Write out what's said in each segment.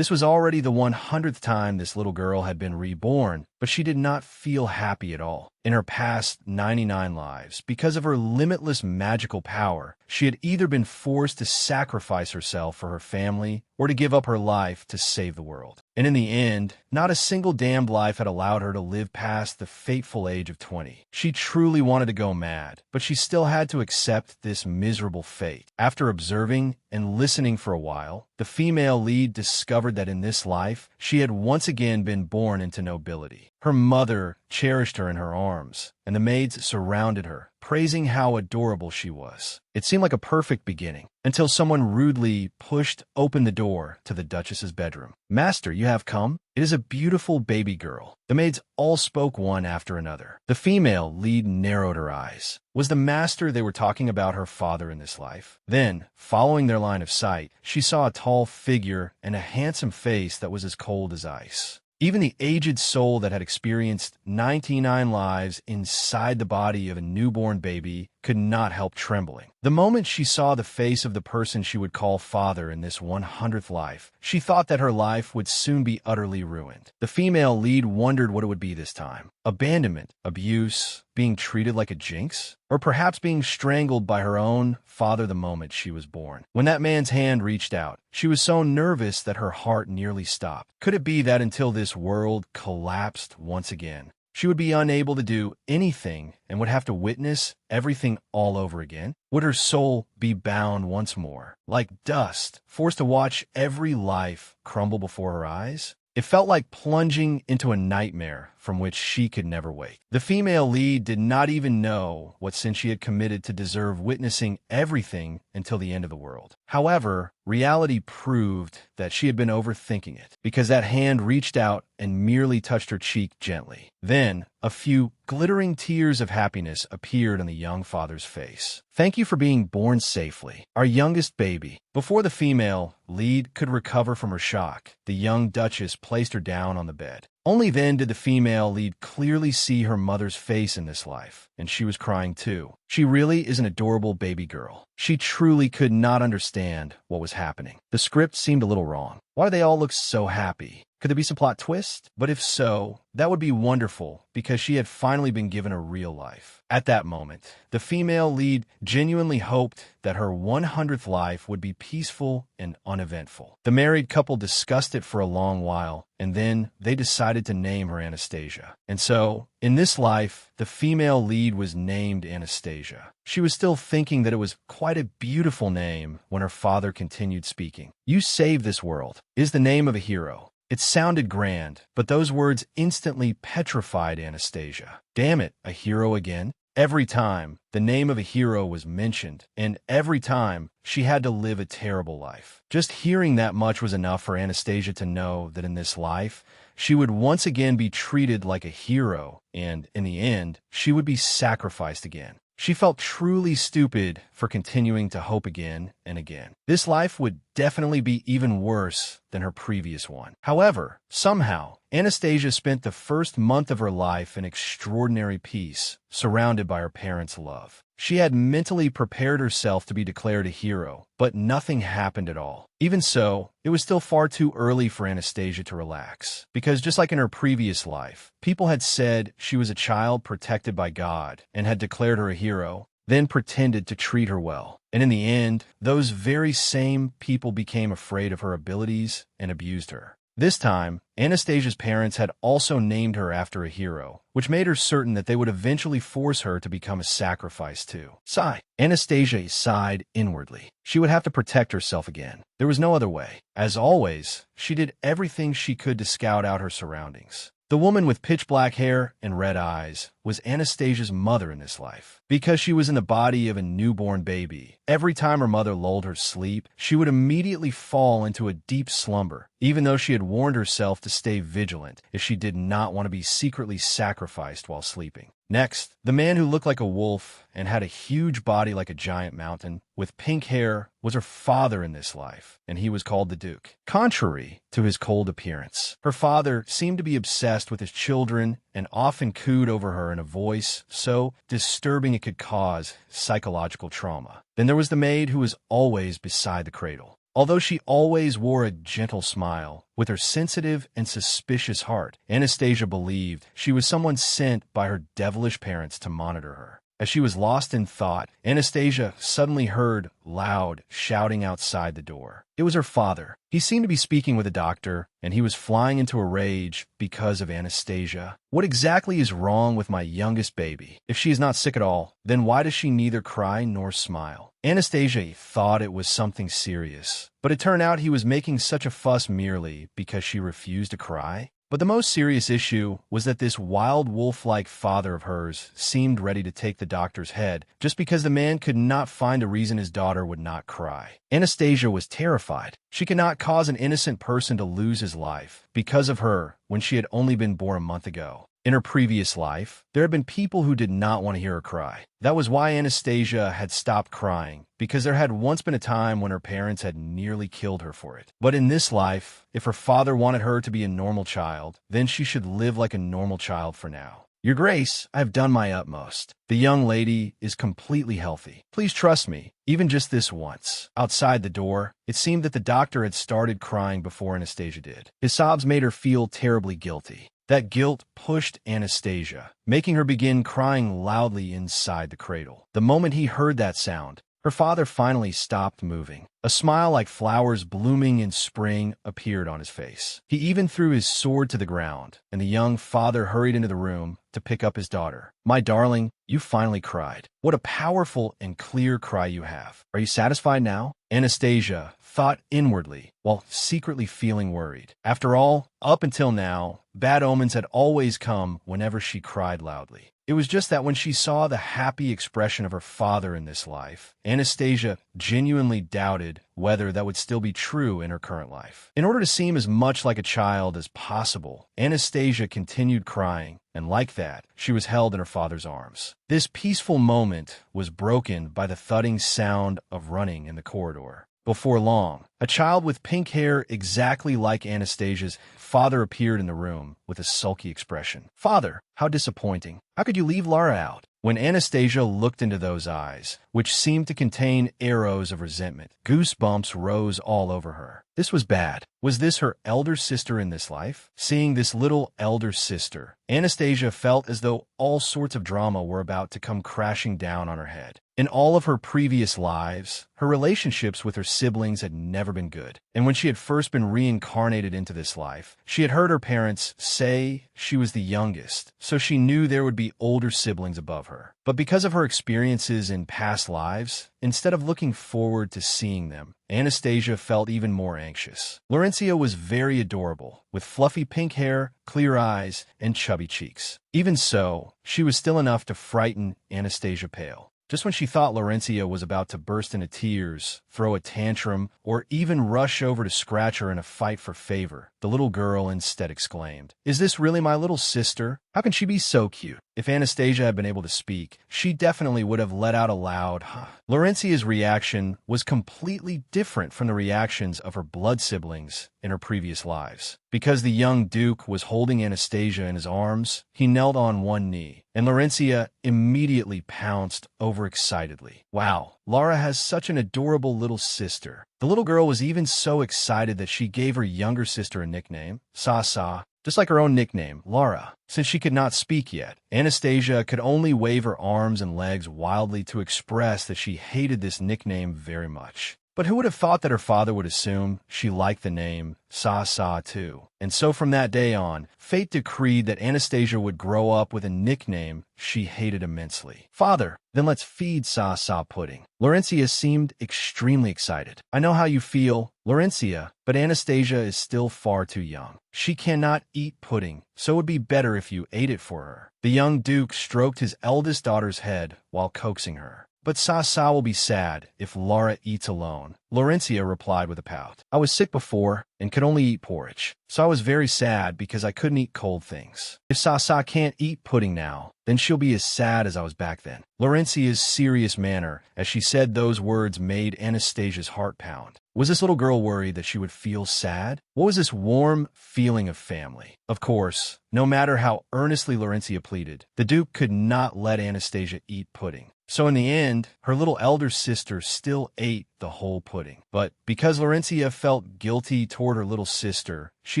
This was already the 100th time this little girl had been reborn, but she did not feel happy at all. In her past 99 lives, because of her limitless magical power, she had either been forced to sacrifice herself for her family or to give up her life to save the world. And in the end, not a single damned life had allowed her to live past the fateful age of 20. She truly wanted to go mad, but she still had to accept this miserable fate. After observing and listening for a while, the female lead discovered that in this life, she had once again been born into nobility. Her mother cherished her in her arms, and the maids surrounded her, praising how adorable she was. It seemed like a perfect beginning, until someone rudely pushed open the door to the Duchess's bedroom. "Master, you have come? It is a beautiful baby girl." The maids all spoke one after another. The female lead narrowed her eyes. Was the master they were talking about her father in this life? Then, following their line of sight, she saw a tall figure and a handsome face that was as cold as ice. Even the aged soul that had experienced 99 lives inside the body of a newborn baby could not help trembling. The moment she saw the face of the person she would call father in this 100th life, she thought that her life would soon be utterly ruined. The female lead wondered what it would be this time. Abandonment, abuse, being treated like a jinx, or perhaps being strangled by her own father the moment she was born. When that man's hand reached out, she was so nervous that her heart nearly stopped. Could it be that until this world collapsed once again, she would be unable to do anything and would have to witness everything all over again? Would her soul be bound once more, like dust, forced to watch every life crumble before her eyes? It felt like plunging into a nightmare from which she could never wake. The female lead did not even know what sin she had committed to deserve witnessing everything until the end of the world. However, reality proved that she had been overthinking it, because that hand reached out and merely touched her cheek gently. Then, a few glittering tears of happiness appeared on the young father's face. "Thank you for being born safely, our youngest baby." Before the female lead could recover from her shock, the young duchess placed her down on the bed. Only then did the female lead clearly see her mother's face in this life, and she was crying too. She really is an adorable baby girl. She truly could not understand what was happening. The script seemed a little wrong. Why do they all look so happy? Could there be some plot twist? But if so, that would be wonderful, because she had finally been given a real life. At that moment, the female lead genuinely hoped that her 100th life would be peaceful and uneventful. The married couple discussed it for a long while, and then they decided to name her Anastasia. And so, in this life, the female lead was named Anastasia. She was still thinking that it was quite a beautiful name when her father continued speaking. "You saved this world" is the name of a hero. It sounded grand, but those words instantly petrified Anastasia. Damn it, a hero again? Every time, the name of a hero was mentioned, and every time, she had to live a terrible life. Just hearing that much was enough for Anastasia to know that in this life, she would once again be treated like a hero, and, in the end, she would be sacrificed again. She felt truly stupid for continuing to hope again and again. This life would definitely be even worse than her previous one. However, somehow, Anastasia spent the first month of her life in extraordinary peace, surrounded by her parents' love. She had mentally prepared herself to be declared a hero, but nothing happened at all. Even so, it was still far too early for Anastasia to relax, because just like in her previous life, people had said she was a child protected by God and had declared her a hero, then pretended to treat her well. And in the end, those very same people became afraid of her abilities and abused her. This time, Anastasia's parents had also named her after a hero, which made her certain that they would eventually force her to become a sacrifice too. Sigh. Anastasia sighed inwardly. She would have to protect herself again. There was no other way. As always, she did everything she could to scout out her surroundings. The woman with pitch black hair and red eyes was Anastasia's mother in this life. Because she was in the body of a newborn baby, every time her mother lulled her sleep, she would immediately fall into a deep slumber, even though she had warned herself to stay vigilant if she did not want to be secretly sacrificed while sleeping. Next, the man who looked like a wolf and had a huge body like a giant mountain, with pink hair, was her father in this life, and he was called the Duke. Contrary to his cold appearance, her father seemed to be obsessed with his children and often cooed over her in a voice so disturbing it could cause psychological trauma. Then there was the maid who was always beside the cradle. Although she always wore a gentle smile, with her sensitive and suspicious heart, Anastasia believed she was someone sent by her devilish parents to monitor her. As she was lost in thought, Anastasia suddenly heard loud shouting outside the door. It was her father. He seemed to be speaking with a doctor, and he was flying into a rage because of Anastasia. What exactly is wrong with my youngest baby? If she is not sick at all, then why does she neither cry nor smile? Anastasia thought it was something serious, but it turned out he was making such a fuss merely because she refused to cry. But the most serious issue was that this wild wolf-like father of hers seemed ready to take the doctor's head just because the man could not find a reason his daughter would not cry. Anastasia was terrified. She could not cause an innocent person to lose his life because of her when she had only been born a month ago. In her previous life, there had been people who did not want to hear her cry. That was why Anastasia had stopped crying, because there had once been a time when her parents had nearly killed her for it. But in this life, if her father wanted her to be a normal child, then she should live like a normal child for now. Your Grace, I have done my utmost. The young lady is completely healthy. Please trust me, even just this once. Outside the door, it seemed that the doctor had started crying before Anastasia did. His sobs made her feel terribly guilty. That guilt pushed Anastasia, making her begin crying loudly inside the cradle. The moment he heard that sound, her father finally stopped moving. A smile like flowers blooming in spring appeared on his face. He even threw his sword to the ground, and the young father hurried into the room to pick up his daughter. My darling, you finally cried. What a powerful and clear cry you have. Are you satisfied now? Anastasia thought inwardly, while secretly feeling worried. After all, up until now, bad omens had always come whenever she cried loudly. It was just that when she saw the happy expression of her father in this life, Anastasia genuinely doubted whether that would still be true in her current life. In order to seem as much like a child as possible, Anastasia continued crying, and like that, she was held in her father's arms. This peaceful moment was broken by the thudding sound of running in the corridor. Before long, a child with pink hair exactly like Anastasia's father appeared in the room with a sulky expression. Father, how disappointing. How could you leave Lara out? When Anastasia looked into those eyes, which seemed to contain arrows of resentment, goosebumps rose all over her. This was bad. Was this her elder sister in this life? Seeing this little elder sister, Anastasia felt as though all sorts of drama were about to come crashing down on her head. In all of her previous lives, her relationships with her siblings had never been good. And when she had first been reincarnated into this life, she had heard her parents say she was the youngest, so she knew there would be older siblings above her. But because of her experiences in past lives, instead of looking forward to seeing them, Anastasia felt even more anxious. Laurencia was very adorable, with fluffy pink hair, clear eyes, and chubby cheeks. Even so, she was still enough to frighten Anastasia pale. Just when she thought Laurencia was about to burst into tears, throw a tantrum, or even rush over to scratch her in a fight for favor, the little girl instead exclaimed, "Is this really my little sister? How can she be so cute?" If Anastasia had been able to speak, she definitely would have let out a loud, "Huh." Laurencia's reaction was completely different from the reactions of her blood siblings in her previous lives. Because the young Duke was holding Anastasia in his arms, he knelt on one knee, and Laurencia immediately pounced overexcitedly. Wow, Lara has such an adorable little sister. The little girl was even so excited that she gave her younger sister a nickname, Sa, just like her own nickname, Lara. Since she could not speak yet, Anastasia could only wave her arms and legs wildly to express that she hated this nickname very much. But who would have thought that her father would assume she liked the name Sa too? And so from that day on, fate decreed that Anastasia would grow up with a nickname she hated immensely. Father, then let's feed Sa pudding. Laurencia seemed extremely excited. I know how you feel, Laurencia, but Anastasia is still far too young. She cannot eat pudding, so it would be better if you ate it for her. The young Duke stroked his eldest daughter's head while coaxing her. But Sa will be sad if Lara eats alone, Laurencia replied with a pout. I was sick before and could only eat porridge, so I was very sad because I couldn't eat cold things. If Sa can't eat pudding now, then she'll be as sad as I was back then. Laurencia's serious manner as she said those words made Anastasia's heart pound. Was this little girl worried that she would feel sad? What was this warm feeling of family? Of course, no matter how earnestly Laurencia pleaded, the Duke could not let Anastasia eat pudding. So in the end, her little elder sister still ate the whole pudding. But because Laurencia felt guilty toward her little sister, she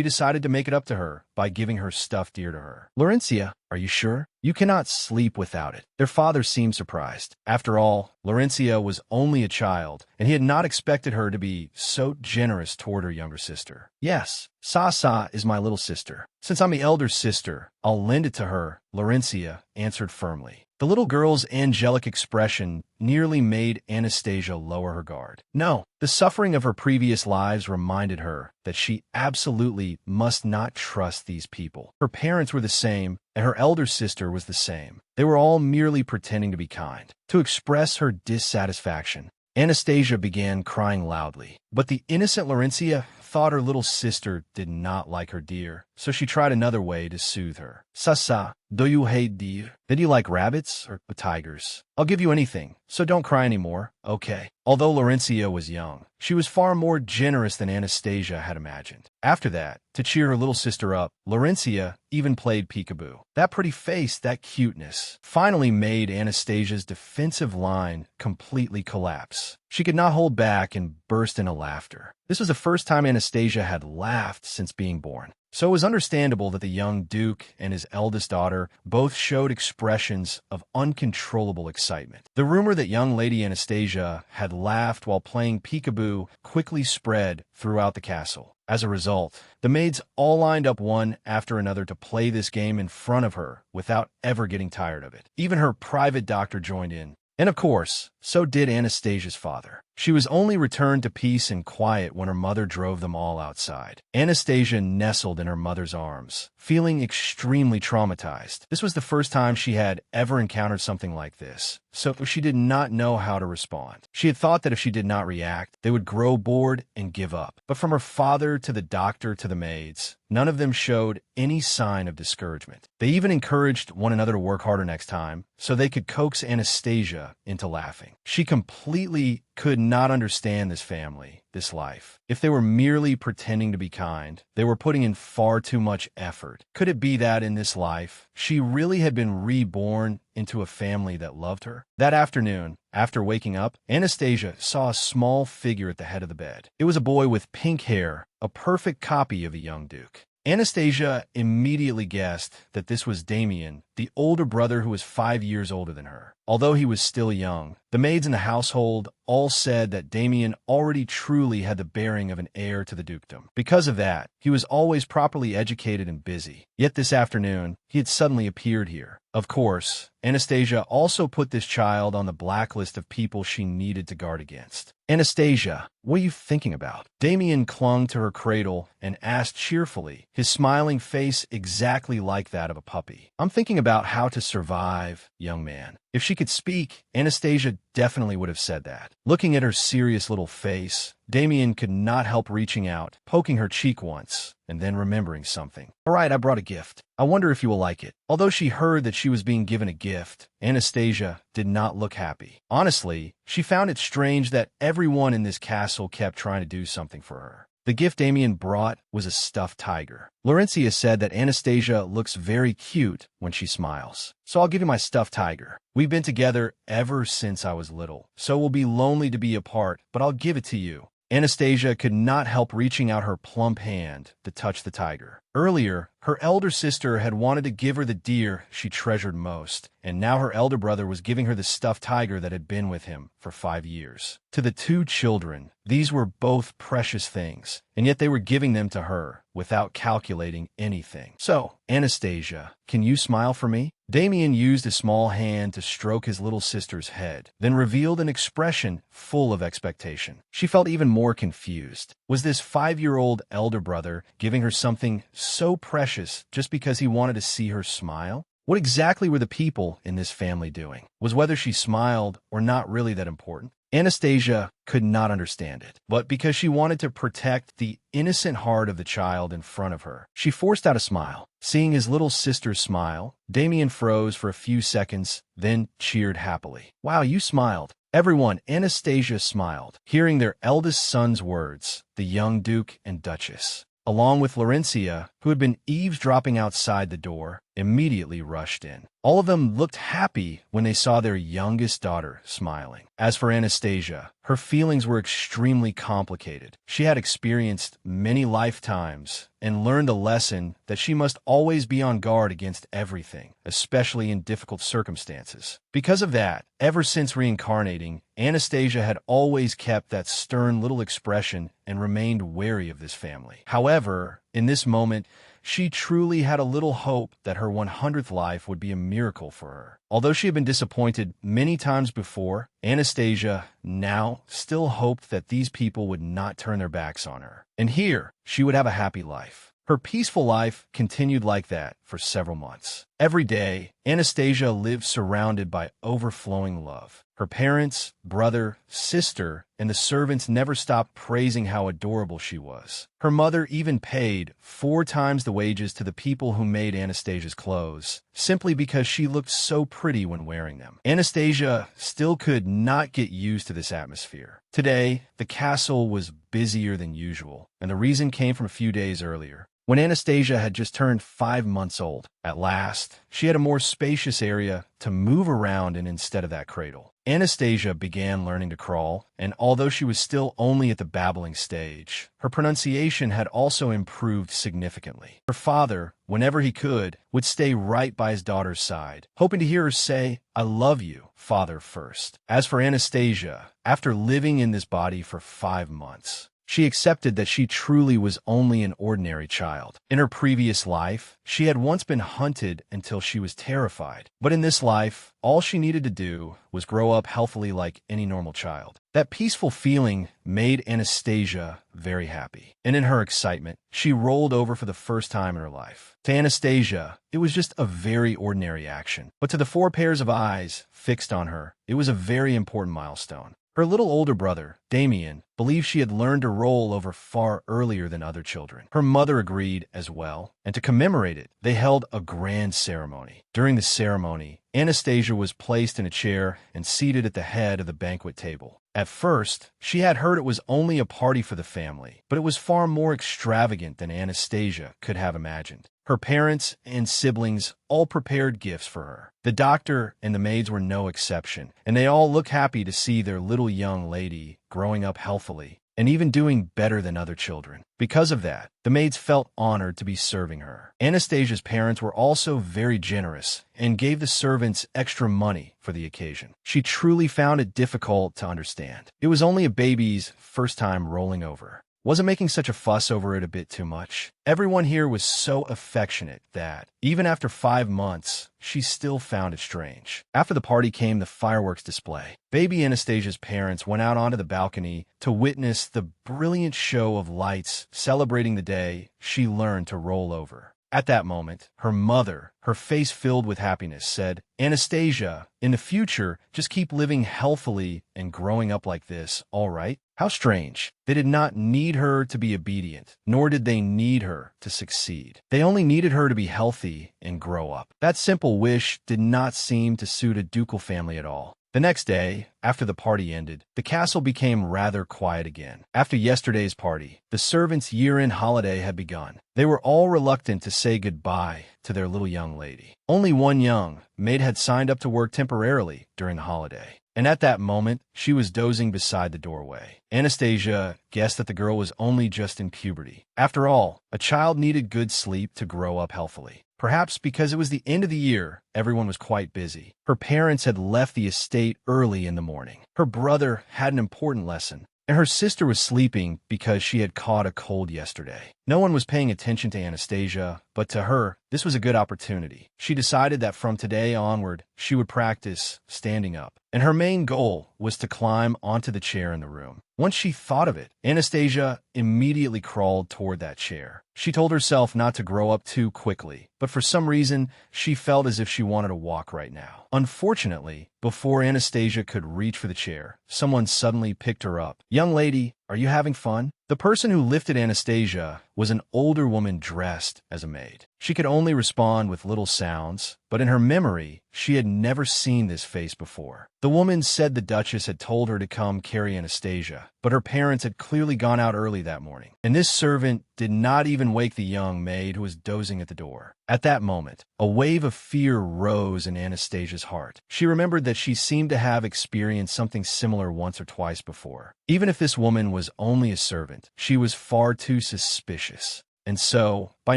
decided to make it up to her by giving her stuffed deer to her. Laurencia, are you sure? You cannot sleep without it. Their father seemed surprised. After all, Laurencia was only a child, and he had not expected her to be so generous toward her younger sister. Yes, Sasa is my little sister. Since I'm the elder sister, I'll lend it to her, Laurencia answered firmly. The little girl's angelic expression nearly made Anastasia lower her guard. No, the suffering of her previous lives reminded her that she absolutely must not trust these people. Her parents were the same, and her elder sister was the same. They were all merely pretending to be kind. To express her dissatisfaction, Anastasia began crying loudly. But the innocent Laurencia thought her little sister did not like her deer, so she tried another way to soothe her. Sasa, do you hate deer? Did you like rabbits or tigers? I'll give you anything, so don't cry anymore, okay? Although Laurencia was young, she was far more generous than Anastasia had imagined. After that, to cheer her little sister up, Laurencia even played peekaboo. That pretty face, that cuteness, finally made Anastasia's defensive line completely collapse. She could not hold back and burst into laughter. This was the first time Anastasia had laughed since being born. So it was understandable that the young Duke and his eldest daughter both showed expressions of uncontrollable excitement. The rumor that young Lady Anastasia had laughed while playing peekaboo quickly spread throughout the castle. As a result, the maids all lined up one after another to play this game in front of her without ever getting tired of it. Even her private doctor joined in. And of course, so did Anastasia's father. She was only returned to peace and quiet when her mother drove them all outside. Anastasia nestled in her mother's arms, feeling extremely traumatized. This was the first time she had ever encountered something like this, so she did not know how to respond. She had thought that if she did not react, they would grow bored and give up. But from her father to the doctor to the maids, none of them showed any sign of discouragement. They even encouraged one another to work harder next time, so they could coax Anastasia into laughing. She completely could not understand this family, this life. If they were merely pretending to be kind, they were putting in far too much effort. Could it be that in this life, she really had been reborn into a family that loved her? That afternoon, after waking up, Anastasia saw a small figure at the head of the bed. It was a boy with pink hair, a perfect copy of a young Duke. Anastasia immediately guessed that this was Damien, the older brother who was 5 years older than her. Although he was still young, the maids in the household all said that Damien already truly had the bearing of an heir to the dukedom. Because of that, he was always properly educated and busy. Yet this afternoon, he had suddenly appeared here. Of course, Anastasia also put this child on the blacklist of people she needed to guard against. Anastasia, what are you thinking about? Damien clung to her cradle and asked cheerfully, his smiling face exactly like that of a puppy. I'm thinking about how to survive, young man. If she could speak, Anastasia definitely would have said that. Looking at her serious little face, Damien could not help reaching out, poking her cheek once, and then remembering something. All right, I brought a gift. I wonder if you will like it. Although she heard that she was being given a gift, Anastasia did not look happy. Honestly, she found it strange that everyone in this castle kept trying to do something for her. The gift Damien brought was a stuffed tiger. Laurencia said that Anastasia looks very cute when she smiles. So I'll give you my stuffed tiger. We've been together ever since I was little, so we'll be lonely to be apart, but I'll give it to you. Anastasia could not help reaching out her plump hand to touch the tiger. Earlier, her elder sister had wanted to give her the deer she treasured most, and now her elder brother was giving her the stuffed tiger that had been with him for 5 years. To the two children, these were both precious things, and yet they were giving them to her without calculating anything. So, Anastasia, can you smile for me? Damien used a small hand to stroke his little sister's head, then revealed an expression full of expectation. She felt even more confused. Was this 5-year-old elder brother giving her something so precious just because he wanted to see her smile? What exactly were the people in this family doing? Was whether she smiled or not really that important? Anastasia could not understand it, but because she wanted to protect the innocent heart of the child in front of her, she forced out a smile. Seeing his little sister smile, Damien froze for a few seconds, then cheered happily. Wow, you smiled. Everyone, Anastasia smiled, hearing their eldest son's words, the young Duke and Duchess. Along with Laurencia, who had been eavesdropping outside the door, immediately rushed in. All of them looked happy when they saw their youngest daughter smiling. As for Anastasia, her feelings were extremely complicated. She had experienced many lifetimes and learned a lesson that she must always be on guard against everything, especially in difficult circumstances. Because of that, ever since reincarnating, Anastasia had always kept that stern little expression and remained wary of this family. However, in this moment, she truly had a little hope that her 100th life would be a miracle for her. Although she had been disappointed many times before, Anastasia now still hoped that these people would not turn their backs on her. And here, she would have a happy life. Her peaceful life continued like that for several months. Every day, Anastasia lived surrounded by overflowing love. Her parents, brother, sister, and the servants never stopped praising how adorable she was. Her mother even paid 4 times the wages to the people who made Anastasia's clothes, simply because she looked so pretty when wearing them. Anastasia still could not get used to this atmosphere. Today, the castle was busier than usual, and the reason came from a few days earlier, when Anastasia had just turned 5 months old. At last, she had a more spacious area to move around in instead of that cradle. Anastasia began learning to crawl, and although she was still only at the babbling stage, her pronunciation had also improved significantly. Her father, whenever he could, would stay right by his daughter's side, hoping to hear her say, "I love you, father," first. As for Anastasia, after living in this body for 5 months, she accepted that she truly was only an ordinary child. In her previous life, she had once been hunted until she was terrified. But in this life, all she needed to do was grow up healthily like any normal child. That peaceful feeling made Anastasia very happy. And in her excitement, she rolled over for the first time in her life. To Anastasia, it was just a very ordinary action. But to the 4 pairs of eyes fixed on her, it was a very important milestone. Her little older brother, Damien, believed she had learned to roll over far earlier than other children. Her mother agreed as well, and to commemorate it, they held a grand ceremony. During the ceremony, Anastasia was placed in a chair and seated at the head of the banquet table. At first, she had heard it was only a party for the family, but it was far more extravagant than Anastasia could have imagined. Her parents and siblings all prepared gifts for her. The doctor and the maids were no exception, and they all looked happy to see their little young lady growing up healthily and even doing better than other children. Because of that, the maids felt honored to be serving her. Anastasia's parents were also very generous and gave the servants extra money for the occasion. She truly found it difficult to understand. It was only a baby's first time rolling over. Wasn't making such a fuss over it a bit too much? Everyone here was so affectionate that, even after 5 months, she still found it strange. After the party came the fireworks display. Baby Anastasia's parents went out onto the balcony to witness the brilliant show of lights celebrating the day she learned to roll over. At that moment, her mother, her face filled with happiness, said, "Anastasia, in the future, just keep living healthily and growing up like this, all right?" How strange. They did not need her to be obedient, nor did they need her to succeed. They only needed her to be healthy and grow up. That simple wish did not seem to suit a ducal family at all. The next day, after the party ended, the castle became rather quiet again. After yesterday's party, the servants' year-end holiday had begun. They were all reluctant to say goodbye to their little young lady. Only one young maid had signed up to work temporarily during the holiday. And at that moment, she was dozing beside the doorway. Anastasia guessed that the girl was only just in puberty. After all, a child needed good sleep to grow up healthily. Perhaps because it was the end of the year, everyone was quite busy. Her parents had left the estate early in the morning. Her brother had an important lesson, and her sister was sleeping because she had caught a cold yesterday. No one was paying attention to Anastasia, but to her, this was a good opportunity. She decided that from today onward, she would practice standing up, and her main goal was to climb onto the chair in the room. Once she thought of it, Anastasia immediately crawled toward that chair. She told herself not to grow up too quickly, but for some reason, she felt as if she wanted to walk right now. Unfortunately, before Anastasia could reach for the chair, someone suddenly picked her up. "Young lady, are you having fun?" The person who lifted Anastasia was an older woman dressed as a maid. She could only respond with little sounds, but in her memory, she had never seen this face before. The woman said the Duchess had told her to come carry Anastasia, but her parents had clearly gone out early that morning, and this servant did not even wake the young maid who was dozing at the door. At that moment, a wave of fear rose in Anastasia's heart. She remembered that she seemed to have experienced something similar once or twice before. Even if this woman was only a servant, she was far too suspicious. And so, by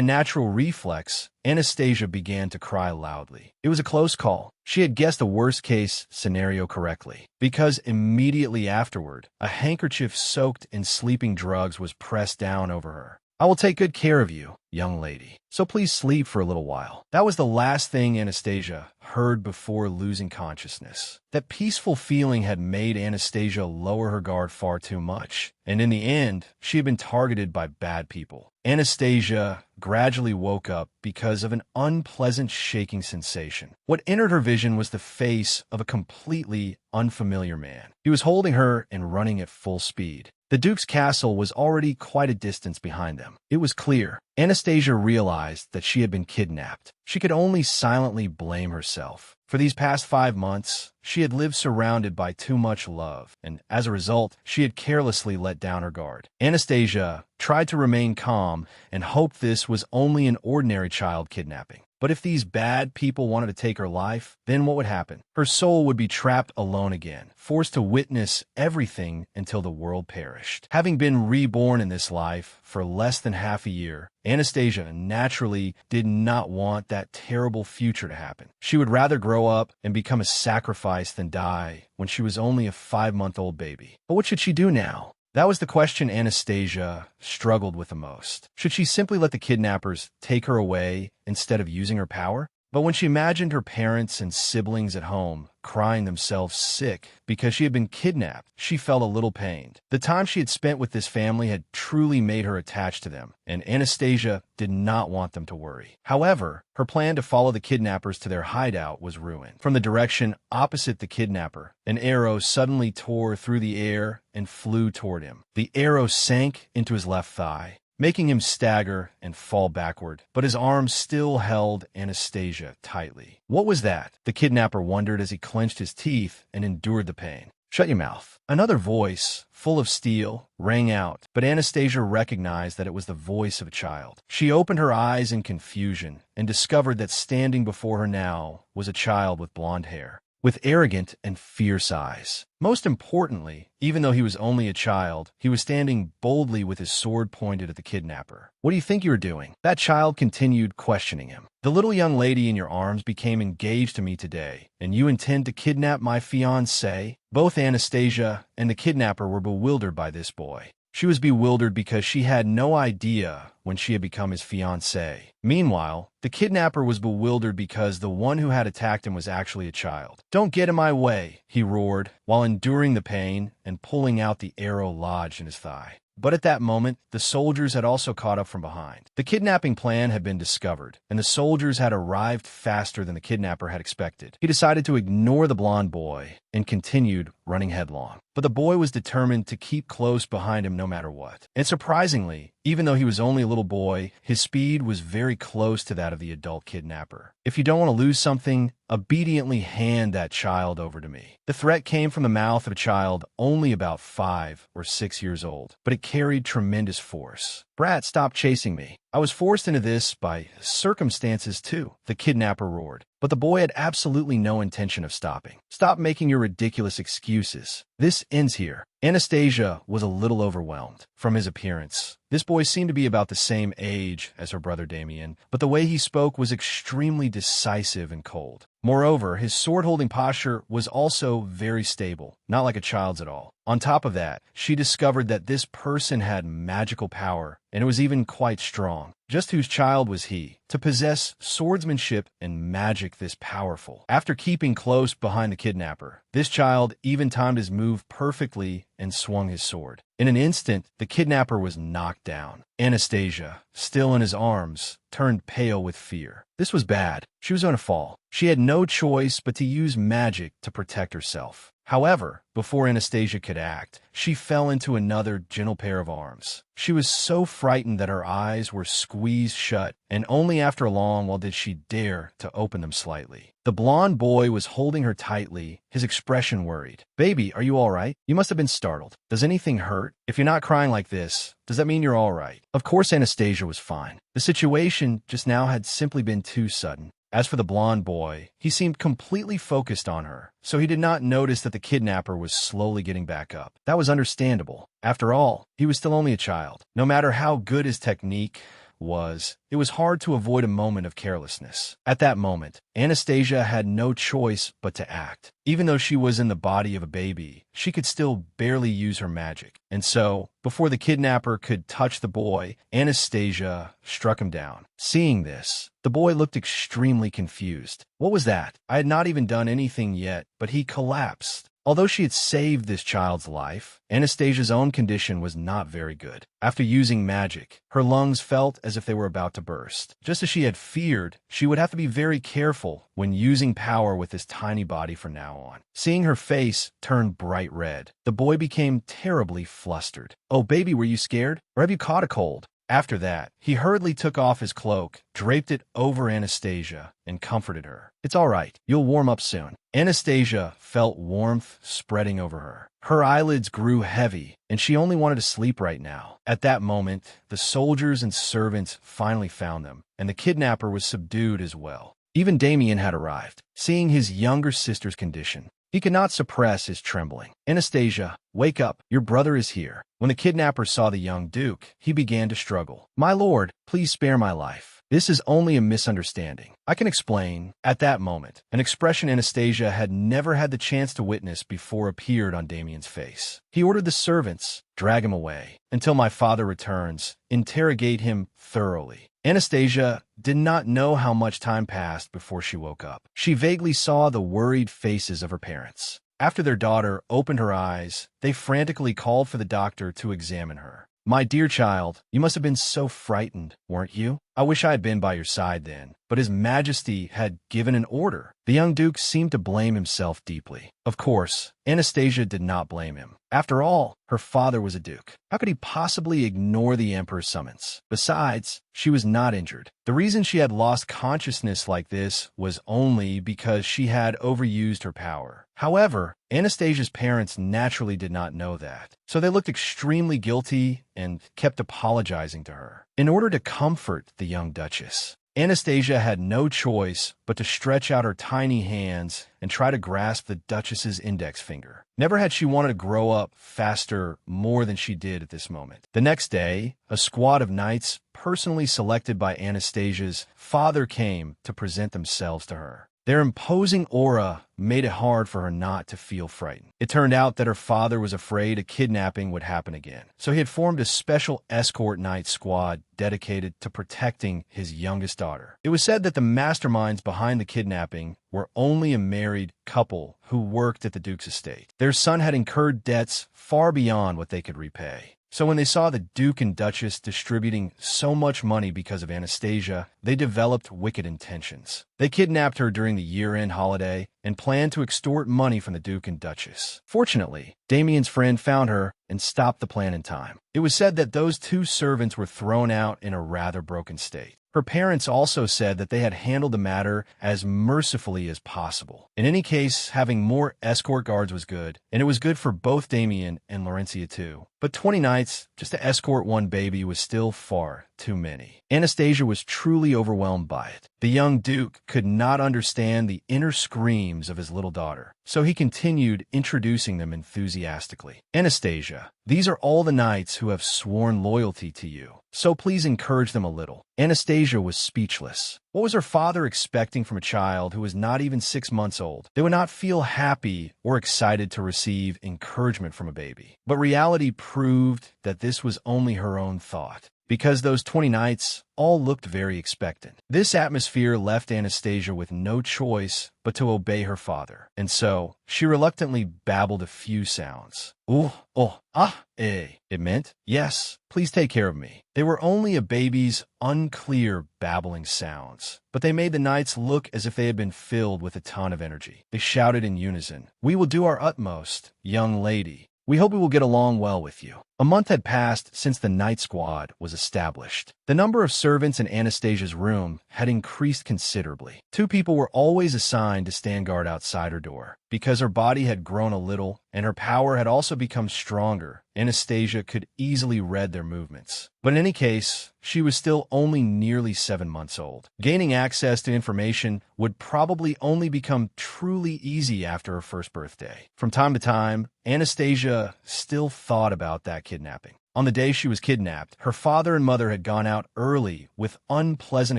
natural reflex, Anastasia began to cry loudly. It was a close call. She had guessed the worst-case scenario correctly, because immediately afterward, a handkerchief soaked in sleeping drugs was pressed down over her. "I will take good care of you, young lady, so please sleep for a little while." That was the last thing Anastasia heard before losing consciousness. That peaceful feeling had made Anastasia lower her guard far too much, and in the end, she had been targeted by bad people. Anastasia gradually woke up because of an unpleasant shaking sensation. What entered her vision was the face of a completely unfamiliar man. He was holding her and running at full speed. The Duke's castle was already quite a distance behind them. It was clear. Anastasia realized that she had been kidnapped. She could only silently blame herself. For these past 5 months, she had lived surrounded by too much love, and as a result, she had carelessly let down her guard. Anastasia tried to remain calm and hoped this was only an ordinary child kidnapping. But if these bad people wanted to take her life, then what would happen? Her soul would be trapped alone again, forced to witness everything until the world perished. Having been reborn in this life for less than half a year, Anastasia naturally did not want that terrible future to happen. She would rather grow up and become a sacrifice than die when she was only a 5-month-old baby. But what should she do now? That was the question Anastasia struggled with the most. Should she simply let the kidnappers take her away instead of using her power? But when she imagined her parents and siblings at home crying themselves sick because she had been kidnapped, she felt a little pained. The time she had spent with this family had truly made her attached to them, and Anastasia did not want them to worry. However, her plan to follow the kidnappers to their hideout was ruined. From the direction opposite the kidnapper, an arrow suddenly tore through the air and flew toward him. The arrow sank into his left thigh, making him stagger and fall backward, but his arms still held Anastasia tightly. What was that? The kidnapper wondered as he clenched his teeth and endured the pain. "Shut your mouth." Another voice, full of steel, rang out, but Anastasia recognized that it was the voice of a child. She opened her eyes in confusion and discovered that standing before her now was a child with blonde hair, with arrogant and fierce eyes. Most importantly, even though he was only a child, he was standing boldly with his sword pointed at the kidnapper. "What do you think you're doing?" That child continued questioning him. "The little young lady in your arms became engaged to me today, and you intend to kidnap my fiancé?" Both Anastasia and the kidnapper were bewildered by this boy. She was bewildered because she had no idea when she had become his fiancé. Meanwhile, the kidnapper was bewildered because the one who had attacked him was actually a child. "Don't get in my way," he roared, while enduring the pain and pulling out the arrow lodged in his thigh. But at that moment, the soldiers had also caught up from behind. The kidnapping plan had been discovered, and the soldiers had arrived faster than the kidnapper had expected. He decided to ignore the blonde boy and continued running headlong. But the boy was determined to keep close behind him no matter what. And surprisingly, even though he was only a little boy, his speed was very close to that of the adult kidnapper. "If you don't want to lose something, obediently hand that child over to me." The threat came from the mouth of a child only about 5 or 6 years old, but it carried tremendous force. "Brat, stop chasing me. I was forced into this by circumstances too," the kidnapper roared. But the boy had absolutely no intention of stopping. "Stop making your ridiculous excuses. This ends here." Anastasia was a little overwhelmed. From his appearance, this boy seemed to be about the same age as her brother Damien, but the way he spoke was extremely decisive and cold. Moreover, his sword-holding posture was also very stable, not like a child's at all. On top of that, she discovered that this person had magical power, and it was even quite strong. Just whose child was he, to possess swordsmanship and magic this powerful? After keeping close behind the kidnapper, this child even timed his move perfectly and swung his sword. In an instant, the kidnapper was knocked down. Anastasia, still in his arms, turned pale with fear. This was bad. She was going to fall. She had no choice but to use magic to protect herself. However, before Anastasia could act, she fell into another gentle pair of arms. She was so frightened that her eyes were squeezed shut, and only after a long while did she dare to open them slightly. The blonde boy was holding her tightly, his expression worried. "Baby, are you all right? You must have been startled. Does anything hurt? If you're not crying like this, does that mean you're all right?" Of course, Anastasia was fine. The situation just now had simply been too sudden. As for the blonde boy, he seemed completely focused on her, so he did not notice that the kidnapper was slowly getting back up. That was understandable. After all, he was still only a child. No matter how good his technique was, it was hard to avoid a moment of carelessness. At that moment, Anastasia had no choice but to act. Even though she was in the body of a baby, she could still barely use her magic. And so, before the kidnapper could touch the boy, Anastasia struck him down. Seeing this, the boy looked extremely confused. What was that? I had not even done anything yet, but he collapsed. Although she had saved this child's life, Anastasia's own condition was not very good. After using magic, her lungs felt as if they were about to burst. Just as she had feared, she would have to be very careful when using power with this tiny body from now on. Seeing her face turn bright red, the boy became terribly flustered. "Oh, baby, were you scared? Or have you caught a cold?" After that, he hurriedly took off his cloak, draped it over Anastasia, and comforted her. "It's all right. You'll warm up soon." Anastasia felt warmth spreading over her. Her eyelids grew heavy, and she only wanted to sleep right now. At that moment, the soldiers and servants finally found them, and the kidnapper was subdued as well. Even Damien had arrived. Seeing his younger sister's condition, he could not suppress his trembling. "Anastasia, wake up. Your brother is here." When the kidnapper saw the young duke, he began to struggle. "My lord, please spare my life. This is only a misunderstanding. I can explain." At that moment, an expression Anastasia had never had the chance to witness before appeared on Damien's face. He ordered the servants, "Drag him away. Until my father returns, interrogate him thoroughly." Anastasia did not know how much time passed before she woke up. She vaguely saw the worried faces of her parents. After their daughter opened her eyes, they frantically called for the doctor to examine her. "My dear child, you must have been so frightened, weren't you? I wish I had been by your side then." But His Majesty had given an order. The young duke seemed to blame himself deeply. Of course, Anastasia did not blame him. After all, her father was a duke. How could he possibly ignore the emperor's summons? Besides, she was not injured. The reason she had lost consciousness like this was only because she had overused her power. However, Anastasia's parents naturally did not know that, so they looked extremely guilty and kept apologizing to her. In order to comfort the young duchess, Anastasia had no choice but to stretch out her tiny hands and try to grasp the duchess's index finger. Never had she wanted to grow up faster more than she did at this moment. The next day, a squad of knights personally selected by Anastasia's father came to present themselves to her. Their imposing aura made it hard for her not to feel frightened. It turned out that her father was afraid a kidnapping would happen again, so he had formed a special escort knight squad dedicated to protecting his youngest daughter. It was said that the masterminds behind the kidnapping were only a married couple who worked at the duke's estate. Their son had incurred debts far beyond what they could repay. So when they saw the Duke and Duchess distributing so much money because of Anastasia, they developed wicked intentions. They kidnapped her during the year-end holiday and planned to extort money from the Duke and Duchess. Fortunately, Damien's friend found her and stopped the plan in time. It was said that those two servants were thrown out in a rather broken state. Her parents also said that they had handled the matter as mercifully as possible. In any case, having more escort guards was good, and it was good for both Damien and Laurencia too. But 20 knights just to escort one baby was still far too many. Anastasia was truly overwhelmed by it. The young duke could not understand the inner screams of his little daughter, so he continued introducing them enthusiastically. "Anastasia, these are all the knights who have sworn loyalty to you, so please encourage them a little." Anastasia was speechless. What was her father expecting from a child who was not even 6 months old? They would not feel happy or excited to receive encouragement from a baby. But reality proved that this was only her own thought. because those 20 knights all looked very expectant. This atmosphere left Anastasia with no choice but to obey her father, and so she reluctantly babbled a few sounds. Ooh, oh, ah, eh. It meant, yes, please take care of me. They were only a baby's unclear babbling sounds, but they made the knights look as if they had been filled with a ton of energy. They shouted in unison, "We will do our utmost, young lady. We hope we will get along well with you." A month had passed since the night squad was established. The number of servants in Anastasia's room had increased considerably. 2 people were always assigned to stand guard outside her door. Because her body had grown a little and her power had also become stronger, Anastasia could easily read their movements. But in any case, she was still only nearly 7 months old. Gaining access to information would probably only become truly easy after her first birthday. From time to time, Anastasia still thought about that kidnapping. On the day she was kidnapped, her father and mother had gone out early with unpleasant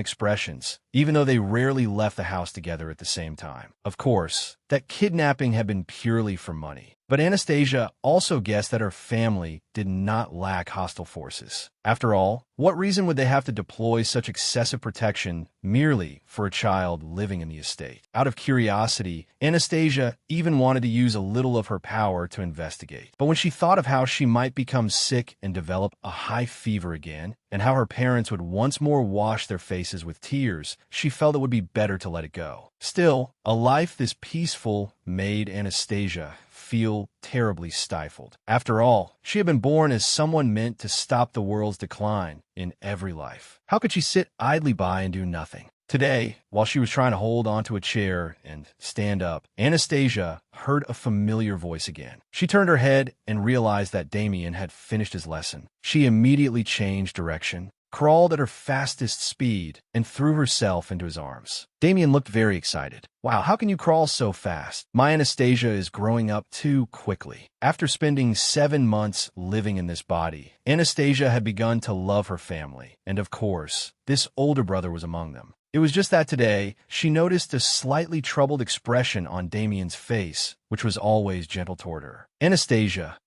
expressions, even though they rarely left the house together at the same time. Of course, that kidnapping had been purely for money. But Anastasia also guessed that her family did not lack hostile forces. After all, what reason would they have to deploy such excessive protection merely for a child living in the estate? Out of curiosity, Anastasia even wanted to use a little of her power to investigate. But when she thought of how she might become sick and develop a high fever again, and how her parents would once more wash their faces with tears, she felt it would be better to let it go. Still, a life this peaceful made Anastasia feel terribly stifled. After all, she had been born as someone meant to stop the world's decline in every life. How could she sit idly by and do nothing? Today, while she was trying to hold onto a chair and stand up, Anastasia heard a familiar voice again. She turned her head and realized that Damien had finished his lesson. She immediately changed direction, crawled at her fastest speed, and threw herself into his arms. Damien looked very excited. "Wow, how can you crawl so fast? My Anastasia is growing up too quickly." After spending 7 months living in this body, Anastasia had begun to love her family, and of course, this older brother was among them. It was just that today, she noticed a slightly troubled expression on Damien's face, which was always gentle toward her. "Anastasia,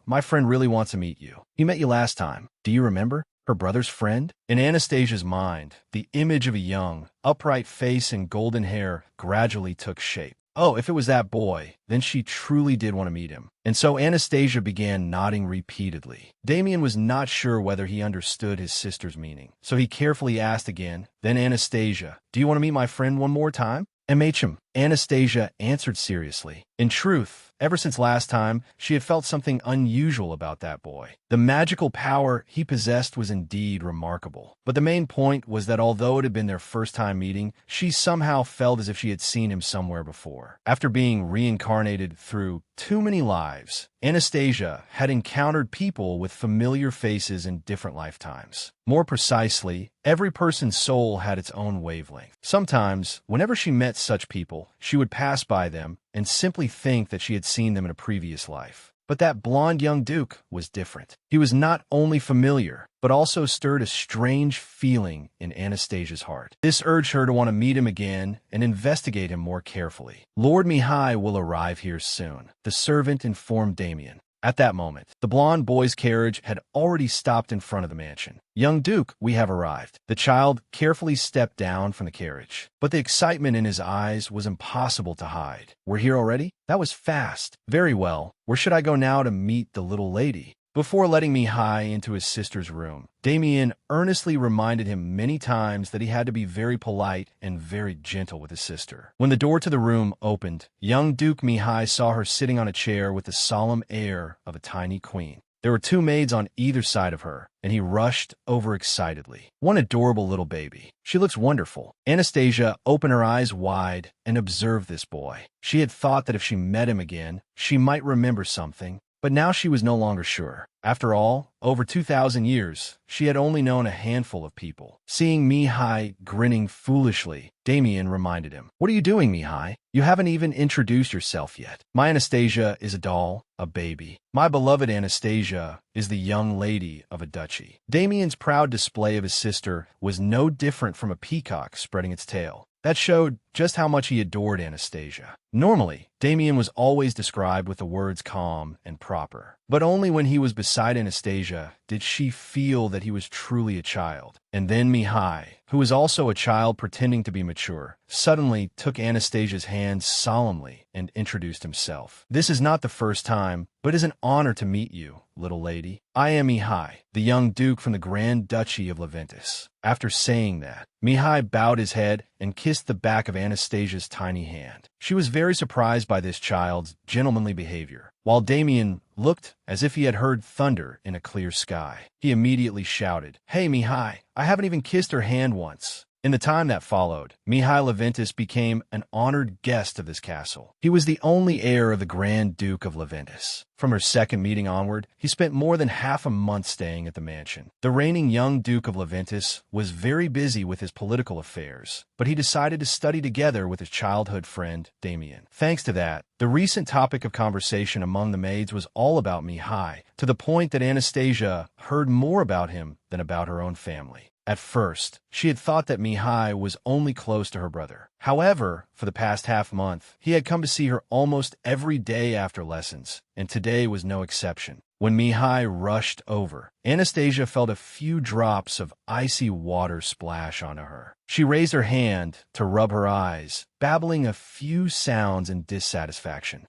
my friend really wants to meet you. He met you last time. Do you remember? Her brother's friend?" In Anastasia's mind, the image of a young, upright face and golden hair gradually took shape. Oh, if it was that boy, then she truly did want to meet him. And so Anastasia began nodding repeatedly. Damien was not sure whether he understood his sister's meaning, so he carefully asked again, "Then Anastasia, do you want to meet my friend one more time?" "MHM," Anastasia answered seriously. In truth, ever since last time, she had felt something unusual about that boy. The magical power he possessed was indeed remarkable. But the main point was that although it had been their first time meeting, she somehow felt as if she had seen him somewhere before. After being reincarnated through too many lives, Anastasia had encountered people with familiar faces in different lifetimes. More precisely, every person's soul had its own wavelength. Sometimes, whenever she met such people, she would pass by them and simply think that she had seen them in a previous life. But that blonde young duke was different. He was not only familiar, but also stirred a strange feeling in Anastasia's heart. This urged her to want to meet him again and investigate him more carefully. "Lord Mihai will arrive here soon," the servant informed Damien. At that moment, the blonde boy's carriage had already stopped in front of the mansion. "Young Duke, we have arrived." The child carefully stepped down from the carriage, but the excitement in his eyes was impossible to hide. "We're here already? That was fast." "Very well. Where should I go now to meet the little lady?" Before letting Mihai into his sister's room, Damien earnestly reminded him many times that he had to be very polite and very gentle with his sister. When the door to the room opened, young Duke Mihai saw her sitting on a chair with the solemn air of a tiny queen. There were 2 maids on either side of her, and he rushed over excitedly. "One adorable little baby. She looks wonderful." Anastasia opened her eyes wide and observed this boy. She had thought that if she met him again, she might remember something, but now she was no longer sure. After all, over 2,000 years, she had only known a handful of people. Seeing Mihai grinning foolishly, Damien reminded him, "What are you doing, Mihai? You haven't even introduced yourself yet." "My Anastasia is a doll, a baby. My beloved Anastasia is the young lady of a duchy." Damien's proud display of his sister was no different from a peacock spreading its tail. That showed just how much he adored Anastasia. Normally, Damien was always described with the words calm and proper. But only when he was beside Anastasia did she feel that he was truly a child. And then Mihai, who was also a child pretending to be mature, suddenly took Anastasia's hand solemnly and introduced himself. "This is not the first time, but it is an honor to meet you, little lady. I am Mihai, the young duke from the Grand Duchy of Leventis." After saying that, Mihai bowed his head and kissed the back of Anastasia's tiny hand. She was very surprised by this child's gentlemanly behavior, while Damien looked as if he had heard thunder in a clear sky. He immediately shouted, "Hey, Mihai, I haven't even kissed her hand once." In the time that followed, Mihai Leventis became an honored guest of this castle. He was the only heir of the Grand Duke of Leventis. From her second meeting onward, he spent more than half a month staying at the mansion. The reigning young Duke of Leventis was very busy with his political affairs, but he decided to study together with his childhood friend, Damien. Thanks to that, the recent topic of conversation among the maids was all about Mihai, to the point that Anastasia heard more about him than about her own family. At first, she had thought that Mihai was only close to her brother. However, for the past half-month, he had come to see her almost every day after lessons, and today was no exception. When Mihai rushed over, Anastasia felt a few drops of icy water splash onto her. She raised her hand to rub her eyes, babbling a few sounds in dissatisfaction.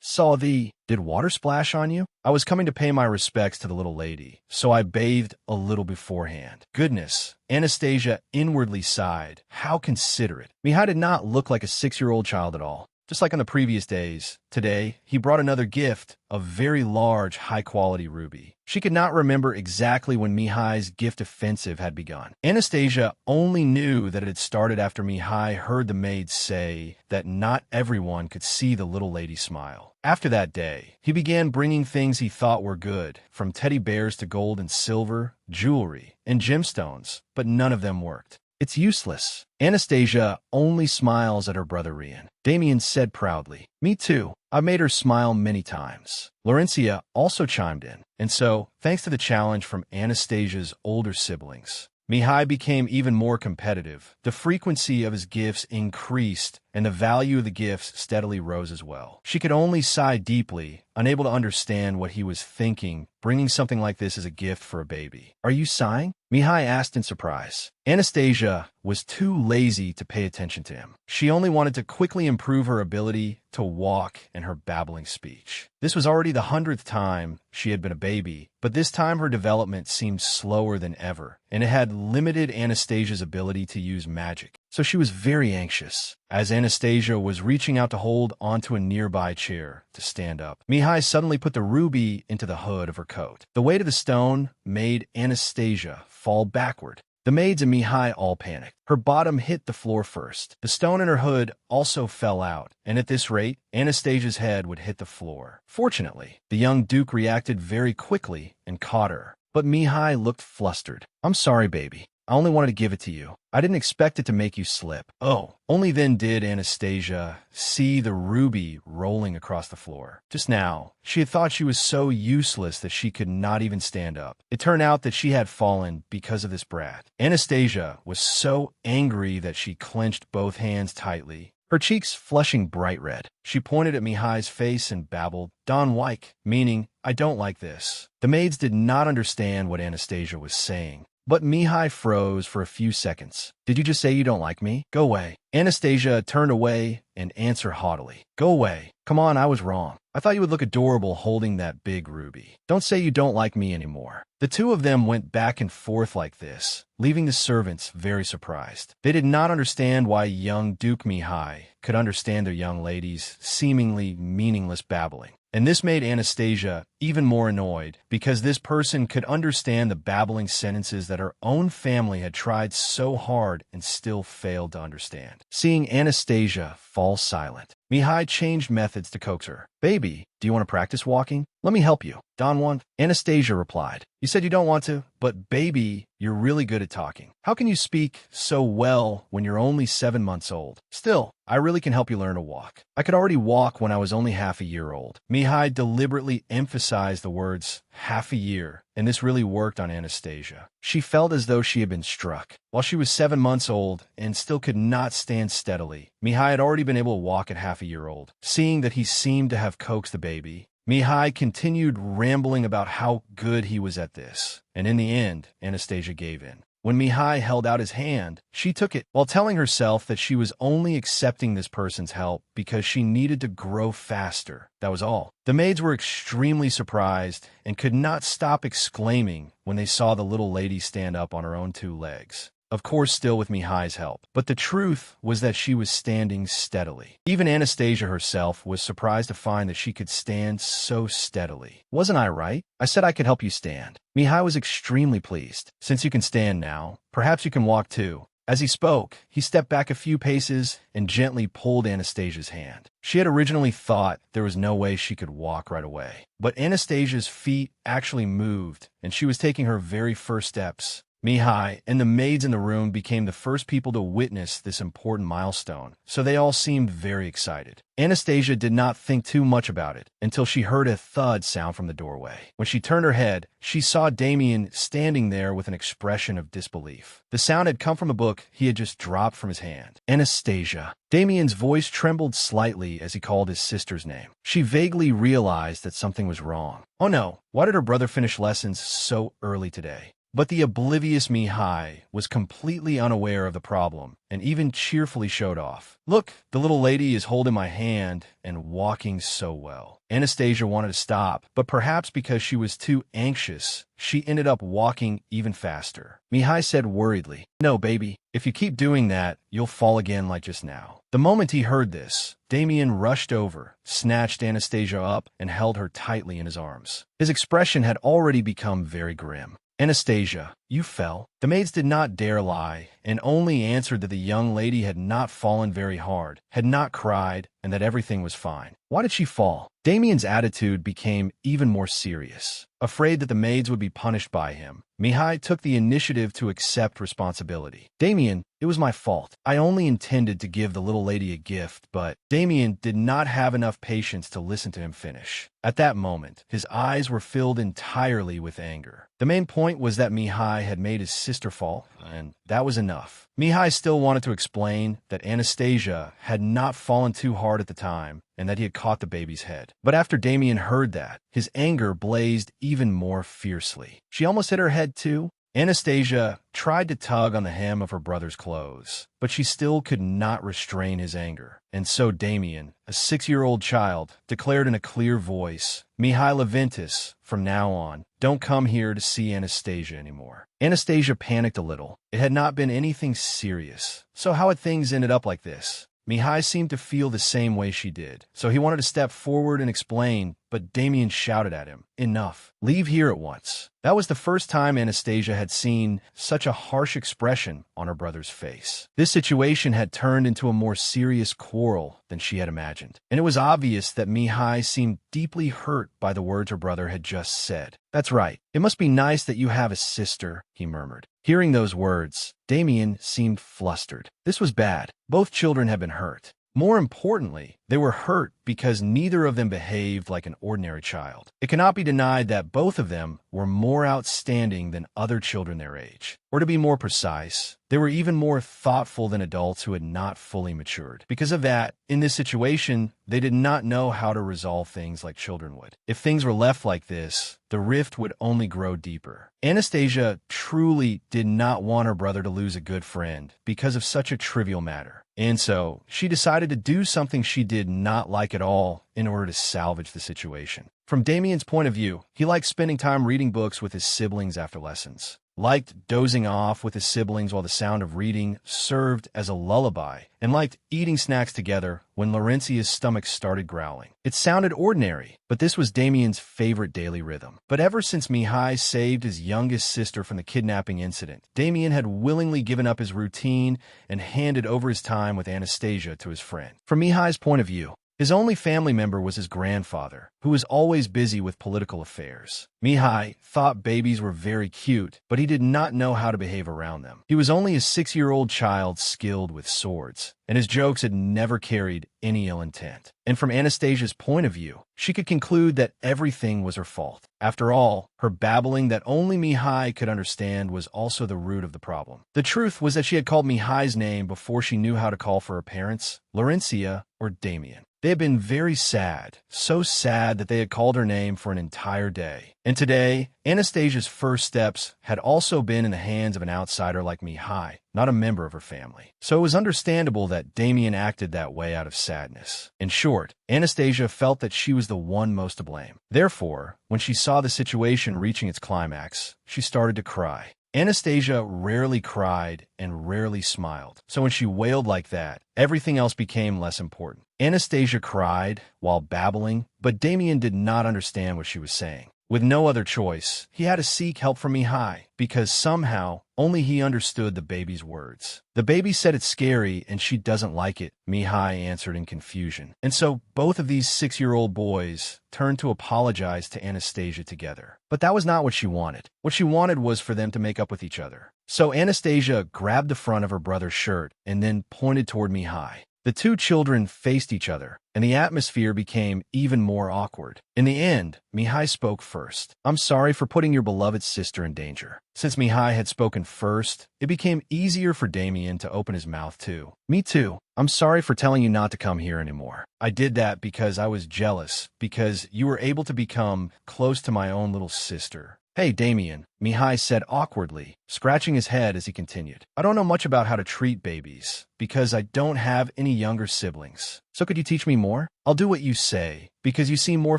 Saw thee. Did water splash on you? I was coming to pay my respects to the little lady, so I bathed a little beforehand." Goodness, Anastasia inwardly sighed. How considerate. Mihai did not look like a 6-year-old child at all. Just like on the previous days, today he brought another gift, a very large, high-quality ruby. She could not remember exactly when Mihai's gift offensive had begun. Anastasia only knew that it had started after Mihai heard the maids say that not everyone could see the little lady smile. After that day, he began bringing things he thought were good, from teddy bears to gold and silver, jewelry, and gemstones, but none of them worked. "It's useless." Anastasia only smiles at her brother Rian. Damien said proudly, "Me too. I've made her smile many times." Laurencia also chimed in, and so, thanks to the challenge from Anastasia's older siblings, Mihai became even more competitive. The frequency of his gifts increased, and the value of the gifts steadily rose as well. She could only sigh deeply, unable to understand what he was thinking, bringing something like this as a gift for a baby. "Are you sighing?" Mihai asked in surprise. Anastasia was too lazy to pay attention to him. She only wanted to quickly improve her ability to walk and her babbling speech. This was already the 100th time she had been a baby, but this time her development seemed slower than ever, and it had limited Anastasia's ability to use magic. So she was very anxious. As Anastasia was reaching out to hold onto a nearby chair to stand up, Mihai suddenly put the ruby into the hood of her coat. The weight of the stone made Anastasia fall backward. The maids and Mihai all panicked. Her bottom hit the floor first. The stone in her hood also fell out, and at this rate, Anastasia's head would hit the floor. Fortunately, the young duke reacted very quickly and caught her. But Mihai looked flustered. "I'm sorry, baby. I only wanted to give it to you. I didn't expect it to make you slip." Oh, only then did Anastasia see the ruby rolling across the floor. Just now, she had thought she was so useless that she could not even stand up. It turned out that she had fallen because of this brat. Anastasia was so angry that she clenched both hands tightly, her cheeks flushing bright red. She pointed at Mihai's face and babbled, "Don Wyke," meaning, "I don't like this." The maids did not understand what Anastasia was saying. But Mihai froze for a few seconds. "Did you just say you don't like me? Go away." Anastasia turned away and answered haughtily, "Go away. Come on, I was wrong. I thought you would look adorable holding that big ruby. Don't say you don't like me anymore." The two of them went back and forth like this, leaving the servants very surprised. They did not understand why young Duke Mihai could understand their young lady's seemingly meaningless babbling. And this made Anastasia even more annoyed, because this person could understand the babbling sentences that her own family had tried so hard and still failed to understand. Seeing Anastasia fall silent, Mihai changed methods to coax her. "Baby, do you want to practice walking? Let me help you." "Don't want." Anastasia replied. "You said you don't want to, but baby, you're really good at talking. How can you speak so well when you're only 7 months old? Still, I really can help you learn to walk. I could already walk when I was only half a year old." Mihai deliberately emphasized the words half a year, and this really worked on Anastasia. She felt as though she had been struck. While she was 7 months old and still could not stand steadily, Mihai had already been able to walk at half a year old. Seeing that he seemed to have coaxed the baby, Mihai continued rambling about how good he was at this, and in the end, Anastasia gave in. When Mihai held out his hand, she took it, while telling herself that she was only accepting this person's help because she needed to grow faster. That was all. The maids were extremely surprised and could not stop exclaiming when they saw the little lady stand up on her own 2 legs. Of course, still with Mihai's help. But the truth was that she was standing steadily. Even Anastasia herself was surprised to find that she could stand so steadily. Wasn't I right? I said I could help you stand. Mihai was extremely pleased. Since you can stand now, perhaps you can walk too. As he spoke, he stepped back a few paces and gently pulled Anastasia's hand. She had originally thought there was no way she could walk right away. But Anastasia's feet actually moved, and she was taking her very first steps. Mihai and the maids in the room became the first people to witness this important milestone, so they all seemed very excited. Anastasia did not think too much about it until she heard a thud sound from the doorway. When she turned her head, she saw Damien standing there with an expression of disbelief. The sound had come from a book he had just dropped from his hand. Anastasia. Damien's voice trembled slightly as he called his sister's name. She vaguely realized that something was wrong. Oh no, why did her brother finish lessons so early today? But the oblivious Mihai was completely unaware of the problem and even cheerfully showed off. Look, the little lady is holding my hand and walking so well. Anastasia wanted to stop, but perhaps because she was too anxious, she ended up walking even faster. Mihai said worriedly, "No, baby, if you keep doing that, you'll fall again like just now." The moment he heard this, Damien rushed over, snatched Anastasia up, and held her tightly in his arms. His expression had already become very grim. "Anastasia, you fell." The maids did not dare lie, and only answered that the young lady had not fallen very hard, had not cried, and that everything was fine. Why did she fall? Damien's attitude became even more serious. Afraid that the maids would be punished by him, Mihai took the initiative to accept responsibility. "Damien, it was my fault. I only intended to give the little lady a gift, but..." Damien did not have enough patience to listen to him finish. At that moment, his eyes were filled entirely with anger. The main point was that Mihai had made his sister fall, and that was enough. Mihai still wanted to explain that Anastasia had not fallen too hard at the time, and that he had caught the baby's head. But after Damien heard that, his anger blazed even more fiercely. She almost hit her head too. Anastasia tried to tug on the hem of her brother's clothes, but she still could not restrain his anger. And so Damien, a 6-year-old child, declared in a clear voice, "Mihai Leventis, from now on, don't come here to see Anastasia anymore." Anastasia panicked a little. It had not been anything serious. So how had things ended up like this? Mihai seemed to feel the same way she did, so he wanted to step forward and explain, but Damien shouted at him, "Enough. Leave here at once." That was the first time Anastasia had seen such a harsh expression on her brother's face. This situation had turned into a more serious quarrel than she had imagined, and it was obvious that Mihai seemed deeply hurt by the words her brother had just said. "That's right. It must be nice that you have a sister," he murmured. Hearing those words, Damien seemed flustered. This was bad. Both children had been hurt. More importantly, they were hurt because neither of them behaved like an ordinary child. It cannot be denied that both of them were more outstanding than other children their age. Or to be more precise, they were even more thoughtful than adults who had not fully matured. Because of that, in this situation, they did not know how to resolve things like children would. If things were left like this, the rift would only grow deeper. Anastasia truly did not want her brother to lose a good friend because of such a trivial matter. And so, she decided to do something she did not like at all in order to salvage the situation. From Damien's point of view, he liked spending time reading books with his siblings after lessons, liked dozing off with his siblings while the sound of reading served as a lullaby, and liked eating snacks together when Laurentia's stomach started growling. It sounded ordinary, but this was Damien's favorite daily rhythm. But ever since Mihai saved his youngest sister from the kidnapping incident, Damien had willingly given up his routine and handed over his time with Anastasia to his friend. From Mihai's point of view, His only family member was his grandfather, who was always busy with political affairs. Mihai thought babies were very cute, but he did not know how to behave around them. He was only a 6-year-old child skilled with swords, and his jokes had never carried any ill intent. And from Anastasia's point of view, she could conclude that everything was her fault. After all, her babbling that only Mihai could understand was also the root of the problem. The truth was that she had called Mihai's name before she knew how to call for her parents, Laurencia or Damien. They had been very sad, so sad that they had called her name for an entire day. And today, Anastasia's first steps had also been in the hands of an outsider like Mihai, not a member of her family. So it was understandable that Damien acted that way out of sadness. In short, Anastasia felt that she was the one most to blame. Therefore, when she saw the situation reaching its climax, she started to cry. Anastasia rarely cried and rarely smiled, so when she wailed like that, everything else became less important. Anastasia cried while babbling, but Damien did not understand what she was saying. With no other choice, he had to seek help from Mihai, because somehow only he understood the baby's words. The baby said it's scary and she doesn't like it, Mihai answered in confusion. And so both of these 6-year-old boys turned to apologize to Anastasia together. But that was not what she wanted. What she wanted was for them to make up with each other. So Anastasia grabbed the front of her brother's shirt and then pointed toward Mihai. The two children faced each other, and the atmosphere became even more awkward. In the end, Mihai spoke first. "I'm sorry for putting your beloved sister in danger." Since Mihai had spoken first, it became easier for Damien to open his mouth too. "Me too. I'm sorry for telling you not to come here anymore. I did that because I was jealous, because you were able to become close to my own little sister." "Hey, Damien," Mihai said awkwardly, scratching his head as he continued. "I don't know much about how to treat babies, because I don't have any younger siblings. So could you teach me more? I'll do what you say, because you seem more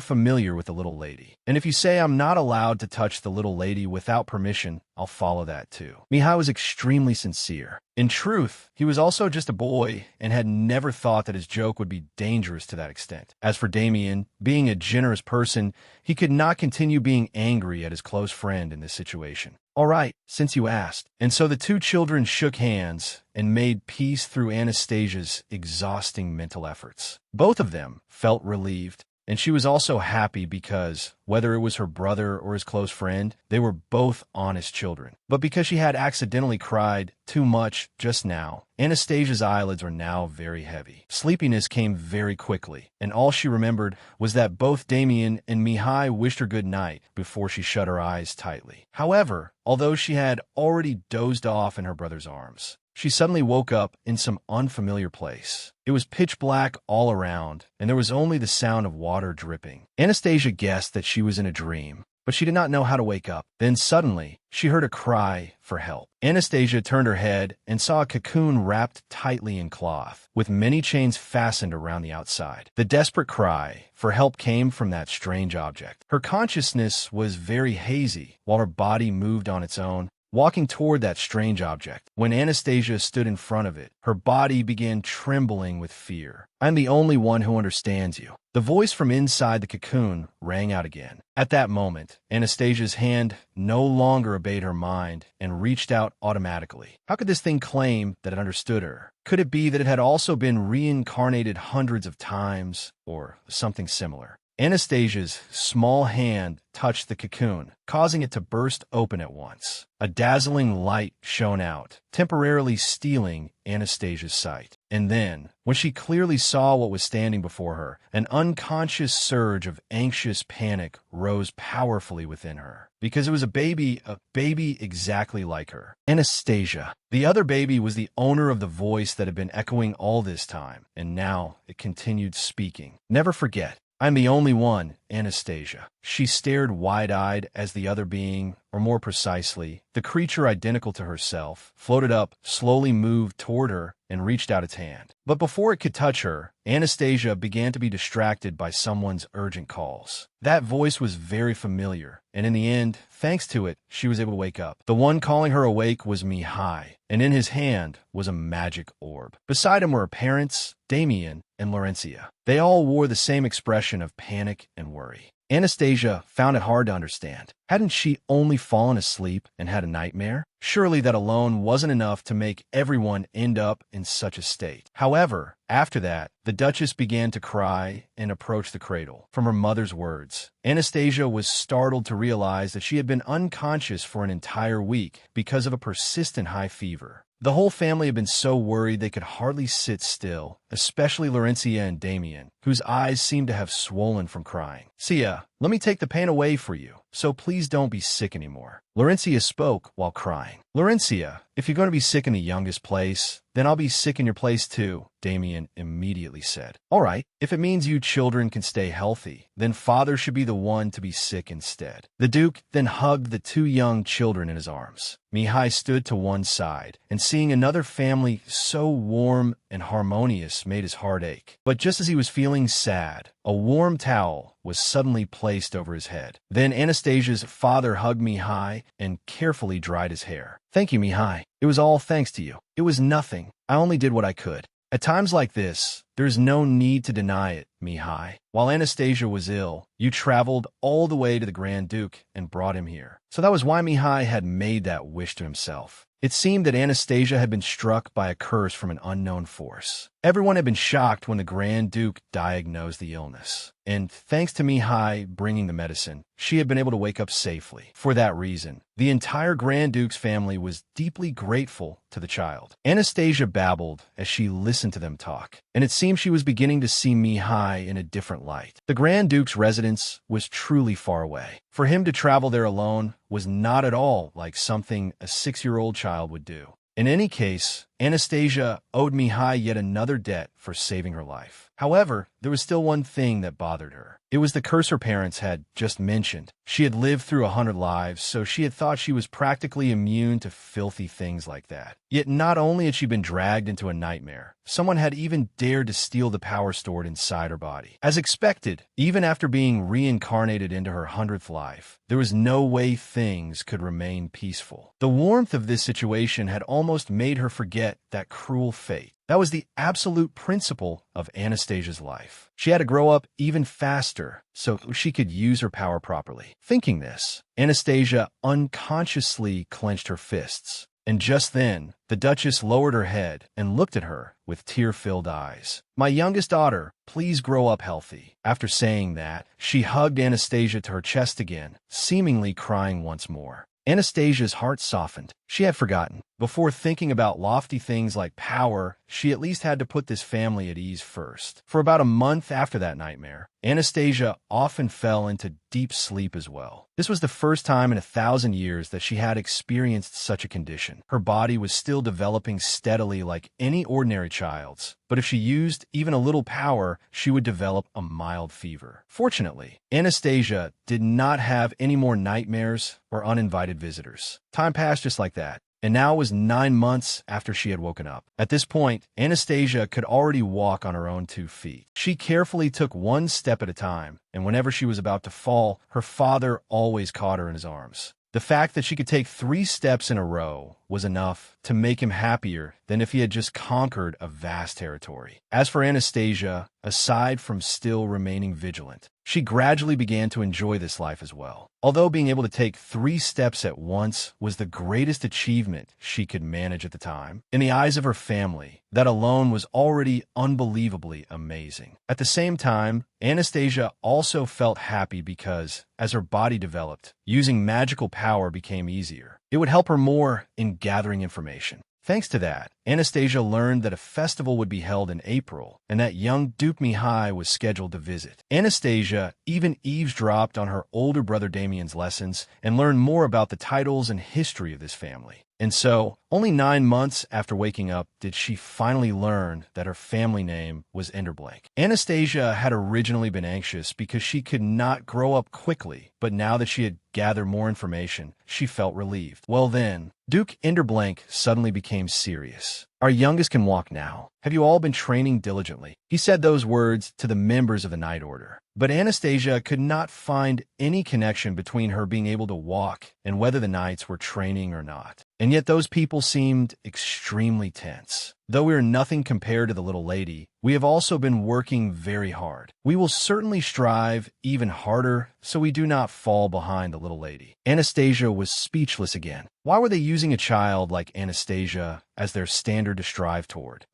familiar with the little lady. And if you say I'm not allowed to touch the little lady without permission, I'll follow that too." Mihai was extremely sincere. In truth, he was also just a boy and had never thought that his joke would be dangerous to that extent. As for Damien, being a generous person, he could not continue being angry at his close friend in this situation. "All right, since you asked." And so the two children shook hands and made peace through Anastasia's exhausting mental efforts. Both of them felt relieved, and she was also happy because, whether it was her brother or his close friend, they were both honest children. But because she had accidentally cried too much just now, Anastasia's eyelids were now very heavy. Sleepiness came very quickly, and all she remembered was that both Damien and Mihai wished her good night before she shut her eyes tightly. However, although she had already dozed off in her brother's arms, she suddenly woke up in some unfamiliar place. It was pitch black all around, and there was only the sound of water dripping. Anastasia guessed that she was in a dream, but she did not know how to wake up. Then suddenly, she heard a cry for help. Anastasia turned her head and saw a cocoon wrapped tightly in cloth, with many chains fastened around the outside. The desperate cry for help came from that strange object. Her consciousness was very hazy, while her body moved on its own, walking toward that strange object. When Anastasia stood in front of it, her body began trembling with fear. "I'm the only one who understands you." The voice from inside the cocoon rang out again. At that moment, Anastasia's hand no longer obeyed her mind and reached out automatically. How could this thing claim that it understood her? Could it be that it had also been reincarnated hundreds of times, or something similar? Anastasia's small hand touched the cocoon, causing it to burst open at once. A dazzling light shone out, temporarily stealing Anastasia's sight. And then, when she clearly saw what was standing before her, an unconscious surge of anxious panic rose powerfully within her. Because it was a baby exactly like her. Anastasia. The other baby was the owner of the voice that had been echoing all this time, and now it continued speaking. "Never forget. I'm the only one, Anastasia." She stared wide-eyed as the other being, or more precisely, the creature identical to herself, floated up, slowly moved toward her, and reached out its hand. But before it could touch her, Anastasia began to be distracted by someone's urgent calls. That voice was very familiar, and in the end, thanks to it, she was able to wake up. The one calling her awake was Mihai, and in his hand was a magic orb. Beside him were her parents, Damien and Laurencia. They all wore the same expression of panic and worry. Anastasia found it hard to understand. Hadn't she only fallen asleep and had a nightmare? Surely that alone wasn't enough to make everyone end up in such a state. However, after that, the Duchess began to cry and approach the cradle. From her mother's words, Anastasia was startled to realize that she had been unconscious for an entire week because of a persistent high fever. The whole family had been so worried they could hardly sit still, especially Laurencia and Damien, whose eyes seemed to have swollen from crying. "Sia, let me take the pain away for you, so please don't be sick anymore." Laurencia spoke while crying. "Laurencia, if you're going to be sick in the youngest place, then I'll be sick in your place too," Damien immediately said. "All right, if it means you children can stay healthy, then father should be the one to be sick instead." The Duke then hugged the two young children in his arms. Mihai stood to one side, and seeing another family so warm and harmonious made his heart ache. But just as he was feeling sad, a warm towel was suddenly placed over his head. Then Anastasia's father hugged Mihai and carefully dried his hair. "Thank you, Mihai. It was all thanks to you. It was nothing. I only did what I could." At times like this, there's no need to deny it, Mihai. While Anastasia was ill, you traveled all the way to the Grand Duke and brought him here. So that was why Mihai had made that wish to himself. It seemed that Anastasia had been struck by a curse from an unknown force. Everyone had been shocked when the Grand Duke diagnosed the illness. And thanks to Mihai bringing the medicine, she had been able to wake up safely. For that reason, the entire Grand Duke's family was deeply grateful to the child. Anastasia babbled as she listened to them talk, and it seemed she was beginning to see Mihai in a different light. The Grand Duke's residence was truly far away. For him to travel there alone was not at all like something a 6-year-old child would do. In any case, Anastasia owed Mihai yet another debt for saving her life. However, there was still one thing that bothered her. It was the curse her parents had just mentioned. She had lived through 100 lives, so she had thought she was practically immune to filthy things like that. Yet not only had she been dragged into a nightmare, someone had even dared to steal the power stored inside her body. As expected, even after being reincarnated into her 100th life, there was no way things could remain peaceful. The warmth of this situation had almost made her forget that cruel fate. That was the absolute principle of Anastasia's life. She had to grow up even faster so she could use her power properly. Thinking this, Anastasia unconsciously clenched her fists. And just then, the Duchess lowered her head and looked at her with tear-filled eyes. "My youngest daughter, please grow up healthy." After saying that, she hugged Anastasia to her chest again, seemingly crying once more. Anastasia's heart softened. She had forgotten. Before thinking about lofty things like power, she at least had to put this family at ease first. For about a month after that nightmare, Anastasia often fell into deep sleep as well. This was the first time in 1,000 years that she had experienced such a condition. Her body was still developing steadily like any ordinary child's, but if she used even a little power, she would develop a mild fever. Fortunately, Anastasia did not have any more nightmares or uninvited visitors. Time passed just like that. And now it was 9 months after she had woken up. At this point, Anastasia could already walk on her own 2 feet. She carefully took one step at a time, and whenever she was about to fall, her father always caught her in his arms. The fact that she could take 3 steps in a row was enough to make him happier than if he had just conquered a vast territory. As for Anastasia, aside from still remaining vigilant, she gradually began to enjoy this life as well. Although being able to take 3 steps at once was the greatest achievement she could manage at the time, in the eyes of her family, that alone was already unbelievably amazing. At the same time, Anastasia also felt happy because, as her body developed, using magical power became easier. It would help her more in gathering information. Thanks to that, Anastasia learned that a festival would be held in April and that young Duke Mihai was scheduled to visit. Anastasia even eavesdropped on her older brother Damien's lessons and learned more about the titles and history of this family. And so, only 9 months after waking up did she finally learn that her family name was Enderblank. Anastasia had originally been anxious because she could not grow up quickly, but now that she had gathered more information, she felt relieved. Well then, Duke Enderblank suddenly became serious. "Our youngest can walk now. Have you all been training diligently?" He said those words to the members of the Night Order. But Anastasia could not find any connection between her being able to walk and whether the knights were training or not. And yet those people seemed extremely tense. Though we are nothing compared to the little lady, we have also been working very hard. We will certainly strive even harder so we do not fall behind the little lady." Anastasia was speechless again. Why were they using a child like Anastasia as their standard to strive toward?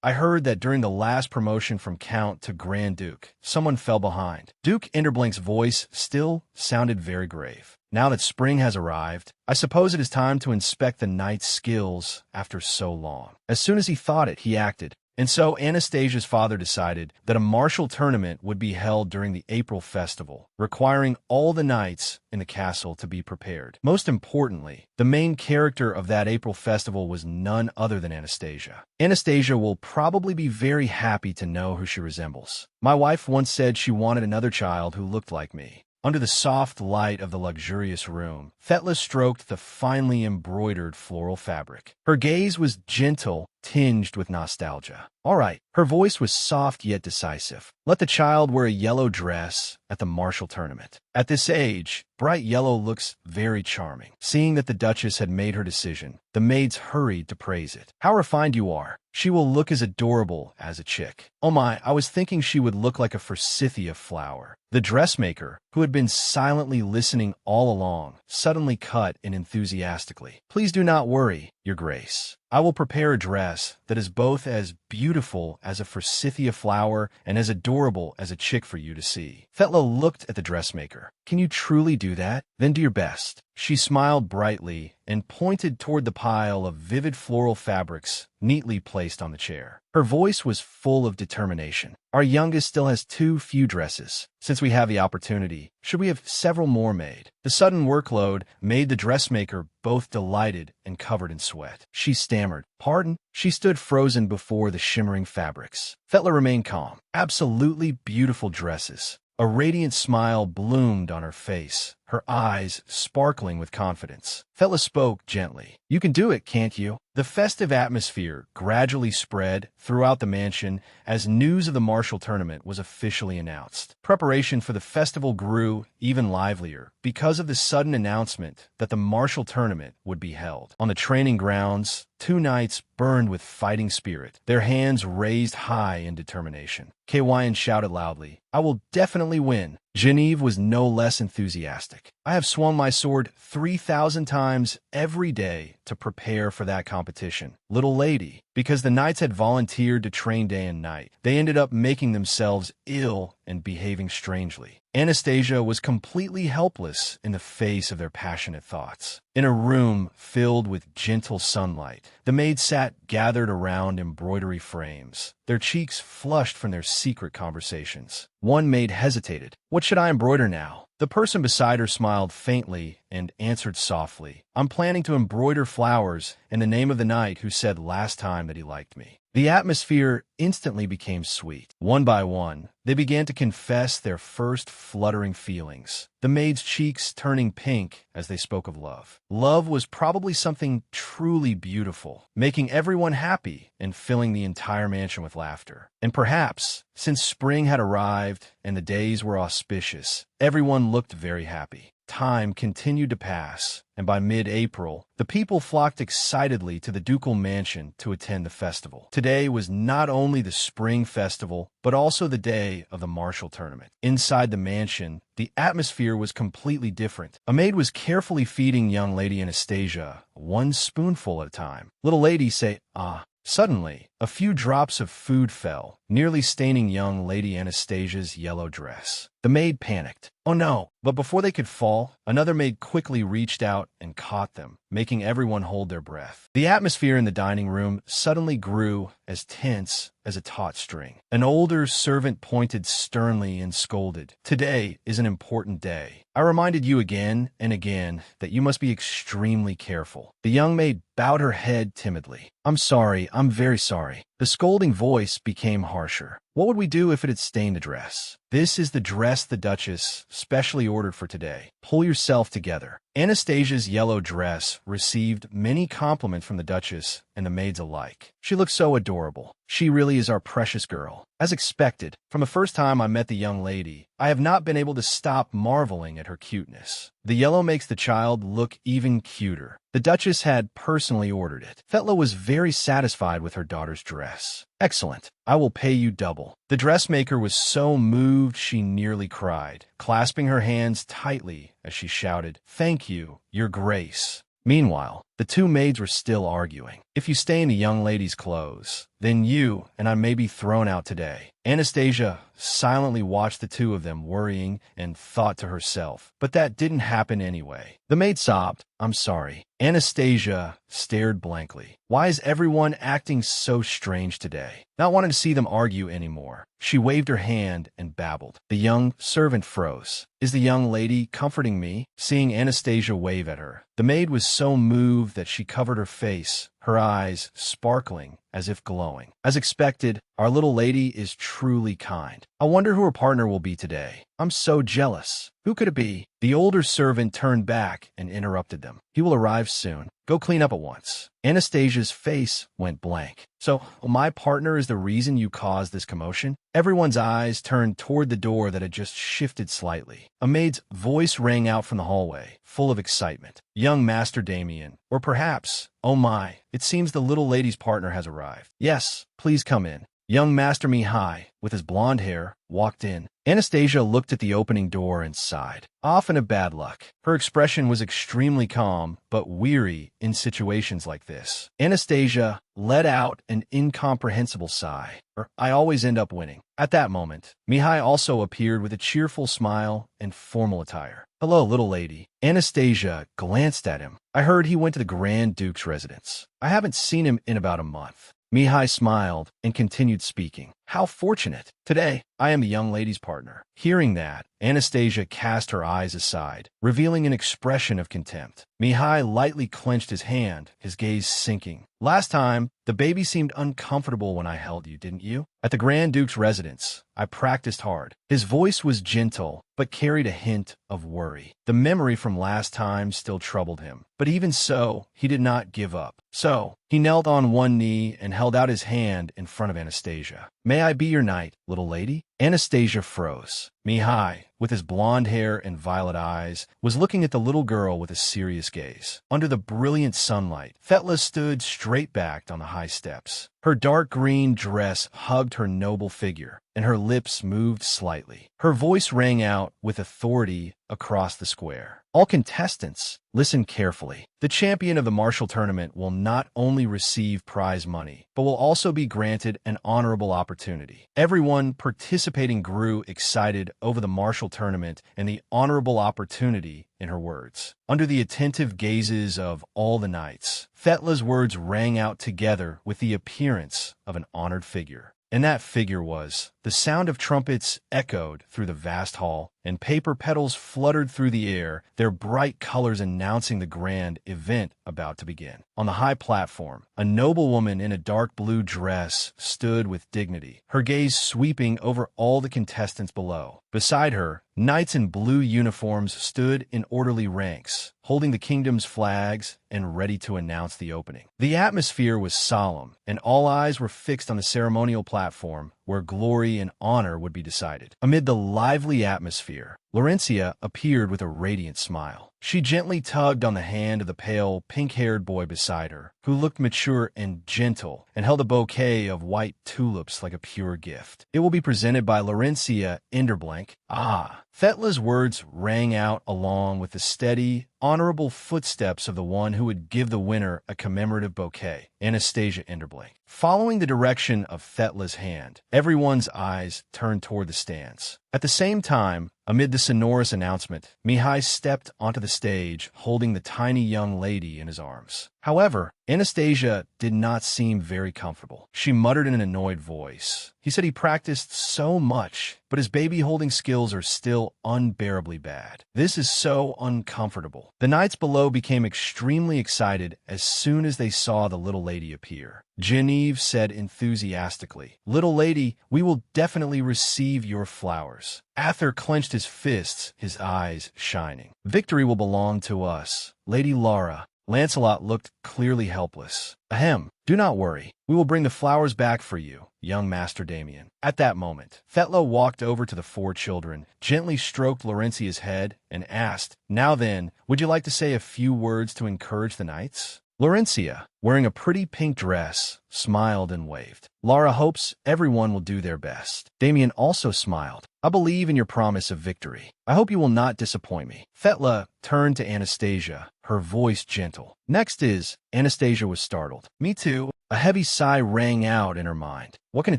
I heard that during the last promotion from Count to Grand Duke, someone fell behind. Duke Enderblink's voice still sounded very grave. Now that spring has arrived, I suppose it is time to inspect the knight's skills after so long. As soon as he thought it, he acted. And so Anastasia's father decided that a martial tournament would be held during the April festival, requiring all the knights in the castle to be prepared. Most importantly, the main character of that April festival was none other than Anastasia. Anastasia will probably be very happy to know who she resembles. My wife once said she wanted another child who looked like me. Under the soft light of the luxurious room, Thutla stroked the finely embroidered floral fabric. Her gaze was gentle, tinged with nostalgia. All right, her voice was soft yet decisive. Let the child wear a yellow dress at the martial tournament. At this age, bright yellow looks very charming. Seeing that the Duchess had made her decision, the maids hurried to praise it. How refined you are. She will look as adorable as a chick. Oh my, I was thinking she would look like a forsythia flower. The dressmaker, who had been silently listening all along, suddenly cut in enthusiastically. Please do not worry, Your Grace. I will prepare a dress that is both as beautiful as a forsythia flower and as adorable as a chick for you to see. Thutla looked at the dressmaker. Can you truly do that? Then do your best. She smiled brightly and pointed toward the pile of vivid floral fabrics neatly placed on the chair. Her voice was full of determination. Our youngest still has too few dresses. Since we have the opportunity, should we have several more made? The sudden workload made the dressmaker both delighted and covered in sweat. She stammered, "Pardon?" She stood frozen before the shimmering fabrics. Thutla remained calm. Absolutely beautiful dresses. A radiant smile bloomed on her face, her eyes sparkling with confidence. Thutla spoke gently. "You can do it, can't you?" The festive atmosphere gradually spread throughout the mansion as news of the martial tournament was officially announced. Preparation for the festival grew even livelier because of the sudden announcement that the martial tournament would be held. On the training grounds, two knights burned with fighting spirit, their hands raised high in determination. Kawayan shouted loudly, "I will definitely win." Genevieve was no less enthusiastic. "I have swung my sword 3,000 times every day to prepare for that competition." Little lady, because the knights had volunteered to train day and night, they ended up making themselves ill and behaving strangely. Anastasia was completely helpless in the face of their passionate thoughts. In a room filled with gentle sunlight, the maids sat gathered around embroidery frames, their cheeks flushed from their secret conversations. One maid hesitated. "What should I embroider now?" The person beside her smiled faintly and answered softly, "I'm planning to embroider flowers in the name of the knight who said last time that he liked me." The atmosphere instantly became sweet. One by one, they began to confess their first fluttering feelings, the maids' cheeks turning pink as they spoke of love. Love was probably something truly beautiful, making everyone happy and filling the entire mansion with laughter. And perhaps, since spring had arrived and the days were auspicious, everyone looked very happy. Time continued to pass, and by mid-April, the people flocked excitedly to the ducal mansion to attend the festival. Today was not only the spring festival, but also the day of the martial tournament. Inside the mansion, the atmosphere was completely different. A maid was carefully feeding young Lady Anastasia, one spoonful at a time. Little lady say, "Ah." Suddenly, a few drops of food fell, nearly staining young Lady Anastasia's yellow dress. The maid panicked. "Oh no!" But before they could fall, another maid quickly reached out and caught them, making everyone hold their breath. The atmosphere in the dining room suddenly grew as tense as a taut string. An older servant pointed sternly and scolded, "Today is an important day. I reminded you again and again that you must be extremely careful." The young maid bowed her head timidly. "I'm sorry, I'm very sorry." The scolding voice became harsher. What would we do if it had stained the dress? This is the dress the Duchess specially ordered for today. Pull yourself together. Anastasia's yellow dress received many compliments from the Duchess and the maids alike. She looks so adorable. She really is our precious girl. As expected, from the first time I met the young lady, I have not been able to stop marveling at her cuteness. The yellow makes the child look even cuter. The Duchess had personally ordered it. Fetla was very satisfied with her daughter's dress. Excellent. I will pay you double. The dressmaker was so moved she nearly cried, clasping her hands tightly as she shouted, "Thank you, Your Grace." Meanwhile, the two maids were still arguing. If you stay in the young lady's clothes, then you and I may be thrown out today. Anastasia silently watched the two of them worrying and thought to herself, but that didn't happen anyway. The maid sobbed, "I'm sorry." Anastasia stared blankly. Why is everyone acting so strange today? Not wanting to see them argue anymore, she waved her hand and babbled. The young servant froze. Is the young lady comforting me? Seeing Anastasia wave at her, the maid was so moved that she covered her face, her eyes sparkling as if glowing. As expected, our little lady is truly kind. I wonder who her partner will be today. I'm so jealous. Who could it be? The older servant turned back and interrupted them. He will arrive soon. Go clean up at once. Anastasia's face went blank. So, my partner is the reason you caused this commotion? Everyone's eyes turned toward the door that had just shifted slightly. A maid's voice rang out from the hallway, full of excitement. Young Master Damien, or perhaps, oh my, it seems the little lady's partner has arrived. Yes, please come in. Young Master Mihai, with his blonde hair, walked in. Anastasia looked at the opening door and sighed. Often a bad luck. Her expression was extremely calm, but weary in situations like this. Anastasia let out an incomprehensible sigh. I always end up winning. At that moment, Mihai also appeared with a cheerful smile and formal attire. Hello, little lady. Anastasia glanced at him. I heard he went to the Grand Duke's residence. I haven't seen him in about a month. Mihai smiled and continued speaking. How fortunate. Today, I am the young lady's partner. Hearing that, Anastasia cast her eyes aside, revealing an expression of contempt. Mihai lightly clenched his hand, his gaze sinking. Last time, the baby seemed uncomfortable when I held you, didn't you? At the Grand Duke's residence, I practiced hard. His voice was gentle, but carried a hint of worry. The memory from last time still troubled him. But even so, he did not give up. So, he knelt on one knee and held out his hand in front of Anastasia. May I be your knight, little lady? Anastasia froze. Mihai, with his blonde hair and violet eyes, was looking at the little girl with a serious gaze. Under the brilliant sunlight, Fetla stood straight-backed on the high steps. Her dark green dress hugged her noble figure, and her lips moved slightly. Her voice rang out with authority across the square. All contestants, listen carefully. The champion of the martial tournament will not only receive prize money, but will also be granted an honorable opportunity. Everyone participating grew excited over the martial tournament and the honorable opportunity in her words. Under the attentive gazes of all the knights, Fetla's words rang out together with the appearance of an honored figure. And that figure was, the sound of trumpets echoed through the vast hall, and paper petals fluttered through the air, their bright colors announcing the grand event about to begin. On the high platform, a noblewoman in a dark blue dress stood with dignity, her gaze sweeping over all the contestants below. Beside her, knights in blue uniforms stood in orderly ranks, holding the kingdom's flags and ready to announce the opening. The atmosphere was solemn, and all eyes were fixed on the ceremonial platform where glory and honor would be decided. Amid the lively atmosphere, Laurencia appeared with a radiant smile. She gently tugged on the hand of the pale, pink-haired boy beside her, who looked mature and gentle and held a bouquet of white tulips like a pure gift. It will be presented by Laurencia Enderblank. Ah! Fetla's words rang out along with the steady, honorable footsteps of the one who would give the winner a commemorative bouquet, Anastasia Enderblank. Following the direction of Fetla's hand, everyone's eyes turned toward the stands. At the same time, amid the sonorous announcement, Mihai stepped onto the stage, holding the tiny young lady in his arms. However, Anastasia did not seem very comfortable. She muttered in an annoyed voice. He said he practiced so much, but his baby-holding skills are still unbearably bad. This is so uncomfortable. The knights below became extremely excited as soon as they saw the little lady appear. Genevieve said enthusiastically, "Little lady, we will definitely receive your flowers." Arthur clenched his fists, his eyes shining. "Victory will belong to us, Lady Laura." Lancelot looked clearly helpless. "Ahem, do not worry. We will bring the flowers back for you, young Master Damien." At that moment, Thetla walked over to the four children, gently stroked Laurentia's head, and asked, "Now then, would you like to say a few words to encourage the knights?" Laurentia, wearing a pretty pink dress, smiled and waved. "Lara hopes everyone will do their best." Damien also smiled. "I believe in your promise of victory. I hope you will not disappoint me." Thetla turned to Anastasia, her voice gentle. Next is, Anastasia was startled. "Me too." A heavy sigh rang out in her mind. What can a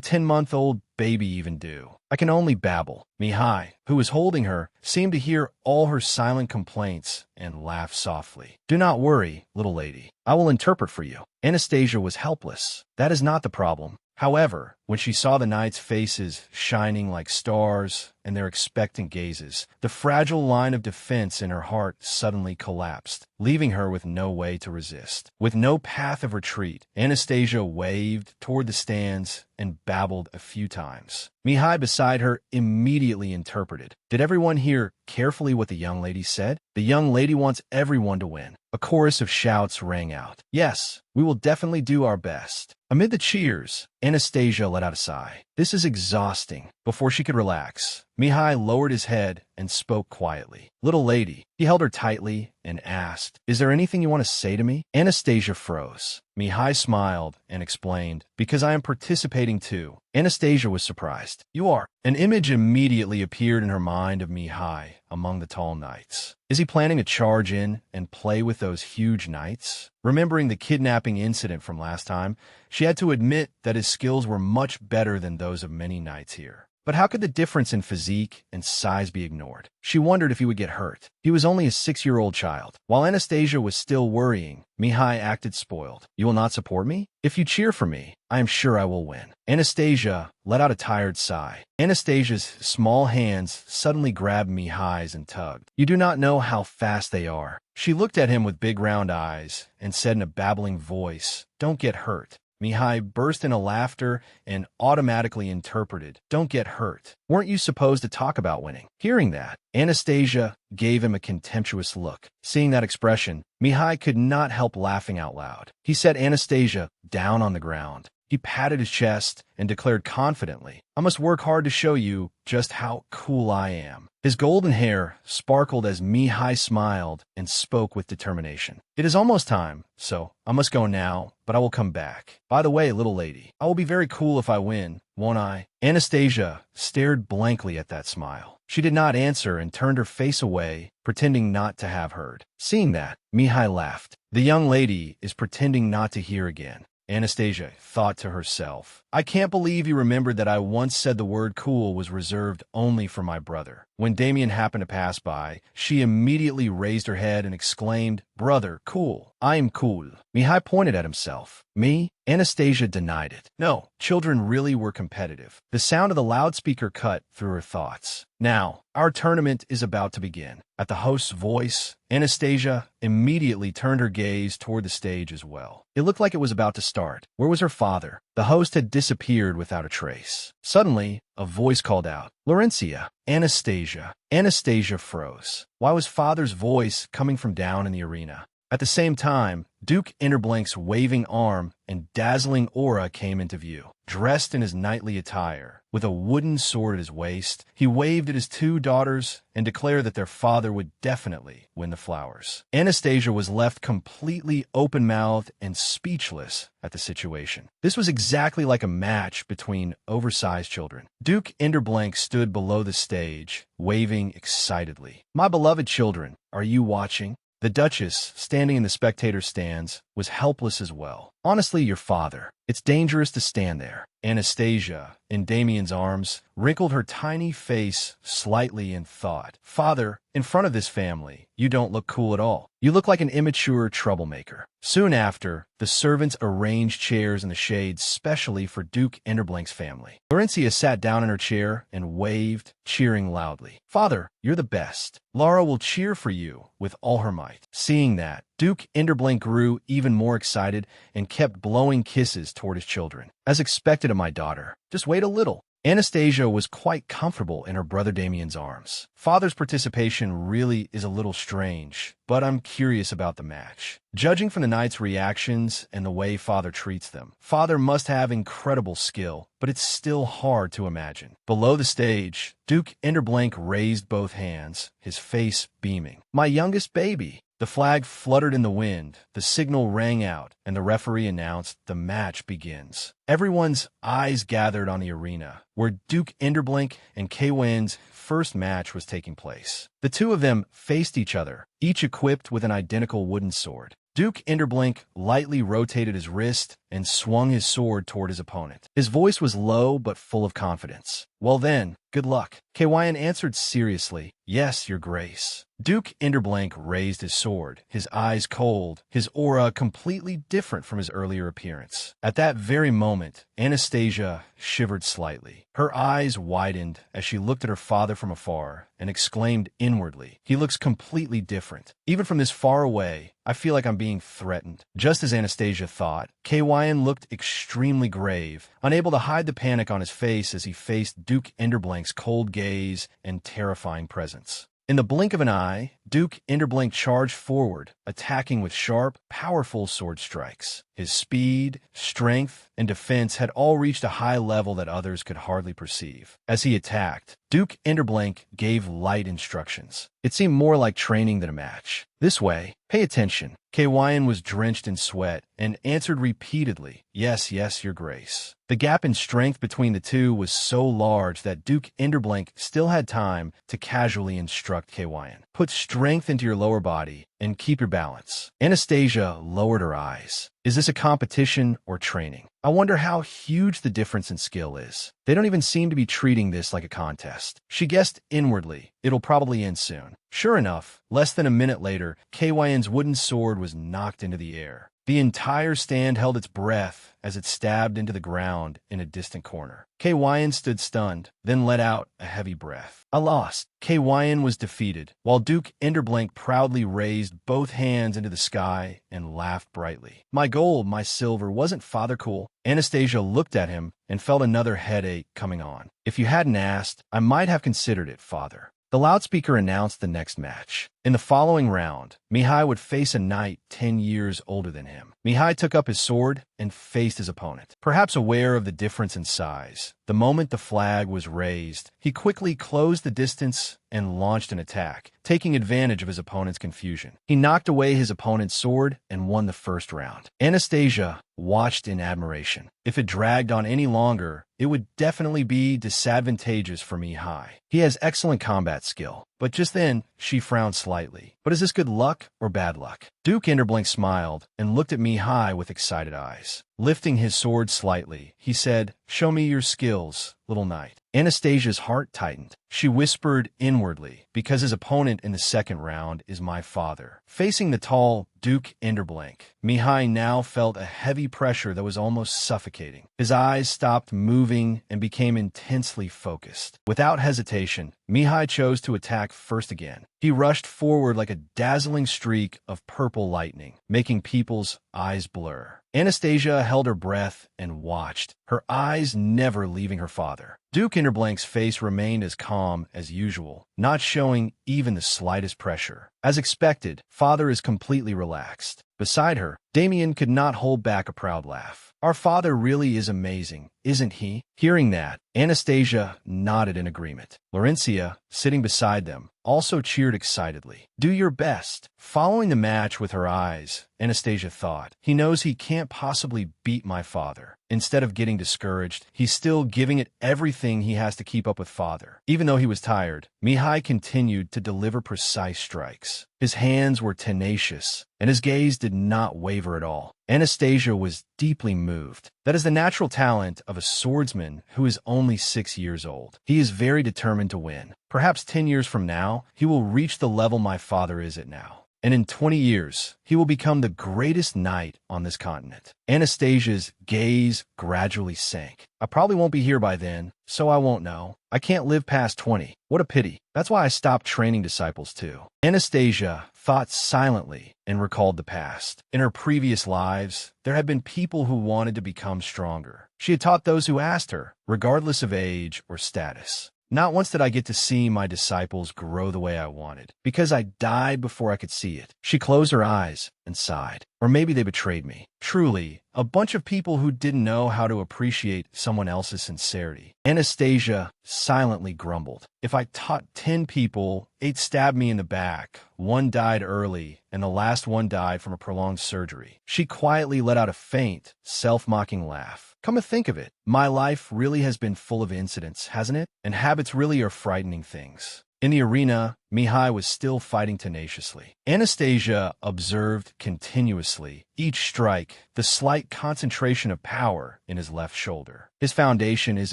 10-month-old baby even do? I can only babble. Mihai, who was holding her, seemed to hear all her silent complaints and laughed softly. "Do not worry, little lady. I will interpret for you." Anastasia was helpless. That is not the problem. However, when she saw the knights' faces shining like stars and their expectant gazes, the fragile line of defense in her heart suddenly collapsed, leaving her with no way to resist. With no path of retreat, Anastasia waved toward the stands and babbled a few times. Mihai beside her immediately interpreted. Did everyone hear carefully what the young lady said? The young lady wants everyone to win. A chorus of shouts rang out. "Yes, we will definitely do our best." Amid the cheers, Anastasia let out a sigh. This is exhausting. Before she could relax, Mihai lowered his head and spoke quietly. "Little lady." He held her tightly and asked, "Is there anything you want to say to me?" Anastasia froze. Mihai smiled and explained, "Because I am participating too." Anastasia was surprised. "You are?" An image immediately appeared in her mind of Mihai among the tall knights. Is he planning to charge in and play with those huge knights? Remembering the kidnapping incident from last time, she had to admit that his skills were much better than those of many knights here. But how could the difference in physique and size be ignored? She wondered if he would get hurt. He was only a 6-year-old child. While Anastasia was still worrying, Mihai acted spoiled. "You will not support me? If you cheer for me, I am sure I will win." Anastasia let out a tired sigh. Anastasia's small hands suddenly grabbed Mihai's and tugged. "You do not know how fast they are." She looked at him with big round eyes and said in a babbling voice, "Don't get hurt." Mihai burst into laughter and automatically interpreted, "Don't get hurt. Weren't you supposed to talk about winning?" Hearing that, Anastasia gave him a contemptuous look. Seeing that expression, Mihai could not help laughing out loud. He set Anastasia down on the ground. He patted his chest and declared confidently, "I must work hard to show you just how cool I am." His golden hair sparkled as Mihai smiled and spoke with determination. "It is almost time, so I must go now, but I will come back. By the way, little lady, I will be very cool if I win, won't I?" Anastasia stared blankly at that smile. She did not answer and turned her face away, pretending not to have heard. Seeing that, Mihai laughed. The young lady is pretending not to hear again. Anastasia thought to herself, "I can't believe you remembered that I once said the word cool was reserved only for my brother." When Damien happened to pass by, she immediately raised her head and exclaimed, "Brother, cool. I'm cool." Mihai pointed at himself. "Me?" Anastasia denied it. No, children really were competitive. The sound of the loudspeaker cut through her thoughts. "Now, our tournament is about to begin." At the host's voice, Anastasia immediately turned her gaze toward the stage as well. It looked like it was about to start. Where was her father? The host had disappeared without a trace. Suddenly, a voice called out, "Laurentia!" Anastasia. Anastasia froze. Why was father's voice coming from down in the arena? At the same time, Duke Interblank's waving arm and dazzling aura came into view. Dressed in his knightly attire, with a wooden sword at his waist, he waved at his two daughters and declared that their father would definitely win the flowers. Anastasia was left completely open-mouthed and speechless at the situation. This was exactly like a match between oversized children. Duke Interblank stood below the stage, waving excitedly. "My beloved children, are you watching?" The Duchess, standing in the spectator stands, was helpless as well. Honestly, your father. It's dangerous to stand there. Anastasia, in Damien's arms, wrinkled her tiny face slightly and thought, Father, in front of this family, you don't look cool at all. You look like an immature troublemaker. Soon after, the servants arranged chairs in the shade specially for Duke Enderblank's family. Laurencia sat down in her chair and waved, cheering loudly. Father, you're the best. Lara will cheer for you with all her might. Seeing that, Duke Enderblank grew even more excited and kept blowing kisses toward his children. As expected of my daughter, just wait a little. Anastasia was quite comfortable in her brother Damien's arms. Father's participation really is a little strange, but I'm curious about the match. Judging from the Knights' reactions and the way Father treats them, Father must have incredible skill, but it's still hard to imagine. Below the stage, Duke Enderblank raised both hands, his face beaming. My youngest baby. The flag fluttered in the wind, the signal rang out, and the referee announced the match begins. Everyone's eyes gathered on the arena, where Duke Enderblank and Kwan's first match was taking place. The two of them faced each other, each equipped with an identical wooden sword. Duke Enderblank lightly rotated his wrist and swung his sword toward his opponent. His voice was low but full of confidence. Well then, good luck. Kwan answered seriously, Yes, your grace. Duke Enderblank raised his sword, his eyes cold, his aura completely different from his earlier appearance. At that very moment, Anastasia shivered slightly. Her eyes widened as she looked at her father from afar and exclaimed inwardly, He looks completely different. Even from this far away, I feel like I'm being threatened. Just as Anastasia thought, Kwan looked extremely grave, unable to hide the panic on his face as he faced Duke Enderblank's cold gaze and terrifying presence. In the blink of an eye, Duke Enderblank charged forward, attacking with sharp, powerful sword strikes. His speed, strength, and defense had all reached a high level that others could hardly perceive. As he attacked, Duke Enderblank gave light instructions. It seemed more like training than a match. This way, pay attention. Kwan was drenched in sweat and answered repeatedly, Yes, yes, your grace. The gap in strength between the two was so large that Duke Enderblank still had time to casually instruct Kwan. Put strength into your lower body and keep your balance. Anastasia lowered her eyes. Is this a competition or training? I wonder how huge the difference in skill is. They don't even seem to be treating this like a contest. She guessed inwardly, it'll probably end soon. Sure enough, less than a minute later, Kwan's wooden sword was knocked into the air. The entire stand held its breath as it stabbed into the ground in a distant corner. Kwan stood stunned, then let out a heavy breath. I lost. Kwan was defeated, while Duke Enderblank proudly raised both hands into the sky and laughed brightly. My gold, my silver, wasn't Father cool? Anastasia looked at him and felt another headache coming on. If you hadn't asked, I might have considered it, Father. The loudspeaker announced the next match. In the following round, Mihai would face a knight 10 years older than him. Mihai took up his sword and faced his opponent. Perhaps aware of the difference in size, the moment the flag was raised, he quickly closed the distance and launched an attack, taking advantage of his opponent's confusion. He knocked away his opponent's sword and won the first round. Anastasia watched in admiration. If it dragged on any longer, it would definitely be disadvantageous for Mihai. He has excellent combat skill. But just then, she frowned slightly. But is this good luck or bad luck? Duke Enderblank smiled and looked at Mihai with excited eyes. Lifting his sword slightly, he said, Show me your skills, little knight. Anastasia's heart tightened. She whispered inwardly, because his opponent in the second round is my father. Facing the tall Duke Enderblank, Mihai now felt a heavy pressure that was almost suffocating. His eyes stopped moving and became intensely focused. Without hesitation, Mihai chose to attack first again. He rushed forward like a dazzling streak of purple lightning, making people's eyes blur. Anastasia held her breath and watched, her eyes never leaving her father. Duke Enderblank's face remained as calm as usual, not showing even the slightest pressure. As expected, father is completely relaxed. Beside her, Damien could not hold back a proud laugh. Our father really is amazing, isn't he? Hearing that, Anastasia nodded in agreement. Laurencia, sitting beside them, also cheered excitedly. Do your best. Following the match with her eyes, Anastasia thought, he knows he can't possibly beat my father. Instead of getting discouraged, he's still giving it everything he has to keep up with father. Even though he was tired, Mihai continued to deliver precise strikes. His hands were tenacious, and his gaze did not waver at all. Anastasia was deeply moved. That is the natural talent of a swordsman who is only 6 years old. He is very determined to win. Perhaps 10 years from now, he will reach the level my father is at now. And in 20 years, he will become the greatest knight on this continent. Anastasia's gaze gradually sank. I probably won't be here by then, so I won't know. I can't live past 20. What a pity. That's why I stopped training disciples too. Anastasia thought silently and recalled the past. In her previous lives, there had been people who wanted to become stronger. She had taught those who asked her, regardless of age or status. Not once did I get to see my disciples grow the way I wanted, because I died before I could see it. She closed her eyes and sighed. Or maybe they betrayed me. Truly, a bunch of people who didn't know how to appreciate someone else's sincerity. Anastasia silently grumbled. If I taught 10 people, 8 stabbed me in the back, 1 died early, and the last one died from a prolonged surgery. She quietly let out a faint, self-mocking laugh. Come to think of it, my life really has been full of incidents, hasn't it? And habits really are frightening things. In the arena, Mihai was still fighting tenaciously. Anastasia observed continuously each strike, the slight concentration of power in his left shoulder. His foundation is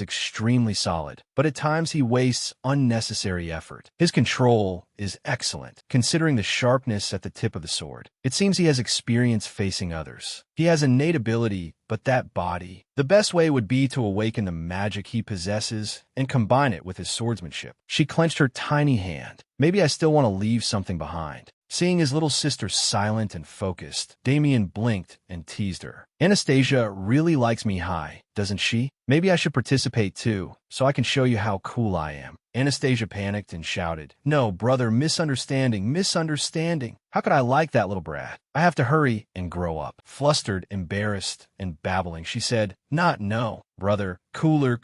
extremely solid, but at times he wastes unnecessary effort. His control is excellent, considering the sharpness at the tip of the sword. It seems he has experience facing others. He has innate ability, but that body. The best way would be to awaken the magic he possesses and combine it with his swordsmanship. She clenched her tiny hand. Maybe I still want to leave something behind. Seeing his little sister silent and focused, Damien blinked and teased her. Anastasia really likes Mihai, doesn't she? Maybe I should participate too, so I can show you how cool I am. Anastasia panicked and shouted, No, brother, misunderstanding. How could I like that little brat? I have to hurry and grow up. Flustered, embarrassed, and babbling, she said, No, brother, cooler.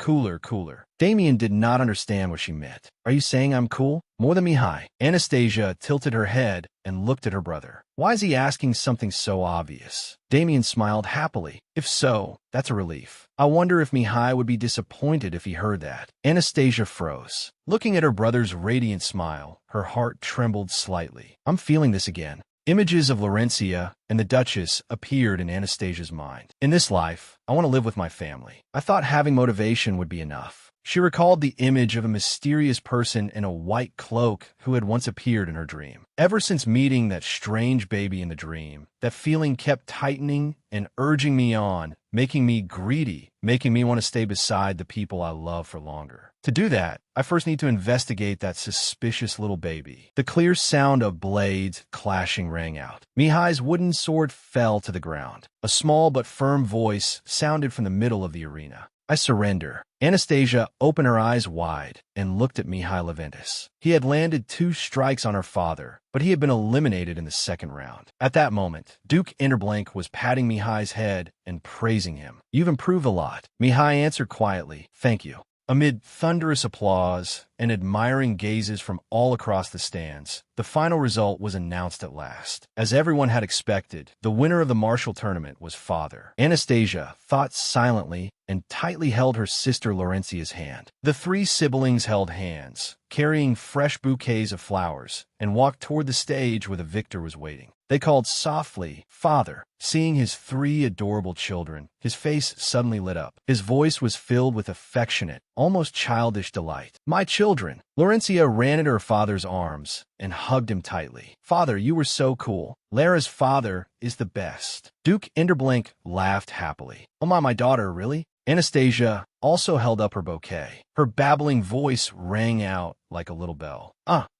Damien did not understand what she meant. Are you saying I'm cool? More than Mihai. Anastasia tilted her head and looked at her brother. Why is he asking something so obvious? Damien smiled happily. If so, that's a relief. I wonder if Mihai would be disappointed if he heard that. Anastasia froze. Looking at her brother's radiant smile, her heart trembled slightly. I'm feeling this again. Images of Laurencia and the Duchess appeared in Anastasia's mind. In this life, I want to live with my family. I thought having motivation would be enough. She recalled the image of a mysterious person in a white cloak who had once appeared in her dream. Ever since meeting that strange baby in the dream, that feeling kept tightening and urging me on, making me greedy, making me want to stay beside the people I love for longer. To do that, I first need to investigate that suspicious little baby. The clear sound of blades clashing rang out. Mihai's wooden sword fell to the ground. A small but firm voice sounded from the middle of the arena. I surrender. Anastasia opened her eyes wide and looked at Mihai Leventis. He had landed 2 strikes on her father, but he had been eliminated in the second round. At that moment, Duke Interblank was patting Mihai's head and praising him. You've improved a lot. Mihai answered quietly, Thank you. Amid thunderous applause and admiring gazes from all across the stands, the final result was announced at last. As everyone had expected, the winner of the martial tournament was father. Anastasia thought silently and tightly held her sister Laurencia's hand. The 3 siblings held hands, carrying fresh bouquets of flowers, and walked toward the stage where the victor was waiting. They called softly, Father. Seeing his 3 adorable children, his face suddenly lit up. His voice was filled with affectionate, almost childish delight. My children! Laurencia ran into her father's arms and hugged him tightly. Father, you were so cool. Lara's father is the best. Duke Interblank laughed happily. Oh my daughter, really? Anastasia also held up her bouquet. Her babbling voice rang out like a little bell.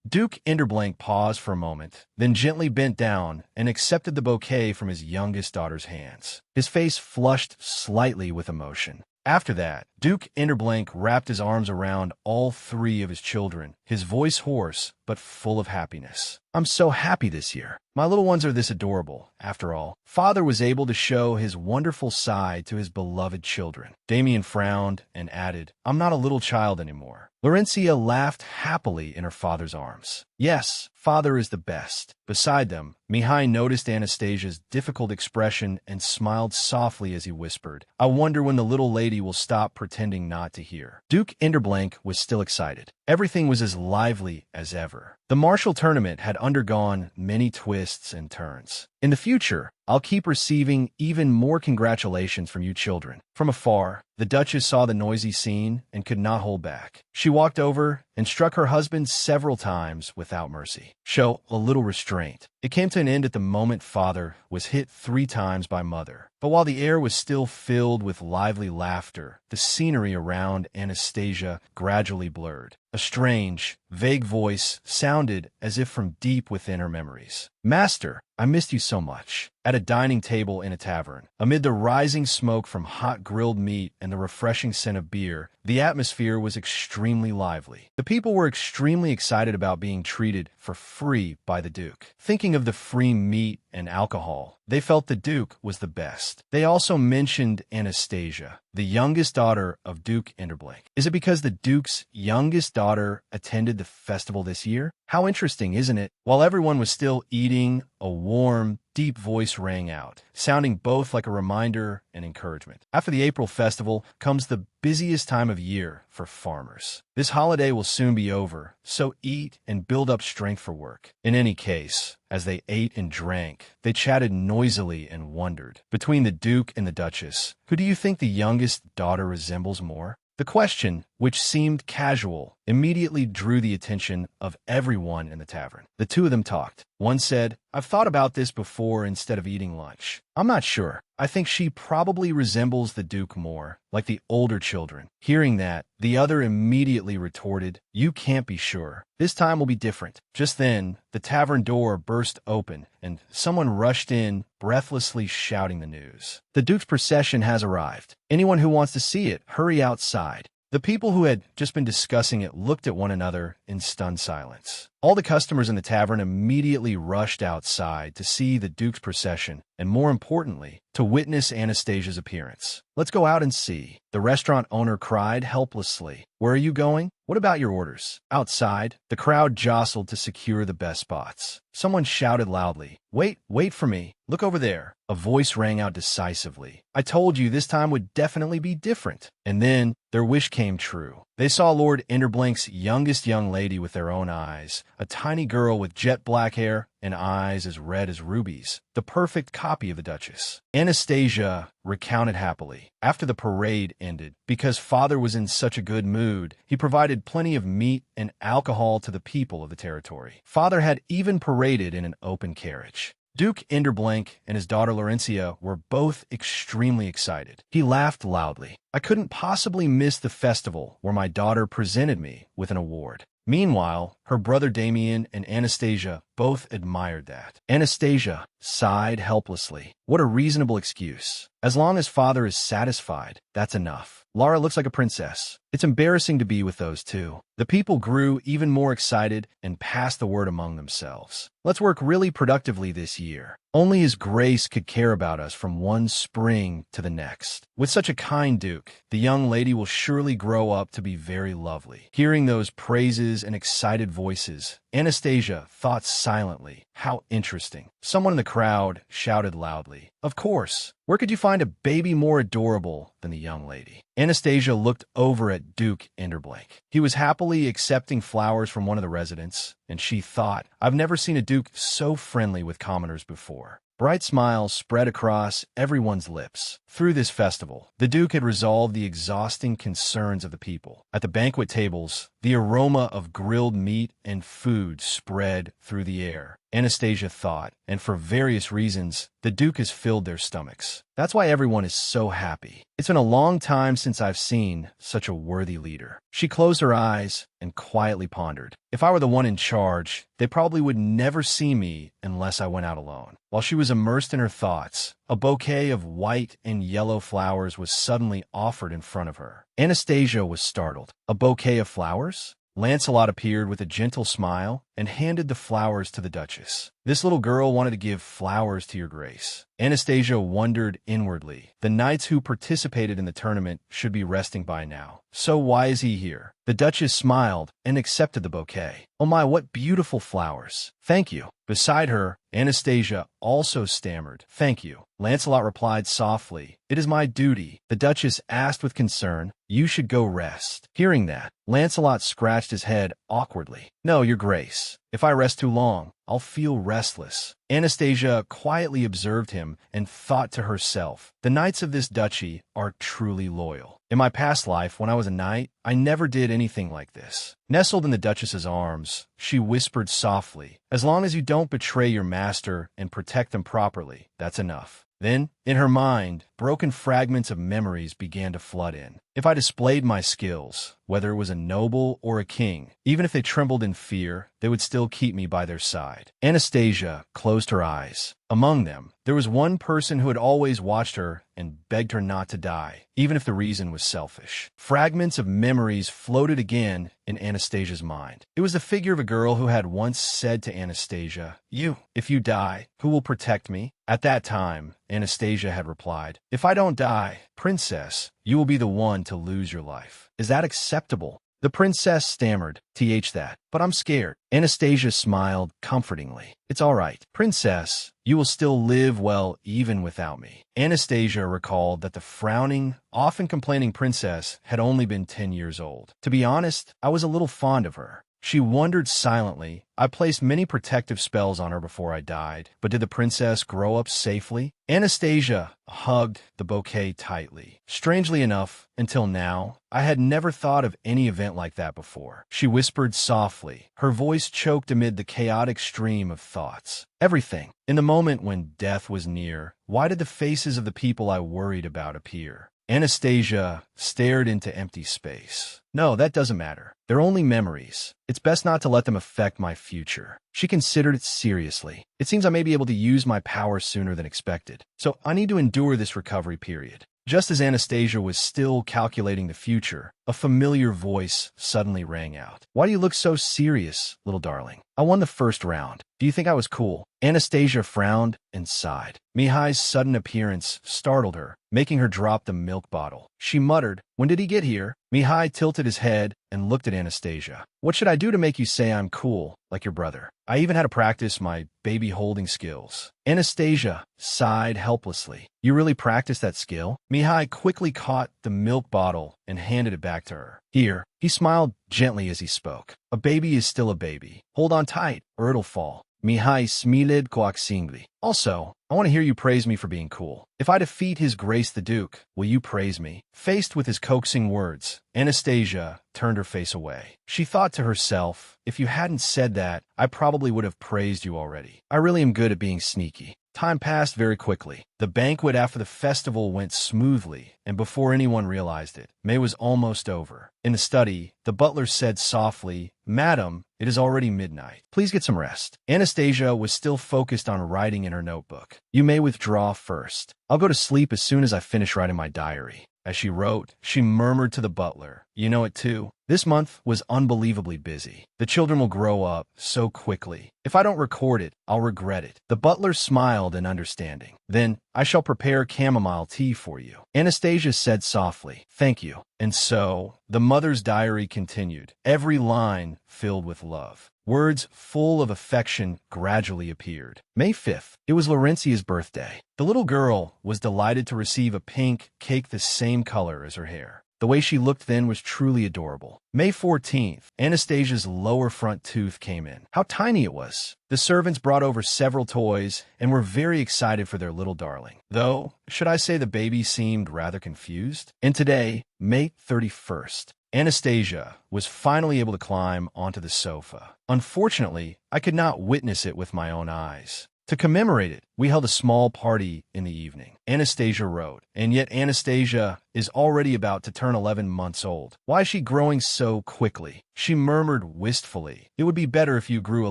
Duke Interblank paused for a moment, then gently bent down and accepted the bouquet from his youngest daughter's hands. His face flushed slightly with emotion. After that, Duke Interblink wrapped his arms around all three of his children, his voice hoarse but full of happiness. I'm so happy this year. My little ones are this adorable. After all, Father was able to show his wonderful side to his beloved children. Damien frowned and added, I'm not a little child anymore. Laurencia laughed happily in her father's arms. Yes, Father is the best. Beside them, Mihai noticed Anastasia's difficult expression and smiled softly as he whispered, I wonder when the little lady will stop pretending not to hear. Duke Interblink was still excited. Everything was as lively as ever. The martial tournament had undergone many twists and turns. In the future, I'll keep receiving even more congratulations from you children. From afar, the Duchess saw the noisy scene and could not hold back. She walked over and struck her husband several times without mercy. Show a little restraint. It came to an end at the moment Father was hit 3 times by Mother. But while the air was still filled with lively laughter, the scenery around Anastasia gradually blurred. A strange, vague voice sounded as if from deep within her memories. Master, I missed you so much. At a dining table in a tavern, amid the rising smoke from hot grilled meat and the refreshing scent of beer, the atmosphere was extremely lively. The people were extremely excited about being treated for free by the Duke. Thinking of the free meat and alcohol, they felt the Duke was the best. They also mentioned Anastasia, the youngest daughter of Duke Interblink. Is it because the Duke's youngest daughter attended the festival this year? How interesting, isn't it? While everyone was still eating, a warm, deep voice rang out, sounding both like a reminder and encouragement. After the April festival comes the busiest time of year for farmers. This holiday will soon be over, so eat and build up strength for work. In any case, as they ate and drank, they chatted noisily and wondered. Between the Duke and the Duchess, who do you think the youngest daughter resembles more? The question, which seemed casual, immediately drew the attention of everyone in the tavern. The two of them talked. One said, I've thought about this before instead of eating lunch. I'm not sure. I think she probably resembles the Duke more, like the older children. Hearing that, the other immediately retorted, You can't be sure. This time will be different. Just then, the tavern door burst open, and someone rushed in, breathlessly shouting the news. The Duke's procession has arrived. Anyone who wants to see it, hurry outside. The people who had just been discussing it looked at one another in stunned silence. All the customers in the tavern immediately rushed outside to see the Duke's procession, and more importantly, to witness Anastasia's appearance. Let's go out and see, the restaurant owner cried helplessly. Where are you going? What about your orders? Outside, the crowd jostled to secure the best spots. Someone shouted loudly, wait for me. Look over there. A voice rang out decisively. I told you this time would definitely be different. And then, their wish came true. They saw Lord Interblink's youngest young lady with their own eyes, a tiny girl with jet black hair and eyes as red as rubies, the perfect copy of the Duchess. Anastasia recounted happily. After the parade ended, because Father was in such a good mood, he provided plenty of meat and alcohol to the people of the territory. Father had even paraded in an open carriage. Duke Interblink and his daughter Laurencia were both extremely excited. He laughed loudly. I couldn't possibly miss the festival where my daughter presented me with an award. Meanwhile, her brother Damien and Anastasia both admired that. Anastasia sighed helplessly. What a reasonable excuse. As long as Father is satisfied, that's enough. Lara looks like a princess. It's embarrassing to be with those two. The people grew even more excited and passed the word among themselves. Let's work really productively this year. Only His Grace could care about us from one spring to the next. With such a kind Duke, the young lady will surely grow up to be very lovely. Hearing those praises and excited voices, Anastasia thought silently, how interesting. Someone in the crowd shouted loudly, Of course. Where could you find a baby more adorable than the young lady? Anastasia looked over at Duke Interblink. He was happily accepting flowers from one of the residents, and she thought, I've never seen a Duke so friendly with commoners before. Bright smiles spread across everyone's lips. Through this festival, the Duke had resolved the exhausting concerns of the people. At the banquet tables, the aroma of grilled meat and food spread through the air. Anastasia thought, and for various reasons, the Duke has filled their stomachs. That's why everyone is so happy. It's been a long time since I've seen such a worthy leader. She closed her eyes and quietly pondered. If I were the one in charge, they probably would never see me unless I went out alone. While she was immersed in her thoughts, a bouquet of white and yellow flowers was suddenly offered in front of her. Anastasia was startled. A bouquet of flowers? Lancelot appeared with a gentle smile and handed the flowers to the Duchess. This little girl wanted to give flowers to your grace. Anastasia wondered inwardly. The knights who participated in the tournament should be resting by now. So why is he here? The Duchess smiled and accepted the bouquet. Oh my, what beautiful flowers. Thank you. Beside her, Anastasia also stammered. Thank you. Lancelot replied softly. It is my duty. The Duchess asked with concern. You should go rest. Hearing that, Lancelot scratched his head awkwardly. No, your grace. If I rest too long, I'll feel restless. Anastasia quietly observed him and thought to herself, the knights of this duchy are truly loyal. In my past life, when I was a knight, I never did anything like this. Nestled in the Duchess's arms, she whispered softly, as long as you don't betray your master and protect them properly, that's enough. Then, in her mind, broken fragments of memories began to flood in. If I displayed my skills, whether it was a noble or a king, even if they trembled in fear, they would still keep me by their side. Anastasia closed her eyes. Among them, there was one person who had always watched her and begged her not to die, even if the reason was selfish. Fragments of memories floated again in Anastasia's mind. It was the figure of a girl who had once said to Anastasia, if you die, who will protect me? At that time, Anastasia had replied, if I don't die, princess, you will be the one to lose your life. Is that acceptable? The princess stammered, that, but I'm scared. Anastasia smiled comfortingly. It's all right, princess. You will still live well even without me. Anastasia recalled that the frowning, often complaining princess had only been 10 years old. To be honest, I was a little fond of her. She wondered silently. I placed many protective spells on her before I died, but did the princess grow up safely? Anastasia hugged the bouquet tightly. Strangely enough, until now, I had never thought of any event like that before. She whispered softly, her voice choked amid the chaotic stream of thoughts. Everything. In the moment when death was near, why did the faces of the people I worried about appear? Anastasia stared into empty space. No, that doesn't matter. They're only memories. It's best not to let them affect my future. She considered it seriously. It seems I may be able to use my power sooner than expected, so I need to endure this recovery period. Just as Anastasia was still calculating the future, a familiar voice suddenly rang out. Why do you look so serious, little darling? I won the first round. Do you think I was cool? Anastasia frowned and sighed. Mihai's sudden appearance startled her, making her drop the milk bottle. She muttered, when did he get here? Mihai tilted his head and looked at Anastasia. What should I do to make you say I'm cool, like your brother? I even had to practice my baby-holding skills. Anastasia sighed helplessly. You really practiced that skill? Mihai quickly caught the milk bottle and handed it back to her. Here. He smiled gently as he spoke. A baby is still a baby. Hold on tight, or it'll fall. Mihai smiled coaxingly. Also, I want to hear you praise me for being cool. If I defeat His Grace the Duke, will you praise me? Faced with his coaxing words, Anastasia turned her face away. She thought to herself, if you hadn't said that, I probably would have praised you already. I really am good at being sneaky. Time passed very quickly. The banquet after the festival went smoothly, and before anyone realized it, May was almost over. In the study, the butler said softly, Madam, it is already midnight. Please get some rest. Anastasia was still focused on writing in her notebook. You may withdraw first. I'll go to sleep as soon as I finish writing my diary. As she wrote, she murmured to the butler, you know it too. This month was unbelievably busy. The children will grow up so quickly. If I don't record it, I'll regret it. The butler smiled in understanding. Then, I shall prepare chamomile tea for you. Anastasia said softly, thank you. And so, the mother's diary continued, every line filled with love. Words full of affection gradually appeared. May 5th, it was Laurencia's birthday. The little girl was delighted to receive a pink cake the same color as her hair. The way she looked then was truly adorable. May 14th, Anastasia's lower front tooth came in. How tiny it was. The servants brought over several toys and were very excited for their little darling. Though, should I say the baby seemed rather confused? And today, May 31st, Anastasia was finally able to climb onto the sofa. Unfortunately, I could not witness it with my own eyes. To commemorate it, we held a small party in the evening. Anastasia wrote, and yet Anastasia is already about to turn 11 months old. Why is she growing so quickly? She murmured wistfully. It would be better if you grew a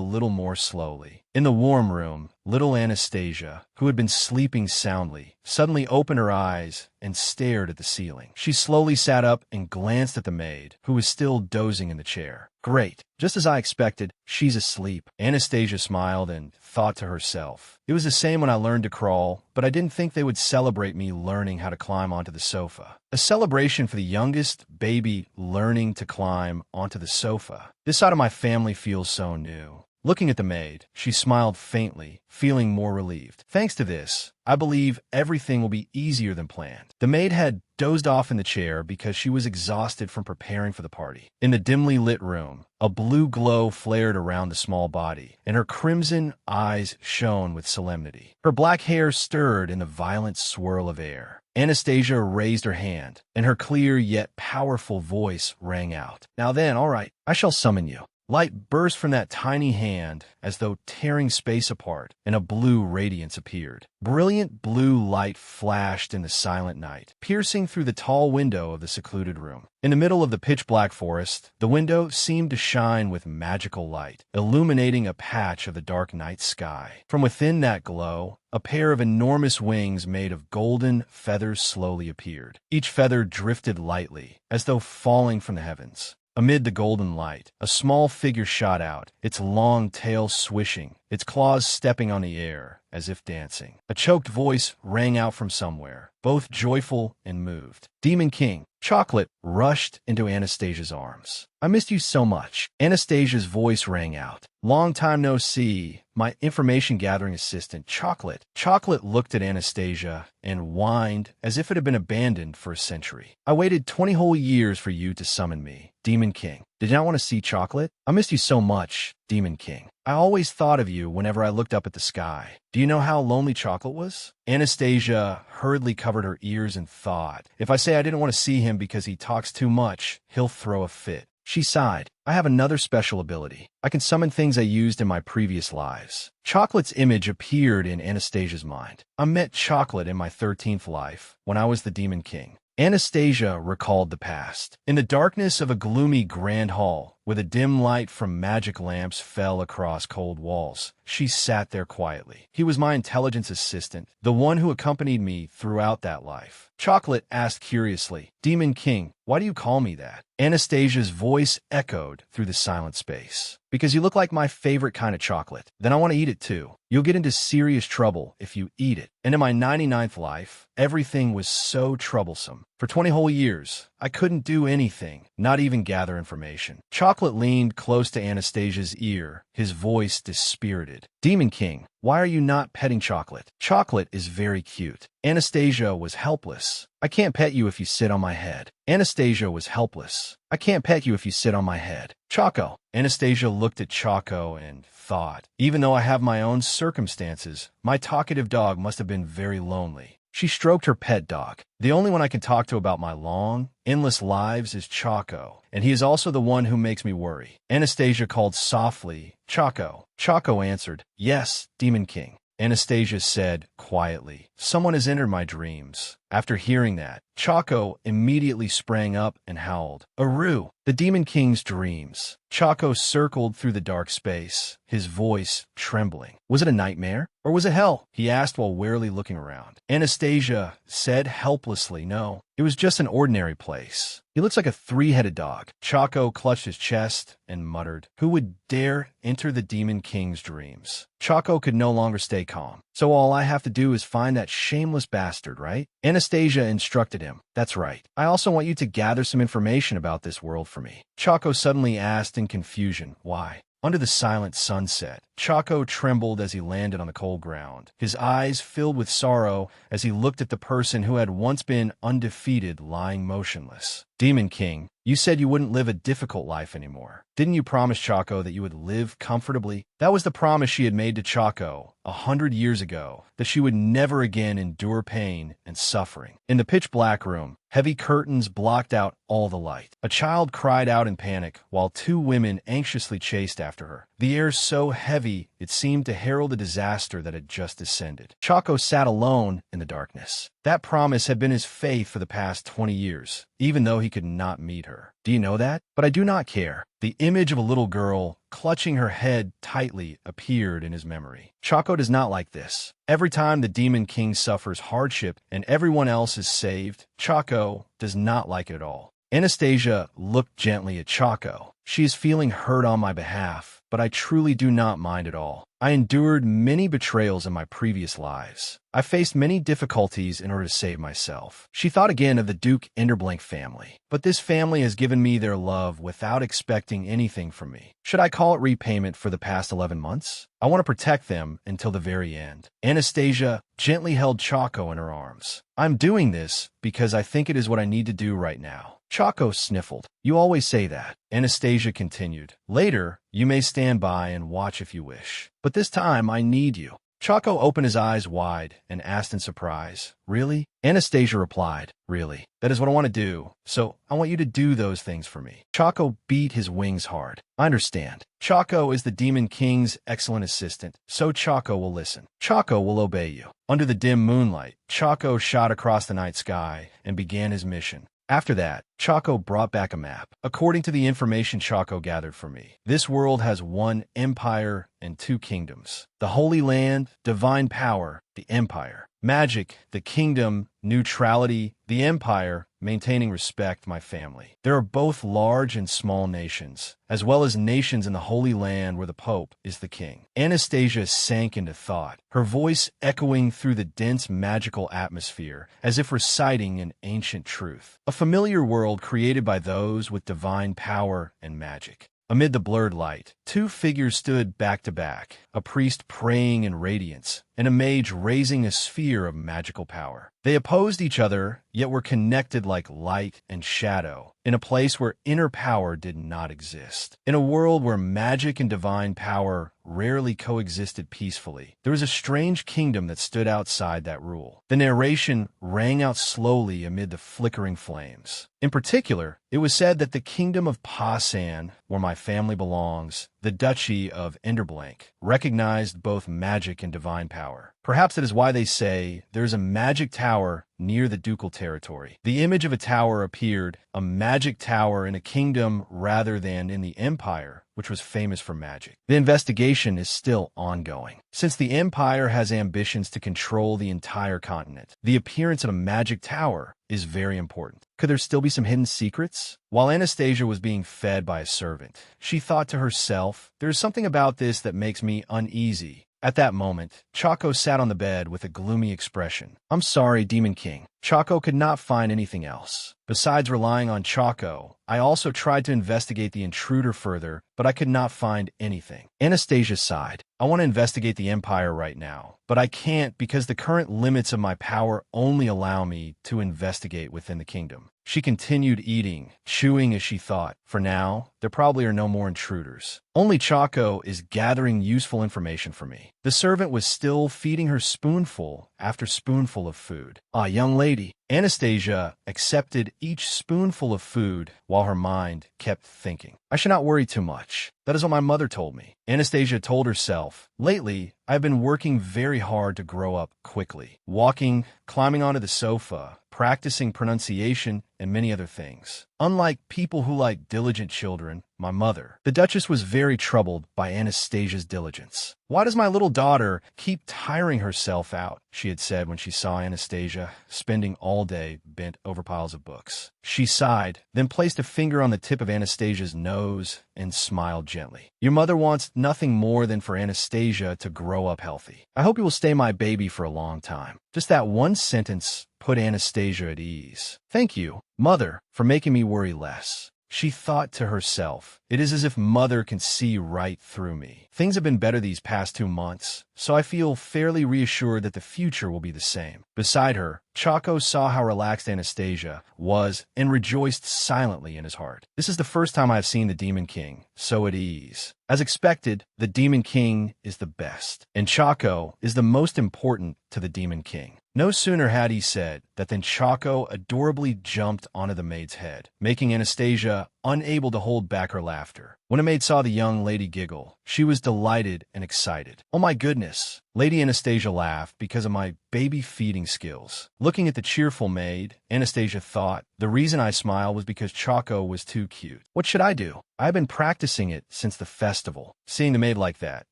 little more slowly. In the warm room, little Anastasia, who had been sleeping soundly, suddenly opened her eyes and stared at the ceiling. She slowly sat up and glanced at the maid, who was still dozing in the chair. Great. Just as I expected, she's asleep. Anastasia smiled and thought to herself. It was the same when I learned to crawl, but I didn't think they would celebrate me learning how to climb onto the sofa. A celebration for the youngest baby learning to climb onto the sofa. This side of my family feels so new. Looking at the maid, she smiled faintly, feeling more relieved. Thanks to this, I believe everything will be easier than planned. The maid had dozed off in the chair because she was exhausted from preparing for the party. In the dimly lit room, a blue glow flared around the small body, and her crimson eyes shone with solemnity. Her black hair stirred in the violent swirl of air. Anastasia raised her hand, and her clear yet powerful voice rang out. Now then, all right, I shall summon you. Light burst from that tiny hand as though tearing space apart, and a blue radiance appeared. Brilliant blue light flashed in the silent night, piercing through the tall window of the secluded room. In the middle of the pitch-black forest, the window seemed to shine with magical light, illuminating a patch of the dark night sky. From within that glow, a pair of enormous wings made of golden feathers slowly appeared. Each feather drifted lightly, as though falling from the heavens. Amid the golden light, a small figure shot out, its long tail swishing, its claws stepping on the air, as if dancing. A choked voice rang out from somewhere, both joyful and moved. Demon King. Chocolate rushed into Anastasia's arms. I missed you so much. Anastasia's voice rang out. Long time no see. My information gathering assistant, Chocolate. Chocolate looked at Anastasia and whined as if it had been abandoned for a century. I waited 20 whole years for you to summon me. Demon King. Did you not want to see Chocolate? I missed you so much, Demon King. I always thought of you whenever I looked up at the sky. Do you know how lonely Chocolate was? Anastasia hurriedly covered her ears and thought, if I say I didn't want to see him because he talks too much, he'll throw a fit. She sighed. I have another special ability. I can summon things I used in my previous lives. Chocolate's image appeared in Anastasia's mind. I met Chocolate in my 13th life, when I was the Demon King. Anastasia recalled the past. In the darkness of a gloomy grand hall, where the dim light from magic lamps fell across cold walls, she sat there quietly. He was my intelligence assistant, the one who accompanied me throughout that life. Chocolate asked curiously, Demon King, why do you call me that? Anastasia's voice echoed through the silent space. Because you look like my favorite kind of chocolate. Then I want to eat it too. You'll get into serious trouble if you eat it. And in my 99th life, everything was so troublesome. For 20 whole years, I couldn't do anything, not even gather information. Chocolate leaned close to Anastasia's ear, his voice dispirited. Demon King, why are you not petting Chocolate? Chocolate is very cute. Anastasia was helpless. I can't pet you if you sit on my head. Anastasia was helpless. I can't pet you if you sit on my head. Choco. Anastasia looked at Choco and thought, even though I have my own circumstances, my talkative dog must have been very lonely. She stroked her pet dog. The only one I can talk to about my long, endless lives is Choco, and he is also the one who makes me worry. Anastasia called softly, Choco. Choco answered, yes, Demon King. Anastasia said quietly, someone has entered my dreams. After hearing that, Choco immediately sprang up and howled, Aru, the Demon King's dreams. Choco circled through the dark space, his voice trembling. Was it a nightmare? Or was it hell? He asked while warily looking around. Anastasia said helplessly, no, it was just an ordinary place. He looks like a three-headed dog. Choco clutched his chest and muttered, who would dare enter the Demon King's dreams? Choco could no longer stay calm. So all I have to do is find that shameless bastard, right? Anastasia instructed him. That's right. I also want you to gather some information about this world for me. Choco suddenly asked in confusion, why? Under the silent sunset, Choco trembled as he landed on the cold ground. His eyes filled with sorrow as he looked at the person who had once been undefeated lying motionless. Demon King, you said you wouldn't live a difficult life anymore. Didn't you promise Choco that you would live comfortably? That was the promise she had made to Choco 100 years ago, that she would never again endure pain and suffering. In the pitch-black room, Heavy curtains blocked out all the light. A child cried out in panic, while two women anxiously chased after her. The air so heavy it seemed to herald a disaster that had just descended. Chaco sat alone in the darkness. That promise had been his faith for the past 20 years, even though he could not meet her. Do you know that? But I do not care. The image of a little girl clutching her head tightly appeared in his memory. Chaco does not like this. Every time the Demon King suffers hardship and everyone else is saved, Chaco does not like it at all. Anastasia looked gently at Chaco. She is feeling hurt on my behalf, but I truly do not mind at all. I endured many betrayals in my previous lives. I faced many difficulties in order to save myself. She thought again of the Duke Enderblank family. But this family has given me their love without expecting anything from me. Should I call it repayment for the past 11 months? I want to protect them until the very end. Anastasia gently held Chaco in her arms. I'm doing this because I think it is what I need to do right now. Chaco sniffled. You always say that. Anastasia continued. Later, you may stand by and watch if you wish. But this time, I need you. Chaco opened his eyes wide and asked in surprise, Really? Anastasia replied, Really. That is what I want to do. So I want you to do those things for me. Chaco beat his wings hard. I understand. Chaco is the Demon King's excellent assistant, so Chaco will listen. Chaco will obey you. Under the dim moonlight, Chaco shot across the night sky and began his mission. After that, Chaco brought back a map. According to the information Chaco gathered for me, this world has one empire and two kingdoms. The Holy Land, divine power, the empire. Magic, the kingdom, neutrality, the empire, maintaining respect, my family. There are both large and small nations, as well as nations in the Holy Land where the Pope is the king. Anastasia sank into thought, her voice echoing through the dense magical atmosphere, as if reciting an ancient truth. A familiar world created by those with divine power and magic. Amid the blurred light, two figures stood back to back, a priest praying in radiance, and a mage raising a sphere of magical power. They opposed each other, yet were connected like light and shadow, in a place where inner power did not exist. In a world where magic and divine power rarely coexisted peacefully, there was a strange kingdom that stood outside that rule. The narration rang out slowly amid the flickering flames. In particular, it was said that the kingdom of Pasan, where my family belongs, the Duchy of Enderblank, recognized both magic and divine power. Perhaps that is why they say there is a magic tower near the ducal territory. The image of a tower appeared, a magic tower in a kingdom rather than in the empire, which was famous for magic. The investigation is still ongoing. Since the empire has ambitions to control the entire continent, the appearance of a magic tower is very important. Could there still be some hidden secrets? While Anastasia was being fed by a servant, she thought to herself, there is something about this that makes me uneasy. At that moment, Chaco sat on the bed with a gloomy expression. I'm sorry, Demon King. Chaco could not find anything else. Besides relying on Chaco, I also tried to investigate the intruder further, but I could not find anything. Anastasia sighed. I want to investigate the Empire right now, but I can't because the current limits of my power only allow me to investigate within the kingdom. She continued eating, chewing as she thought. For now, there probably are no more intruders. Only Chaco is gathering useful information for me. The servant was still feeding her spoonful after spoonful of food. Ah, young lady. Anastasia accepted each spoonful of food while her mind kept thinking. I should not worry too much. That is what my mother told me. Anastasia told herself, lately, I've been working very hard to grow up quickly. Walking, climbing onto the sofa, practicing pronunciation, and many other things. Unlike people who like diligent children, my mother, the Duchess was very troubled by Anastasia's diligence. Why does my little daughter keep tiring herself out? She had said when she saw Anastasia spending all day bent over piles of books. She sighed, then placed a finger on the tip of Anastasia's nose and smiled gently. Your mother wants nothing more than for Anastasia to grow up healthy. I hope you will stay my baby for a long time. Just that one sentence put Anastasia at ease. Thank you, Mother, for making me worry less. She thought to herself, it is as if Mother can see right through me. Things have been better these past 2 months, so I feel fairly reassured that the future will be the same. Beside her, Chaco saw how relaxed Anastasia was and rejoiced silently in his heart. This is the first time I have seen the Demon King so at ease. As expected, the Demon King is the best, and Chaco is the most important to the Demon King. No sooner had he said, that then Choco adorably jumped onto the maid's head, making Anastasia unable to hold back her laughter. When a maid saw the young lady giggle, she was delighted and excited. "Oh my goodness!" Lady Anastasia laughed because of my baby feeding skills. Looking at the cheerful maid, Anastasia thought, the reason I smiled was because Choco was too cute. What should I do? I've been practicing it since the festival. Seeing the maid like that,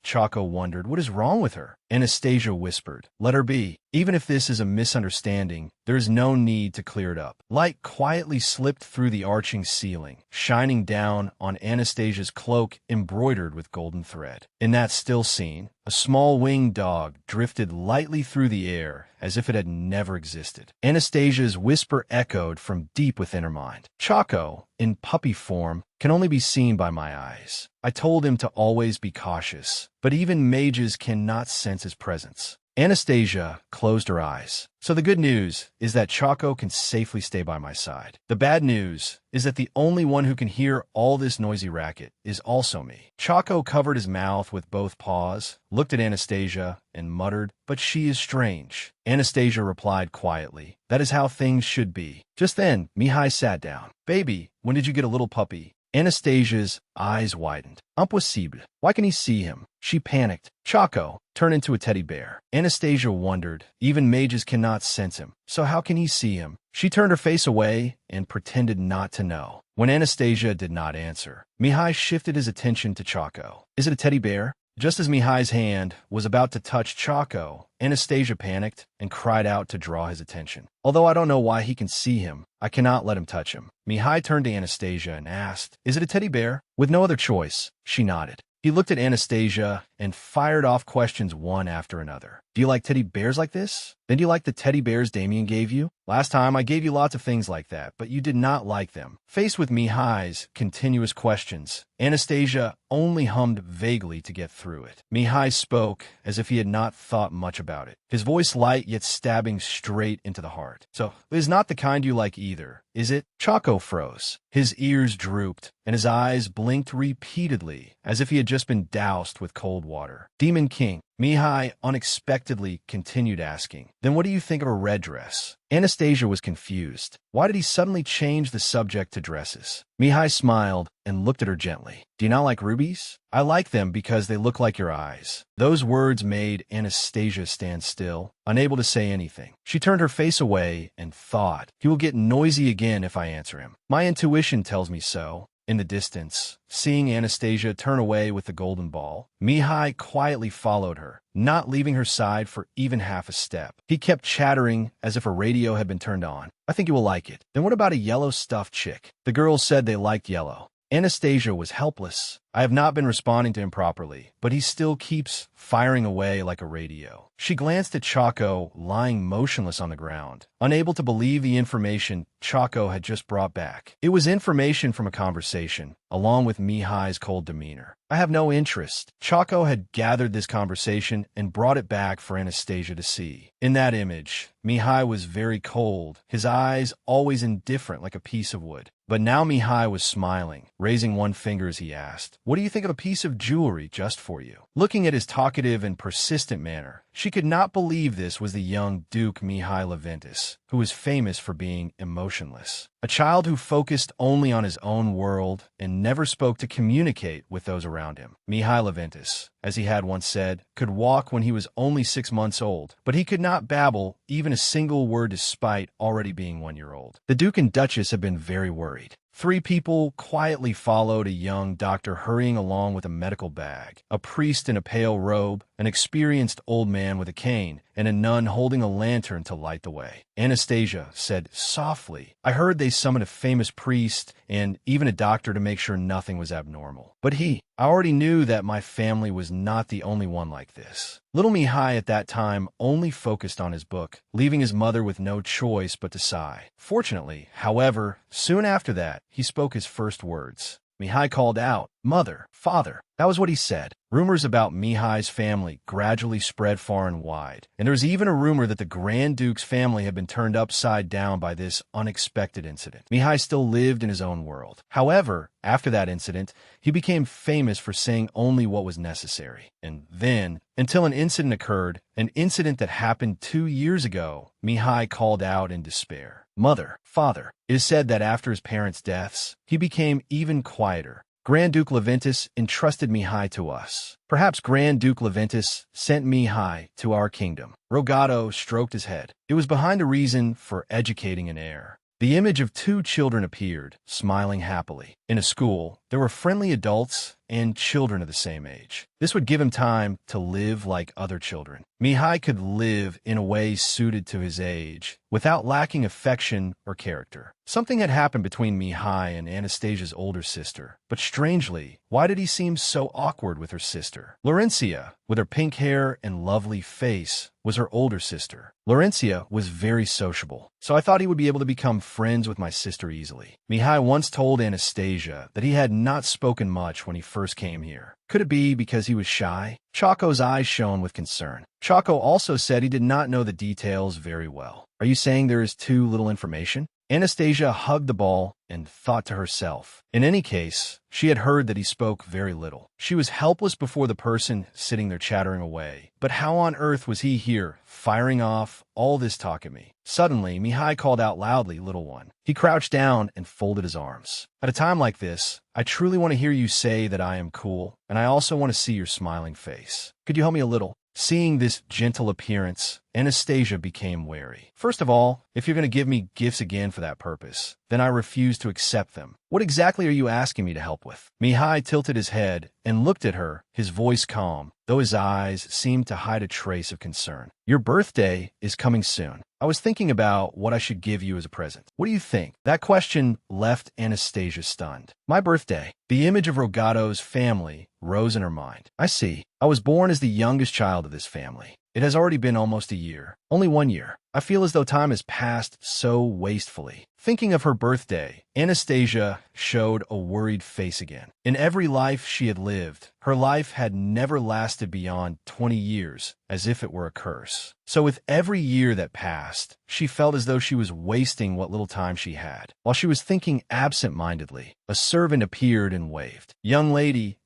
Choco wondered, what is wrong with her? Anastasia whispered, "Let her be. Even if this is a misunderstanding, there is no need to clear it up." Light quietly slipped through the arching ceiling, shining down on Anastasia's cloak embroidered with golden thread. In that still scene, a small winged dog drifted lightly through the air as if it had never existed. Anastasia's whisper echoed from deep within her mind. Choco, in puppy form, can only be seen by my eyes. I told him to always be cautious, but even mages cannot sense his presence. Anastasia closed her eyes. So the good news is that Choco can safely stay by my side. The bad news is that the only one who can hear all this noisy racket is also me. Choco covered his mouth with both paws, looked at Anastasia, and muttered, "But she is strange." Anastasia replied quietly, "That is how things should be." Just then, Mihai sat down. "Baby, when did you get a little puppy?" Anastasia's eyes widened. Impossible. Why can he see him? She panicked. Choco, turn into a teddy bear. Anastasia wondered. Even mages cannot sense him, so how can he see him? She turned her face away and pretended not to know. When Anastasia did not answer, Mihai shifted his attention to Choco. "Is it a teddy bear?" Just as Mihai's hand was about to touch Choco, Anastasia panicked and cried out to draw his attention. "Although I don't know why he can see him, I cannot let him touch him." Mihai turned to Anastasia and asked, "Is it a teddy bear?" With no other choice, she nodded. He looked at Anastasia and fired off questions one after another. "Do you like teddy bears like this? Then do you like the teddy bears Damien gave you? Last time I gave you lots of things like that, but you did not like them." Faced with Mihai's continuous questions, Anastasia only hummed vaguely to get through it. Mihai spoke as if he had not thought much about it, his voice light yet stabbing straight into the heart. "So, it is not the kind you like either, is it?" Choco froze. His ears drooped, and his eyes blinked repeatedly, as if he had just been doused with cold water. "Demon King." Mihai unexpectedly continued asking, "Then what do you think of a red dress?" Anastasia was confused. Why did he suddenly change the subject to dresses? Mihai smiled and looked at her gently. "Do you not like rubies?" "I like them because they look like your eyes." Those words made Anastasia stand still, unable to say anything. She turned her face away and thought, "He will get noisy again if I answer him. My intuition tells me so." In the distance, seeing Anastasia turn away with the golden ball, Mihai quietly followed her, not leaving her side for even half a step. He kept chattering as if a radio had been turned on. "I think you will like it." "Then what about a yellow stuffed chick?" The girls said they liked yellow. Anastasia was helpless. "I have not been responding to him properly, but he still keeps firing away like a radio." She glanced at Choco lying motionless on the ground, unable to believe the information Choco had just brought back. It was information from a conversation, along with Mihai's cold demeanor. "I have no interest." Choco had gathered this conversation and brought it back for Anastasia to see. In that image, Mihai was very cold, his eyes always indifferent like a piece of wood. But now Mihai was smiling, raising one finger as he asked, "What do you think of a piece of jewelry just for you?" Looking at his talkative and persistent manner, she could not believe this was the young Duke Mihai Leventis, who was famous for being emotionless. A child who focused only on his own world and never spoke to communicate with those around him. Mihai Leventis, as he had once said, could walk when he was only 6 months old, but he could not babble even a single word despite already being 1 year old. The Duke and Duchess had been very worried. 3 people quietly followed a young doctor hurrying along with a medical bag, a priest in a pale robe, an experienced old man with a cane, and a nun holding a lantern to light the way. Anastasia said softly, "I heard they summoned a famous priest and even a doctor to make sure nothing was abnormal. But I already knew that my family was not the only one like this." Little Mihai at that time only focused on his book, leaving his mother with no choice but to sigh. Fortunately, however, soon after that, he spoke his first words. Mihai called out, "Mother, father." That was what he said. Rumors about Mihai's family gradually spread far and wide, and there was even a rumor that the Grand Duke's family had been turned upside down by this unexpected incident. Mihai still lived in his own world. However, after that incident, he became famous for saying only what was necessary. And then, until an incident occurred, an incident that happened 2 years ago, Mihai called out in despair, "Mother, father." It is said that after his parents' deaths, he became even quieter. Grand Duke Leventus entrusted Mihai to us. Perhaps Grand Duke Leventus sent Mihai to our kingdom. Rogato stroked his head. It was behind a reason for educating an heir. The image of 2 children appeared, smiling happily. In a school, there were friendly adults and children of the same age. This would give him time to live like other children. Mihai could live in a way suited to his age, without lacking affection or character. Something had happened between Mihai and Anastasia's older sister, but strangely, why did he seem so awkward with her sister? Laurencia, with her pink hair and lovely face, was her older sister. Laurencia was very sociable, so I thought he would be able to become friends with my sister easily. Mihai once told Anastasia that he had not spoken much when he first came here. Could it be because he was shy? Chaco's eyes shone with concern. Chaco also said he did not know the details very well. Are you saying there is too little information? Anastasia hugged the ball and thought to herself. In any case, she had heard that he spoke very little. She was helpless before the person sitting there chattering away. But how on earth was he here, firing off all this talk at me? Suddenly, Mihai called out loudly, "Little one." He crouched down and folded his arms. At a time like this, I truly want to hear you say that I am cool, and I also want to see your smiling face. Could you help me a little? Seeing this gentle appearance, Anastasia became wary. First of all, if you're going to give me gifts again for that purpose, then I refuse to accept them. What exactly are you asking me to help with? Mihai tilted his head and looked at her, his voice calm, though his eyes seemed to hide a trace of concern. Your birthday is coming soon. I was thinking about what I should give you as a present. What do you think? That question left Anastasia stunned. My birthday. The image of Rogato's family rose in her mind. I see. I was born as the youngest child of this family. It has already been almost a year. Only 1 year. I feel as though time has passed so wastefully. Thinking of her birthday, Anastasia showed a worried face again. In every life she had lived, her life had never lasted beyond 20 years, as if it were a curse. So with every year that passed, she felt as though she was wasting what little time she had. While she was thinking absent-mindedly, a servant appeared and waved. Young lady,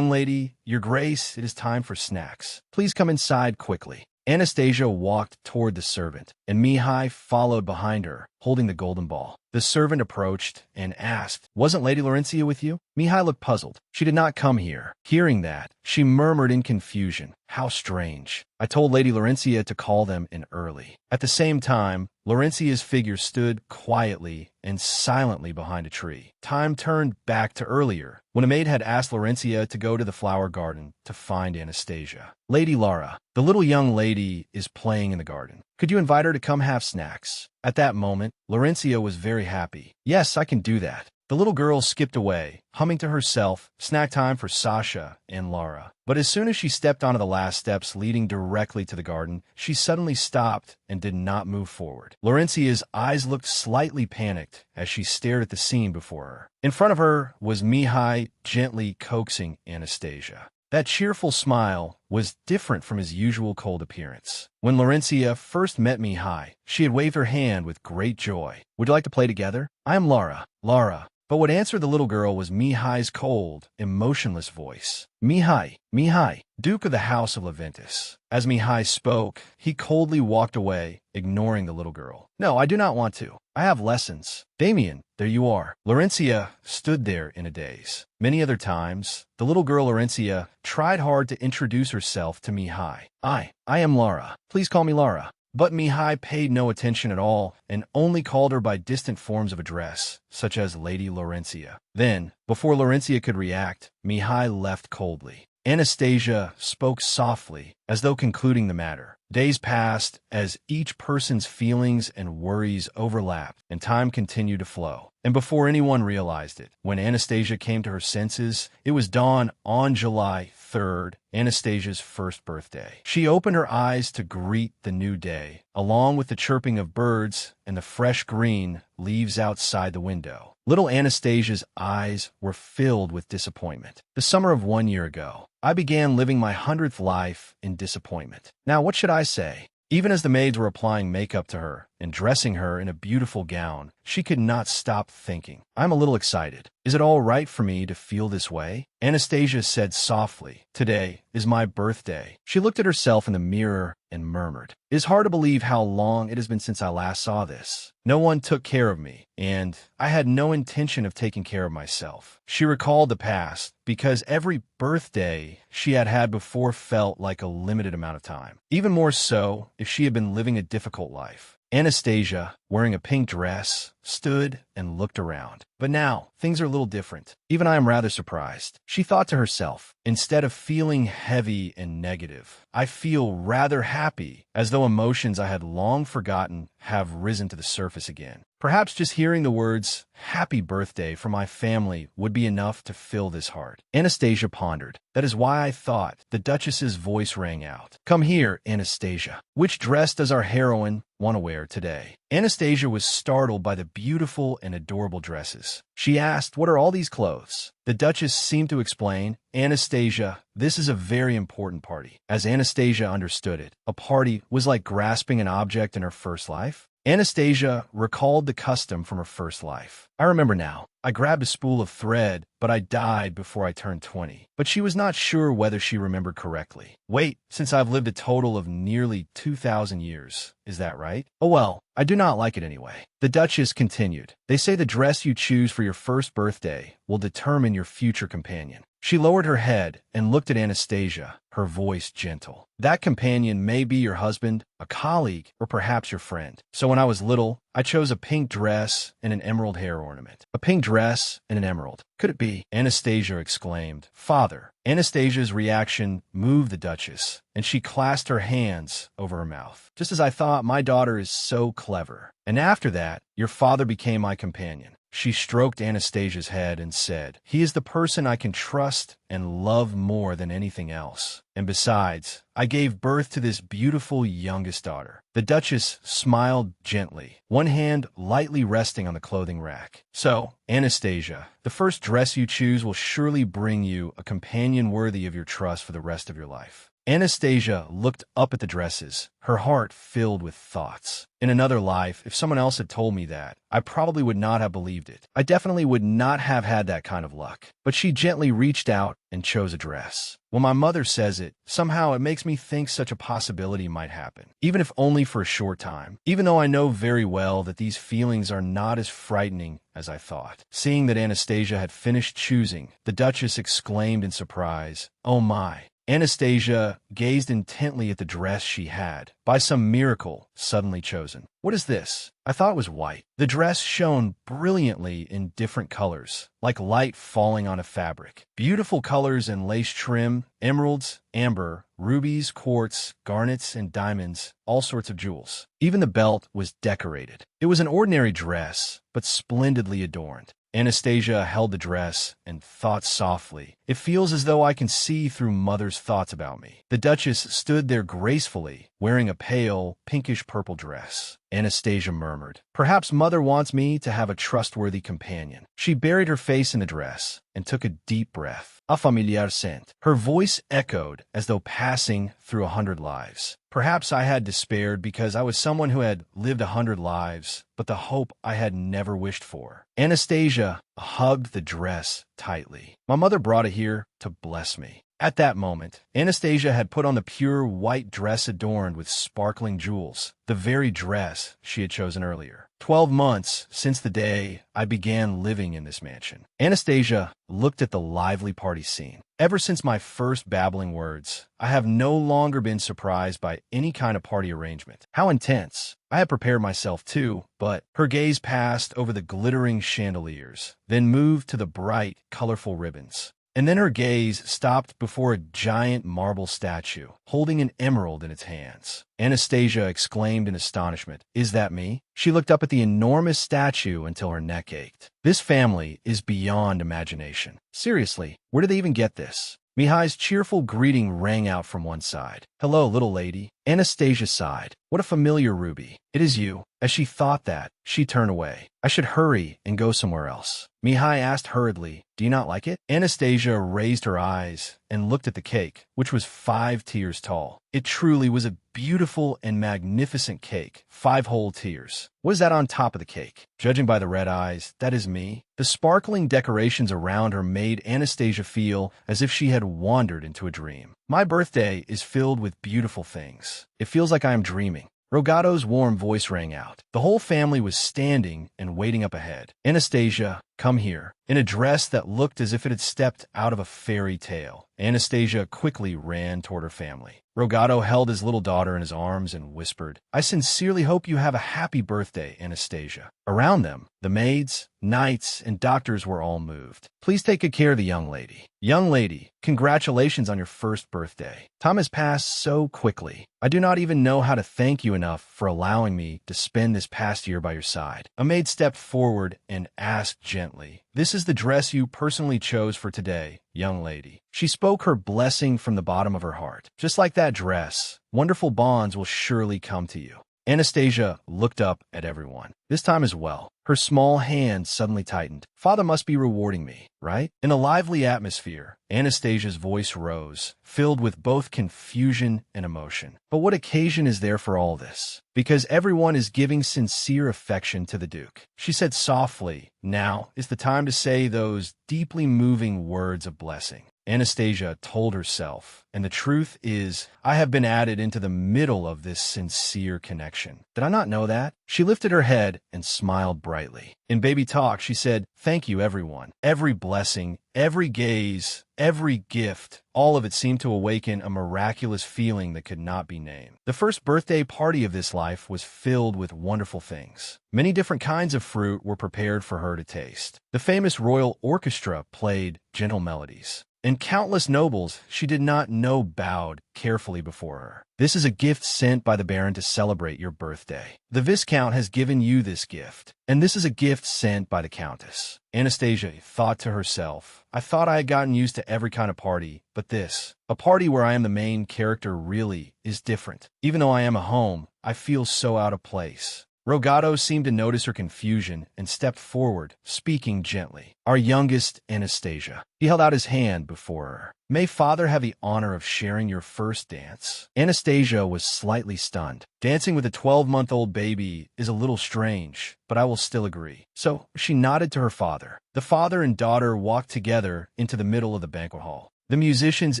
your grace, it is time for snacks. Please come inside quickly." Anastasia walked toward the servant, and Mihai followed behind her, holding the golden ball. The servant approached and asked, "Wasn't Lady Laurencia with you?" Mihai looked puzzled. She did not come here. Hearing that, she murmured in confusion, "How strange. I told Lady Laurencia to call them in early." At the same time, Laurencia's figure stood quietly and silently behind a tree. Time turned back to earlier, when a maid had asked Laurencia to go to the flower garden to find Anastasia. "Lady Lara, the little young lady is playing in the garden. Could you invite her to come have snacks?" At that moment, Laurencia was very happy. "Yes, I can do that." The little girl skipped away, humming to herself, "Snack time for Sasha and Lara." But as soon as she stepped onto the last steps leading directly to the garden, she suddenly stopped and did not move forward. Laurencia's eyes looked slightly panicked as she stared at the scene before her. In front of her was Mihai gently coaxing Anastasia. That cheerful smile was different from his usual cold appearance. When Laurencia first met Mihai, she had waved her hand with great joy. "Would you like to play together? I am Lara." Lara. But what answered the little girl was Mihai's cold, emotionless voice. Mihai, Duke of the House of Leventus." As Mihai spoke, he coldly walked away, ignoring the little girl. "No, I do not want to. I have lessons." "Damien, there you are." Laurencia stood there in a daze. Many other times, the little girl Laurencia tried hard to introduce herself to Mihai. I am Lara. Please call me Lara." But Mihai paid no attention at all and only called her by distant forms of address, such as Lady Laurencia. Then, before Laurencia could react, Mihai left coldly. Anastasia spoke softly, as though concluding the matter. Days passed as each person's feelings and worries overlapped, and time continued to flow. And before anyone realized it, when Anastasia came to her senses, it was dawn on July 3rd, Anastasia's first birthday. She opened her eyes to greet the new day, along with the chirping of birds and the fresh green leaves outside the window. Little Anastasia's eyes were filled with disappointment. The summer of 1 year ago, I began living my 100th life in disappointment. Now, what should I say? Even as the maids were applying makeup to her and dressing her in a beautiful gown, she could not stop thinking, I'm a little excited. Is it all right for me to feel this way? Anastasia said softly, Today is my birthday. She looked at herself in the mirror and murmured, It is hard to believe how long it has been since I last saw this. No one took care of me, and I had no intention of taking care of myself. She recalled the past, because every birthday she had had before felt like a limited amount of time. Even more so if she had been living a difficult life. Anastasia, wearing a pink dress, stood and looked around. But now, things are a little different. Even I am rather surprised. She thought to herself, instead of feeling heavy and negative, I feel rather happy, as though emotions I had long forgotten have risen to the surface again. Perhaps just hearing the words, Happy Birthday from my family would be enough to fill this heart. Anastasia pondered. That is why I thought. The Duchess's voice rang out. Come here, Anastasia. Which dress does our heroine want to wear today? Anastasia was startled by the beautiful and adorable dresses. She asked, What are all these clothes? The Duchess seemed to explain, Anastasia, this is a very important party. As Anastasia understood it, a party was like grasping an object in her first life. Anastasia recalled the custom from her first life. I remember now. I grabbed a spool of thread, but I died before I turned 20. But she was not sure whether she remembered correctly. Wait, since I've lived a total of nearly 2,000 years, is that right? Oh well, I do not like it anyway. The Duchess continued. They say the dress you choose for your first birthday will determine your future companion. She lowered her head and looked at Anastasia, her voice gentle. That companion may be your husband, a colleague, or perhaps your friend. So when I was little, I chose a pink dress and an emerald hair ornament. A pink dress and an emerald. Could it be? Anastasia exclaimed. Father. Anastasia's reaction moved the Duchess, and she clasped her hands over her mouth. Just as I thought, my daughter is so clever. And after that, your father became my companion. She stroked Anastasia's head and said, He is the person I can trust and love more than anything else. And besides, I gave birth to this beautiful youngest daughter. The Duchess smiled gently, one hand lightly resting on the clothing rack. So, Anastasia, the first dress you choose will surely bring you a companion worthy of your trust for the rest of your life. Anastasia looked up at the dresses, her heart filled with thoughts. In another life, if someone else had told me that, I probably would not have believed it. I definitely would not have had that kind of luck. But she gently reached out and chose a dress. When my mother says it, somehow it makes me think such a possibility might happen, even if only for a short time, even though I know very well that these feelings are not as frightening as I thought. Seeing that Anastasia had finished choosing, the Duchess exclaimed in surprise, Oh my! Anastasia gazed intently at the dress she had, by some miracle, suddenly chosen. What is this? I thought it was white. The dress shone brilliantly in different colors, like light falling on a fabric. Beautiful colors and lace trim, emeralds, amber, rubies, quartz, garnets, and diamonds, all sorts of jewels. Even the belt was decorated. It was an ordinary dress, but splendidly adorned. Anastasia held the dress and thought softly, It feels as though I can see through Mother's thoughts about me. The Duchess stood there gracefully, wearing a pale, pinkish-purple dress. Anastasia murmured, Perhaps Mother wants me to have a trustworthy companion. She buried her face in the dress and took a deep breath. A familiar scent. Her voice echoed as though passing through 100 lives. Perhaps I had despaired because I was someone who had lived 100 lives, but the hope I had never wished for. Anastasia hugged the dress tightly. My mother brought it here to bless me. At that moment, Anastasia had put on the pure white dress adorned with sparkling jewels, the very dress she had chosen earlier. 12 months since the day I began living in this mansion. Anastasia looked at the lively party scene. Ever since my first babbling words, I have no longer been surprised by any kind of party arrangement. How intense! I had prepared myself too, but her gaze passed over the glittering chandeliers, then moved to the bright, colorful ribbons. And then her gaze stopped before a giant marble statue, holding an emerald in its hands. Anastasia exclaimed in astonishment, Is that me? She looked up at the enormous statue until her neck ached. This family is beyond imagination. Seriously, where did they even get this? Mihai's cheerful greeting rang out from one side. Hello, little lady. Anastasia sighed. What a familiar ruby. It is you. As she thought that, she turned away. I should hurry and go somewhere else. Mihai asked hurriedly, do you not like it? Anastasia raised her eyes and looked at the cake, which was 5 tiers tall. It truly was a beautiful and magnificent cake, 5 whole tiers. What is that on top of the cake? Judging by the red eyes, that is me. The sparkling decorations around her made Anastasia feel as if she had wandered into a dream. My birthday is filled with beautiful things. It feels like I am dreaming. Rogato's warm voice rang out. The whole family was standing and waiting up ahead. Anastasia, come here. In a dress that looked as if it had stepped out of a fairy tale, Anastasia quickly ran toward her family. Rogato held his little daughter in his arms and whispered, I sincerely hope you have a happy birthday, Anastasia. Around them, the maids, knights, and doctors were all moved. Please take good care of the young lady. Young lady, congratulations on your first birthday. Time has passed so quickly. I do not even know how to thank you enough for allowing me to spend this past year by your side. A maid stepped forward and asked gently, this is the dress you personally chose for today, young lady. She spoke her blessing from the bottom of her heart. Just like that dress, wonderful bonds will surely come to you. Anastasia looked up at everyone, this time as well. Her small hand suddenly tightened. Father must be rewarding me, right? In a lively atmosphere, Anastasia's voice rose, filled with both confusion and emotion. But what occasion is there for all this? Because everyone is giving sincere affection to the Duke. She said softly, now is the time to say those deeply moving words of blessing. Anastasia told herself, and the truth is, I have been added into the middle of this sincere connection. Did I not know that? She lifted her head and smiled brightly. In baby talk, she said, thank you, everyone. Every blessing, every gaze, every gift, all of it seemed to awaken a miraculous feeling that could not be named. The first birthday party of this life was filled with wonderful things. Many different kinds of fruit were prepared for her to taste. The famous royal orchestra played gentle melodies. And countless nobles she did not know bowed carefully before her. This is a gift sent by the Baron to celebrate your birthday. The Viscount has given you this gift, and this is a gift sent by the Countess. Anastasia thought to herself, I thought I had gotten used to every kind of party, but this, a party where I am the main character really, is different. Even though I am at home, I feel so out of place. Rogato seemed to notice her confusion and stepped forward, speaking gently. Our youngest, Anastasia. He held out his hand before her. May Father have the honor of sharing your first dance. Anastasia was slightly stunned. Dancing with a 12-month-old baby is a little strange, but I will still agree. So she nodded to her father. The father and daughter walked together into the middle of the banquet hall. The musicians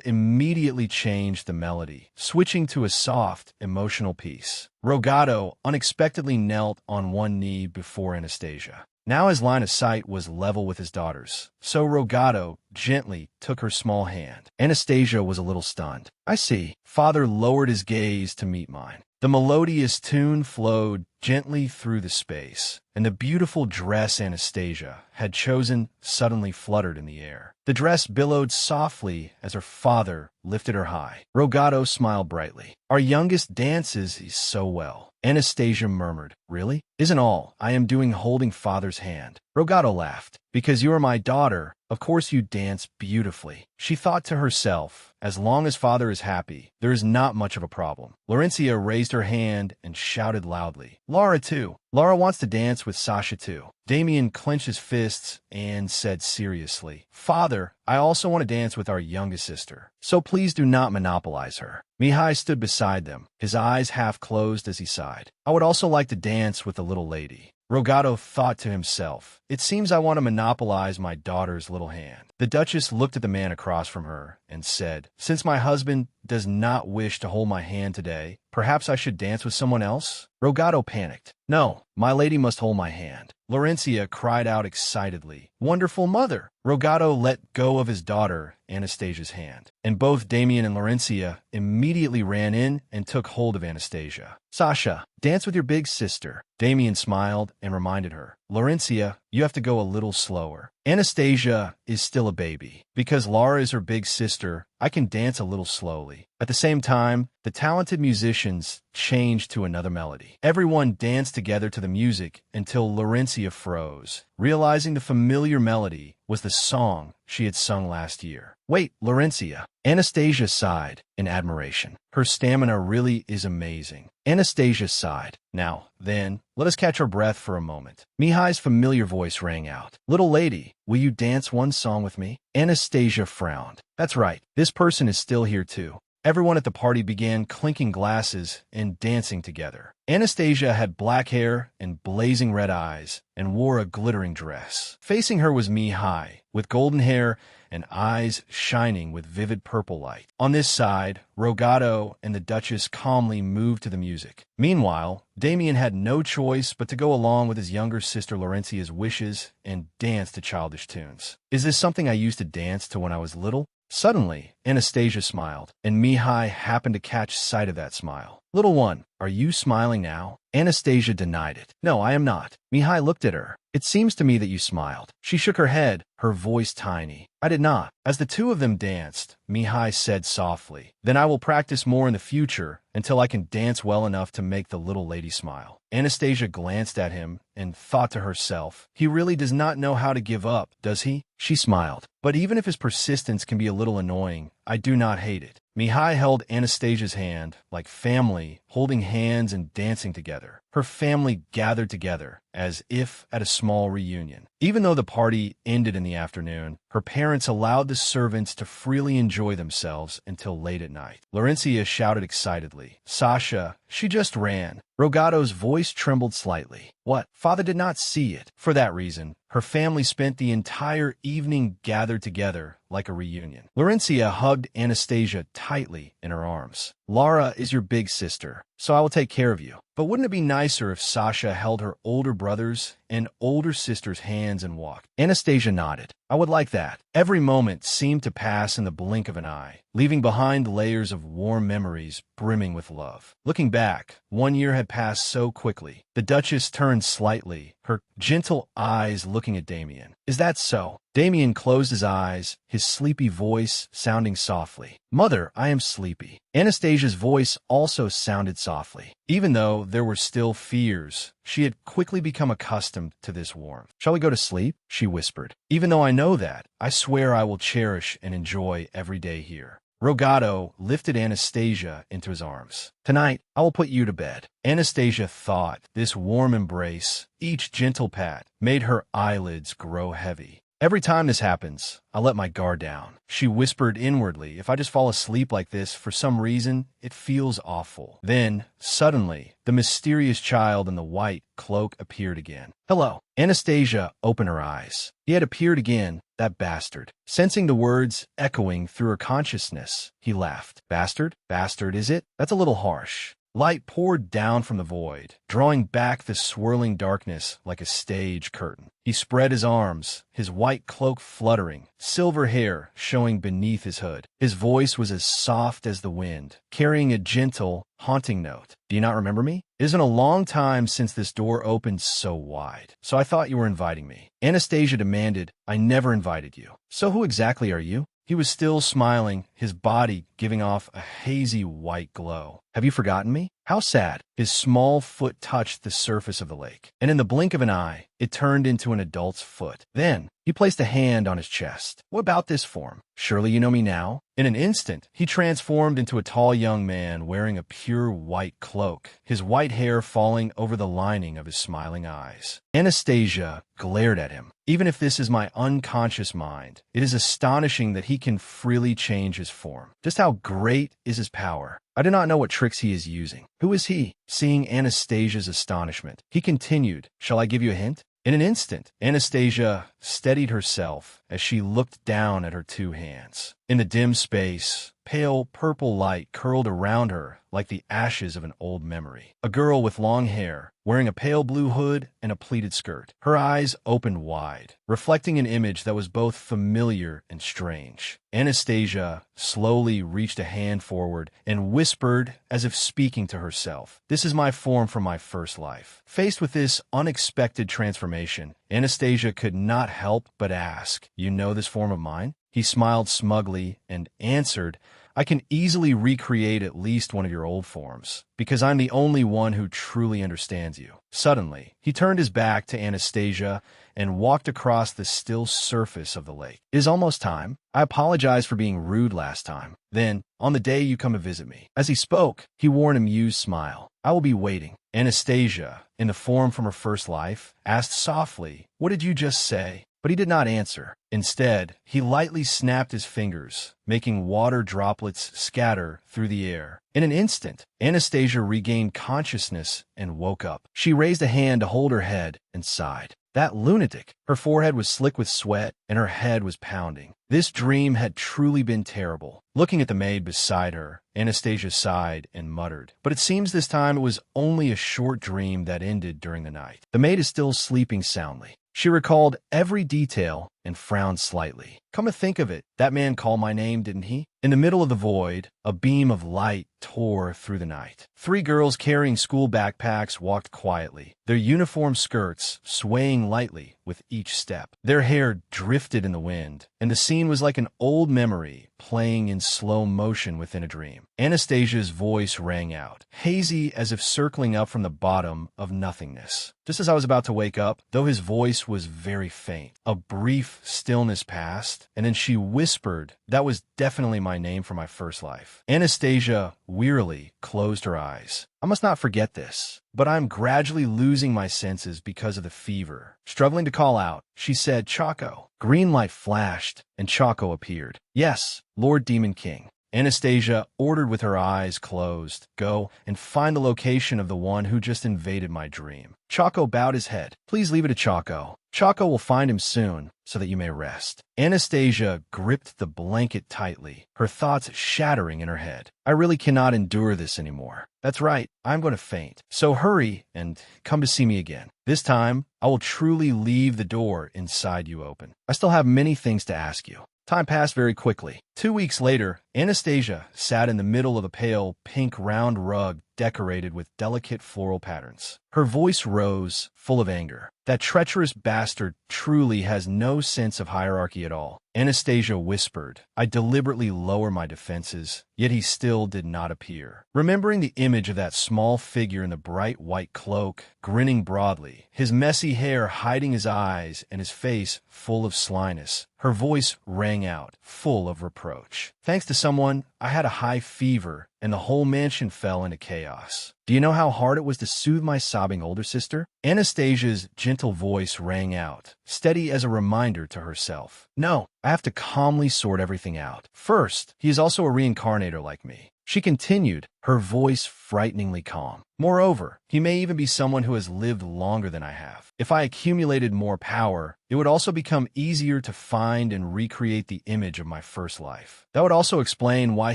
immediately changed the melody, switching to a soft, emotional piece. Rogato unexpectedly knelt on one knee before Anastasia. Now his line of sight was level with his daughter's, so Rogato gently took her small hand. Anastasia was a little stunned. I see. Father lowered his gaze to meet mine. The melodious tune flowed gently through the space, and the beautiful dress Anastasia had chosen suddenly fluttered in the air. The dress billowed softly as her father lifted her high. Rogato smiled brightly. Our youngest dances so well. Anastasia murmured, really? Isn't all I am doing holding Father's hand? Rogato laughed. Because you are my daughter, of course you dance beautifully. She thought to herself, as long as Father is happy, there is not much of a problem. Laurencia raised her hand and shouted loudly. Lara too. Lara wants to dance with Sasha too. Damien clenched his fists and said seriously, Father, I also want to dance with our youngest sister, so please do not monopolize her. Mihai stood beside them, his eyes half closed as he sighed. I would also like to dance with the little lady. Rogato thought to himself, it seems I want to monopolize my daughter's little hand. The Duchess looked at the man across from her and said, since my husband does not wish to hold my hand today, perhaps I should dance with someone else? Rogato panicked. No, my lady must hold my hand. Laurencia cried out excitedly, wonderful mother! Rogato let go of his daughter, Anastasia's hand, and both Damien and Laurencia immediately ran in and took hold of Anastasia. Sasha, dance with your big sister. Damien smiled and reminded her, Laurencia, you have to go a little slower. Anastasia is still a baby. Because Lara is her big sister, I can dance a little slowly. At the same time, the talented musicians changed to another melody. Everyone danced together to the music until Laurencia froze. Realizing the familiar melody, was the song she had sung last year. Wait, Laurencia. Anastasia sighed in admiration. Her stamina really is amazing. Anastasia sighed. Now, then, let us catch our breath for a moment. Mihai's familiar voice rang out. Little lady, will you dance one song with me? Anastasia frowned. That's right, this person is still here too. Everyone at the party began clinking glasses and dancing together. Anastasia had black hair and blazing red eyes and wore a glittering dress. Facing her was Mihai, with golden hair and eyes shining with vivid purple light. On this side, Rogato and the Duchess calmly moved to the music. Meanwhile, Damien had no choice but to go along with his younger sister Laurencia's wishes and dance to childish tunes. Is this something I used to dance to when I was little? Suddenly, Anastasia smiled, and Mihai happened to catch sight of that smile. Little one, are you smiling now? Anastasia denied it. No, I am not. Mihai looked at her. It seems to me that you smiled. She shook her head, her voice tiny. I did not. As the two of them danced, Mihai said softly, Then I will practice more in the future until I can dance well enough to make the little lady smile. Anastasia glanced at him and thought to herself, he really does not know how to give up, does he? She smiled. But even if his persistence can be a little annoying, I do not hate it. Mihai held Anastasia's hand, like family, holding hands and dancing together. Her family gathered together, as if at a small reunion. Even though the party ended in the afternoon, her parents allowed the servants to freely enjoy themselves until late at night. Laurencia shouted excitedly, Sasha, she just ran. Rogato's voice trembled slightly. What? Father did not see it. For that reason, her family spent the entire evening gathered together like a reunion. Laurencia hugged Anastasia tightly in her arms. Lara is your big sister, so I will take care of you. But wouldn't it be nicer if Sasha held her older brother's and older sister's hands and walked? Anastasia nodded. I would like that. Every moment seemed to pass in the blink of an eye, leaving behind layers of warm memories brimming with love. Looking back, 1 year had passed so quickly. The Duchess turned slightly, her gentle eyes looking at Damien. Is that so? Damien closed his eyes, his sleepy voice sounding softly. Mother, I am sleepy. Anastasia's voice also sounded softly. Even though there were still fears, she had quickly become accustomed to this warmth. Shall we go to sleep? She whispered. Even though I know that, I swear I will cherish and enjoy every day here. Rogato lifted Anastasia into his arms. Tonight, I will put you to bed. Anastasia thought this warm embrace, each gentle pat, made her eyelids grow heavy. Every time this happens, I let my guard down. She whispered inwardly, if I just fall asleep like this for some reason, it feels awful. Then, suddenly, the mysterious child in the white cloak appeared again. Hello. Anastasia opened her eyes. He had appeared again, that bastard. Sensing the words echoing through her consciousness, he laughed. Bastard? Bastard, is it? That's a little harsh. Light poured down from the void, drawing back the swirling darkness like a stage curtain. He spread his arms, his white cloak fluttering, silver hair showing beneath his hood. His voice was as soft as the wind, carrying a gentle, haunting note. Do you not remember me? It isn't a long time since this door opened so wide, so I thought you were inviting me. Anastasia demanded, I never invited you. So who exactly are you? He was still smiling, his body giving off a hazy white glow. Have you forgotten me? How sad. His small foot touched the surface of the lake, and in the blink of an eye, it turned into an adult's foot. Then, he placed a hand on his chest. What about this form? Surely you know me now? In an instant, he transformed into a tall young man wearing a pure white cloak, his white hair falling over the lining of his smiling eyes. Anastasia glared at him. Even if this is my unconscious mind, it is astonishing that he can freely change his form. Just how great is his power? I do not know what tricks he is using. Who is he? Seeing Anastasia's astonishment, he continued, Shall I give you a hint? In an instant, Anastasia steadied herself as she looked down at her two hands. In the dim space, pale purple light curled around her like the ashes of an old memory. A girl with long hair, wearing a pale blue hood and a pleated skirt. Her eyes opened wide, reflecting an image that was both familiar and strange. Anastasia slowly reached a hand forward and whispered as if speaking to herself, This is my form from my first life. Faced with this unexpected transformation, Anastasia could not help but ask, You know this form of mine? He smiled smugly and answered, I can easily recreate at least one of your old forms, because I'm the only one who truly understands you. Suddenly, he turned his back to Anastasia and walked across the still surface of the lake. It is almost time. I apologize for being rude last time. Then, on the day you come to visit me. As he spoke, he wore an amused smile. I will be waiting. Anastasia, in the form from her first life, asked softly, "What did you just say?" But he did not answer. Instead, he lightly snapped his fingers, making water droplets scatter through the air. In an instant, Anastasia regained consciousness and woke up. She raised a hand to hold her head and sighed. That lunatic! Her forehead was slick with sweat, and her head was pounding. This dream had truly been terrible. Looking at the maid beside her, Anastasia sighed and muttered. But it seems this time it was only a short dream that ended during the night. The maid is still sleeping soundly. She recalled every detail and frowned slightly. Come to think of it, that man called my name, didn't he? In the middle of the void, a beam of light tore through the night. 3 girls carrying school backpacks walked quietly, their uniform skirts swaying lightly with each step. Their hair drifted in the wind, and the scene was like an old memory playing in slow motion within a dream. Anastasia's voice rang out, hazy as if circling up from the bottom of nothingness. Just as I was about to wake up, though his voice was very faint, a brief stillness passed, and then she whispered, "That was definitely my name for my first life." Anastasia wearily closed her eyes. I must not forget this, but I'm gradually losing my senses because of the fever. Struggling to call out, she said, "CACAO." Green light flashed, and CACAO appeared. "Yes, Lord Demon King." Anastasia ordered with her eyes closed, "Go and find the location of the one who just invaded my dream." CACAO bowed his head. "Please leave it to CACAO. CACAO will find him soon, so that you may rest." Anastasia gripped the blanket tightly, her thoughts shattering in her head. I really cannot endure this anymore. That's right, I'm going to faint. So hurry and come to see me again. This time, I will truly leave the door inside you open. I still have many things to ask you. Time passed very quickly. 2 weeks later, Anastasia sat in the middle of a pale pink round rug decorated with delicate floral patterns. Her voice rose, full of anger. That treacherous bastard truly has no sense of hierarchy at all. Anastasia whispered. I deliberately lower my defenses, yet he still did not appear. Remembering the image of that small figure in the bright white cloak, grinning broadly, his messy hair hiding his eyes and his face full of slyness, her voice rang out, full of reproach. Thanks to someone, I had a high fever, and the whole mansion fell into chaos. Do you know how hard it was to soothe my sobbing older sister? Anastasia's gentle voice rang out, steady as a reminder to herself. No, I have to calmly sort everything out. First, he is also a reincarnator like me. She continued, her voice frighteningly calm. Moreover, he may even be someone who has lived longer than I have. If I accumulated more power, it would also become easier to find and recreate the image of my first life. That would also explain why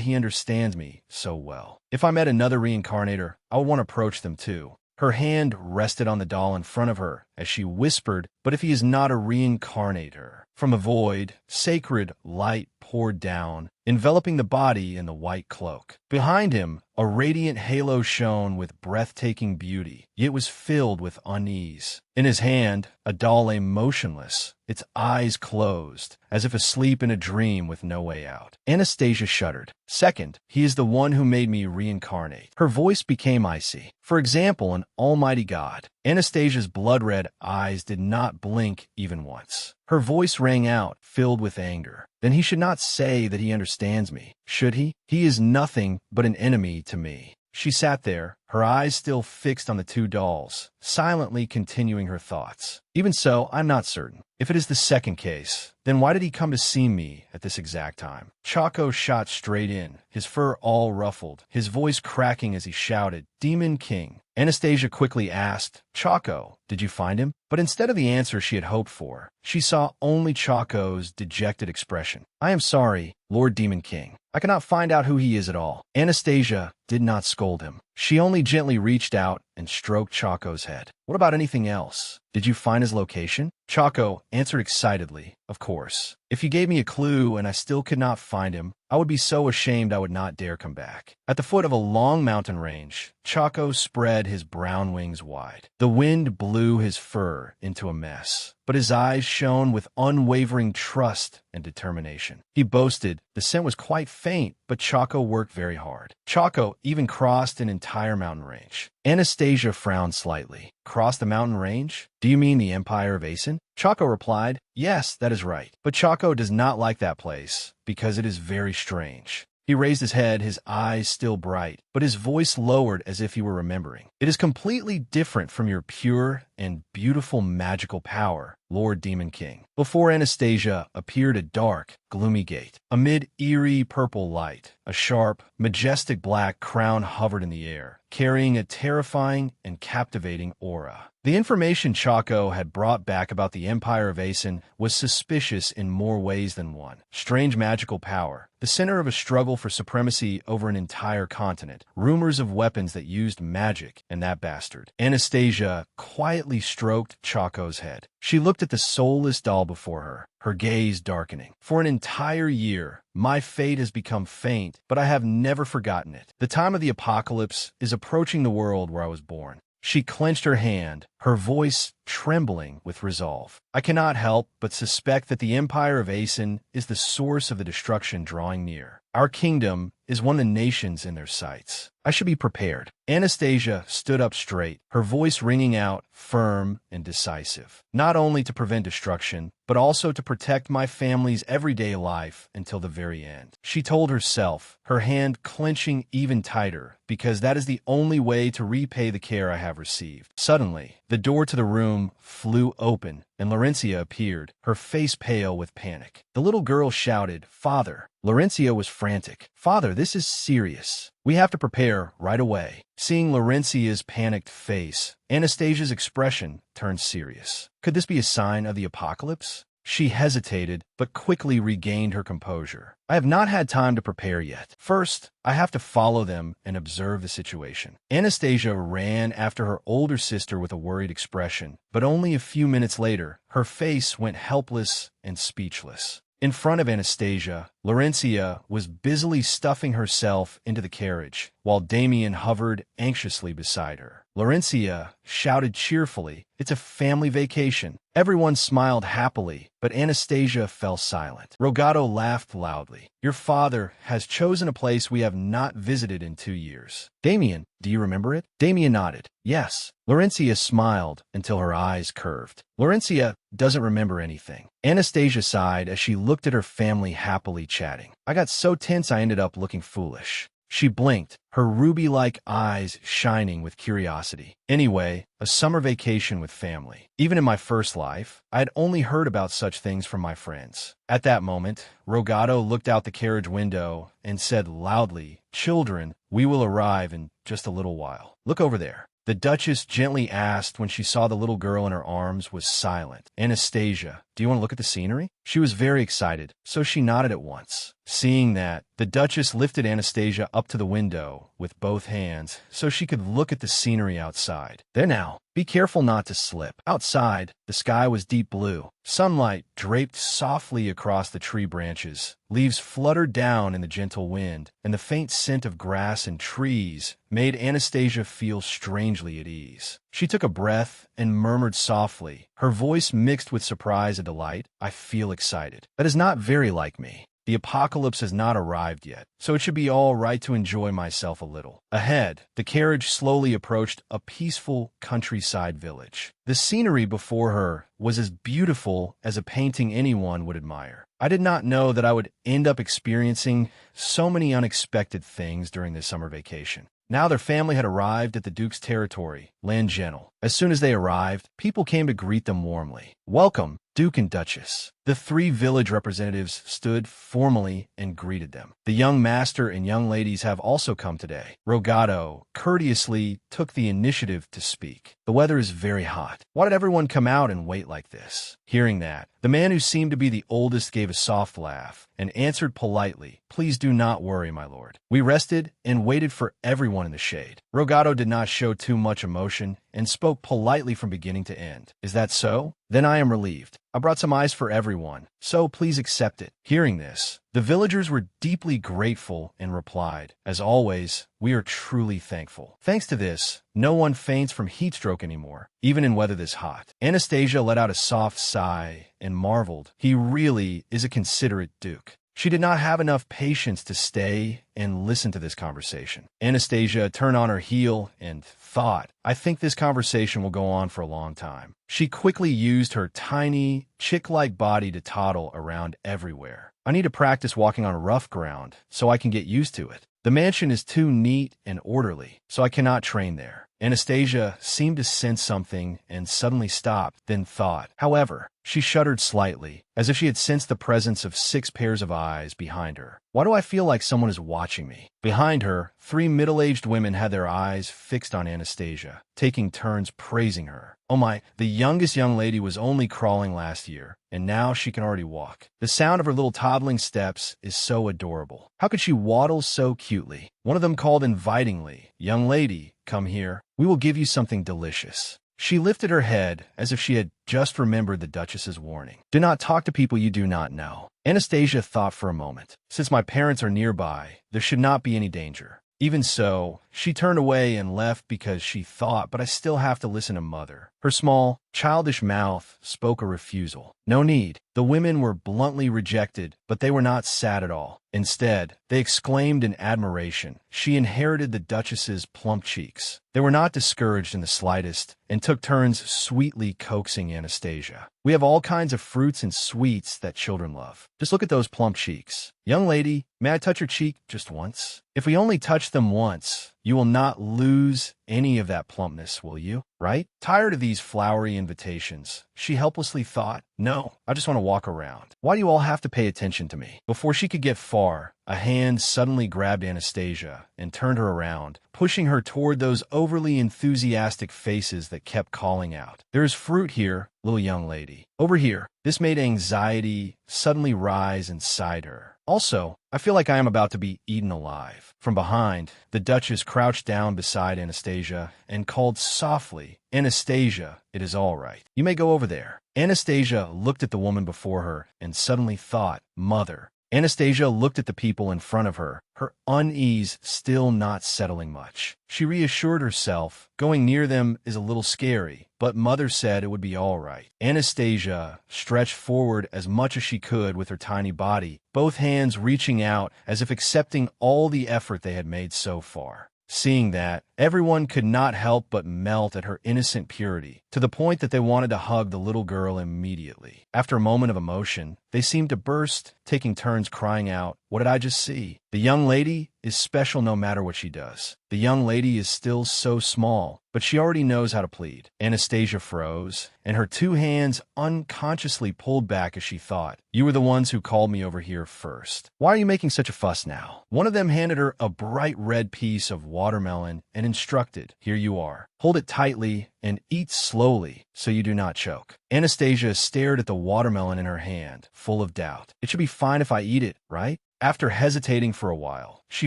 he understands me so well. If I met another reincarnator, I would want to approach them too. Her hand rested on the doll in front of her as she whispered, "But if he is not a reincarnator?" From a void, sacred light poured down, enveloping the body in the white cloak. Behind him, a radiant halo shone with breathtaking beauty, yet was filled with unease. In his hand, a doll lay motionless, its eyes closed, as if asleep in a dream with no way out. Anastasia shuddered. Second, he is the one who made me reincarnate. Her voice became icy. For example, an almighty god. Anastasia's blood-red eyes did not blink even once. Her voice rang out, filled with anger. Then he should not say that he understands me, should he? He is nothing but an enemy to me. She sat there, her eyes still fixed on the 2 dolls, silently continuing her thoughts. Even so, I'm not certain. If it is the second case, then why did he come to see me at this exact time? CACAO shot straight in, his fur all ruffled, his voice cracking as he shouted, "Demon King." Anastasia quickly asked, "CACAO, did you find him?" But instead of the answer she had hoped for, she saw only CACAO's dejected expression. "I am sorry, Lord Demon King. I cannot find out who he is at all." Anastasia did not scold him. She only gently reached out and stroked CACAO's head. "What about anything else? Did you find his location?" CACAO answered excitedly, "Of course. If you gave me a clue and I still could not find him, I would be so ashamed I would not dare come back. At the foot of a long mountain range, CACAO spread his brown wings wide. The wind blew his fur into a mess, but his eyes shone with unwavering trust and determination. He boasted the scent was quite faint, but CACAO worked very hard. CACAO even crossed an entire mountain range. Anastasia frowned slightly. Cross the mountain range? Do you mean the Empire of Asen? CACAO replied, yes, that is right. But CACAO does not like that place because it is very strange. He raised his head, his eyes still bright, but his voice lowered as if he were remembering. It is completely different from your pure and beautiful magical power, Lord Demon King. Before Anastasia appeared a dark, gloomy gate. Amid eerie purple light, a sharp, majestic black crown hovered in the air, carrying a terrifying and captivating aura. The information CACAO had brought back about the Empire of Asen was suspicious in more ways than one. Strange magical power, the center of a struggle for supremacy over an entire continent, rumors of weapons that used magic, and that bastard. Anastasia quietly stroked CACAO's head. She looked at the soulless doll before her, her gaze darkening. For an entire year, my fate has become faint, but I have never forgotten it. The time of the apocalypse is approaching the world where I was born. She clenched her hand, her voice trembling with resolve. I cannot help but suspect that the Empire of Asen is the source of the destruction drawing near. Our kingdom is one of the nations in their sights. I should be prepared. Anastasia stood up straight, her voice ringing out, firm and decisive. Not only to prevent destruction, but also to protect my family's everyday life until the very end. She told herself, her hand clenching even tighter, because that is the only way to repay the care I have received. Suddenly, the door to the room flew open, and Laurencia appeared, her face pale with panic. The little girl shouted, "Father!" Laurencia was frantic. "Father, this is serious. We have to prepare right away." Seeing Laurencia's panicked face, Anastasia's expression turned serious. Could this be a sign of the apocalypse? She hesitated, but quickly regained her composure. "I have not had time to prepare yet. First, I have to follow them and observe the situation." Anastasia ran after her older sister with a worried expression, but only a few minutes later, her face went helpless and speechless. In front of Anastasia, Laurencia was busily stuffing herself into the carriage, while Damien hovered anxiously beside her. Laurencia shouted cheerfully, "It's a family vacation." Everyone smiled happily, but Anastasia fell silent. Rogato laughed loudly. "Your father has chosen a place we have not visited in 2 years. Damien, do you remember it?" Damien nodded. "Yes." Laurencia smiled until her eyes curved. Laurencia doesn't remember anything. Anastasia sighed as she looked at her family happily chatting. "I got so tense I ended up looking foolish." She blinked, her ruby-like eyes shining with curiosity. Anyway, a summer vacation with family. Even in my first life, I had only heard about such things from my friends. At that moment, Rogato looked out the carriage window and said loudly, "Children, we will arrive in just a little while. Look over there." The Duchess gently asked when she saw the little girl in her arms was silent. "Anastasia, do you want to look at the scenery?" She was very excited, so she nodded at once. Seeing that, the Duchess lifted Anastasia up to the window with both hands so she could look at the scenery outside. "There now. Be careful not to slip." Outside, the sky was deep blue. Sunlight draped softly across the tree branches. Leaves fluttered down in the gentle wind, and the faint scent of grass and trees made Anastasia feel strangely at ease. She took a breath and murmured softly, her voice mixed with surprise and delight, "I feel excited. That is not very like me. The apocalypse has not arrived yet, so it should be all right to enjoy myself a little." Ahead, the carriage slowly approached a peaceful countryside village. The scenery before her was as beautiful as a painting anyone would admire. I did not know that I would end up experiencing so many unexpected things during this summer vacation. Now their family had arrived at the Duke's territory, Langenal. As soon as they arrived, people came to greet them warmly. "Welcome, Duke and Duchess." The 3 village representatives stood formally and greeted them. "The young master and young ladies have also come today." Rogato courteously took the initiative to speak. "The weather is very hot. Why did everyone come out and wait like this?" Hearing that, the man who seemed to be the oldest gave a soft laugh and answered politely, "Please do not worry, my lord. We rested and waited for everyone in the shade." Rogato did not show too much emotion. and spoke politely from beginning to end. Is that so? Then I am relieved. I brought some ice for everyone, so please accept it. Hearing this, the villagers were deeply grateful and replied, as always, we are truly thankful. Thanks to this, no one faints from heat stroke anymore, even in weather this hot. Anastasia let out a soft sigh and marveled. He really is a considerate duke. She did not have enough patience to stay and listen to this conversation. Anastasia turned on her heel and thought, I think this conversation will go on for a long time. She quickly used her tiny, chick-like body to toddle around everywhere. I need to practice walking on rough ground so I can get used to it. The mansion is too neat and orderly, so I cannot train there. Anastasia seemed to sense something and suddenly stopped, then thought. However, she shuddered slightly, as if she had sensed the presence of 6 pairs of eyes behind her. Why do I feel like someone is watching me? Behind her, 3 middle-aged women had their eyes fixed on Anastasia, taking turns praising her. Oh my, the youngest young lady was only crawling last year, and now she can already walk. The sound of her little toddling steps is so adorable. How could she waddle so cutely? One of them called invitingly, Young lady, come here. We will give you something delicious. She lifted her head as if she had just remembered the Duchess's warning. Do not talk to people you do not know. Anastasia thought for a moment. Since my parents are nearby, there should not be any danger. Even so, she turned away and left because she thought, but I still have to listen to Mother. Her small, childish mouth spoke a refusal. No need. The women were bluntly rejected, but they were not sad at all. Instead, they exclaimed in admiration. She inherited the Duchess's plump cheeks. They were not discouraged in the slightest, and took turns sweetly coaxing Anastasia. We have all kinds of fruits and sweets that children love. Just look at those plump cheeks. Young lady, may I touch your cheek just once? If we only touch them once, you will not lose any of that plumpness, will you? Right? Tired of these flowery invitations, she helplessly thought, no, I just want to walk around. Why do you all have to pay attention to me? Before she could get far, a hand suddenly grabbed Anastasia and turned her around, pushing her toward those overly enthusiastic faces that kept calling out. There is fruit here, little young lady. Over here. This made anxiety suddenly rise inside her. Also, I feel like I am about to be eaten alive. From behind, the Duchess crouched down beside Anastasia and called softly, Anastasia, it is all right. You may go over there. Anastasia looked at the woman before her and suddenly thought, Mother. Anastasia looked at the people in front of her, her unease still not settling much. She reassured herself, going near them is a little scary, but Mother said it would be all right. Anastasia stretched forward as much as she could with her tiny body, both hands reaching out as if accepting all the effort they had made so far. Seeing that, everyone could not help but melt at her innocent purity, to the point that they wanted to hug the little girl immediately. After a moment of emotion, they seemed to burst, taking turns crying out, What did I just see? The young lady is special no matter what she does. The young lady is still so small, but she already knows how to plead. Anastasia froze, and her 2 hands unconsciously pulled back as she thought, You were the ones who called me over here first. Why are you making such a fuss now? One of them handed her a bright red piece of watermelon and instructed, Here you are. Hold it tightly and eat slowly so you do not choke. Anastasia stared at the watermelon in her hand, full of doubt. It should be fine if I eat it, right? After hesitating for a while, she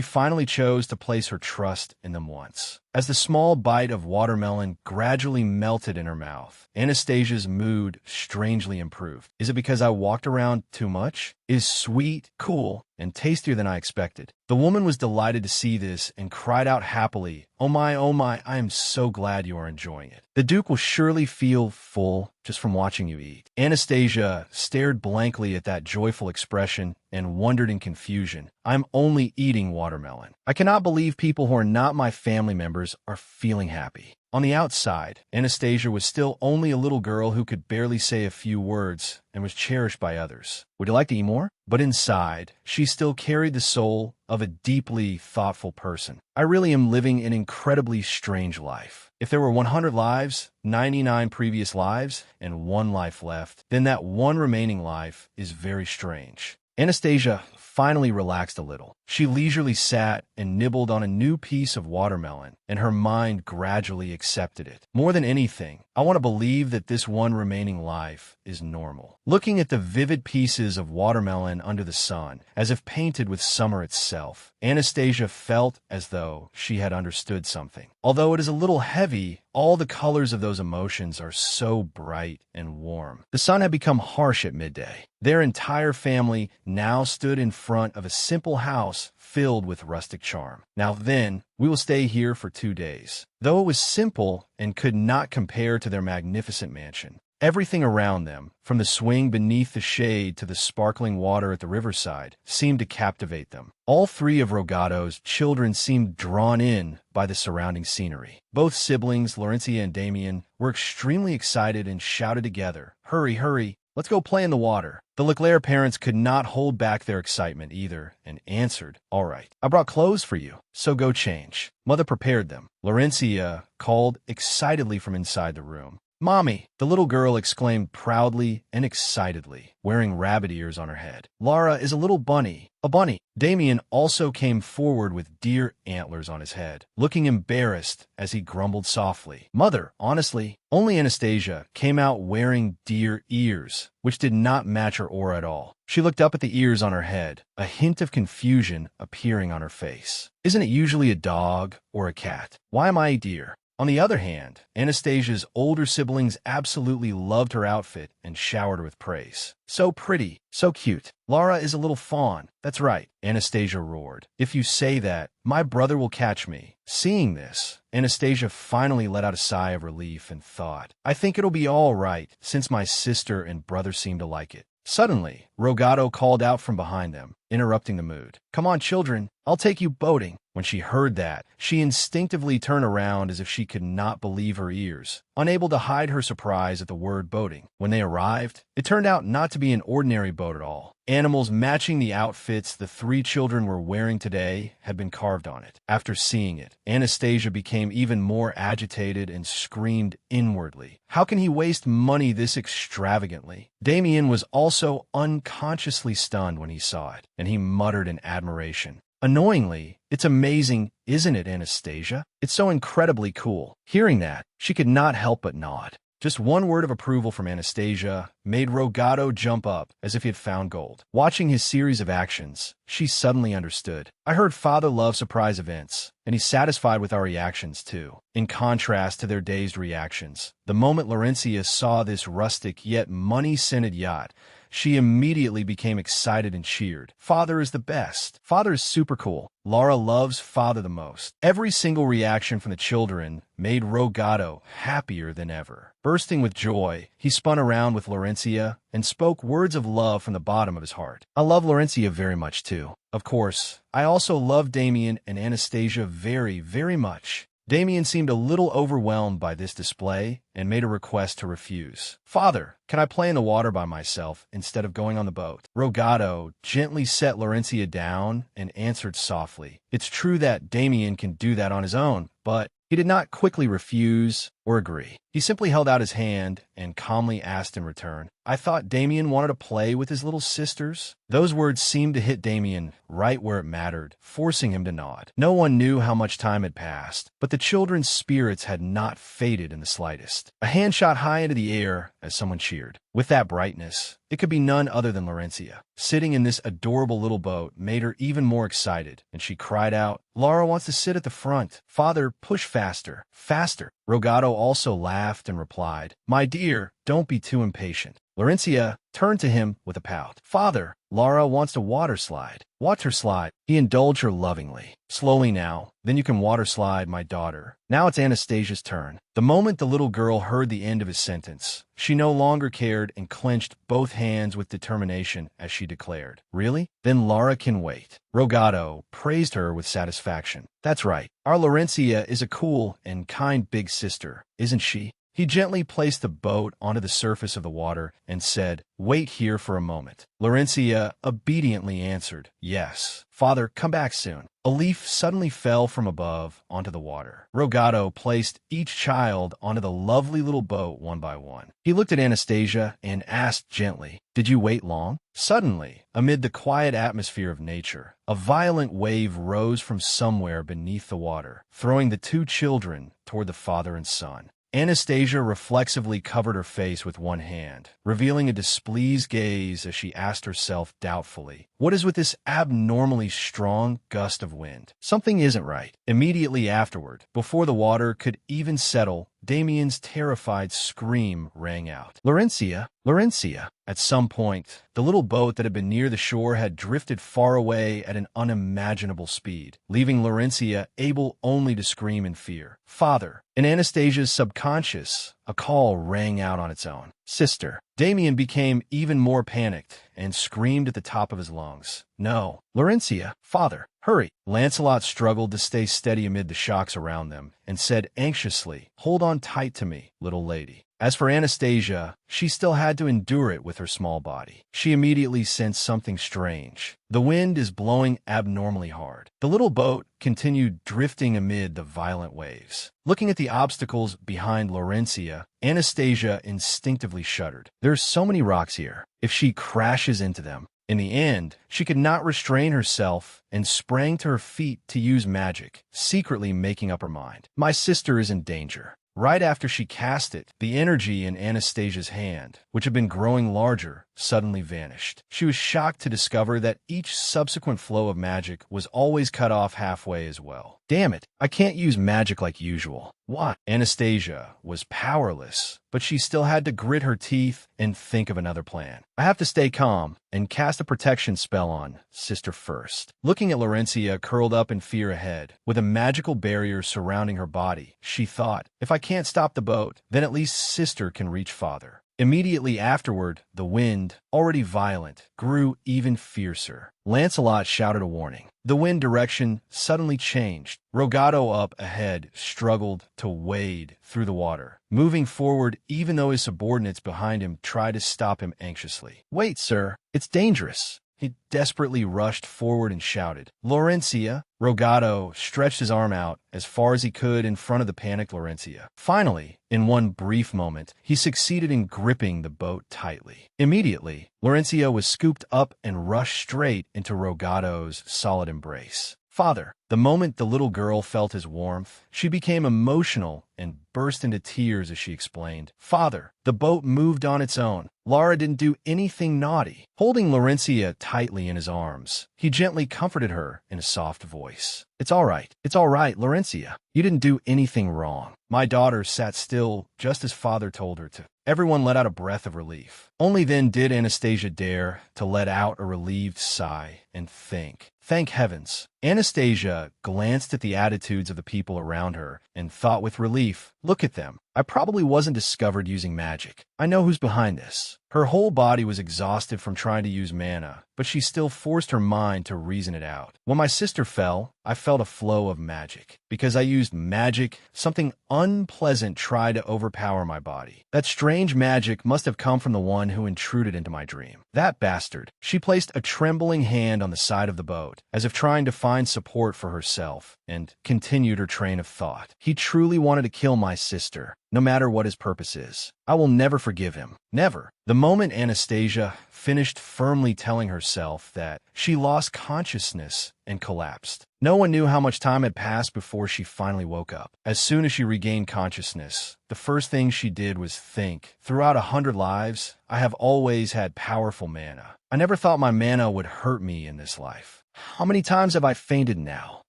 finally chose to place her trust in them once. As the small bite of watermelon gradually melted in her mouth, Anastasia's mood strangely improved. Is it because I walked around too much? It is sweet, cool, and tastier than I expected. The woman was delighted to see this and cried out happily, oh my, I am so glad you are enjoying it. The Duke will surely feel full just from watching you eat. Anastasia stared blankly at that joyful expression and wondered in confusion, I'm only eating watermelon. I cannot believe people who are not my family members are feeling happy. On the outside, Anastasia was still only a little girl who could barely say a few words and was cherished by others. Would you like to eat more? But inside, she still carried the soul of a deeply thoughtful person. I really am living an incredibly strange life. If there were 100 lives, 99 previous lives, and 1 life left, then that one remaining life is very strange. Anastasia finally relaxed a little. She leisurely sat and nibbled on a new piece of watermelon, and her mind gradually accepted it. More than anything, I want to believe that this one remaining life is normal. Looking at the vivid pieces of watermelon under the sun, as if painted with summer itself, Anastasia felt as though she had understood something. Although it is a little heavy, all the colors of those emotions are so bright and warm. The sun had become harsh at midday. Their entire family now stood in front of a simple house filled with rustic charm. Now then, we will stay here for 2 days. Though it was simple and could not compare to their magnificent mansion, everything around them, from the swing beneath the shade to the sparkling water at the riverside, seemed to captivate them. All 3 of Rogado's children seemed drawn in by the surrounding scenery. Both siblings, Laurencia and Damien, were extremely excited and shouted together, "Hurry, hurry, let's go play in the water." The Leclerc parents could not hold back their excitement either and answered, "All right, I brought clothes for you, so go change." Mother prepared them. Laurencia called excitedly from inside the room. "Mommy!" the little girl exclaimed proudly and excitedly, wearing rabbit ears on her head. "Lara is a little bunny, a bunny." Damien also came forward with deer antlers on his head, looking embarrassed as he grumbled softly, "Mother, honestly." Only Anastasia came out wearing deer ears, which did not match her aura at all. She looked up at the ears on her head, a hint of confusion appearing on her face. "Isn't it usually a dog or a cat? Why am I a deer?" On the other hand, Anastasia's older siblings absolutely loved her outfit and showered her with praise. "So pretty, so cute. Lara is a little fawn." "That's right," Anastasia roared. "If you say that, my brother will catch me." Seeing this, Anastasia finally let out a sigh of relief and thought, "I think it'll be all right, since my sister and brother seem to like it." Suddenly, Rogado called out from behind them, interrupting the mood. "Come on, children, I'll take you boating." When she heard that, she instinctively turned around as if she could not believe her ears, unable to hide her surprise at the word boating. When they arrived, it turned out not to be an ordinary boat at all. Animals matching the outfits the 3 children were wearing today had been carved on it. After seeing it, Anastasia became even more agitated and screamed inwardly, "How can he waste money this extravagantly?" Damien was also unconsciously stunned when he saw it, and he muttered in admiration, "Annoyingly, it's amazing, isn't it, Anastasia? It's so incredibly cool." Hearing that, she could not help but nod. Just one word of approval from Anastasia made Rogado jump up as if he had found gold. Watching his series of actions, she suddenly understood. "I heard Father loves surprise events, and he's satisfied with our reactions too." In contrast to their dazed reactions, the moment Laurencia saw this rustic yet money-scented yacht, she immediately became excited and cheered. "Father is the best. Father is super cool. Lara loves Father the most." Every single reaction from the children made Rogado happier than ever. Bursting with joy, he spun around with Laurencia and spoke words of love from the bottom of his heart. "I love Laurencia very much too. Of course, I also love Damien and Anastasia very, very much." Damien seemed a little overwhelmed by this display and made a request to refuse. "Father, can I play in the water by myself instead of going on the boat?" Rogado gently set Laurencia down and answered softly. It's true that Damien can do that on his own, but he did not quickly refuse or agree. He simply held out his hand and calmly asked in return, "I thought Damien wanted to play with his little sisters?" Those words seemed to hit Damien right where it mattered, forcing him to nod. No one knew how much time had passed, but the children's spirits had not faded in the slightest. A hand shot high into the air as someone cheered. With that brightness, it could be none other than Laurencia. Sitting in this adorable little boat made her even more excited, and she cried out, "Lara wants to sit at the front. Father, push faster, faster." Rogado also laughed and replied, "My dear, don't be too impatient." Laurencia turned to him with a pout. "Father, Lara wants to water slide." "Watch her slide." He indulged her lovingly. "Slowly now, then you can water slide, my daughter. Now it's Anastasia's turn." The moment the little girl heard the end of his sentence, she no longer cared and clenched both hands with determination as she declared, "Really? Then Lara can wait." Rogado praised her with satisfaction. "That's right. Our Laurencia is a cool and kind big sister, isn't she?" He gently placed the boat onto the surface of the water and said, "Wait here for a moment." Laurencia obediently answered, "Yes. Father, come back soon." A leaf suddenly fell from above onto the water. Rogado placed each child onto the lovely little boat one by one. He looked at Anastasia and asked gently, "Did you wait long?" Suddenly, amid the quiet atmosphere of nature, a violent wave rose from somewhere beneath the water, throwing the 2 children toward the father and son. Anastasia reflexively covered her face with one hand, revealing a displeased gaze as she asked herself doubtfully, "What is with this abnormally strong gust of wind? Something isn't right." Immediately afterward, before the water could even settle, Damien's terrified scream rang out. Laurencia! Laurencia! At some point, the little boat that had been near the shore had drifted far away at an unimaginable speed, leaving Laurencia able only to scream in fear. Father! In Anastasia's subconscious, a call rang out on its own. Sister! Damien became even more panicked and screamed at the top of his lungs. No! Laurencia! Father! Hurry! Lancelot struggled to stay steady amid the shocks around them and said anxiously, Hold on tight to me, little lady. As for Anastasia, she still had to endure it with her small body. She immediately sensed something strange. The wind is blowing abnormally hard. The little boat continued drifting amid the violent waves. Looking at the obstacles behind Laurencia, Anastasia instinctively shuddered. There's so many rocks here. If she crashes into them, in the end, she could not restrain herself and sprang to her feet to use magic, secretly making up her mind. My sister is in danger. Right after she cast it, the energy in Anastasia's hand, which had been growing larger, suddenly vanished. She was shocked to discover that each subsequent flow of magic was always cut off halfway as well. Damn it, I can't use magic like usual. What? Anastasia was powerless, but she still had to grit her teeth and think of another plan. I have to stay calm and cast a protection spell on Sister first. Looking at Laurencia curled up in fear ahead, with a magical barrier surrounding her body, she thought, if I can't stop the boat, then at least Sister can reach Father. Immediately afterward, the wind, already violent, grew even fiercer. Lancelot shouted a warning. The wind direction suddenly changed. Rogado up ahead struggled to wade through the water, moving forward even though his subordinates behind him tried to stop him anxiously. Wait, sir, it's dangerous. He desperately rushed forward and shouted, Laurencia! Rogado stretched his arm out as far as he could in front of the panicked Laurencia. Finally, in one brief moment, he succeeded in gripping the boat tightly. Immediately, Laurencia was scooped up and rushed straight into Rogado's solid embrace. Father! The moment the little girl felt his warmth, she became emotional and burst into tears as she explained, Father, the boat moved on its own. Lara didn't do anything naughty. Holding Laurencia tightly in his arms, he gently comforted her in a soft voice. It's all right, Laurencia. You didn't do anything wrong. My daughter sat still just as Father told her to. Everyone let out a breath of relief. Only then did Anastasia dare to let out a relieved sigh and think. Thank heavens. Anastasia glanced at the attitudes of the people around her and thought with relief, look at them. I probably wasn't discovered using magic. I know who's behind this. Her whole body was exhausted from trying to use mana, but she still forced her mind to reason it out. When my sister fell, I felt a flow of magic. Because I used magic, something unpleasant tried to overpower my body. That strange magic must have come from the one who intruded into my dream. That bastard. She placed a trembling hand on the side of the boat, as if trying to find support for herself, and continued her train of thought. He truly wanted to kill my sister, no matter what his purpose is. I will never forgive him. Never. The moment Anastasia finished firmly telling herself that, she lost consciousness and collapsed. No one knew how much time had passed before she finally woke up. As soon as she regained consciousness, the first thing she did was think. Throughout 100 lives, I have always had powerful mana. I never thought my mana would hurt me in this life. How many times have I fainted now?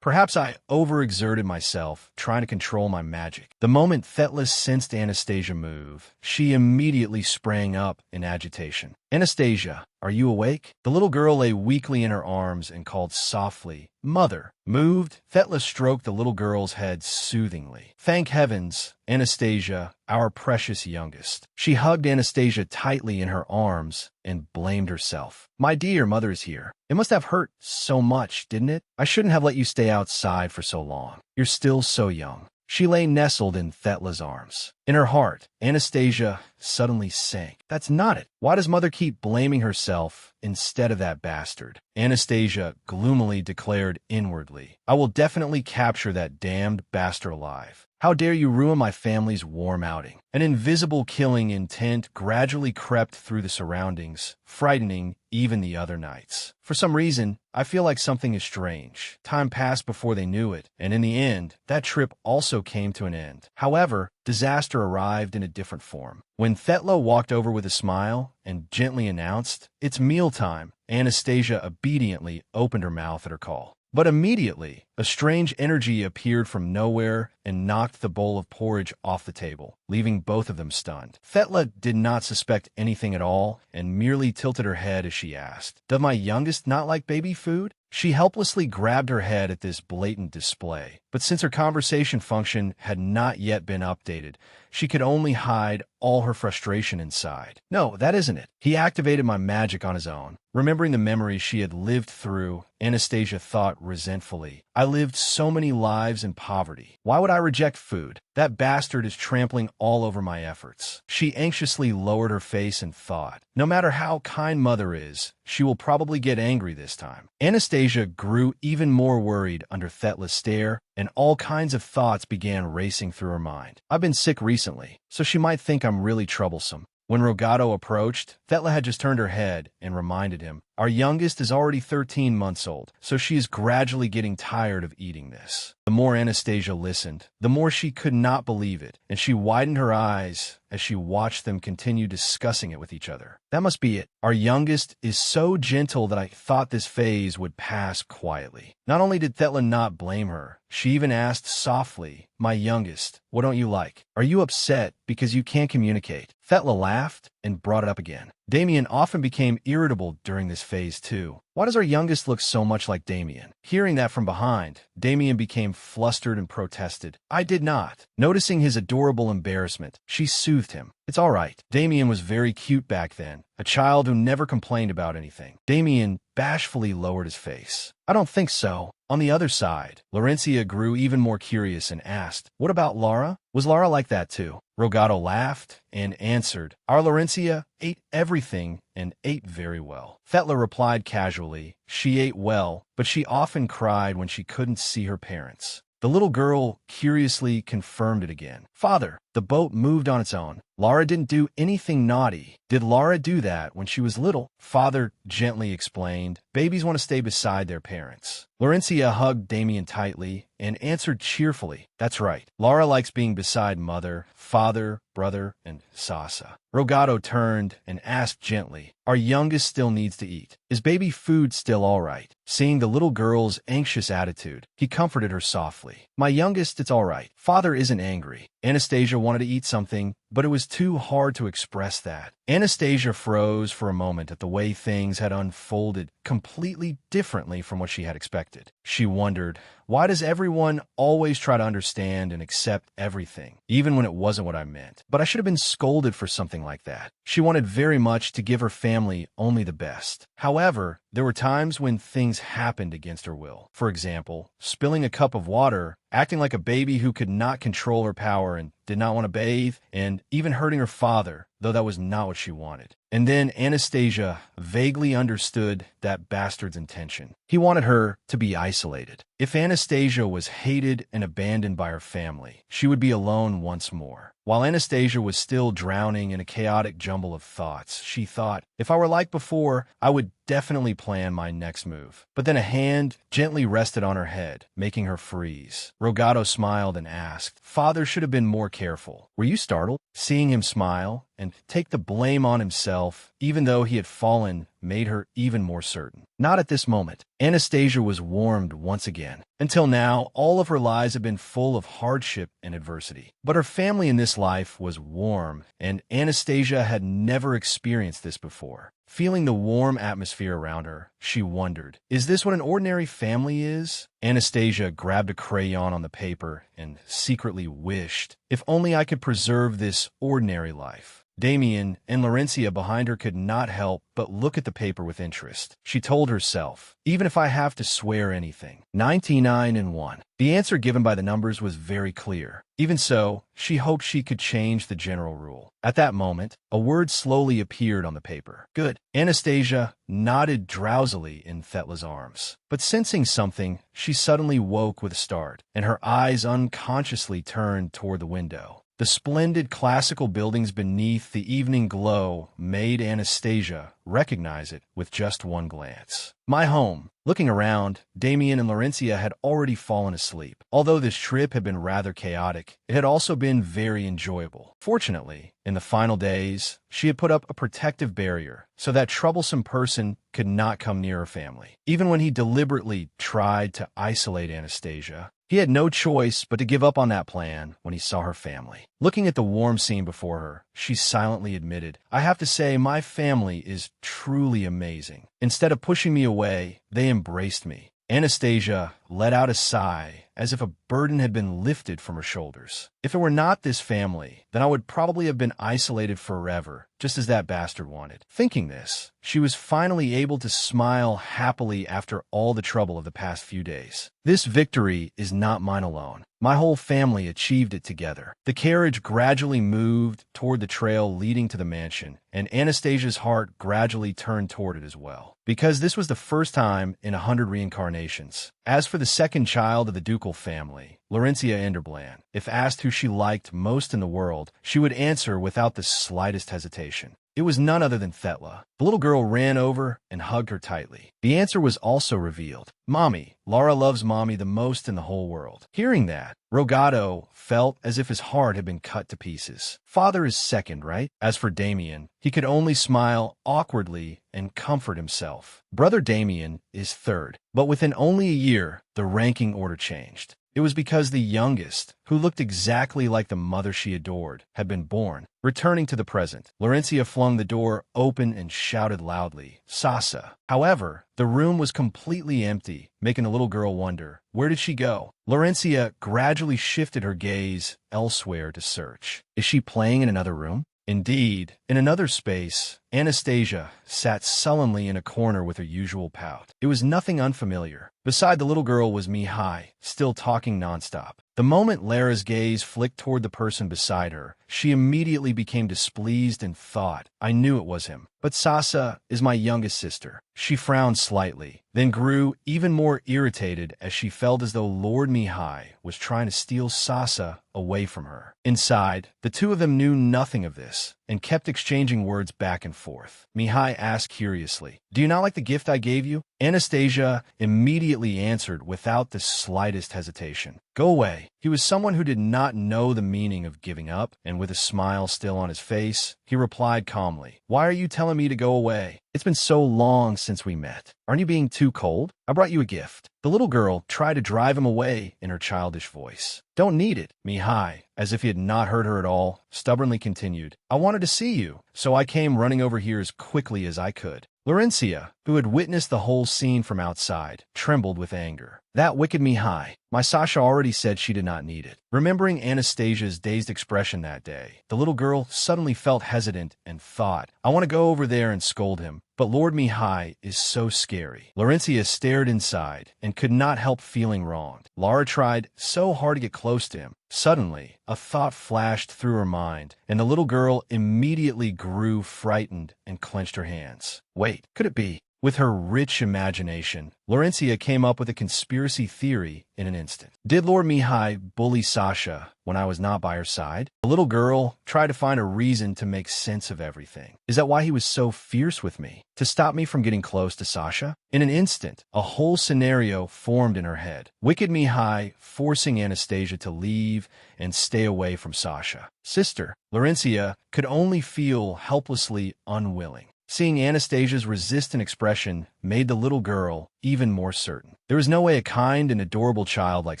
Perhaps I overexerted myself, trying to control my magic. The moment Ruthless sensed Anastasia move, she immediately sprang up in agitation. Anastasia, are you awake? The little girl lay weakly in her arms and called softly, Mother. Moved, Ruthless stroked the little girl's head soothingly. Thank heavens, Anastasia, our precious youngest. She hugged Anastasia tightly in her arms and blamed herself. My dear, Mother is here. It must have hurt so much, didn't it? I shouldn't have let you stay outside for so long. You're still so young. She lay nestled in Thetla's arms. In her heart, Anastasia suddenly sank. That's not it. Why does Mother keep blaming herself instead of that bastard? Anastasia gloomily declared inwardly, I will definitely capture that damned bastard alive. How dare you ruin my family's warm outing? An invisible killing intent gradually crept through the surroundings, frightening even the other knights. For some reason, I feel like something is strange. Time passed before they knew it, and in the end, that trip also came to an end. However, disaster arrived in a different form. When Thetla walked over with a smile and gently announced, It's mealtime, Anastasia obediently opened her mouth at her call. But immediately, a strange energy appeared from nowhere and knocked the bowl of porridge off the table, leaving both of them stunned. Thecla did not suspect anything at all and merely tilted her head as she asked, "Does my youngest not like baby food?" She helplessly grabbed her head at this blatant display, but since her conversation function had not yet been updated, she could only hide all her frustration inside. "No, that isn't it. He activated my magic on his own." Remembering the memories she had lived through, Anastasia thought resentfully, "I lived so many lives in poverty. Why would I reject food? That bastard is trampling all over my efforts." She anxiously lowered her face and thought, no matter how kind Mother is, she will probably get angry this time. Anastasia grew even more worried under Thetla's stare, and all kinds of thoughts began racing through her mind. "I've been sick recently, so she might think I'm really troublesome." When Rogato approached, Thecla had just turned her head and reminded him, "Our youngest is already 13 months old, so she is gradually getting tired of eating this." The more Anastasia listened, the more she could not believe it, and she widened her eyes as she watched them continue discussing it with each other. "That must be it. Our youngest is so gentle that I thought this phase would pass quietly." Not only did Thecla not blame her, she even asked softly, "My youngest, what don't you like? Are you upset because you can't communicate?" Thecla laughed and brought it up again. Damien often became irritable during this phase too. "Why does our youngest look so much like Damien?" Hearing that from behind, Damien became flustered and protested, "I did not." Noticing his adorable embarrassment, she soothed him. "It's all right. Damien was very cute back then, a child who never complained about anything." Damien bashfully lowered his face. "I don't think so." On the other side, Laurencia grew even more curious and asked, "What about Lara? Was Lara like that too?" Rogato laughed and answered, "Our Laurencia ate everything and ate very well." Thecla replied casually, "She ate well, but she often cried when she couldn't see her parents." The little girl curiously confirmed it again. "Father, the boat moved on its own. Lara didn't do anything naughty." "Did Lara do that when she was little?" Father gently explained, "Babies want to stay beside their parents." Laurencia hugged Damien tightly and answered cheerfully, "That's right. Lara likes being beside mother, father, brother, and Sasa." Rogato turned and asked gently, "Our youngest still needs to eat. Is baby food still all right?" Seeing the little girl's anxious attitude, he comforted her softly. "My youngest, it's all right. Father isn't angry." Anastasia wanted to eat something, but it was too hard to express that. Anastasia froze for a moment at the way things had unfolded completely differently from what she had expected. She wondered, why does everyone always try to understand and accept everything, even when it wasn't what I meant? But I should have been scolded for something like that. She wanted very much to give her family only the best. However, there were times when things happened against her will. For example, spilling a cup of water, acting like a baby who could not control her power and did not want to bathe, and even hurting her father, though that was not what she wanted. And then Anastasia vaguely understood that bastard's intention. He wanted her to be isolated. If Anastasia was hated and abandoned by her family, she would be alone once more. While Anastasia was still drowning in a chaotic jumble of thoughts, she thought, if I were like before, I would definitely plan my next move. But then a hand gently rested on her head, making her freeze. Rogato smiled and asked, "Father should have been more careful." Were you startled? Seeing him smile and take the blame on himself, even though he had fallen, made her even more certain. Not at this moment. Anastasia was warmed once again. Until now, all of her lives had been full of hardship and adversity. But her family in this life was warm, and Anastasia had never experienced this before. Feeling the warm atmosphere around her, she wondered, is this what an ordinary family is? Anastasia grabbed a crayon on the paper and secretly wished, if only I could preserve this ordinary life. Damien and Laurencia behind her could not help but look at the paper with interest. She told herself, even if I have to swear anything. 99 and 1. The answer given by the numbers was very clear. Even so, she hoped she could change the general rule. At that moment, a word slowly appeared on the paper. Good. Anastasia nodded drowsily in Thetla's arms. But sensing something, she suddenly woke with a start, and her eyes unconsciously turned toward the window. The splendid classical buildings beneath the evening glow made Anastasia recognize it with just one glance. My home. Looking around, Damien and Laurencia had already fallen asleep. Although this trip had been rather chaotic, it had also been very enjoyable. Fortunately, in the final days, she had put up a protective barrier so that troublesome person could not come near her family. Even when he deliberately tried to isolate Anastasia, he had no choice but to give up on that plan when he saw her family. Looking at the warm scene before her, she silently admitted, "I have to say my family is truly amazing. Instead of pushing me away, they embraced me." Anastasia let out a sigh as if a burden had been lifted from her shoulders. "If it were not this family, then I would probably have been isolated forever, just as that bastard wanted." Thinking this, she was finally able to smile happily after all the trouble of the past few days. "This victory is not mine alone. My whole family achieved it together." The carriage gradually moved toward the trail leading to the mansion, and Anastasia's heart gradually turned toward it as well, because this was the first time in 100 reincarnations. As for the second child of the ducal family, Laurencia Enderbland, if asked who she liked most in the world, she would answer without the slightest hesitation. It was none other than Thetla. The little girl ran over and hugged her tightly. The answer was also revealed. "Mommy. Lara loves Mommy the most in the whole world." Hearing that, Rogado felt as if his heart had been cut to pieces. Father is second, right? As for Damien, he could only smile awkwardly and comfort himself. Brother Damien is third. But within only a year, the ranking order changed. It was because the youngest, who looked exactly like the mother she adored, had been born. Returning to the present, Laurencia flung the door open and shouted loudly, "Sasa!" However, the room was completely empty, making the little girl wonder, where did she go? Laurencia gradually shifted her gaze elsewhere to search. Is she playing in another room? Indeed, in another space, Anastasia sat sullenly in a corner with her usual pout. It was nothing unfamiliar. Beside the little girl was Mihai, still talking nonstop. The moment Lara's gaze flicked toward the person beside her, she immediately became displeased and thought, "I knew it was him. But Sasa is my youngest sister." She frowned slightly, then grew even more irritated as she felt as though Lord Mihai was trying to steal Sasa away from her. Inside, the two of them knew nothing of this and kept exchanging words back and forth. Mihai asked curiously, "Do you not like the gift I gave you?" Anastasia immediately answered without the slightest hesitation, "Go away." He was someone who did not know the meaning of giving up, and with a smile still on his face, he replied calmly, "Why are you telling me to go away? It's been so long since we met. Aren't you being too cold? I brought you a gift." The little girl tried to drive him away in her childish voice. "Don't need it." Mihai, as if he had not heard her at all, stubbornly continued, "I wanted to see you, so I came running over here as quickly as I could." Laurencia, who had witnessed the whole scene from outside, trembled with anger. That wicked Mihai. My Sasha already said she did not need it. Remembering Anastasia's dazed expression that day, the little girl suddenly felt hesitant and thought, "I want to go over there and scold him, but Lord Mihai is so scary." Laurencia stared inside and could not help feeling wronged. Lara tried so hard to get close to him. Suddenly, a thought flashed through her mind, and the little girl immediately grew frightened and clenched her hands. Wait, could it be? With her rich imagination, Laurencia came up with a conspiracy theory in an instant. Did Lord Mihai bully Sasha when I was not by her side? The little girl tried to find a reason to make sense of everything. Is that why he was so fierce with me? To stop me from getting close to Sasha? In an instant, a whole scenario formed in her head. Wicked Mihai forcing Anastasia to leave and stay away from Sasha. Sister, Laurencia could only feel helplessly unwilling. Seeing Anastasia's resistant expression made the little girl even more certain. There was no way a kind and adorable child like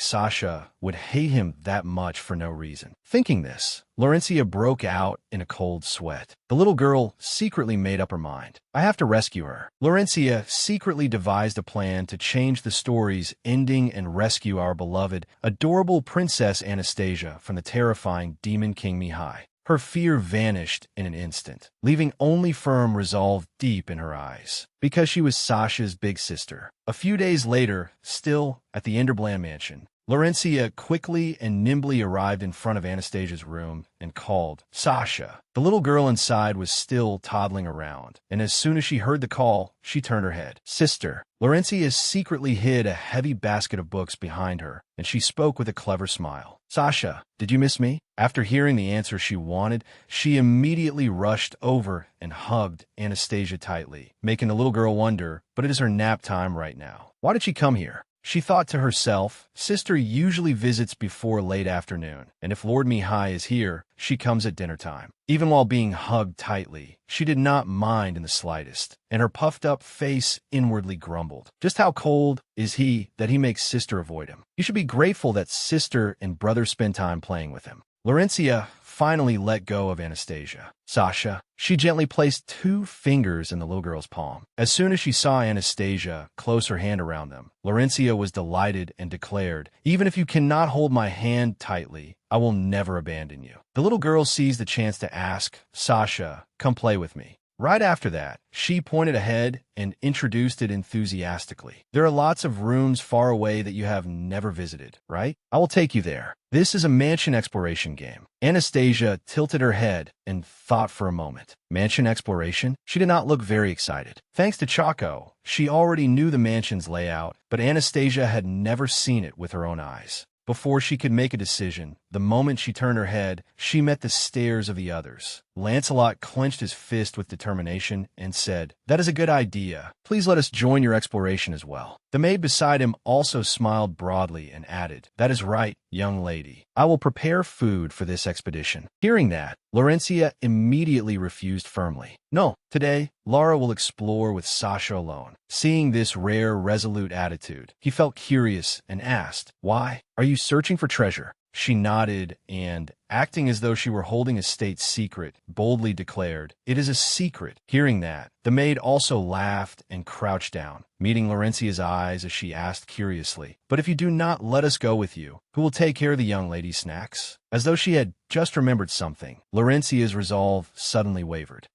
Sasha would hate him that much for no reason. Thinking this, Laurencia broke out in a cold sweat. The little girl secretly made up her mind. I have to rescue her. Laurencia secretly devised a plan to change the story's ending and rescue our beloved, adorable Princess Anastasia from the terrifying Demon King Mihai. Her fear vanished in an instant, leaving only firm resolve deep in her eyes, because she was Sasha's big sister. A few days later, still at the Enderbland mansion, Laurencia quickly and nimbly arrived in front of Anastasia's room and called, "Sasha." The little girl inside was still toddling around, and as soon as she heard the call, she turned her head. "Sister." Laurencia secretly hid a heavy basket of books behind her, and she spoke with a clever smile. "Sasha, did you miss me?" After hearing the answer she wanted, she immediately rushed over and hugged Anastasia tightly, making the little girl wonder, but it is her nap time right now. Why did she come here? She thought to herself, sister usually visits before late afternoon, and if Lord Mihai is here, she comes at dinner time. Even while being hugged tightly, she did not mind in the slightest, and her puffed-up face inwardly grumbled. Just how cold is he that he makes sister avoid him? You should be grateful that sister and brother spend time playing with him. Laurencia finally let go of Anastasia. "Sasha." She gently placed 2 fingers in the little girl's palm. As soon as she saw Anastasia close her hand around them, Laurencia was delighted and declared, "Even if you cannot hold my hand tightly, I will never abandon you." The little girl seized the chance to ask, "Sasha, come play with me." Right after that, she pointed ahead and introduced it enthusiastically. "There are lots of rooms far away that you have never visited, right? I will take you there. This is a mansion exploration game." Anastasia tilted her head and thought for a moment. Mansion exploration? She did not look very excited. Thanks to CACAO, she already knew the mansion's layout, but Anastasia had never seen it with her own eyes. Before she could make a decision, the moment she turned her head, she met the stares of the others. Lancelot clenched his fist with determination and said, "That is a good idea. Please let us join your exploration as well." The maid beside him also smiled broadly and added, "That is right, young lady. I will prepare food for this expedition." Hearing that, Laurencia immediately refused firmly. "No, today, Lara will explore with Sasha alone." Seeing this rare, resolute attitude, he felt curious and asked, "Why? Are you searching for treasure?" She nodded and, acting as though she were holding a state secret, boldly declared, "It is a secret." Hearing that, the maid also laughed and crouched down, meeting Laurencia's eyes as she asked curiously, "But if you do not let us go with you, who will take care of the young lady's snacks?" As though she had just remembered something, Laurencia's resolve suddenly wavered.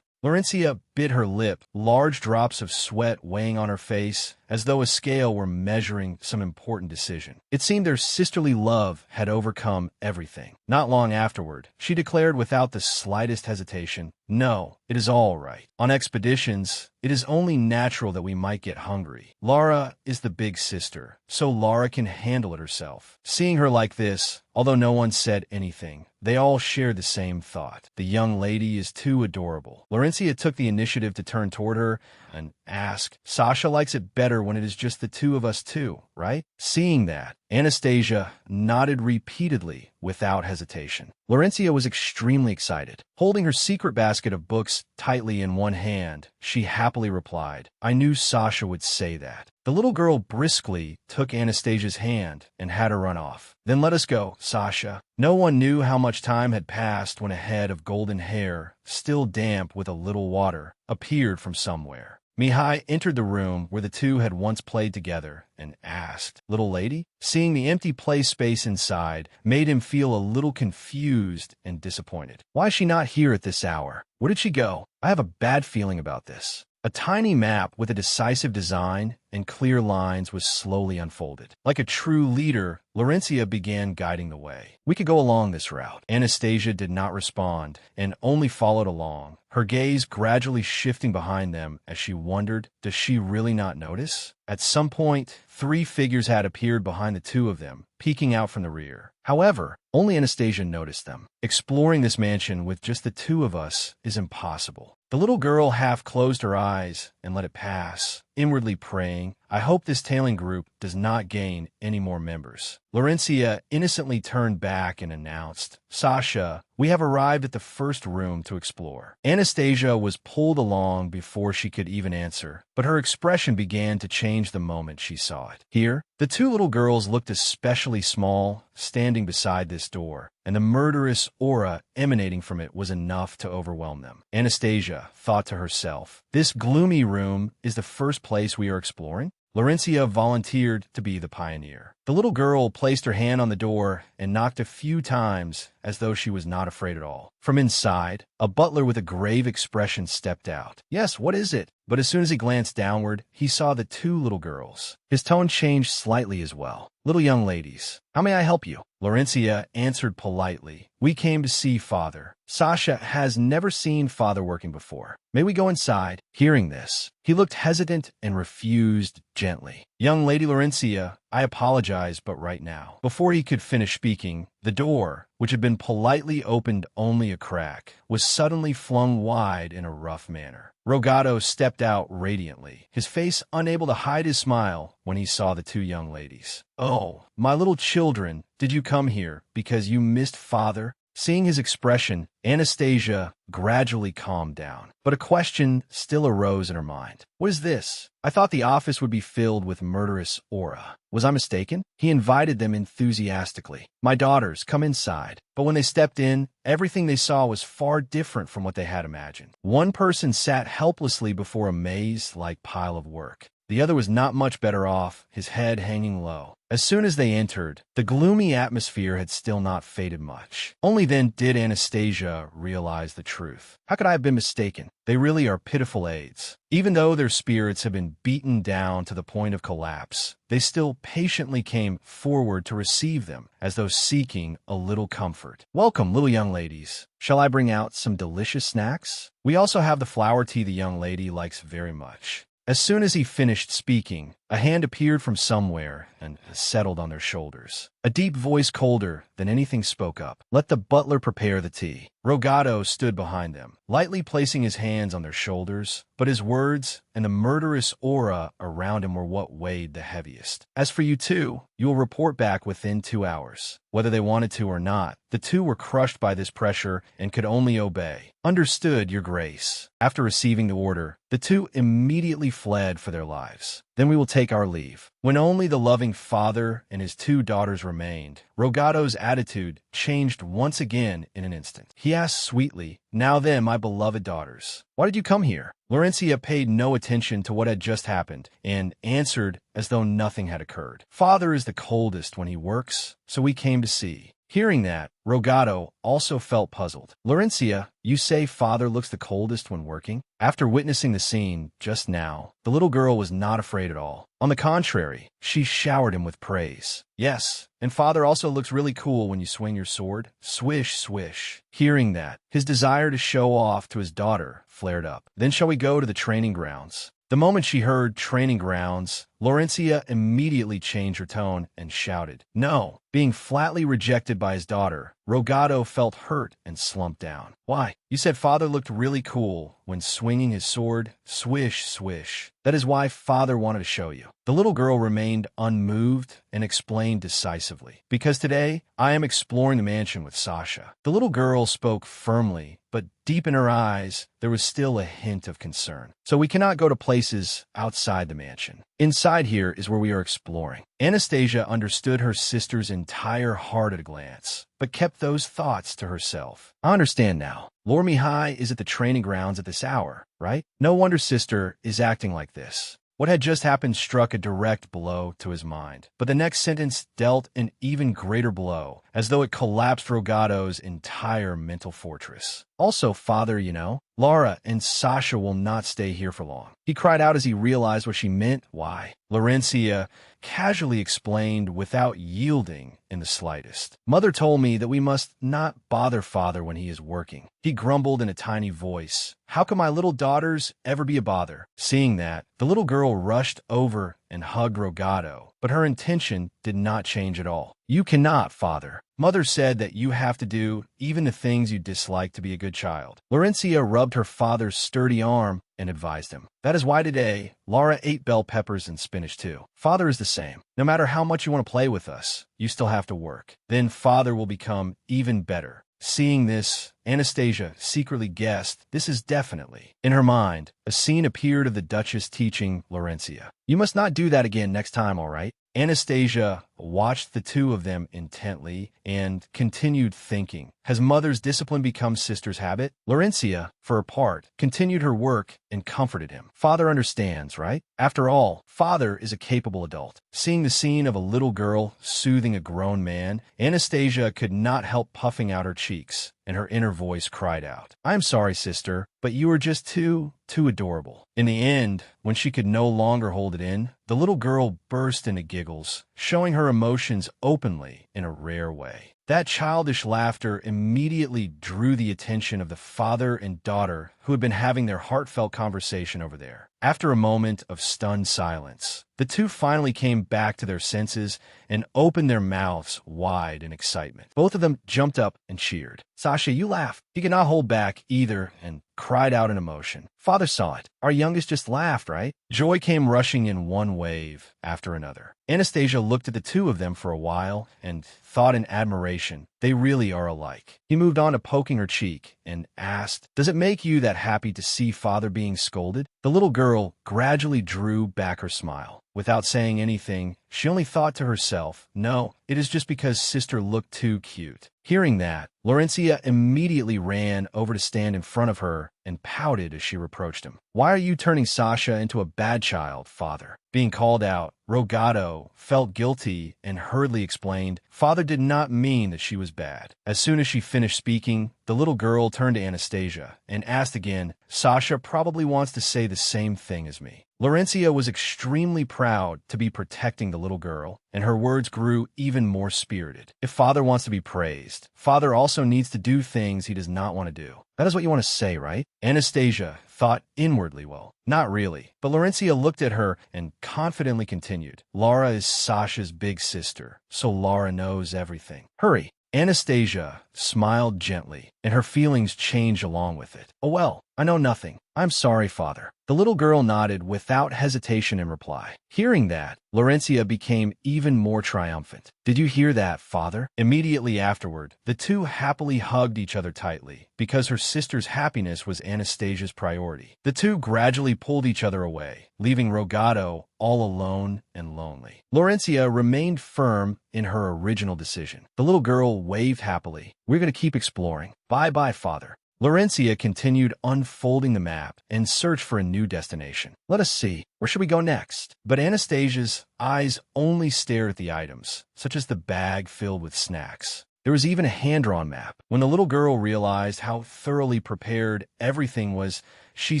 Laurencia bit her lip, large drops of sweat weighing on her face, as though a scale were measuring some important decision. It seemed their sisterly love had overcome everything. Not long afterward, she declared without the slightest hesitation, "No, it is all right. On expeditions, it is only natural that we might get hungry. Lara is the big sister, so Lara can handle it herself." Seeing her like this, although no one said anything, they all shared the same thought. The young lady is too adorable. Laurencia took the initiative to turn toward her and ask, "Sasha likes it better when it is just the two of us too, right?" Seeing that, Anastasia nodded repeatedly without hesitation. Laurencia was extremely excited. Holding her secret basket of books tightly in one hand, she happily replied, "I knew Sasha would say that." The little girl briskly took Anastasia's hand and had her run off. "Then let us go, Sasha." No one knew how much time had passed when a head of golden hair, still damp with a little water, appeared from somewhere. Mihai entered the room where the two had once played together and asked, "Little lady?" Seeing the empty play space inside made him feel a little confused and disappointed. Why is she not here at this hour? Where did she go? I have a bad feeling about this. A tiny map with a decisive design and clear lines was slowly unfolded. Like a true leader, Laurencia began guiding the way. "We could go along this route." Anastasia did not respond and only followed along, her gaze gradually shifting behind them as she wondered, does she really not notice? At some point, 3 figures had appeared behind the two of them, peeking out from the rear. However, only Anastasia noticed them. Exploring this mansion with just the two of us is impossible. The little girl half closed her eyes and let it pass, inwardly praying, "I hope this tailing group does not gain any more members." Laurencia innocently turned back and announced, "Sasha, we have arrived at the first room to explore." Anastasia was pulled along before she could even answer, but her expression began to change the moment she saw it. Here, the 2 little girls looked especially small, standing beside this door, and the murderous aura emanating from it was enough to overwhelm them. Anastasia thought to herself, "This gloomy room is the first place we are exploring?" Laurencia volunteered to be the pioneer. The little girl placed her hand on the door and knocked a few times as though she was not afraid at all. From inside, a butler with a grave expression stepped out. "Yes, what is it?" but as soon as he glanced downward, he saw the two little girls. His tone changed slightly as well. "Little young ladies, how may I help you?" Laurencia answered politely. "We came to see Father. Sasha has never seen Father working before. May we go inside?" Hearing this, he looked hesitant and refused gently. "Young Lady Laurencia, I apologize, but right now." Before he could finish speaking, the door, which had been politely opened only a crack, was suddenly flung wide in a rough manner. Rogado stepped out radiantly, his face unable to hide his smile when he saw the two young ladies. "Oh, my little children, did you come here because you missed Father?" Seeing his expression, Anastasia gradually calmed down, but a question still arose in her mind. "What is this? I thought the office would be filled with murderous aura. Was I mistaken?" He invited them enthusiastically. "My daughters, come inside." But when they stepped in, everything they saw was far different from what they had imagined. One person sat helplessly before a maze-like pile of work. The other was not much better off, his head hanging low. As soon as they entered, the gloomy atmosphere had still not faded much. Only then did Anastasia realize the truth. How could I have been mistaken? They really are pitiful aides. Even though their spirits had been beaten down to the point of collapse, they still patiently came forward to receive them, as though seeking a little comfort. "Welcome, little young ladies. Shall I bring out some delicious snacks? We also have the flower tea the young lady likes very much." As soon as he finished speaking, a hand appeared from somewhere and settled on their shoulders. A deep voice colder than anything spoke up. "Let the butler prepare the tea." Rogado stood behind them, lightly placing his hands on their shoulders, but his words and the murderous aura around him were what weighed the heaviest. "As for you two, you will report back within 2 hours." Whether they wanted to or not, the two were crushed by this pressure and could only obey. "Understood, Your Grace." After receiving the order, the two immediately fled for their lives. "Then we will take our leave." When only the loving father and his two daughters remained, Rogado's attitude changed once again in an instant. He asked sweetly, "Now then, my beloved daughters, why did you come here?" Laurencia paid no attention to what had just happened and answered as though nothing had occurred. "Father is the coldest when he works, so we came to see." Hearing that, Rogado also felt puzzled. "Laurencia, you say Father looks the coldest when working?" After witnessing the scene just now, the little girl was not afraid at all. On the contrary, she showered him with praise. "Yes, and Father also looks really cool when you swing your sword. Swish, swish." Hearing that, his desire to show off to his daughter flared up. "Then shall we go to the training grounds?" The moment she heard training grounds, Laurencia immediately changed her tone and shouted, "No!" Being flatly rejected by his daughter, Rogado felt hurt and slumped down. "Why? You said Father looked really cool when swinging his sword. Swish, swish. That is why Father wanted to show you." The little girl remained unmoved and explained decisively, "Because today I am exploring the mansion with Sasha." The little girl spoke firmly, but deep in her eyes, there was still a hint of concern. "So we cannot go to places outside the mansion. Inside here is where we are exploring." Anastasia understood her sister's entire heart at a glance, but kept those thoughts to herself. "I understand now. Lord Mihai is at the training grounds at this hour, right? No wonder sister is acting like this." What had just happened struck a direct blow to his mind, but the next sentence dealt an even greater blow, as though it collapsed Rogado's entire mental fortress. "Also, Father, you know, Laura and Sasha will not stay here for long." He cried out as he realized what she meant. "Why?" Laurencia casually explained without yielding in the slightest. "Mother told me that we must not bother Father when he is working." He grumbled in a tiny voice. "How can my little daughters ever be a bother?" Seeing that, the little girl rushed over and hugged Rogado, but her intention did not change at all. "You cannot, Father. Mother said that you have to do even the things you dislike to be a good child." Laurencia rubbed her father's sturdy arm and advised him. "That is why today, Laura ate bell peppers and spinach too. Father is the same. No matter how much you want to play with us, you still have to work. Then Father will become even better." Seeing this, Anastasia secretly guessed this is definitely. In her mind, a scene appeared of the Duchess teaching Laurencia. "You must not do that again next time, all right?" Anastasia watched the two of them intently and continued thinking. Has mother's discipline become sister's habit? Laurencia, for her part, continued her work and comforted him. Father understands, right? After all, father is a capable adult. Seeing the scene of a little girl soothing a grown man, Anastasia could not help puffing out her cheeks, and her inner voice cried out, "I'm sorry, sister, but you are just too adorable." In the end, when she could no longer hold it in, the little girl burst into giggles, showing her emotions openly in a rare way. That childish laughter immediately drew the attention of the father and daughter who had been having their heartfelt conversation over there. After a moment of stunned silence, the two finally came back to their senses and opened their mouths wide in excitement. Both of them jumped up and cheered. "Sasha, you laugh." He could not hold back either and cried out in emotion. Father saw it. Our youngest just laughed, right? Joy came rushing in one wave after another. Anastasia looked at the two of them for a while and thought in admiration, they really are alike. He moved on to poking her cheek and asked, "Does it make you that happy to see father being scolded?" The little girl gradually drew back her smile. Without saying anything, she only thought to herself, "No, it is just because sister looked too cute." Hearing that, Laurencia immediately ran over to stand in front of her and pouted as she reproached him. "Why are you turning Sasha into a bad child, father?" Being called out, Rogato felt guilty and hurriedly explained, "Father did not mean that she was bad." As soon as she finished speaking, the little girl turned to Anastasia and asked again, "Sasha probably wants to say the same thing as me." Laurencia was extremely proud to be protecting the little girl, and her words grew even more spirited. If father wants to be praised, father also needs to do things he does not want to do. That is what you want to say, right? Anastasia thought inwardly, well, not really. But Laurencia looked at her and confidently continued, "Laura is Sasha's big sister, so Laura knows everything. Hurry." Anastasia smiled gently, and her feelings changed along with it. "Oh well, I know nothing. I'm sorry, father." The little girl nodded without hesitation in reply. Hearing that, Laurencia became even more triumphant. "Did you hear that, father?" Immediately afterward, the two happily hugged each other tightly, because her sister's happiness was Anastasia's priority. The two gradually pulled each other away, leaving Rogato all alone and lonely. Laurencia remained firm in her original decision. The little girl waved happily. "We're going to keep exploring. Bye-bye, father." Laurencia continued unfolding the map and searched for a new destination. "Let us see, where should we go next?" But Anastasia's eyes only stared at the items, such as the bag filled with snacks. There was even a hand-drawn map. When the little girl realized how thoroughly prepared everything was, she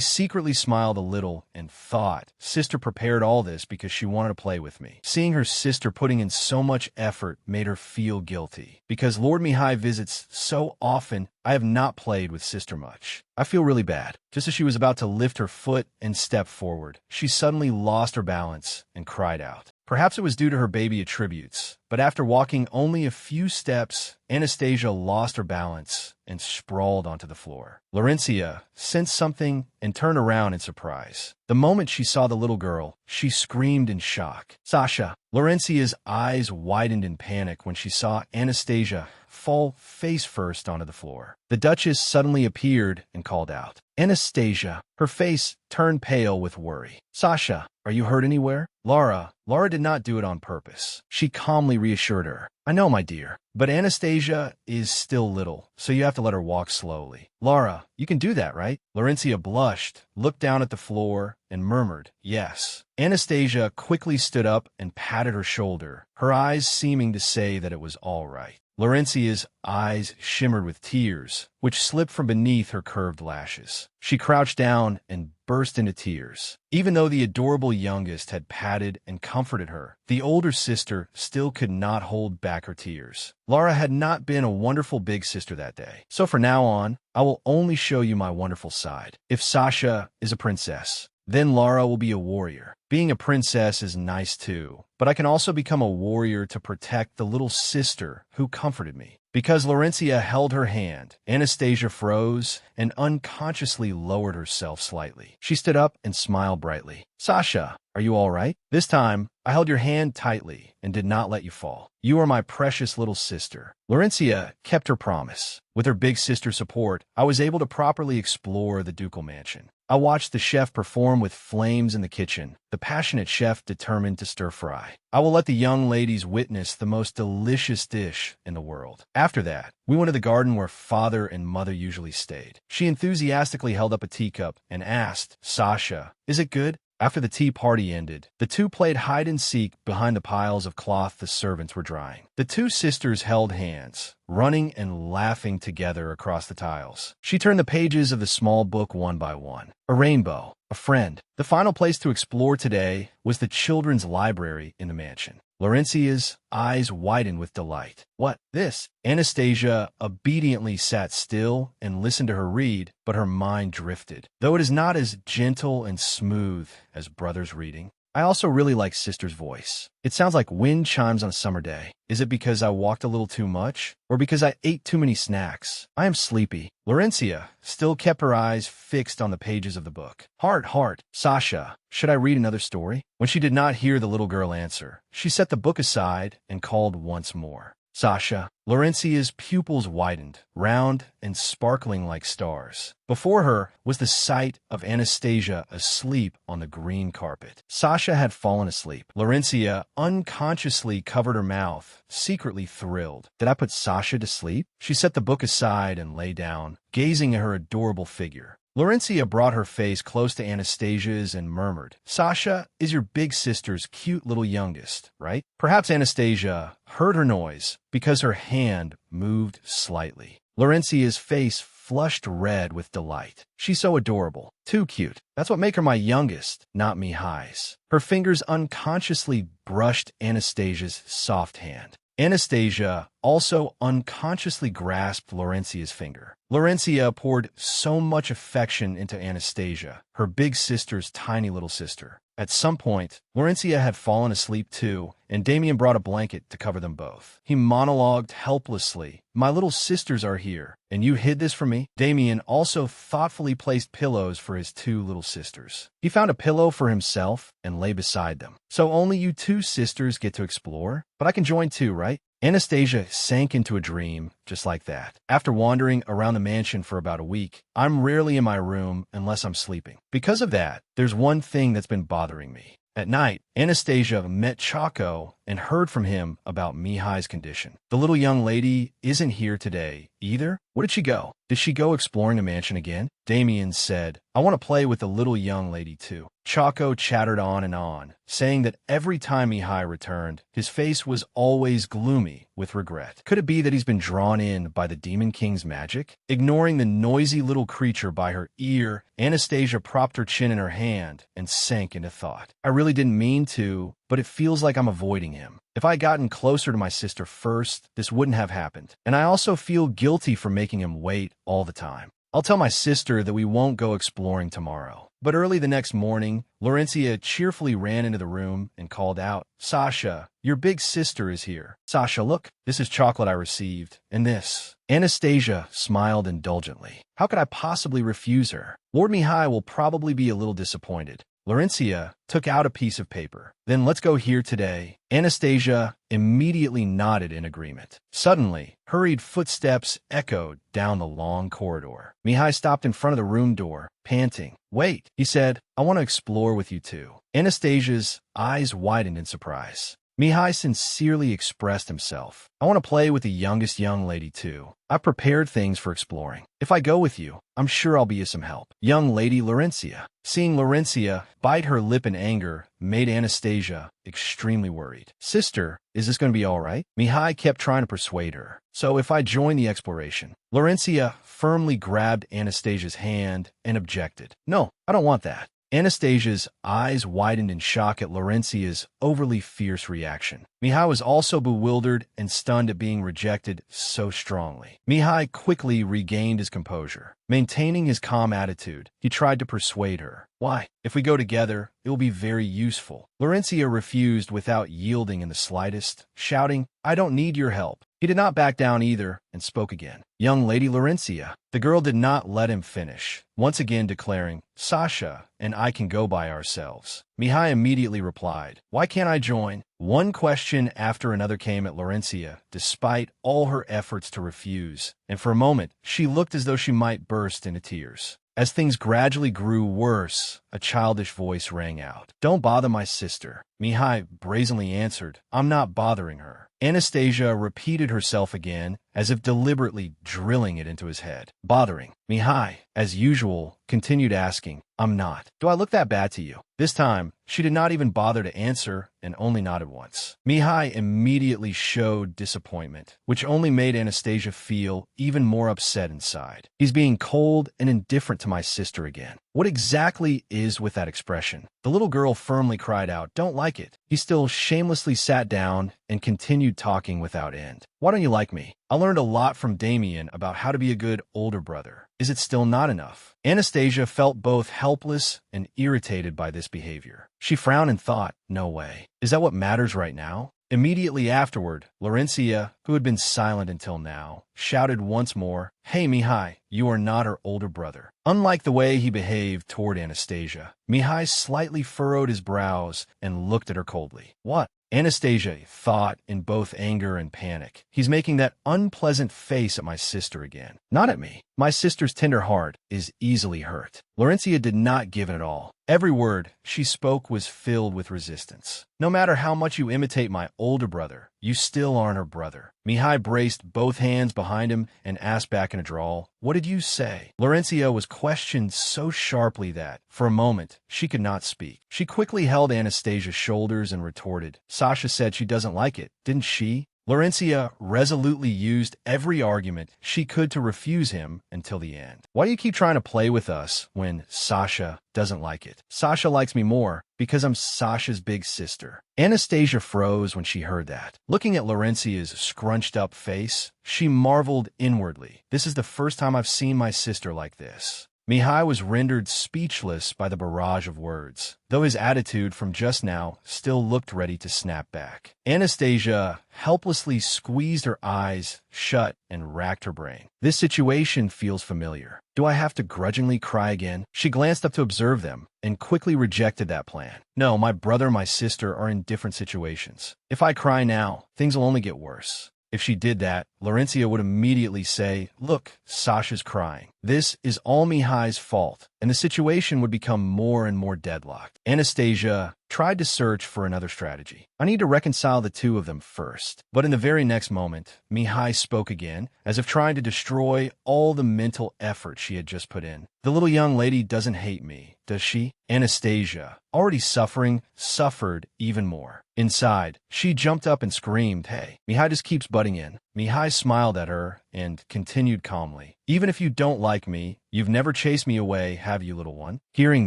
secretly smiled a little and thought, "Sister prepared all this because she wanted to play with me." Seeing her sister putting in so much effort made her feel guilty. "Because Lord Mihai visits so often, I have not played with sister much. I feel really bad." Just as she was about to lift her foot and step forward, she suddenly lost her balance and cried out. Perhaps it was due to her baby attributes, but after walking only a few steps, Anastasia lost her balance and sprawled onto the floor. Laurencia sensed something and turned around in surprise. The moment she saw the little girl, she screamed in shock. "Sasha!" Laurencia's eyes widened in panic when she saw Anastasia fall face first onto the floor. The Duchess suddenly appeared and called out, "Anastasia!" Her face turned pale with worry. "Sasha, are you hurt anywhere?" Laura did not do it on purpose. She calmly reassured her. "I know, my dear, but Anastasia is still little, so you have to let her walk slowly." "Laura, you can do that, right?" Laurencia blushed, looked down at the floor, and murmured, "Yes." Anastasia quickly stood up and patted her shoulder, her eyes seeming to say that it was all right. Laurencia's eyes shimmered with tears, which slipped from beneath her curved lashes. She crouched down and burst into tears. Even though the adorable youngest had patted and comforted her, the older sister still could not hold back her tears. Laura had not been a wonderful big sister that day. "So from now on, I will only show you my wonderful side. If Sasha is a princess, then Laura will be a warrior. Being a princess is nice too, but I can also become a warrior to protect the little sister who comforted me." Because Laurencia held her hand, Anastasia froze and unconsciously lowered herself slightly. She stood up and smiled brightly. "Sasha, are you all right?" "This time, I held your hand tightly and did not let you fall. You are my precious little sister." Laurencia kept her promise. With her big sister's support, I was able to properly explore the ducal mansion. I watched the chef perform with flames in the kitchen, the passionate chef determined to stir fry. I will let the young ladies witness the most delicious dish in the world. After that, we went to the garden where father and mother usually stayed. She enthusiastically held up a teacup and asked, "Sasha, is it good?" After the tea party ended, the two played hide-and-seek behind the piles of cloth the servants were drying. The two sisters held hands, running and laughing together across the tiles. She turned the pages of the small book one by one. A rainbow, a friend. The final place to explore today was the children's library in the mansion. Laurencia's eyes widened with delight. "What, this?" Anastasia obediently sat still and listened to her read, but her mind drifted. Though it is not as gentle and smooth as brother's reading, I also really like sister's voice. It sounds like wind chimes on a summer day. Is it because I walked a little too much? Or because I ate too many snacks? I am sleepy. Laurencia still kept her eyes fixed on the pages of the book. Heart, Sasha, should I read another story?" When she did not hear the little girl answer, she set the book aside and called once more. "Sasha." Laurencia's pupils widened, round and sparkling like stars. Before her was the sight of Anastasia asleep on the green carpet. Sasha had fallen asleep. Laurencia unconsciously covered her mouth, secretly thrilled. Did I put Sasha to sleep? She set the book aside and lay down, gazing at her adorable figure. Laurencia brought her face close to Anastasia's and murmured, "Sasha is your big sister's cute little youngest, right?" Perhaps Anastasia heard her noise because her hand moved slightly. Laurencia's face flushed red with delight. "She's so adorable. Too cute. That's what make her my youngest, not Mihai's." Her fingers unconsciously brushed Anastasia's soft hand. Anastasia also unconsciously grasped Laurencia's finger. Laurencia poured so much affection into Anastasia, her big sister's tiny little sister. At some point, Laurencia had fallen asleep too, and Damien brought a blanket to cover them both. He monologued helplessly, "My little sisters are here, and you hid this from me?" Damien also thoughtfully placed pillows for his two little sisters. He found a pillow for himself and lay beside them. "So only you two sisters get to explore? But I can join too, right?" Anastasia sank into a dream just like that. After wandering around the mansion for about a week, I'm rarely in my room unless I'm sleeping. Because of that, there's one thing that's been bothering me. At night, Anastasia met CACAO and heard from him about Mihai's condition. The little young lady isn't here today either. Where did she go? Did she go exploring the mansion again? Damien said, "I want to play with the little young lady too." CACAO chattered on, saying that every time Mihai returned, his face was always gloomy with regret. Could it be that he's been drawn in by the Demon King's magic? Ignoring the noisy little creature by her ear, Anastasia propped her chin in her hand and sank into thought. "I really didn't mean to, but it feels like I'm avoiding him. If I had gotten closer to my sister first, this wouldn't have happened. And I also feel guilty for making him wait all the time. I'll tell my sister that we won't go exploring tomorrow." But early the next morning, Laurencia cheerfully ran into the room and called out, "Sasha, your big sister is here. Sasha, look, this is chocolate I received, and this." Anastasia smiled indulgently. How could I possibly refuse her? Lord Mihai will probably be a little disappointed. Laurencia took out a piece of paper. "Then let's go here today." Anastasia immediately nodded in agreement. Suddenly, hurried footsteps echoed down the long corridor. Mihai stopped in front of the room door, panting. "Wait," he said, "I want to explore with you too." Anastasia's eyes widened in surprise. Mihai sincerely expressed himself. "I want to play with the youngest young lady too. I've prepared things for exploring. If I go with you, I'm sure I'll be of some help." Young lady Laurencia. Seeing Laurencia bite her lip in anger made Anastasia extremely worried. "Sister, is this going to be all right?" Mihai kept trying to persuade her. "So if I join the exploration?" Laurencia firmly grabbed Anastasia's hand and objected. "No, I don't want that." Anastasia's eyes widened in shock at Laurencia's overly fierce reaction. Mihai was also bewildered and stunned at being rejected so strongly. Mihai quickly regained his composure. Maintaining his calm attitude, he tried to persuade her. "Why? If we go together, it will be very useful." Laurencia refused without yielding in the slightest, shouting, "I don't need your help." He did not back down either and spoke again. "Young lady Laurencia." The girl did not let him finish, once again declaring, "Sasha and I can go by ourselves." Mihai immediately replied, "Why can't I join?" One question after another came at Laurencia, despite all her efforts to refuse, and for a moment she looked as though she might burst into tears. As things gradually grew worse, a childish voice rang out. "Don't bother my sister." Mihai brazenly answered, "I'm not bothering her." Anastasia repeated herself again, as if deliberately drilling it into his head. "Bothering." Mihai, as usual, continued asking, "I'm not. Do I look that bad to you?" This time, she did not even bother to answer and only nodded once. Mihai immediately showed disappointment, which only made Anastasia feel even more upset inside. He's being cold and indifferent to my sister again. What exactly is with that expression? The little girl firmly cried out, "Don't like it." He still shamelessly sat down and continued talking without end. "Why don't you like me? I learned a lot from Damien about how to be a good older brother. Is it still not enough?" Anastasia felt both helpless and irritated by this behavior. She frowned and thought, "No way. Is that what matters right now?" Immediately afterward, Laurencia, who had been silent until now, shouted once more, "Hey, Mihai, you are not her older brother." Unlike the way he behaved toward Anastasia, Mihai slightly furrowed his brows and looked at her coldly. "What?" Anastasia thought in both anger and panic. "He's making that unpleasant face at my sister again. Not at me. My sister's tender heart is easily hurt." Laurencia did not give it at all. Every word she spoke was filled with resistance. "No matter how much you imitate my older brother, you still aren't her brother." Mihai braced both hands behind him and asked back in a drawl, "What did you say?" Laurencia was questioned so sharply that, for a moment, she could not speak. She quickly held Anastasia's shoulders and retorted, "Sasha said she doesn't like it, didn't she?" Laurencia resolutely used every argument she could to refuse him until the end. "Why do you keep trying to play with us when Sasha doesn't like it? Sasha likes me more because I'm Sasha's big sister." Anastasia froze when she heard that. Looking at Laurencia's scrunched-up face, she marveled inwardly. "This is the first time I've seen my sister like this." Mihai was rendered speechless by the barrage of words, though his attitude from just now still looked ready to snap back. Anastasia helplessly squeezed her eyes shut and racked her brain. This situation feels familiar. Do I have to grudgingly cry again? She glanced up to observe them and quickly rejected that plan. No, my brother and my sister are in different situations. If I cry now, things will only get worse. If she did that, Laurencia would immediately say, "Look, Sasha's crying." This is all Mihai's fault, and the situation would become more and more deadlocked. Anastasia tried to search for another strategy. "I need to reconcile the two of them first." But in the very next moment, Mihai spoke again, as if trying to destroy all the mental effort she had just put in. "The little young lady doesn't hate me, does she?" Anastasia, already suffering, suffered even more. Inside, she jumped up and screamed, "Hey!" Mihai just keeps butting in. Mihai smiled at her and continued calmly, "Even if you don't like me, you've never chased me away, have you, little one?" Hearing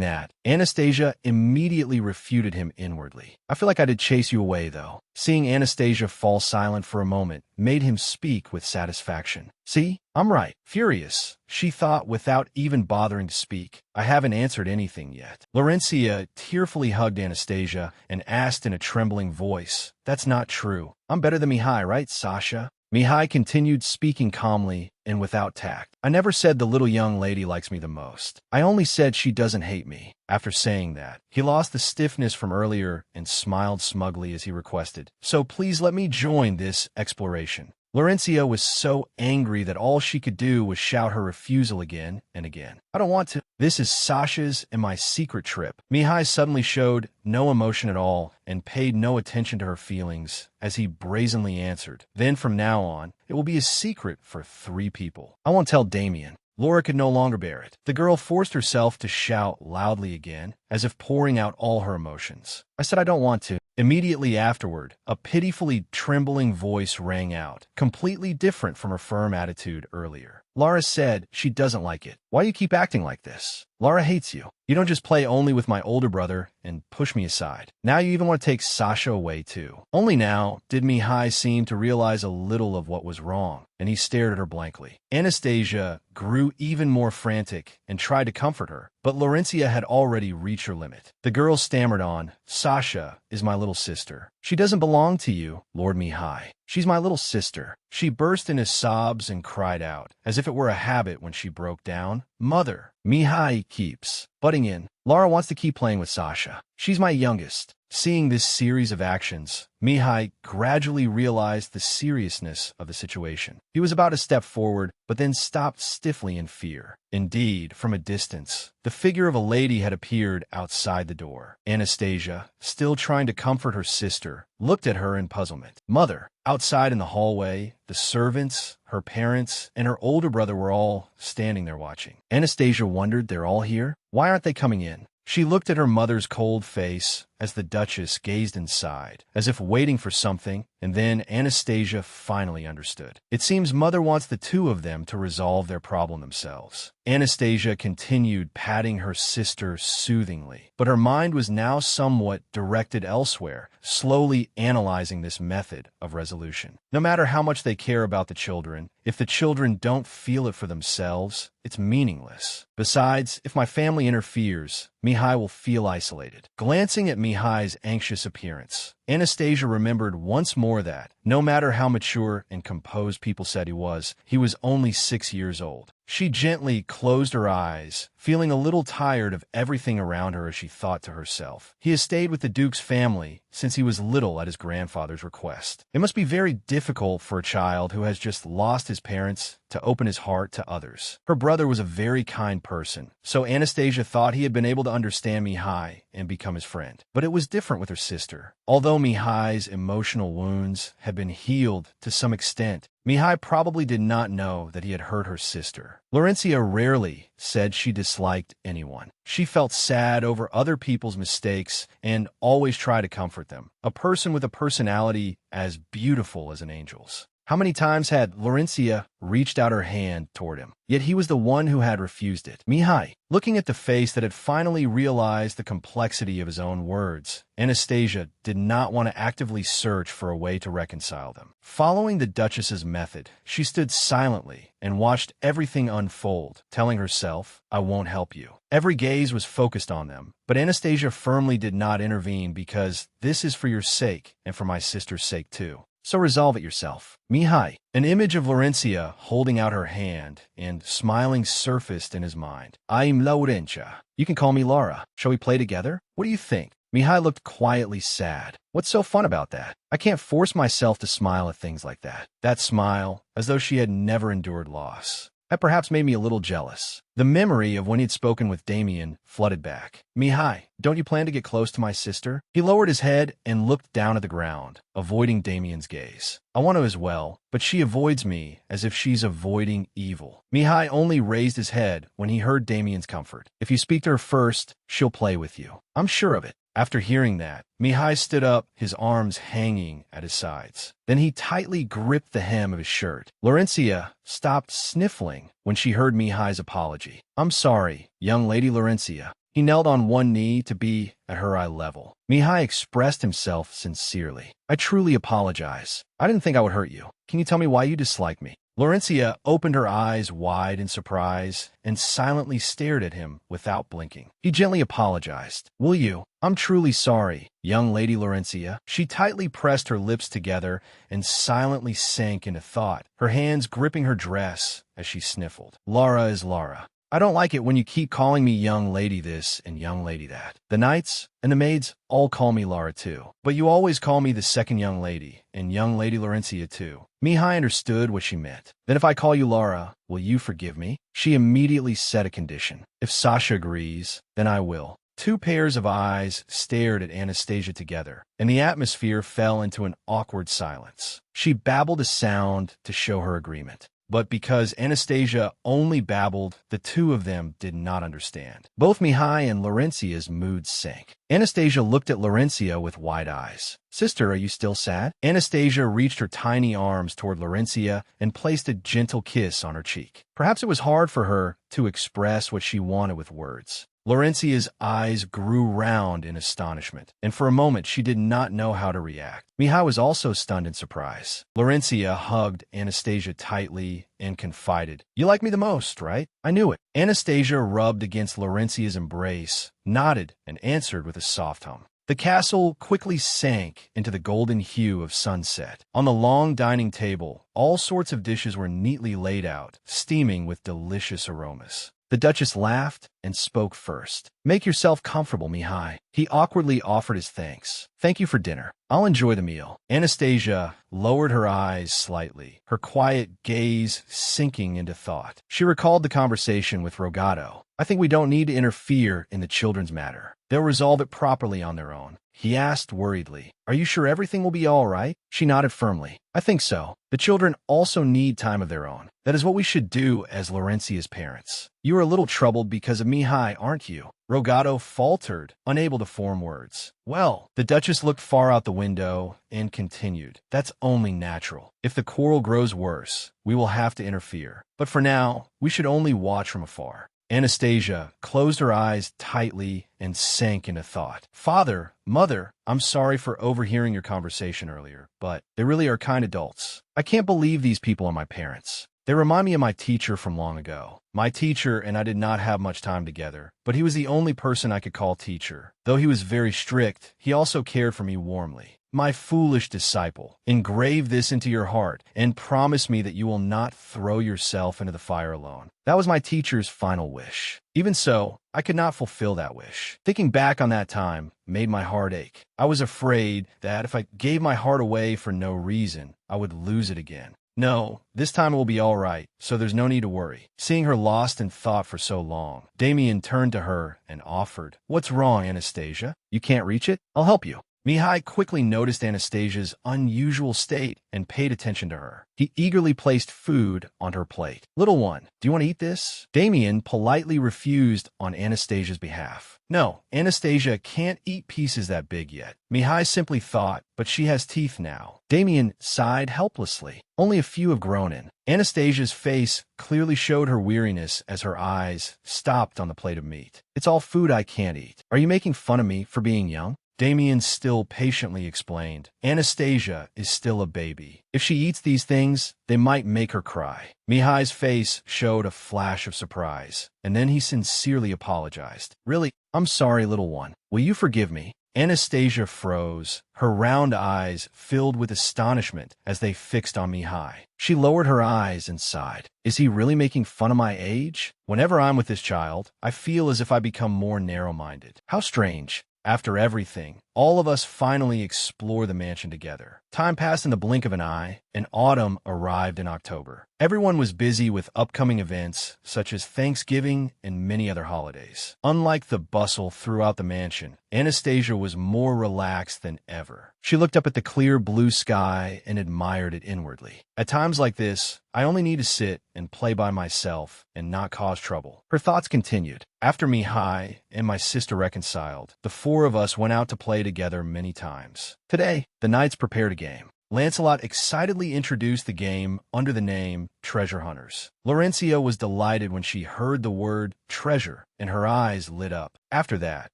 that, Anastasia immediately refuted him inwardly. "I feel like I did chase you away, though." Seeing Anastasia fall silent for a moment made him speak with satisfaction. "See? I'm right." Furious, she thought without even bothering to speak, "I haven't answered anything yet." Laurencia tearfully hugged Anastasia and asked in a trembling voice, "That's not true. I'm better than Mihai, right, Sasha?" Mihai continued speaking calmly and without tact. "I never said the little young lady likes me the most. I only said she doesn't hate me." After saying that, he lost the stiffness from earlier and smiled smugly as he requested, "So please let me join this exploration." Laurencia was so angry that all she could do was shout her refusal again and again. "I don't want to. This is Sasha's and my secret trip." Mihai suddenly showed no emotion at all and paid no attention to her feelings as he brazenly answered, "Then from now on, it will be a secret for 3 people. I won't tell Damien." Laura could no longer bear it. The girl forced herself to shout loudly again, as if pouring out all her emotions. "I said I don't want to." Immediately afterward, a pitifully trembling voice rang out, completely different from her firm attitude earlier. "Lara said she doesn't like it. Why do you keep acting like this? Lara hates you. You don't just play only with my older brother and push me aside. Now you even want to take Sasha away too." Only now did Mihai seem to realize a little of what was wrong, and he stared at her blankly. Anastasia grew even more frantic and tried to comfort her, but Laurencia had already reached her limit. The girl stammered on, "Sasha is my little sister. She doesn't belong to you, Lord Mihai. She's my little sister." She burst into sobs and cried out, as if it were a habit when she broke down. Mother, Mihai keeps butting in. Lara wants to keep playing with Sasha. She's my youngest. Seeing this series of actions, Mihai gradually realized the seriousness of the situation. He was about to step forward, but then stopped stiffly in fear. Indeed, from a distance, the figure of a lady had appeared outside the door. Anastasia, still trying to comfort her sister, looked at her in puzzlement. Mother, outside in the hallway, the servants, her parents, and her older brother were all standing there watching. Anastasia wondered, they're all here? Why aren't they coming in? She looked at her mother's cold face as the Duchess gazed inside, as if waiting for something, and then Anastasia finally understood. It seems Mother wants the two of them to resolve their problem themselves. Anastasia continued patting her sister soothingly, but her mind was now somewhat directed elsewhere, slowly analyzing this method of resolution. No matter how much they care about the children, if the children don't feel it for themselves, it's meaningless. Besides, if my family interferes, Mihai will feel isolated. Glancing at Mihai's anxious appearance, Anastasia remembered once more that, no matter how mature and composed people said he was only 6 years old. She gently closed her eyes, feeling a little tired of everything around her as she thought to herself. He has stayed with the Duke's family since he was little at his grandfather's request. It must be very difficult for a child who has just lost his parents to open his heart to others. Her brother was a very kind person, so Anastasia thought he had been able to understand Mihai and become his friend. But it was different with her sister. Although Mihai's emotional wounds had been healed to some extent, Mihai probably did not know that he had hurt her sister. Laurencia rarely said she disliked anyone. She felt sad over other people's mistakes and always tried to comfort them. A person with a personality as beautiful as an angel's. How many times had Laurencia reached out her hand toward him? Yet he was the one who had refused it. Mihai, looking at the face that had finally realized the complexity of his own words, Anastasia did not want to actively search for a way to reconcile them. Following the Duchess's method, she stood silently and watched everything unfold, telling herself, I won't help you. Every gaze was focused on them, but Anastasia firmly did not intervene because this is for your sake and for my sister's sake too. So resolve it yourself. Mihai, an image of Laurencia holding out her hand and smiling surfaced in his mind. I'm Laurencia. You can call me Laura. Shall we play together? What do you think? Mihai looked quietly sad. What's so fun about that? I can't force myself to smile at things like that. That smile, as though she had never endured loss. That perhaps made me a little jealous. The memory of when he'd spoken with Damien flooded back. Mihai, don't you plan to get close to my sister? He lowered his head and looked down at the ground, avoiding Damien's gaze. I want to as well, but she avoids me as if she's avoiding evil. Mihai only raised his head when he heard Damien's comfort. If you speak to her first, she'll play with you. I'm sure of it. After hearing that, Mihai stood up, his arms hanging at his sides. Then he tightly gripped the hem of his shirt. Laurencia stopped sniffling when she heard Mihai's apology. I'm sorry, young lady Laurencia. He knelt on one knee to be at her eye level. Mihai expressed himself sincerely. I truly apologize. I didn't think I would hurt you. Can you tell me why you dislike me? Laurencia opened her eyes wide in surprise and silently stared at him without blinking. He gently apologized. Will you? I'm truly sorry, young lady Laurencia. She tightly pressed her lips together and silently sank into thought, her hands gripping her dress as she sniffled. Lara is Lara. I don't like it when you keep calling me young lady this and young lady that. The knights and the maids all call me Lara too. But you always call me the second young lady, and young lady Laurencia too. Mihai understood what she meant. Then if I call you Lara, will you forgive me? She immediately set a condition. If Sasha agrees, then I will. Two pairs of eyes stared at Anastasia together, and the atmosphere fell into an awkward silence. She babbled a sound to show her agreement. But because Anastasia only babbled, the two of them did not understand. Both Mihai and Laurencia's moods sank. Anastasia looked at Laurencia with wide eyes. Sister, are you still sad? Anastasia reached her tiny arms toward Laurencia and placed a gentle kiss on her cheek. Perhaps it was hard for her to express what she wanted with words. Laurencia's eyes grew round in astonishment, and for a moment she did not know how to react. Mihai was also stunned in surprise. Laurencia hugged Anastasia tightly and confided, You like me the most, right? I knew it. Anastasia rubbed against Laurencia's embrace, nodded, and answered with a soft hum. The castle quickly sank into the golden hue of sunset. On the long dining table, all sorts of dishes were neatly laid out, steaming with delicious aromas. The Duchess laughed and spoke first. Make yourself comfortable, Mihai. He awkwardly offered his thanks. Thank you for dinner. I'll enjoy the meal. Anastasia lowered her eyes slightly, her quiet gaze sinking into thought. She recalled the conversation with Rogato. I think we don't need to interfere in the children's matter. They'll resolve it properly on their own. He asked worriedly, Are you sure everything will be all right? She nodded firmly. I think so. The children also need time of their own. That is what we should do as Laurencia's parents. You are a little troubled because of Mihai, aren't you? Rogato faltered, unable to form words. Well, the Duchess looked far out the window and continued. That's only natural. If the quarrel grows worse, we will have to interfere. But for now, we should only watch from afar. Anastasia closed her eyes tightly and sank into thought. Father, Mother, I'm sorry for overhearing your conversation earlier, but they really are kind adults. I can't believe these people are my parents. They remind me of my teacher from long ago. My teacher and I did not have much time together, but he was the only person I could call teacher. Though he was very strict, he also cared for me warmly. My foolish disciple, engrave this into your heart and promise me that you will not throw yourself into the fire alone. That was my teacher's final wish. Even so, I could not fulfill that wish. Thinking back on that time made my heart ache. I was afraid that if I gave my heart away for no reason, I would lose it again. No, this time it will be all right, so there's no need to worry. Seeing her lost in thought for so long, Damien turned to her and offered, What's wrong, Anastasia? You can't reach it? I'll help you. Mihai quickly noticed Anastasia's unusual state and paid attention to her. He eagerly placed food on her plate. Little one, do you want to eat this? Damien politely refused on Anastasia's behalf. No, Anastasia can't eat pieces that big yet. Mihai simply thought, but she has teeth now. Damien sighed helplessly. Only a few have grown in. Anastasia's face clearly showed her weariness as her eyes stopped on the plate of meat. It's all food I can't eat. Are you making fun of me for being young? Damien still patiently explained, Anastasia is still a baby. If she eats these things, they might make her cry. Mihai's face showed a flash of surprise, and then he sincerely apologized. Really, I'm sorry, little one. Will you forgive me? Anastasia froze, her round eyes filled with astonishment as they fixed on Mihai. She lowered her eyes and sighed. Is he really making fun of my age? Whenever I'm with this child, I feel as if I become more narrow-minded. How strange. After everything, all of us finally explore the mansion together. Time passed in the blink of an eye, and autumn arrived in October. Everyone was busy with upcoming events such as Thanksgiving and many other holidays. Unlike the bustle throughout the mansion, Anastasia was more relaxed than ever. She looked up at the clear blue sky and admired it inwardly. At times like this, I only need to sit and play by myself and not cause trouble. Her thoughts continued. After Mihai and my sister reconciled, the four of us went out to play together many times. Today, the knights prepared a game. Lancelot excitedly introduced the game under the name Treasure Hunters. Laurencia was delighted when she heard the word treasure, and her eyes lit up. After that,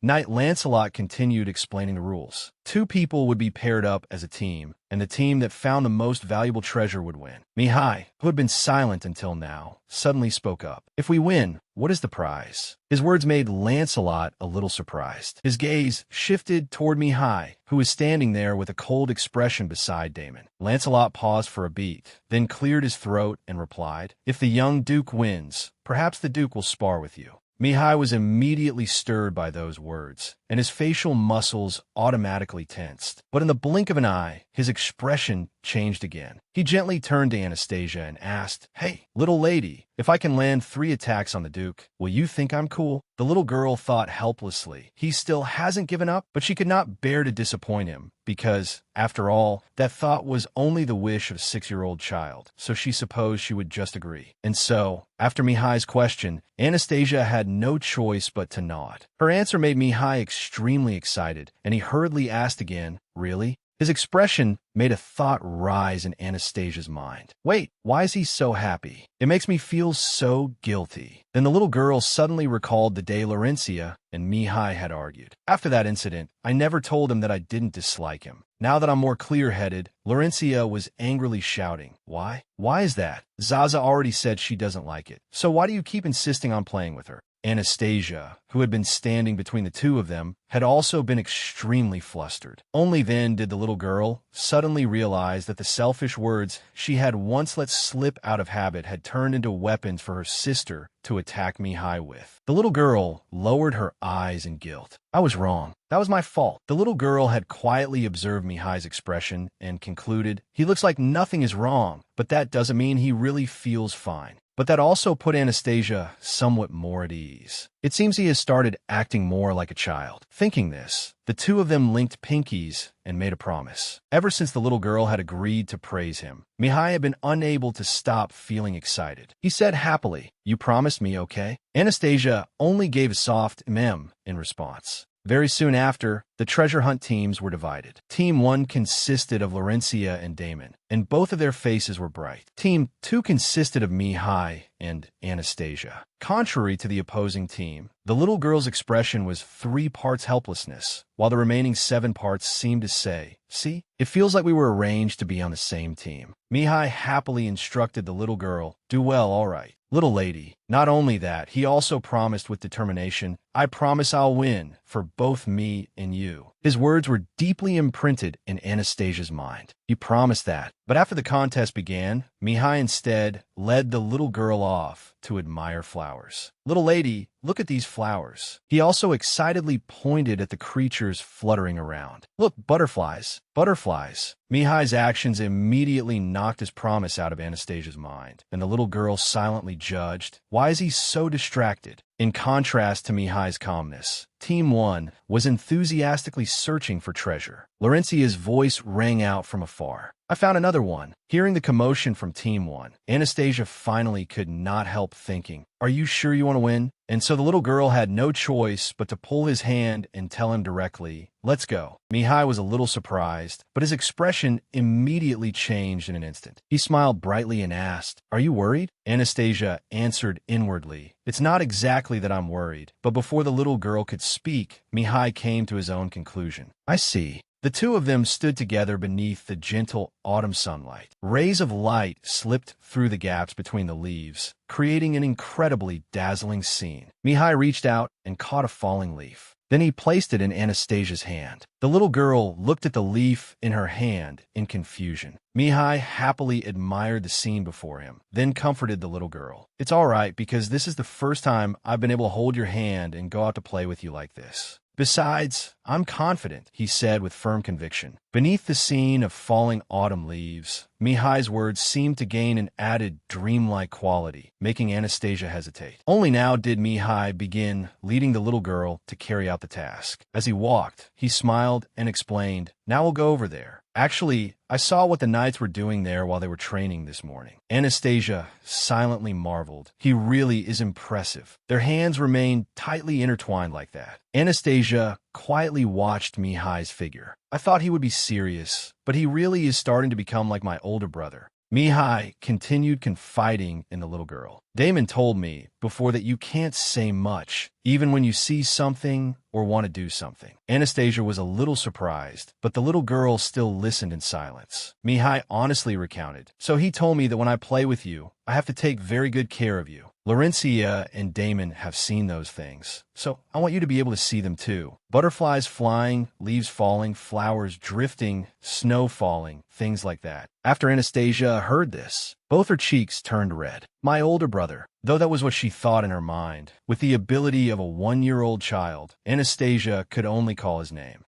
Knight Lancelot continued explaining the rules. 2 people would be paired up as a team, and the team that found the most valuable treasure would win. Mihai, who had been silent until now, suddenly spoke up. If we win, what is the prize? His words made Lancelot a little surprised. His gaze shifted toward Mihai, who was standing there with a cold expression beside Damon. Lancelot paused for a beat, then cleared his throat and replied, If the young Duke wins, perhaps the Duke will spar with you. Mihai was immediately stirred by those words, and his facial muscles automatically tensed. But in the blink of an eye, his expression changed again. He gently turned to Anastasia and asked, Hey, little lady, if I can land 3 attacks on the Duke, will you think I'm cool? The little girl thought helplessly. He still hasn't given up, but she could not bear to disappoint him, because, after all, that thought was only the wish of a 6-year-old child, so she supposed she would just agree. And so, after Mihai's question, Anastasia had no choice but to nod. Her answer made Mihai extremely excited, and he hurriedly asked again, Really? His expression made a thought rise in Anastasia's mind. Wait, why is he so happy? It makes me feel so guilty. Then the little girl suddenly recalled the day Laurencia and Mihai had argued. After that incident, I never told him that I didn't dislike him. Now that I'm more clear-headed, Laurencia was angrily shouting. Why? Why is that? Zaza already said she doesn't like it. So why do you keep insisting on playing with her? Anastasia, who had been standing between the two of them, had also been extremely flustered. Only then did the little girl suddenly realize that the selfish words she had once let slip out of habit had turned into weapons for her sister to attack Mihai with. The little girl lowered her eyes in guilt. I was wrong. That was my fault. The little girl had quietly observed Mihai's expression and concluded, he looks like nothing is wrong, but that doesn't mean he really feels fine. But that also put Anastasia somewhat more at ease. It seems he has started acting more like a child. Thinking this, the two of them linked pinkies and made a promise. Ever since the little girl had agreed to praise him, Mihai had been unable to stop feeling excited. He said happily, "You promised me, okay?" Anastasia only gave a soft in response. Very soon after, the treasure hunt teams were divided. Team 1 consisted of Laurencia and Damon, and both of their faces were bright. Team 2 consisted of Mihai and Anastasia. Contrary to the opposing team, the little girl's expression was 3 parts helplessness, while the remaining 7 parts seemed to say, "See, it feels like we were arranged to be on the same team." Mihai happily instructed the little girl, "Do well, all right, little lady." Not only that, he also promised with determination, "I promise I'll win for both me and you." His words were deeply imprinted in Anastasia's mind. He promised that. But after the contest began, Mihai instead led the little girl off to admire flowers. "Little lady, look at these flowers." He also excitedly pointed at the creatures fluttering around. "Look, butterflies, butterflies." Mihai's actions immediately knocked his promise out of Anastasia's mind, and the little girl silently judged, why is he so distracted? In contrast to Mihai's calmness, Team 1 was enthusiastically searching for treasure. Laurencia's voice rang out from afar. "I found another one." Hearing the commotion from Team 1, Anastasia finally could not help thinking, "Are you sure you want to win?" And so the little girl had no choice but to pull his hand and tell him directly, "Let's go." Mihai was a little surprised, but his expression immediately changed in an instant. He smiled brightly and asked, "Are you worried?" Anastasia answered inwardly, "It's not exactly that I'm worried." But before the little girl could speak, Mihai came to his own conclusion. "I see." The two of them stood together beneath the gentle autumn sunlight. Rays of light slipped through the gaps between the leaves, creating an incredibly dazzling scene. Mihai reached out and caught a falling leaf. Then he placed it in Anastasia's hand. The little girl looked at the leaf in her hand in confusion. Mihai happily admired the scene before him, then comforted the little girl. "It's all right, because this is the first time I've been able to hold your hand and go out to play with you like this. Besides, I'm confident," he said with firm conviction. Beneath the scene of falling autumn leaves, Mihai's words seemed to gain an added dreamlike quality, making Anastasia hesitate. Only now did Mihai begin leading the little girl to carry out the task. As he walked, he smiled and explained, "Now we'll go over there. Actually, I saw what the knights were doing there while they were training this morning." Anastasia silently marveled. He really is impressive. Their hands remained tightly intertwined like that. Anastasia quietly watched Mihai's figure. "I thought he would be serious, but he really is starting to become like my older brother." Mihai continued confiding in the little girl. "Damon told me before that you can't say much, even when you see something or want to do something." Anastasia was a little surprised, but the little girl still listened in silence. Mihai honestly recounted, "So he told me that when I play with you, I have to take very good care of you. Laurencia and Damon have seen those things, so I want you to be able to see them too. Butterflies flying, leaves falling, flowers drifting, snow falling, things like that." After Anastasia heard this, both her cheeks turned red. My older brother, though that was what she thought in her mind. With the ability of a 1-year-old child, Anastasia could only call his name.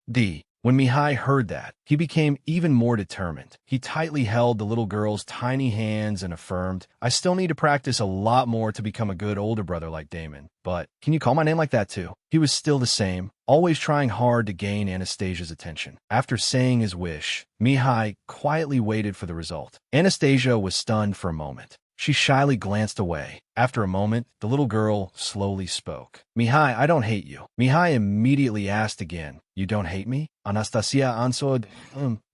When Mihai heard that, he became even more determined. He tightly held the little girl's tiny hands and affirmed, "I still need to practice a lot more to become a good older brother like Damon. But can you call my name like that too?" He was still the same, always trying hard to gain Anastasia's attention. After saying his wish, Mihai quietly waited for the result. Anastasia was stunned for a moment. She shyly glanced away. After a moment, the little girl slowly spoke. "Mihai, I don't hate you." Mihai immediately asked again, "You don't hate me?" Anastasia answered,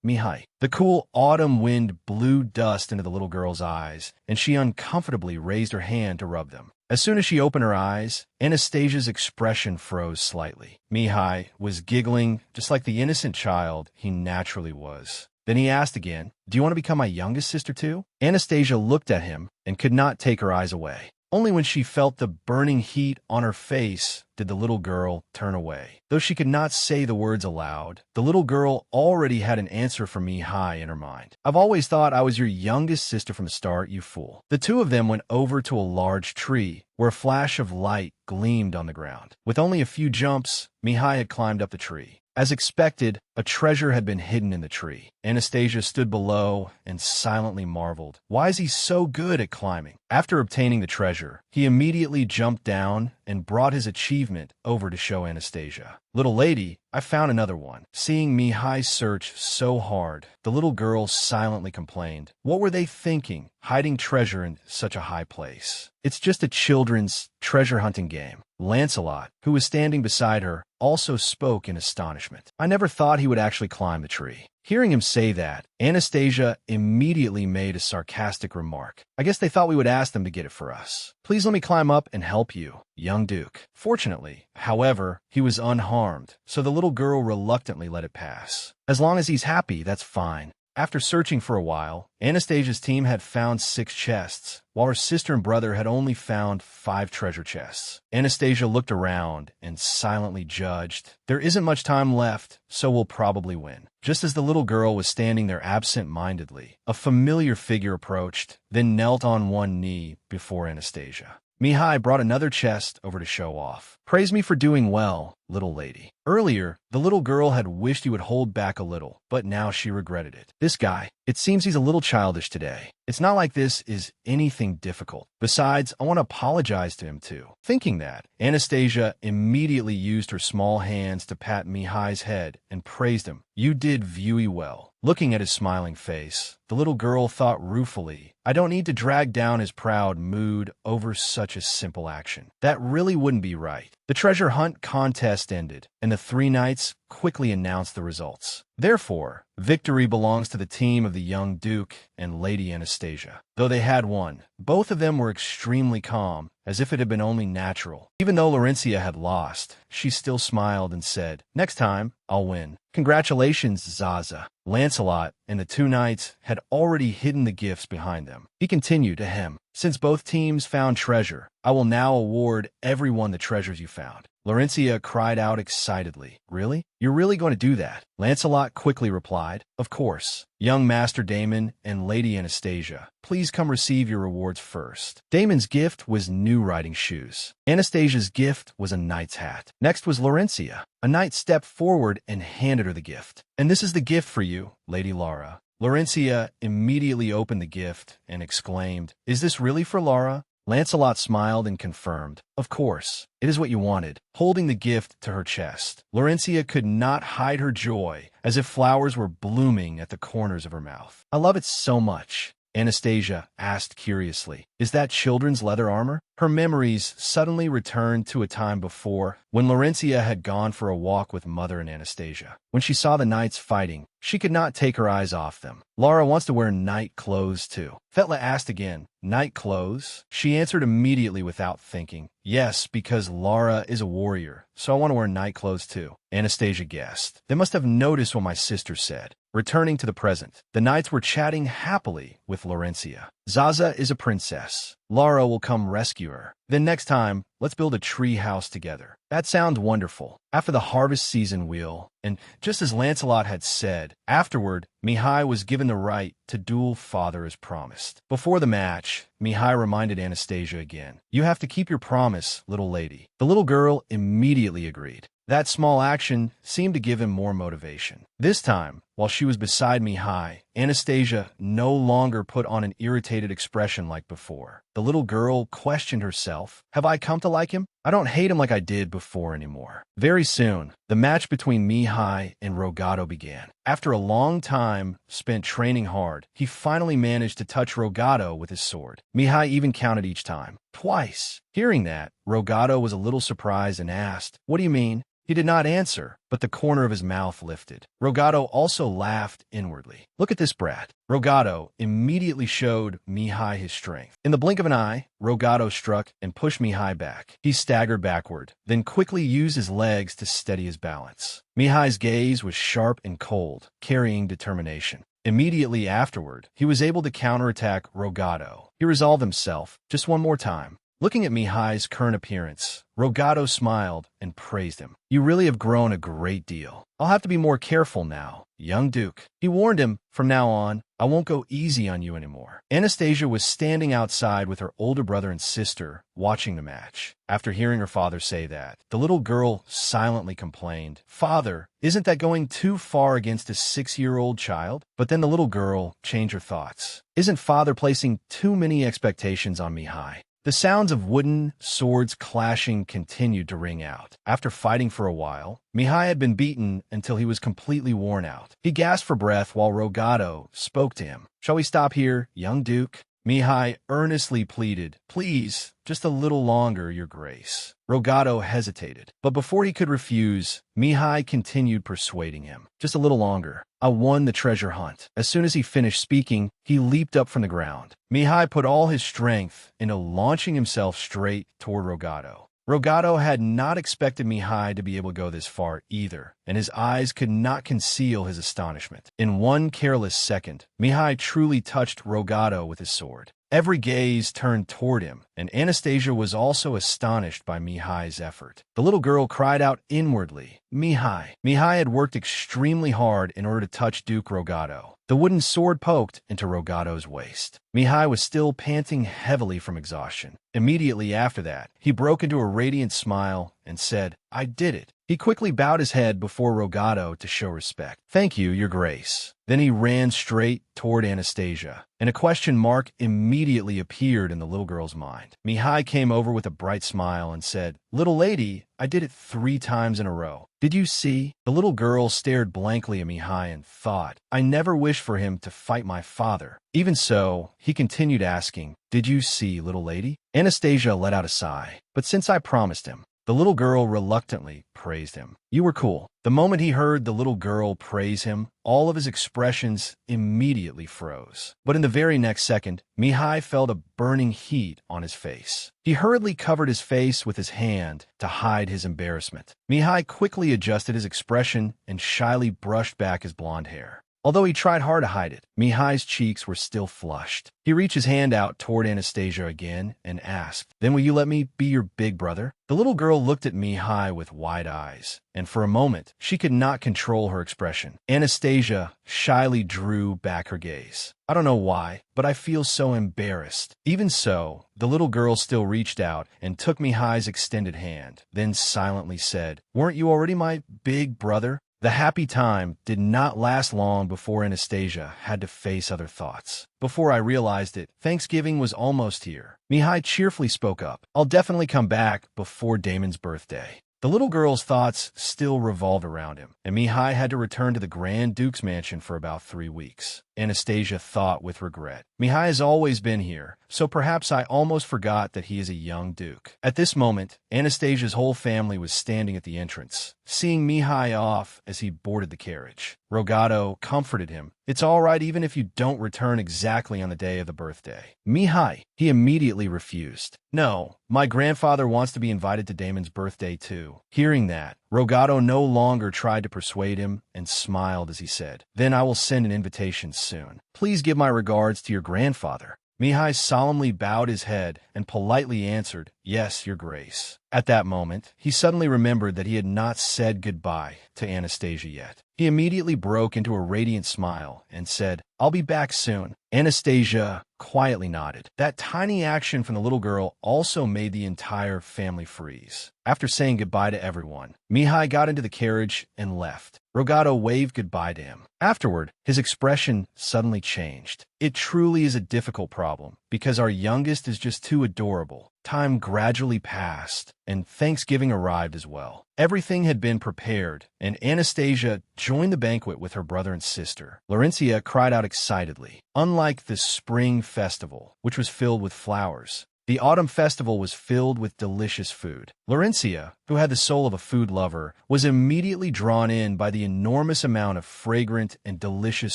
Mihai. The cool autumn wind blew dust into the little girl's eyes, and she uncomfortably raised her hand to rub them. As soon as she opened her eyes, Anastasia's expression froze slightly. Mihai was giggling just like the innocent child he naturally was. Then he asked again, "Do you want to become my youngest sister too?" Anastasia looked at him and could not take her eyes away. Only when she felt the burning heat on her face did the little girl turn away. Though she could not say the words aloud, the little girl already had an answer for Mihai in her mind. "I've always thought I was your youngest sister from the start, you fool." The two of them went over to a large tree, where a flash of light gleamed on the ground. With only a few jumps, Mihai had climbed up the tree. As expected, a treasure had been hidden in the tree. Anastasia stood below and silently marveled. Why is he so good at climbing? After obtaining the treasure, he immediately jumped down and brought his achievement over to show Anastasia. "Little lady, I found another one." Seeing Mihai search so hard, the little girl silently complained. What were they thinking, hiding treasure in such a high place? "It's just a children's treasure hunting game." Lancelot, who was standing beside her, also spoke in astonishment. "I never thought he would actually climb the tree." Hearing him say that, Anastasia immediately made a sarcastic remark. "I guess they thought we would ask them to get it for us. Please let me climb up and help you, young Duke." Fortunately, however, he was unharmed, so the little girl reluctantly let it pass. "As long as he's happy, that's fine." After searching for a while, Anastasia's team had found 6 chests, while her sister and brother had only found 5 treasure chests. Anastasia looked around and silently judged, "There isn't much time left, so we'll probably win." Just as the little girl was standing there absent-mindedly, a familiar figure approached, then knelt on one knee before Anastasia. Mihai brought another chest over to show off. "Praise me for doing well, little lady." Earlier, the little girl had wished he would hold back a little, but now she regretted it. "This guy, it seems he's a little childish today. It's not like this is anything difficult. Besides, I want to apologize to him too." Thinking that, Anastasia immediately used her small hands to pat Mihai's head and praised him. "You did very well." Looking at his smiling face, the little girl thought ruefully, "I don't need to drag down his proud mood over such a simple action. That really wouldn't be right." The treasure hunt contest ended, and the 3 knights quickly announced the results. Therefore, victory belongs to the team of the young Duke and Lady Anastasia. Though they had won, both of them were extremely calm, as if it had been only natural. Even though Laurencia had lost, she still smiled and said, "Next time, I'll win." "Congratulations, Zaza." Lancelot and the 2 knights had already hidden the gifts behind them. He continued to him, "Since both teams found treasure, I will now award everyone the treasures you found." Laurencia cried out excitedly, "Really? You're really going to do that?" Lancelot quickly replied, "Of course. Young Master Damon and Lady Anastasia, please come receive your rewards first." Damon's gift was new riding shoes. Anastasia's gift was a knight's hat. Next was Laurencia. A knight stepped forward and handed her the gift. "And this is the gift for you, Lady Laura." Laurencia immediately opened the gift and exclaimed, "Is this really for Laura?" Lancelot smiled and confirmed, "Of course, it is what you wanted." Holding the gift to her chest, Laurencia could not hide her joy, as if flowers were blooming at the corners of her mouth. "I love it so much." Anastasia asked curiously, "Is that children's leather armor?" Her memories suddenly returned to a time before, when Laurencia had gone for a walk with Mother and Anastasia. When she saw the knights fighting, she could not take her eyes off them. "Laura wants to wear knight clothes too." Fetla asked again, "Knight clothes?" She answered immediately without thinking, "Yes, because Laura is a warrior, so I want to wear knight clothes too." Anastasia guessed. "They must have noticed what my sister said." Returning to the present, the knights were chatting happily with Laurencia. "Zaza is a princess. Laura will come rescue her. Then next time, let's build a tree house together." "That sounds wonderful." After the harvest season wheel, and just as Lancelot had said, afterward, Mihai was given the right to duel father as promised. Before the match, Mihai reminded Anastasia again, "You have to keep your promise, little lady." The little girl immediately agreed. That small action seemed to give him more motivation. This time, while she was beside Mihai, Anastasia no longer put on an irritated expression like before. The little girl questioned herself, "Have I come to like him? I don't hate him like I did before anymore." Very soon, the match between Mihai and Rogado began. After a long time spent training hard, he finally managed to touch Rogado with his sword. Mihai even counted each time, twice. Hearing that, Rogado was a little surprised and asked, "What do you mean?" He did not answer, but the corner of his mouth lifted. Rogado also laughed inwardly. "Look at this brat." Rogado immediately showed Mihai his strength. In the blink of an eye, Rogado struck and pushed Mihai back. He staggered backward, then quickly used his legs to steady his balance. Mihai's gaze was sharp and cold, carrying determination. Immediately afterward, he was able to counterattack Rogado. He resolved himself, "Just one more time." Looking at Mihai's current appearance, Rogado smiled and praised him. You really have grown a great deal. I'll have to be more careful now, young Duke. He warned him, from now on, I won't go easy on you anymore. Anastasia was standing outside with her older brother and sister, watching the match. After hearing her father say that, the little girl silently complained, Father, isn't that going too far against a 6-year-old child? But then the little girl changed her thoughts. Isn't father placing too many expectations on Mihai? The sounds of wooden swords clashing continued to ring out. After fighting for a while, Mihai had been beaten until he was completely worn out. He gasped for breath while Rogado spoke to him. Shall we stop here, young Duke? Mihai earnestly pleaded, Please, just a little longer, your grace. Rogado hesitated, but before he could refuse, Mihai continued persuading him. Just a little longer. I won the treasure hunt. As soon as he finished speaking, he leaped up from the ground. Mihai put all his strength into launching himself straight toward Rogado. Rogado had not expected Mihai to be able to go this far either, and his eyes could not conceal his astonishment. In one careless second, Mihai truly touched Rogado with his sword. Every gaze turned toward him, and Anastasia was also astonished by Mihai's effort. The little girl cried out inwardly, Mihai. Mihai had worked extremely hard in order to touch Duke Rogado. The wooden sword poked into Rogado's waist. Mihai was still panting heavily from exhaustion. Immediately after that, he broke into a radiant smile and said, I did it. He quickly bowed his head before Rogado to show respect. Thank you, your grace. Then he ran straight toward Anastasia, and a question mark immediately appeared in the little girl's mind. Mihai came over with a bright smile and said, Little lady, I did it 3 times in a row. Did you see? The little girl stared blankly at Mihai and thought, I never wished for him to fight my father. Even so, he continued asking, Did you see, little lady? Anastasia let out a sigh, but since I promised him, the little girl reluctantly praised him. You were cool. The moment he heard the little girl praise him, all of his expressions immediately froze. But in the very next second, Mihai felt a burning heat on his face. He hurriedly covered his face with his hand to hide his embarrassment. Mihai quickly adjusted his expression and shyly brushed back his blonde hair. Although he tried hard to hide it, Mihai's cheeks were still flushed. He reached his hand out toward Anastasia again and asked, Then will you let me be your big brother? The little girl looked at Mihai with wide eyes, and for a moment, she could not control her expression. Anastasia shyly drew back her gaze. I don't know why, but I feel so embarrassed. Even so, the little girl still reached out and took Mihai's extended hand, then silently said, Weren't you already my big brother? The happy time did not last long before Anastasia had to face other thoughts. Before I realized it, Thanksgiving was almost here. Mihai cheerfully spoke up. I'll definitely come back before Damon's birthday. The little girl's thoughts still revolved around him, and Mihai had to return to the Grand Duke's mansion for about 3 weeks. Anastasia thought with regret. Mihai has always been here, so perhaps I almost forgot that he is a young duke. At this moment, Anastasia's whole family was standing at the entrance, seeing Mihai off as he boarded the carriage. Rogado comforted him. It's all right even if you don't return exactly on the day of the birthday. Mihai, he immediately refused. No, my grandfather wants to be invited to Damon's birthday too. Hearing that, Rogado no longer tried to persuade him and smiled as he said, Then I will send an invitation soon. Please give my regards to your grandfather. Mihai solemnly bowed his head and politely answered, Yes, your grace. At that moment, he suddenly remembered that he had not said goodbye to Anastasia yet. He immediately broke into a radiant smile and said, I'll be back soon. Anastasia quietly nodded. That tiny action from the little girl also made the entire family freeze. After saying goodbye to everyone, Mihai got into the carriage and left. Rogado waved goodbye to him. Afterward, his expression suddenly changed. It truly is a difficult problem, because our youngest is just too adorable. Time gradually passed, and Thanksgiving arrived as well. Everything had been prepared, and Anastasia joined the banquet with her brother and sister. Laurencia cried out excitedly. Unlike the spring festival, which was filled with flowers, the autumn festival was filled with delicious food. Laurencia, who had the soul of a food lover, was immediately drawn in by the enormous amount of fragrant and delicious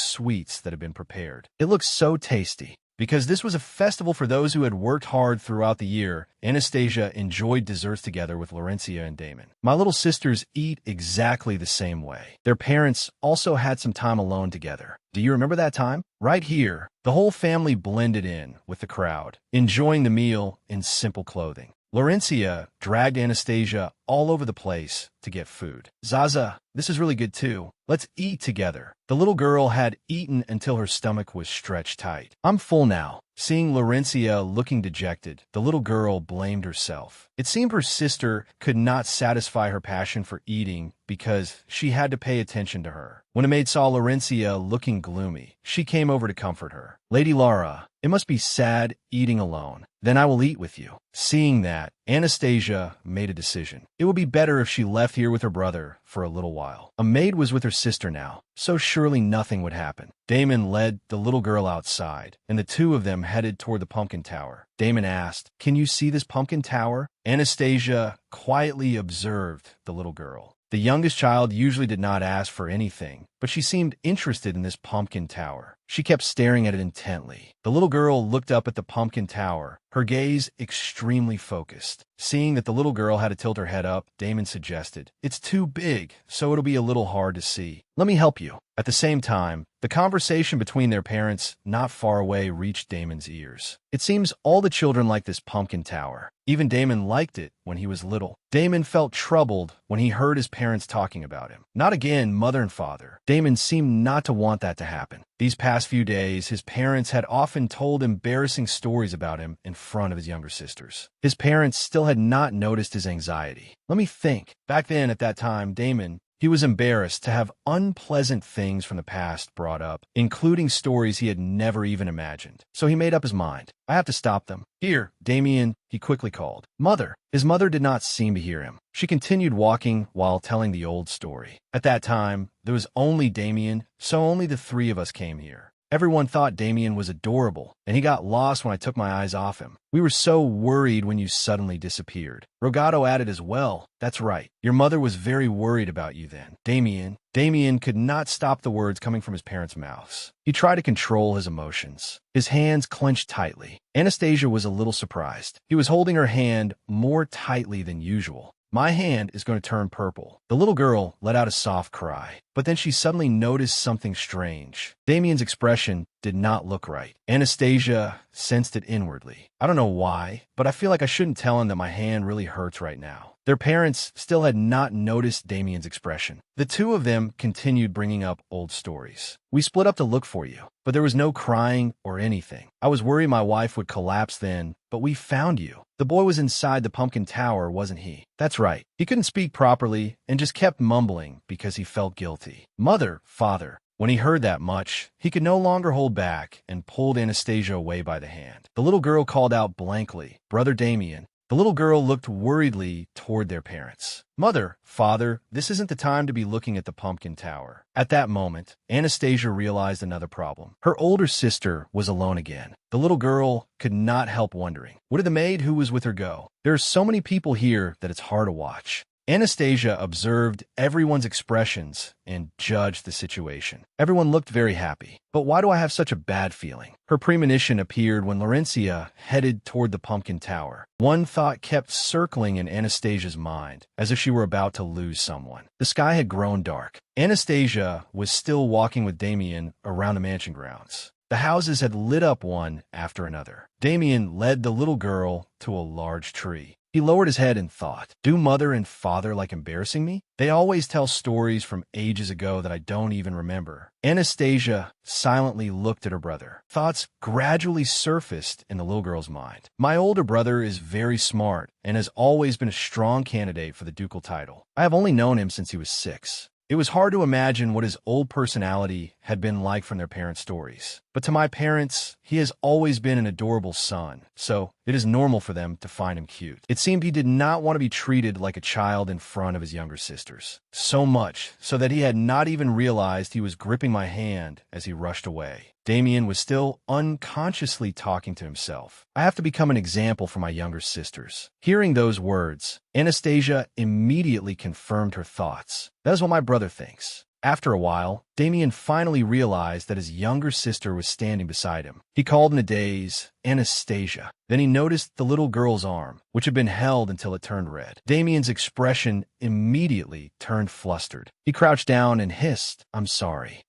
sweets that had been prepared. It looked so tasty. Because this was a festival for those who had worked hard throughout the year, Anastasia enjoyed desserts together with Laurencia and Damon. My little sisters eat exactly the same way. Their parents also had some time alone together. Do you remember that time? Right here, the whole family blended in with the crowd, enjoying the meal in simple clothing. Laurencia dragged Anastasia all over the place to get food. Zaza, this is really good too. Let's eat together. The little girl had eaten until her stomach was stretched tight. I'm full now. Seeing Laurencia looking dejected, the little girl blamed herself. It seemed her sister could not satisfy her passion for eating because she had to pay attention to her. When a maid saw Laurencia looking gloomy, she came over to comfort her. Lady Laura, it must be sad eating alone. Then I will eat with you. Seeing that, Anastasia made a decision. It would be better if she left here with her brother for a little while. A maid was with her sister now, so surely nothing would happen. Damon led the little girl outside, and the two of them headed toward the pumpkin tower. Damon asked, "Can you see this pumpkin tower?" Anastasia quietly observed the little girl. The youngest child usually did not ask for anything, but she seemed interested in this pumpkin tower. She kept staring at it intently. The little girl looked up at the pumpkin tower, her gaze extremely focused. Seeing that the little girl had to tilt her head up, Damon suggested, "It's too big, so it'll be a little hard to see. Let me help you." At the same time, the conversation between their parents not far away reached Damon's ears. It seems all the children like this pumpkin tower. Even Damon liked it when he was little. Damon felt troubled when he heard his parents talking about him. Not again, mother and father. Damon seemed not to want that to happen. These past few days, his parents had often told embarrassing stories about him in front of his younger sisters. His parents still had not noticed his anxiety. Let me think. Back then, at that time, Damon, he was embarrassed to have unpleasant things from the past brought up, including stories he had never even imagined. So he made up his mind. I have to stop them. Here, Damien, he quickly called. Mother. His mother did not seem to hear him. She continued walking while telling the old story. At that time, there was only Damien, so only the three of us came here. Everyone thought Damien was adorable, and he got lost when I took my eyes off him. We were so worried when you suddenly disappeared. Rogato added as well. That's right. Your mother was very worried about you then. Damien could not stop the words coming from his parents' mouths. He tried to control his emotions. His hands clenched tightly. Anastasia was a little surprised. He was holding her hand more tightly than usual. My hand is going to turn purple. The little girl let out a soft cry, but then she suddenly noticed something strange. Damien's expression did not look right. Anastasia sensed it inwardly. I don't know why, but I feel like I shouldn't tell him that my hand really hurts right now. Their parents still had not noticed Damien's expression. The two of them continued bringing up old stories. We split up to look for you, but there was no crying or anything. I was worried my wife would collapse then, but we found you. The boy was inside the pumpkin tower, wasn't he? That's right. He couldn't speak properly and just kept mumbling because he felt guilty. Mother, father. When he heard that much, he could no longer hold back and pulled Anastasia away by the hand. The little girl called out blankly, "Brother Damien." The little girl looked worriedly toward their parents. Mother, father, this isn't the time to be looking at the pumpkin tower. At that moment, Anastasia realized another problem. Her older sister was alone again. The little girl could not help wondering, where did the maid who was with her go? There are so many people here that it's hard to watch. Anastasia observed everyone's expressions and judged the situation. Everyone looked very happy. But why do I have such a bad feeling? Her premonition appeared when Laurencia headed toward the pumpkin tower. One thought kept circling in Anastasia's mind, as if she were about to lose someone. The sky had grown dark. Anastasia was still walking with Damien around the mansion grounds. The houses had lit up one after another. Damien led the little girl to a large tree. He lowered his head and thought, do mother and father like embarrassing me? They always tell stories from ages ago that I don't even remember. Anastasia silently looked at her brother. Thoughts gradually surfaced in the little girl's mind. My older brother is very smart and has always been a strong candidate for the ducal title. I have only known him since he was 6. It was hard to imagine what his old personality had been like from their parents' stories. But to my parents, he has always been an adorable son, so it is normal for them to find him cute. It seemed he did not want to be treated like a child in front of his younger sisters. So much so that he had not even realized he was gripping my hand as he rushed away. Damien was still unconsciously talking to himself. I have to become an example for my younger sisters. Hearing those words, Anastasia immediately confirmed her thoughts. That is what my brother thinks. After a while, Damien finally realized that his younger sister was standing beside him. He called in a daze, Anastasia. Then he noticed the little girl's arm, which had been held until it turned red. Damien's expression immediately turned flustered. He crouched down and hissed, I'm sorry.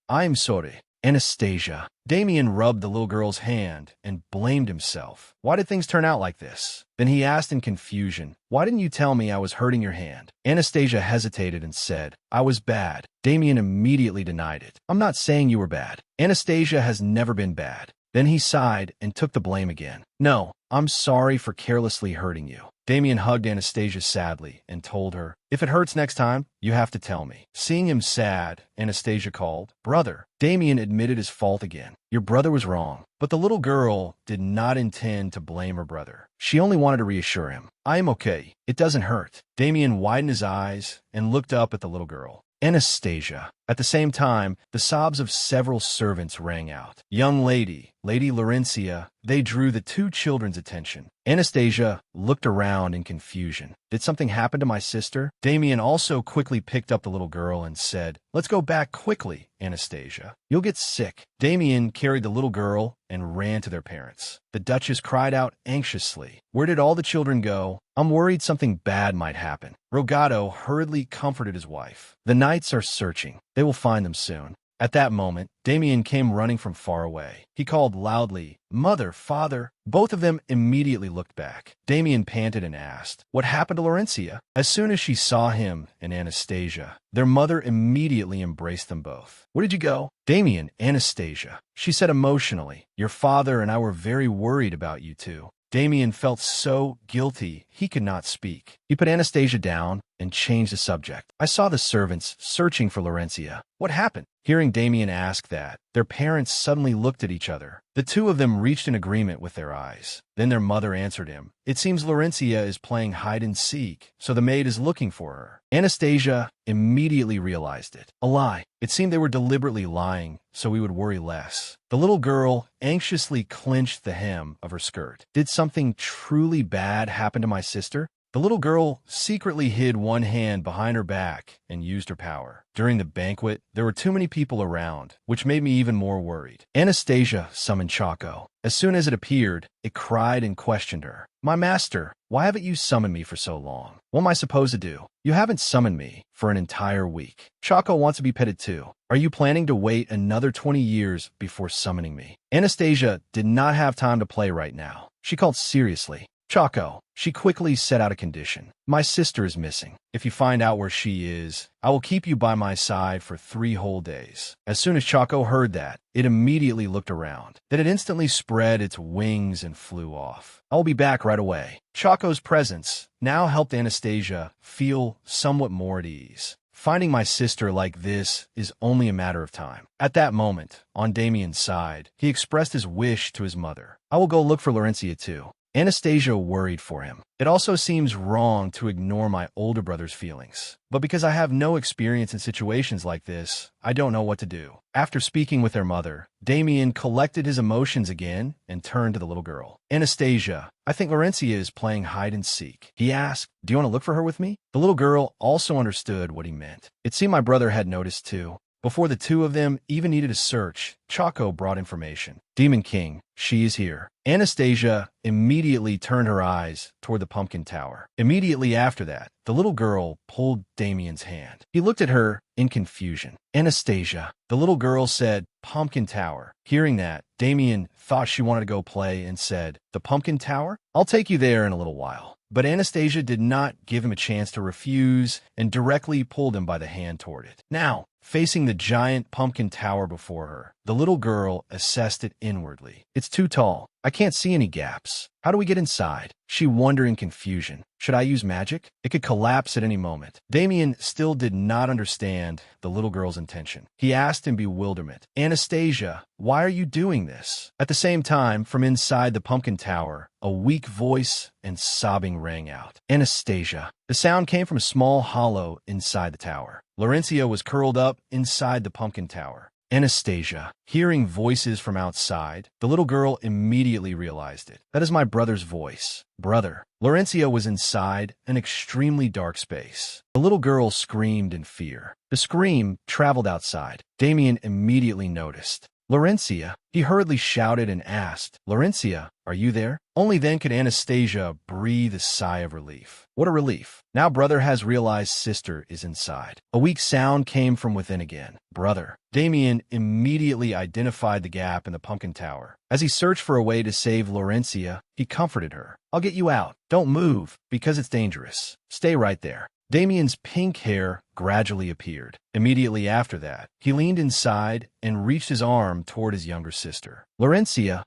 Anastasia. Damien rubbed the little girl's hand and blamed himself. Why did things turn out like this? Then he asked in confusion, why didn't you tell me I was hurting your hand? Anastasia hesitated and said, I was bad. Damien immediately denied it. I'm not saying you were bad. Anastasia has never been bad. Then he sighed and took the blame again. No, I'm sorry for carelessly hurting you. Damien hugged Anastasia sadly and told her, if it hurts next time, you have to tell me. Seeing him sad, Anastasia called, Brother. Damien admitted his fault again. Your brother was wrong. But the little girl did not intend to blame her brother. She only wanted to reassure him. I am okay. It doesn't hurt. Damien widened his eyes and looked up at the little girl. Anastasia. At the same time, the sobs of several servants rang out. Young lady, Lady Laurencia, they drew the two children's attention. Anastasia looked around in confusion. Did something happen to my sister? Damien also quickly picked up the little girl and said, let's go back quickly, Anastasia. You'll get sick. Damien carried the little girl and ran to their parents. The Duchess cried out anxiously. Where did all the children go? I'm worried something bad might happen. Rogato hurriedly comforted his wife. The knights are searching. They will find them soon. At that moment, Damien came running from far away. He called loudly, Mother, Father. Both of them immediately looked back. Damien panted and asked, what happened to Laurencia? As soon as she saw him and Anastasia, their mother immediately embraced them both. Where did you go? Damien, Anastasia. She said emotionally, your father and I were very worried about you two. Damien felt so guilty he could not speak. He put Anastasia down and changed the subject. I saw the servants searching for Laurencia. What happened? Hearing Damien ask that, their parents suddenly looked at each other. The two of them reached an agreement with their eyes. Then their mother answered him. It seems Laurencia is playing hide and seek, so the maid is looking for her. Anastasia immediately realized it. A lie. It seemed they were deliberately lying, so we would worry less. The little girl anxiously clenched the hem of her skirt. Did something truly bad happen to my sister? The little girl secretly hid one hand behind her back and used her power. During the banquet, there were too many people around, which made me even more worried. Anastasia summoned CACAO. As soon as it appeared, it cried and questioned her. My master, why haven't you summoned me for so long? What am I supposed to do? You haven't summoned me for an entire week. CACAO wants to be petted too. Are you planning to wait another 20 years before summoning me? Anastasia did not have time to play right now. She called seriously. CACAO. She quickly set out a condition. My sister is missing. If you find out where she is, I will keep you by my side for 3 whole days. As soon as CACAO heard that, it immediately looked around. Then it instantly spread its wings and flew off. I will be back right away. CACAO's presence now helped Anastasia feel somewhat more at ease. Finding my sister like this is only a matter of time. At that moment, on Damien's side, he expressed his wish to his mother. I will go look for Laurencia too. Anastasia worried for him. It also seems wrong to ignore my older brother's feelings. But because I have no experience in situations like this, I don't know what to do. After speaking with their mother, Damien collected his emotions again and turned to the little girl. Anastasia, I think Laurencia is playing hide and seek. He asked, do you want to look for her with me? The little girl also understood what he meant. It seemed my brother had noticed too. Before the two of them even needed a search, CACAO brought information. Demon King, she is here. Anastasia immediately turned her eyes toward the pumpkin tower. Immediately after that, the little girl pulled Damien's hand. He looked at her in confusion. Anastasia, the little girl said, Pumpkin Tower. Hearing that, Damien thought she wanted to go play and said, the Pumpkin Tower? I'll take you there in a little while. But Anastasia did not give him a chance to refuse and directly pulled him by the hand toward it. Now, facing the giant pumpkin tower before her, the little girl assessed it inwardly. It's too tall. I can't see any gaps. How do we get inside? She wondered in confusion. Should I use magic? It could collapse at any moment. Damien still did not understand the little girl's intention. He asked in bewilderment, Anastasia, why are you doing this? At the same time, from inside the pumpkin tower, a weak voice and sobbing rang out. Anastasia. The sound came from a small hollow inside the tower. Laurencia was curled up inside the pumpkin tower. Anastasia. Hearing voices from outside, the little girl immediately realized it. That is my brother's voice. Brother. Laurencia was inside an extremely dark space. The little girl screamed in fear. The scream traveled outside. Damien immediately noticed. Laurencia. He hurriedly shouted and asked, Laurencia, are you there? Only then could Anastasia breathe a sigh of relief. What a relief. Now brother has realized sister is inside. A weak sound came from within again. Brother. Damien immediately identified the gap in the pumpkin tower. As he searched for a way to save Laurencia, he comforted her. I'll get you out. Don't move, because it's dangerous. Stay right there. Damien's pink hair gradually appeared. Immediately after that, he leaned inside and reached his arm toward his younger sister. Laurencia,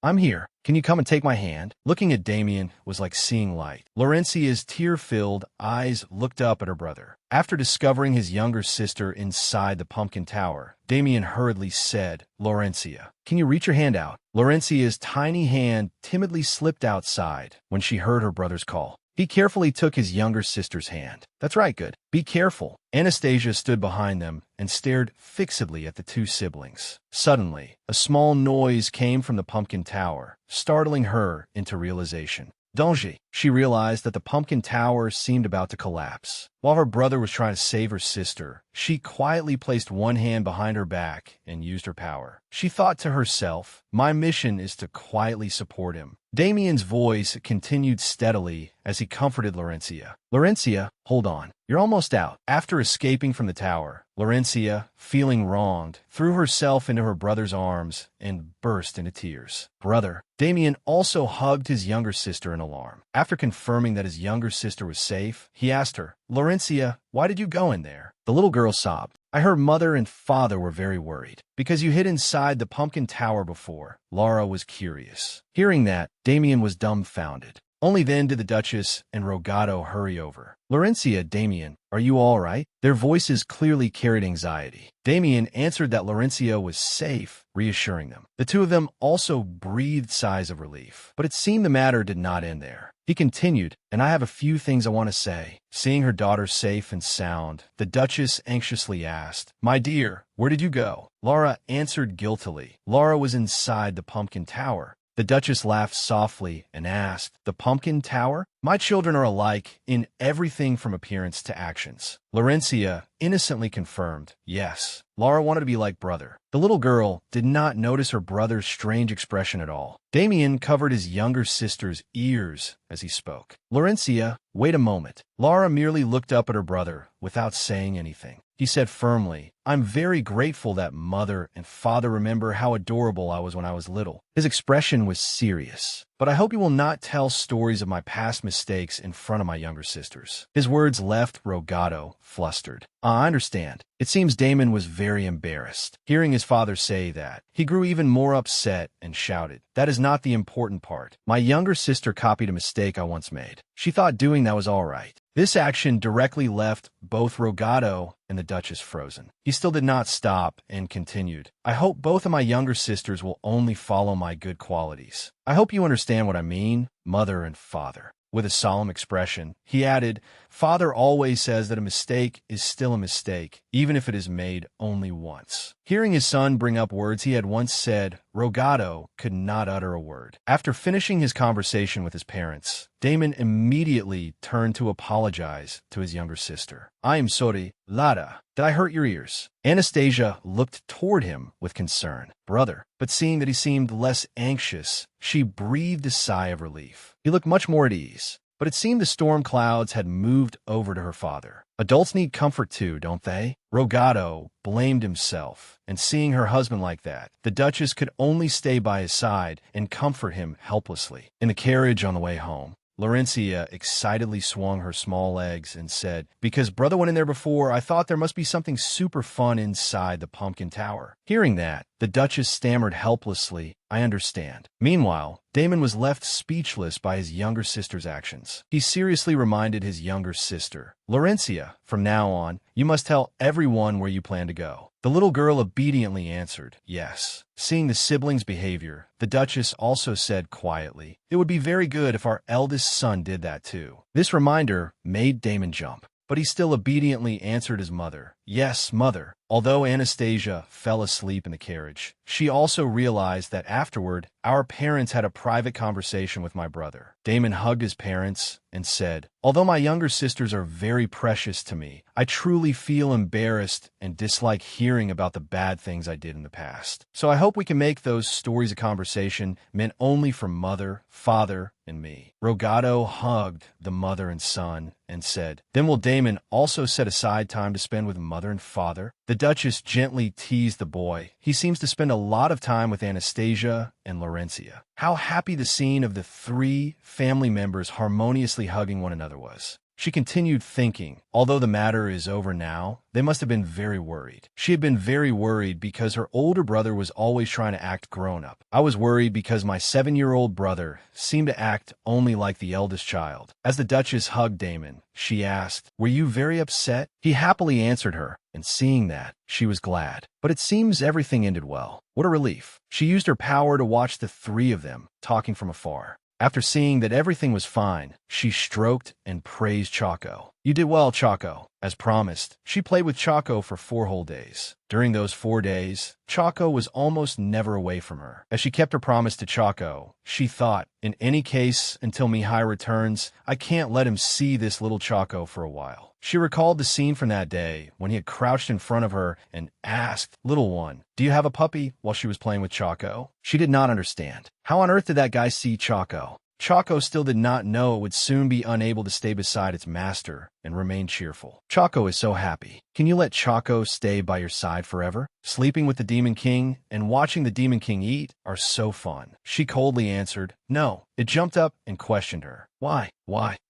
I'm here. Can you come and take my hand? Looking at Damien was like seeing light. Laurencia's tear-filled eyes looked up at her brother. After discovering his younger sister inside the pumpkin tower, Damien hurriedly said, Laurencia, can you reach your hand out? Laurencia's tiny hand timidly slipped outside when she heard her brother's call. He carefully took his younger sister's hand. That's right, good. Be careful. Anastasia stood behind them and stared fixedly at the two siblings. Suddenly, a small noise came from the pumpkin tower, startling her into realization. Danger. She realized that the pumpkin tower seemed about to collapse. While her brother was trying to save her sister, she quietly placed one hand behind her back and used her power. She thought to herself, my mission is to quietly support him. Damien's voice continued steadily as he comforted Laurencia. Laurencia, hold on. You're almost out. After escaping from the tower, Laurencia, feeling wronged, threw herself into her brother's arms and burst into tears. Brother. Damien also hugged his younger sister in alarm. After confirming that his younger sister was safe, he asked her, Laurencia, why did you go in there? The little girl sobbed. I heard mother and father were very worried. Because you hid inside the pumpkin tower before. Laura was curious. Hearing that, Damien was dumbfounded. Only then did the Duchess and Rogato hurry over. Laurencia, Damien, are you all right? Their voices clearly carried anxiety. Damien answered that Laurencia was safe, reassuring them. The two of them also breathed sighs of relief. But it seemed the matter did not end there. He continued, and I have a few things I want to say. Seeing her daughter safe and sound, the Duchess anxiously asked, My dear, where did you go? Laura answered guiltily. Laura was inside the pumpkin tower. The Duchess laughed softly and asked, The pumpkin tower? My children are alike in everything from appearance to actions. Laurencia innocently confirmed, yes. Laura wanted to be like brother. The little girl did not notice her brother's strange expression at all. Damien covered his younger sister's ears as he spoke. Laurencia, wait a moment. Laura merely looked up at her brother without saying anything. He said firmly, I'm very grateful that mother and father remember how adorable I was when I was little. His expression was serious. But I hope you will not tell stories of my past mistakes in front of my younger sisters. His words left Rogato flustered. I understand. It seems Damon was very embarrassed. Hearing his father say that, he grew even more upset and shouted, That is not the important part. My younger sister copied a mistake I once made. She thought doing that was all right. This action directly left both Rogato and the Duchess frozen. He still did not stop and continued, I hope both of my younger sisters will only follow my good qualities. I hope you understand what I mean, mother and father. With a solemn expression, he added, Father always says that a mistake is still a mistake, even if it is made only once. Hearing his son bring up words he had once said, Rogato could not utter a word. After finishing his conversation with his parents, Damon immediately turned to apologize to his younger sister. I am sorry, Lara. Did I hurt your ears? Anastasia looked toward him with concern. Brother. But seeing that he seemed less anxious, she breathed a sigh of relief. He looked much more at ease. But it seemed the storm clouds had moved over to her father. Adults need comfort too, don't they? Rogato blamed himself, and seeing her husband like that, the Duchess could only stay by his side and comfort him helplessly. In the carriage on the way home, Laurencia excitedly swung her small legs and said, Because brother went in there before, I thought there must be something super fun inside the pumpkin tower. Hearing that, the Duchess stammered helplessly, I understand. Meanwhile, Damon was left speechless by his younger sister's actions. He seriously reminded his younger sister, Laurencia, from now on, you must tell everyone where you plan to go. The little girl obediently answered, yes. Seeing the siblings' behavior, the Duchess also said quietly, It would be very good if our eldest son did that too. This reminder made Damon jump. But he still obediently answered his mother, "Yes, mother." Although Anastasia fell asleep in the carriage, she also realized that afterward, our parents had a private conversation with my brother. Damon hugged his parents and said, "Although my younger sisters are very precious to me, I truly feel embarrassed and dislike hearing about the bad things I did in the past. So I hope we can make those stories a conversation meant only for mother, father, and me." Rogado hugged the mother and son and said, "Then will Damon also set aside time to spend with mother and father?" The Duchess gently teased the boy. "He seems to spend a lot of time with Anastasia and Laurencia." How happy the scene of the three family members harmoniously hugging one another was. She continued thinking, although the matter is over now, they must have been very worried. She had been very worried because her older brother was always trying to act grown up. I was worried because my 7-year-old brother seemed to act only like the eldest child. As the Duchess hugged Damon, she asked, "Were you very upset?" He happily answered her, and seeing that, she was glad. But it seems everything ended well. What a relief. She used her power to watch the three of them talking from afar. After seeing that everything was fine, she stroked and praised Chaco. "You did well, Chaco." As promised, she played with Chaco for 4 whole days. During those 4 days, Chaco was almost never away from her. As she kept her promise to Chaco, she thought, in any case, until Mihai returns, I can't let him see this little Chaco for a while. She recalled the scene from that day when he had crouched in front of her and asked, "Little one, do you have a puppy?" while she was playing with Chaco. She did not understand. How on earth did that guy see Chaco? Chaco still did not know it would soon be unable to stay beside its master and remain cheerful. Chaco is so happy. Can you let Chaco stay by your side forever? Sleeping with the Demon King and watching the Demon King eat are so fun. She coldly answered, "No." It jumped up and questioned her. Why?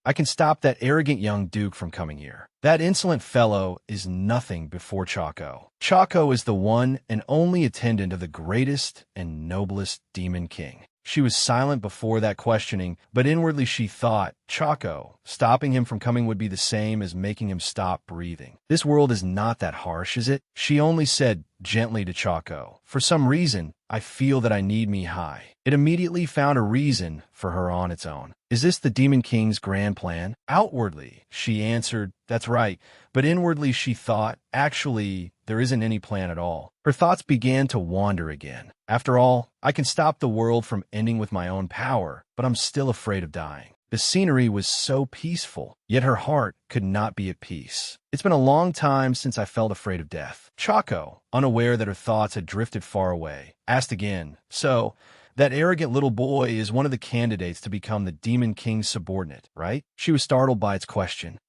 I can stop that arrogant young duke from coming here. That insolent fellow is nothing before Chaco. Chaco is the one and only attendant of the greatest and noblest Demon King. She was silent before that questioning, but inwardly she thought, Chaco, stopping him from coming would be the same as making him stop breathing. This world is not that harsh, is it? She only said gently to Chaco, "For some reason, I feel that I need Mihai." It immediately found a reason for her on its own. Is this the Demon King's grand plan? Outwardly, she answered, "That's right," but inwardly she thought, actually, there isn't any plan at all. Her thoughts began to wander again. After all, I can stop the world from ending with my own power, but I'm still afraid of dying. The scenery was so peaceful, yet her heart could not be at peace. It's been a long time since I felt afraid of death. Chaco, unaware that her thoughts had drifted far away, asked again, "So, that arrogant little boy is one of the candidates to become the Demon King's subordinate, right?" She was startled by its question.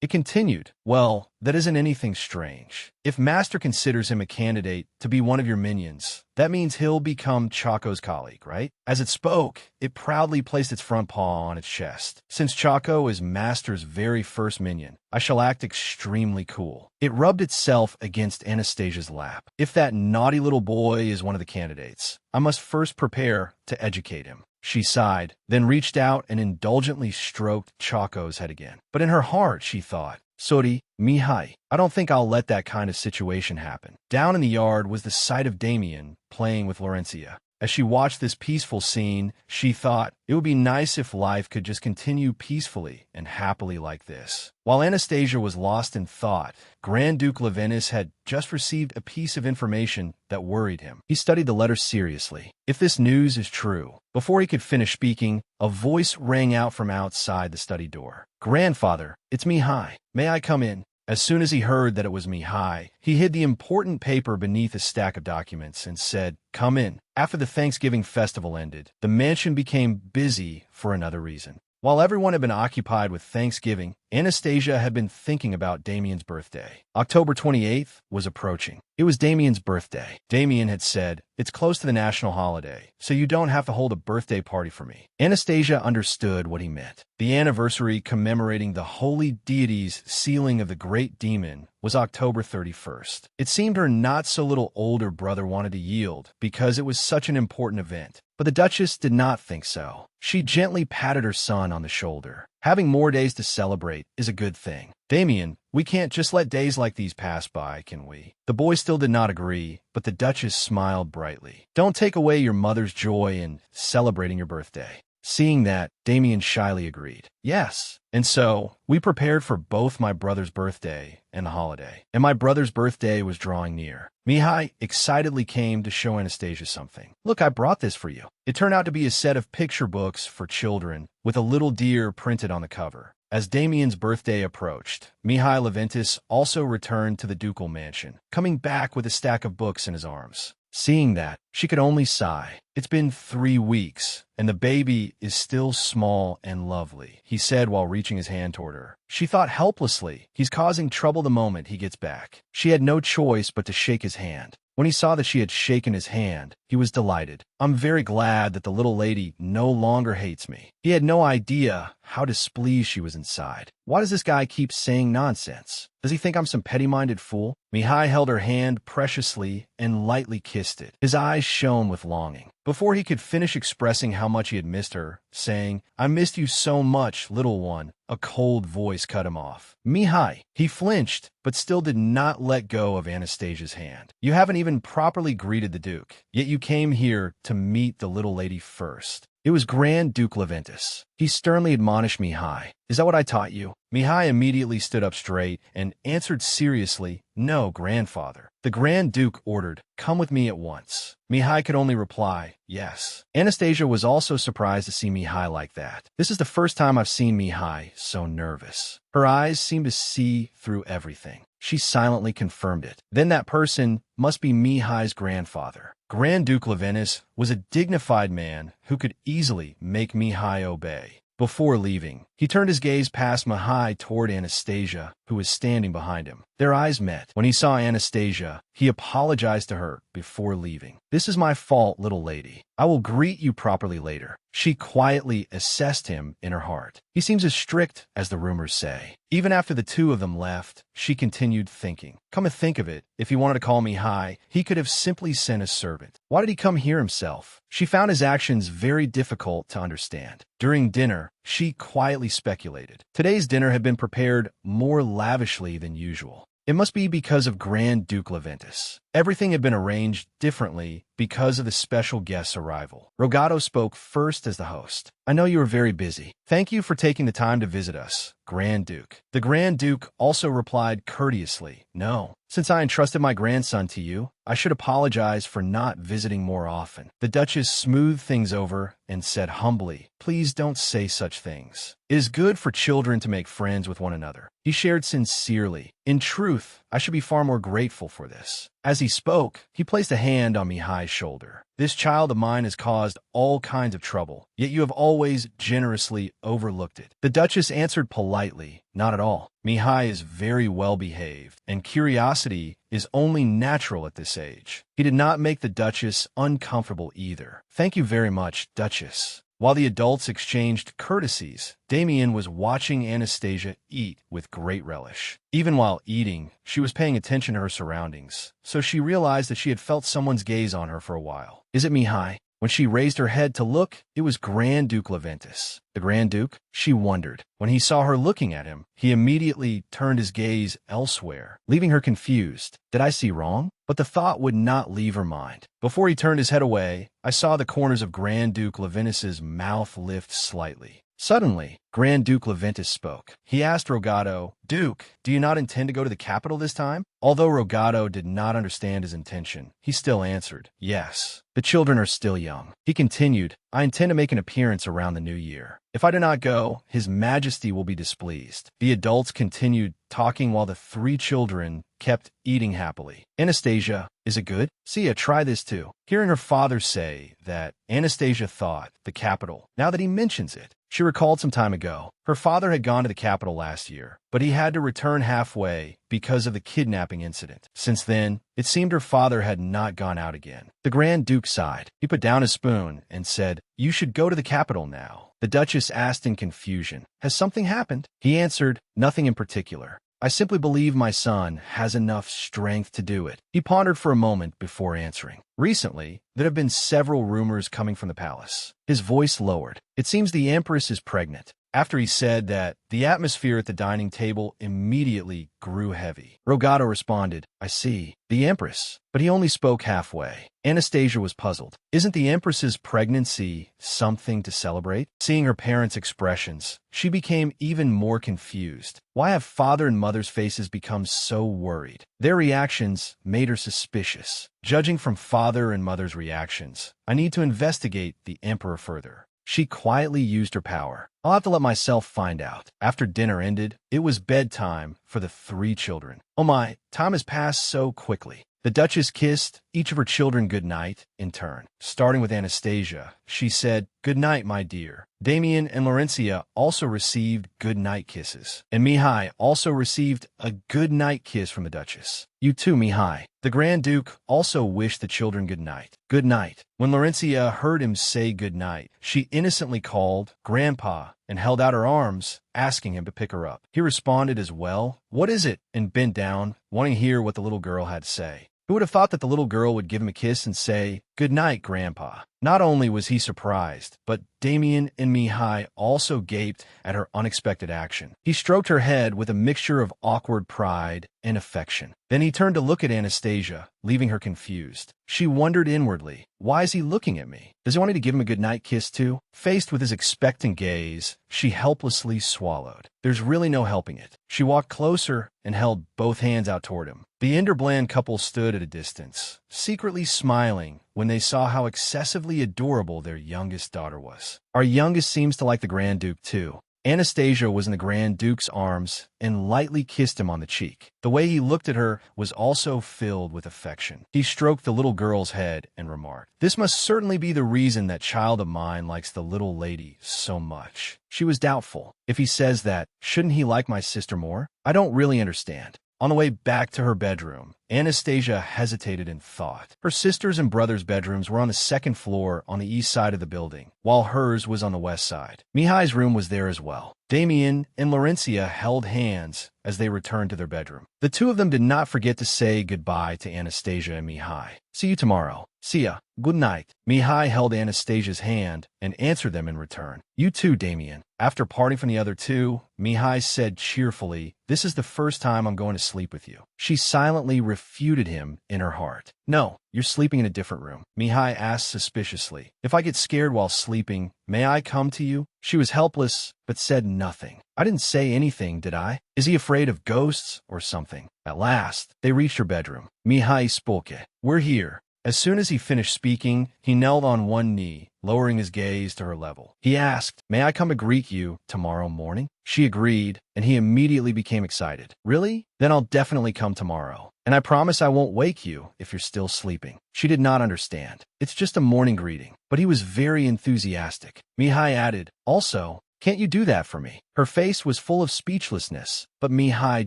It continued, "Well, that isn't anything strange. If Master considers him a candidate to be one of your minions, that means he'll become Chaco's colleague, right?" As it spoke, it proudly placed its front paw on its chest. "Since Chaco is Master's very first minion, I shall act extremely cool." It rubbed itself against Anastasia's lap. If that naughty little boy is one of the candidates, I must first prepare to educate him. She sighed, then reached out and indulgently stroked Chaco's head again. But in her heart, she thought, "Sorry, Mihai, I don't think I'll let that kind of situation happen." Down in the yard was the sight of Damien playing with Laurencia. As she watched this peaceful scene, she thought, it would be nice if life could just continue peacefully and happily like this. While Anastasia was lost in thought, Grand Duke Levinus had just received a piece of information that worried him. He studied the letter seriously. If this news is true, before he could finish speaking, a voice rang out from outside the study door. "Grandfather, it's Mihai. May I come in?" As soon as he heard that it was Mihai, he hid the important paper beneath a stack of documents and said, "Come in." After the Thanksgiving festival ended, the mansion became busy for another reason. While everyone had been occupied with Thanksgiving, Anastasia had been thinking about Damien's birthday. October 28th was approaching. It was Damien's birthday. Damien had said, "It's close to the national holiday, so you don't have to hold a birthday party for me." Anastasia understood what he meant. The anniversary commemorating the holy deity's sealing of the great demon was October 31st. It seemed her not-so-little older brother wanted to yield because it was such an important event. But the Duchess did not think so. She gently patted her son on the shoulder. "Having more days to celebrate is a good thing. Damien, we can't just let days like these pass by, can we?" The boy still did not agree, but the Duchess smiled brightly. "Don't take away your mother's joy in celebrating your birthday. Seeing that, Damien shyly agreed. Yes. And so, we prepared for both my brother's birthday and the holiday. And my brother's birthday was drawing near. Mihai excitedly came to show Anastasia something. Look, I brought this for you. It turned out to be a set of picture books for children with a little deer printed on the cover. As Damien's birthday approached, Mihai Leventis also returned to the ducal mansion, coming back with a stack of books in his arms. Seeing that, she could only sigh. It's been 3 weeks, and the baby is still small and lovely, he said while reaching his hand toward her. She thought helplessly, he's causing trouble the moment he gets back. She had no choice but to shake his hand. When he saw that she had shaken his hand, he was delighted. I'm very glad that the little lady no longer hates me. He had no idea how displeased she was inside. Why does this guy keep saying nonsense? Does he think I'm some petty-minded fool? Mihai held her hand preciously and lightly kissed it. His eyes shone with longing. Before he could finish expressing how much he had missed her, saying, I missed you so much, little one, a cold voice cut him off. Mihai. He flinched, but still did not let go of Anastasia's hand. You haven't even properly greeted the Duke, yet you came here to meet the little lady first. It was Grand Duke Leventis. He sternly admonished Mihai. Is that what I taught you? Mihai immediately stood up straight and answered seriously, No, grandfather. The Grand Duke ordered, Come with me at once. Mihai could only reply, Yes. Anastasia was also surprised to see Mihai like that. This is the first time I've seen Mihai so nervous. Her eyes seemed to see through everything. She silently confirmed it. Then that person must be Mihai's grandfather. Grand Duke Leventis was a dignified man who could easily make Mihai obey. Before leaving, he turned his gaze past Mihai toward Anastasia, who was standing behind him. Their eyes met. When he saw Anastasia, he apologized to her before leaving. This is my fault, little lady. I will greet you properly later. She quietly assessed him in her heart. He seems as strict as the rumors say. Even after the two of them left, she continued thinking. Come to think of it, if he wanted to call Mihai, he could have simply sent a servant. Why did he come here himself? She found his actions very difficult to understand. During dinner, she quietly speculated. Today's dinner had been prepared more lavishly than usual. It must be because of Grand Duke Leventis. Everything had been arranged differently because of the special guest's arrival. Rogato spoke first as the host. I know you are very busy. Thank you for taking the time to visit us, Grand Duke. The Grand Duke also replied courteously, No. Since I entrusted my grandson to you, I should apologize for not visiting more often. The Duchess smoothed things over and said humbly, Please don't say such things. It is good for children to make friends with one another. He shared sincerely. In truth, I should be far more grateful for this. As he spoke, he placed a hand on Mihai's shoulder. This child of mine has caused all kinds of trouble, yet you have always generously overlooked it. The Duchess answered politely, Not at all. Mihai is very well behaved, and curiosity is only natural at this age. He did not make the Duchess uncomfortable either. Thank you very much, Duchess. While the adults exchanged courtesies, Damien was watching Anastasia eat with great relish. Even while eating, she was paying attention to her surroundings, so she realized that she had felt someone's gaze on her for a while. Is it Mihai? When she raised her head to look, it was Grand Duke Leventis. The Grand Duke? She wondered. When he saw her looking at him, he immediately turned his gaze elsewhere, leaving her confused. Did I see wrong? But the thought would not leave her mind. Before he turned his head away, I saw the corners of Grand Duke Leventis's mouth lift slightly. Suddenly, Grand Duke Leventis spoke. He asked Rogato, Duke, do you not intend to go to the capital this time? Although Rogato did not understand his intention, he still answered, Yes. The children are still young. He continued, I intend to make an appearance around the new year. If I do not go, His Majesty will be displeased. The adults continued talking while the 3 children kept eating happily. Anastasia, is it good? Sia, try this too. Hearing her father say that, Anastasia thought, the capital, now that he mentions it. She recalled some time ago, her father had gone to the capital last year, but he had to return halfway because of the kidnapping incident. Since then, it seemed her father had not gone out again. The Grand Duke sighed. He put down his spoon and said, You should go to the capital now. The Duchess asked in confusion, Has something happened? He answered, Nothing in particular. I simply believe my son has enough strength to do it. He pondered for a moment before answering. Recently, there have been several rumors coming from the palace. His voice lowered. It seems the Empress is pregnant. After he said that, the atmosphere at the dining table immediately grew heavy. Rogato responded, I see. The Empress. But he only spoke halfway. Anastasia was puzzled. Isn't the Empress's pregnancy something to celebrate? Seeing her parents' expressions, she became even more confused. Why have father and mother's faces become so worried? Their reactions made her suspicious. Judging from father and mother's reactions, I need to investigate the Emperor further. She quietly used her power. I'll have to let myself find out. After dinner ended, it was bedtime for the 3 children. Oh my, time has passed so quickly. The Duchess kissed each of her children good night in turn. Starting with Anastasia, she said, Good night, my dear. Damien and Laurencia also received good night kisses. And Mihai also received a good night kiss from the Duchess. You too, Mihai. The Grand Duke also wished the children good night. Good night. When Laurencia heard him say good night, she innocently called Grandpa and held out her arms, asking him to pick her up. He responded as well, What is it? And bent down, wanting to hear what the little girl had to say. Who would have thought that the little girl would give him a kiss and say, Good night, Grandpa? Not only was he surprised, but Damien and Mihai also gaped at her unexpected action. He stroked her head with a mixture of awkward pride and affection. Then he turned to look at Anastasia, leaving her confused. She wondered inwardly, why is he looking at me? Does he want me to give him a goodnight kiss too? Faced with his expectant gaze, she helplessly swallowed. There's really no helping it. She walked closer and held both hands out toward him. The Enderbland couple stood at a distance, secretly smiling when they saw how excessively adorable their youngest daughter was. Our youngest seems to like the Grand Duke too. Anastasia was in the Grand Duke's arms and lightly kissed him on the cheek. The way he looked at her was also filled with affection. He stroked the little girl's head and remarked, This must certainly be the reason that child of mine likes the little lady so much. She was doubtful. If he says that, shouldn't he like my sister more? I don't really understand. On the way back to her bedroom, Anastasia hesitated in thought. Her sister's and brother's bedrooms were on the 2nd floor on the east side of the building, while hers was on the west side. Mihai's room was there as well. Damien and Laurencia held hands as they returned to their bedroom. The two of them did not forget to say goodbye to Anastasia and Mihai. See you tomorrow. See ya. Good night. Mihai held Anastasia's hand and answered them in return. You too, Damien. After parting from the other two, Mihai said cheerfully, This is the first time I'm going to sleep with you. She silently refuted him in her heart. No, you're sleeping in a different room. Mihai asked suspiciously. If I get scared while sleeping, may I come to you? She was helpless, but said nothing. I didn't say anything, did I? Is he afraid of ghosts or something? At last, they reached her bedroom. Mihai spoke. We're here. As soon as he finished speaking, he knelt on one knee, lowering his gaze to her level. He asked, May I come to greet you tomorrow morning? She agreed, and he immediately became excited. Really? Then I'll definitely come tomorrow. And I promise I won't wake you if you're still sleeping. She did not understand. It's just a morning greeting. But he was very enthusiastic. Mihai added, Also, can't you do that for me? Her face was full of speechlessness, but Mihai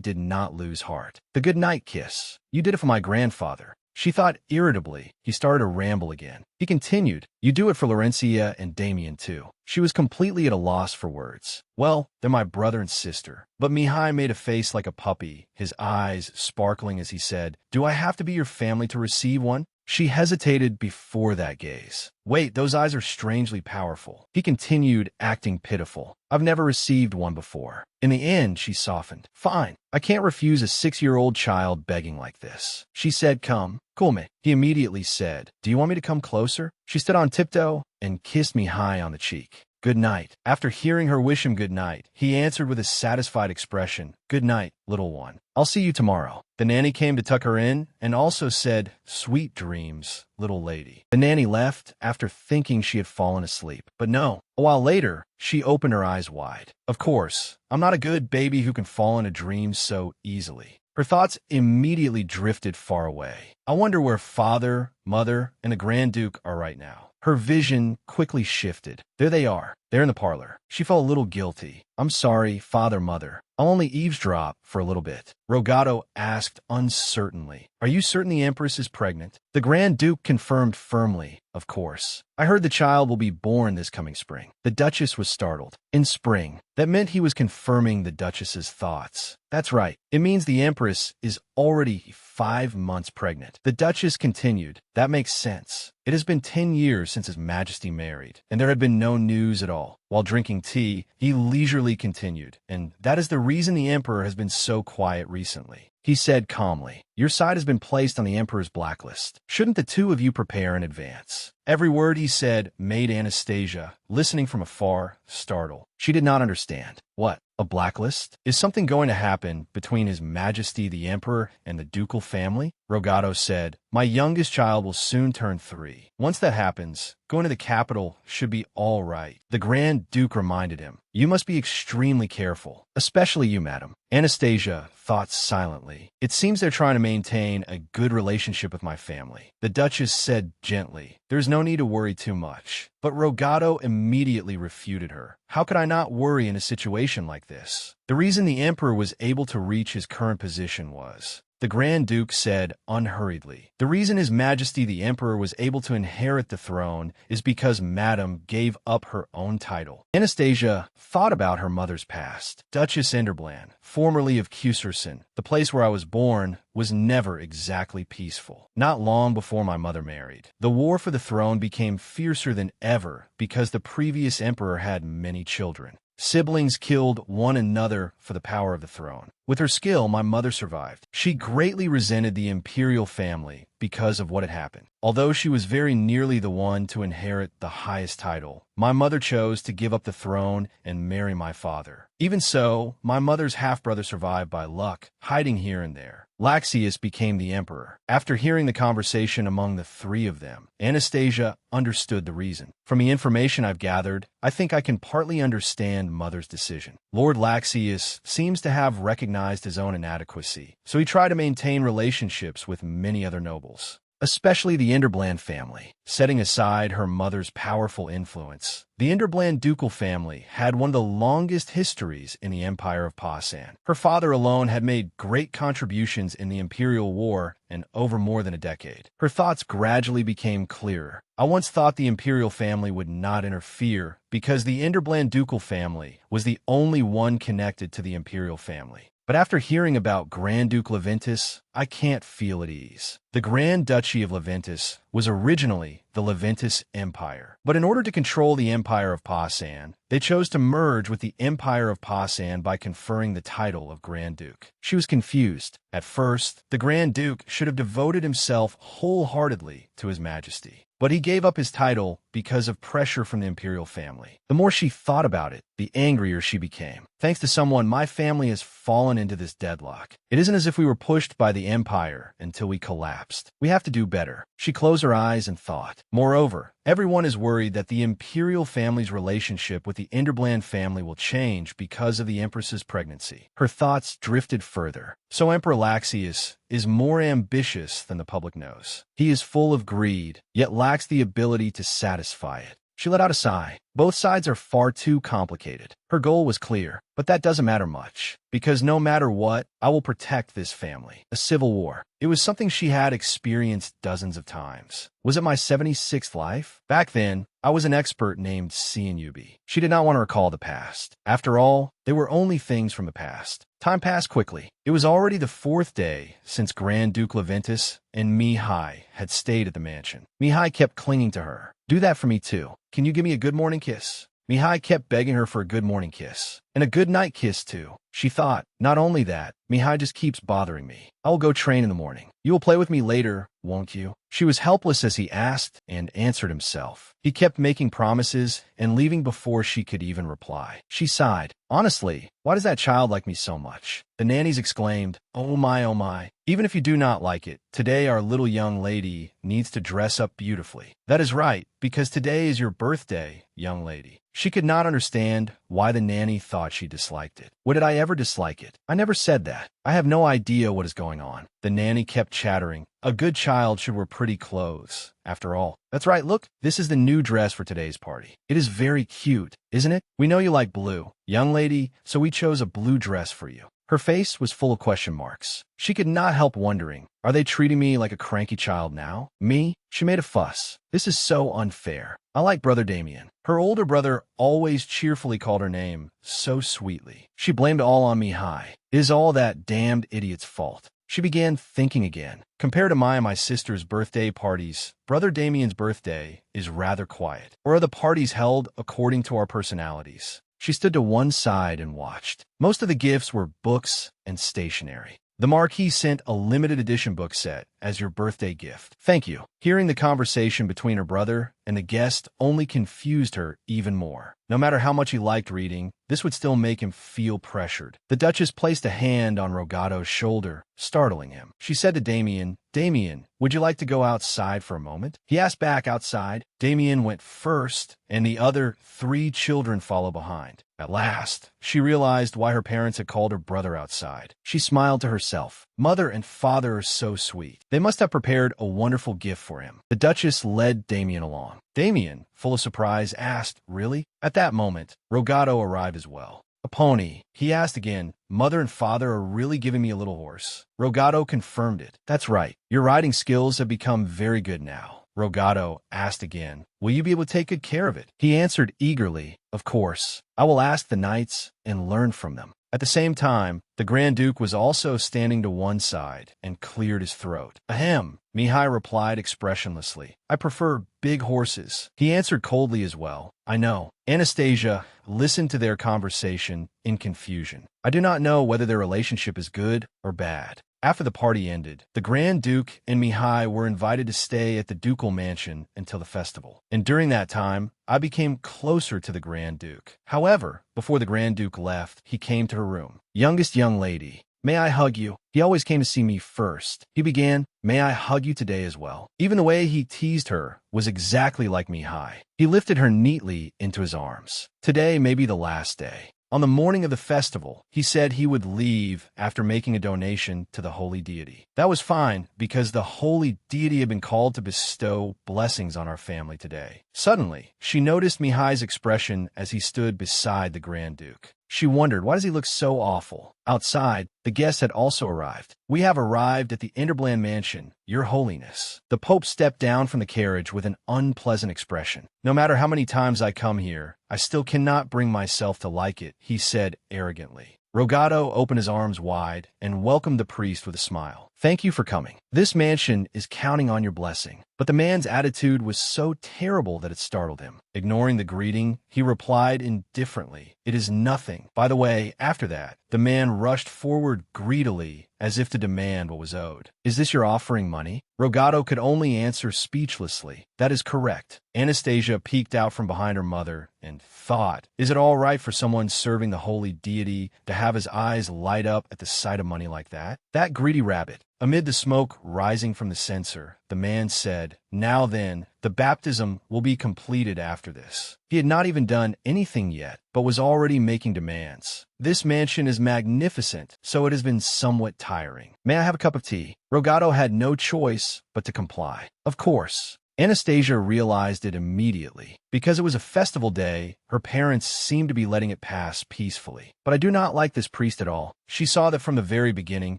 did not lose heart. The goodnight kiss. You did it for my grandfather. She thought irritably. He started to ramble again. He continued, You do it for Laurencia and Damien too. She was completely at a loss for words. Well, they're my brother and sister. But Mihai made a face like a puppy, his eyes sparkling as he said, Do I have to be your family to receive one? She hesitated before that gaze. Wait, those eyes are strangely powerful. He continued, acting pitiful. I've never received one before. In the end, she softened. Fine. I can't refuse a 6-year-old child begging like this. She said, Come. Come. He immediately said, Do you want me to come closer? She stood on tiptoe and kissed Mihai on the cheek. Good night. After hearing her wish him good night, he answered with a satisfied expression, Good night, little one. I'll see you tomorrow. The nanny came to tuck her in and also said, Sweet dreams, little lady. The nanny left after thinking she had fallen asleep. But no, a while later, she opened her eyes wide. Of course, I'm not a good baby who can fall into dreams so easily. Her thoughts immediately drifted far away. I wonder where father, mother, and the Grand Duke are right now. Her vision quickly shifted. There they are. They're in the parlor. She felt a little guilty. I'm sorry, father, mother. I'll only eavesdrop for a little bit. Rogato asked uncertainly, Are you certain the Empress is pregnant? The Grand Duke confirmed firmly, Of course. I heard the child will be born this coming spring. The Duchess was startled. In spring. That meant he was confirming the Duchess's thoughts. That's right. It means the Empress is already 5 months pregnant. The Duchess continued, That makes sense. It has been 10 years since His Majesty married, and there had been no news at all. all. While drinking tea, he leisurely continued, "And that is the reason the emperor has been so quiet recently." He said calmly, "Your side has been placed on the emperor's blacklist. Shouldn't the two of you prepare in advance?" Every word he said made Anastasia, listening from afar, startled. She did not understand. What? A blacklist? Is something going to happen between His Majesty the Emperor and the ducal family? Rogato said, "My youngest child will soon turn 3. Once that happens, going to the capital should be all right." The Grand Duke reminded him, "You must be extremely careful, especially you, madam." Anastasia thought silently. "It seems they're trying to maintain a good relationship with my family." The Duchess said gently, "There's no need to worry too much." But Rogato immediately refuted her. "How could I not worry in a situation like this? The reason the emperor was able to reach his current position was..." The Grand Duke said unhurriedly, "The reason His Majesty the Emperor was able to inherit the throne is because Madame gave up her own title." Anastasia thought about her mother's past. Duchess Enderbland, formerly of Kuserson, the place where I was born, was never exactly peaceful. Not long before my mother married, the war for the throne became fiercer than ever because the previous emperor had many children. Siblings killed one another for the power of the throne. With her skill, my mother survived. She greatly resented the imperial family because of what had happened. Although she was very nearly the one to inherit the highest title, my mother chose to give up the throne and marry my father. Even so, my mother's half-brother survived by luck, hiding here and there. Laxius became the emperor. After hearing the conversation among the three of them, Anastasia understood the reason. From the information I've gathered, I think I can partly understand Mother's decision. Lord Laxius seems to have recognized his own inadequacy, so he tried to maintain relationships with many other nobles, especially the Enderbland family. Setting aside her mother's powerful influence, the Enderbland ducal family had one of the longest histories in the Empire of Pasan. Her father alone had made great contributions in the Imperial War and over more than a decade. Her thoughts gradually became clearer. I once thought the Imperial family would not interfere because the Enderbland ducal family was the only one connected to the Imperial family. But after hearing about Grand Duke Leventis, I can't feel at ease. The Grand Duchy of Leventis was originally the Leventis Empire. But in order to control the Empire of Pasan, they chose to merge with the Empire of Pasan by conferring the title of Grand Duke. She was confused. At first, the Grand Duke should have devoted himself wholeheartedly to His Majesty. But he gave up his title because of pressure from the imperial family. The more she thought about it, the angrier she became. Thanks to someone, my family has fallen into this deadlock. It isn't as if we were pushed by the empire until we collapsed. We have to do better. She closed her eyes and thought. Moreover, everyone is worried that the imperial family's relationship with the Enderbland family will change because of the empress's pregnancy. Her thoughts drifted further. So Emperor Laxius is more ambitious than the public knows. He is full of greed, yet lacks the ability to satisfy it. She let out a sigh. Both sides are far too complicated. Her goal was clear, but that doesn't matter much, because no matter what, I will protect this family. A civil war. It was something she had experienced dozens of times. Was it my 76th life? Back then, I was an expert named Cianubi. She did not want to recall the past. After all, they were only things from the past. Time passed quickly. It was already the 4th day since Grand Duke Leventis and Mihai had stayed at the mansion. Mihai kept clinging to her. "Do that for me too. Can you give me a good morning kiss?" Mihai kept begging her for a good morning kiss. And a good night kiss too. She thought, not only that, Mihai just keeps bothering me. I will go train in the morning. You will play with me later, won't you? She was helpless as he asked and answered himself. He kept making promises and leaving before she could even reply. She sighed. Honestly, why does that child like me so much? The nannies exclaimed, oh my, oh my. Even if you do not like it, today our little young lady needs to dress up beautifully. That is right, because today is your birthday, young lady. She could not understand why the nanny thought she disliked it. Would did I ever dislike it? I never said that. I have no idea what is going on. The nanny kept chattering. A good child should wear pretty clothes, after all. That's right, look, this is the new dress for today's party. It is very cute, isn't it? We know you like blue, young lady, so we chose a blue dress for you. Her face was full of question marks. She could not help wondering, are they treating me like a cranky child now? Me? She made a fuss. This is so unfair. I like Brother Damien. Her older brother always cheerfully called her name so sweetly. She blamed all on Mihai. It is all that damned idiot's fault. She began thinking again. Compared to my sister's birthday parties, Brother Damien's birthday is rather quiet. Or are the parties held according to our personalities? She stood to one side and watched. Most of the gifts were books and stationery. The Marquis sent a limited edition book set as your birthday gift. Thank you. Hearing the conversation between her brother and the guest only confused her even more. No matter how much he liked reading, this would still make him feel pressured. The Duchess placed a hand on Rogato's shoulder, startling him. She said to Damien, "Damien, would you like to go outside for a moment?" He asked back outside. Damien went first, and the other 3 children followed behind. At last, she realized why her parents had called her brother outside. She smiled to herself. Mother and father are so sweet. They must have prepared a wonderful gift for him. The Duchess led Damien along. Damien, full of surprise, asked, "Really?" At that moment, Rogato arrived as well. "A pony?" He asked again. "Mother and father are really giving me a little horse." Rogato confirmed it. "That's right. Your riding skills have become very good now." Rogato asked again, "Will you be able to take good care of it?" He answered eagerly, "Of course. I will ask the knights and learn from them." At the same time, the Grand Duke was also standing to one side and cleared his throat. "Ahem," Mihai replied expressionlessly. "I prefer big horses." He answered coldly as well. "I know." Anastasia listened to their conversation in confusion. I do not know whether their relationship is good or bad. After the party ended, the Grand Duke and Mihai were invited to stay at the ducal mansion until the festival. And during that time, I became closer to the Grand Duke. However, before the Grand Duke left, he came to her room. "Youngest young lady, may I hug you?" He always came to see me first. He began, "May I hug you today as well?" Even the way he teased her was exactly like Mihai. He lifted her neatly into his arms. Today may be the last day. On the morning of the festival, he said he would leave after making a donation to the holy deity. That was fine, because the holy deity had been called to bestow blessings on our family today. Suddenly, she noticed Mihai's expression as he stood beside the Grand Duke. She wondered, why does he look so awful? Outside, the guests had also arrived. "We have arrived at the Enderbland Mansion, Your Holiness." The Pope stepped down from the carriage with an unpleasant expression. "No matter how many times I come here, I still cannot bring myself to like it," he said arrogantly. Rogato opened his arms wide and welcomed the priest with a smile. "Thank you for coming. This mansion is counting on your blessing." But the man's attitude was so terrible that it startled him. Ignoring the greeting, he replied indifferently, "It is nothing." By the way, after that, the man rushed forward greedily as if to demand what was owed. "Is this your offering money?" Rogato could only answer speechlessly, "That is correct." Anastasia peeked out from behind her mother and thought, is it all right for someone serving the holy deity to have his eyes light up at the sight of money like that? That greedy rabbit. Amid the smoke rising from the censer, the man said, "Now then, the baptism will be completed after this." He had not even done anything yet, but was already making demands. "This mansion is magnificent, so it has been somewhat tiring. May I have a cup of tea?" Rogato had no choice but to comply. "Of course." Anastasia realized it immediately. Because it was a festival day, her parents seemed to be letting it pass peacefully. "But I do not like this priest at all." She saw that from the very beginning,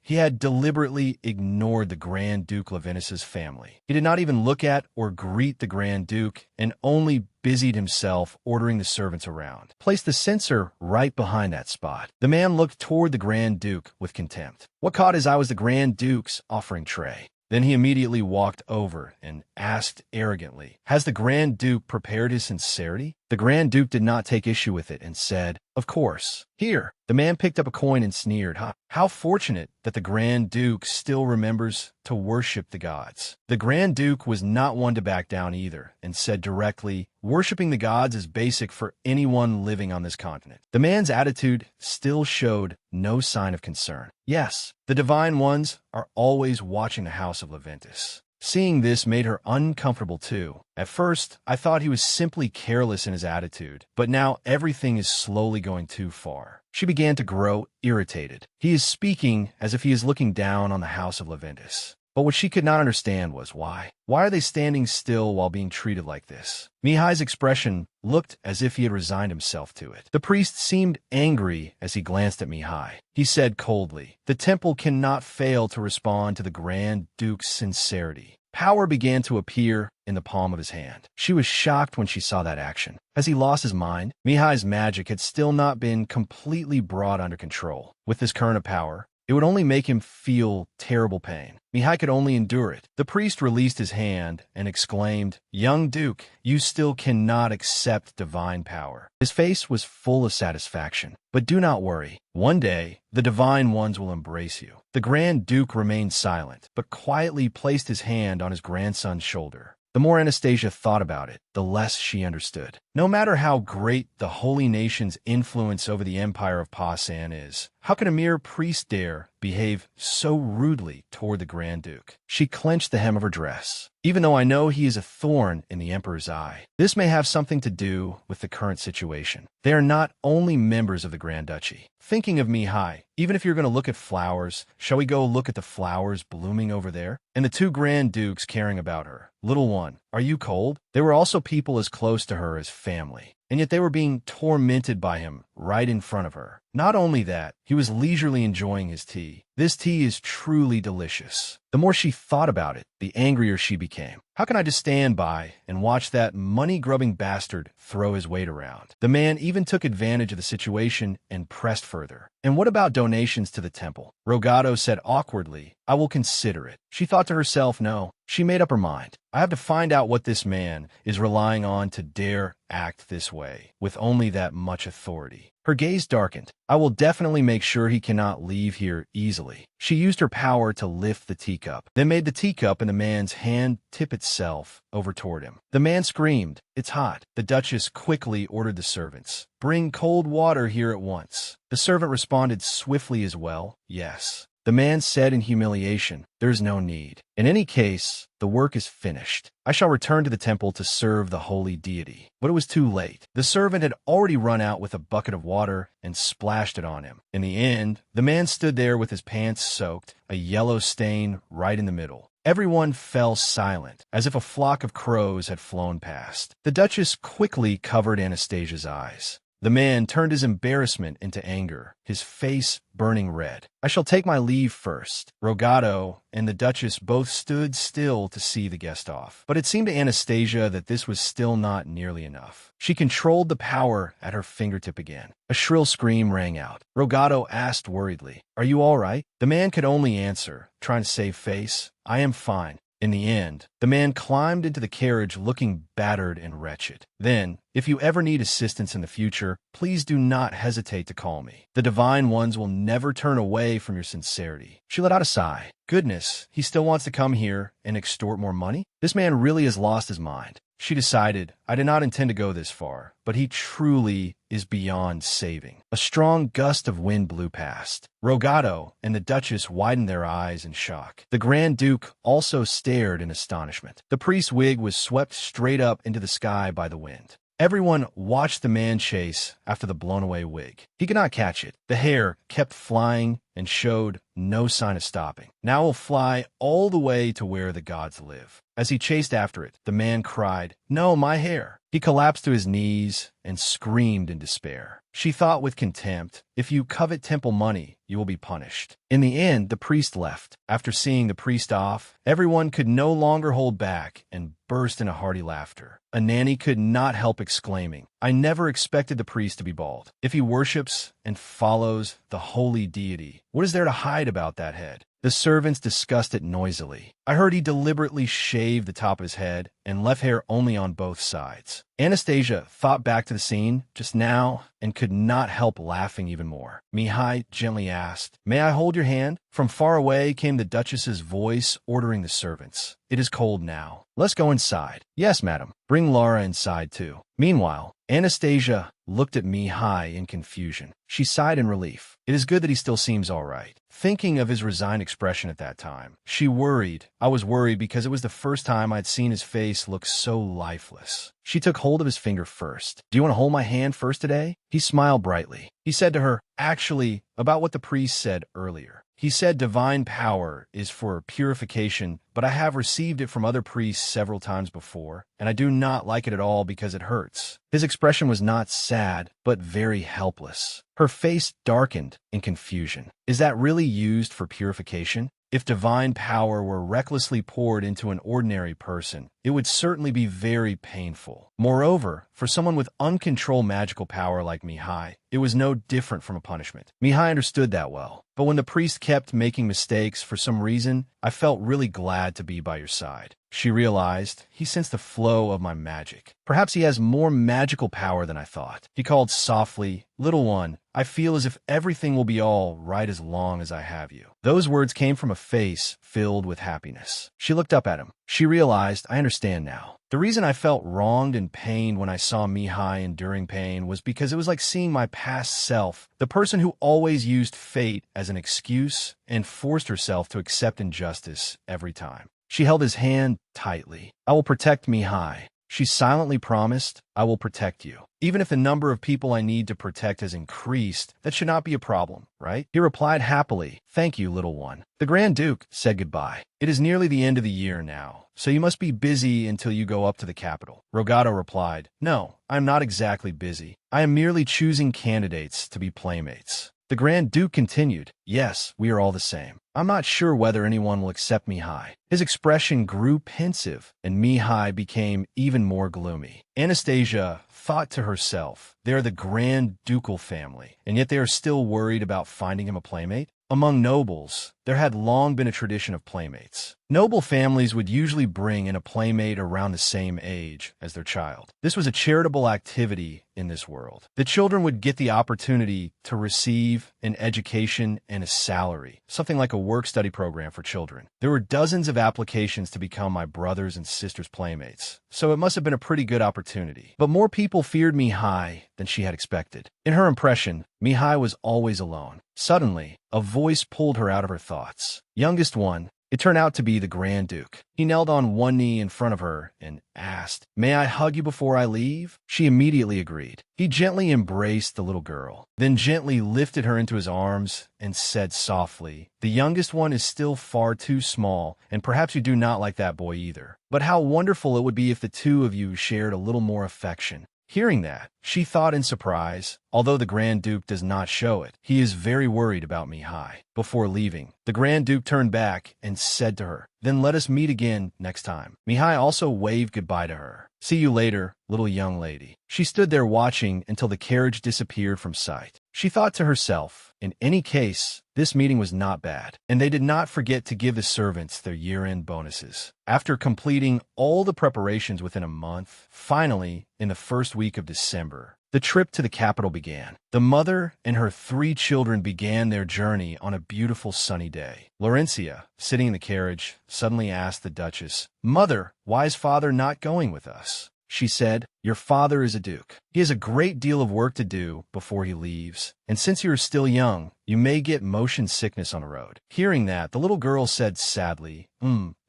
he had deliberately ignored the Grand Duke Levinus's family. He did not even look at or greet the Grand Duke and only busied himself ordering the servants around. "Place the censer right behind that spot." The man looked toward the Grand Duke with contempt. What caught his eye was the Grand Duke's offering tray. Then he immediately walked over and asked arrogantly, "Has the Grand Duke prepared his sincerity?" The Grand Duke did not take issue with it and said, "Of course. Here." The man picked up a coin and sneered, How fortunate that the Grand Duke still remembers to worship the gods." The Grand Duke was not one to back down either and said directly, "Worshipping the gods is basic for anyone living on this continent." The man's attitude still showed no sign of concern. "Yes, the divine ones are always watching the house of Leventus." Seeing this made her uncomfortable too. At first, I thought he was simply careless in his attitude, but now everything is slowly going too far. She began to grow irritated. He is speaking as if he is looking down on the house of Leventus. But what she could not understand was why. Why are they standing still while being treated like this? Mihai's expression looked as if he had resigned himself to it. The priest seemed angry as he glanced at Mihai. He said coldly, "The temple cannot fail to respond to the Grand Duke's sincerity." Power began to appear in the palm of his hand. She was shocked when she saw that action. Has he lost his mind? Mihai's magic had still not been completely brought under control. With this current of power, It would only make him feel terrible pain. Mihai could only endure it. The priest released his hand and exclaimed, "Young Duke, you still cannot accept divine power." His face was full of satisfaction. "But do not worry. One day, the divine ones will embrace you." The Grand Duke remained silent, but quietly placed his hand on his grandson's shoulder. The more Anastasia thought about it, the less she understood. No matter how great the holy nation's influence over the empire of Pasan is, how could a mere priest dare behave so rudely toward the Grand Duke? She clenched the hem of her dress. "Even though I know he is a thorn in the Emperor's eye, this may have something to do with the current situation. They are not only members of the Grand Duchy. Thinking of Mihai, even if you're going to look at flowers, shall we go look at the flowers blooming over there?" And the two Grand Dukes caring about her. "Little one, are you cold?" They were also people as close to her as family, and yet they were being tormented by him right in front of her. Not only that, he was leisurely enjoying his tea. This tea is truly delicious. The more she thought about it, the angrier she became. How can I just stand by and watch that money-grubbing bastard throw his weight around? The man even took advantage of the situation and pressed further. "And what about donations to the temple?" Rogato said awkwardly, "I will consider it." She thought to herself, no. She made up her mind. I have to find out what this man is relying on to dare act this way, with only that much authority. Her gaze darkened. I will definitely make sure he cannot leave here easily. She used her power to lift the teacup, then made the teacup in the man's hand tip itself over toward him. The man screamed, "It's hot." The Duchess quickly ordered the servants, "Bring cold water here at once." The servant responded swiftly as well, "Yes." The man said in humiliation, "There is no need. In any case, the work is finished. I shall return to the temple to serve the holy deity." But it was too late. The servant had already run out with a bucket of water and splashed it on him. In the end, the man stood there with his pants soaked, a yellow stain right in the middle. Everyone fell silent, as if a flock of crows had flown past. The Duchess quickly covered Anastasia's eyes. The man turned his embarrassment into anger, his face burning red. "I shall take my leave first." Rogato and the Duchess both stood still to see the guest off. But it seemed to Anastasia that this was still not nearly enough. She controlled the power at her fingertip again. A shrill scream rang out. Rogato asked worriedly, "Are you all right?" The man could only answer, trying to save face, "I am fine." In the end, the man climbed into the carriage looking battered and wretched. Then, "If you ever need assistance in the future, please do not hesitate to call me. The divine ones will never turn away from your sincerity." She let out a sigh. Goodness, he still wants to come here and extort more money? This man really has lost his mind. She decided, I did not intend to go this far, but he truly is beyond saving. A strong gust of wind blew past. Rogato and the Duchess widened their eyes in shock. The Grand Duke also stared in astonishment. The priest's wig was swept straight up into the sky by the wind. Everyone watched the man chase after the blown-away wig. He could not catch it. The hair kept flying and showed no sign of stopping. Now it will fly all the way to where the gods live. As he chased after it, the man cried, "No, my hair!" He collapsed to his knees and screamed in despair. She thought with contempt, if you covet temple money, you will be punished. In the end, the priest left. After seeing the priest off, everyone could no longer hold back and burst into hearty laughter. A nanny could not help exclaiming, I never expected the priest to be bald. If he worships and follows the holy deity, what is there to hide about that head? The servants discussed it noisily. I heard he deliberately shaved the top of his head and left hair only on both sides. Anastasia thought back to the scene just now and could not help laughing even more. Mihai gently asked, "May I hold your hand?" From far away came the Duchess's voice ordering the servants. "It is cold now. Let's go inside." "Yes, madam. Bring Laura inside too." Meanwhile, Anastasia looked at Mihai in confusion. She sighed in relief. It is good that he still seems all right. Thinking of his resigned expression at that time, she worried. I was worried because it was the first time I'd seen his face look so lifeless. She took hold of his finger first. "Do you want to hold my hand first today?" He smiled brightly. He said to her, "Actually, about what the priest said earlier. He said divine power is for purification, but I have received it from other priests several times before, and I do not like it at all because it hurts." His expression was not sad, but very helpless. Her face darkened in confusion. Is that really used for purification? If divine power were recklessly poured into an ordinary person, it would certainly be very painful. Moreover, for someone with uncontrolled magical power like Mihai, It was no different from a punishment. Mihai understood that well. But when the priest kept making mistakes for some reason, I felt really glad to be by your side. She realized he sensed the flow of my magic. Perhaps he has more magical power than I thought. He called softly, "Little one, I feel as if everything will be all right as long as I have you." Those words came from a face filled with happiness. She looked up at him. She realized, I understand now. The reason I felt wronged and pained when I saw Mihai enduring pain was because it was like seeing my past self, the person who always used fate as an excuse and forced herself to accept injustice every time. She held his hand tightly. "I will protect Mihai." She silently promised, "I will protect you. Even if the number of people I need to protect has increased, that should not be a problem, right?" He replied happily, "Thank you, little one." The Grand Duke said goodbye. "It is nearly the end of the year now, so you must be busy until you go up to the capital." Rogato replied, "No, I am not exactly busy. I am merely choosing candidates to be playmates." The Grand Duke continued, "Yes, we are all the same. I'm not sure whether anyone will accept Mihai." His expression grew pensive, and Mihai became even more gloomy. Anastasia thought to herself, they are the Grand Ducal family, and yet they are still worried about finding him a playmate? Among nobles, there had long been a tradition of playmates. Noble families would usually bring in a playmate around the same age as their child. This was a charitable activity in this world. The children would get the opportunity to receive an education and a salary, something like a work-study program for children. There were dozens of applications to become my brothers' and sisters' playmates, so it must have been a pretty good opportunity. But more people feared Mihai than she had expected. In her impression, Mihai was always alone. Suddenly, a voice pulled her out of her thoughts. "Youngest one." It turned out to be the Grand Duke. He knelt on one knee in front of her and asked, "May I hug you before I leave?" She immediately agreed. He gently embraced the little girl, then gently lifted her into his arms and said softly, "The youngest one is still far too small, and perhaps you do not like that boy either. But how wonderful it would be if the two of you shared a little more affection." Hearing that, she thought in surprise, although the Grand Duke does not show it, he is very worried about Mihai. Before leaving, the Grand Duke turned back and said to her, "Then let us meet again next time." Mihai also waved goodbye to her. "See you later, little young lady." She stood there watching until the carriage disappeared from sight. She thought to herself, in any case, this meeting was not bad, and they did not forget to give the servants their year-end bonuses. After completing all the preparations within a month, finally, in the first week of December, the trip to the capital began. The mother and her 3 children began their journey on a beautiful sunny day. Laurencia, sitting in the carriage, suddenly asked the Duchess, "Mother, why is father not going with us?" She said, "Your father is a duke. He has a great deal of work to do before he leaves, and since you are still young, you may get motion sickness on the road." Hearing that, the little girl said sadly,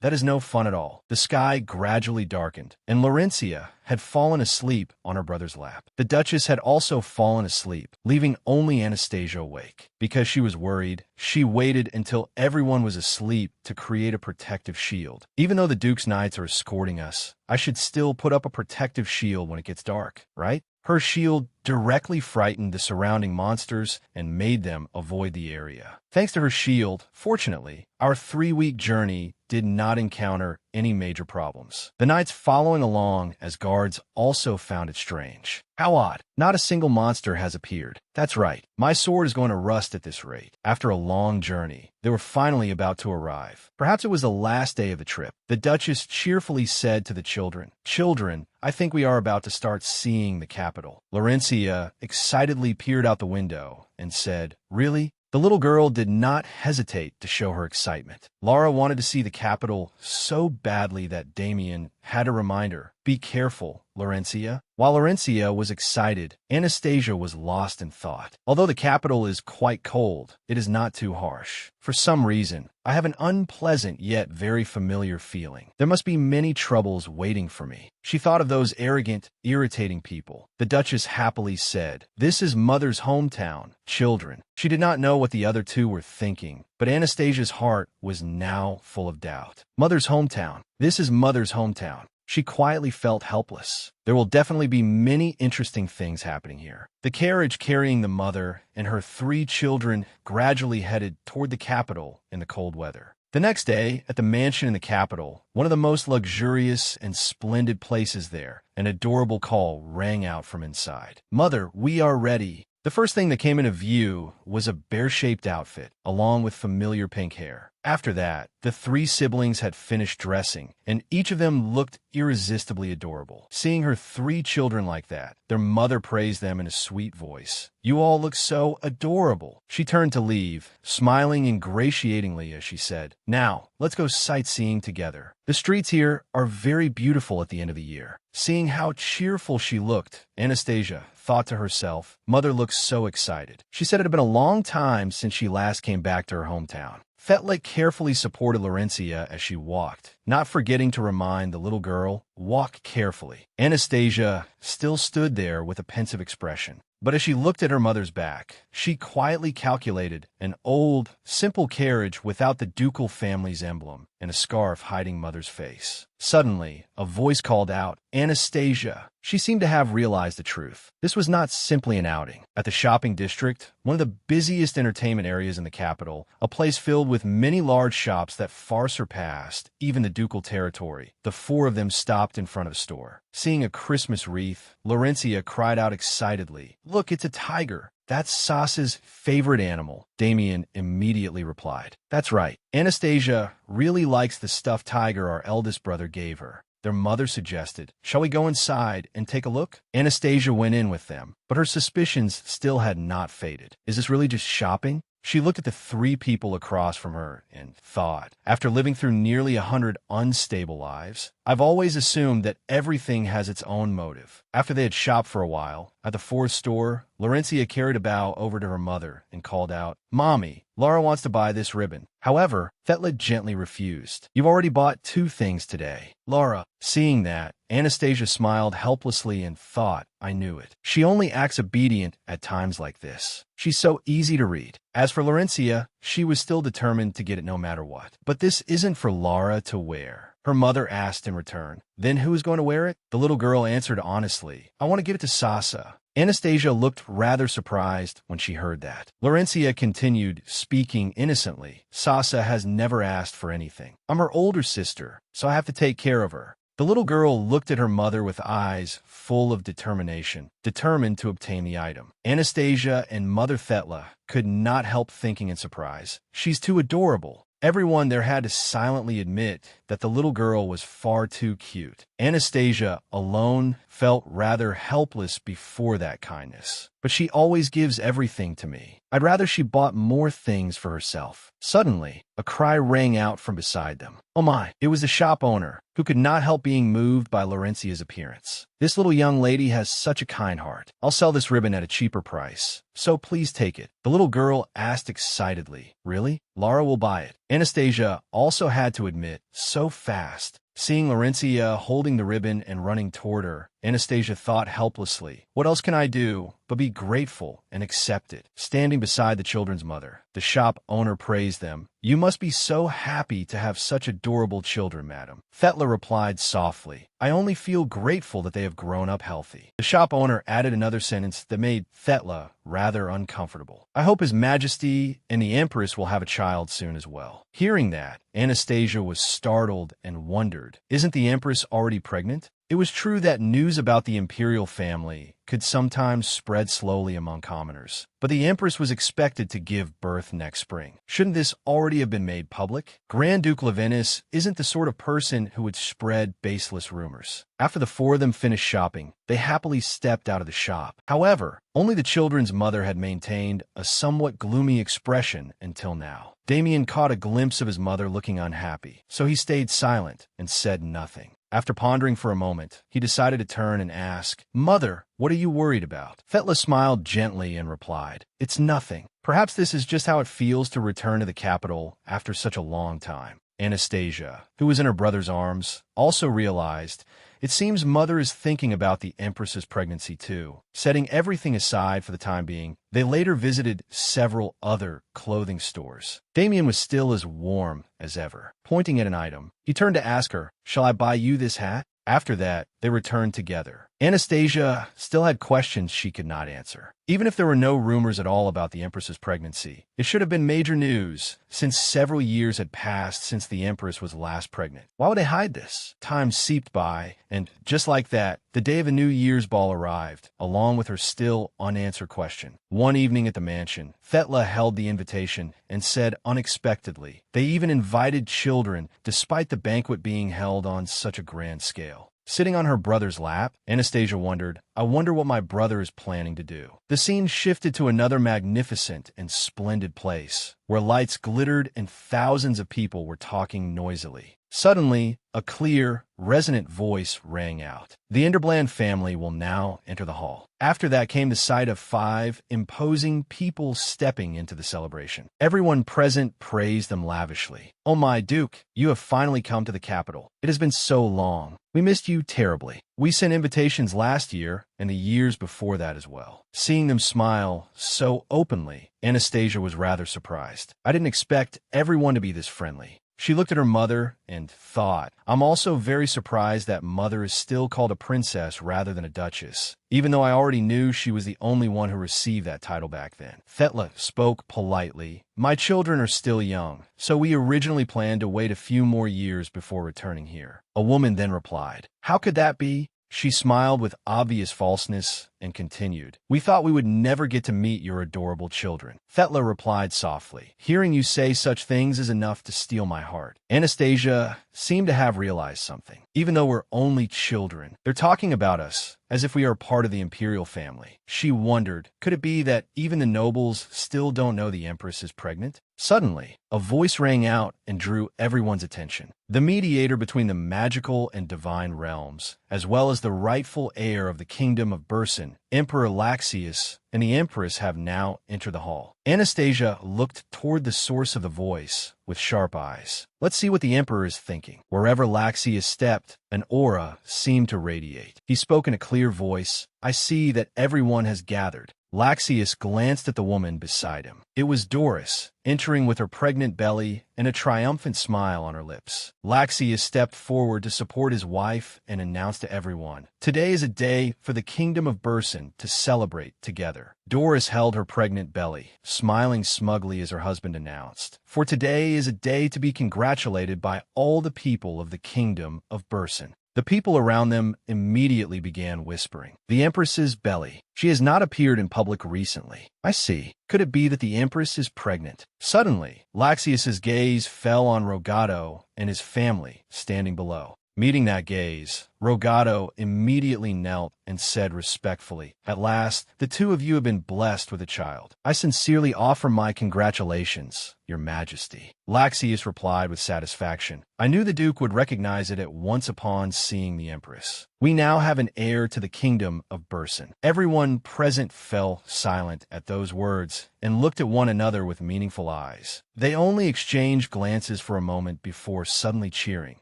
that is no fun at all." The sky gradually darkened, and Laurencia had fallen asleep on her brother's lap. The Duchess had also fallen asleep, leaving only Anastasia awake. Because she was worried, she waited until everyone was asleep to create a protective shield. "Even though the Duke's knights are escorting us, I should still put up a protective shield when it gets dark, right?" Her shield directly frightened the surrounding monsters and made them avoid the area. Thanks to her shield, fortunately, our 3-week journey did not encounter any major problems. The knights following along as guards also found it strange. How odd. Not a single monster has appeared. That's right. My sword is going to rust at this rate. After a long journey, they were finally about to arrive. Perhaps it was the last day of the trip. The Duchess cheerfully said to the children, "Children, I think we are about to start seeing the capital." Laurencia excitedly peered out the window and said, "Really?" The little girl did not hesitate to show her excitement. Laura wanted to see the capital so badly that Damien had to remind her, "Be careful, Laurencia." While Laurencia was excited, Anastasia was lost in thought. Although the capital is quite cold, it is not too harsh. For some reason, I have an unpleasant yet very familiar feeling. There must be many troubles waiting for me. She thought of those arrogant, irritating people. The Duchess happily said, "This is Mother's hometown, children." She did not know what the other two were thinking, but Anastasia's heart was now full of doubt. Mother's hometown. This is Mother's hometown. She quietly felt helpless. There will definitely be many interesting things happening here. The carriage carrying the mother and her 3 children gradually headed toward the capital in the cold weather. The next day, at the mansion in the capital, one of the most luxurious and splendid places there, an adorable call rang out from inside. "Mother, we are ready." The first thing that came into view was a bear-shaped outfit, along with familiar pink hair. After that, the three siblings had finished dressing, and each of them looked irresistibly adorable. Seeing her three children like that, their mother praised them in a sweet voice. "You all look so adorable." She turned to leave, smiling ingratiatingly as she said, "Now, let's go sightseeing together. The streets here are very beautiful at the end of the year." Seeing how cheerful she looked, Anastasia thought to herself, "Mother looks so excited." She said it had been a long time since she last came back to her hometown. Fetla carefully supported Laurencia as she walked, not forgetting to remind the little girl, "Walk carefully." Anastasia still stood there with a pensive expression. But as she looked at her mother's back, she quietly calculated an old, simple carriage without the ducal family's emblem and a scarf hiding mother's face. Suddenly, a voice called out, "Anastasia." She seemed to have realized the truth. This was not simply an outing. At the shopping district, one of the busiest entertainment areas in the capital, a place filled with many large shops that far surpassed even the ducal territory, the four of them stopped in front of a store. Seeing a Christmas wreath, Laurencia cried out excitedly, "Look, it's a tiger. That's Sas's favorite animal." Damien immediately replied, "That's right. Anastasia really likes the stuffed tiger our eldest brother gave her." Their mother suggested, "Shall we go inside and take a look?" Anastasia went in with them, but her suspicions still had not faded. Is this really just shopping? She looked at the three people across from her and thought, after living through nearly 100 unstable lives, I've always assumed that everything has its own motive. After they had shopped for a while, at the fourth store, Laurencia carried a bow over to her mother and called out, "Mommy, Laura wants to buy this ribbon." However, Fetla gently refused. "You've already bought 2 things today." Laura, seeing that, Anastasia smiled helplessly and thought, "I knew it. She only acts obedient at times like this. She's so easy to read." As for Laurencia, she was still determined to get it no matter what. "But this isn't for Laura to wear," her mother asked in return. "Then who is going to wear it?" The little girl answered honestly, "I want to give it to Sasa." Anastasia looked rather surprised when she heard that. Laurencia continued, speaking innocently, "Sasa has never asked for anything. I'm her older sister, so I have to take care of her." The little girl looked at her mother with eyes full of determination, determined to obtain the item. Anastasia and Mother Thetla could not help thinking in surprise, "She's too adorable." Everyone there had to silently admit that the little girl was far too cute. Anastasia alone felt rather helpless before that kindness. "But she always gives everything to me. I'd rather she bought more things for herself." Suddenly, a cry rang out from beside them. Oh my, it was the shop owner, who could not help being moved by Laurencia's appearance. "This little young lady has such a kind heart. I'll sell this ribbon at a cheaper price, so please take it." The little girl asked excitedly, "Really? Laura will buy it." Anastasia also had to admit, so fast. Seeing Laurencia holding the ribbon and running toward her, Anastasia thought helplessly, "What else can I do but be grateful and accept it?" Standing beside the children's mother, the shop owner praised them. "You must be so happy to have such adorable children, madam." Thetla replied softly, "I only feel grateful that they have grown up healthy." The shop owner added another sentence that made Thetla rather uncomfortable. "I hope His Majesty and the Empress will have a child soon as well." Hearing that, Anastasia was startled and wondered, "Isn't the Empress already pregnant?" It was true that news about the imperial family could sometimes spread slowly among commoners, but the Empress was expected to give birth next spring. Shouldn't this already have been made public? Grand Duke Levinus isn't the sort of person who would spread baseless rumors. After the four of them finished shopping, they happily stepped out of the shop. However, only the children's mother had maintained a somewhat gloomy expression until now. Damien caught a glimpse of his mother looking unhappy, so he stayed silent and said nothing. After pondering for a moment, he decided to turn and ask, "Mother, what are you worried about?" Thetla smiled gently and replied, "It's nothing. Perhaps this is just how it feels to return to the capital after such a long time." Anastasia, who was in her brother's arms, also realized it seems Mother is thinking about the Empress's pregnancy too. Setting everything aside for the time being, they later visited several other clothing stores. Damien was still as warm as ever. Pointing at an item, he turned to ask her, "Shall I buy you this hat?" After that, they returned together. Anastasia still had questions she could not answer. Even if there were no rumors at all about the Empress's pregnancy, it should have been major news, since several years had passed since the Empress was last pregnant. Why would they hide this? Time seeped by, and just like that, the day of a New Year's ball arrived, along with her still unanswered question. One evening at the mansion, Thetla held the invitation and said unexpectedly, they even invited children, despite the banquet being held on such a grand scale. Sitting on her brother's lap, Anastasia wondered, I wonder what my brother is planning to do. The scene shifted to another magnificent and splendid place, where lights glittered and thousands of people were talking noisily. Suddenly, a clear, resonant voice rang out. The Enderbland family will now enter the hall. After that came the sight of 5 imposing people stepping into the celebration. Everyone present praised them lavishly. Oh my Duke, you have finally come to the capital. It has been so long. We missed you terribly. We sent invitations last year and the years before that as well. Seeing them smile so openly, Anastasia was rather surprised. I didn't expect everyone to be this friendly. She looked at her mother and thought, I'm also very surprised that mother is still called a princess rather than a duchess, even though I already knew she was the only one who received that title back then. Thetla spoke politely. My children are still young, so we originally planned to wait a few more years before returning here. A woman then replied, How could that be? She smiled with obvious falseness and continued, We thought we would never get to meet your adorable children. Thetla replied softly, Hearing you say such things is enough to steal my heart. Anastasia seemed to have realized something. Even though we're only children, they're talking about us as if we are part of the imperial family. She wondered, could it be that even the nobles still don't know the Empress is pregnant? Suddenly, a voice rang out and drew everyone's attention. The mediator between the magical and divine realms, as well as the rightful heir of the kingdom of Burson, Emperor Laxius, and the Empress have now entered the hall. Anastasia looked toward the source of the voice with sharp eyes. Let's see what the Emperor is thinking. Wherever Laxius stepped, an aura seemed to radiate. He spoke in a clear voice, I see that everyone has gathered. Laxius glanced at the woman beside him. It was Doris, entering with her pregnant belly and a triumphant smile on her lips. Laxius stepped forward to support his wife and announced to everyone, Today is a day for the kingdom of Burson to celebrate together. Doris held her pregnant belly, smiling smugly as her husband announced, For today is a day to be congratulated by all the people of the kingdom of Burson. The people around them immediately began whispering, The Empress's belly. She has not appeared in public recently. I see. Could it be that the Empress is pregnant? Suddenly, Laxius's gaze fell on Rogato and his family standing below. Meeting that gaze, Rogato immediately knelt and said respectfully, At last, the two of you have been blessed with a child. I sincerely offer my congratulations, Your Majesty. Laxius replied with satisfaction, I knew the Duke would recognize it at once upon seeing the Empress. We now have an heir to the kingdom of Burson. Everyone present fell silent at those words and looked at one another with meaningful eyes. They only exchanged glances for a moment before suddenly cheering.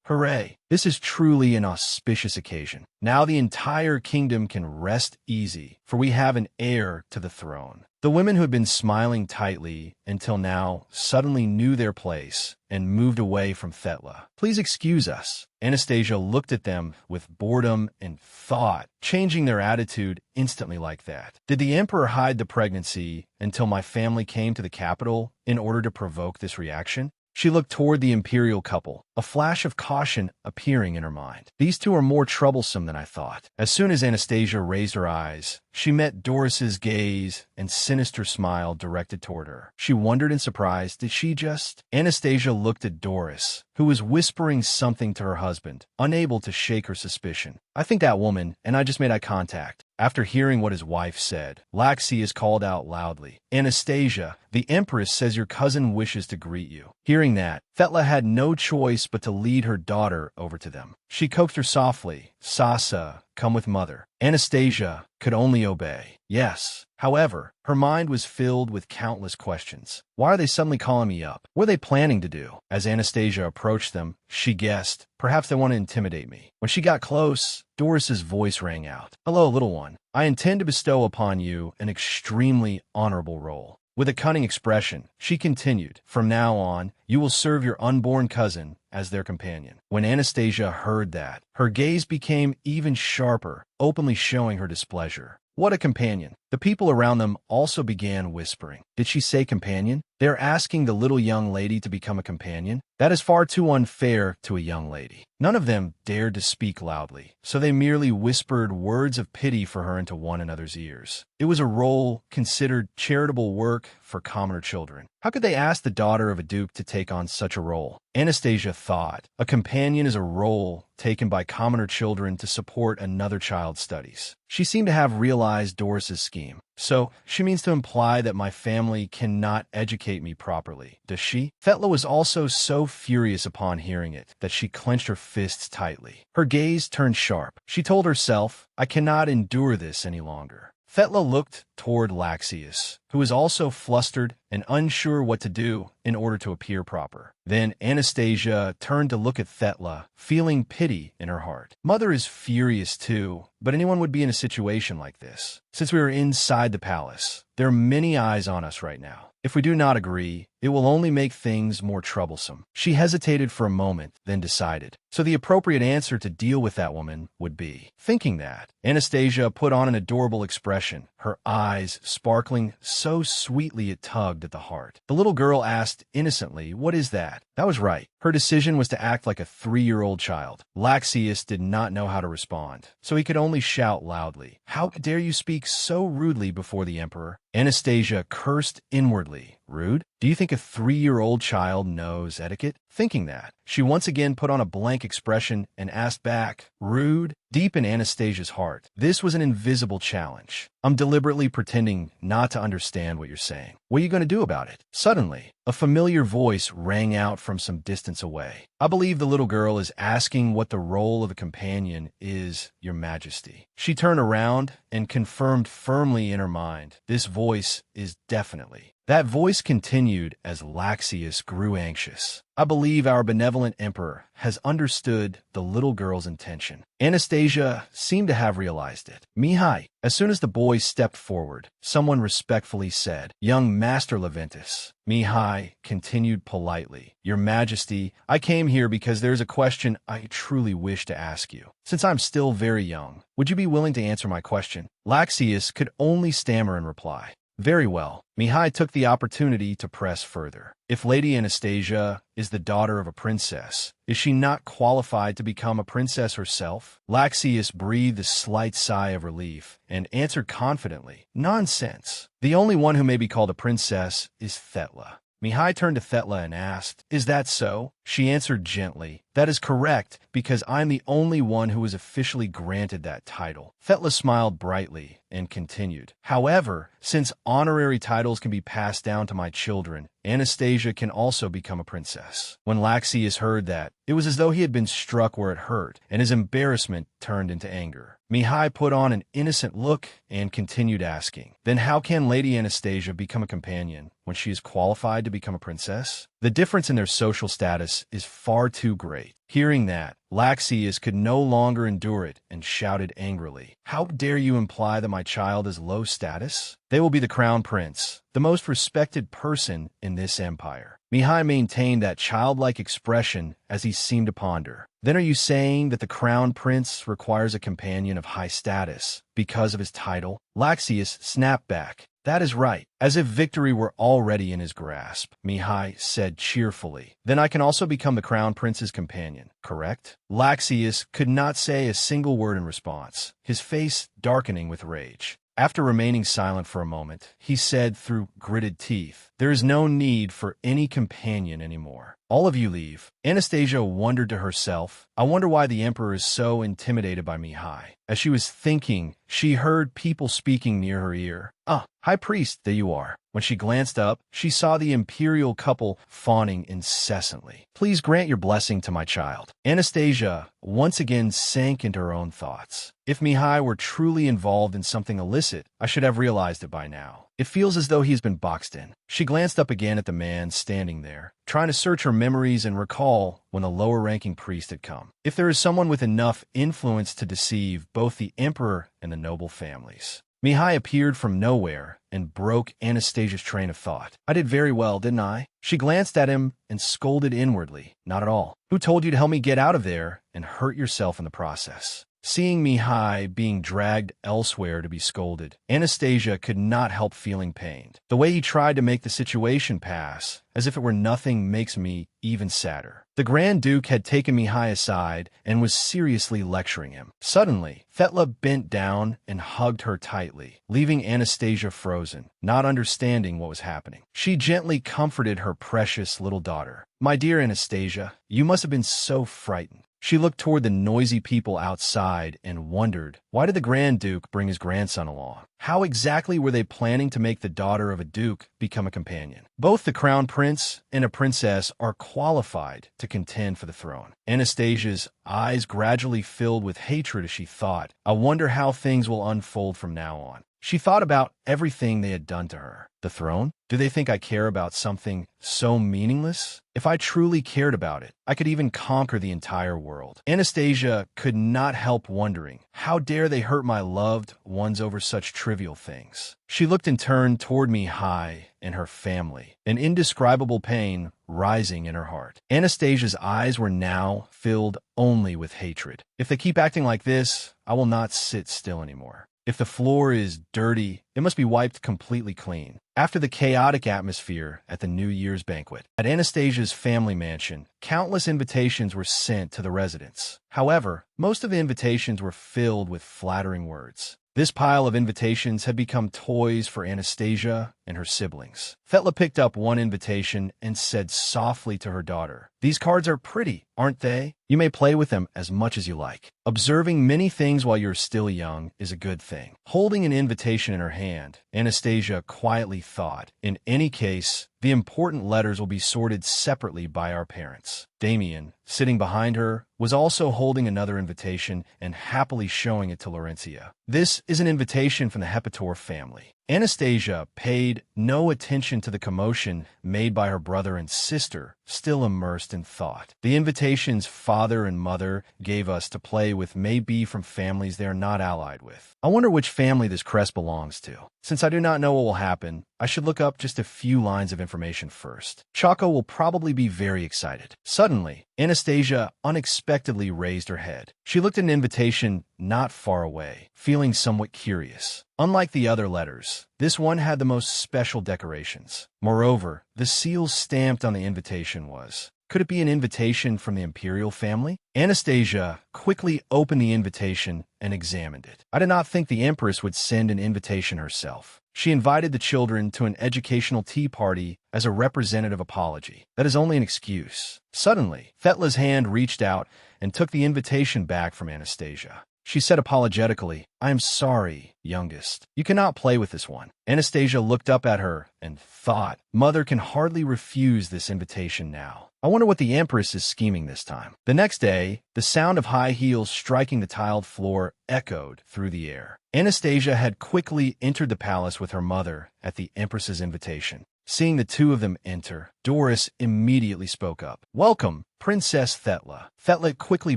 Hooray! This is truly an auspicious occasion. Now the entire kingdom can rest easy, for we have an heir to the throne. The women who had been smiling tightly until now suddenly knew their place and moved away from Thetla. Please excuse us. Anastasia looked at them with boredom and thought, changing their attitude instantly like that. Did the Emperor hide the pregnancy until my family came to the capital in order to provoke this reaction? She looked toward the imperial couple, a flash of caution appearing in her mind. These two are more troublesome than I thought. As soon as Anastasia raised her eyes, she met Doris's gaze and sinister smile directed toward her. She wondered in surprise, did she just? Anastasia looked at Doris, who was whispering something to her husband, unable to shake her suspicion. I think that woman, and I just made eye contact. After hearing what his wife said, Laxius called out loudly, Anastasia, the Empress says your cousin wishes to greet you. Hearing that, Thetla had no choice but to lead her daughter over to them. She coaxed her softly, Sasa, come with mother. Anastasia could only obey. Yes. However, her mind was filled with countless questions. Why are they suddenly calling me up? What are they planning to do? As Anastasia approached them, she guessed, perhaps they want to intimidate me. When she got close, Doris's voice rang out. Hello, little one. I intend to bestow upon you an extremely honorable role. With a cunning expression, she continued, From now on, you will serve your unborn cousin as their companion. When Anastasia heard that, her gaze became even sharper, openly showing her displeasure. What a companion! The people around them also began whispering. Did she say companion? They're asking the little young lady to become a companion? That is far too unfair to a young lady. None of them dared to speak loudly, so they merely whispered words of pity for her into one another's ears. It was a role considered charitable work for commoner children. How could they ask the daughter of a duke to take on such a role? Anastasia thought, a companion is a role taken by commoner children to support another child's studies. She seemed to have realized Doris's scheme. So, she means to imply that my family cannot educate me properly, does she? Thecla was also so furious upon hearing it that she clenched her fists tightly. Her gaze turned sharp. She told herself, I cannot endure this any longer. Thecla looked toward Laxius, who was also flustered and unsure what to do in order to appear proper. Then Anastasia turned to look at Thecla, feeling pity in her heart. Mother is furious too, but anyone would be in a situation like this. Since we are inside the palace, there are many eyes on us right now. If we do not agree, it will only make things more troublesome. She hesitated for a moment, then decided. So the appropriate answer to deal with that woman would be. Thinking that, Anastasia put on an adorable expression, her eyes sparkling so sweetly it tugged at the heart. The little girl asked innocently, what is that? That was right. Her decision was to act like a 3-year-old child. Laxius did not know how to respond, so he could only shout loudly. How dare you speak so rudely before the emperor? Anastasia cursed inwardly. Rude? Do you think a 3-year-old child knows etiquette? Thinking that, she once again put on a blank expression and asked back, rude? Deep in Anastasia's heart, this was an invisible challenge. I'm deliberately pretending not to understand what you're saying. What are you going to do about it? Suddenly, a familiar voice rang out from some distance away. I believe the little girl is asking what the role of a companion is, Your Majesty. She turned around and confirmed firmly in her mind, this voice is definitely. That voice continued as Laxius grew anxious. I believe our benevolent emperor has understood the little girl's intention. Anastasia seemed to have realized it. Mihai. As soon as the boy stepped forward, someone respectfully said, Young Master Leventus. Mihai continued politely, Your Majesty, I came here because there's a question I truly wish to ask you. Since I'm still very young, would you be willing to answer my question? Laxius could only stammer in reply. Very well. Mihai took the opportunity to press further. If Lady Anastasia is the daughter of a princess, is she not qualified to become a princess herself? Laxius breathed a slight sigh of relief and answered confidently, Nonsense. The only one who may be called a princess is Thecla. Mihai turned to Thecla and asked, Is that so? She answered gently, That is correct, because I'm the only one who is officially granted that title. Thecla smiled brightly and continued, However, since honorary titles can be passed down to my children, Anastasia can also become a princess. When Laxius heard that, it was as though he had been struck where it hurt, and his embarrassment turned into anger. Mihai put on an innocent look and continued asking, Then how can Lady Anastasia become a companion when she is qualified to become a princess? The difference in their social status is far too great. Hearing that, Laxius could no longer endure it and shouted angrily, How dare you imply that my child is low status? They will be the crown prince, the most respected person in this empire. Mihai maintained that childlike expression as he seemed to ponder. Then are you saying that the crown prince requires a companion of high status because of his title? Laxius snapped back. That is right. As if victory were already in his grasp, Mihai said cheerfully. Then I can also become the crown prince's companion, correct? Laxius could not say a single word in response, his face darkening with rage. After remaining silent for a moment, he said through gritted teeth, There is no need for any companion anymore. All of you leave. Anastasia wondered to herself, I wonder why the emperor is so intimidated by Mihai. As she was thinking, she heard people speaking near her ear. Ah, High Priest, there you are. When she glanced up, she saw the imperial couple fawning incessantly. Please grant your blessing to my child. Anastasia once again sank into her own thoughts. If Mihai were truly involved in something illicit, I should have realized it by now. It feels as though he's been boxed in. She glanced up again at the man standing there, trying to search her memories and recall when the lower-ranking priest had come. If there is someone with enough influence to deceive both the emperor and the noble families. Mihai appeared from nowhere and broke Anastasia's train of thought. I did very well, didn't I? She glanced at him and scolded inwardly. Not at all. Who told you to help me get out of there and hurt yourself in the process? Seeing Mihai being dragged elsewhere to be scolded, Anastasia could not help feeling pained. The way he tried to make the situation pass, as if it were nothing, makes me even sadder. The Grand Duke had taken Mihai aside and was seriously lecturing him. Suddenly, Thetla bent down and hugged her tightly, leaving Anastasia frozen, not understanding what was happening. She gently comforted her precious little daughter. My dear Anastasia, you must have been so frightened. She looked toward the noisy people outside and wondered, why did the Grand Duke bring his grandson along? How exactly were they planning to make the daughter of a duke become a companion? Both the crown prince and a princess are qualified to contend for the throne. Anastasia's eyes gradually filled with hatred as she thought, I wonder how things will unfold from now on. She thought about everything they had done to her. The throne? Do they think I care about something so meaningless? If I truly cared about it, I could even conquer the entire world. Anastasia could not help wondering, how dare they hurt my loved ones over such trivial things? She looked in turn toward Mihai and her family, an indescribable pain rising in her heart. Anastasia's eyes were now filled only with hatred. If they keep acting like this, I will not sit still anymore. If the floor is dirty, it must be wiped completely clean. After the chaotic atmosphere at the New Year's banquet, at Anastasia's family mansion, countless invitations were sent to the residents. However, most of the invitations were filled with flattering words. This pile of invitations had become toys for Anastasia and her siblings. Thetla picked up one invitation and said softly to her daughter, "These cards are pretty, aren't they? You may play with them as much as you like. Observing many things while you're still young is a good thing." Holding an invitation in her hand, Anastasia quietly thought, in any case, the important letters will be sorted separately by our parents. Damien, sitting behind her, was also holding another invitation and happily showing it to Laurentia. This is an invitation from the Hepator family. Anastasia paid no attention to the commotion made by her brother and sister, still immersed in thought. The invitations father and mother gave us to play with may be from families they are not allied with. I wonder which family this crest belongs to. Since I do not know what will happen, I should look up just a few lines of information first. CACAO will probably be very excited. Suddenly, Anastasia unexpectedly raised her head. She looked at an invitation not far away, feeling somewhat curious. Unlike the other letters, this one had the most special decorations. Moreover, the seal stamped on the invitation was, could it be an invitation from the imperial family? Anastasia quickly opened the invitation and examined it. I did not think the Empress would send an invitation herself. She invited the children to an educational tea party as a representative apology. That is only an excuse. Suddenly, Thetla's hand reached out and took the invitation back from Anastasia. She said apologetically, "I am sorry, youngest. You cannot play with this one." Anastasia looked up at her and thought, Mother can hardly refuse this invitation now. I wonder what the Empress is scheming this time. The next day, the sound of high heels striking the tiled floor echoed through the air. Anastasia had quickly entered the palace with her mother at the Empress's invitation. Seeing the two of them enter, Doris immediately spoke up. "Welcome, Princess Thetla." Thetla quickly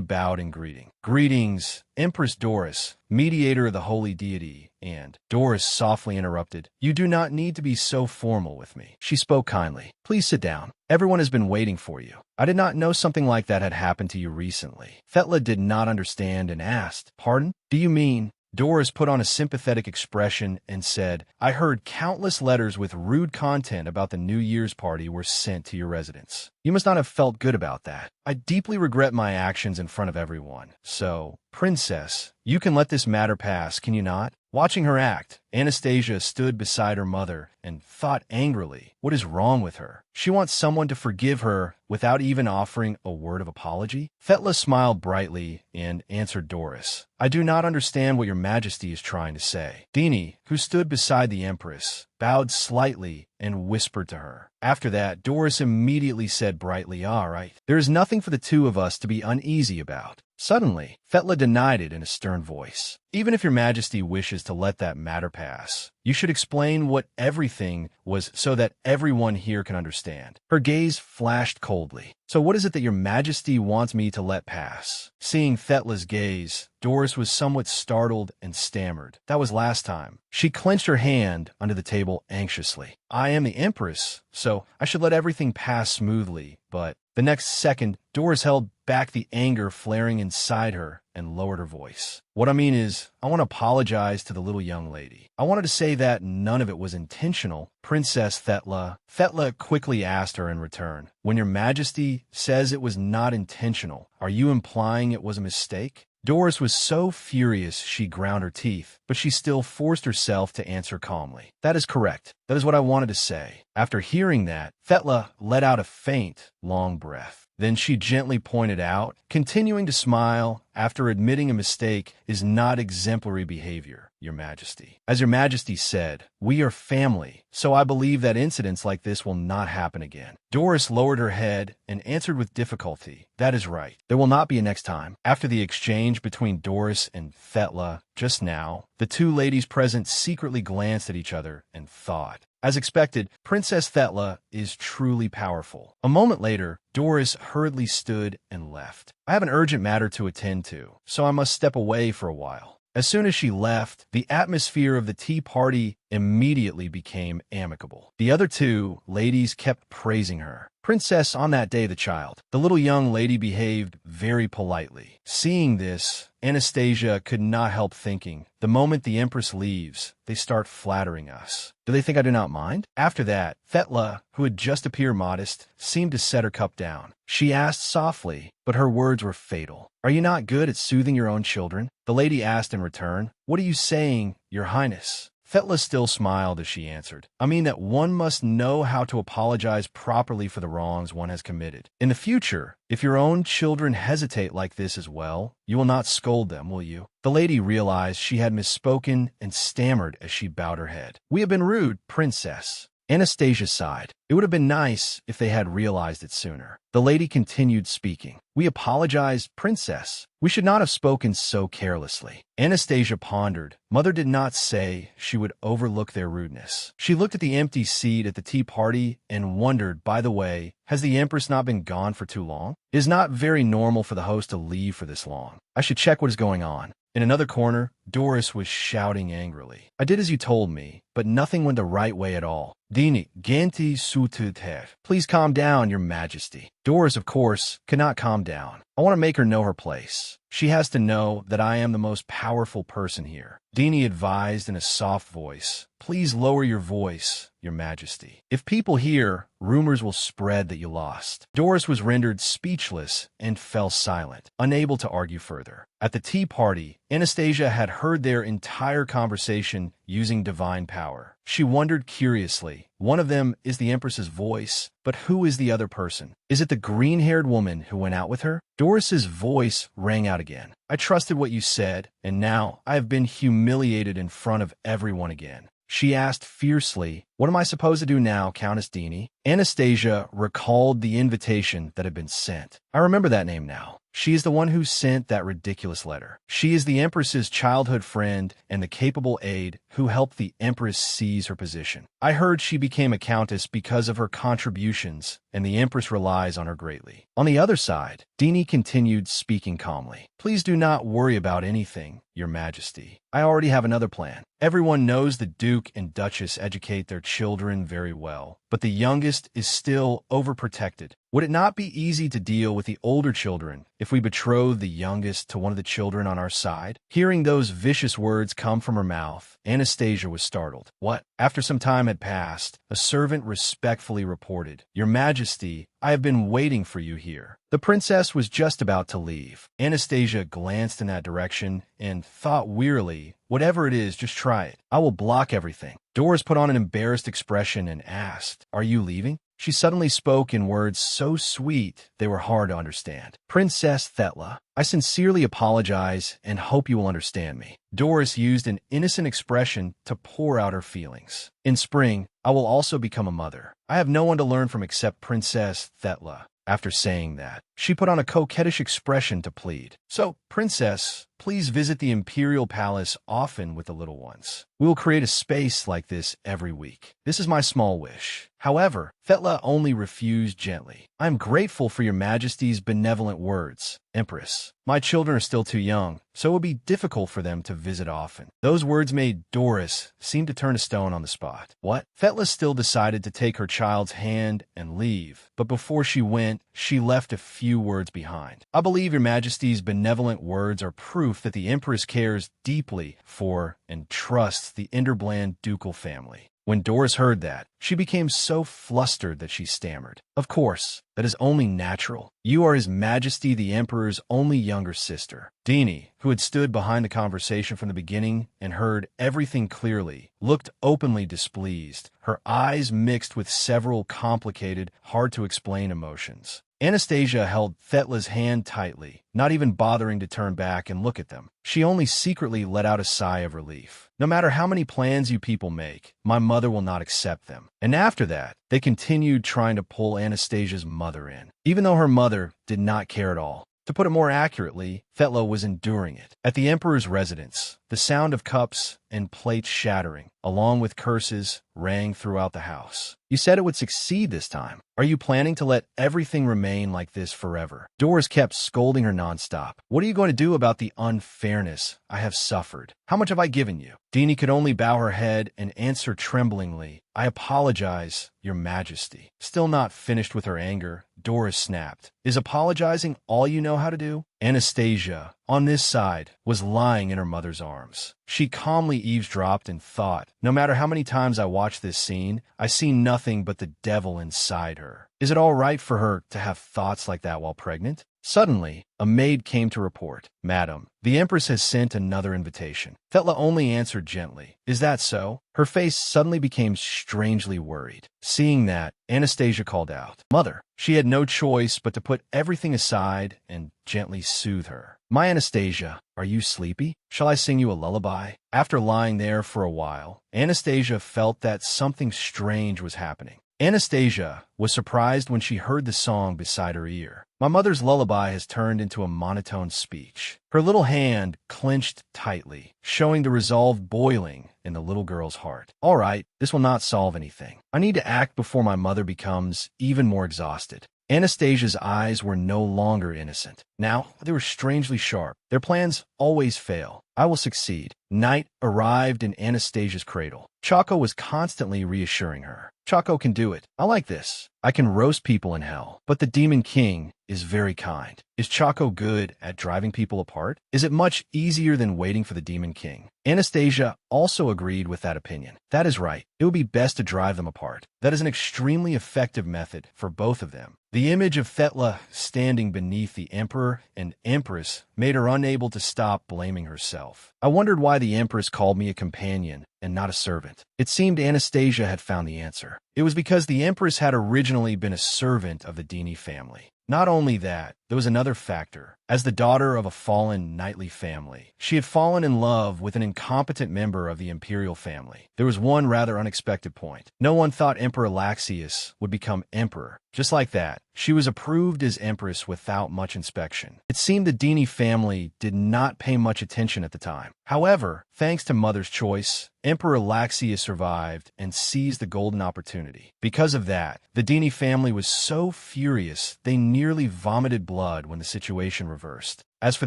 bowed in greeting. "Greetings, Empress Doris, mediator of the holy deity," and Doris softly interrupted. "You do not need to be so formal with me." She spoke kindly. "Please sit down. Everyone has been waiting for you. I did not know something like that had happened to you recently." Thetla did not understand and asked, "Pardon? Do you mean?" Doris put on a sympathetic expression and said, "I heard countless letters with rude content about the New Year's party were sent to your residence. You must not have felt good about that. I deeply regret my actions in front of everyone. So, Princess, you can let this matter pass, can you not?" Watching her act, Anastasia stood beside her mother and thought angrily, what is wrong with her? She wants someone to forgive her without even offering a word of apology? Thetla smiled brightly and answered Doris, "I do not understand what your majesty is trying to say." Dini, who stood beside the Empress, bowed slightly and whispered to her. After that, Doris immediately said brightly, "All right. There is nothing for the two of us to be uneasy about. Suddenly, Fetla denied it in a stern voice. Even if your majesty wishes to let that matter pass, you should explain what everything was so that everyone here can understand. Her gaze flashed coldly. So what is it that your majesty wants me to let pass? Seeing Fetla's gaze, Doris was somewhat startled and stammered. That was last time. She clenched her hand under the table anxiously. I am the empress, so I should let everything pass smoothly, but the next second, Doris held back the anger flaring inside her and lowered her voice. What I mean is, I want to apologize to the little young lady. I wanted to say that none of it was intentional. Princess Fetla. Fetla quickly asked her in return, when your majesty says it was not intentional, are you implying it was a mistake? Doris was so furious she ground her teeth, but she still forced herself to answer calmly. That is correct. That is what I wanted to say. After hearing that, Fetla let out a faint, long breath. Then she gently pointed out, continuing to smile, after admitting a mistake is not exemplary behavior, your majesty. As your majesty said, we are family, so I believe that incidents like this will not happen again. Doris lowered her head and answered with difficulty, that is right. There will not be a next time. After the exchange between Doris and Fetla just now, the two ladies present secretly glanced at each other and thought. As expected, Princess Fetla is truly powerful. A moment later, Doris hurriedly stood and left. I have an urgent matter to attend to, so I must step away for a while. As soon as she left, the atmosphere of the tea party immediately became amicable. The other two ladies kept praising her. Princess on that day the child. The little young lady behaved very politely. Seeing this, Anastasia could not help thinking, the moment the Empress leaves, they start flattering us. Do they think I do not mind? After that, Fetla, who had just appeared modest, seemed to set her cup down. She asked softly, but her words were fatal. Are you not good at soothing your own children? The lady asked in return, what are you saying, your highness? Fetla still smiled as she answered, I mean that one must know how to apologize properly for the wrongs one has committed. In the future, if your own children hesitate like this as well, you will not scold them, will you? The lady realized she had misspoken and stammered as she bowed her head. We have been rude, princess. Anastasia sighed. It would have been nice if they had realized it sooner. The lady continued speaking. We apologize, princess. We should not have spoken so carelessly. Anastasia pondered. Mother did not say she would overlook their rudeness. She looked at the empty seat at the tea party and wondered, by the way, has the Empress not been gone for too long? It is not very normal for the host to leave for this long. I should check what is going on. In another corner, Doris was shouting angrily. I did as you told me, but nothing went the right way at all. Dini, genti sututer. Please calm down, your majesty. Doris, of course, could not calm down. I want to make her know her place. She has to know that I am the most powerful person here. Dini advised in a soft voice. Please lower your voice, your majesty. If people hear, rumors will spread that you lost. Doris was rendered speechless and fell silent, unable to argue further. At the tea party, Anastasia had heard their entire conversation using divine power. She wondered curiously. One of them is the Empress's voice, but who is the other person? Is it the green-haired woman who went out with her? Doris's voice rang out again. I trusted what you said, and now I have been humiliated in front of everyone again. She asked fiercely, what am I supposed to do now, Countess Dini? Anastasia recalled the invitation that had been sent. I remember that name now. She is the one who sent that ridiculous letter. She is the Empress's childhood friend and the capable aide who helped the Empress seize her position. I heard she became a countess because of her contributions, and the Empress relies on her greatly. On the other side, Dini continued speaking calmly. Please do not worry about anything, your majesty. I already have another plan. Everyone knows the Duke and Duchess educate their children very well, but the youngest is still overprotected. Would it not be easy to deal with the older children if we betrothed the youngest to one of the children on our side? Hearing those vicious words come from her mouth, Anastasia was startled. What? After some time had passed, a servant respectfully reported, Your Majesty, I have been waiting for you here. The princess was just about to leave. Anastasia glanced in that direction and thought wearily, whatever it is, just try it. I will block everything. Doris put on an embarrassed expression and asked, Are you leaving? She suddenly spoke in words so sweet they were hard to understand. Princess Fetla, I sincerely apologize and hope you will understand me. Doris used an innocent expression to pour out her feelings. In spring, I will also become a mother. I have no one to learn from except Princess Fetla. After saying that, She put on a coquettish expression to plead. "So, princess, please visit the imperial palace often with the little ones. We will create a space like this every week. This is my small wish." However, Fetla only refused gently. "I am grateful for your majesty's benevolent words, Empress. My children are still too young, so it would be difficult for them to visit often." Those words made Doris seem to turn to stone on the spot. What? Fetla still decided to take her child's hand and leave, but before she went, she left a few words behind. "I believe your majesty's benevolent words are proof that the Empress cares deeply for and trusts the Enderbland ducal family." When Doris heard that, she became so flustered that she stammered. "Of course, that is only natural. You are His Majesty the Emperor's only younger sister." Dini, who had stood behind the conversation from the beginning and heard everything clearly, looked openly displeased, her eyes mixed with several complicated, hard-to-explain emotions. Anastasia held Thetla's hand tightly, not even bothering to turn back and look at them. She only secretly let out a sigh of relief. "No matter how many plans you people make, my mother will not accept them." And after that, they continued trying to pull Anastasia's mother in, even though her mother did not care at all. To put it more accurately, Fetla was enduring it. At the Emperor's residence, the sound of cups and plates shattering, along with curses, rang throughout the house. "You said it would succeed this time. Are you planning to let everything remain like this forever?" Doris kept scolding her nonstop. "What are you going to do about the unfairness I have suffered? How much have I given you?" Dini could only bow her head and answer tremblingly, "I apologize, your majesty." Still not finished with her anger, Doris snapped, "Is apologizing all you know how to do?" Anastasia, on this side, was lying in her mother's arms. She calmly eavesdropped and thought, "No matter how many times I watch this scene, I see nothing but the devil inside her. Is it all right for her to have thoughts like that while pregnant?" Suddenly, a maid came to report, "Madam, the Empress has sent another invitation." Fetla only answered gently, "Is that so?" Her face suddenly became strangely worried. Seeing that, Anastasia called out, "Mother." She had no choice but to put everything aside and gently soothe her. "My Anastasia, are you sleepy? Shall I sing you a lullaby?" After lying there for a while, Anastasia felt that something strange was happening. Anastasia was surprised when she heard the song beside her ear. My mother's lullaby has turned into a monotone speech. Her little hand clenched tightly, showing the resolve boiling in the little girl's heart. "All right, this will not solve anything. I need to act before my mother becomes even more exhausted." Anastasia's eyes were no longer innocent. Now they were strangely sharp. Their plans always fail. "I will succeed." Night arrived in Anastasia's cradle. Chaco was constantly reassuring her. "Chaco can do it. I like this. I can roast people in hell. But the Demon King is very kind. Is Chaco good at driving people apart? Is it much easier than waiting for the Demon King?" Anastasia also agreed with that opinion. "That is right. It would be best to drive them apart. That is an extremely effective method for both of them." The image of Fetla standing beneath the Emperor and Empress made her unable to stop blaming herself. "I wondered why the Empress called me a companion and not a servant." It seemed Anastasia had found the answer. It was because the Empress had originally been a servant of the Dini family. Not only that, there was another factor. As the daughter of a fallen knightly family, she had fallen in love with an incompetent member of the imperial family. There was one rather unexpected point. No one thought Emperor Laxius would become emperor. Just like that, she was approved as empress without much inspection. It seemed the Dini family did not pay much attention at the time. However, thanks to Mother's choice, Emperor Laxius survived and seized the golden opportunity. Because of that, the Dini family was so furious they nearly vomited blood when the situation reversed. As for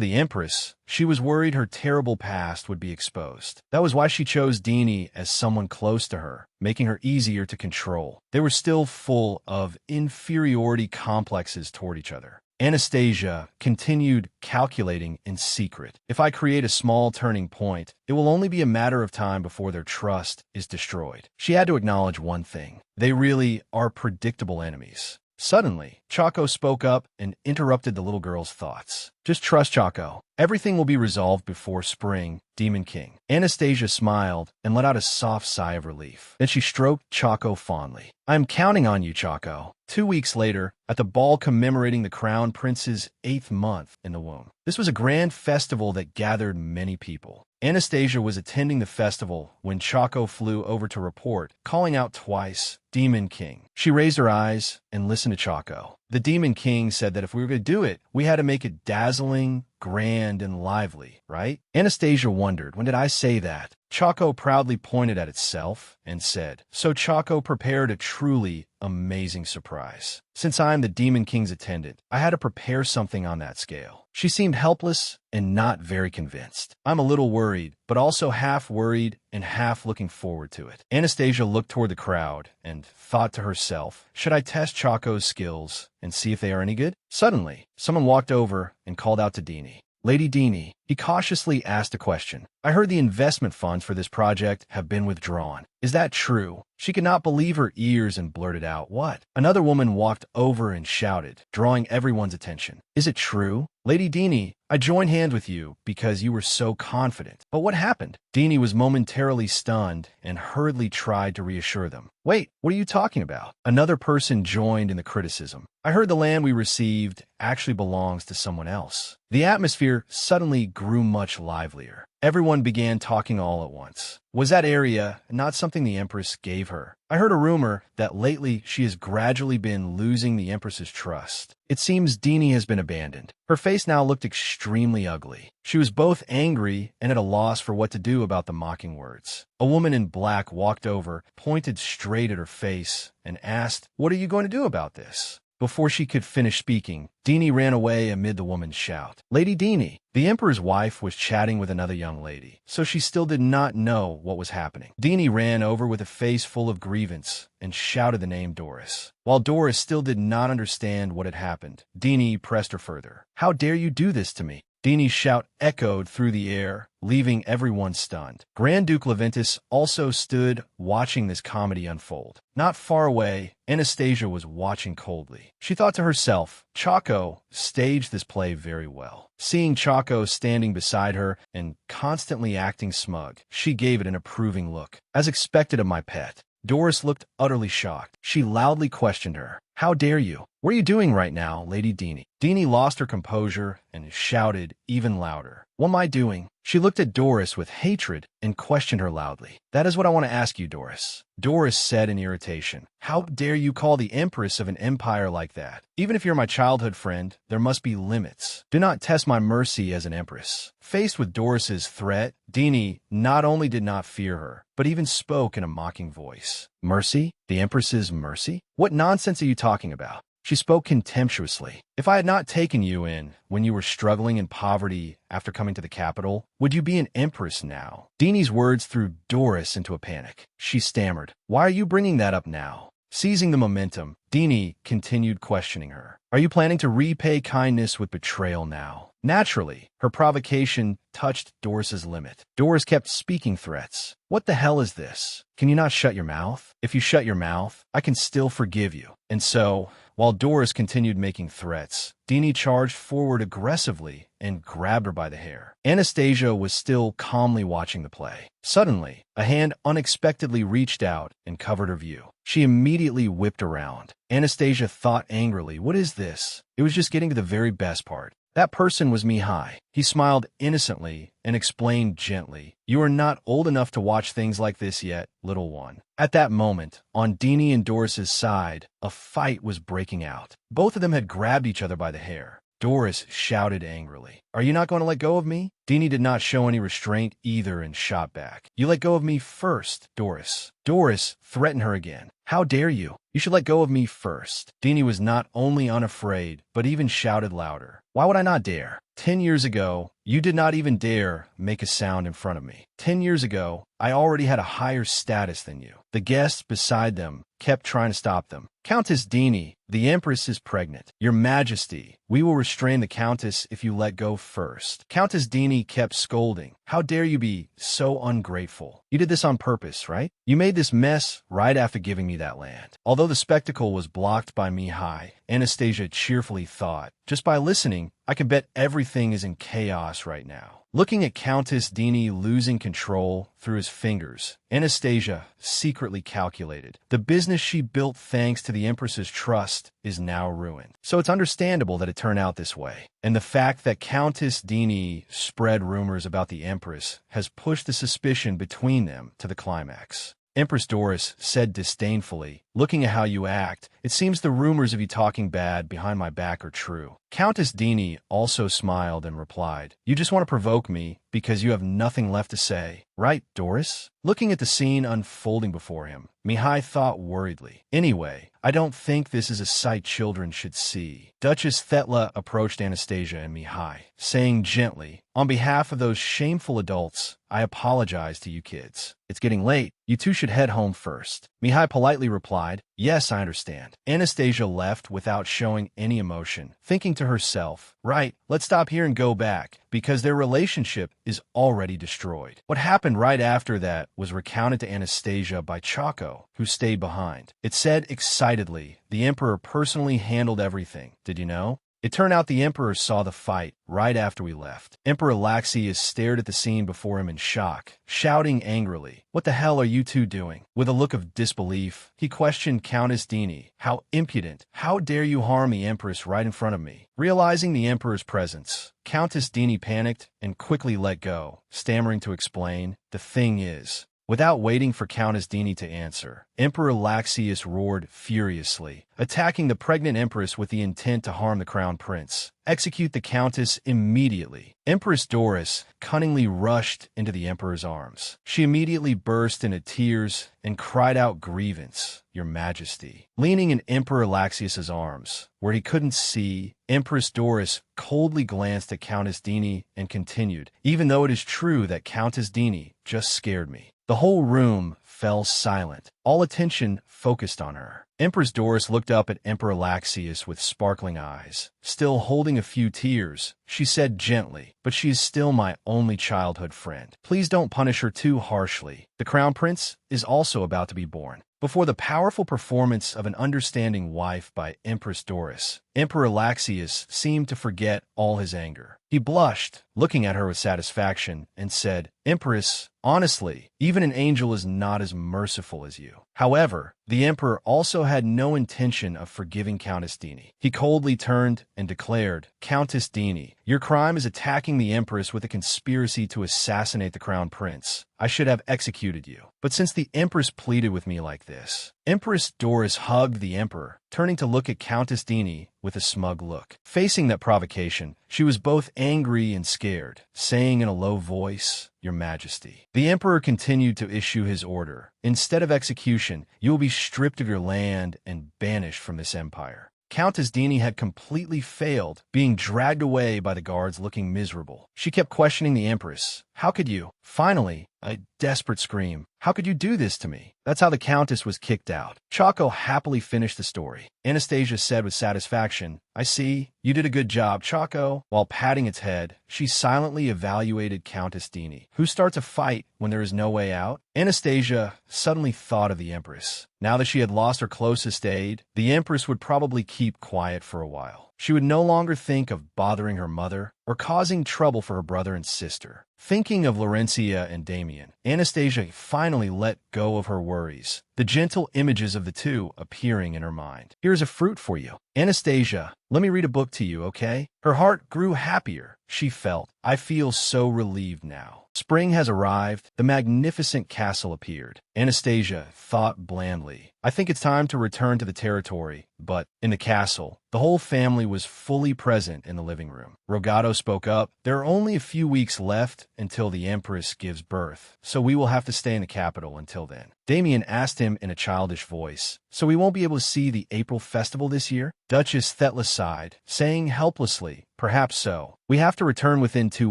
the Empress, she was worried her terrible past would be exposed. That was why she chose Dini as someone close to her, making her easier to control. They were still full of inferiority complexes toward each other. Anastasia continued calculating in secret. If I create a small turning point, it will only be a matter of time before their trust is destroyed. She had to acknowledge one thing. They really are predictable enemies. Suddenly, Chaco spoke up and interrupted the little girl's thoughts. "Just trust Chaco. Everything will be resolved before spring, Demon King." Anastasia smiled and let out a soft sigh of relief. Then she stroked Chaco fondly. "I am counting on you, Chaco." 2 weeks later, at the ball commemorating the Crown Prince's 8th month in the womb. This was a grand festival that gathered many people. Anastasia was attending the festival when Chaco flew over to report, calling out twice, "Demon King." She raised her eyes and listened to Chaco. The Demon King said that if we were going to do it, we had to make it dazzling, grand, and lively, right? Anastasia wondered, when did I say that? CACAO proudly pointed at itself and said, so CACAO prepared a truly amazing surprise. Since I am the Demon King's attendant, I had to prepare something on that scale. She seemed helpless and not very convinced. I'm a little worried, but also half worried and half looking forward to it. Anastasia looked toward the crowd and thought to herself, should I test CACAO's skills and see if they are any good? Suddenly, someone walked over and called out to Deanie. Lady Deanie, he cautiously asked a question. I heard the investment funds for this project have been withdrawn. Is that true? She could not believe her ears and blurted out, what? Another woman walked over and shouted, drawing everyone's attention. Is it true? Lady Deanie, I joined hands with you because you were so confident. But what happened? Deanie was momentarily stunned and hurriedly tried to reassure them. Wait, what are you talking about? Another person joined in the criticism. I heard the land we received actually belongs to someone else. The atmosphere suddenly grew much livelier. Everyone began talking all at once. Was that area not something the Empress gave her? I heard a rumor that lately she has gradually been losing the Empress's trust. It seems Deanie has been abandoned. Her face now looked extremely ugly. She was both angry and at a loss for what to do about the mocking words. A woman in black walked over, pointed straight at her face, and asked, what are you going to do about this? Before she could finish speaking, Deanie ran away amid the woman's shout. Lady Deanie, the Emperor's wife, was chatting with another young lady, so she still did not know what was happening. Deanie ran over with a face full of grievance and shouted the name Doris. While Doris still did not understand what had happened, Deanie pressed her further. How dare you do this to me? Deanie's shout echoed through the air, leaving everyone stunned. Grand Duke Leventus also stood watching this comedy unfold. Not far away, Anastasia was watching coldly. She thought to herself, CACAO staged this play very well. Seeing CACAO standing beside her and constantly acting smug, she gave it an approving look. As expected of my pet, Doris looked utterly shocked. She loudly questioned her. How dare you? What are you doing right now, Lady Deanie? Deanie lost her composure and shouted even louder. What am I doing? She looked at Doris with hatred and questioned her loudly. That is what I want to ask you, Doris. Doris said in irritation. How dare you call the Empress of an empire like that? Even if you're my childhood friend, there must be limits. Do not test my mercy as an Empress. Faced with Doris's threat, Deanie not only did not fear her, but even spoke in a mocking voice. Mercy? The Empress's mercy? What nonsense are you talking about? She spoke contemptuously. If I had not taken you in when you were struggling in poverty after coming to the capital, would you be an empress now? Deanie's words threw Doris into a panic. She stammered, why are you bringing that up now? Seizing the momentum, Deanie continued questioning her. Are you planning to repay kindness with betrayal now? Naturally, her provocation touched Doris's limit. Doris kept speaking threats. What the hell is this? Can you not shut your mouth? If you shut your mouth, I can still forgive you. And so, while Doris continued making threats, Deanie charged forward aggressively and grabbed her by the hair. Anastasia was still calmly watching the play. Suddenly, a hand unexpectedly reached out and covered her view. She immediately whipped around. Anastasia thought angrily, what is this? It was just getting to the very best part. That person was Mihai. He smiled innocently and explained gently, you are not old enough to watch things like this yet, little one. At that moment, on Deanie and Doris's side, a fight was breaking out. Both of them had grabbed each other by the hair. Doris shouted angrily, are you not going to let go of me? Deanie did not show any restraint either and shot back. You let go of me first, Doris. Doris threatened her again. How dare you? You should let go of me first. Deanie was not only unafraid, but even shouted louder. Why would I not dare? 10 years ago, you did not even dare make a sound in front of me. 10 years ago, I already had a higher status than you. The guests beside them kept trying to stop them. Countess Deanie, the Empress is pregnant. Your Majesty, we will restrain the Countess if you let go first. Countess Deanie kept scolding. How dare you be so ungrateful? You did this on purpose, right? You made this mess right after giving me that land. Although the spectacle was blocked by Mihai, Anastasia cheerfully thought, just by listening, I can bet everything is in chaos right now. Looking at Countess Deanie losing control through his fingers, Anastasia secretly calculated. The business she built thanks to the Empress's trust is now ruined. So it's understandable that it turned out this way. And the fact that Countess Deanie spread rumors about the Empress has pushed the suspicion between them to the climax. Empress Doris said disdainfully. Looking at how you act, it seems the rumors of you talking bad behind my back are true. Countess Dini also smiled and replied, you just want to provoke me because you have nothing left to say, right, Doris? Looking at the scene unfolding before him, Mihai thought worriedly. Anyway, I don't think this is a sight children should see. Duchess Thetla approached Anastasia and Mihai, saying gently, on behalf of those shameful adults, I apologize to you kids. It's getting late. You two should head home first. Mihai politely replied, yes, I understand. Anastasia left without showing any emotion, thinking to herself, right, let's stop here and go back, because their relationship is already destroyed. What happened right after that was recounted to Anastasia by CACAO, who stayed behind. It said excitedly, the Emperor personally handled everything. Did you know? It turned out the Emperor saw the fight right after we left. Emperor Laxius stared at the scene before him in shock, shouting angrily, what the hell are you two doing? With a look of disbelief, he questioned Countess Dini. How impudent! How dare you harm the Empress right in front of me? Realizing the Emperor's presence, Countess Dini panicked and quickly let go, stammering to explain, the thing is... Without waiting for Countess Dini to answer, Emperor Laxius roared furiously, attacking the pregnant Empress with the intent to harm the Crown Prince. Execute the Countess immediately. Empress Doris cunningly rushed into the Emperor's arms. She immediately burst into tears and cried out grievance, Your Majesty. Leaning in Emperor Laxius's arms, where he couldn't see, Empress Doris coldly glanced at Countess Dini and continued, even though it is true that Countess Dini just scared me. The whole room fell silent. All attention focused on her. Empress Doris looked up at Emperor Laxius with sparkling eyes. Still holding a few tears, she said gently, but she is still my only childhood friend. Please don't punish her too harshly. The Crown Prince is also about to be born. Before the powerful performance of an understanding wife by Empress Doris, Emperor Laxius seemed to forget all his anger. He blushed, looking at her with satisfaction, and said, Empress, honestly, even an angel is not as merciful as you. However, the Emperor also had no intention of forgiving Countess Dini. He coldly turned and declared, Countess Dini, your crime is attacking the Empress with a conspiracy to assassinate the Crown Prince. I should have executed you. But since the Empress pleaded with me like this, Empress Doris hugged the Emperor, turning to look at Countess Dini with a smug look. Facing that provocation, she was both angry and scared, saying in a low voice, Your Majesty. The Emperor continued to issue his order. Instead of execution, you will be stripped of your land and banished from this empire. Countess Dini had completely failed, being dragged away by the guards looking miserable. She kept questioning the Empress. How could you? Finally, a desperate scream. How could you do this to me? That's how the Countess was kicked out. CACAO happily finished the story. Anastasia said with satisfaction, I see. You did a good job, CACAO. While patting its head, she silently evaluated Countess Dini. Who starts a fight when there is no way out? Anastasia suddenly thought of the Empress. Now that she had lost her closest aide, the Empress would probably keep quiet for a while. She would no longer think of bothering her mother or causing trouble for her brother and sister. Thinking of Laurencia and Damien, Anastasia finally let go of her worries, the gentle images of the two appearing in her mind. Here's a fruit for you. Anastasia, let me read a book to you, okay? Her heart grew happier. She felt, I feel so relieved now. Spring has arrived. The magnificent castle appeared. Anastasia thought blandly, I think it's time to return to the territory. But in the castle, the whole family was fully present in the living room. Rogato spoke up, there are only a few weeks left until the Empress gives birth, so we will have to stay in the capital until then. Damien asked him in a childish voice, so we won't be able to see the April festival this year? Duchess Thetla sighed, saying helplessly, perhaps so. We have to return within 2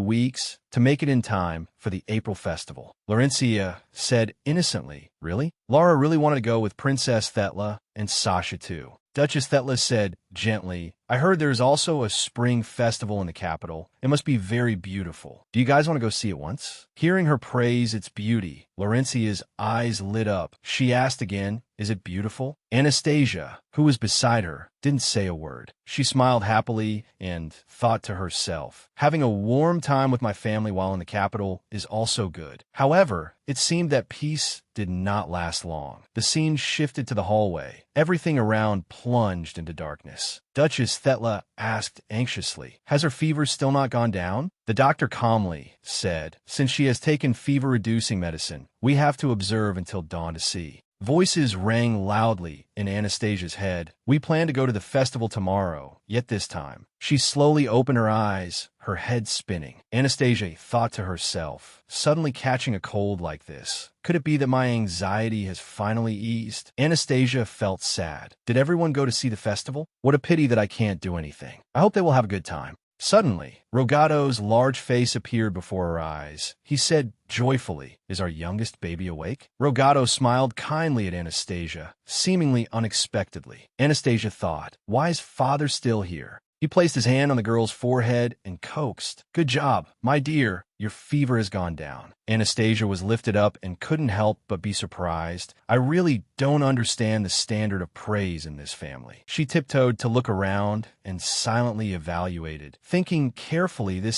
weeks to make it in time for the April festival. Laurencia said innocently, really? Laura really wanted to go with Princess Thetla and Sasha too. Duchess Thetla said gently, I heard there's also a spring festival in the capital. It must be very beautiful. Do you guys want to go see it once? Hearing her praise its beauty, Laurencia's eyes lit up. She asked again, is it beautiful? Anastasia, who was beside her, didn't say a word. She smiled happily and thought to herself, having a warm time with my family while in the capital is also good. However, it seemed that peace did not last long. The scene shifted to the hallway. Everything around plunged into darkness. Duchess Thetla asked anxiously, has her fever still not gone down? The doctor calmly said, "Since she has taken fever-reducing medicine, we have to observe until dawn to see." Voices rang loudly in Anastasia's head. "We plan to go to the festival tomorrow, yet this time." She slowly opened her eyes, her head spinning. Anastasia thought to herself, "Suddenly catching a cold like this. Could it be that my anxiety has finally eased?" Anastasia felt sad. Did everyone go to see the festival? What a pity that I can't do anything. I hope they will have a good time. Suddenly, Rogato's large face appeared before her eyes. He said joyfully, "Is our youngest baby awake?" Rogato smiled kindly at Anastasia, seemingly unexpectedly. Anastasia thought, "Why is father still here?" He placed his hand on the girl's forehead and coaxed. "Good job, my dear. Your fever has gone down." Anastasia was lifted up and couldn't help but be surprised. "I really don't understand the standard of praise in this family." She tiptoed to look around and silently evaluated, thinking carefully, the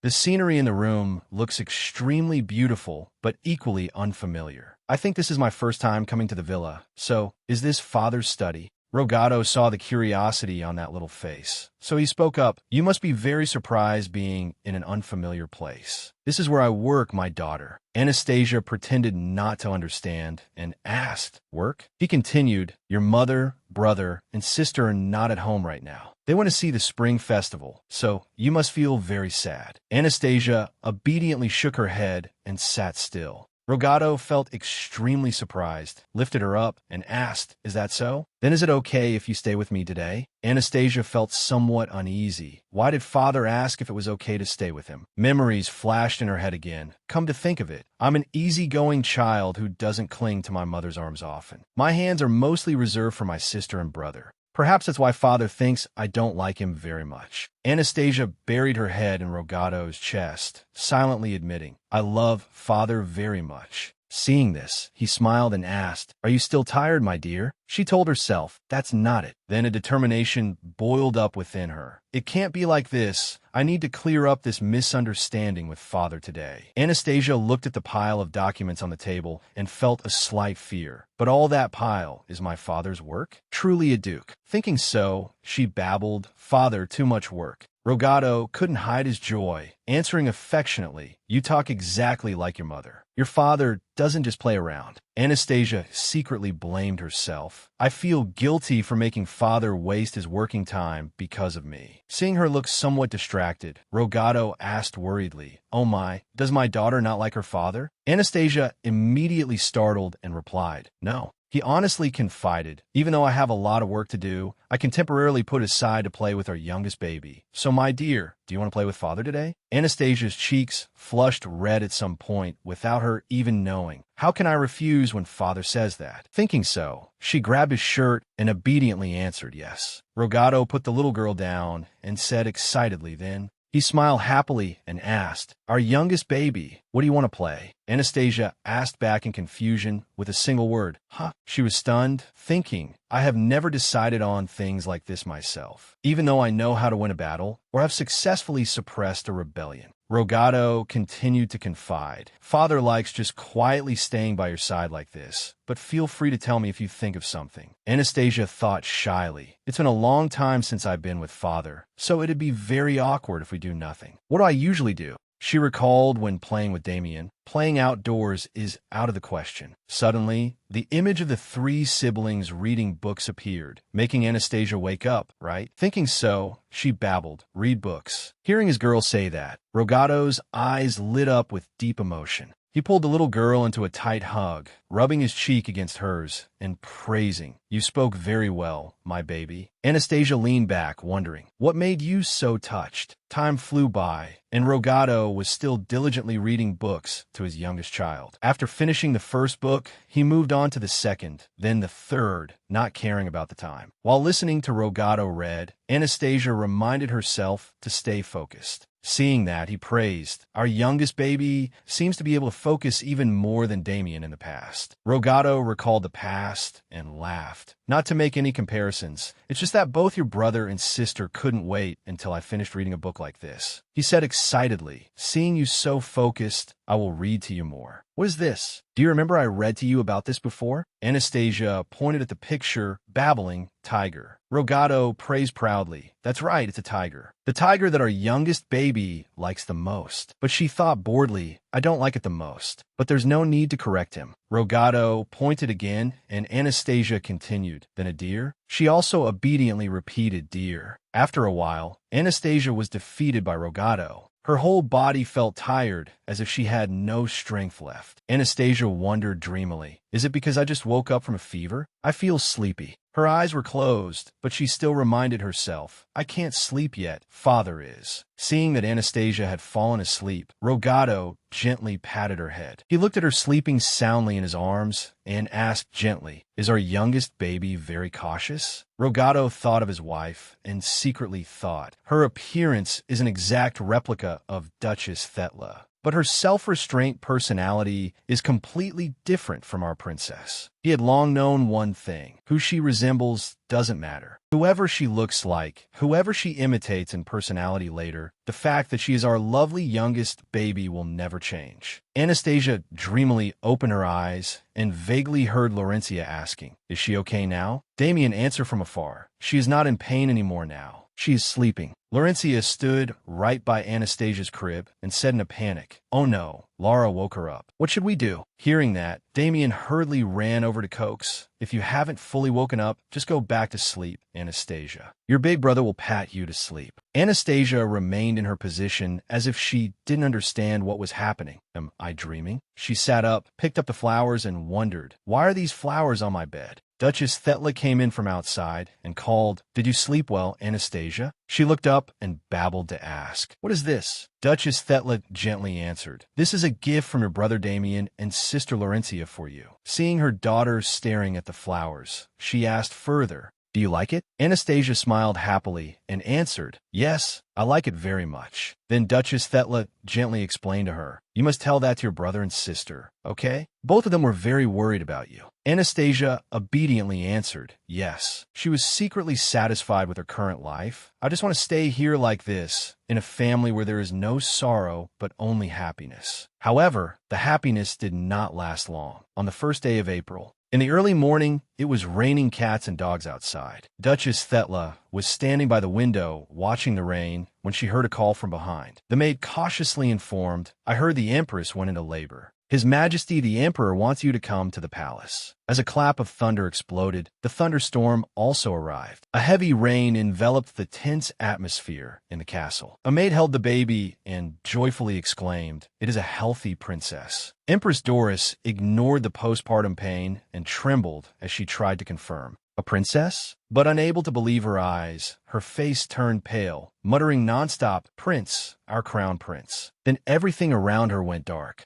scenery in the room looks extremely beautiful, but equally unfamiliar. "I think this is my first time coming to the villa. So, is this father's study?" Rogato saw the curiosity on that little face. So he spoke up, "You must be very surprised being in an unfamiliar place." "This is where I work, my daughter." Anastasia pretended not to understand and asked, "Work?" He continued, "Your mother, brother, and sister are not at home right now. They went to see the spring festival, so you must feel very sad." Anastasia obediently shook her head and sat still. Rogato felt extremely surprised, lifted her up, and asked, "Is that so? Then is it okay if you stay with me today?" Anastasia felt somewhat uneasy. Why did father ask if it was okay to stay with him? Memories flashed in her head again. Come to think of it, I'm an easygoing child who doesn't cling to my mother's arms often. My hands are mostly reserved for my sister and brother. Perhaps that's why father thinks I don't like him very much. Anastasia buried her head in Rogato's chest, silently admitting, "I love father very much." Seeing this, he smiled and asked, "Are you still tired, my dear?" She told herself, "That's not it." Then a determination boiled up within her. "It can't be like this. I need to clear up this misunderstanding with father today." Anastasia looked at the pile of documents on the table and felt a slight fear. "But all that pile is my father's work? Truly a duke." Thinking so, she babbled, "Father, too much work." Rogato couldn't hide his joy, answering affectionately, "You talk exactly like your mother. Your father doesn't just play around." Anastasia secretly blamed herself. "I feel guilty for making father waste his working time because of me." Seeing her look somewhat distracted, Rogato asked worriedly, "Oh my, does my daughter not like her father?" Anastasia immediately startled and replied, "No." He honestly confided, "Even though I have a lot of work to do, I can temporarily put aside to play with our youngest baby. So my dear, do you want to play with father today?" Anastasia's cheeks flushed red at some point without her even knowing. How can I refuse when father says that? Thinking so, she grabbed his shirt and obediently answered yes. Rogato put the little girl down and said excitedly then, he smiled happily and asked, "Our youngest baby, what do you want to play?" Anastasia asked back in confusion with a single word, "Huh?" She was stunned, thinking, I have never decided on things like this myself, even though I know how to win a battle or have successfully suppressed a rebellion. Rogato continued to confide, "Father likes just quietly staying by your side like this, but feel free to tell me if you think of something." Anastasia thought shyly, "It's been a long time since I've been with father, so it'd be very awkward if we do nothing. What do I usually do?" She recalled when playing with Damien, playing outdoors is out of the question. Suddenly, the image of the three siblings reading books appeared, making Anastasia wake up, right? Thinking so, she babbled, "Read books." Hearing his girl say that, Rogato's eyes lit up with deep emotion. He pulled the little girl into a tight hug, rubbing his cheek against hers and praising, "You spoke very well, my baby." Anastasia leaned back, wondering, what made you so touched? Time flew by, and Rogato was still diligently reading books to his youngest child. After finishing the first book, he moved on to the second, then the third, not caring about the time. While listening to Rogato read, Anastasia reminded herself to stay focused. Seeing that, he praised, "Our youngest baby seems to be able to focus even more than Damien in the past." Rogato recalled the past and laughed. "Not to make any comparisons, it's just that both your brother and sister couldn't wait until I finished reading a book like this." He said excitedly, "Seeing you so focused, I will read to you more. What is this? Do you remember I read to you about this before? Anastasia pointed at the picture, babbling, tiger. Rogado praised proudly. That's right, it's a tiger. The tiger that our youngest baby likes the most. But she thought boredly, I don't like it the most. But there's no need to correct him. Rogado pointed again, and Anastasia continued. Then a deer? She also obediently repeated deer. After a while, Anastasia was defeated by Rogado. Her whole body felt tired, as if she had no strength left. Anastasia wondered dreamily, is it because I just woke up from a fever? I feel sleepy. Her eyes were closed, but she still reminded herself, I can't sleep yet, father is. Seeing that Anastasia had fallen asleep, Rogado gently patted her head. He looked at her sleeping soundly in his arms and asked gently, is our youngest baby very cautious? Rogado thought of his wife and secretly thought, her appearance is an exact replica of Duchess Thetla. But her self-restraint personality is completely different from our princess. He had long known one thing. Who she resembles doesn't matter. Whoever she looks like, whoever she imitates in personality later, the fact that she is our lovely youngest baby will never change. Anastasia dreamily opened her eyes and vaguely heard Laurencia asking, is she okay now? Damien answered from afar, she is not in pain anymore now. She is sleeping. Laurencia stood right by Anastasia's crib and said in a panic, oh no, Lara woke her up. What should we do? Hearing that, Damien hurriedly ran over to coax. If you haven't fully woken up, just go back to sleep, Anastasia. Your big brother will pat you to sleep. Anastasia remained in her position as if she didn't understand what was happening. Am I dreaming? She sat up, picked up the flowers, and wondered, why are these flowers on my bed? Duchess Thetla came in from outside and called, did you sleep well, Anastasia? She looked up and babbled to ask, what is this? Duchess Thetla gently answered, this is a gift from your brother Damien and sister Laurencia for you. Seeing her daughter staring at the flowers, she asked further, do you like it? Anastasia smiled happily and answered, yes, I like it very much. Then Duchess Thetla gently explained to her, you must tell that to your brother and sister, okay? Both of them were very worried about you. Anastasia obediently answered, yes. She was secretly satisfied with her current life. I just want to stay here like this, in a family where there is no sorrow but only happiness. However, the happiness did not last long. On the first day of April, in the early morning, it was raining cats and dogs outside. Duchess Thetla was standing by the window watching the rain when she heard a call from behind. The maid cautiously informed, I heard the Empress went into labor. His Majesty the Emperor wants you to come to the palace. As a clap of thunder exploded, the thunderstorm also arrived. A heavy rain enveloped the tense atmosphere in the castle. A maid held the baby and joyfully exclaimed, it is a healthy princess. Empress Doris ignored the postpartum pain and trembled as she tried to confirm. A princess? But unable to believe her eyes, her face turned pale, muttering nonstop, Prince, our crown prince. Then everything around her went dark.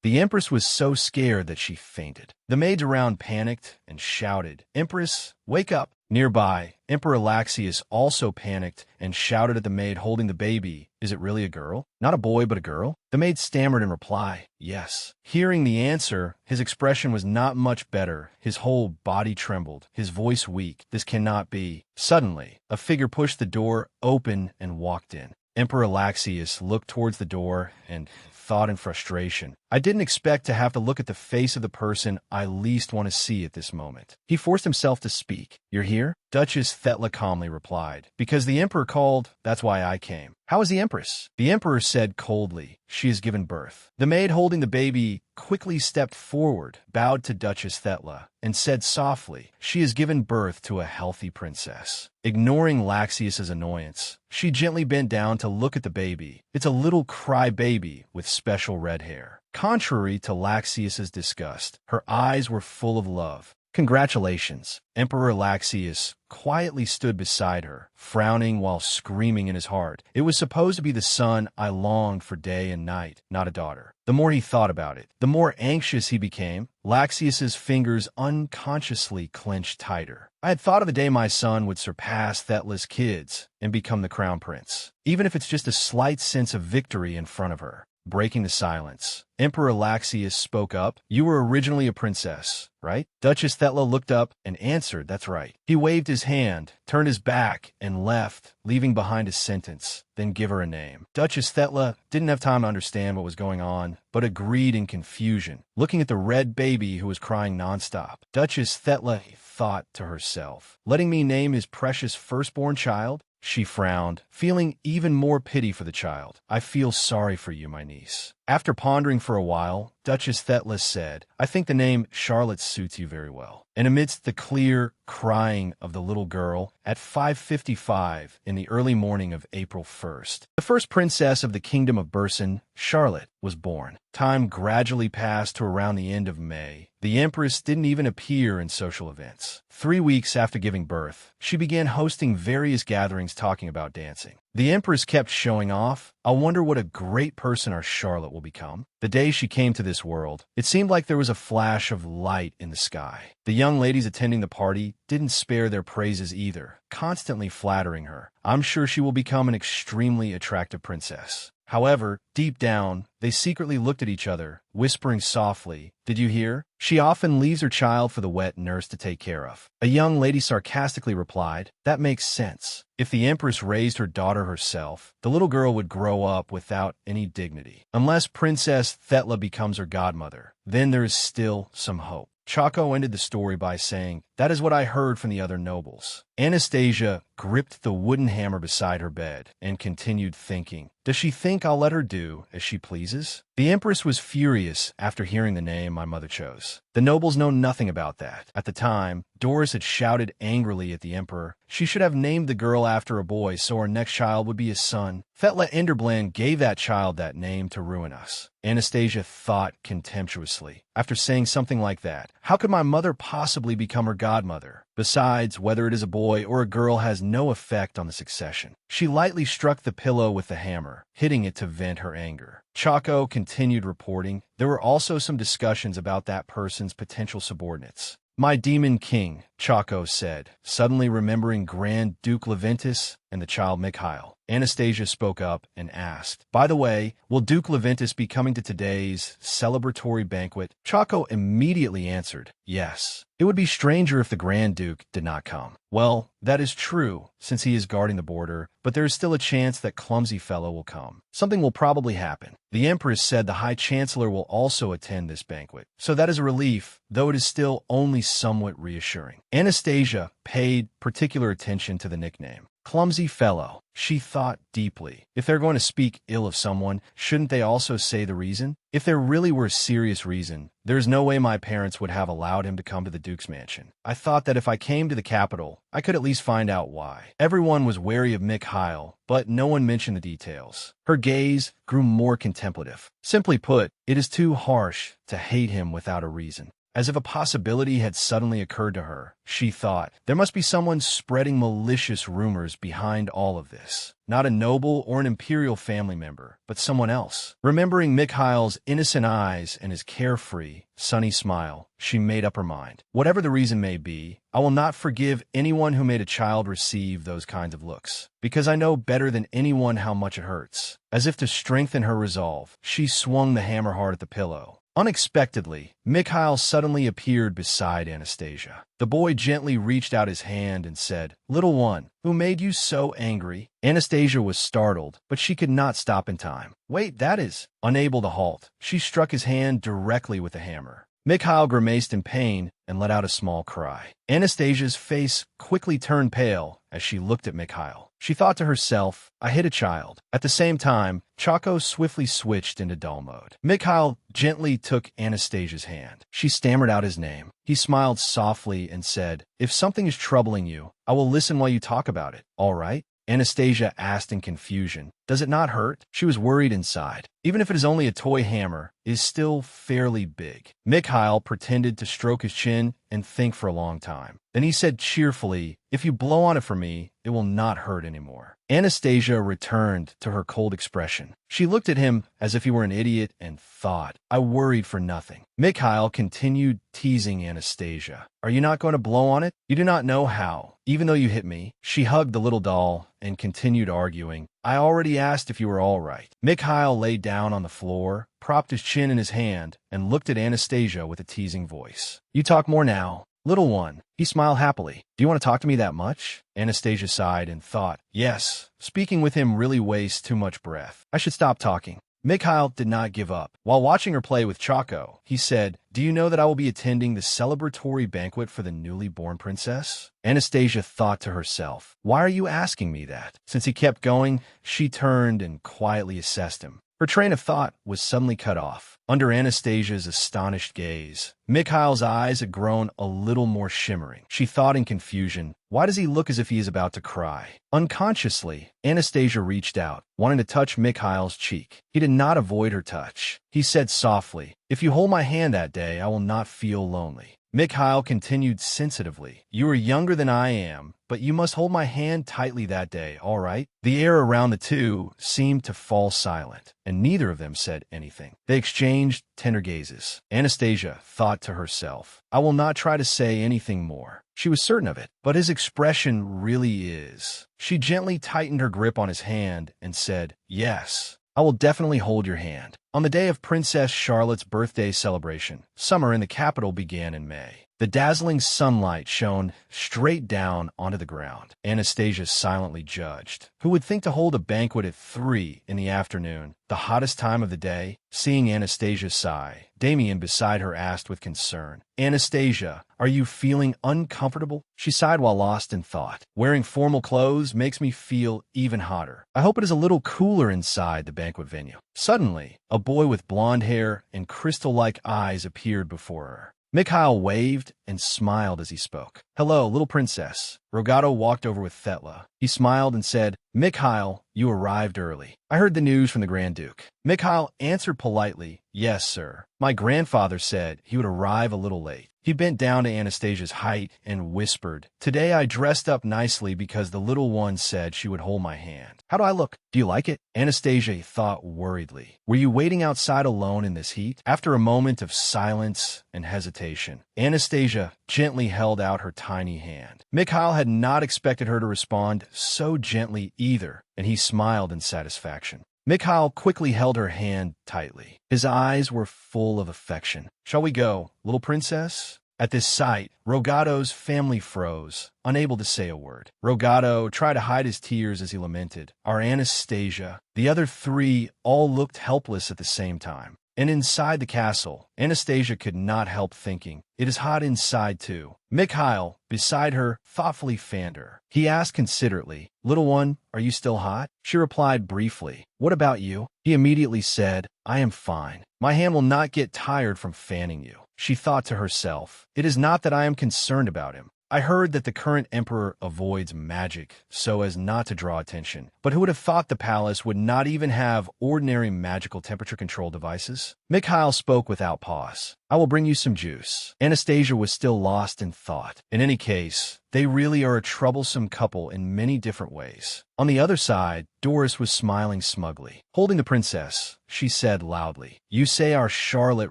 The Empress was so scared that she fainted. The maids around panicked and shouted, Empress, wake up. Nearby, Emperor Laxius also panicked and shouted at the maid holding the baby, is it really a girl? Not a boy, but a girl? The maid stammered in reply, yes. Hearing the answer, his expression was not much better. His whole body trembled, his voice weak. This cannot be. Suddenly, a figure pushed the door open and walked in. Emperor Laxius looked towards the door and thought in frustration, I didn't expect to have to look at the face of the person I least want to see at this moment. He forced himself to speak. You're here? Duchess Thetla calmly replied, because the emperor called, that's why I came. How is the empress? The emperor said coldly, she has given birth. The maid holding the baby quickly stepped forward, bowed to Duchess Thetla, and said softly, she has given birth to a healthy princess. Ignoring Laxius's annoyance, she gently bent down to look at the baby. It's a little cry baby with special red hair. Contrary to Laxius's disgust, her eyes were full of love. Congratulations. Emperor Laxius quietly stood beside her, frowning while screaming in his heart. It was supposed to be the son I longed for day and night, not a daughter. The more he thought about it, the more anxious he became. Laxius's fingers unconsciously clenched tighter. I had thought of the day my son would surpass Thetla's kids and become the crown prince, even if it's just a slight sense of victory in front of her. breaking the silence. Emperor Laxius spoke up. "You were originally a princess, right?" Duchess Thetla looked up and answered, "That's right." He waved his hand, turned his back, and left, leaving behind a sentence, "Then give her a name." Duchess Thetla didn't have time to understand what was going on, but agreed in confusion, looking at the red baby who was crying nonstop. Duchess Thetla thought to herself, "Letting me name his precious firstborn child?" She frowned, feeling even more pity for the child. "I feel sorry for you, my niece." After pondering for a while, Duchess Thetla said, "I think the name Charlotte suits you very well." And amidst the clear crying of the little girl, at 5:55 in the early morning of April 1st, the first princess of the Kingdom of Burson, Charlotte, was born. Time gradually passed to around the end of May. The Empress didn't even appear in social events. 3 weeks after giving birth, she began hosting various gatherings talking about dancing. The Empress kept showing off. "I wonder what a great person our Charlotte will become." The day she came to this world, it seemed like there was a flash of light in the sky. The young ladies attending the party didn't spare their praises either, constantly flattering her. "I'm sure she will become an extremely attractive princess." However, deep down, they secretly looked at each other, whispering softly, "Did you hear? She often leaves her child for the wet nurse to take care of." A young lady sarcastically replied, "That makes sense. If the Empress raised her daughter herself, the little girl would grow up without any dignity. Unless Princess Thetla becomes her godmother, then there is still some hope." CACAO ended the story by saying, "That is what I heard from the other nobles." Anastasia gripped the wooden hammer beside her bed and continued thinking, "Does she think I'll let her do as she pleases?" The Empress was furious after hearing the name my mother chose. The nobles know nothing about that. At the time, Doris had shouted angrily at the Emperor, "She should have named the girl after a boy so our next child would be a son. Thetla Enderblend gave that child that name to ruin us." Anastasia thought contemptuously. After saying something like that, how could my mother possibly become her godmother? Besides, whether it is a boy or a girl has no effect on the succession. She lightly struck the pillow with the hammer, hitting it to vent her anger. CACAO continued reporting, "There were also some discussions about that person's potential subordinates." "My demon king," CACAO said, suddenly remembering Grand Duke Leventis and the child Mikhail. Anastasia spoke up and asked, "By the way, will Duke Leventis be coming to today's celebratory banquet?" CACAO immediately answered, "Yes. It would be stranger if the Grand Duke did not come." "Well, that is true, since he is guarding the border, but there is still a chance that Clumsy Fellow will come. Something will probably happen." The Empress said the High Chancellor will also attend this banquet, so that is a relief, though it is still only somewhat reassuring. Anastasia paid particular attention to the nickname. Clumsy Fellow. She thought deeply. If they're going to speak ill of someone, shouldn't they also say the reason? If there really were a serious reason, there's no way my parents would have allowed him to come to the Duke's mansion. I thought that if I came to the capital, I could at least find out why. Everyone was wary of Mikhail, but no one mentioned the details. Her gaze grew more contemplative. Simply put, it is too harsh to hate him without a reason. As if a possibility had suddenly occurred to her, she thought, there must be someone spreading malicious rumors behind all of this. Not a noble or an imperial family member, but someone else. Remembering Mikhail's innocent eyes and his carefree, sunny smile, she made up her mind. Whatever the reason may be, I will not forgive anyone who made a child receive those kinds of looks, because I know better than anyone how much it hurts. As if to strengthen her resolve, she swung the hammer hard at the pillow. Unexpectedly, Mikhail suddenly appeared beside Anastasia. The boy gently reached out his hand and said, "Little one, who made you so angry?" Anastasia was startled, but she could not stop in time. "Wait, that is..." Unable to halt, she struck his hand directly with the hammer. Mikhail grimaced in pain and let out a small cry. Anastasia's face quickly turned pale as she looked at Mikhail. She thought to herself, I hit a child. At the same time, CACAO swiftly switched into dull mode. Mikhail gently took Anastasia's hand. She stammered out his name. He smiled softly and said, "If something is troubling you, I will listen while you talk about it, all right?" Anastasia asked in confusion, "Does it not hurt?" She was worried inside. Even if it is only a toy hammer, it is still fairly big. Mikhail pretended to stroke his chin and think for a long time. Then he said cheerfully, "If you blow on it for me, it will not hurt anymore." Anastasia returned to her cold expression. She looked at him as if he were an idiot and thought, I worried for nothing. Mikhail continued teasing Anastasia. "Are you not going to blow on it? You do not know how. even though you hit me." She hugged the little doll and continued arguing. "I already asked if you were all right." Mikhail lay down on the floor, propped his chin in his hand, and looked at Anastasia with a teasing voice. "You talk more now, little one." He smiled happily. "Do you want to talk to me that much?" Anastasia sighed and thought, "Yes, speaking with him really wastes too much breath. I should stop talking." Mikhail did not give up. While watching her play with CACAO, he said, "Do you know that I will be attending the celebratory banquet for the newly born princess?" Anastasia thought to herself, "Why are you asking me that?" Since he kept going, she turned and quietly assessed him. Her train of thought was suddenly cut off. Under Anastasia's astonished gaze, Mikhail's eyes had grown a little more shimmering. She thought in confusion, "Why does he look as if he is about to cry?" Unconsciously, Anastasia reached out, wanting to touch Mikhail's cheek. He did not avoid her touch. He said softly, "If you hold my hand that day, I will not feel lonely." Mikhail continued sensitively, "You are younger than I am, but you must hold my hand tightly that day, all right?" The air around the two seemed to fall silent, and neither of them said anything. They exchanged tender gazes. Anastasia thought to herself, "I will not try to say anything more." She was certain of it, but his expression really is. She gently tightened her grip on his hand and said, "Yes, I will definitely hold your hand." On the day of Princess Charlotte's birthday celebration, summer in the capital began in May. The dazzling sunlight shone straight down onto the ground. Anastasia silently judged. Who would think to hold a banquet at 3 in the afternoon, the hottest time of the day? Seeing Anastasia sigh, Damien beside her asked with concern, "Anastasia, are you feeling uncomfortable?" She sighed while lost in thought. "Wearing formal clothes makes me feel even hotter. I hope it is a little cooler inside the banquet venue." Suddenly, a boy with blonde hair and crystal-like eyes appeared before her. Mikhail waved and smiled as he spoke. "Hello, little princess." Rogato walked over with Thetla. He smiled and said, "Mikhail, you arrived early. I heard the news from the Grand Duke." Mikhail answered politely, "Yes, sir. My grandfather said he would arrive a little late." He bent down to Anastasia's height and whispered, "Today I dressed up nicely because the little one said she would hold my hand. How do I look? Do you like it?" Anastasia thought worriedly. "Were you waiting outside alone in this heat?" After a moment of silence and hesitation, Anastasia gently held out her tiny hand. Mikhail had not expected her to respond so gently either, and he smiled in satisfaction. Mikhail quickly held her hand tightly. His eyes were full of affection. "Shall we go, little princess?" At this sight, Rogato's family froze, unable to say a word. Rogato tried to hide his tears as he lamented, "Our Anastasia." The other three all looked helpless at the same time. And inside the castle, Anastasia could not help thinking, "It is hot inside too." Mikhail, beside her, thoughtfully fanned her. He asked considerately, "Little one, are you still hot?" She replied briefly, "What about you?" He immediately said, "I am fine. My hand will not get tired from fanning you." She thought to herself, "It is not that I am concerned about him. I heard that the current emperor avoids magic so as not to draw attention. But who would have thought the palace would not even have ordinary magical temperature control devices?" Mikhail spoke without pause. "I will bring you some juice." Anastasia was still lost in thought. In any case, they really are a troublesome couple in many different ways. On the other side, Doris was smiling smugly. Holding the princess, she said loudly, "You say our Charlotte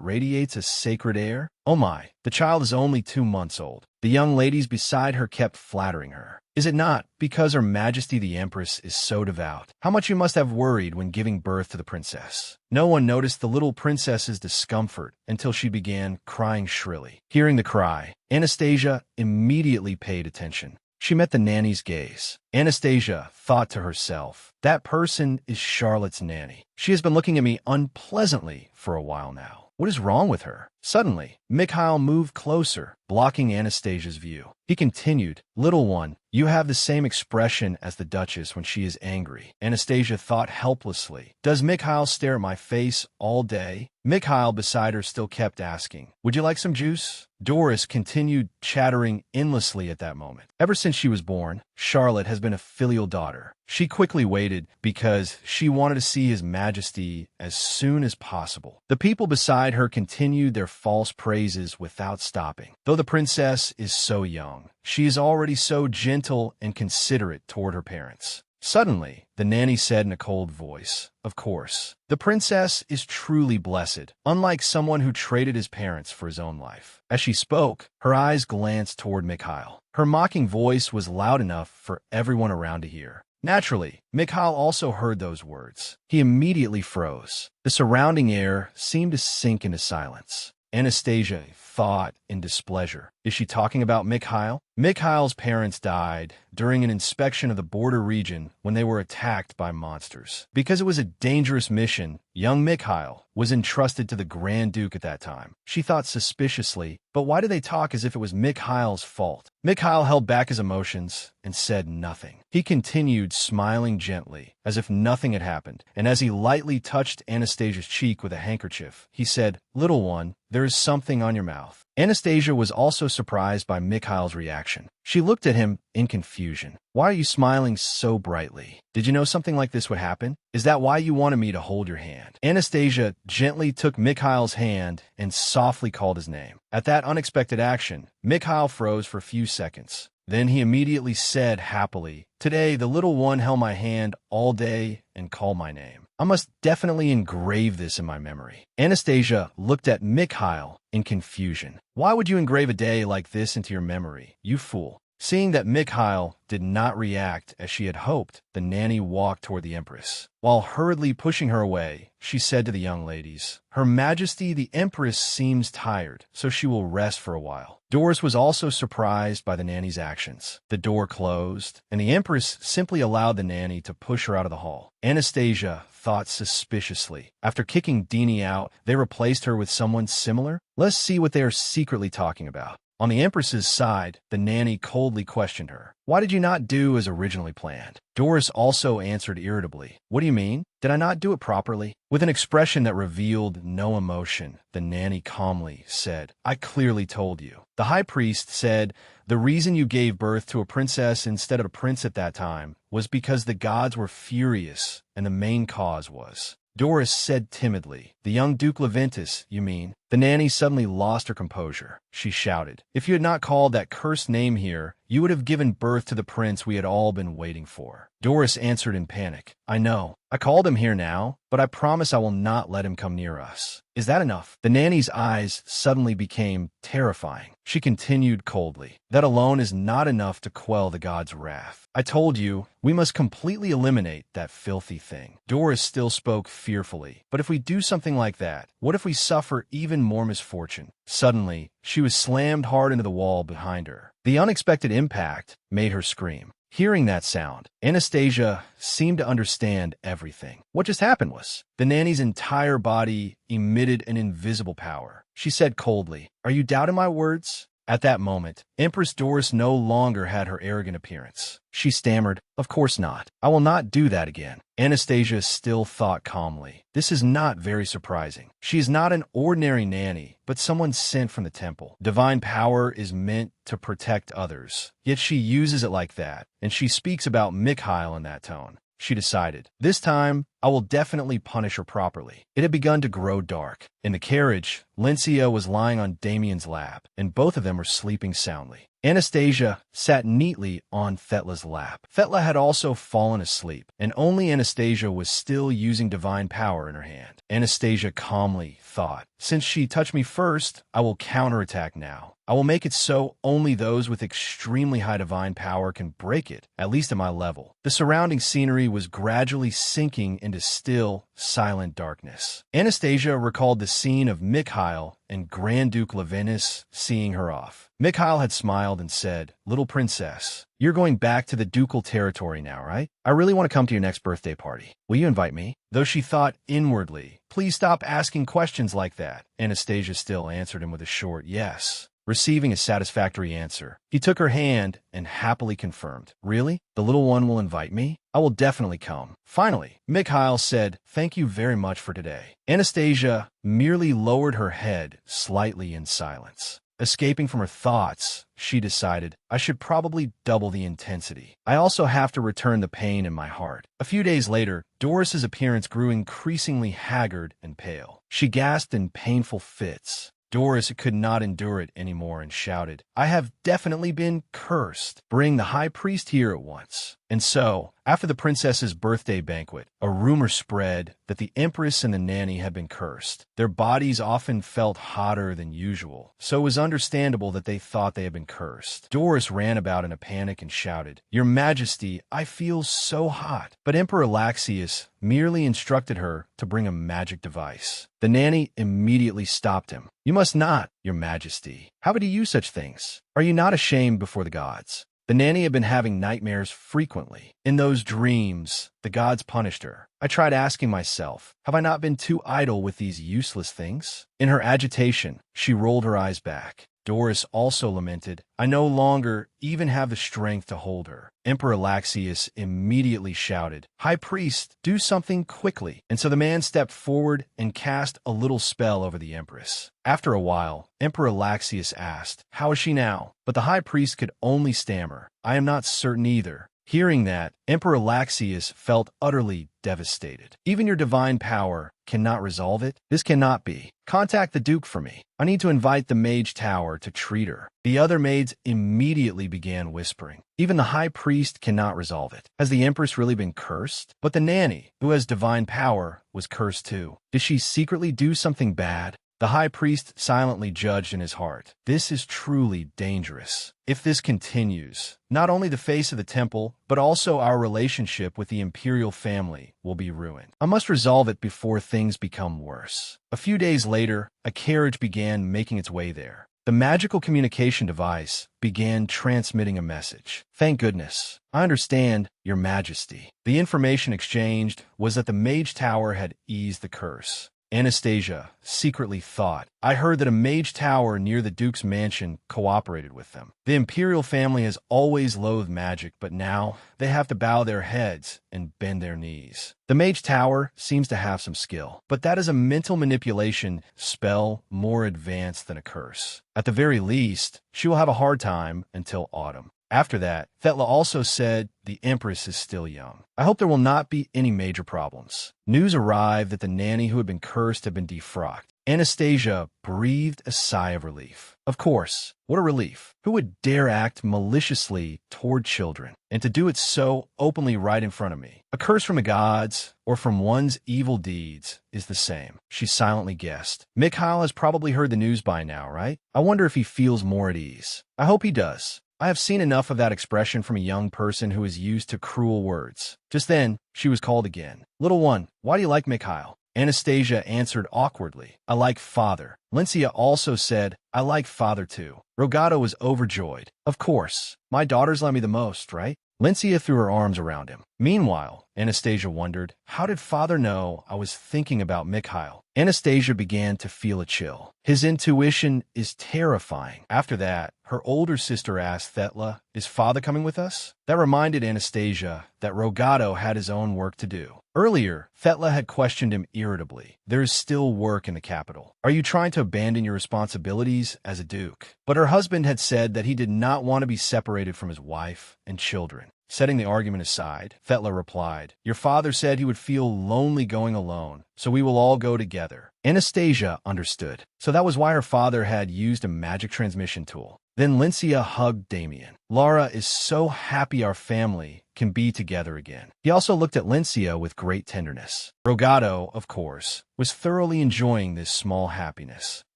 radiates a sacred air? Oh my, the child is only 2 months old." The young ladies beside her kept flattering her. "Is it not because Her Majesty the Empress is so devout? How much you must have worried when giving birth to the princess." No one noticed the little princess's discomfort until she began crying shrilly. Hearing the cry, Anastasia immediately paid attention. She met the nanny's gaze. Anastasia thought to herself, "That person is Charlotte's nanny. She has been looking at me unpleasantly for a while now. What is wrong with her?" Suddenly, Mikhail moved closer, blocking Anastasia's view. He continued, "Little one, you have the same expression as the Duchess when she is angry." Anastasia thought helplessly, "Does Mikhail stare at my face all day?" Mikhail beside her still kept asking, "Would you like some juice?" Doris continued chattering endlessly at that moment. Ever since she was born, Charlotte has been a filial daughter. She quickly waited because she wanted to see His Majesty as soon as possible. The people beside her continued their false praises without stopping. Though the princess is so young, she is already so gentle and considerate toward her parents. Suddenly, the nanny said in a cold voice, "Of course. The princess is truly blessed, unlike someone who traded his parents for his own life." As she spoke, her eyes glanced toward Mikhail. Her mocking voice was loud enough for everyone around to hear. Naturally, Mikhail also heard those words. He immediately froze. The surrounding air seemed to sink into silence. Anastasia thought in displeasure. Is she talking about Mikhail? Mikhail's parents died during an inspection of the border region when they were attacked by monsters. Because it was a dangerous mission, young Mikhail was entrusted to the Grand Duke at that time. She thought suspiciously, but why did they talk as if it was Mikhail's fault? Mikhail held back his emotions and said nothing. He continued smiling gently, as if nothing had happened, and as he lightly touched Anastasia's cheek with a handkerchief, he said, "Little one, there is something on your mouth." Anastasia was also surprised by Mikhail's reaction. She looked at him in confusion. "Why are you smiling so brightly? Did you know something like this would happen? Is that why you wanted me to hold your hand?" Anastasia gently took Mikhail's hand and softly called his name. At that unexpected action, Mikhail froze for a few seconds. Then he immediately said happily, "Today the little one held my hand all day and called my name. I must definitely engrave this in my memory." Anastasia looked at Mikhail in confusion. "Why would you engrave a day like this into your memory, you fool?" Seeing that Mikhail did not react as she had hoped, the nanny walked toward the Empress. While hurriedly pushing her away, she said to the young ladies, "Her Majesty the Empress seems tired, so she will rest for a while." Doris was also surprised by the nanny's actions. The door closed, and the Empress simply allowed the nanny to push her out of the hall. Anastasia thought suspiciously. After kicking Dini out, they replaced her with someone similar? Let's see what they are secretly talking about. On the Empress's side, the nanny coldly questioned her. "Why did you not do as originally planned?" Doris also answered irritably. "What do you mean? Did I not do it properly?" With an expression that revealed no emotion, the nanny calmly said, "I clearly told you." The high priest said, "The reason you gave birth to a princess instead of a prince at that time was because the gods were furious, and the main cause was..." Doris said timidly, "The young Duke Leventus, you mean?" The nanny suddenly lost her composure. She shouted, "If you had not called that cursed name here, you would have given birth to the prince we had all been waiting for." Doris answered in panic, "I know. I called him here now, but I promise I will not let him come near us. Is that enough?" The nanny's eyes suddenly became terrifying. She continued coldly, "That alone is not enough to quell the god's wrath. I told you, we must completely eliminate that filthy thing." Doris still spoke fearfully. "But if we do something like that, what if we suffer even more misfortune?" Suddenly, she was slammed hard into the wall behind her. The unexpected impact made her scream. Hearing that sound, Anastasia seemed to understand everything. What just happened was, the nanny's entire body emitted an invisible power. She said coldly, "Are you doubting my words?" At that moment, Empress Doris no longer had her arrogant appearance. She stammered, "Of course not. I will not do that again." Anastasia still thought calmly. This is not very surprising. She is not an ordinary nanny, but someone sent from the temple. Divine power is meant to protect others, yet she uses it like that, and she speaks about Mikhail in that tone. She decided, "This time, I will definitely punish her properly." It had begun to grow dark. In the carriage, Lincia was lying on Damien's lap, and both of them were sleeping soundly. Anastasia sat neatly on Thetla's lap. Thetla had also fallen asleep, and only Anastasia was still using divine power in her hand. Anastasia calmly thought, "Since she touched me first, I will counterattack now. I will make it so only those with extremely high divine power can break it, at least at my level." The surrounding scenery was gradually sinking into still, silent darkness. Anastasia recalled the scene of Mikhail and Grand Duke Leventus seeing her off. Mikhail had smiled and said, "Little princess, you're going back to the ducal territory now, right? I really want to come to your next birthday party. Will you invite me?" Though she thought inwardly, "Please stop asking questions like that," Anastasia still answered him with a short yes. Receiving a satisfactory answer, he took her hand and happily confirmed, "Really? The little one will invite me? I will definitely come." Finally, Mikhail said, "Thank you very much for today." Anastasia merely lowered her head slightly in silence. Escaping from her thoughts, she decided, "I should probably double the intensity. I also have to return the pain in my heart." A few days later, Doris's appearance grew increasingly haggard and pale. She gasped in painful fits. Doris could not endure it anymore and shouted, "I have definitely been cursed. Bring the high priest here at once." And so, after the princess's birthday banquet, a rumor spread that the empress and the nanny had been cursed. Their bodies often felt hotter than usual, so it was understandable that they thought they had been cursed. Doris ran about in a panic and shouted, "Your Majesty, I feel so hot." But Emperor Laxius merely instructed her to bring a magic device. The nanny immediately stopped him. "You must not, Your Majesty. How would you use such things? Are you not ashamed before the gods?" The nanny had been having nightmares frequently. In those dreams, the gods punished her. I tried asking myself, have I not been too idle with these useless things? In her agitation, she rolled her eyes back. Doris also lamented, "I no longer even have the strength to hold her." Emperor Laxius immediately shouted, "High priest, do something quickly." And so the man stepped forward and cast a little spell over the empress. After a while, Emperor Laxius asked, "How is she now?" But the high priest could only stammer, "I am not certain either." Hearing that, Emperor Laxius felt utterly devastated. "Even your divine power cannot resolve it? This cannot be. Contact the Duke for me. I need to invite the Mage Tower to treat her." The other maids immediately began whispering, "Even the high priest cannot resolve it. Has the empress really been cursed?" But the nanny, who has divine power, was cursed too. Did she secretly do something bad? The high priest silently judged in his heart, "This is truly dangerous. If this continues, not only the face of the temple, but also our relationship with the imperial family will be ruined. I must resolve it before things become worse." A few days later, a carriage began making its way there. The magical communication device began transmitting a message. "Thank goodness. I understand, Your Majesty." The information exchanged was that the Mage Tower had eased the curse. Anastasia secretly thought, "I heard that a mage tower near the Duke's mansion cooperated with them. The imperial family has always loathed magic, but now they have to bow their heads and bend their knees. The mage tower seems to have some skill, but that is a mental manipulation spell more advanced than a curse. At the very least, she will have a hard time until autumn." After that, Thetla also said, "The Empress is still young. I hope there will not be any major problems." News arrived that the nanny who had been cursed had been defrocked. Anastasia breathed a sigh of relief. Of course, what a relief. Who would dare act maliciously toward children, and to do it so openly right in front of me? A curse from the gods, or from one's evil deeds, is the same, she silently guessed. Mikhail has probably heard the news by now, right? I wonder if he feels more at ease. I hope he does. I have seen enough of that expression from a young person who is used to cruel words. Just then, she was called again. "Little one, why do you like Mikhail?" Anastasia answered awkwardly, "I like father." Lincia also said, "I like father too." Rogato was overjoyed. "Of course, my daughters love me the most, right?" Lincia threw her arms around him. Meanwhile, Anastasia wondered, how did father know I was thinking about Mikhail? Anastasia began to feel a chill. His intuition is terrifying. After that, her older sister asked Thetla, "Is father coming with us?" That reminded Anastasia that Rogato had his own work to do. Earlier, Thetla had questioned him irritably. "There is still work in the capital. Are you trying to abandon your responsibilities as a duke?" But her husband had said that he did not want to be separated from his wife and children. Setting the argument aside, Thetla replied, "Your father said he would feel lonely going alone, so we will all go together." Anastasia understood. So that was why her father had used a magic transmission tool. Then Lincia hugged Damien. "Lara is so happy our family can be together again." He also looked at Lincia with great tenderness. Rogato, of course, was thoroughly enjoying this small happiness.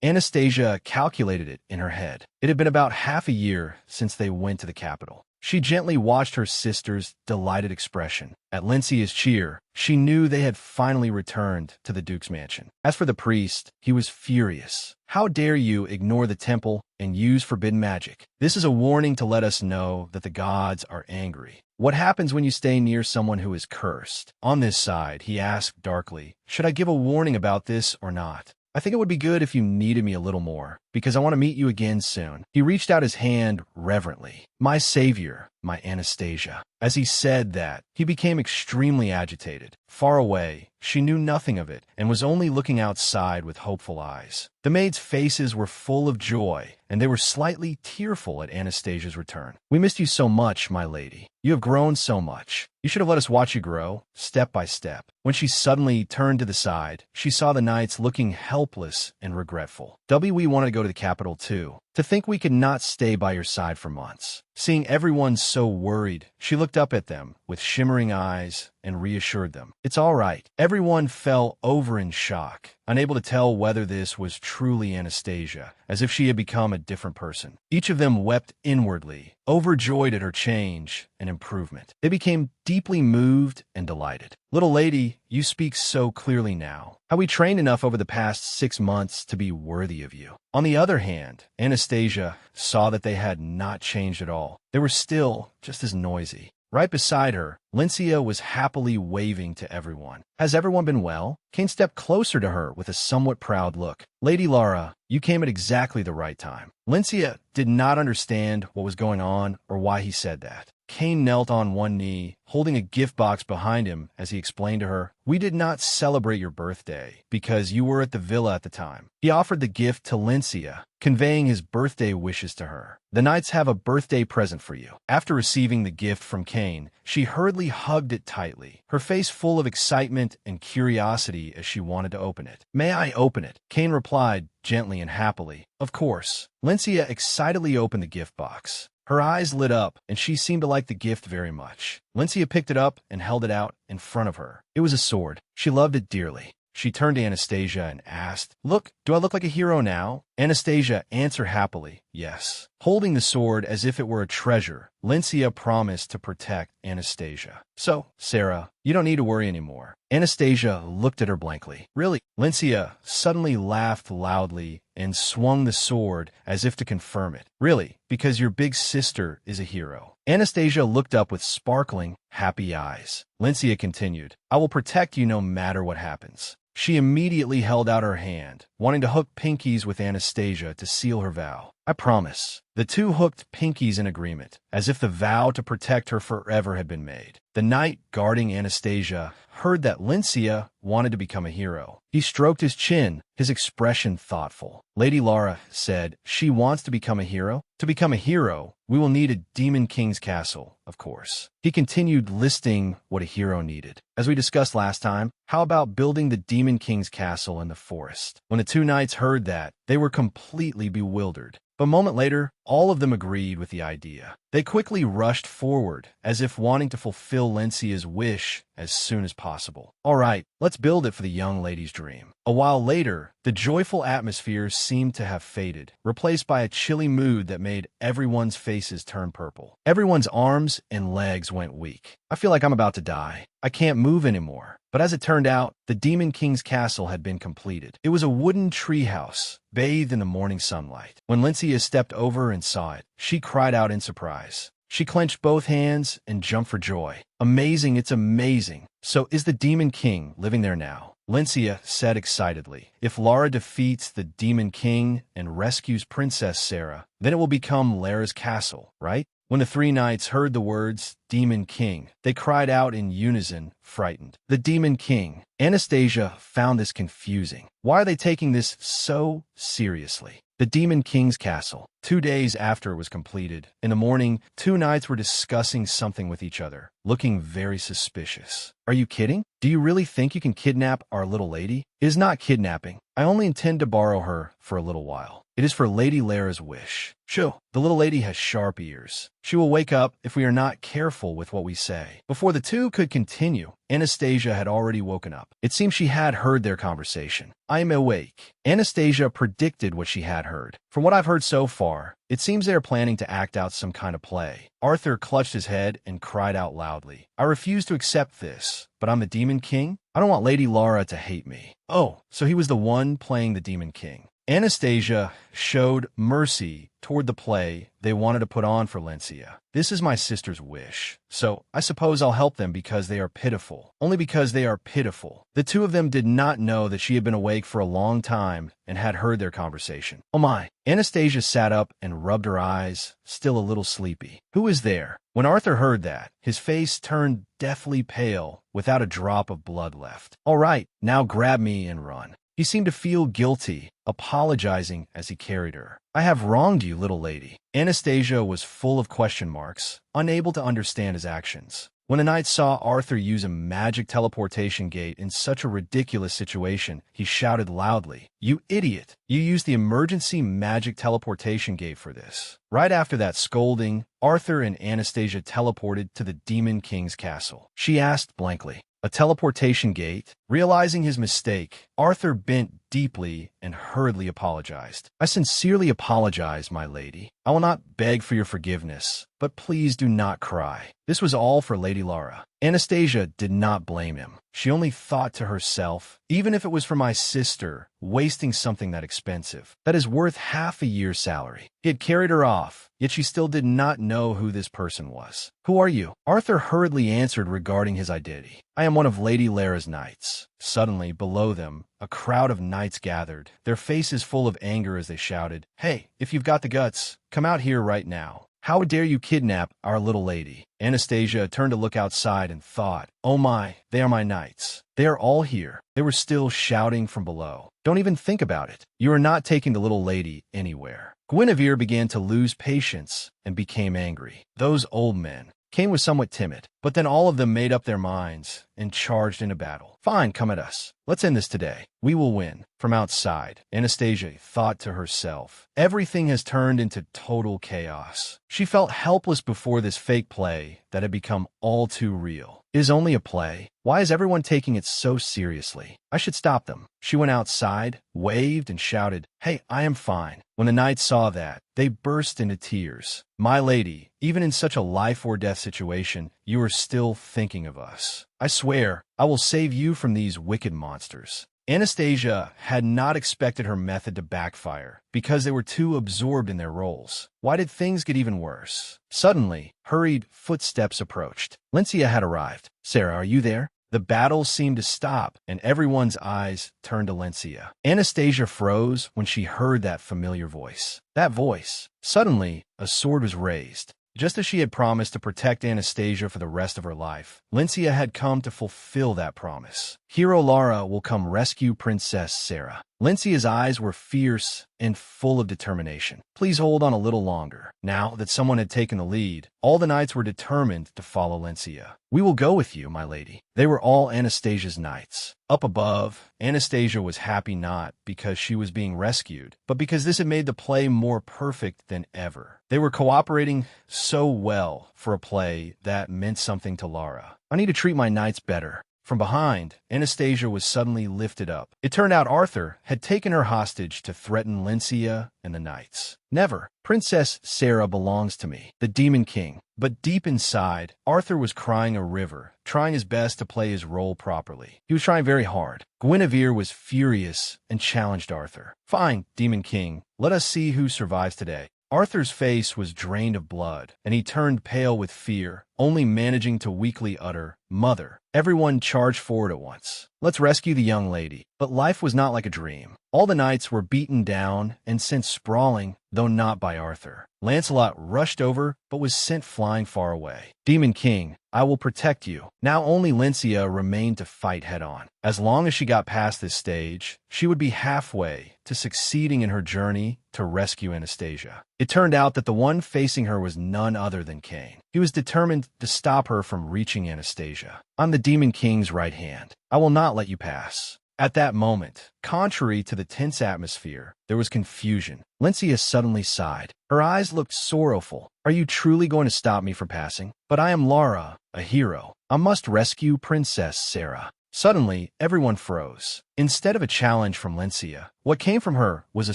Anastasia calculated it in her head. It had been about half a year since they went to the capital. She gently watched her sister's delighted expression. At Lincia's cheer, she knew they had finally returned to the Duke's mansion. As for the priest, he was furious. "How dare you ignore the temple and use forbidden magic? This is a warning to let us know that the gods are angry. What happens when you stay near someone who is cursed?" On this side, he asked darkly, "Should I give a warning about this or not? I think it would be good if you needed me a little more, because I want to meet you again soon." He reached out his hand reverently. "My savior, my Anastasia." As he said that, he became extremely agitated. Far away, she knew nothing of it and was only looking outside with hopeful eyes. The maids' faces were full of joy, and they were slightly tearful at Anastasia's return. "We missed you so much, my lady. You have grown so much. You should have let us watch you grow, step by step." When she suddenly turned to the side, she saw the knights looking helpless and regretful. "We wanted to go to the capital too. To think we could not stay by your side for months." Seeing everyone so worried, she looked up at them with shimmering eyes and reassured them. It's all right. Everyone fell over in shock, unable to tell whether this was truly Anastasia, as if she had become a different person. Each of them wept inwardly, overjoyed at her change and improvement. They became deeply moved and delighted. Little lady, you speak so clearly now. How we trained enough over the past 6 months to be worthy of you. On the other hand, Anastasia saw that they had not changed at all. They were still just as noisy. Right beside her, Lincia was happily waving to everyone. Has everyone been well? Kane stepped closer to her with a somewhat proud look. Lady Lara, you came at exactly the right time. Lincia did not understand what was going on or why he said that. Kane knelt on one knee, holding a gift box behind him as he explained to her, we did not celebrate your birthday because you were at the villa at the time. He offered the gift to Lincia, conveying his birthday wishes to her. The knights have a birthday present for you. After receiving the gift from Kane, she hurriedly hugged it tightly, her face full of excitement and curiosity as she wanted to open it. May I open it? Kane replied gently and happily. Of course. Lincia excitedly opened the gift box. Her eyes lit up, and she seemed to like the gift very much. Lincia picked it up and held it out in front of her. It was a sword. She loved it dearly. She turned to Anastasia and asked, Look, do I look like a hero now? Anastasia answered happily, yes. Holding the sword as if it were a treasure, Lincia promised to protect Anastasia. So, Sarah, you don't need to worry anymore. Anastasia looked at her blankly. Really? Lincia suddenly laughed loudly and swung the sword as if to confirm it. Really? Because your big sister is a hero. Anastasia looked up with sparkling, happy eyes. Lincia continued, I will protect you no matter what happens. She immediately held out her hand, wanting to hook pinkies with Anastasia to seal her vow. I promise. The two hooked pinkies in agreement, as if the vow to protect her forever had been made. The knight guarding Anastasia heard that Lincia wanted to become a hero. He stroked his chin, his expression thoughtful. Lady Lara said, she wants to become a hero? To become a hero, we will need a Demon King's castle, of course. He continued listing what a hero needed. As we discussed last time, how about building the Demon King's castle in the forest? When the two knights heard that, they were completely bewildered. But a moment later, all of them agreed with the idea. They quickly rushed forward, as if wanting to fulfill Lincia's wish as soon as possible. All right, let's build it for the young lady's dream. A while later, the joyful atmosphere seemed to have faded, replaced by a chilly mood that made everyone's faces turn purple. Everyone's arms and legs went weak. I feel like I'm about to die. I can't move anymore. But as it turned out, the Demon King's castle had been completed. It was a wooden treehouse, bathed in the morning sunlight. When Lincia stepped over and saw it, she cried out in surprise. She clenched both hands and jumped for joy. Amazing, it's amazing. So is the Demon King living there now? Lincia said excitedly. If Lara defeats the Demon King and rescues Princess Sarah, then it will become Lara's castle, right? When the three knights heard the words, Demon King, they cried out in unison, frightened. The Demon King. Anastasia found this confusing. Why are they taking this so seriously? The Demon King's castle. 2 days after it was completed, in the morning, two knights were discussing something with each other, looking very suspicious. Are you kidding? Do you really think you can kidnap our little lady? It is not kidnapping. I only intend to borrow her for a little while. It is for Lady Lara's wish. Shoo, the little lady has sharp ears. She will wake up if we are not careful with what we say. Before the two could continue, Anastasia had already woken up. It seemed she had heard their conversation. I am awake. Anastasia predicted what she had heard. From what I've heard so far, it seems they are planning to act out some kind of play. Arthur clutched his head and cried out loudly. I refuse to accept this, but I'm the Demon King? I don't want Lady Lara to hate me. Oh, so he was the one playing the Demon King. Anastasia showed mercy toward the play they wanted to put on for Lincia. This is my sister's wish, so I suppose I'll help them because they are pitiful. Only because they are pitiful. The two of them did not know that she had been awake for a long time and had heard their conversation. Oh my! Anastasia sat up and rubbed her eyes, still a little sleepy. Who is there? When Arthur heard that, his face turned deathly pale without a drop of blood left. All right, now grab me and run. He seemed to feel guilty, apologizing as he carried her. I have wronged you, little lady. Anastasia was full of question marks, unable to understand his actions. When a knight saw Arthur use a magic teleportation gate in such a ridiculous situation, he shouted loudly, "You idiot! You used the emergency magic teleportation gate for this." Right after that scolding, Arthur and Anastasia teleported to the Demon King's castle. She asked blankly, "A teleportation gate?" Realizing his mistake, Arthur bent deeply and hurriedly apologized. "I sincerely apologize, my lady. I will not beg for your forgiveness, but please do not cry. This was all for Lady Lara." Anastasia did not blame him. She only thought to herself, even if it was for my sister, wasting something that expensive, that is worth half a year's salary. He had carried her off, yet she still did not know who this person was. "Who are you?" Arthur hurriedly answered regarding his identity. "I am one of Lady Lara's knights." Suddenly, below them, a crowd of knights gathered, their faces full of anger as they shouted, "Hey, if you've got the guts, come out here right now. How dare you kidnap our little lady?" Anastasia turned to look outside and thought, "Oh my, they are my knights. They are all here." They were still shouting from below. "Don't even think about it. You are not taking the little lady anywhere." Guinevere began to lose patience and became angry. Those old men. Cain was somewhat timid, but then all of them made up their minds and charged into battle. "Fine, come at us. Let's end this today. We will win." From outside, Anastasia thought to herself, everything has turned into total chaos. She felt helpless before this fake play that had become all too real. It is only a play. Why is everyone taking it so seriously? I should stop them. She went outside, waved, and shouted, "Hey, I am fine." When the knights saw that, they burst into tears. "My lady, even in such a life or death situation, you are still thinking of us. I swear, I will save you from these wicked monsters." Anastasia had not expected her method to backfire because they were too absorbed in their roles. Why did things get even worse? Suddenly, hurried footsteps approached. Lencia had arrived. "Sarah, are you there?" The battle seemed to stop, and everyone's eyes turned to Lencia. Anastasia froze when she heard that familiar voice. That voice. Suddenly, a sword was raised. Just as she had promised to protect Anastasia for the rest of her life, Lencia had come to fulfill that promise. Hero Lara will come rescue Princess Sarah. Lencia's eyes were fierce and full of determination. "Please hold on a little longer." Now that someone had taken the lead, all the knights were determined to follow Lencia. "We will go with you, my lady." They were all Anastasia's knights. Up above, Anastasia was happy not because she was being rescued, but because this had made the play more perfect than ever. They were cooperating so well for a play that meant something to Lara. "I need to treat my knights better." From behind, Anastasia was suddenly lifted up. It turned out Arthur had taken her hostage to threaten Lencia and the knights. "Never. Princess Sarah belongs to me, the Demon King." But deep inside, Arthur was crying a river, trying his best to play his role properly. He was trying very hard. Guinevere was furious and challenged Arthur. "Fine, Demon King. Let us see who survives today." Arthur's face was drained of blood, and he turned pale with fear, only managing to weakly utter, "Mother." Everyone charged forward at once. "Let's rescue the young lady." But life was not like a dream. All the knights were beaten down and sent sprawling, though not by Arthur. Lancelot rushed over, but was sent flying far away. "Demon King, I will protect you." Now only Lencia remained to fight head-on. As long as she got past this stage, she would be halfway to succeeding in her journey to rescue Anastasia. It turned out that the one facing her was none other than Cain. He was determined to stop her from reaching Anastasia. "I'm the Demon King's right hand. I will not let you pass." At that moment, contrary to the tense atmosphere, there was confusion. Lencia suddenly sighed. Her eyes looked sorrowful. "Are you truly going to stop me from passing? But I am Lara, a hero. I must rescue Princess Sarah." Suddenly, everyone froze. Instead of a challenge from Lencia, what came from her was a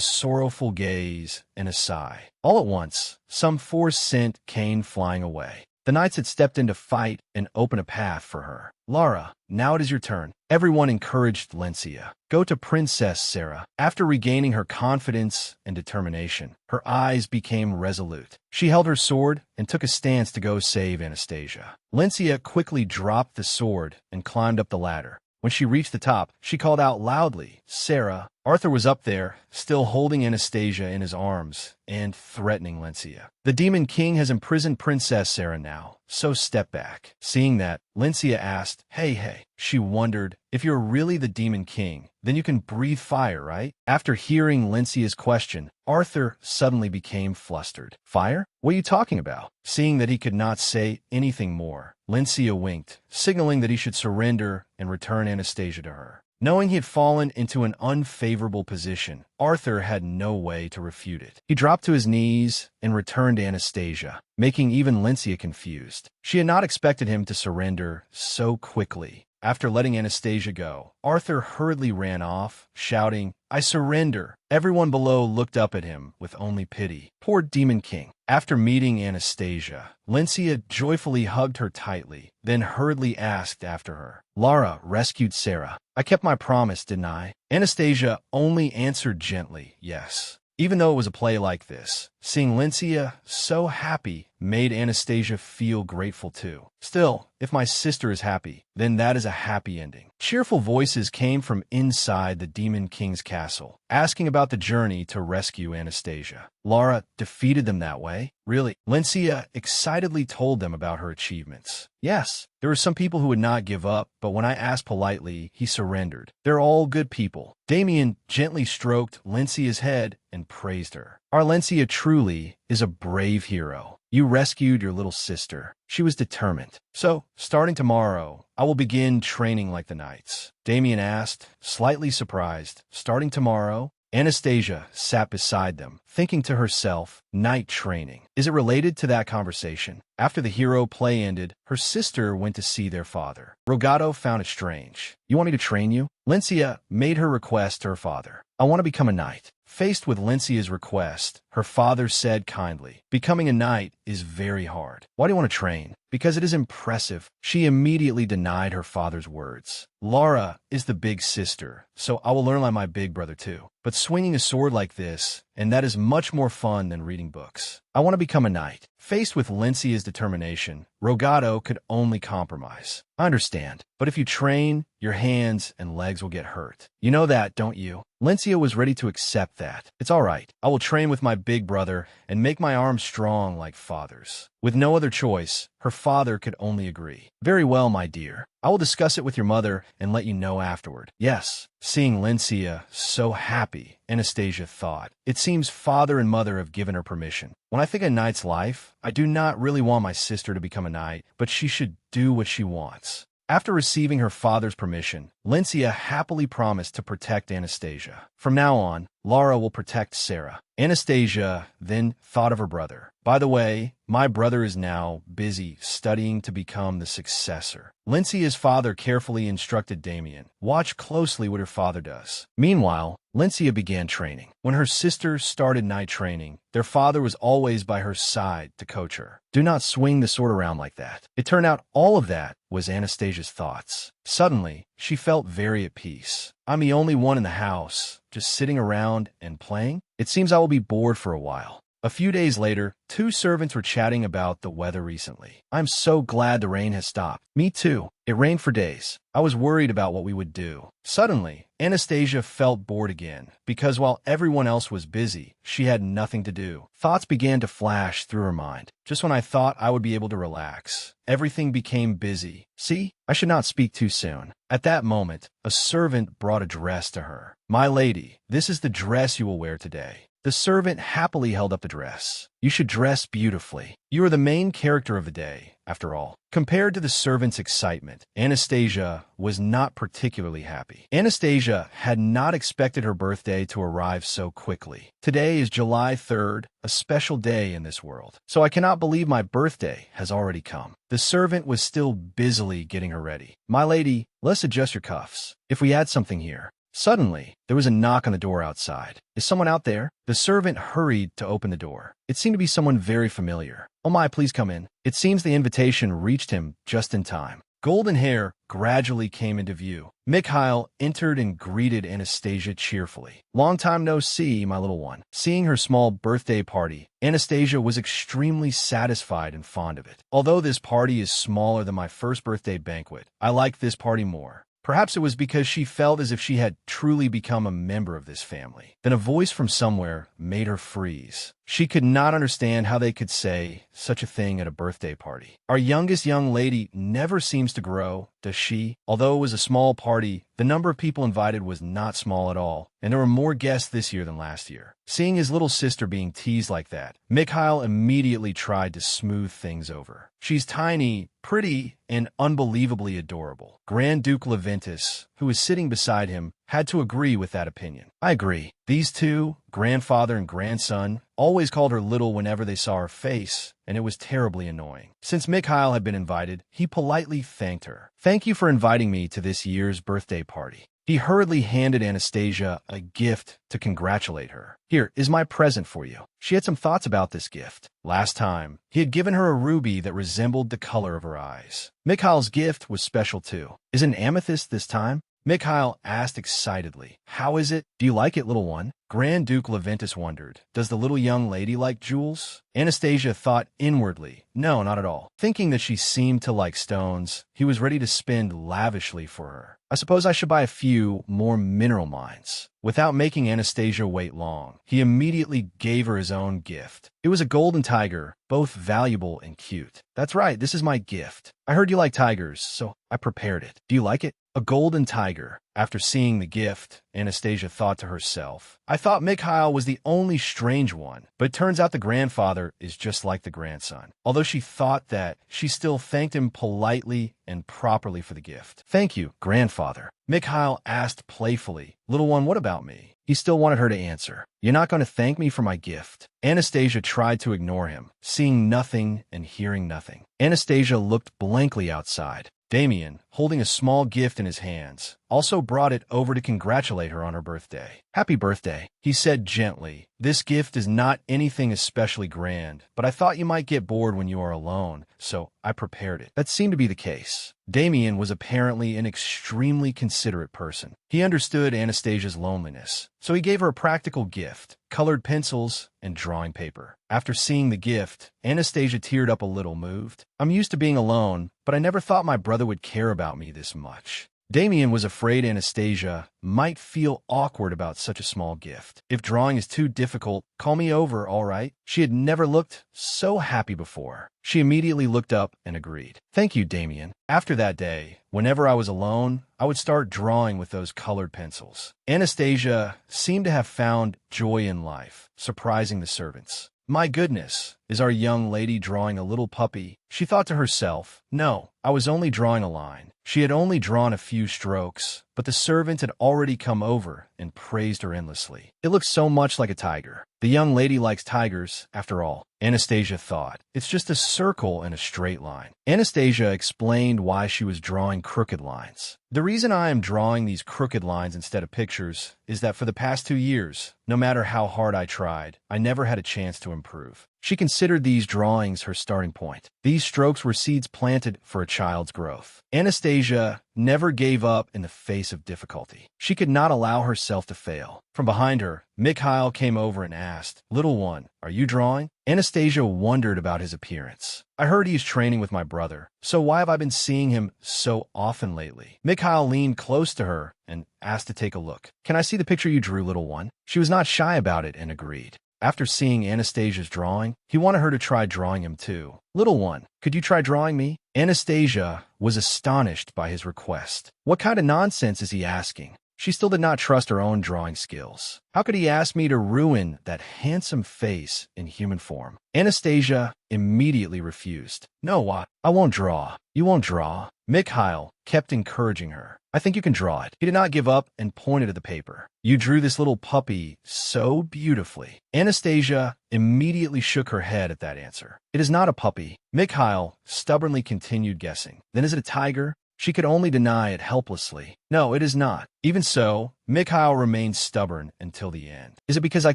sorrowful gaze and a sigh. All at once, some force sent Cain flying away. The knights had stepped in to fight and open a path for her. "Lara, now it is your turn." Everyone encouraged Lencia. "Go to Princess Sarah." After regaining her confidence and determination, her eyes became resolute. She held her sword and took a stance to go save Anastasia. Lencia quickly dropped the sword and climbed up the ladder. When she reached the top, she called out loudly, "Sarah, Arthur was up there, still holding Anastasia in his arms and threatening Lencia. The Demon King has imprisoned Princess Sarah now, so step back. Seeing that, Lencia asked, Hey. She wondered, if you're really the Demon King, then you can breathe fire, right? After hearing Lencia's question, Arthur suddenly became flustered. Fire? What are you talking about? Seeing that he could not say anything more, Lencia winked, signaling that he should surrender and return Anastasia to her. Knowing he had fallen into an unfavorable position, Arthur had no way to refute it. He dropped to his knees and returned to Anastasia, making even Lencia confused. She had not expected him to surrender so quickly. After letting Anastasia go, Arthur hurriedly ran off, shouting, I surrender. Everyone below looked up at him with only pity. Poor Demon King. After meeting Anastasia, Lencia joyfully hugged her tightly, then hurriedly asked after her. Lara rescued Sarah. I kept my promise, didn't I? Anastasia only answered gently, yes. Even though it was a play like this, seeing Lencia so happy made Anastasia feel grateful too. Still, if my sister is happy, then that is a happy ending. Cheerful voices came from inside the Demon King's castle, asking about the journey to rescue Anastasia. Lara defeated them that way? Really? Lencia excitedly told them about her achievements. Yes, there were some people who would not give up, but when I asked politely, he surrendered. They're all good people. Damien gently stroked Lencia's head and praised her. Our Lencia truly is a brave hero. You rescued your little sister. She was determined. So, starting tomorrow, I will begin training like the knights. Damien asked, slightly surprised. Starting tomorrow? Anastasia sat beside them, thinking to herself, night training. Is it related to that conversation? After the hero play ended, her sister went to see their father. Rogato found it strange. You want me to train you? Lencia made her request to her father. I want to become a knight. Faced with Lencia's request, her father said kindly, becoming a knight is very hard. Why do you want to train? Because it is impressive. She immediately denied her father's words. Lara is the big sister, so I will learn like my big brother too. But swinging a sword like this, and that is much more fun than reading books. I want to become a knight. Faced with Lencia's determination, Rogato could only compromise. I understand, but if you train, your hands and legs will get hurt. You know that, don't you? Lencia was ready to accept that. It's all right. I will train with my big brother and make my arms strong like father's. With no other choice, her father could only agree. Very well, my dear. I will discuss it with your mother and let you know afterward. Yes. Seeing Lencia so happy, Anastasia thought, it seems father and mother have given her permission. When I think of a knight's life, I do not really want my sister to become a knight, but she should do what she wants. After receiving her father's permission, Lencia happily promised to protect Anastasia. From now on, Lara will protect Sarah. Anastasia then thought of her brother. By the way, my brother is now busy studying to become the successor. Lencia's father carefully instructed Damien, watch closely what her father does. Meanwhile, Lencia began training. When her sister started night training, their father was always by her side to coach her. Do not swing the sword around like that. It turned out all of that was Anastasia's thoughts. Suddenly, she felt very at peace. I'm the only one in the house, just sitting around and playing. It seems I will be bored for a while. A few days later, two servants were chatting about the weather recently. I'm so glad the rain has stopped. Me too. It rained for days. I was worried about what we would do. Suddenly, Anastasia felt bored again, because while everyone else was busy, she had nothing to do. Thoughts began to flash through her mind. Just when I thought I would be able to relax, everything became busy. See, I should not speak too soon. At that moment, a servant brought a dress to her. My lady, this is the dress you will wear today. The servant happily held up the dress. You should dress beautifully. You are the main character of the day, after all. Compared to the servant's excitement, Anastasia was not particularly happy. Anastasia had not expected her birthday to arrive so quickly. Today is July 3rd, a special day in this world. So I cannot believe my birthday has already come. The servant was still busily getting her ready. My lady, let's adjust your cuffs. If we add something here. Suddenly, there was a knock on the door outside. Is someone out there? The servant hurried to open the door. It seemed to be someone very familiar. Oh my, please come in. It seems the invitation reached him just in time. Golden hair gradually came into view. Mikhail entered and greeted Anastasia cheerfully. Long time no see, my little one. Seeing her small birthday party, Anastasia was extremely satisfied and fond of it. Although this party is smaller than my first birthday banquet, I like this party more. Perhaps it was because she felt as if she had truly become a member of this family. Then a voice from somewhere made her freeze. She could not understand how they could say such a thing at a birthday party. Our youngest young lady never seems to grow, does she? Although it was a small party, the number of people invited was not small at all, and there were more guests this year than last year. Seeing his little sister being teased like that, Mikhail immediately tried to smooth things over. She's tiny, pretty, and unbelievably adorable. Grand Duke Leventis, who was sitting beside him, had to agree with that opinion. I agree. These two, grandfather and grandson, always called her little whenever they saw her face, and it was terribly annoying. Since Mikhail had been invited, he politely thanked her. Thank you for inviting me to this year's birthday party. He hurriedly handed Anastasia a gift to congratulate her. Here is my present for you. She had some thoughts about this gift. Last time, he had given her a ruby that resembled the color of her eyes. Mikhail's gift was special too. Is it an amethyst this time? Mikhail asked excitedly. How is it? Do you like it, little one? Grand Duke Leventis wondered. Does the little young lady like jewels? Anastasia thought inwardly. No, not at all. Thinking that she seemed to like stones, he was ready to spend lavishly for her. I suppose I should buy a few more mineral mines. Without making Anastasia wait long, he immediately gave her his own gift. It was a golden tiger, both valuable and cute. That's right, this is my gift. I heard you like tigers, so I prepared it. Do you like it? A golden tiger. After seeing the gift, Anastasia thought to herself, I thought Mikhail was the only strange one, but it turns out the grandfather is just like the grandson. Although she thought that, she still thanked him politely and properly for the gift. Thank you, grandfather. Mikhail asked playfully, Little one, what about me? He still wanted her to answer. You're not going to thank me for my gift. Anastasia tried to ignore him, seeing nothing and hearing nothing. Anastasia looked blankly outside. Damien, holding a small gift in his hands, also brought it over to congratulate her on her birthday. Happy birthday, he said gently. This gift is not anything especially grand, but I thought you might get bored when you are alone, so I prepared it. That seemed to be the case. Damien was apparently an extremely considerate person. He understood Anastasia's loneliness, so he gave her a practical gift, colored pencils and drawing paper. After seeing the gift, Anastasia teared up a little, moved. I'm used to being alone, but I never thought my brother would care about me this much. Damien was afraid Anastasia might feel awkward about such a small gift. If drawing is too difficult, call me over, all right? She had never looked so happy before. She immediately looked up and agreed. Thank you, Damien. After that day, whenever I was alone, I would start drawing with those colored pencils. Anastasia seemed to have found joy in life, surprising the servants. My goodness, is our young lady drawing a little puppy? She thought to herself. No, I was only drawing a line. She had only drawn a few strokes, but the servant had already come over and praised her endlessly. It looked so much like a tiger. The young lady likes tigers, after all, Anastasia thought. It's just a circle and a straight line. Anastasia explained why she was drawing crooked lines. The reason I am drawing these crooked lines instead of pictures is that for the past 2 years, no matter how hard I tried, I never had a chance to improve. She considered these drawings her starting point. These strokes were seeds planted for a child's growth. Anastasia never gave up in the face of difficulty. She could not allow herself to fail. From behind her, Mikhail came over and asked, Little one, are you drawing? Anastasia wondered about his appearance. I heard he's training with my brother, so why have I been seeing him so often lately? Mikhail leaned close to her and asked to take a look. Can I see the picture you drew, little one? She was not shy about it and agreed. After seeing Anastasia's drawing, he wanted her to try drawing him too. Little one, could you try drawing me? Anastasia was astonished by his request. What kind of nonsense is he asking? She still did not trust her own drawing skills. How could he ask me to ruin that handsome face in human form? Anastasia immediately refused. No, I won't draw. You won't draw. Mikhail kept encouraging her. I think you can draw it. He did not give up and pointed at the paper. You drew this little puppy so beautifully. Anastasia immediately shook her head at that answer. It is not a puppy. Mikhail stubbornly continued guessing. Then is it a tiger? She could only deny it helplessly. No, it is not. Even so, Mikhail remained stubborn until the end. Is it because I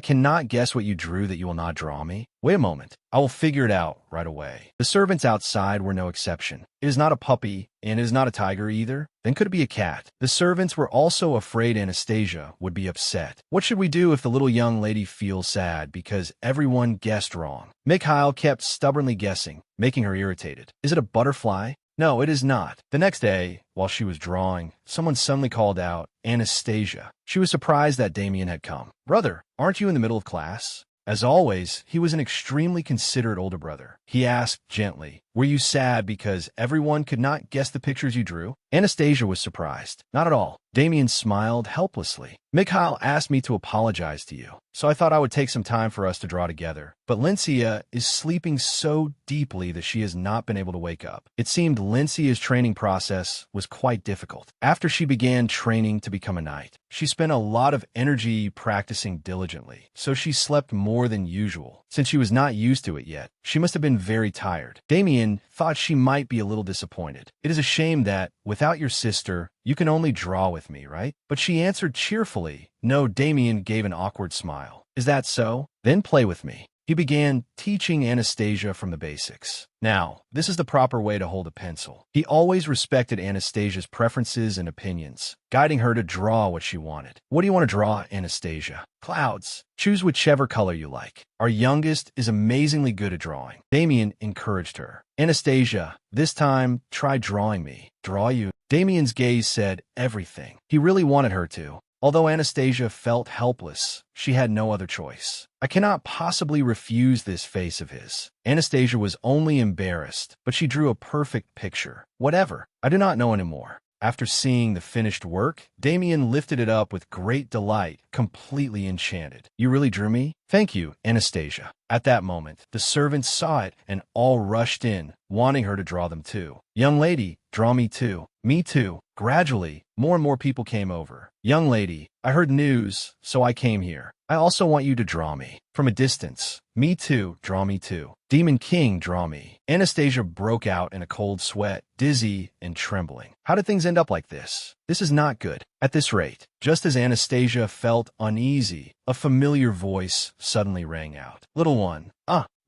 cannot guess what you drew that you will not draw me? Wait a moment. I will figure it out right away. The servants outside were no exception. It is not a puppy, and it is not a tiger either. Then could it be a cat? The servants were also afraid Anastasia would be upset. What should we do if the little young lady feels sad because everyone guessed wrong? Mikhail kept stubbornly guessing, making her irritated. Is it a butterfly? No, it is not. The next day, while she was drawing, someone suddenly called out, Anastasia. She was surprised that Damien had come. Brother, aren't you in the middle of class? As always, he was an extremely considerate older brother. He asked gently, were you sad because everyone could not guess the pictures you drew? Anastasia was surprised. Not at all. Damien smiled helplessly. Mikhail asked me to apologize to you, so I thought I would take some time for us to draw together. But Lincia is sleeping so deeply that she has not been able to wake up. It seemed Lincia's training process was quite difficult. After she began training to become a knight, she spent a lot of energy practicing diligently, so she slept more than usual. Since she was not used to it yet, she must have been very tired. Damien thought she might be a little disappointed. It is a shame that, without your sister, you can only draw with me, right? But she answered cheerfully. No, Damien gave an awkward smile. Is that so? Then play with me. He began teaching Anastasia from the basics. Now, this is the proper way to hold a pencil. He always respected Anastasia's preferences and opinions, guiding her to draw what she wanted. What do you want to draw, Anastasia? Clouds. Choose whichever color you like. Our youngest is amazingly good at drawing. Damien encouraged her. Anastasia, this time, try drawing me. Draw you. Damien's gaze said everything. He really wanted her to. Although Anastasia felt helpless, she had no other choice. I cannot possibly refuse this face of his. Anastasia was only embarrassed, but she drew a perfect picture. Whatever. I do not know anymore. After seeing the finished work, Damien lifted it up with great delight, completely enchanted. You really drew me? Thank you, Anastasia. At that moment, the servants saw it and all rushed in, wanting her to draw them too. Young lady, draw me too. Me too. Gradually, more and more people came over. Young lady, I heard news, so I came here. I also want you to draw me. From a distance. Me too, draw me too. Demon King, draw me. Anastasia broke out in a cold sweat, dizzy and trembling. How did things end up like this? This is not good. At this rate, just as Anastasia felt uneasy, a familiar voice suddenly rang out. Little one.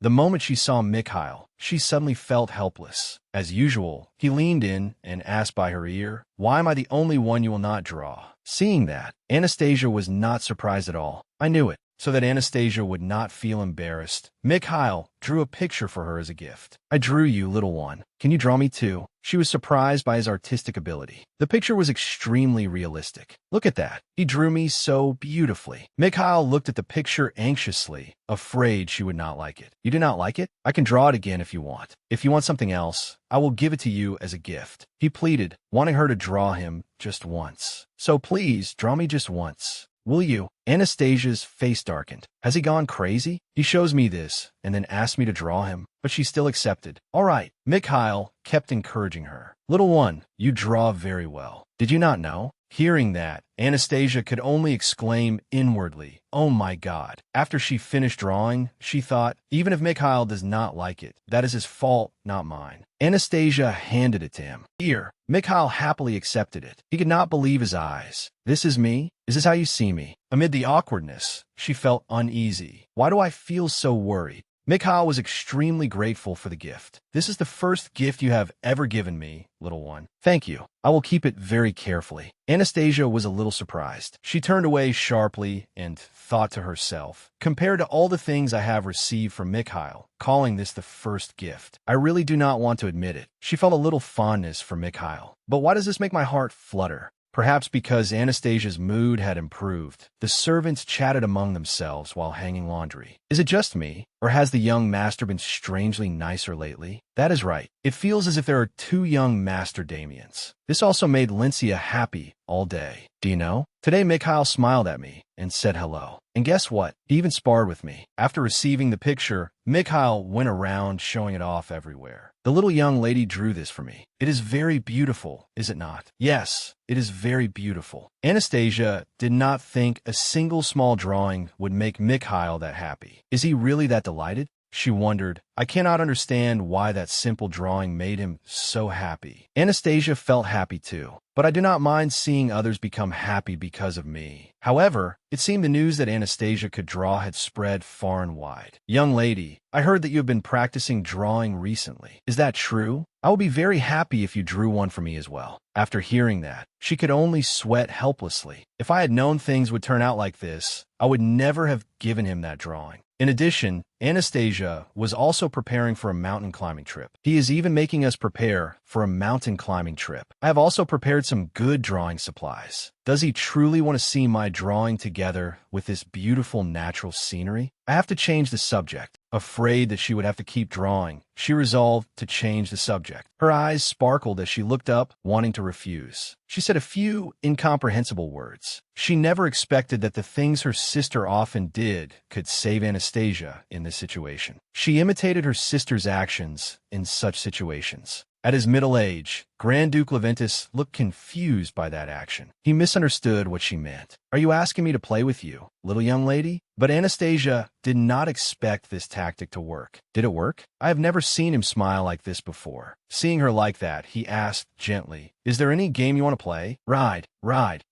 The moment she saw Mikhail, she suddenly felt helpless. As usual, he leaned in and asked by her ear, why am I the only one you will not draw? Seeing that, Anastasia was not surprised at all. I knew it. So that Anastasia would not feel embarrassed, Mikhail drew a picture for her as a gift. I drew you, little one. Can you draw me too? She was surprised by his artistic ability. The picture was extremely realistic. Look at that. He drew me so beautifully. Mikhail looked at the picture anxiously, afraid she would not like it. You do not like it? I can draw it again if you want. If you want something else, I will give it to you as a gift. He pleaded, wanting her to draw him just once. So please, draw me just once. Will you? Anastasia's face darkened. Has he gone crazy? He shows me this, and then asked me to draw him, but she still accepted. All right. Mikhail kept encouraging her. Little one, you draw very well. Did you not know? Hearing that, Anastasia could only exclaim inwardly, oh my God. After she finished drawing, she thought, even if Mikhail does not like it, that is his fault, not mine. Anastasia handed it to him. Here, Mikhail happily accepted it. He could not believe his eyes. This is me? Is this how you see me? Amid the awkwardness, she felt uneasy. Why do I feel so worried? Mikhail was extremely grateful for the gift. This is the first gift you have ever given me, little one. Thank you. I will keep it very carefully. Anastasia was a little surprised. She turned away sharply and thought to herself, compared to all the things I have received from Mikhail, calling this the first gift, I really do not want to admit it. She felt a little fondness for Mikhail. But why does this make my heart flutter? Perhaps because Anastasia's mood had improved. The servants chatted among themselves while hanging laundry. Is it just me, or has the young master been strangely nicer lately? That is right. It feels as if there are two young Master Damiens. This also made Lincia happy all day. Do you know? Today Mikhail smiled at me and said hello. And guess what? He even sparred with me. After receiving the picture, Mikhail went around showing it off everywhere. The little young lady drew this for me. It is very beautiful, is it not? Yes, it is very beautiful. Anastasia did not think a single small drawing would make Mikhail that happy. Is he really that delighted? She wondered. I cannot understand why that simple drawing made him so happy. Anastasia felt happy too, but I do not mind seeing others become happy because of me. However, it seemed the news that Anastasia could draw had spread far and wide. Young lady, I heard that you have been practicing drawing recently. Is that true? I will be very happy if you drew one for me as well. After hearing that, she could only sweat helplessly. If I had known things would turn out like this, I would never have given him that drawing. In addition, Anastasia was also preparing for a mountain climbing trip. He is even making us prepare for a mountain climbing trip. I have also prepared some good drawing supplies. Does he truly want to see my drawing together with this beautiful natural scenery? I have to change the subject. Afraid that she would have to keep drawing, she resolved to change the subject. Her eyes sparkled as she looked up, wanting to refuse. She said a few incomprehensible words. She never expected that the things her sister often did could save Anastasia in this situation. She imitated her sister's actions in such situations. At his middle age, Grand Duke Leventis looked confused by that action. He misunderstood what she meant. Are you asking me to play with you, little young lady? But Anastasia did not expect this tactic to work. Did it work? I have never seen him smile like this before. Seeing her like that, he asked gently, "Is there any game you want to play?" Ride.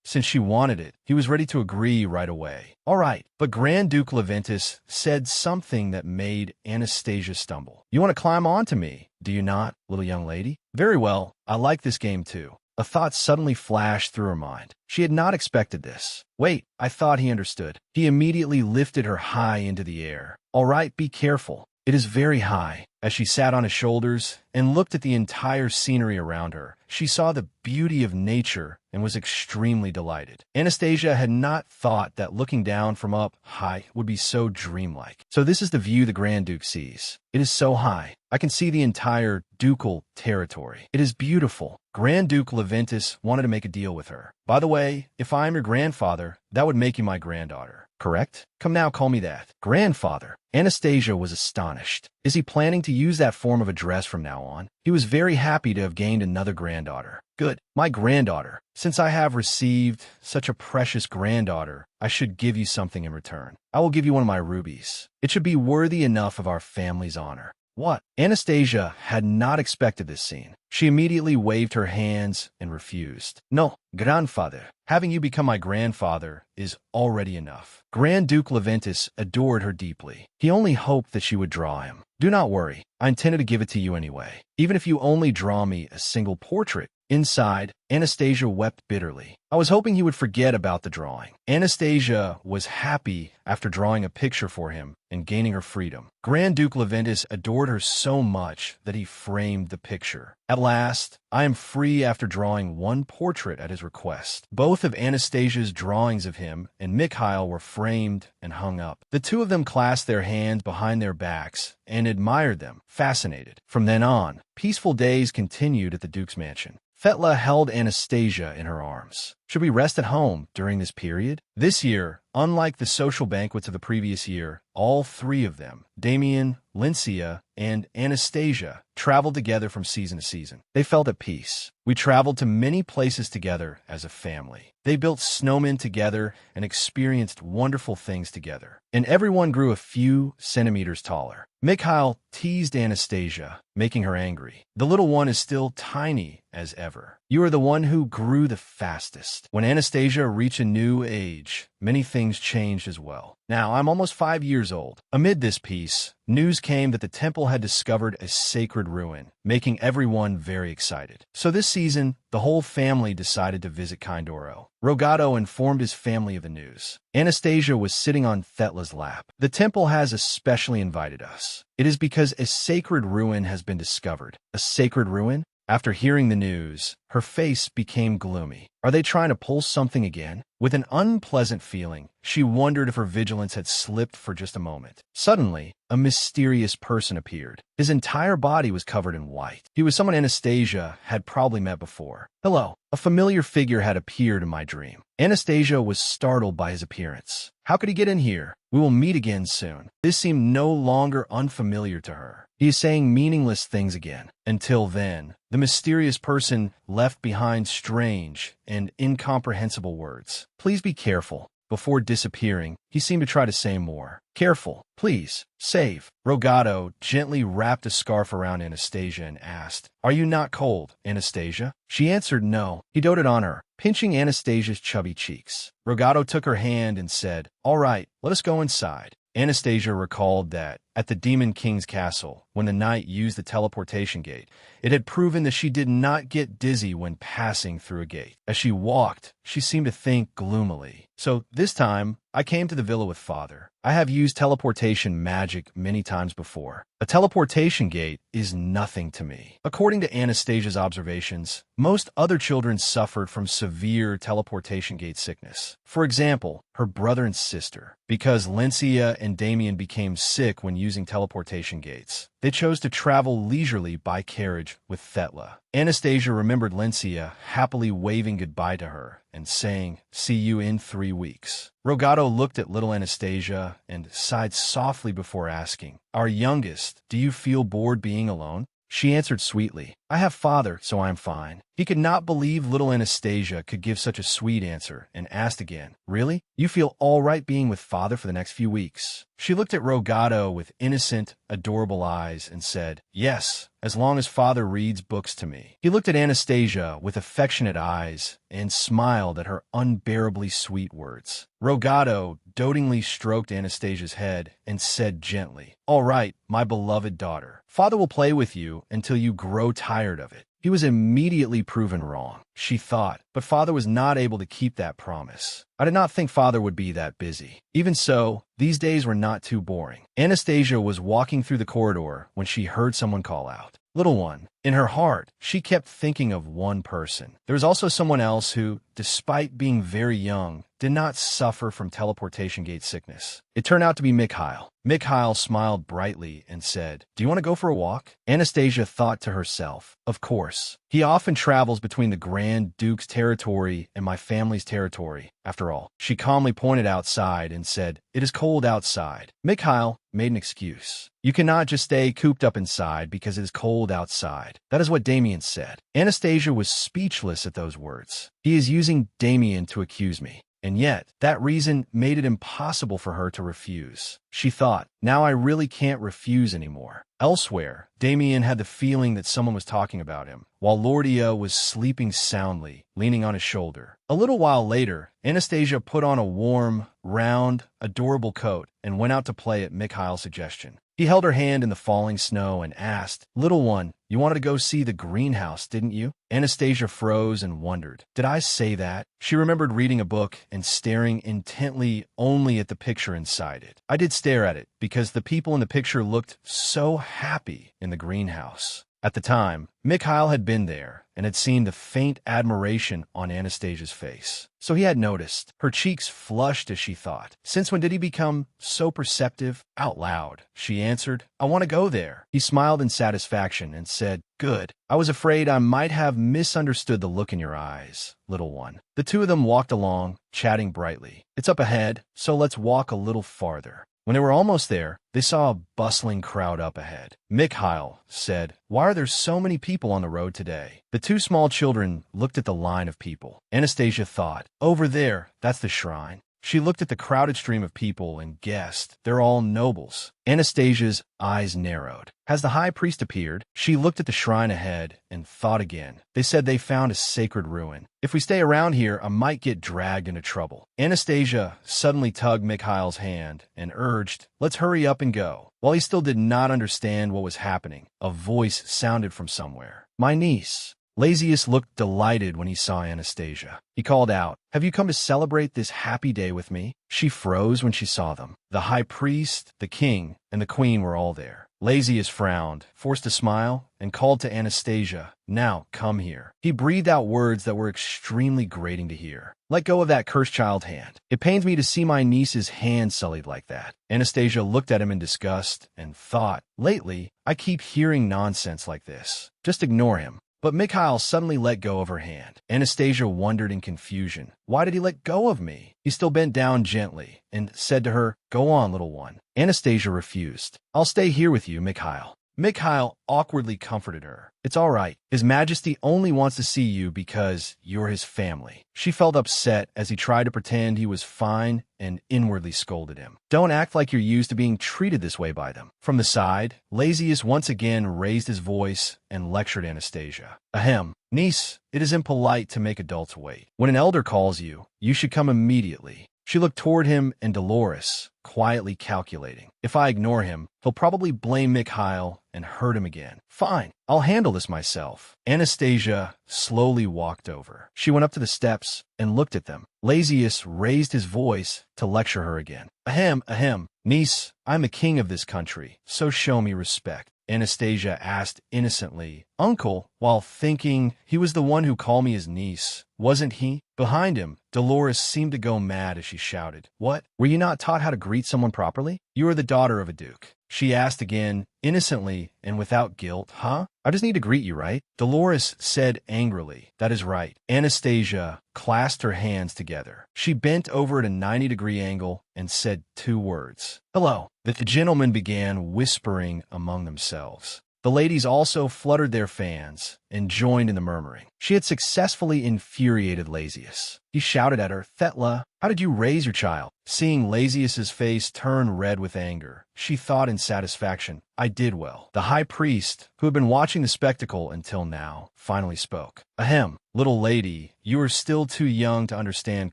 Since she wanted it, he was ready to agree right away. All right. But Grand Duke Leventis said something that made Anastasia stumble. You want to climb onto me, do you not, little young lady? Very well. I like this game too. A thought suddenly flashed through her mind. She had not expected this. Wait, I thought he understood. He immediately lifted her high into the air. All right, be careful. It is very high. As she sat on his shoulders and looked at the entire scenery around her, she saw the beauty of nature and was extremely delighted. Anastasia had not thought that looking down from up high would be so dreamlike. So this is the view the Grand Duke sees. It is so high. I can see the entire ducal territory. It is beautiful. Grand Duke Leventis wanted to make a deal with her. By the way, if I am your grandfather, that would make you my granddaughter. Correct? Come now, call me that. Grandfather. Anastasia was astonished. Is he planning to use that form of address from now on? He was very happy to have gained another granddaughter. Good. My granddaughter. Since I have received such a precious granddaughter, I should give you something in return. I will give you one of my rubies. It should be worthy enough of our family's honor. What? Anastasia had not expected this scene. She immediately waved her hands and refused. No, grandfather. Having you become my grandfather is already enough. Grand Duke Leventis adored her deeply. He only hoped that she would draw him. Do not worry. I intended to give it to you anyway. Even if you only draw me a single portrait. Inside, Anastasia wept bitterly. I was hoping he would forget about the drawing. Anastasia was happy after drawing a picture for him and gaining her freedom. Grand Duke Leventis adored her so much that he framed the picture. At last, I am free after drawing one portrait at his request. Both of Anastasia's drawings of him and Mikhail were framed and hung up. The two of them clasped their hands behind their backs and admired them, fascinated. From then on, peaceful days continued at the Duke's mansion. Fetla held Anastasia in her arms. Should we rest at home during this period? This year, unlike the social banquets of the previous year, all three of them, Damien, Lincia, and Anastasia, traveled together from season to season. They felt at peace. We traveled to many places together as a family. They built snowmen together and experienced wonderful things together. And everyone grew a few centimeters taller. Mikhail teased Anastasia, making her angry. The little one is still tiny as ever. You are the one who grew the fastest. When Anastasia reached a new age, many things changed as well. Now, I'm almost 5 years old. Amid this peace, news came that the temple had discovered a sacred ruin, making everyone very excited. So this season, the whole family decided to visit Kindoro. Rogato informed his family of the news. Anastasia was sitting on Thetla's lap. The temple has especially invited us. It is because a sacred ruin has been discovered. A sacred ruin? After hearing the news, her face became gloomy. Are they trying to pull something again? With an unpleasant feeling, she wondered if her vigilance had slipped for just a moment. Suddenly, a mysterious person appeared. His entire body was covered in white. He was someone Anastasia had probably met before. Hello. A familiar figure had appeared in my dream. Anastasia was startled by his appearance. How could he get in here? We will meet again soon. This seemed no longer unfamiliar to her. He is saying meaningless things again. Until then, the mysterious person left behind strange and incomprehensible words. Please be careful. Before disappearing, he seemed to try to say more. Careful, please, save. Rogato gently wrapped a scarf around Anastasia and asked, Are you not cold, Anastasia? She answered no. He doted on her, pinching Anastasia's chubby cheeks. Rogato took her hand and said, All right, let us go inside. Anastasia recalled that, At the Demon King's castle, when the knight used the teleportation gate, it had proven that she did not get dizzy when passing through a gate. As she walked, she seemed to think gloomily. So this time, I came to the villa with Father. I have used teleportation magic many times before. A teleportation gate is nothing to me. According to Anastasia's observations, most other children suffered from severe teleportation gate sickness. For example, her brother and sister. Because Lencia and Damien became sick when using teleportation gates, they chose to travel leisurely by carriage with Thetla. Anastasia remembered Lencia happily waving goodbye to her and saying, "See you in 3 weeks." Rogato looked at little Anastasia and sighed softly before asking, "Our youngest, do you feel bored being alone?" She answered sweetly, "I have Father, so I am fine." He could not believe little Anastasia could give such a sweet answer and asked again, "Really? You feel all right being with Father for the next few weeks?" She looked at Rogato with innocent, adorable eyes and said, "Yes, as long as Father reads books to me." He looked at Anastasia with affectionate eyes and smiled at her unbearably sweet words. Rogato dotingly stroked Anastasia's head and said gently, "All right, my beloved daughter. Father will play with you until you grow tired of it." He was immediately proven wrong, she thought, but Father was not able to keep that promise. I did not think Father would be that busy. Even so, these days were not too boring. Anastasia was walking through the corridor when she heard someone call out, "Little one." In her heart, she kept thinking of one person. There was also someone else who, despite being very young, did not suffer from teleportation gate sickness. It turned out to be Mikhail. Mikhail smiled brightly and said, "Do you want to go for a walk?" Anastasia thought to herself, "Of course. He often travels between the Grand Duke's territory and my family's territory. After all," she calmly pointed outside and said, "It is cold outside." Mikhail made an excuse. "You cannot just stay cooped up inside because it is cold outside." That is what Damien said. Anastasia was speechless at those words. He is using Damien to accuse me. And yet, that reason made it impossible for her to refuse. She thought, now I really can't refuse anymore. Elsewhere, Damien had the feeling that someone was talking about him, while Lordia was sleeping soundly, leaning on his shoulder. A little while later, Anastasia put on a warm, round, adorable coat and went out to play at Mikhail's suggestion. He held her hand in the falling snow and asked, "Little one, you wanted to go see the greenhouse, didn't you?" Anastasia froze and wondered, "Did I say that?" She remembered reading a book and staring intently only at the picture inside it. I did stare at it because the people in the picture looked so happy in the greenhouse. At the time, Mikhail had been there and had seen the faint admiration on Anastasia's face. So he had noticed. Her cheeks flushed as she thought, "Since when did he become so perceptive?" Out loud, she answered, "I want to go there." He smiled in satisfaction and said, "Good. I was afraid I might have misunderstood the look in your eyes, little one." The two of them walked along, chatting brightly. "It's up ahead, so let's walk a little farther." When they were almost there, they saw a bustling crowd up ahead. Mikhail said, "Why are there so many people on the road today?" The two small children looked at the line of people. Anastasia thought, "Over there, that's the shrine." She looked at the crowded stream of people and guessed, "They're all nobles." Anastasia's eyes narrowed. Has the high priest appeared? She looked at the shrine ahead and thought again. They said they found a sacred ruin. If we stay around here, I might get dragged into trouble. Anastasia suddenly tugged Mikhail's hand and urged, "Let's hurry up and go." While he still did not understand what was happening, a voice sounded from somewhere. "My niece." Lazius looked delighted when he saw Anastasia. He called out, "Have you come to celebrate this happy day with me?" She froze when she saw them. The high priest, the king, and the queen were all there. Lazius frowned, forced a smile, and called to Anastasia, "Now, come here." He breathed out words that were extremely grating to hear. "Let go of that cursed child's hand. It pains me to see my niece's hand sullied like that." Anastasia looked at him in disgust and thought, "Lately, I keep hearing nonsense like this. Just ignore him." But Mikhail suddenly let go of her hand. Anastasia wondered in confusion. Why did he let go of me? He still bent down gently and said to her, "Go on, little one." Anastasia refused. "I'll stay here with you, Mikhail." Mikhail awkwardly comforted her. "It's all right. His Majesty only wants to see you because you're his family." She felt upset as he tried to pretend he was fine and inwardly scolded him. "Don't act like you're used to being treated this way by them." From the side, Lazius once again raised his voice and lectured Anastasia. "Ahem. Niece, it is impolite to make adults wait. When an elder calls you, you should come immediately." She looked toward him and Dolores, quietly calculating. If I ignore him, he'll probably blame Mikhail and hurt him again. Fine, I'll handle this myself. Anastasia slowly walked over. She went up to the steps and looked at them. Lazius raised his voice to lecture her again. Ahem, ahem. Niece, I'm the king of this country, so show me respect. Anastasia asked innocently. Uncle, while thinking he was the one who called me his niece, wasn't he? Behind him, Dolores seemed to go mad as she shouted. What? Were you not taught how to greet someone properly? You are the daughter of a duke. She asked again, innocently and without guilt. Huh? I just need to greet you, right? Dolores said angrily. That is right. Anastasia clasped her hands together. She bent over at a 90-degree angle and said 2 words. Hello. The gentlemen began whispering among themselves. The ladies also fluttered their fans and joined in the murmuring. She had successfully infuriated Lazius. He shouted at her, Thetla, how did you raise your child? Seeing Lazius's face turn red with anger, she thought in satisfaction, I did well. The high priest, who had been watching the spectacle until now, finally spoke. Ahem, little lady, you are still too young to understand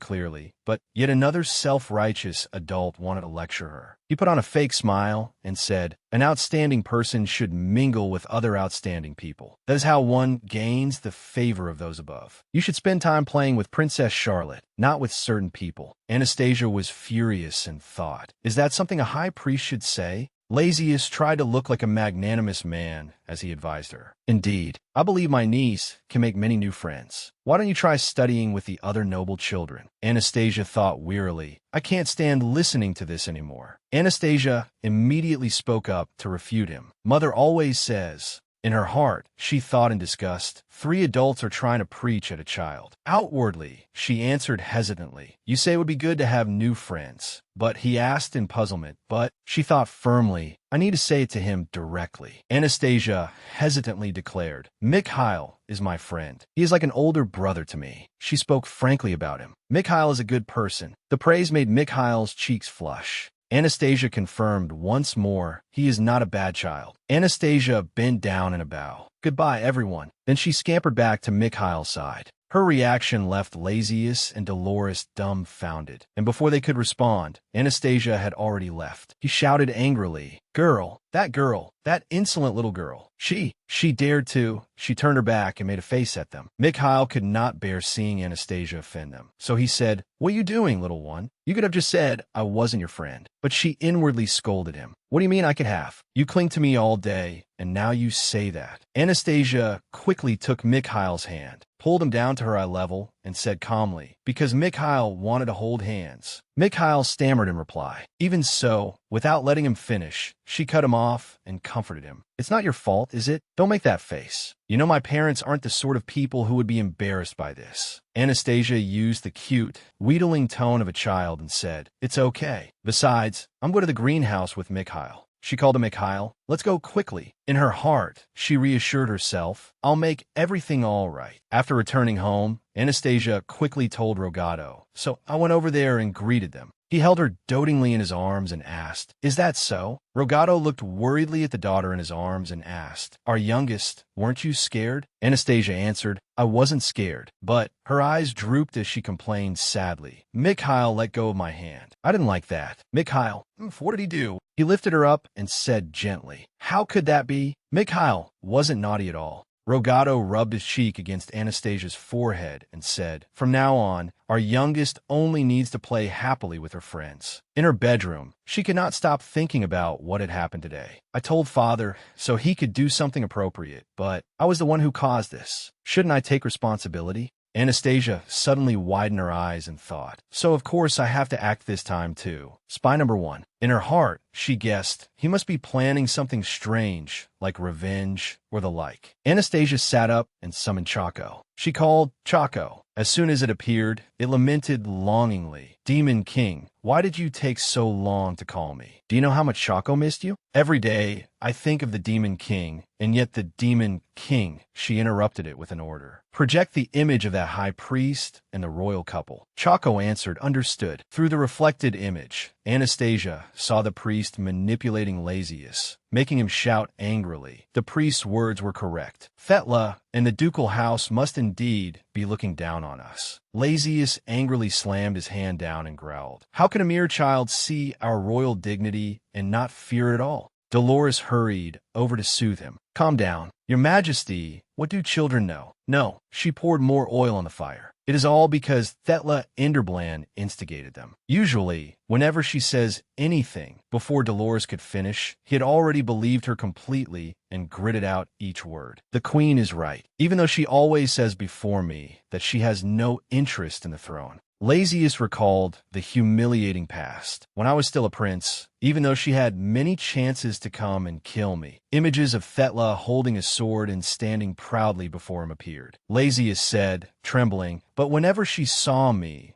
clearly, but yet another self-righteous adult wanted to lecture her. He put on a fake smile and said, an outstanding person should mingle with other outstanding people. That is how one gains the favor of those above. You should spend time playing with Princess Charlotte, not with certain people. Anastasia was furious and thought, is that something a high priest should say? Lazius tried to look like a magnanimous man as he advised her. Indeed, I believe my niece can make many new friends. Why don't you try studying with the other noble children? Anastasia thought wearily, I can't stand listening to this anymore. Anastasia immediately spoke up to refute him. Mother always says. In her heart, she thought in disgust, 3 adults are trying to preach at a child. Outwardly, she answered hesitantly, you say it would be good to have new friends. But he asked in puzzlement, but she thought firmly, I need to say it to him directly. Anastasia hesitantly declared, Mikhail is my friend. He is like an older brother to me. She spoke frankly about him. Mikhail is a good person. The praise made Mikhail's cheeks flush. Anastasia confirmed once more, he is not a bad child. Anastasia bent down in a bow. Goodbye, everyone. Then she scampered back to Mikhail's side. Her reaction left Lazius and Dolores dumbfounded, and before they could respond, Anastasia had already left. He shouted angrily, girl, that insolent little girl. She dared to. She turned her back and made a face at them. Mikhail could not bear seeing Anastasia offend them. So he said, what are you doing, little one? You could have just said, I wasn't your friend. But she inwardly scolded him. What do you mean I could have? You cling to me all day, and now you say that. Anastasia quickly took Mikhail's hand, pulled him down to her eye level, and said calmly, because Mikhail wanted to hold hands. Mikhail stammered in reply. Even so, without letting him finish, she cut him off and comforted him. It's not your fault, is it? Don't make that face. You know my parents aren't the sort of people who would be embarrassed by this. Anastasia used the cute, wheedling tone of a child and said, it's okay. Besides, I'm going to the greenhouse with Mikhail. She called to Mikhail, let's go quickly. In her heart, she reassured herself, I'll make everything all right. After returning home, Anastasia quickly told Rogato, so I went over there and greeted them. He held her dotingly in his arms and asked, is that so? Rogato looked worriedly at the daughter in his arms and asked, our youngest, weren't you scared? Anastasia answered, I wasn't scared, but her eyes drooped as she complained sadly. Mikhail let go of my hand. I didn't like that. Mikhail, what did he do? He lifted her up and said gently, how could that be? Mikhail wasn't naughty at all. Rogato rubbed his cheek against Anastasia's forehead and said, from now on, our youngest only needs to play happily with her friends. In her bedroom, she could not stop thinking about what had happened today. I told father so he could do something appropriate, but I was the one who caused this. Shouldn't I take responsibility? Anastasia suddenly widened her eyes and thought, so of course I have to act this time too. Spy number 1. In her heart, she guessed, he must be planning something strange, like revenge or the like. Anastasia sat up and summoned CACAO. She called CACAO. As soon as it appeared, it lamented longingly, Demon King, why did you take so long to call me? Do you know how much CACAO missed you? Every day, I think of the Demon King, and yet the Demon King, she interrupted it with an order. Project the image of that high priest and the royal couple. CACAO answered, understood. Through the reflected image, Anastasia saw the priest manipulating Lazius, making him shout angrily. The priest's words were correct. Thetla and the ducal house must indeed be looking down on us. Lazius angrily slammed his hand down and growled, "How can a mere child see our royal dignity and not fear it at all?" Dolores hurried over to soothe him. "Calm down. Your Majesty, what do children know?" No, she poured more oil on the fire. "It is all because Thetla Enderbland instigated them." Usually, whenever she says anything before Dolores could finish, he had already believed her completely and gritted out each word. "The queen is right, even though she always says before me that she has no interest in the throne." Lazius recalled the humiliating past, when I was still a prince, even though she had many chances to come and kill me. Images of Thetla holding a sword and standing proudly before him appeared. Lazius said, trembling, but whenever she saw me,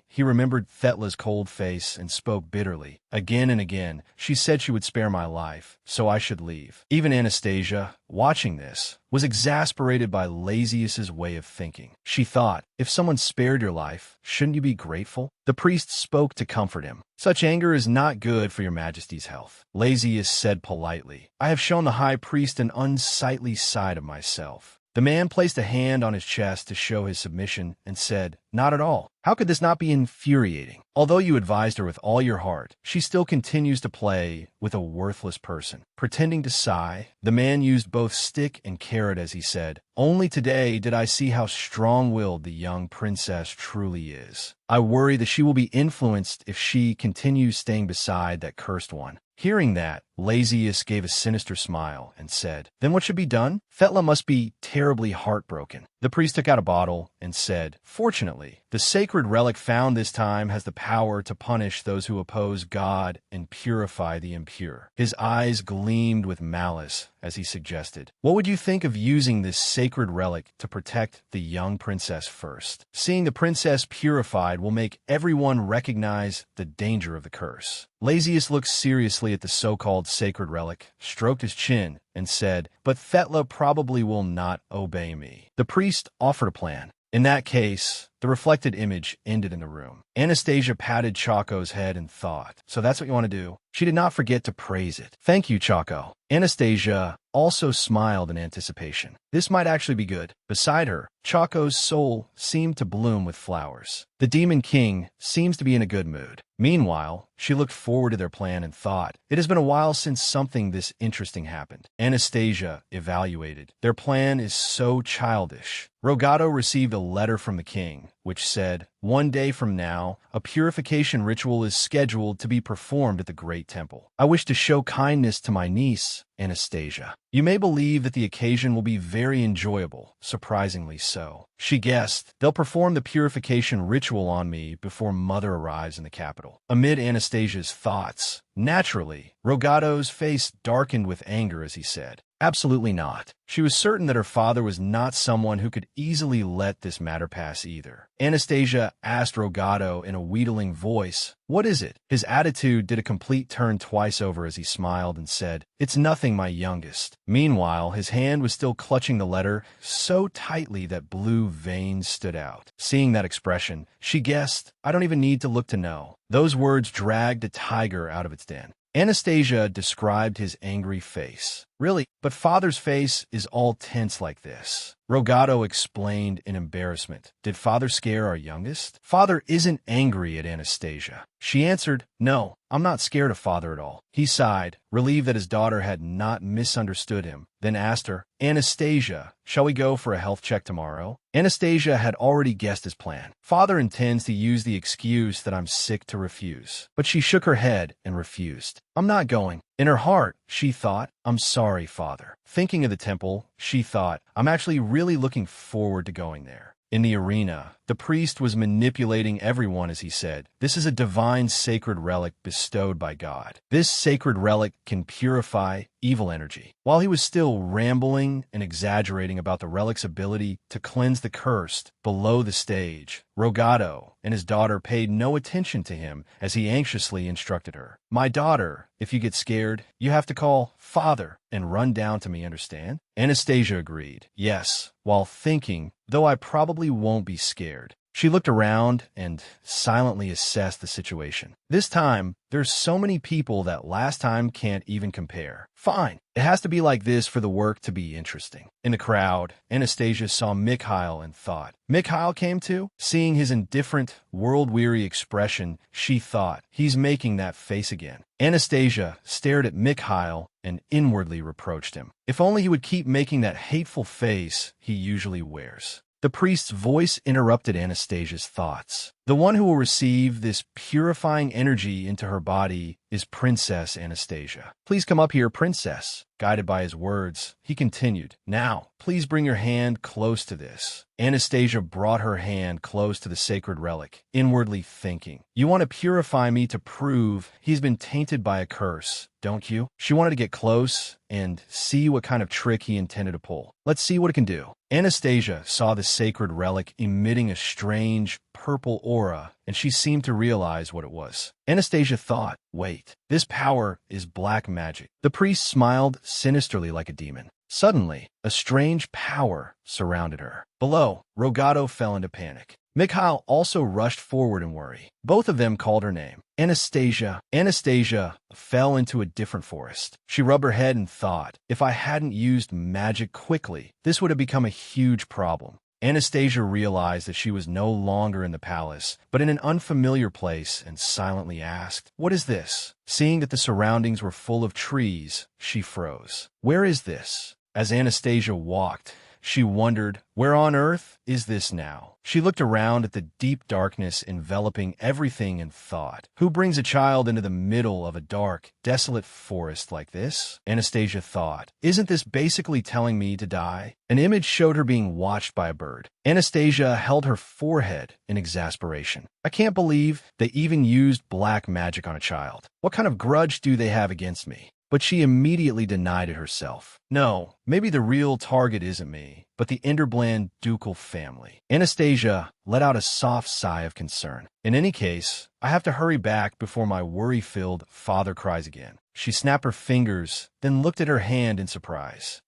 he remembered Thetla's cold face and spoke bitterly. Again and again, she said she would spare my life, so I should leave. Even Anastasia, watching this, was exasperated by Lazius's way of thinking. She thought, if someone spared your life, shouldn't you be grateful? The priest spoke to comfort him. "Such anger is not good for your Majesty's health." Lazius said politely, "I have shown the high priest an unsightly side of myself." The man placed a hand on his chest to show his submission and said, "Not at all. How could this not be infuriating? Although you advised her with all your heart, she still continues to play with a worthless person." Pretending to sigh, the man used both stick and carrot as he said, "Only today did I see how strong-willed the young princess truly is. I worry that she will be influenced if she continues staying beside that cursed one." Hearing that, Lazius gave a sinister smile and said, "Then what should be done? Thetla must be terribly heartbroken." The priest took out a bottle and said, "Fortunately, the sacred relic found this time has the power to punish those who oppose God and purify the impure." His eyes gleamed with malice as he suggested, "What would you think of using this sacred relic to protect the young princess first? Seeing the princess purified will make everyone recognize the danger of the curse." Lazius looked seriously at the so-called sacred relic, stroked his chin, and said, "But Thetla probably will not obey me." The priest offered a plan. In that case, the reflected image ended in the room. Anastasia patted CACAO's head and thought, "So that's what you want to do?" She did not forget to praise it. "Thank you, CACAO." Anastasia also smiled in anticipation. This might actually be good. Beside her, CACAO's soul seemed to bloom with flowers. The Demon King seems to be in a good mood. Meanwhile, she looked forward to their plan and thought, "It has been a while since something this interesting happened." Anastasia evaluated. Their plan is so childish. Rogado received a letter from the king, which said, "One day from now, a purification ritual is scheduled to be performed at the Great Temple. I wish to show kindness to my niece, Anastasia. You may believe that the occasion will be very enjoyable, surprisingly so." She guessed, "They'll perform the purification ritual on me before Mother arrives in the capital." Amid Anastasia's thoughts, naturally, Rogado's face darkened with anger as he said, "Absolutely not." She was certain that her father was not someone who could easily let this matter pass either. Anastasia asked Rogado in a wheedling voice, "What is it?" His attitude did a complete turn twice over as he smiled and said, "It's nothing, my youngest." Meanwhile, his hand was still clutching the letter so tightly that blue veins stood out. Seeing that expression, she guessed, "I don't even need to look to know." Those words dragged a tiger out of its den. Anastasia described his angry face. "Really? But father's face is all tense like this." Rogado explained in embarrassment. "Did father scare our youngest?" "Father isn't angry at Anastasia." She answered, "No, I'm not scared of father at all." He sighed, relieved that his daughter had not misunderstood him, then asked her, "Anastasia, shall we go for a health check tomorrow?" Anastasia had already guessed his plan. "Father intends to use the excuse that I'm sick to refuse." But she shook her head and refused. "I'm not going." In her heart, she thought, "I'm sorry, father." Thinking of the temple, she thought, "I'm actually really looking forward to going there." In the arena, The priest was manipulating everyone as he said, "This is a divine sacred relic bestowed by God. This sacred relic can purify evil energy." While he was still rambling and exaggerating about the relic's ability to cleanse the cursed below the stage, Rogado and his daughter paid no attention to him as he anxiously instructed her. "My daughter, if you get scared, you have to call Father and run down to me, understand?" Anastasia agreed, "Yes," while thinking, "Though I probably won't be scared." She looked around and silently assessed the situation. This time, there's so many people that last time can't even compare. Fine, it has to be like this for the work to be interesting. In the crowd, Anastasia saw Mikhail and thought. Mikhail came too? Seeing his indifferent, world-weary expression, she thought, he's making that face again. Anastasia stared at Mikhail and inwardly reproached him. If only he would keep making that hateful face he usually wears. The priest's voice interrupted Anastasia's thoughts. The one who will receive this purifying energy into her body is Princess Anastasia. "Please come up here, Princess." Guided by his words, he continued, "Now, please bring your hand close to this." Anastasia brought her hand close to the sacred relic, inwardly thinking, "You want to purify me to prove he's been tainted by a curse, don't you?" She wanted to get close and see what kind of trick he intended to pull. Let's see what it can do. Anastasia saw the sacred relic emitting a strange purple aura, and she seemed to realize what it was. Anastasia thought, "Wait, this power is black magic." The priest smiled sinisterly like a demon. Suddenly, a strange power surrounded her. Below, Rogado fell into panic. Mikhail also rushed forward in worry. Both of them called her name. Anastasia. Anastasia fell into a different forest. She rubbed her head and thought, if I hadn't used magic quickly, this would have become a huge problem. Anastasia realized that she was no longer in the palace, but in an unfamiliar place, and silently asked, "What is this?" Seeing that the surroundings were full of trees, she froze. "Where is this?" As Anastasia walked, she wondered, where on earth is this now? She looked around at the deep darkness enveloping everything and thought, who brings a child into the middle of a dark, desolate forest like this? Anastasia thought, isn't this basically telling me to die? An image showed her being watched by a bird. Anastasia held her forehead in exasperation. I can't believe they even used black magic on a child. What kind of grudge do they have against me? But she immediately denied it herself. No, maybe the real target isn't me, but the Enderbland ducal family. Anastasia let out a soft sigh of concern. In any case, I have to hurry back before my worry-filled father cries again. She snapped her fingers, then looked at her hand in surprise.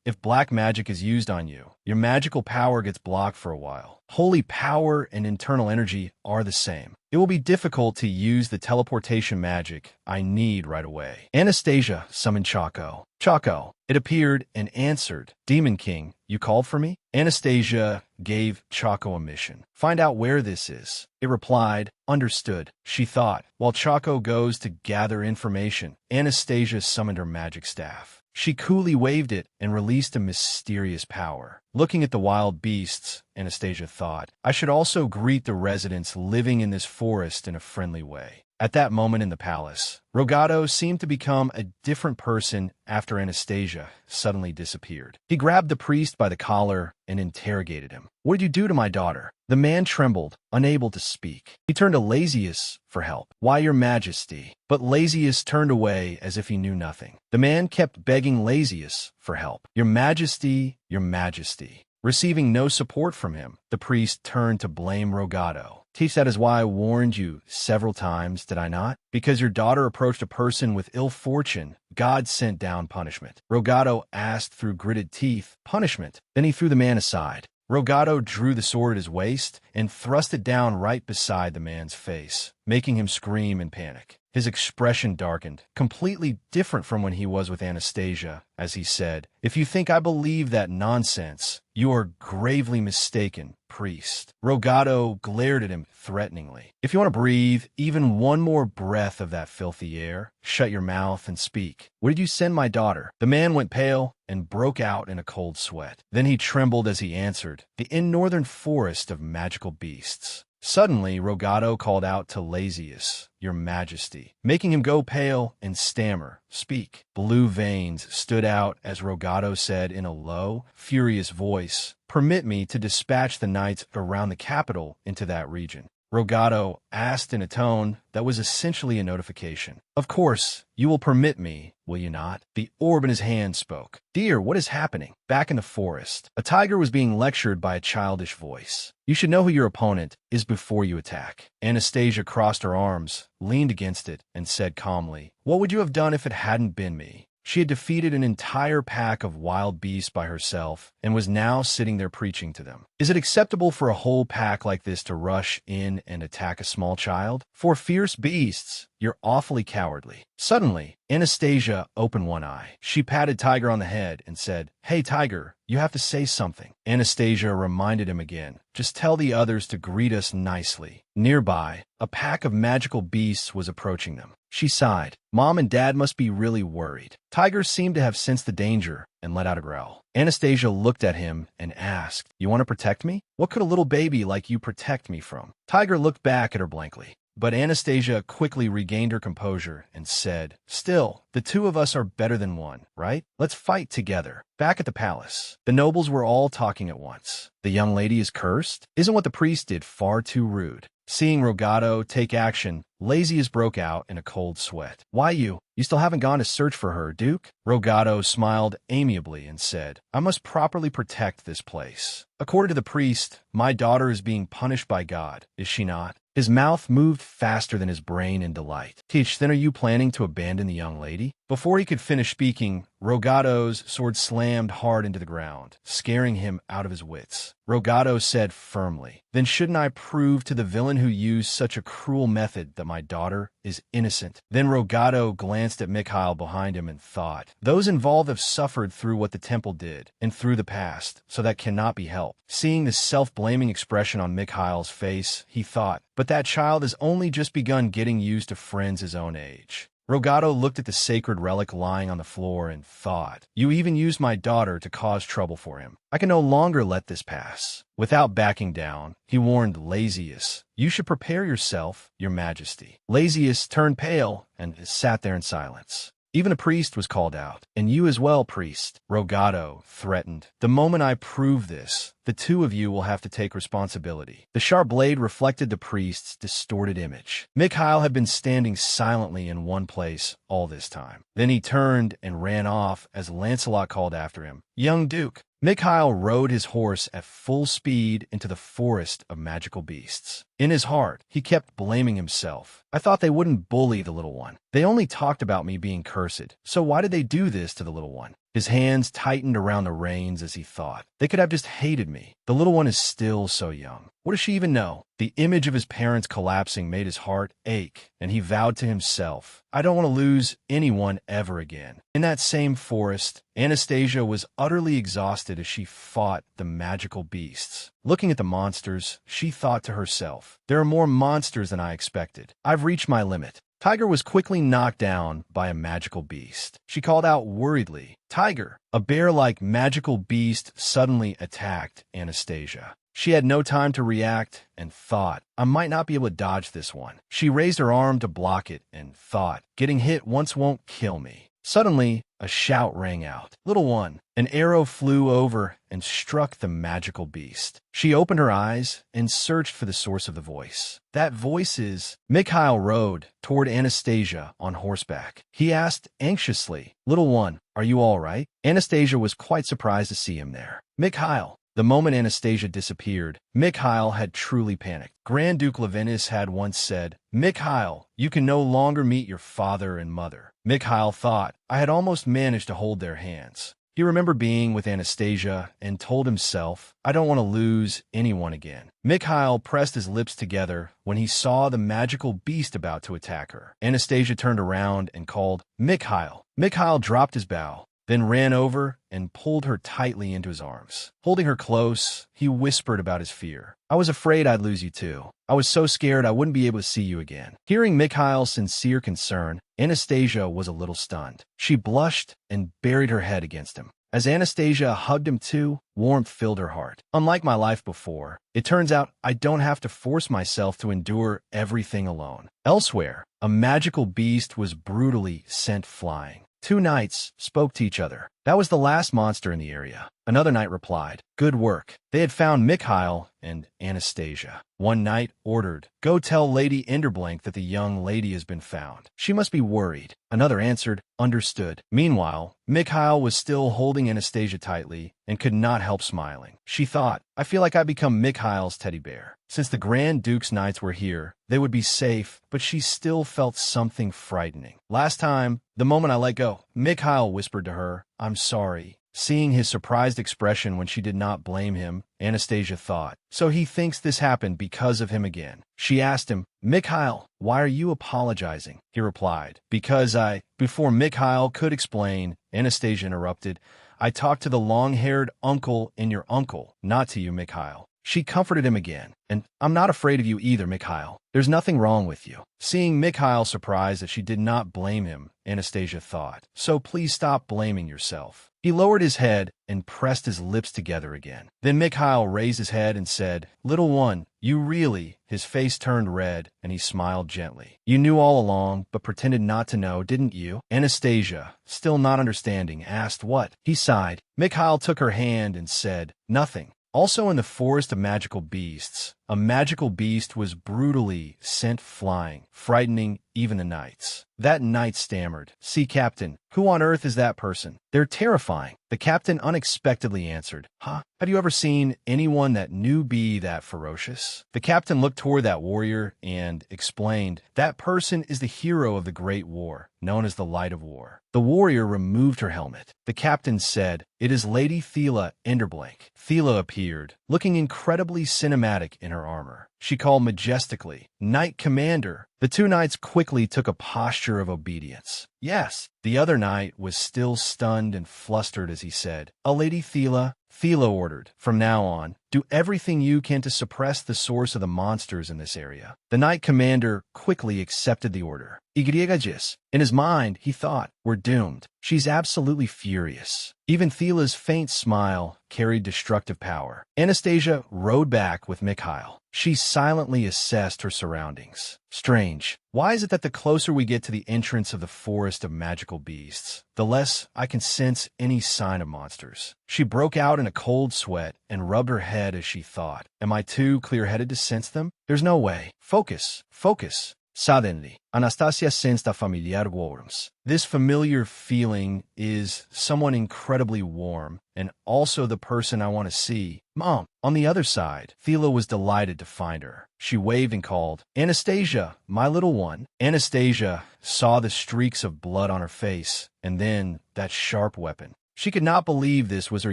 If black magic is used on you, your magical power gets blocked for a while. Holy power and internal energy are the same. It will be difficult to use the teleportation magic I need right away. Anastasia summoned CACAO. CACAO. It appeared and answered, Demon King, you called for me? Anastasia gave CACAO a mission. Find out where this is. It replied, understood. She thought, while CACAO goes to gather information, Anastasia summoned her magic staff. She coolly waved it and released a mysterious power. Looking at the wild beasts, Anastasia thought, I should also greet the residents living in this forest in a friendly way. At that moment in the palace, Rogado seemed to become a different person after Anastasia suddenly disappeared. He grabbed the priest by the collar and interrogated him. What did you do to my daughter? The man trembled, unable to speak. He turned to Lazius for help. Why, your majesty? But Lazius turned away as if he knew nothing. The man kept begging Lazius for help. Your majesty, your majesty. Receiving no support from him, the priest turned to blame Rogado. Teach, that is why I warned you several times, did I not? Because your daughter approached a person with ill fortune, God sent down punishment. Rogado asked through gritted teeth, punishment. Then he threw the man aside. Rogado drew the sword at his waist and thrust it down right beside the man's face, making him scream in panic. His expression darkened, completely different from when he was with Anastasia, as he said, If you think I believe that nonsense, you are gravely mistaken, priest. Rogado glared at him threateningly. If you want to breathe even one more breath of that filthy air, shut your mouth and speak. Where did you send my daughter? The man went pale and broke out in a cold sweat. Then he trembled as he answered, the northern forest of magical beasts. Suddenly, Rogado called out to Lazius, Your Majesty, making him go pale and stammer, Speak. Blue veins stood out as Rogado said in a low, furious voice, permit me to dispatch the knights around the capital into that region? Rogado asked in a tone that was essentially a notification. Of course, you will permit me, will you not? The orb in his hand spoke. Dear, what is happening? Back in the forest, a tiger was being lectured by a childish voice. You should know who your opponent is before you attack. Anastasia crossed her arms, leaned against it, and said calmly, What would you have done if it hadn't been me? She had defeated an entire pack of wild beasts by herself and was now sitting there preaching to them. Is it acceptable for a whole pack like this to rush in and attack a small child? For fierce beasts, you're awfully cowardly. Suddenly, Anastasia opened one eye. She patted Tiger on the head and said, Hey, Tiger, you have to say something. Anastasia reminded him again. Just tell the others to greet us nicely. Nearby, a pack of magical beasts was approaching them. She sighed. Mom and Dad must be really worried. Tiger seemed to have sensed the danger and let out a growl. Anastasia looked at him and asked, You want to protect me? What could a little baby like you protect me from? Tiger looked back at her blankly. But Anastasia quickly regained her composure and said, Still, the two of us are better than one, right? Let's fight together. Back at the palace, the nobles were all talking at once. The young lady is cursed? Isn't what the priest did far too rude? Seeing Rogado take action, Lazius broke out in a cold sweat. Why you? You still haven't gone to search for her, Duke? Rogado smiled amiably and said, I must properly protect this place. According to the priest, my daughter is being punished by God, is she not? His mouth moved faster than his brain in delight. Teach, then are you planning to abandon the young lady? Before he could finish speaking, Rogado's sword slammed hard into the ground, scaring him out of his wits. Rogado said firmly, Then shouldn't I prove to the villain who used such a cruel method that my daughter is innocent? Then Rogado glanced at Mikhail behind him and thought, Those involved have suffered through what the temple did, and through the past, so that cannot be helped. Seeing the self-blaming expression on Mikhail's face, he thought, But that child has only just begun getting used to friends his own age. Rogado looked at the sacred relic lying on the floor and thought, You even used my daughter to cause trouble for him. I can no longer let this pass. Without backing down, he warned Lazius, You should prepare yourself, your majesty. Lazius turned pale and sat there in silence. Even a priest was called out. And you as well, priest, Rogado threatened. The moment I prove this, the two of you will have to take responsibility. The sharp blade reflected the priest's distorted image. Mikhail had been standing silently in one place all this time. Then he turned and ran off as Lancelot called after him, Young Duke. Mikhail rode his horse at full speed into the forest of magical beasts. In his heart, he kept blaming himself. I thought they wouldn't bully the little one. They only talked about me being cursed. So why did they do this to the little one? His hands tightened around the reins as he thought. They could have just hated me. The little one is still so young. What does she even know? The image of his parents collapsing made his heart ache, and he vowed to himself, I don't want to lose anyone ever again. In that same forest, Anastasia was utterly exhausted as she fought the magical beasts. Looking at the monsters, she thought to herself, There are more monsters than I expected. I've reached my limit. Tiger was quickly knocked down by a magical beast. She called out worriedly, Tiger! A bear-like magical beast suddenly attacked Anastasia. She had no time to react and thought, I might not be able to dodge this one. She raised her arm to block it and thought, Getting hit once won't kill me. Suddenly, a shout rang out. Little one, an arrow flew over and struck the magical beast. She opened her eyes and searched for the source of the voice. That voice is... Mikhail rode toward Anastasia on horseback. He asked anxiously, Little one, are you all right? Anastasia was quite surprised to see him there. Mikhail. The moment Anastasia disappeared, Mikhail had truly panicked. Grand Duke Levinus had once said, Mikhail, you can no longer meet your father and mother. Mikhail thought, I had almost managed to hold their hands. He remembered being with Anastasia and told himself, I don't want to lose anyone again. Mikhail pressed his lips together when he saw the magical beast about to attack her. Anastasia turned around and called, Mikhail. Mikhail dropped his bow, then ran over and pulled her tightly into his arms. Holding her close, he whispered about his fear. I was afraid I'd lose you too. I was so scared I wouldn't be able to see you again. Hearing Mikhail's sincere concern, Anastasia was a little stunned. She blushed and buried her head against him. As Anastasia hugged him too, warmth filled her heart. Unlike my life before, it turns out I don't have to force myself to endure everything alone. Elsewhere, a magical beast was brutally sent flying. Two knights spoke to each other. That was the last monster in the area. Another knight replied, "Good work." They had found Mikhail and Anastasia. One knight ordered, "Go tell Lady Enderblank that the young lady has been found. She must be worried." Another answered, "Understood." Meanwhile, Mikhail was still holding Anastasia tightly and could not help smiling. She thought, "I feel like I've become Mikhail's teddy bear. Since the Grand Duke's knights were here, they would be safe," but she still felt something frightening. "Last time, the moment I let go," Mikhail whispered to her, "I'm sorry." Seeing his surprised expression when she did not blame him, Anastasia thought, "So he thinks this happened because of him again." She asked him, "Mikhail, why are you apologizing?" He replied, "Because Before Mikhail could explain, Anastasia interrupted, "I talked to the long-haired uncle in your uncle, not to you, Mikhail." She comforted him again, "And I'm not afraid of you either, Mikhail. There's nothing wrong with you." Seeing Mikhail surprised that she did not blame him, Anastasia thought, "So please stop blaming yourself." He lowered his head and pressed his lips together again. Then Mikhail raised his head and said, "Little one, you really—" His face turned red, and he smiled gently. "You knew all along, but pretended not to know, didn't you?" Anastasia, still not understanding, asked what. He sighed. Mikhail took her hand and said, "Nothing." Also in the forest of magical beasts, a magical beast was brutally sent flying, frightening even the knights. That knight stammered, "See, Captain, who on earth is that person? They're terrifying." The captain unexpectedly answered, "Huh? Have you ever seen anyone that knew be that ferocious?" The captain looked toward that warrior and explained, "That person is the hero of the Great War, known as the Light of War." The warrior removed her helmet. The captain said, "It is Lady Thela Enderblank." Thela appeared, looking incredibly cinematic in her armor. She called majestically, "Knight Commander." The two knights quickly took a posture of obedience. "Yes." The other knight was still stunned and flustered as he said, "A Lady Thela." Thela ordered, "From now on, do everything you can to suppress the source of the monsters in this area." The knight commander quickly accepted the order. Igrigajis. In his mind, he thought, "We're doomed." She's absolutely furious. Even Thela's faint smile carried destructive power. Anastasia rode back with Mikhail. She silently assessed her surroundings. Strange. Why is it that the closer we get to the entrance of the forest of magical beasts, the less I can sense any sign of monsters? She broke out in a cold sweat and rubbed her head as she thought, "Am I too clear-headed to sense them? There's no way. Focus. Focus." Suddenly, Anastasia sensed a familiar warmth. This familiar feeling is someone incredibly warm, and also the person I want to see. Mom. On the other side, Thela was delighted to find her. She waved and called, "Anastasia, my little one." Anastasia saw the streaks of blood on her face, and then that sharp weapon. She could not believe this was her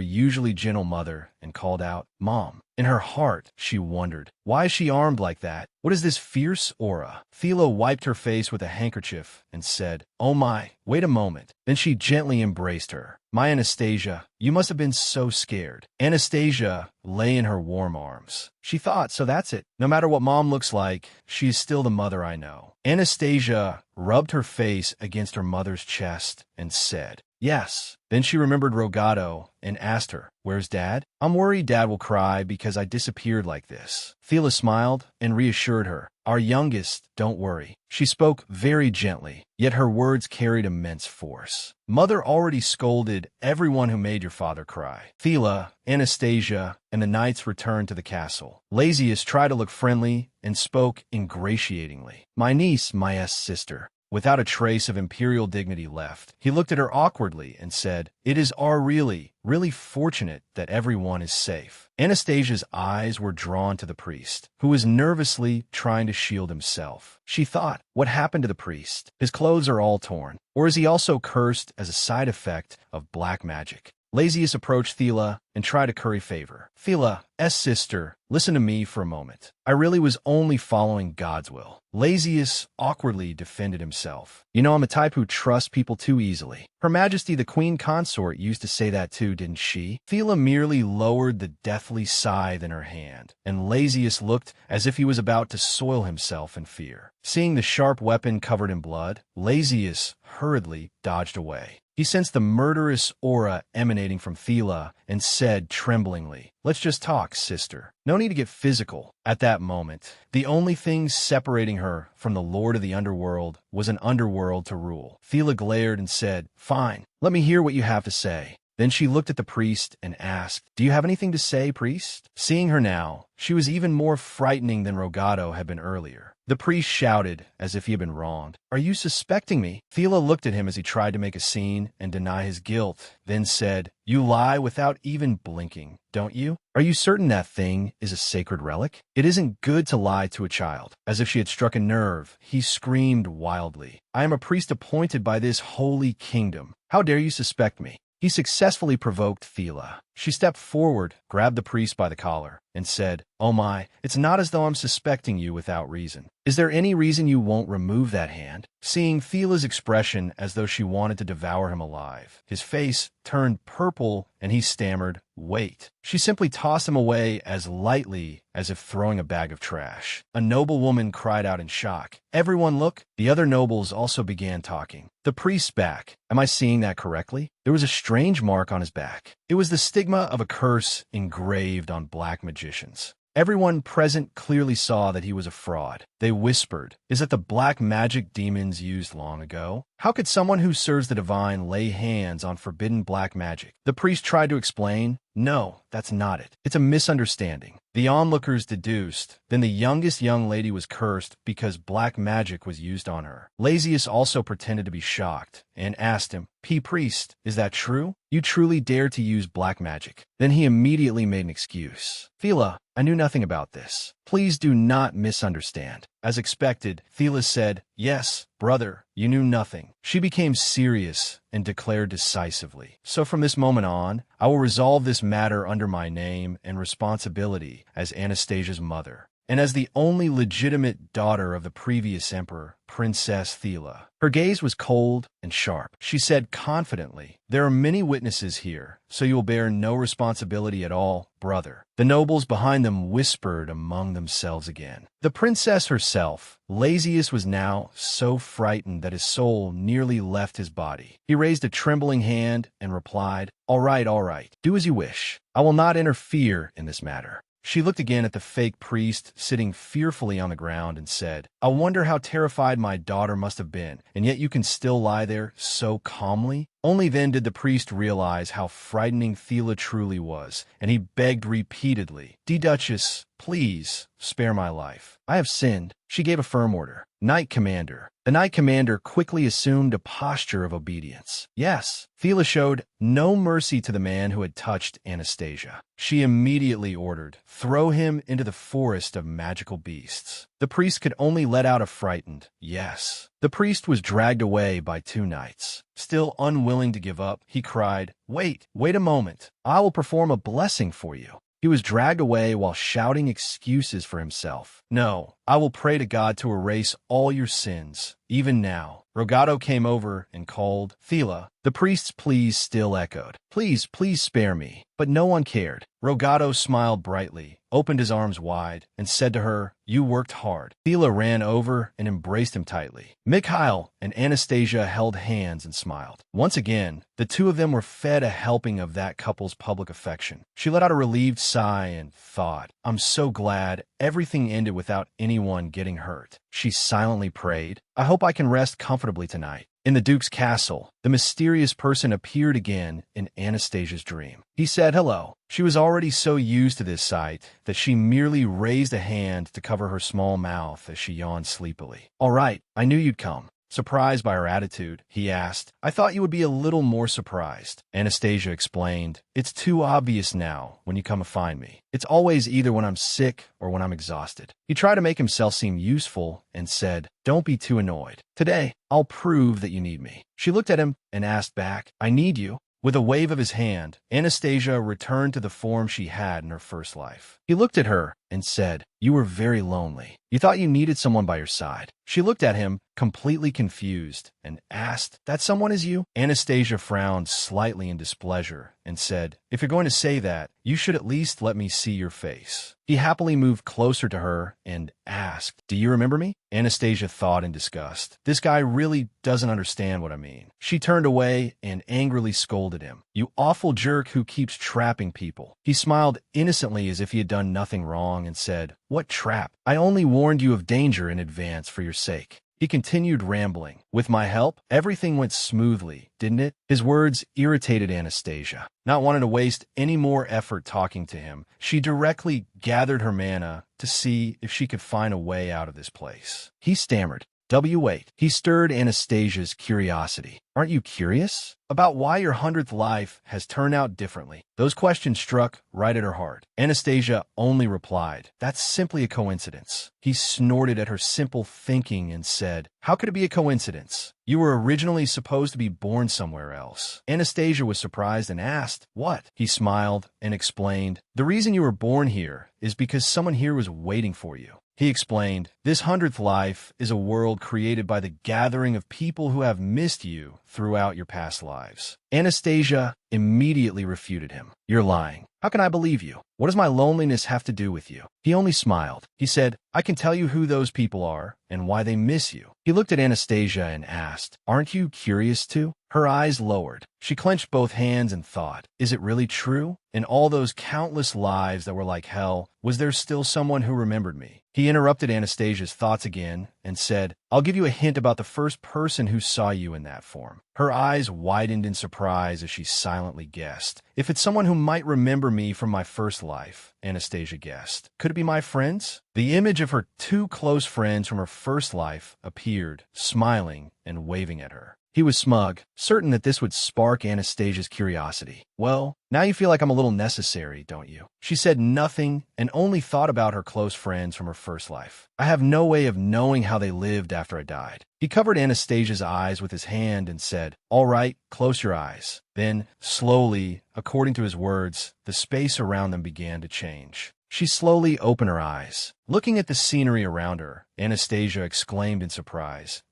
usually gentle mother and called out, "Mom." In her heart, she wondered, why is she armed like that? What is this fierce aura? Thela wiped her face with a handkerchief and said, "Oh my, wait a moment." Then she gently embraced her. "My Anastasia, you must have been so scared." Anastasia lay in her warm arms. She thought, so that's it. No matter what Mom looks like, she is still the mother I know. Anastasia rubbed her face against her mother's chest and said, "Yes." Then she remembered Rogado and asked her, "Where's Dad?" "I'm worried Dad will cry because I disappeared like this." Thela smiled and reassured her, "Our youngest, don't worry." She spoke very gently, yet her words carried immense force. "Mother already scolded everyone who made your father cry." Thela, Anastasia, and the knights returned to the castle. Lazius tried to look friendly and spoke ingratiatingly. "My niece, my sister." Without a trace of imperial dignity left, he looked at her awkwardly and said, "It is really fortunate that everyone is safe." Anastasia's eyes were drawn to the priest, who was nervously trying to shield himself. She thought, what happened to the priest? His clothes are all torn. Or is he also cursed as a side effect of black magic? Lazius approached Thela and tried to curry favor. "Thela's sister, listen to me for a moment. I really was only following God's will." Lazius awkwardly defended himself. "You know, I'm a type who trusts people too easily. Her Majesty the Queen Consort used to say that too, didn't she?" Thela merely lowered the deathly scythe in her hand, and Lazius looked as if he was about to soil himself in fear. Seeing the sharp weapon covered in blood, Lazius hurriedly dodged away. He sensed the murderous aura emanating from Thela and said tremblingly, "Let's just talk, sister. No need to get physical." At that moment, the only thing separating her from the Lord of the Underworld was an underworld to rule. Thela glared and said, "Fine, let me hear what you have to say." Then she looked at the priest and asked, "Do you have anything to say, priest?" Seeing her now, she was even more frightening than Rogado had been earlier. The priest shouted, as if he had been wronged, "Are you suspecting me?" Thela looked at him as he tried to make a scene and deny his guilt, then said, "You lie without even blinking, don't you? Are you certain that thing is a sacred relic? It isn't good to lie to a child." As if she had struck a nerve, he screamed wildly, "I am a priest appointed by this holy kingdom. How dare you suspect me?" He successfully provoked Thela. She stepped forward, grabbed the priest by the collar, and said, "Oh my, it's not as though I'm suspecting you without reason. Is there any reason you won't remove that hand?" Seeing Thela's expression as though she wanted to devour him alive, his face turned purple and he stammered, "Wait." She simply tossed him away as lightly as if throwing a bag of trash. A noble woman cried out in shock, "Everyone look!" The other nobles also began talking. The priest's back. Am I seeing that correctly? There was a strange mark on his back. It was the stigma of a curse engraved on black magicians. Everyone present clearly saw that he was a fraud. They whispered, "Is that the black magic demons used long ago? How could someone who serves the divine lay hands on forbidden black magic?" The priest tried to explain, "No, that's not it. It's a misunderstanding." The onlookers deduced. Then the youngest young lady was cursed because black magic was used on her. Lazius also pretended to be shocked and asked him, "Priest, is that true? You truly dare to use black magic?" Then he immediately made an excuse. "Thela, I knew nothing about this. Please do not misunderstand." As expected, Thela said, "Yes, brother, you knew nothing." She became serious and declared decisively, "So from this moment on, I will resolve this matter under my name and responsibility as Anastasia's mother, and as the only legitimate daughter of the previous emperor, Princess Thela." Her gaze was cold and sharp. She said confidently, "There are many witnesses here, so you will bear no responsibility at all, brother." The nobles behind them whispered among themselves again. The princess herself, Lazius, was now so frightened that his soul nearly left his body. He raised a trembling hand and replied, all right, do as you wish. I will not interfere in this matter." She looked again at the fake priest sitting fearfully on the ground and said, "I wonder how terrified my daughter must have been, and yet you can still lie there so calmly?" Only then did the priest realize how frightening Thela truly was, and he begged repeatedly, "Duchess, please spare my life. I have sinned." She gave a firm order, "Knight Commander." The Knight Commander quickly assumed a posture of obedience. Yes, Thela showed no mercy to the man who had touched Anastasia. She immediately ordered, "Throw him into the forest of magical beasts." The priest could only let out a frightened, "Yes." The priest was dragged away by two knights. Still unwilling to give up, he cried, wait a moment. I will perform a blessing for you." He was dragged away while shouting excuses for himself. "No, I will pray to God to erase all your sins, even now." Rogado came over and called, "Thela." The priest's pleas still echoed, "Please spare me." But no one cared. Rogado smiled brightly, opened his arms wide, and said to her, "You worked hard." Thela ran over and embraced him tightly. Mikhail and Anastasia held hands and smiled. Once again, the two of them were fed a helping of that couple's public affection. She let out a relieved sigh and thought, "I'm so glad everything ended without anyone getting hurt." She silently prayed, "I hope I can rest comfortably tonight." In the Duke's castle, the mysterious person appeared again in Anastasia's dream. He said hello. She was already so used to this sight that she merely raised a hand to cover her small mouth as she yawned sleepily. "All right, I knew you'd come." Surprised by her attitude, he asked, "I thought you would be a little more surprised." Anastasia explained, "It's too obvious now when you come to find me. It's always either when I'm sick or when I'm exhausted." He tried to make himself seem useful and said, "Don't be too annoyed. Today, I'll prove that you need me." She looked at him and asked back, "I need you?" With a wave of his hand, Anastasia returned to the form she had in her first life. He looked at her and said, "You were very lonely. You thought you needed someone by your side." She looked at him, completely confused, and asked, "That someone is you?" Anastasia frowned slightly in displeasure and said, "If you're going to say that, you should at least let me see your face." He happily moved closer to her and asked, "Do you remember me?" Anastasia thought in disgust. This guy really doesn't understand what I mean. She turned away and angrily scolded him. "You awful jerk who keeps trapping people." He smiled innocently as if he had done nothing wrong and said, "What trap? I only warned you of danger in advance for your sake." He continued rambling. With my help, everything went smoothly, didn't it? His words irritated Anastasia. Not wanting to waste any more effort talking to him, she directly gathered her mana to see if she could find a way out of this place. He stammered. Wait. He stirred Anastasia's curiosity. Aren't you curious about why your 100th life has turned out differently? Those questions struck right at her heart. Anastasia only replied, that's simply a coincidence. He snorted at her simple thinking and said, how could it be a coincidence? You were originally supposed to be born somewhere else. Anastasia was surprised and asked, what? He smiled and explained, the reason you were born here is because someone here was waiting for you. He explained, this 100th life is a world created by the gathering of people who have missed you throughout your past lives. Anastasia immediately refuted him. You're lying. How can I believe you? What does my loneliness have to do with you? He only smiled. He said, I can tell you who those people are and why they miss you. He looked at Anastasia and asked, aren't you curious too? Her eyes lowered. She clenched both hands and thought, is it really true? In all those countless lives that were like hell, was there still someone who remembered me? He interrupted Anastasia's thoughts again and said, I'll give you a hint about the first person who saw you in that form. Her eyes widened in surprise as she silently guessed. If it's someone who might remember me from my first life, Anastasia guessed. Could it be my friends? The image of her two close friends from her first life appeared, smiling and waving at her. He was smug, certain that this would spark Anastasia's curiosity. Well, now you feel like I'm a little necessary, don't you? She said nothing and only thought about her close friends from her first life. I have no way of knowing how they lived after I died. He covered Anastasia's eyes with his hand and said, all right, close your eyes. Then, slowly, according to his words, the space around them began to change. She slowly opened her eyes. Looking at the scenery around her, Anastasia exclaimed in surprise.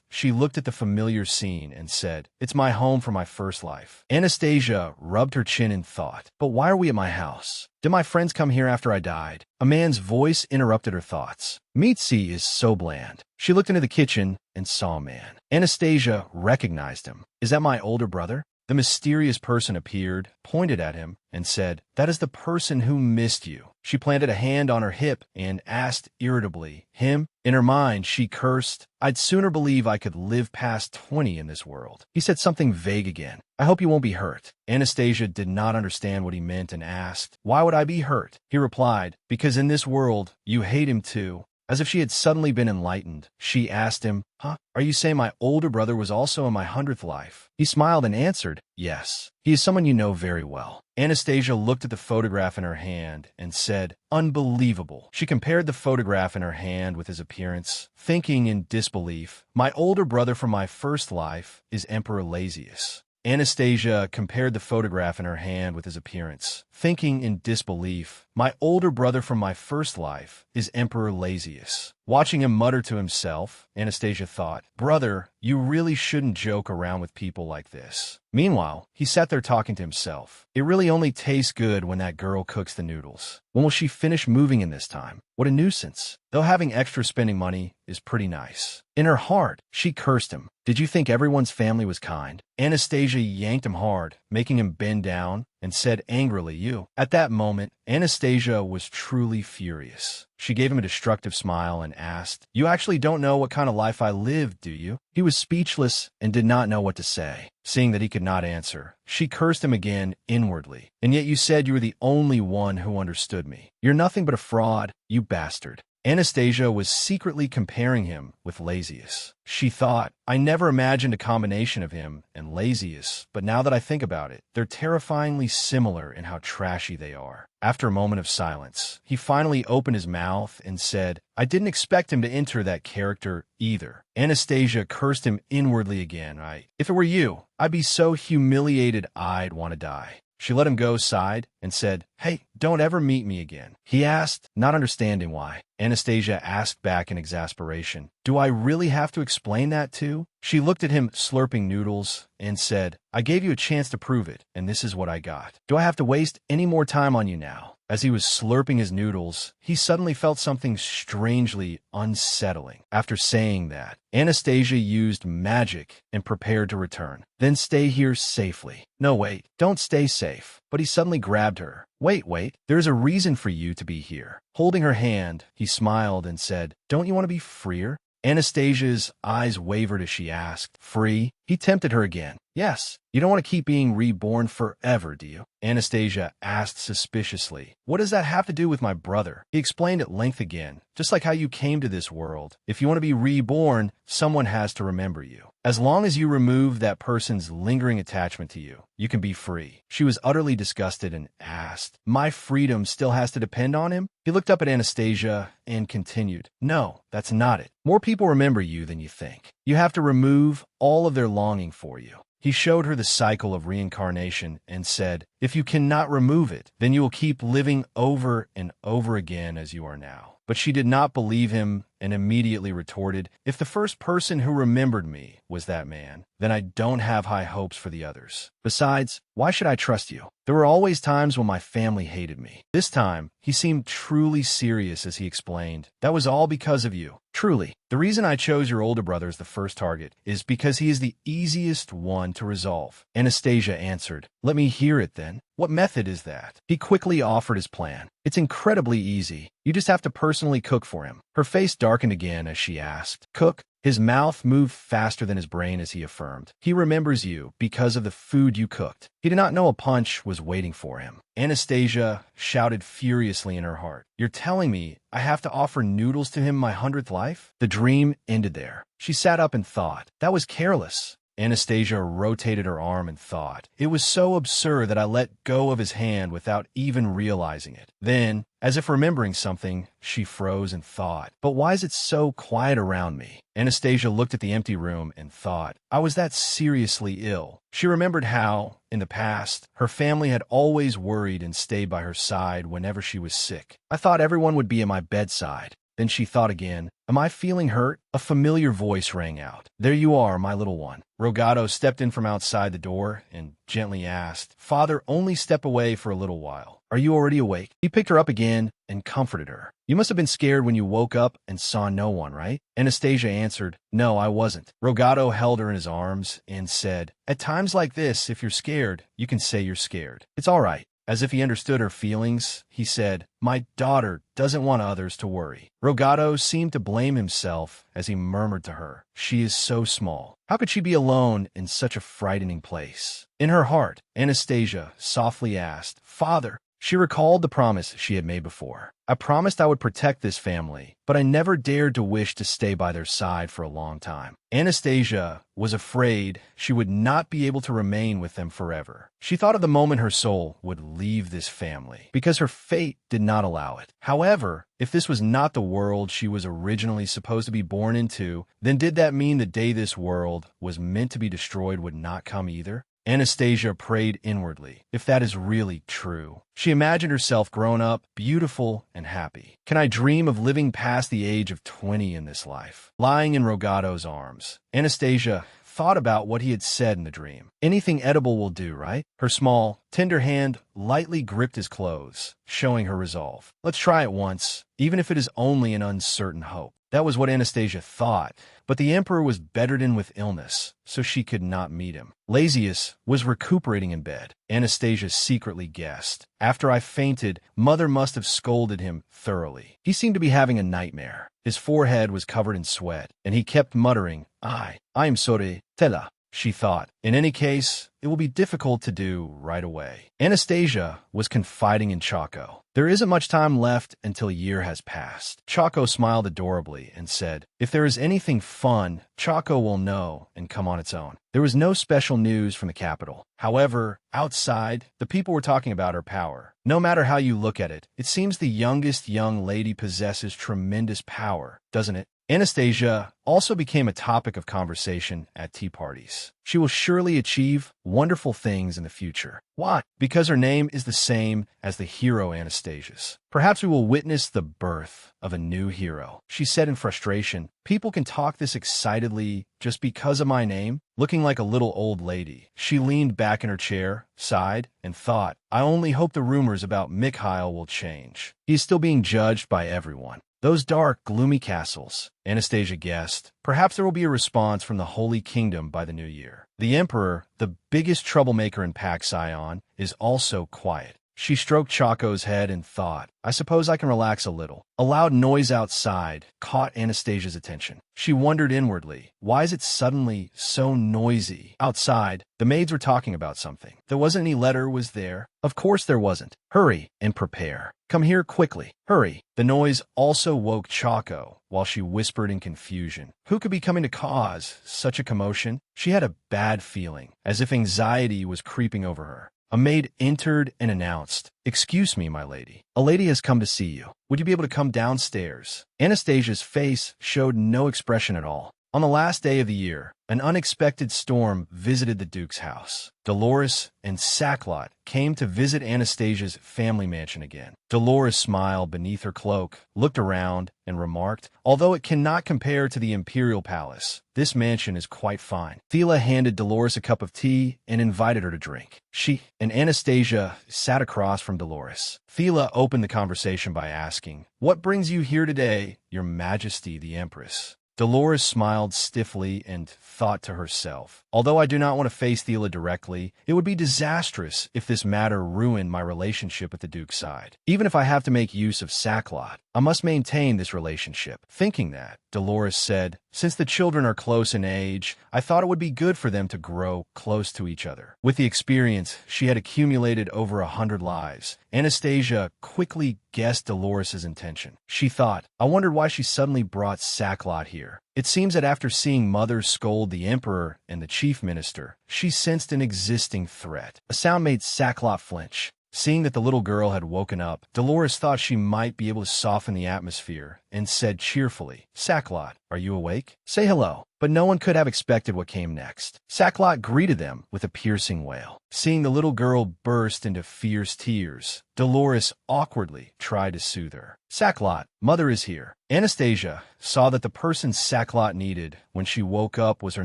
She looked at the familiar scene and said, it's my home from my first life. Anastasia rubbed her chin in thought. But why are we at my house? Did my friends come here after I died? A man's voice interrupted her thoughts. Mitzi is so bland. She looked into the kitchen and saw a man. Anastasia recognized him. Is that my older brother? The mysterious person appeared, pointed at him, and said, that is the person who missed you. She planted a hand on her hip and asked irritably, him? In her mind, she cursed, I'd sooner believe I could live past 20 in this world. He said something vague again. I hope you won't be hurt. Anastasia did not understand what he meant and asked, why would I be hurt? He replied, because in this world, you hate him too. As if she had suddenly been enlightened, she asked him, are you saying my older brother was also in my 100th life? He smiled and answered, yes. He is someone you know very well. Anastasia looked at the photograph in her hand and said, unbelievable. She compared the photograph in her hand with his appearance, thinking in disbelief, my older brother from my first life is Emperor Lazius. Anastasia compared the photograph in her hand with his appearance, thinking in disbelief, my older brother from my first life is Emperor Lazius. Watching him mutter to himself, Anastasia thought, brother, you really shouldn't joke around with people like this. Meanwhile, he sat there talking to himself. It really only tastes good when that girl cooks the noodles. When will she finish moving in this time? What a nuisance. Though having extra spending money is pretty nice. In her heart, she cursed him. Did you think everyone's family was kind? Anastasia yanked him hard, making him bend down, and said angrily, you. At that moment, Anastasia was truly furious. She gave him a destructive smile and asked, you actually don't know what kind of life I lived, do you? He was speechless and did not know what to say. Seeing that he could not answer, she cursed him again inwardly. And yet you said you were the only one who understood me. You're nothing but a fraud, you bastard. Anastasia was secretly comparing him with Lazius. She thought, I never imagined a combination of him and Lazius, but now that I think about it, they're terrifyingly similar in how trashy they are. After a moment of silence, he finally opened his mouth and said, I didn't expect him to enter that character either. Anastasia cursed him inwardly again. If it were you, I'd be so humiliated I'd want to die. She let him go, sighed, and said, hey, don't ever meet me again. He asked, not understanding why. Anastasia asked back in exasperation, do I really have to explain that too? She looked at him slurping noodles and said, I gave you a chance to prove it, and this is what I got. Do I have to waste any more time on you now? As he was slurping his noodles, he suddenly felt something strangely unsettling. After saying that, Anastasia used magic and prepared to return. Then stay here safely. No, wait, don't stay safe. But he suddenly grabbed her. Wait, there's a reason for you to be here. Holding her hand, he smiled and said, don't you want to be freer? Anastasia's eyes wavered as she asked. Free? He tempted her again. Yes. You don't want to keep being reborn forever, do you? Anastasia asked suspiciously. What does that have to do with my brother? He explained at length again. Just like how you came to this world. If you want to be reborn, someone has to remember you. As long as you remove that person's lingering attachment to you, you can be free. She was utterly disgusted and asked, My freedom still has to depend on him? He looked up at Anastasia and continued, No, that's not it. More people remember you than you think. You have to remove all of their longing for you. He showed her the cycle of reincarnation and said, If you cannot remove it, then you will keep living over and over again as you are now. But she did not believe him and immediately retorted, If the first person who remembered me was that man, then I don't have high hopes for the others. Besides, why should I trust you? There were always times when my family hated me. This time, he seemed truly serious as he explained, That was all because of you. Truly, the reason I chose your older brother as the first target is because he is the easiest one to resolve. Anastasia answered, Let me hear it then. What method is that? He quickly offered his plan. It's incredibly easy. You just have to personally cook for him. Her face darkened again as she asked, Cook? His mouth moved faster than his brain as he affirmed, He remembers you because of the food you cooked. He did not know a punch was waiting for him. Anastasia shouted furiously in her heart, You're telling me I have to offer noodles to him my 100th life? The dream ended there. She sat up and thought, That was careless. Anastasia rotated her arm and thought, It was so absurd that I let go of his hand without even realizing it. Then, as if remembering something, she froze and thought, But why is it so quiet around me? Anastasia looked at the empty room and thought, I was that seriously ill. She remembered how, in the past, her family had always worried and stayed by her side whenever she was sick. I thought everyone would be at my bedside. Then she thought again, Am I feeling hurt? A familiar voice rang out. There you are, my little one. Rogato stepped in from outside the door and gently asked, Father, only step away for a little while. Are you already awake? He picked her up again and comforted her. You must have been scared when you woke up and saw no one, right? Anastasia answered, No, I wasn't. Rogato held her in his arms and said, At times like this, if you're scared, you can say you're scared. It's all right. As if he understood her feelings, he said, My daughter doesn't want others to worry. Rogato seemed to blame himself as he murmured to her, She is so small. How could she be alone in such a frightening place? In her heart, Anastasia softly asked, Father. She recalled the promise she had made before. I promised I would protect this family, but I never dared to wish to stay by their side for a long time. Anastasia was afraid she would not be able to remain with them forever. She thought of the moment her soul would leave this family, because her fate did not allow it. However, if this was not the world she was originally supposed to be born into, then did that mean the day this world was meant to be destroyed would not come either? Anastasia prayed inwardly, if that is really true. She imagined herself grown up, beautiful, and happy. Can I dream of living past the age of 20 in this life? Lying in Rogato's arms, Anastasia thought about what he had said in the dream. Anything edible will do, right? Her small, tender hand lightly gripped his clothes, showing her resolve. Let's try it once, even if it is only an uncertain hope. That was what Anastasia thought, but the emperor was bedridden with illness, so she could not meet him. Lazius was recuperating in bed. Anastasia secretly guessed. After I fainted, Mother must have scolded him thoroughly. He seemed to be having a nightmare. His forehead was covered in sweat, and he kept muttering, I am sorry, Tela. She thought, in any case, it will be difficult to do right away. Anastasia was confiding in CACAO. There isn't much time left until a year has passed. CACAO smiled adorably and said, If there is anything fun, CACAO will know and come on its own. There was no special news from the capital. However, outside, the people were talking about her power. No matter how you look at it, it seems the youngest young lady possesses tremendous power, doesn't it? Anastasia also became a topic of conversation at tea parties. She will surely achieve wonderful things in the future. Why? Because her name is the same as the hero Anastasia's. Perhaps we will witness the birth of a new hero. She said in frustration, People can talk this excitedly just because of my name? Looking like a little old lady, she leaned back in her chair, sighed, and thought, I only hope the rumors about Mikhail will change. He is still being judged by everyone. Those dark, gloomy castles, Anastasia guessed. Perhaps there will be a response from the Holy Kingdom by the new year. The Emperor, the biggest troublemaker in CACAO, is also quiet. She stroked CACAO's head and thought, I suppose I can relax a little. A loud noise outside caught Anastasia's attention. She wondered inwardly, why is it suddenly so noisy? Outside, the maids were talking about something. There wasn't any letter, was there? Of course there wasn't. Hurry and prepare. Come here quickly. Hurry. The noise also woke CACAO, while she whispered in confusion. Who could be coming to cause such a commotion? She had a bad feeling, as if anxiety was creeping over her. A maid entered and announced, Excuse me, my lady. A lady has come to see you. Would you be able to come downstairs? Anastasia's face showed no expression at all. On the last day of the year, an unexpected storm visited the Duke's house. Dolores and Sacklot came to visit Anastasia's family mansion again. Dolores smiled beneath her cloak, looked around, and remarked, Although it cannot compare to the Imperial Palace, this mansion is quite fine. Thela handed Dolores a cup of tea and invited her to drink. She and Anastasia sat across from Dolores. Thela opened the conversation by asking, What brings you here today, Your Majesty the Empress? Dolores smiled stiffly and thought to herself, Although I do not want to face Thela directly, it would be disastrous if this matter ruined my relationship with the Duke's side. Even if I have to make use of Sacklot, I must maintain this relationship. Thinking that, Dolores said, Since the children are close in age, I thought it would be good for them to grow close to each other. With the experience, she had accumulated over 100 lives. Anastasia quickly guessed Dolores' intention. She thought, I wondered why she suddenly brought Sacklot here. It seems that after seeing Mother scold the Emperor and the Chief Minister, she sensed an existing threat. A sound made Sacklot flinch. Seeing that the little girl had woken up, Dolores thought she might be able to soften the atmosphere and said cheerfully, Sacklot, are you awake? Say hello. But no one could have expected what came next. Sacklot greeted them with a piercing wail. Seeing the little girl burst into fierce tears, Dolores awkwardly tried to soothe her. Sacklot, Mother is here. Anastasia saw that the person Sacklot needed when she woke up was her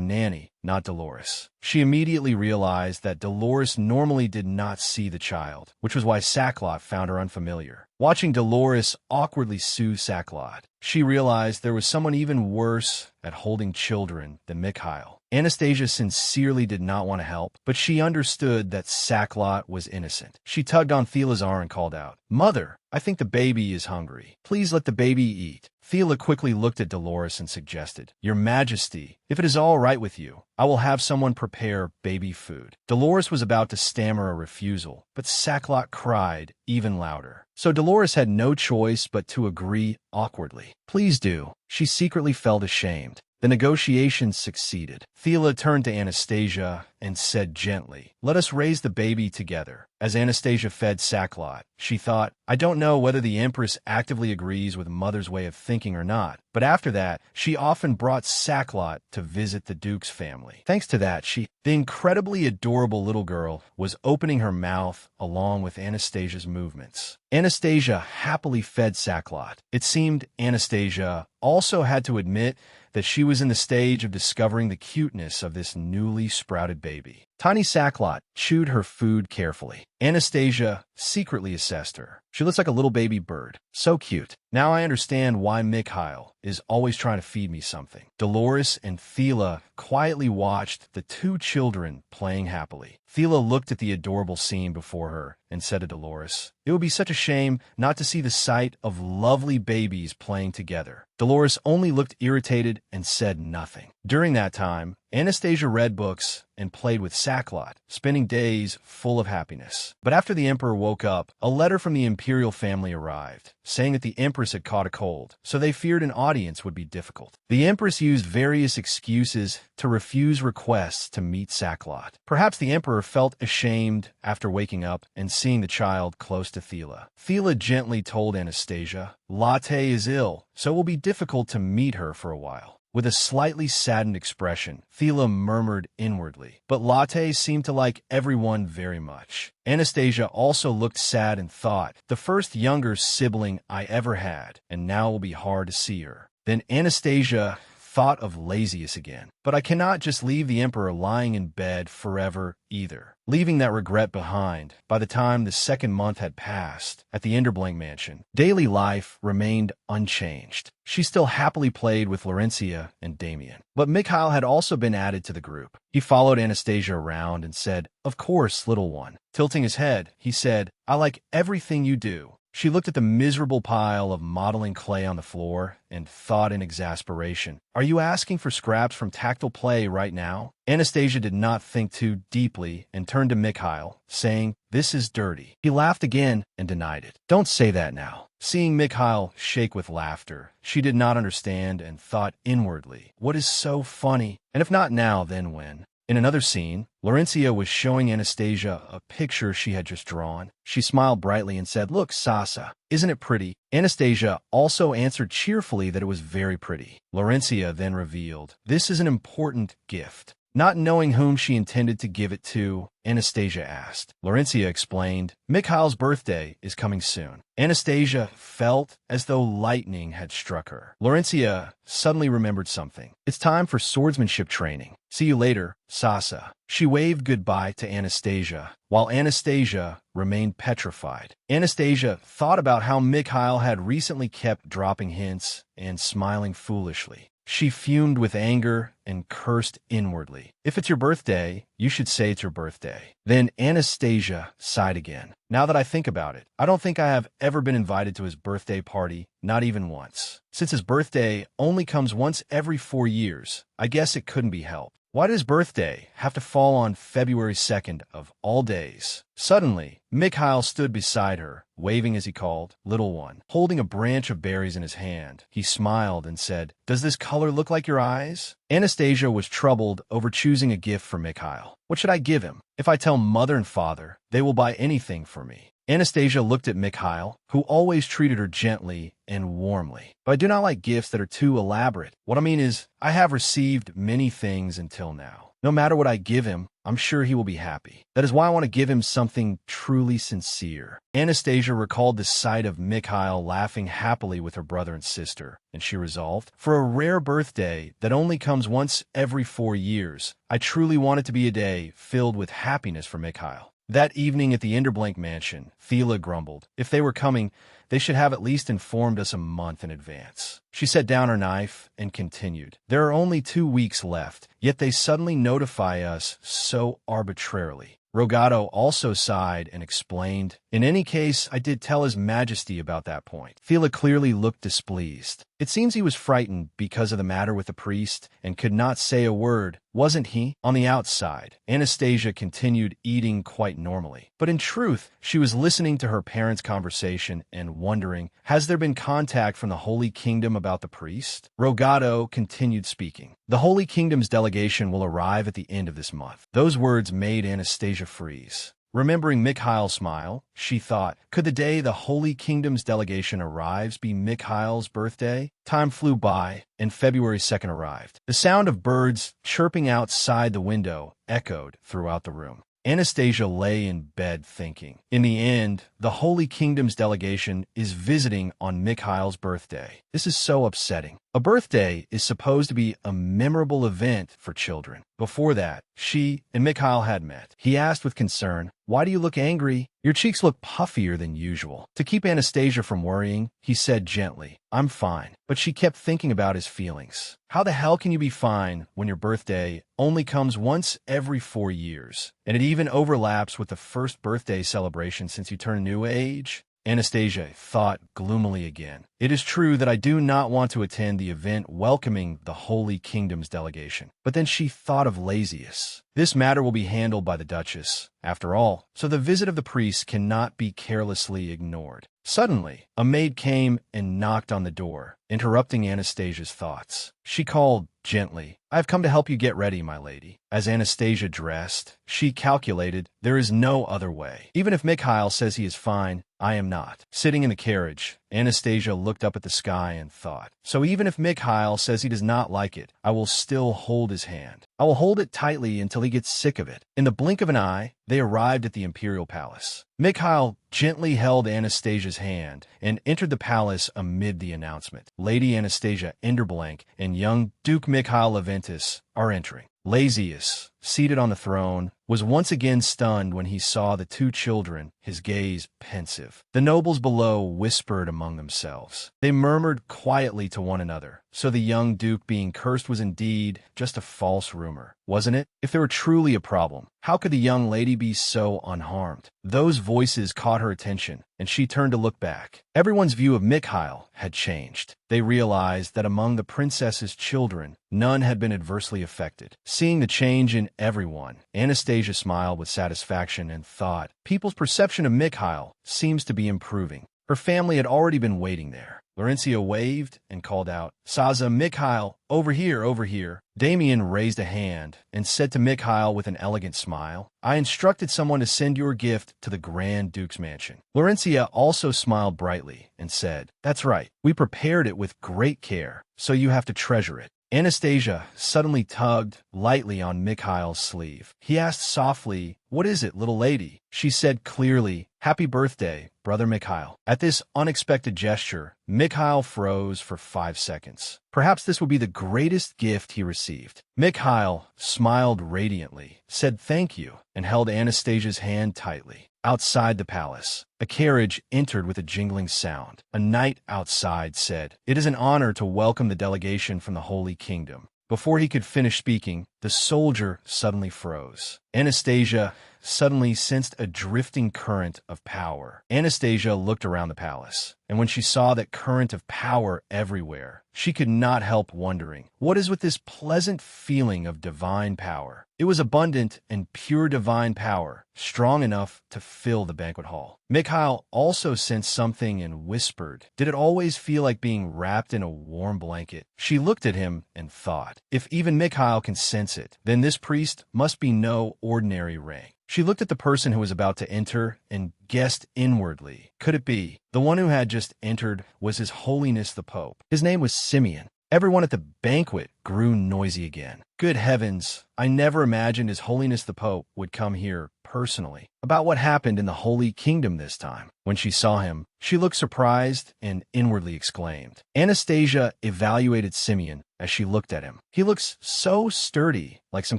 nanny, not Dolores. She immediately realized that Dolores normally did not see the child, which was why Sacklot found her unfamiliar. Watching Dolores awkwardly soothe Sacklot, she realized there was someone even worse at holding children than Mikhail. Anastasia sincerely did not want to help, but she understood that Sacklot was innocent. She tugged on Thela's arm and called out, Mother, I think the baby is hungry. Please let the baby eat. Thela quickly looked at Dolores and suggested, Your Majesty, if it is all right with you, I will have someone prepare baby food. Dolores was about to stammer a refusal, but Sacklot cried even louder. So Dolores had no choice but to agree awkwardly. Please do. She secretly felt ashamed. The negotiations succeeded. Thela turned to Anastasia and said gently, Let us raise the baby together. As Anastasia fed Sacklot, she thought, I don't know whether the Empress actively agrees with Mother's way of thinking or not, but after that, she often brought Sacklot to visit the Duke's family. Thanks to that, the incredibly adorable little girl, was opening her mouth along with Anastasia's movements. Anastasia happily fed Sacklot. It seemed Anastasia also had to admit that she was in the stage of discovering the cuteness of this newly sprouted baby. Tiny Sacklot chewed her food carefully. Anastasia secretly assessed her. She looks like a little baby bird. So cute. Now I understand why Mikhail is always trying to feed me something. Dolores and Thela quietly watched the two children playing happily. Thela looked at the adorable scene before her and said to Dolores, It would be such a shame not to see the sight of lovely babies playing together. Dolores only looked irritated and said nothing. During that time, Anastasia read books and played with Sacklot, spending days full of happiness. But after the Emperor woke up, a letter from the imperial family arrived, saying that the Empress had caught a cold, so they feared an audience would be difficult. The Empress used various excuses to refuse requests to meet Sacklot. Perhaps the Emperor felt ashamed after waking up and seeing the child close to Thela. Thela gently told Anastasia, Latte is ill, so it will be difficult to meet her for a while. With a slightly saddened expression, Thela murmured inwardly, but Latte seemed to like everyone very much. Anastasia also looked sad and thought, the first younger sibling I ever had, and now it will be hard to see her. Then Anastasia thought of Lazius again. But I cannot just leave the emperor lying in bed forever either. Leaving that regret behind, by the time the second month had passed at the Enderblank mansion, daily life remained unchanged. She still happily played with Laurencia and Damien. But Mikhail had also been added to the group. He followed Anastasia around and said, "Of course, little one." Tilting his head, he said, "I like everything you do." She looked at the miserable pile of modeling clay on the floor and thought in exasperation, "Are you asking for scraps from tactile play right now?" Anastasia did not think too deeply and turned to Mikhail, saying, "This is dirty." He laughed again and denied it. "Don't say that now." Seeing Mikhail shake with laughter, she did not understand and thought inwardly, "What is so funny? And if not now, then when?" In another scene, Laurencia was showing Anastasia a picture she had just drawn. She smiled brightly and said, "Look, Sasa, isn't it pretty?" Anastasia also answered cheerfully that it was very pretty. Laurencia then revealed, "This is an important gift." Not knowing whom she intended to give it to, Anastasia asked. Laurencia explained, "Mikhail's birthday is coming soon." Anastasia felt as though lightning had struck her. Laurencia suddenly remembered something. "It's time for swordsmanship training. See you later, Sasa." She waved goodbye to Anastasia, while Anastasia remained petrified. Anastasia thought about how Mikhail had recently kept dropping hints and smiling foolishly. She fumed with anger and cursed inwardly. "If it's your birthday, you should say it's your birthday." Then Anastasia sighed again. "Now that I think about it, I don't think I have ever been invited to his birthday party, not even once. Since his birthday only comes once every 4 years, I guess it couldn't be helped. Why did his birthday have to fall on February 2nd of all days?" Suddenly, Mikhail stood beside her, waving as he called, "Little one." Holding a branch of berries in his hand, he smiled and said, "Does this color look like your eyes?" Anastasia was troubled over choosing a gift for Mikhail. What should I give him? If I tell mother and father, they will buy anything for me. Anastasia looked at Mikhail, who always treated her gently and warmly. "But I do not like gifts that are too elaborate. What I mean is, I have received many things until now. No matter what I give him, I'm sure he will be happy. That is why I want to give him something truly sincere." Anastasia recalled the sight of Mikhail laughing happily with her brother and sister, and she resolved, "For a rare birthday that only comes once every 4 years, I truly want it to be a day filled with happiness for Mikhail." That evening at the Enderblank mansion, Thela grumbled. If they were coming, they should have at least informed us a month in advance. She set down her knife and continued, "There are only 2 weeks left, yet they suddenly notify us so arbitrarily." Rogato also sighed and explained, "In any case, I did tell His Majesty about that point." Thela clearly looked displeased. It seems he was frightened because of the matter with the priest and could not say a word, wasn't he? On the outside, Anastasia continued eating quite normally. But in truth, she was listening to her parents' conversation and wondering, has there been contact from the Holy Kingdom about the priest? Rogato continued speaking. "The Holy Kingdom's delegation will arrive at the end of this month." Those words made Anastasia freeze. Remembering Mikhail's smile, she thought, could the day the Holy Kingdom's delegation arrives be Mikhail's birthday? Time flew by, and February 2nd arrived. The sound of birds chirping outside the window echoed throughout the room. Anastasia lay in bed thinking. In the end, the Holy Kingdom's delegation is visiting on Mikhail's birthday. This is so upsetting. A birthday is supposed to be a memorable event for children. Before that, she and Mikhail had met. He asked with concern, "Why do you look angry? Your cheeks look puffier than usual." To keep Anastasia from worrying, he said gently, "I'm fine." But she kept thinking about his feelings. How the hell can you be fine when your birthday only comes once every 4 years? And it even overlaps with the first birthday celebration since you turned new age? Anastasia thought gloomily again. It is true that I do not want to attend the event welcoming the Holy Kingdom's delegation. But then she thought of Lazius. This matter will be handled by the Duchess, after all, so the visit of the priest cannot be carelessly ignored. Suddenly, a maid came and knocked on the door, interrupting Anastasia's thoughts. She called gently, "I have come to help you get ready, my lady." As Anastasia dressed, she calculated, there is no other way. Even if Mikhail says he is fine, I am not. Sitting in the carriage, Anastasia looked up at the sky and thought, so even if Mikhail says he does not like it, I will still hold his hand. I will hold it tightly until he gets sick of it. In the blink of an eye, they arrived at the imperial palace. Mikhail gently held Anastasia's hand and entered the palace amid the announcement. Lady Anastasia Enderblank and young Duke Mikhail Leventis are entering. Lazius, seated on the throne, was once again stunned when he saw the two children, his gaze pensive. The nobles below whispered among themselves. They murmured quietly to one another. So the young duke being cursed was indeed just a false rumor, wasn't it? If there were truly a problem, how could the young lady be so unharmed? Those voices caught her attention, and she turned to look back. Everyone's view of Mikhail had changed. They realized that among the princess's children, none had been adversely affected. Seeing the change in everyone, Anastasia smiled with satisfaction and thought, people's perception of Mikhail seems to be improving. Her family had already been waiting there. Laurentia waved and called out, Saza, Mikhail, over here, over here. Damien raised a hand and said to Mikhail with an elegant smile, I instructed someone to send your gift to the Grand Duke's mansion. Laurentia also smiled brightly and said, That's right. We prepared it with great care, so you have to treasure it. Anastasia suddenly tugged lightly on Mikhail's sleeve. He asked softly, What is it, little lady? She said clearly, Happy birthday, brother Mikhail. At this unexpected gesture, Mikhail froze for 5 seconds. Perhaps this would be the greatest gift he received. Mikhail smiled radiantly, said thank you, and held Anastasia's hand tightly. Outside the palace, a carriage entered with a jingling sound. A knight outside said, It is an honor to welcome the delegation from the Holy Kingdom. Before he could finish speaking, the soldier suddenly froze. Anastasia suddenly sensed a drifting current of power. Anastasia looked around the palace, and when she saw that current of power everywhere, she could not help wondering, what is with this pleasant feeling of divine power? It was abundant and pure divine power, strong enough to fill the banquet hall. Mikhail also sensed something and whispered, Did it always feel like being wrapped in a warm blanket? She looked at him and thought, if even Mikhail can sense it, then this priest must be no ordinary rank. She looked at the person who was about to enter and guessed inwardly. Could it be? The one who had just entered was His Holiness the Pope. His name was Simeon. Everyone at the banquet grew noisy again. Good heavens, I never imagined His Holiness the Pope would come here personally. About what happened in the Holy Kingdom this time. When she saw him, she looked surprised and inwardly exclaimed. Anastasia evaluated Simeon as she looked at him. He looks so sturdy, like some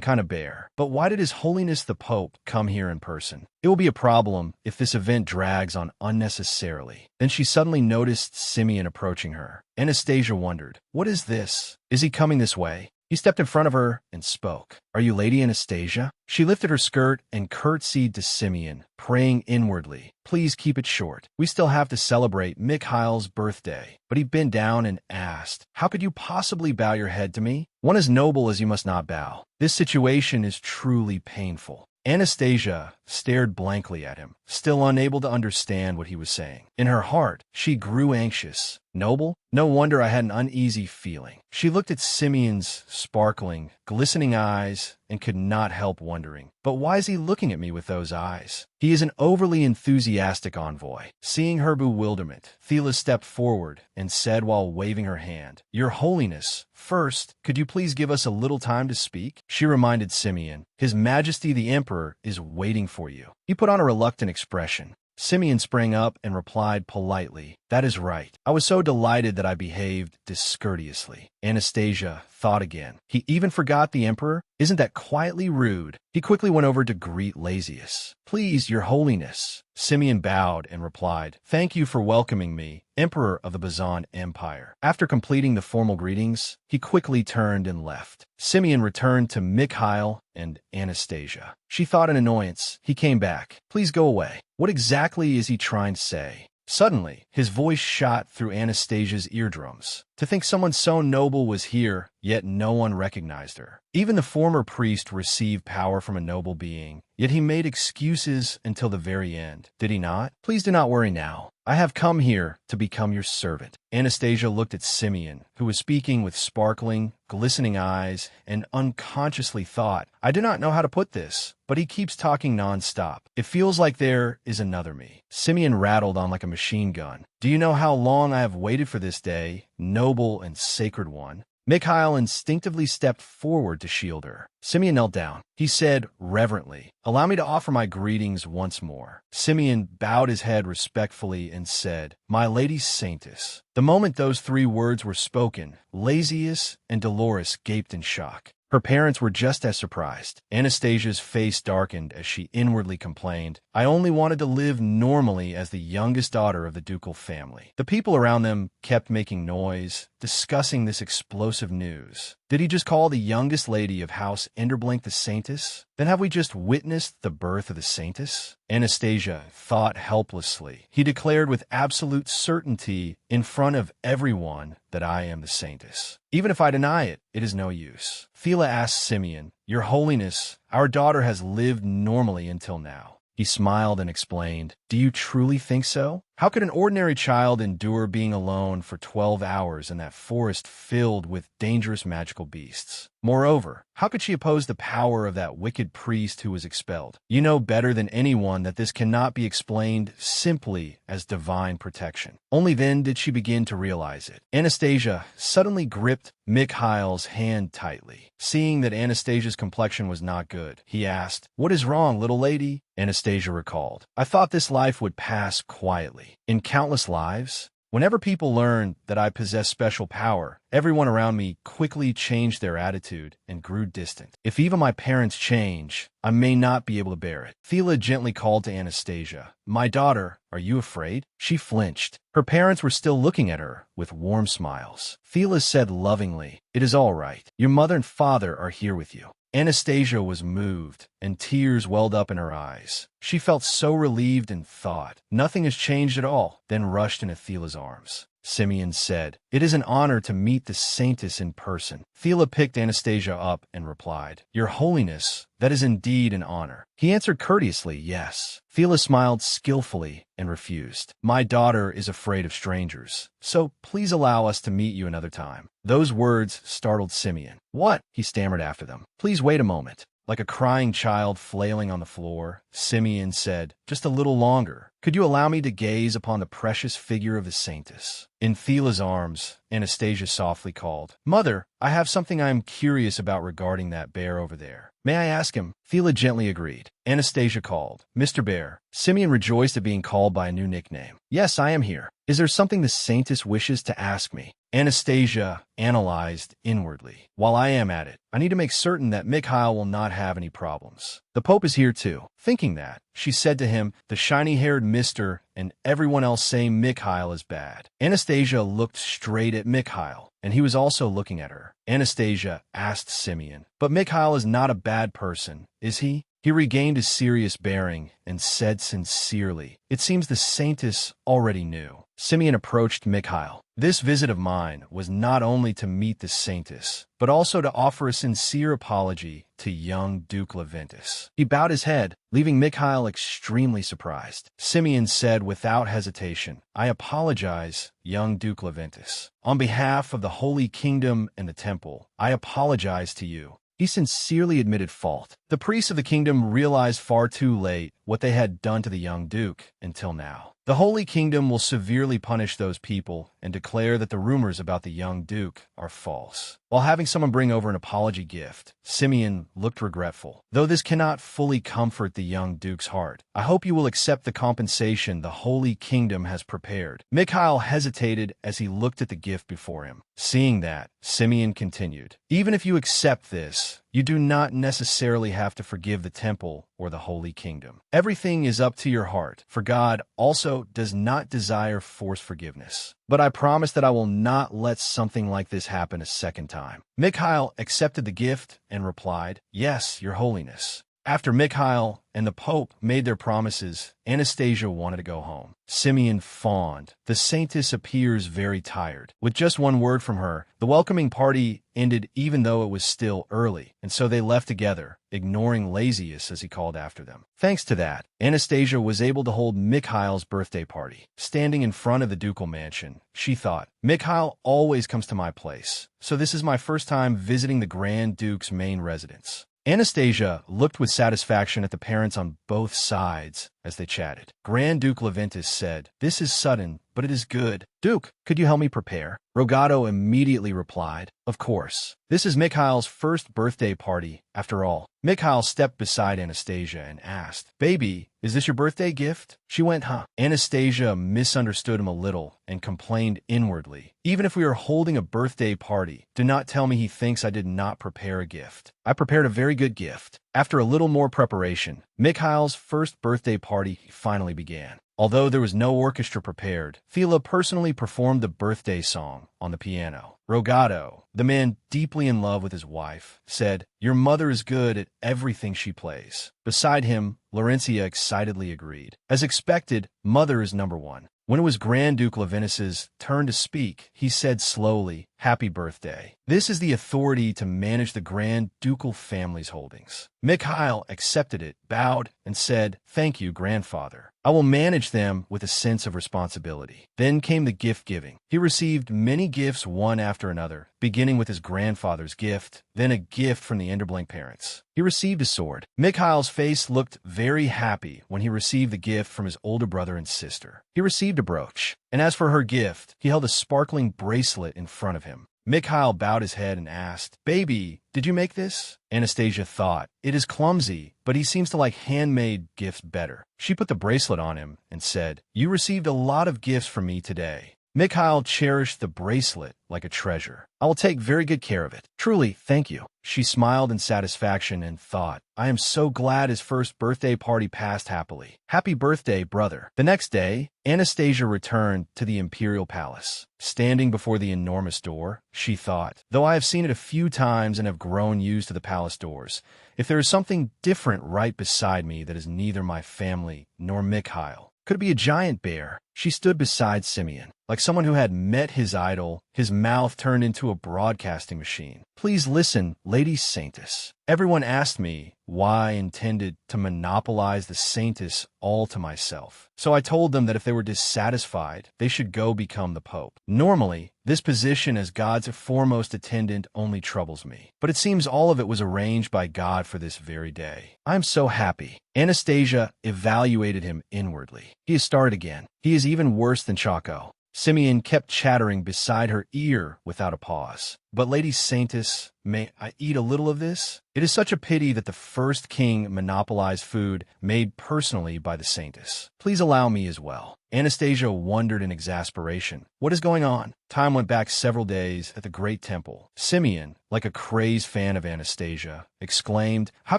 kind of bear. But why did His Holiness the Pope come here in person? It will be a problem if this event drags on unnecessarily. Then she suddenly noticed Simeon approaching her. Anastasia wondered, what is this? Is he coming this way? He stepped in front of her and spoke. Are you Lady Anastasia? She lifted her skirt and curtsied to Simeon, praying inwardly. Please keep it short. We still have to celebrate Mikhail's birthday. But he bent down and asked, How could you possibly bow your head to me? One as noble as you must not bow. This situation is truly painful. Anastasia stared blankly at him, still unable to understand what he was saying. In her heart, she grew anxious. Noble? No wonder I had an uneasy feeling. She looked at Simeon's sparkling, glistening eyes and could not help wondering, but why is he looking at me with those eyes? He is an overly enthusiastic envoy. Seeing her bewilderment, Thela stepped forward and said while waving her hand, Your Holiness, first, could you please give us a little time to speak? She reminded Simeon, His Majesty the Emperor is waiting for you. He put on a reluctant expression. Simeon sprang up and replied politely, That is right. I was so delighted that I behaved discourteously. Anastasia thought again. He even forgot the emperor? Isn't that quietly rude? He quickly went over to greet Lazius. Please, Your Holiness. Simeon bowed and replied, Thank you for welcoming me, Emperor of the Bazan Empire. After completing the formal greetings, he quickly turned and left. Simeon returned to Mikhail and Anastasia. She thought in annoyance. He came back. Please go away. What exactly is he trying to say? Suddenly, his voice shot through Anastasia's eardrums. To think someone so noble was here, yet no one recognized her. Even the former priest received power from a noble being, yet he made excuses until the very end. Did he not? Please do not worry now. I have come here to become your servant. Anastasia looked at Simeon, who was speaking with sparkling, glistening eyes, and unconsciously thought, I do not know how to put this, but he keeps talking nonstop. It feels like there is another me. Simeon rattled on like a machine gun. Do you know how long I have waited for this day, noble and sacred one? Mikhail instinctively stepped forward to shield her. Simeon knelt down. He said reverently, allow me to offer my greetings once more. Simeon bowed his head respectfully and said, My Lady Saintess. The moment those 3 words were spoken, Lazius and Dolores gaped in shock. Her parents were just as surprised. Anastasia's face darkened as she inwardly complained, I only wanted to live normally as the youngest daughter of the ducal family. The people around them kept making noise, discussing this explosive news. Did he just call the youngest lady of House Enderblink the Saintess? Then have we just witnessed the birth of the Saintess? Anastasia thought helplessly. He declared with absolute certainty in front of everyone that I am the Saintess. Even if I deny it, it is no use. Thela asked Simeon, Your Holiness, our daughter has lived normally until now. He smiled and explained, Do you truly think so? How could an ordinary child endure being alone for 12 hours in that forest filled with dangerous magical beasts? Moreover, how could she oppose the power of that wicked priest who was expelled? You know better than anyone that this cannot be explained simply as divine protection. Only then did she begin to realize it. Anastasia suddenly gripped Mikhail's hand tightly. Seeing that Anastasia's complexion was not good, he asked, What is wrong, little lady? Anastasia recalled, I thought this life would pass quietly. In countless lives, whenever people learned that I possess special power, everyone around me quickly changed their attitude and grew distant. If even my parents change, I may not be able to bear it. Thela gently called to Anastasia, My daughter, are you afraid? She flinched. Her parents were still looking at her with warm smiles. Thela said lovingly, It is all right. Your mother and father are here with you. Anastasia was moved, and tears welled up in her eyes. She felt so relieved and thought, Nothing has changed at all, then rushed into Thela's arms. Simeon said, It is an honor to meet the Saintess in person. Thela picked Anastasia up and replied, Your Holiness, that is indeed an honor. He answered courteously, Yes. Thela smiled skillfully and refused. My daughter is afraid of strangers, so please allow us to meet you another time. Those words startled Simeon. What? He stammered after them. Please wait a moment. Like a crying child flailing on the floor, Simeon said, Just a little longer. Could you allow me to gaze upon the precious figure of the Saintess? In Thela's arms, Anastasia softly called, Mother, I have something I am curious about regarding that bear over there. May I ask him? Thela gently agreed. Anastasia called, Mr. Bear. Simeon rejoiced at being called by a new nickname. Yes, I am here. Is there something the Saintess wishes to ask me? Anastasia analyzed inwardly. While I am at it, I need to make certain that Mikhail will not have any problems. The Pope is here too. Thinking that, she said to him, the shiny-haired mister and everyone else saying Mikhail is bad. Anastasia looked straight at Mikhail, and he was also looking at her. Anastasia asked Simeon, But Mikhail is not a bad person, is he? He regained his serious bearing and said sincerely, It seems the Saintess already knew. Simeon approached Mikhail. This visit of mine was not only to meet the Saintess, but also to offer a sincere apology to young Duke Leventus. He bowed his head, leaving Mikhail extremely surprised. Simeon said without hesitation, I apologize, young Duke Leventus. On behalf of the Holy Kingdom and the Temple, I apologize to you. He sincerely admitted fault. The priests of the kingdom realized far too late what they had done to the young duke until now. The Holy Kingdom will severely punish those people and declare that the rumors about the young duke are false. While having someone bring over an apology gift, Simeon looked regretful. Though this cannot fully comfort the young duke's heart, I hope you will accept the compensation the Holy Kingdom has prepared. Mikhail hesitated as he looked at the gift before him. Seeing that, Simeon continued, Even if you accept this, you do not necessarily have to forgive the temple or the Holy Kingdom. Everything is up to your heart, for God also does not desire forced forgiveness. But I promise that I will not let something like this happen a second time. Mikhail accepted the gift and replied, Yes, Your Holiness. After Mikhail and the Pope made their promises, Anastasia wanted to go home. Simeon fawned. The saintess appears very tired. With just one word from her, the welcoming party ended even though it was still early, and so they left together, ignoring Lazius as he called after them. Thanks to that, Anastasia was able to hold Mikhail's birthday party. Standing in front of the ducal mansion, she thought, Mikhail always comes to my place, so this is my first time visiting the Grand Duke's main residence. Anastasia looked with satisfaction at the parents on both sides as they chatted. Grand Duke Leventus said, "This is sudden, but it is good. Duke, could you help me prepare?" Rogato immediately replied, "Of course. This is Mikhail's first birthday party, after all." Mikhail stepped beside Anastasia and asked, "Baby, is this your birthday gift?" She went, "Huh?" Anastasia misunderstood him a little and complained inwardly, "Even if we are holding a birthday party, do not tell me he thinks I did not prepare a gift. I prepared a very good gift." After a little more preparation, Mikhail's first birthday party finally began. Although there was no orchestra prepared, Fila personally performed the birthday song on the piano. Rogato, the man deeply in love with his wife, said, "Your mother is good at everything she plays." Beside him, Laurentia excitedly agreed. As expected, mother is number one. When it was Grand Duke Leventus's turn to speak, he said slowly, "Happy birthday. This is the authority to manage the Grand Ducal family's holdings." Mikhail accepted it, bowed, and said, "Thank you, grandfather. I will manage them with a sense of responsibility." Then came the gift-giving. He received many gifts one after another, beginning with his grandfather's gift, then a gift from the Enderblink parents. He received a sword. Mikhail's face looked very happy when he received the gift from his older brother and sister. He received a brooch, and as for her gift, he held a sparkling bracelet in front of him. Mikhail bowed his head and asked, "Baby, did you make this?" Anastasia thought, "It is clumsy, but he seems to like handmade gifts better." She put the bracelet on him and said, "You received a lot of gifts from me today." Mikhail cherished the bracelet like a treasure. "I will take very good care of it. Truly, thank you." She smiled in satisfaction and thought, "I am so glad his first birthday party passed happily. Happy birthday, brother." The next day, Anastasia returned to the imperial palace. Standing before the enormous door, she thought, "Though I have seen it a few times and have grown used to the palace doors, if there is something different right beside me that is neither my family nor Mikhail, could it be a giant bear?" She stood beside Simeon. Like someone who had met his idol, his mouth turned into a broadcasting machine. "Please listen, Lady Saintess. Everyone asked me why I intended to monopolize the Saintess all to myself. So I told them that if they were dissatisfied, they should go become the Pope. Normally, this position as God's foremost attendant only troubles me. But it seems all of it was arranged by God for this very day. I am so happy." Anastasia evaluated him inwardly. He has started again. He is even worse than CACAO. Simeon kept chattering beside her ear without a pause. "But Lady Saintess, may I eat a little of this? It is such a pity that the first king monopolized food made personally by the Saintess. Please allow me as well." Anastasia wondered in exasperation. What is going on? Time went back several days at the great temple. Simeon, like a crazed fan of Anastasia, exclaimed, "How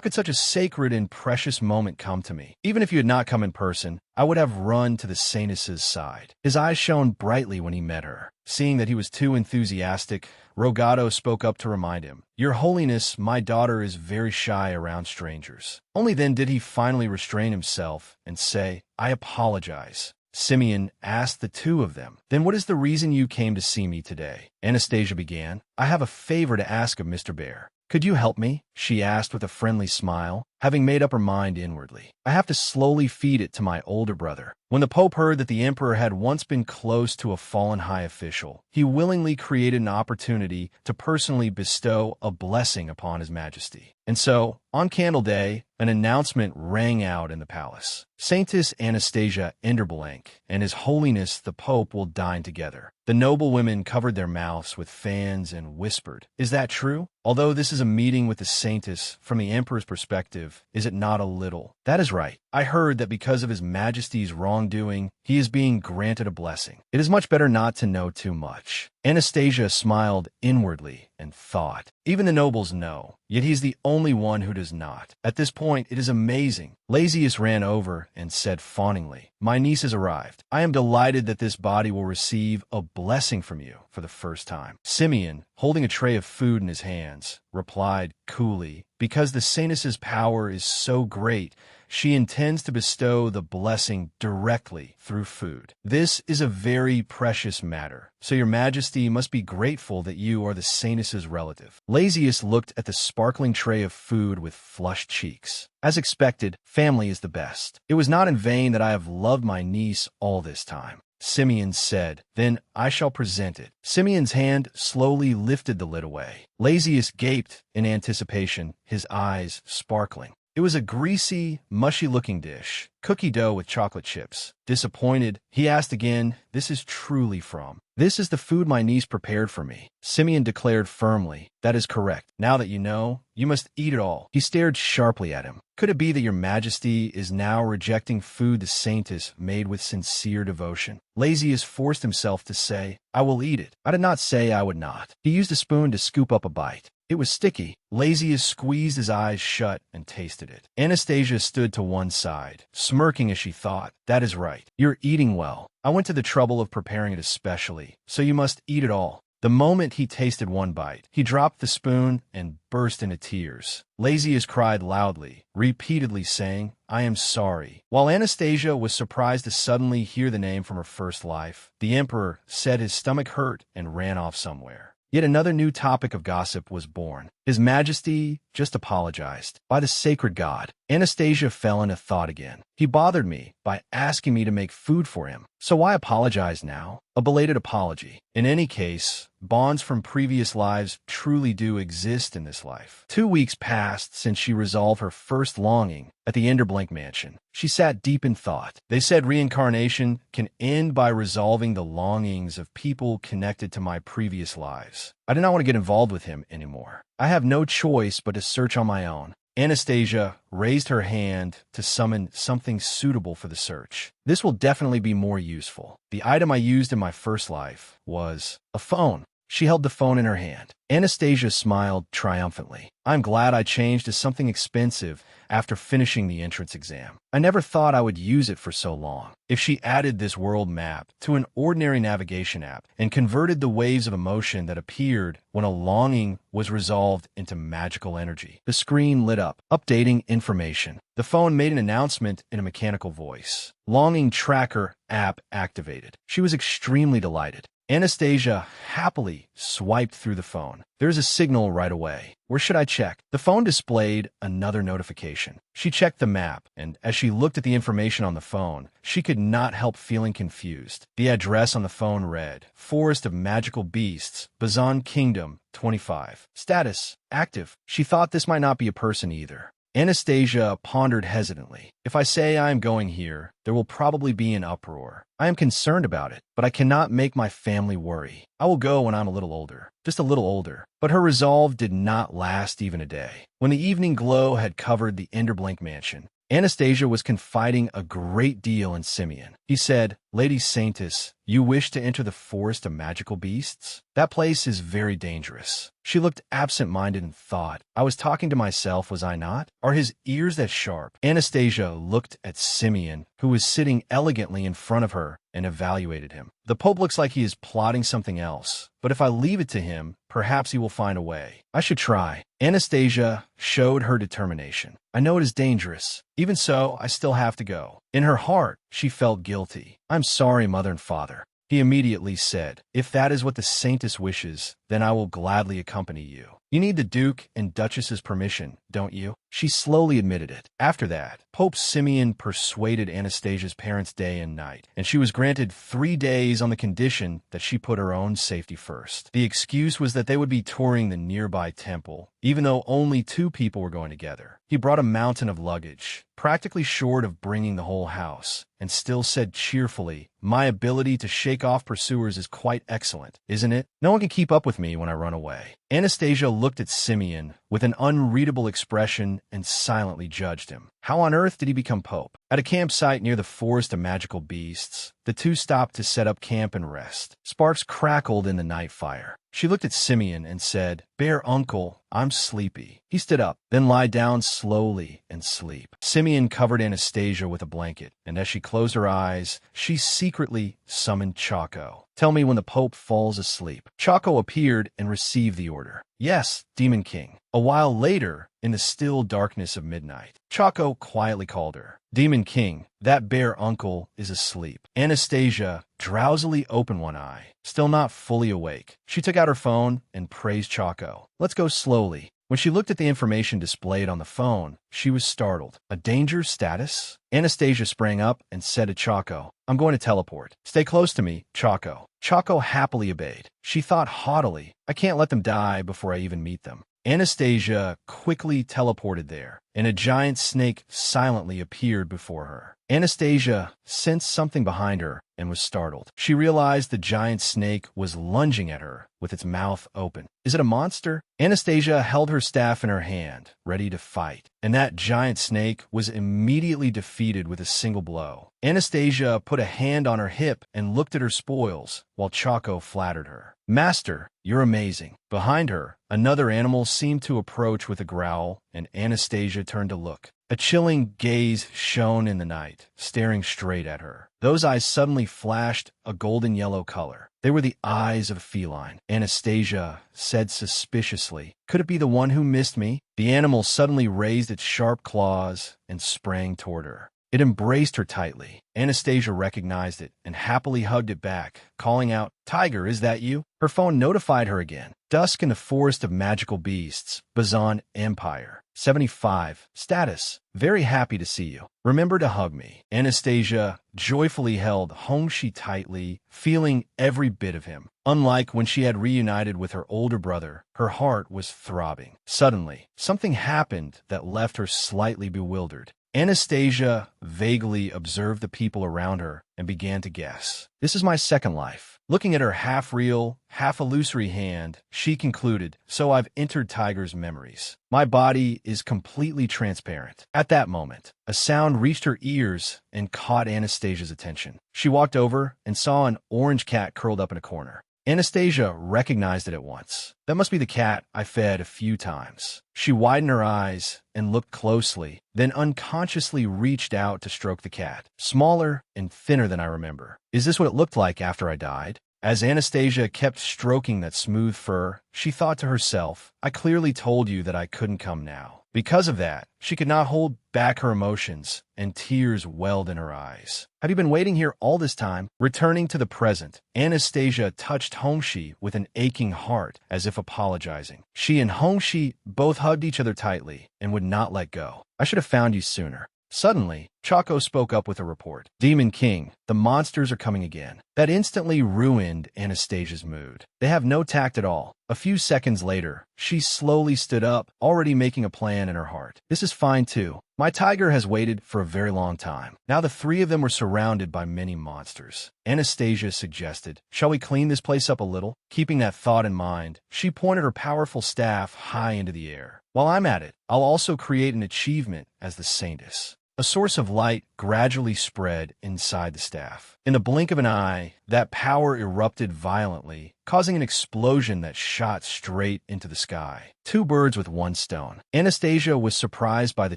could such a sacred and precious moment come to me? Even if you had not come in person, I would have run to the Saintess's side." His eyes shone brightly when he met her. Seeing that he was too enthusiastic, Rogato spoke up to remind him, "Your Holiness, my daughter is very shy around strangers." Only then did he finally restrain himself and say, "I apologize." Simeon asked the two of them, "Then what is the reason you came to see me today?" Anastasia began, "I have a favor to ask of Mr. Bear." "Could you help me?" she asked with a friendly smile, having made up her mind inwardly. "I have to slowly feed it to my older brother." When the Pope heard that the Emperor had once been close to a fallen high official, he willingly created an opportunity to personally bestow a blessing upon His Majesty. And so, on Candle Day, an announcement rang out in the palace. Saintess Anastasia Enderblink and His Holiness the Pope will dine together. The noble women covered their mouths with fans and whispered, "Is that true? Although this is a meeting with the Saintess, from the Emperor's perspective, is it not a little?" "That is right. I heard that because of His Majesty's wrongdoing, he is being granted a blessing. It is much better not to know too much." Anastasia smiled inwardly and thought. Even the nobles know, yet he's the only one who does not. At this point, it is amazing. Lazius ran over and said fawningly, "My niece has arrived. I am delighted that this body will receive a blessing from you for the first time." Simeon, holding a tray of food in his hands, replied coolly, "Because the saintess's power is so great, she intends to bestow the blessing directly through food. This is a very precious matter, so your majesty must be grateful that you are the saintess's relative." Lazius looked at the sparkling tray of food with flushed cheeks. As expected, family is the best. It was not in vain that I have loved my niece all this time. Simeon said, "Then I shall present it." Simeon's hand slowly lifted the lid away. Lazius gaped in anticipation, his eyes sparkling. It was a greasy, mushy-looking dish, cookie dough with chocolate chips. Disappointed, he asked again, "This is truly from?" "This is the food my niece prepared for me," Simeon declared firmly. "That is correct. Now that you know, you must eat it all." He stared sharply at him. "Could it be that your majesty is now rejecting food the saintess made with sincere devotion?" Lazius forced himself to say, "I will eat it." "I did not say I would not." He used a spoon to scoop up a bite. It was sticky. Lazius squeezed his eyes shut and tasted it. Anastasia stood to one side, smirking as she thought, "That is right. You're eating well. I went to the trouble of preparing it especially, so you must eat it all." The moment he tasted one bite, he dropped the spoon and burst into tears. Lazius cried loudly, repeatedly saying, "I am sorry." While Anastasia was surprised to suddenly hear the name from her first life, the emperor said his stomach hurt and ran off somewhere. Yet another new topic of gossip was born. His Majesty just apologized. By the sacred God, Anastasia fell into thought again. He bothered me by asking me to make food for him. So why apologize now? A belated apology. In any case, bonds from previous lives truly do exist in this life. 2 weeks passed since she resolved her first longing at the Enderblink mansion. She sat deep in thought. They said reincarnation can end by resolving the longings of people connected to my previous lives. I did not want to get involved with him anymore. I have no choice but to search on my own. Anastasia raised her hand to summon something suitable for the search. This will definitely be more useful. The item I used in my first life was a phone. She held the phone in her hand. Anastasia smiled triumphantly. "I'm glad I changed to something expensive after finishing the entrance exam. I never thought I would use it for so long." If she added this world map to an ordinary navigation app and converted the waves of emotion that appeared when a longing was resolved into magical energy, the screen lit up, updating information. The phone made an announcement in a mechanical voice. "Longing Tracker app activated." She was extremely delighted. Anastasia happily swiped through the phone. "There's a signal right away. Where should I check?" The phone displayed another notification. She checked the map, and as she looked at the information on the phone, she could not help feeling confused. The address on the phone read, "Forest of Magical Beasts, Bazan Kingdom, 25. Status, active." She thought this might not be a person either. Anastasia pondered hesitantly. "If I say I am going here, there will probably be an uproar. I am concerned about it, but I cannot make my family worry. I will go when I'm a little older, just a little older." But her resolve did not last even a day. When the evening glow had covered the Enderblink mansion, Anastasia was confiding a great deal in Simeon. He said, "Lady Saintess, you wish to enter the Forest of Magical Beasts? That place is very dangerous." She looked absent-minded and thought, "I was talking to myself, was I not? Are his ears that sharp?" Anastasia looked at Simeon, who was sitting elegantly in front of her, and evaluated him. "The Pope looks like he is plotting something else, but if I leave it to him, perhaps he will find a way. I should try." Anastasia showed her determination. "I know it is dangerous. Even so, I still have to go." In her heart, she felt guilty. "I'm sorry, Mother and Father." He immediately said, "If that is what the Saintess wishes, then I will gladly accompany you. You need the Duke and Duchess's permission, don't you?" She slowly admitted it. After that, Pope Simeon persuaded Anastasia's parents day and night, and she was granted 3 days on the condition that she put her own safety first. The excuse was that they would be touring the nearby temple, even though only 2 people were going together. He brought a mountain of luggage, practically short of bringing the whole house, and still said cheerfully, "My ability to shake off pursuers is quite excellent, isn't it? No one can keep up with me when I run away." Anastasia looked at Simeon with an unreadable expression and silently judged him. How on earth did he become Pope? At a campsite near the Forest of Magical Beasts, the two stopped to set up camp and rest. Sparks crackled in the night fire. She looked at Simeon and said, "Bear uncle, I'm sleepy." He stood up, then lie down slowly and sleep. Simeon covered Anastasia with a blanket, and as she closed her eyes, she secretly summoned CACAO. "Tell me when the Pope falls asleep." CACAO appeared and received the order. "Yes, Demon King." A while later, in the still darkness of midnight, CACAO quietly called her. "Demon King, that bear uncle is asleep." Anastasia drowsily opened one eye, still not fully awake. She took out her phone and praised CACAO. "Let's go slowly." When she looked at the information displayed on the phone, she was startled. A danger status? Anastasia sprang up and said to CACAO, "I'm going to teleport. Stay close to me, CACAO." CACAO happily obeyed. She thought haughtily, "I can't let them die before I even meet them." Anastasia quickly teleported there, and a giant snake silently appeared before her. Anastasia sensed something behind her and was startled. She realized the giant snake was lunging at her with its mouth open. Is it a monster? Anastasia held her staff in her hand, ready to fight, and that giant snake was immediately defeated with a single blow. Anastasia put a hand on her hip and looked at her spoils, while CACAO flattered her. "Master, you're amazing." Behind her, another animal seemed to approach with a growl, and Anastasia turned to look. A chilling gaze shone in the night, staring straight at her. Those eyes suddenly flashed a golden yellow color. They were the eyes of a feline. Anastasia said suspiciously, "Could it be the one who missed me?" The animal suddenly raised its sharp claws and sprang toward her. It embraced her tightly. Anastasia recognized it and happily hugged it back, calling out, "Tiger, is that you?" Her phone notified her again. "Dusk in the Forest of Magical Beasts, Bazan Empire. 75. Status. Very happy to see you. Remember to hug me." Anastasia joyfully held Hongxi tightly, feeling every bit of him. Unlike when she had reunited with her older brother, her heart was throbbing. Suddenly, something happened that left her slightly bewildered. Anastasia vaguely observed the people around her and began to guess. "This is my second life." Looking at her half-real, half-illusory hand, she concluded, "So I've entered Tiger's memories. My body is completely transparent." At that moment, a sound reached her ears and caught Anastasia's attention. She walked over and saw an orange cat curled up in a corner. Anastasia recognized it at once. "That must be the cat I fed a few times." She widened her eyes and looked closely, then unconsciously reached out to stroke the cat. "Smaller and thinner than I remember. Is this what it looked like after I died?" As Anastasia kept stroking that smooth fur, she thought to herself, "I clearly told you that I couldn't come now." Because of that, she could not hold back her emotions, and tears welled in her eyes. "Have you been waiting here all this time?" Returning to the present, Anastasia touched Hongxi with an aching heart, as if apologizing. She and Hongxi both hugged each other tightly and would not let go. "I should have found you sooner." Suddenly, CACAO spoke up with a report. "Demon King, the monsters are coming again." That instantly ruined Anastasia's mood. They have no tact at all. A few seconds later, she slowly stood up, already making a plan in her heart. "This is fine too. My tiger has waited for a very long time." Now the three of them were surrounded by many monsters. Anastasia suggested, "Shall we clean this place up a little?" Keeping that thought in mind, she pointed her powerful staff high into the air. "While I'm at it, I'll also create an achievement as the Saintess." A source of light gradually spread inside the staff. In the blink of an eye, that power erupted violently, causing an explosion that shot straight into the sky. Two birds with one stone. Anastasia was surprised by the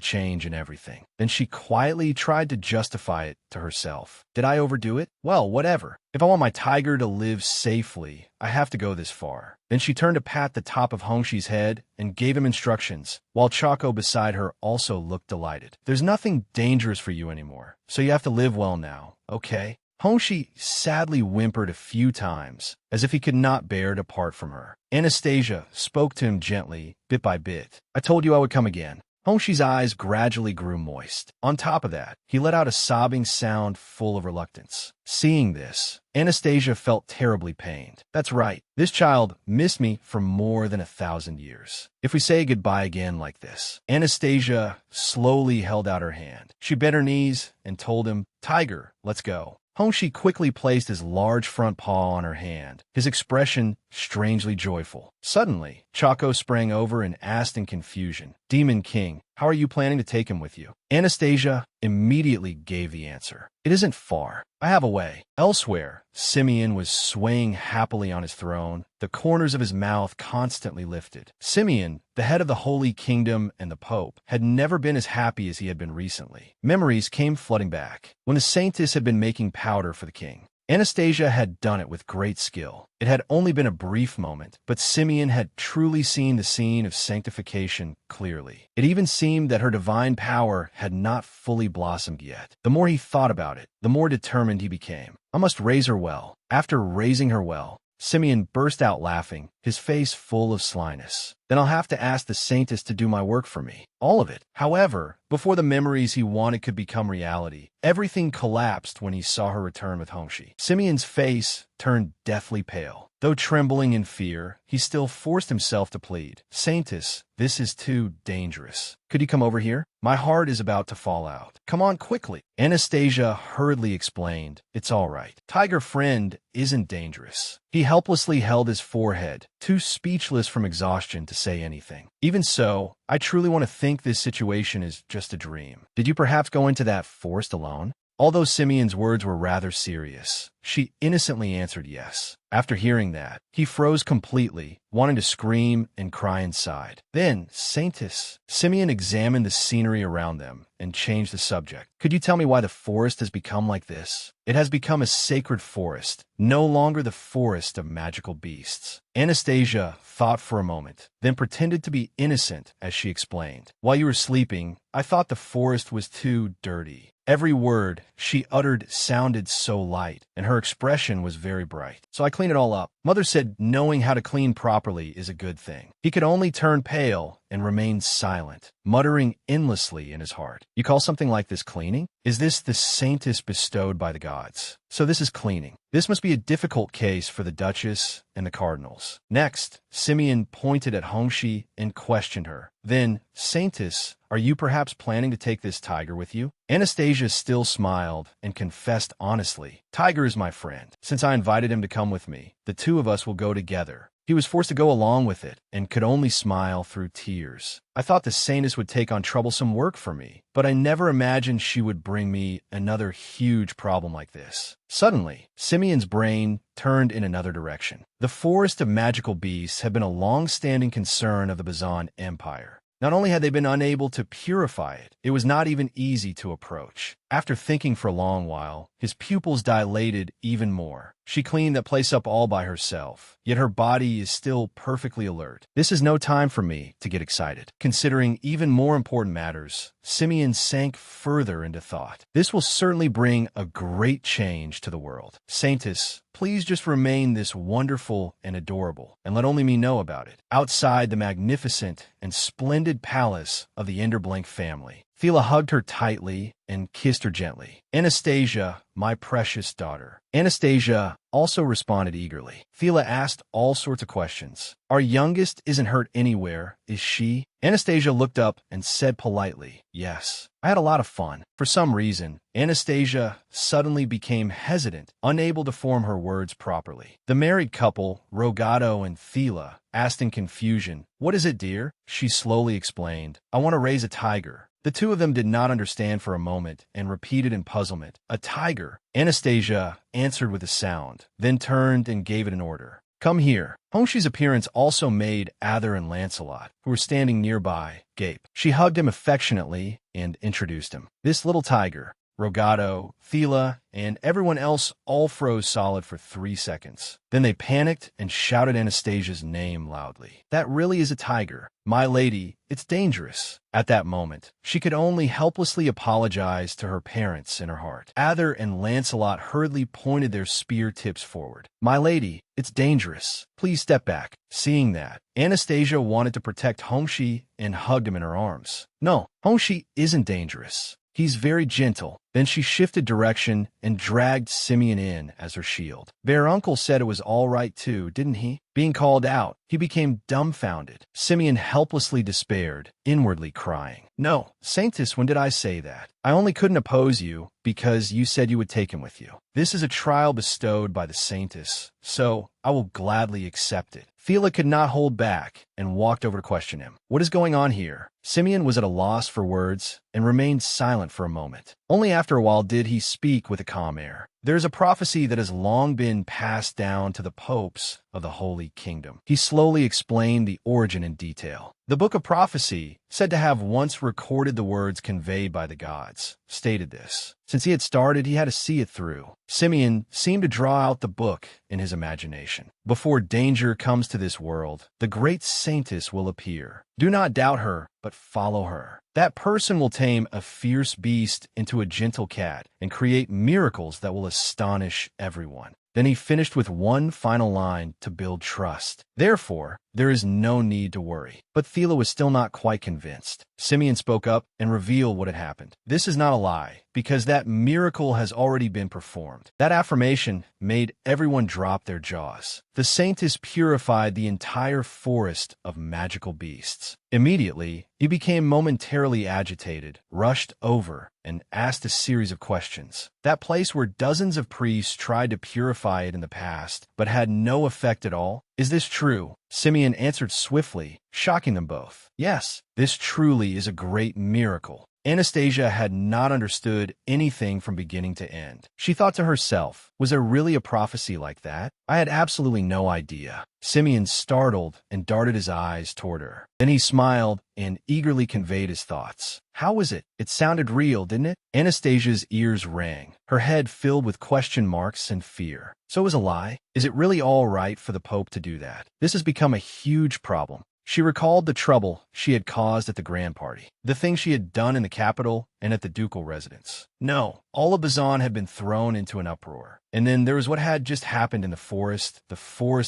change in everything. Then she quietly tried to justify it to herself. "Did I overdo it? Well, whatever. If I want my tiger to live safely, I have to go this far." Then she turned to pat the top of Hongxi's head and gave him instructions, while CACAO beside her also looked delighted. "There's nothing dangerous for you anymore, so you have to live well now, okay?" Hongxi sadly whimpered a few times, as if he could not bear to part from her. Anastasia spoke to him gently, bit by bit. "I told you I would come again." Hongxi's eyes gradually grew moist. On top of that, he let out a sobbing sound full of reluctance. Seeing this, Anastasia felt terribly pained. "That's right. This child missed me for more than 1,000 years. If we say goodbye again like this." Anastasia slowly held out her hand. She bent her knees and told him, "Tiger, let's go." Hongxi quickly placed his large front paw on her hand. His expression strangely joyful. Suddenly, Chaco sprang over and asked in confusion, "Demon King, how are you planning to take him with you?" Anastasia immediately gave the answer. "It isn't far. I have a way." Elsewhere, Simeon was swaying happily on his throne, the corners of his mouth constantly lifted. Simeon, the head of the Holy Kingdom and the Pope, had never been as happy as he had been recently. Memories came flooding back. When the Saintess had been making powder for the king, Anastasia had done it with great skill. It had only been a brief moment, but Simeon had truly seen the scene of sanctification clearly. It even seemed that her divine power had not fully blossomed yet. The more he thought about it, the more determined he became. "I must raise her well." After raising her well, Simeon burst out laughing, his face full of slyness. "Then I'll have to ask the Saintess to do my work for me. All of it." However, before the memories he wanted could become reality, everything collapsed when he saw her return with Hongxi. Simeon's face turned deathly pale. Though trembling in fear, he still forced himself to plead, "Saintess, this is too dangerous. Could you come over here? My heart is about to fall out. Come on quickly." Anastasia hurriedly explained, "It's all right. Tiger Friend isn't dangerous." He helplessly held his forehead, too speechless from exhaustion to say anything. "Even so, I truly want to think this situation is just a dream. Did you perhaps go into that forest alone?" Although Simeon's words were rather serious, she innocently answered yes. After hearing that, he froze completely, wanting to scream and cry inside. Then, Saintess, Simeon examined the scenery around them and changed the subject. "Could you tell me why the forest has become like this?" "It has become a sacred forest, no longer the forest of magical beasts." Anastasia thought for a moment, then pretended to be innocent as she explained. "While you were sleeping, I thought the forest was too dirty." Every word she uttered sounded so light, and her expression was very bright. "So I cleaned it all up." Mother said knowing how to clean properly is a good thing. He could only turn pale and remain silent, muttering endlessly in his heart. "You call something like this cleaning? Is this the Saintess bestowed by the gods? So this is cleaning. This must be a difficult case for the Duchess and the Cardinals." Next, Simeon pointed at Hongxi and questioned her. Then, "Saintess, are you perhaps planning to take this tiger with you?" Anastasia still smiled and confessed honestly, "Tiger is my friend. Since I invited him to come with me, the two of us will go together." He was forced to go along with it and could only smile through tears. "I thought the Saintess would take on troublesome work for me, but I never imagined she would bring me another huge problem like this." Suddenly, Simeon's brain turned in another direction. The forest of magical beasts had been a long-standing concern of the Bazan Empire. Not only had they been unable to purify it, it was not even easy to approach. After thinking for a long while, his pupils dilated even more. She cleaned that place up all by herself, yet her body is still perfectly alert. "This is no time for me to get excited." Considering even more important matters, Simeon sank further into thought. "This will certainly bring a great change to the world. Saintess, please just remain this wonderful and adorable, and let only me know about it." Outside the magnificent and splendid palace of the Enderblink family, Thela hugged her tightly and kissed her gently. "Anastasia, my precious daughter." Anastasia also responded eagerly. Thela asked all sorts of questions. "Our youngest isn't hurt anywhere, is she?" Anastasia looked up and said politely, "Yes. I had a lot of fun." For some reason, Anastasia suddenly became hesitant, unable to form her words properly. The married couple, Rogado and Thela, asked in confusion, "What is it, dear?" She slowly explained, "I want to raise a tiger." The two of them did not understand for a moment and repeated in puzzlement, "A tiger." Anastasia answered with a sound, then turned and gave it an order. "Come here." Hongxi's appearance also made Ather and Lancelot, who were standing nearby, gape. She hugged him affectionately and introduced him. This little tiger, Rogado, Thela, and everyone else all froze solid for 3 seconds. Then they panicked and shouted Anastasia's name loudly. "That really is a tiger. My lady, it's dangerous." At that moment, she could only helplessly apologize to her parents in her heart. Ather and Lancelot hurriedly pointed their spear tips forward. "My lady, it's dangerous. Please step back." Seeing that, Anastasia wanted to protect Hongxi and hugged him in her arms. "No, Hongxi isn't dangerous. He's very gentle. Then she shifted direction and dragged Simeon in as her shield. Their uncle said it was all right too, didn't he? Being called out, he became dumbfounded. Simeon helplessly despaired, inwardly crying. No, Saintus, when did I say that? I only couldn't oppose you because you said you would take him with you. This is a trial bestowed by the Saintus, so I will gladly accept it. Thela could not hold back and walked over to question him. What is going on here? Simeon was at a loss for words and remained silent for a moment. Only after a while did he speak with a calm air. There is a prophecy that has long been passed down to the popes of the Holy Kingdom. He slowly explained the origin in detail. The book of prophecy, said to have once recorded the words conveyed by the gods, stated this. Since he had started, he had to see it through. Simeon seemed to draw out the book in his imagination. Before danger comes to this world, the great Saintess will appear. Do not doubt her, but follow her. That person will tame a fierce beast into a gentle cat and create miracles that will astonish everyone. Then he finished with one final line to build trust. Therefore, there is no need to worry. But Thela was still not quite convinced. Simeon spoke up and revealed what had happened. This is not a lie, because that miracle has already been performed. That affirmation made everyone drop their jaws. The Saintess purified the entire forest of magical beasts. Immediately, he became momentarily agitated, rushed over, and asked a series of questions. That place where dozens of priests tried to purify it in the past, but had no effect at all? Is this true? Simeon answered swiftly, shocking them both. Yes, this truly is a great miracle. Anastasia had not understood anything from beginning to end. She thought to herself, was there really a prophecy like that? I had absolutely no idea. Simeon startled and darted his eyes toward her. Then he smiled and eagerly conveyed his thoughts. How was it? It sounded real, didn't it? Anastasia's ears rang, her head filled with question marks and fear. So it was a lie? Is it really all right for the Pope to do that? This has become a huge problem. She recalled the trouble she had caused at the grand party, the things she had done in the capital and at the ducal residence. No, all of Bazan had been thrown into an uproar. And then there was what had just happened in the forest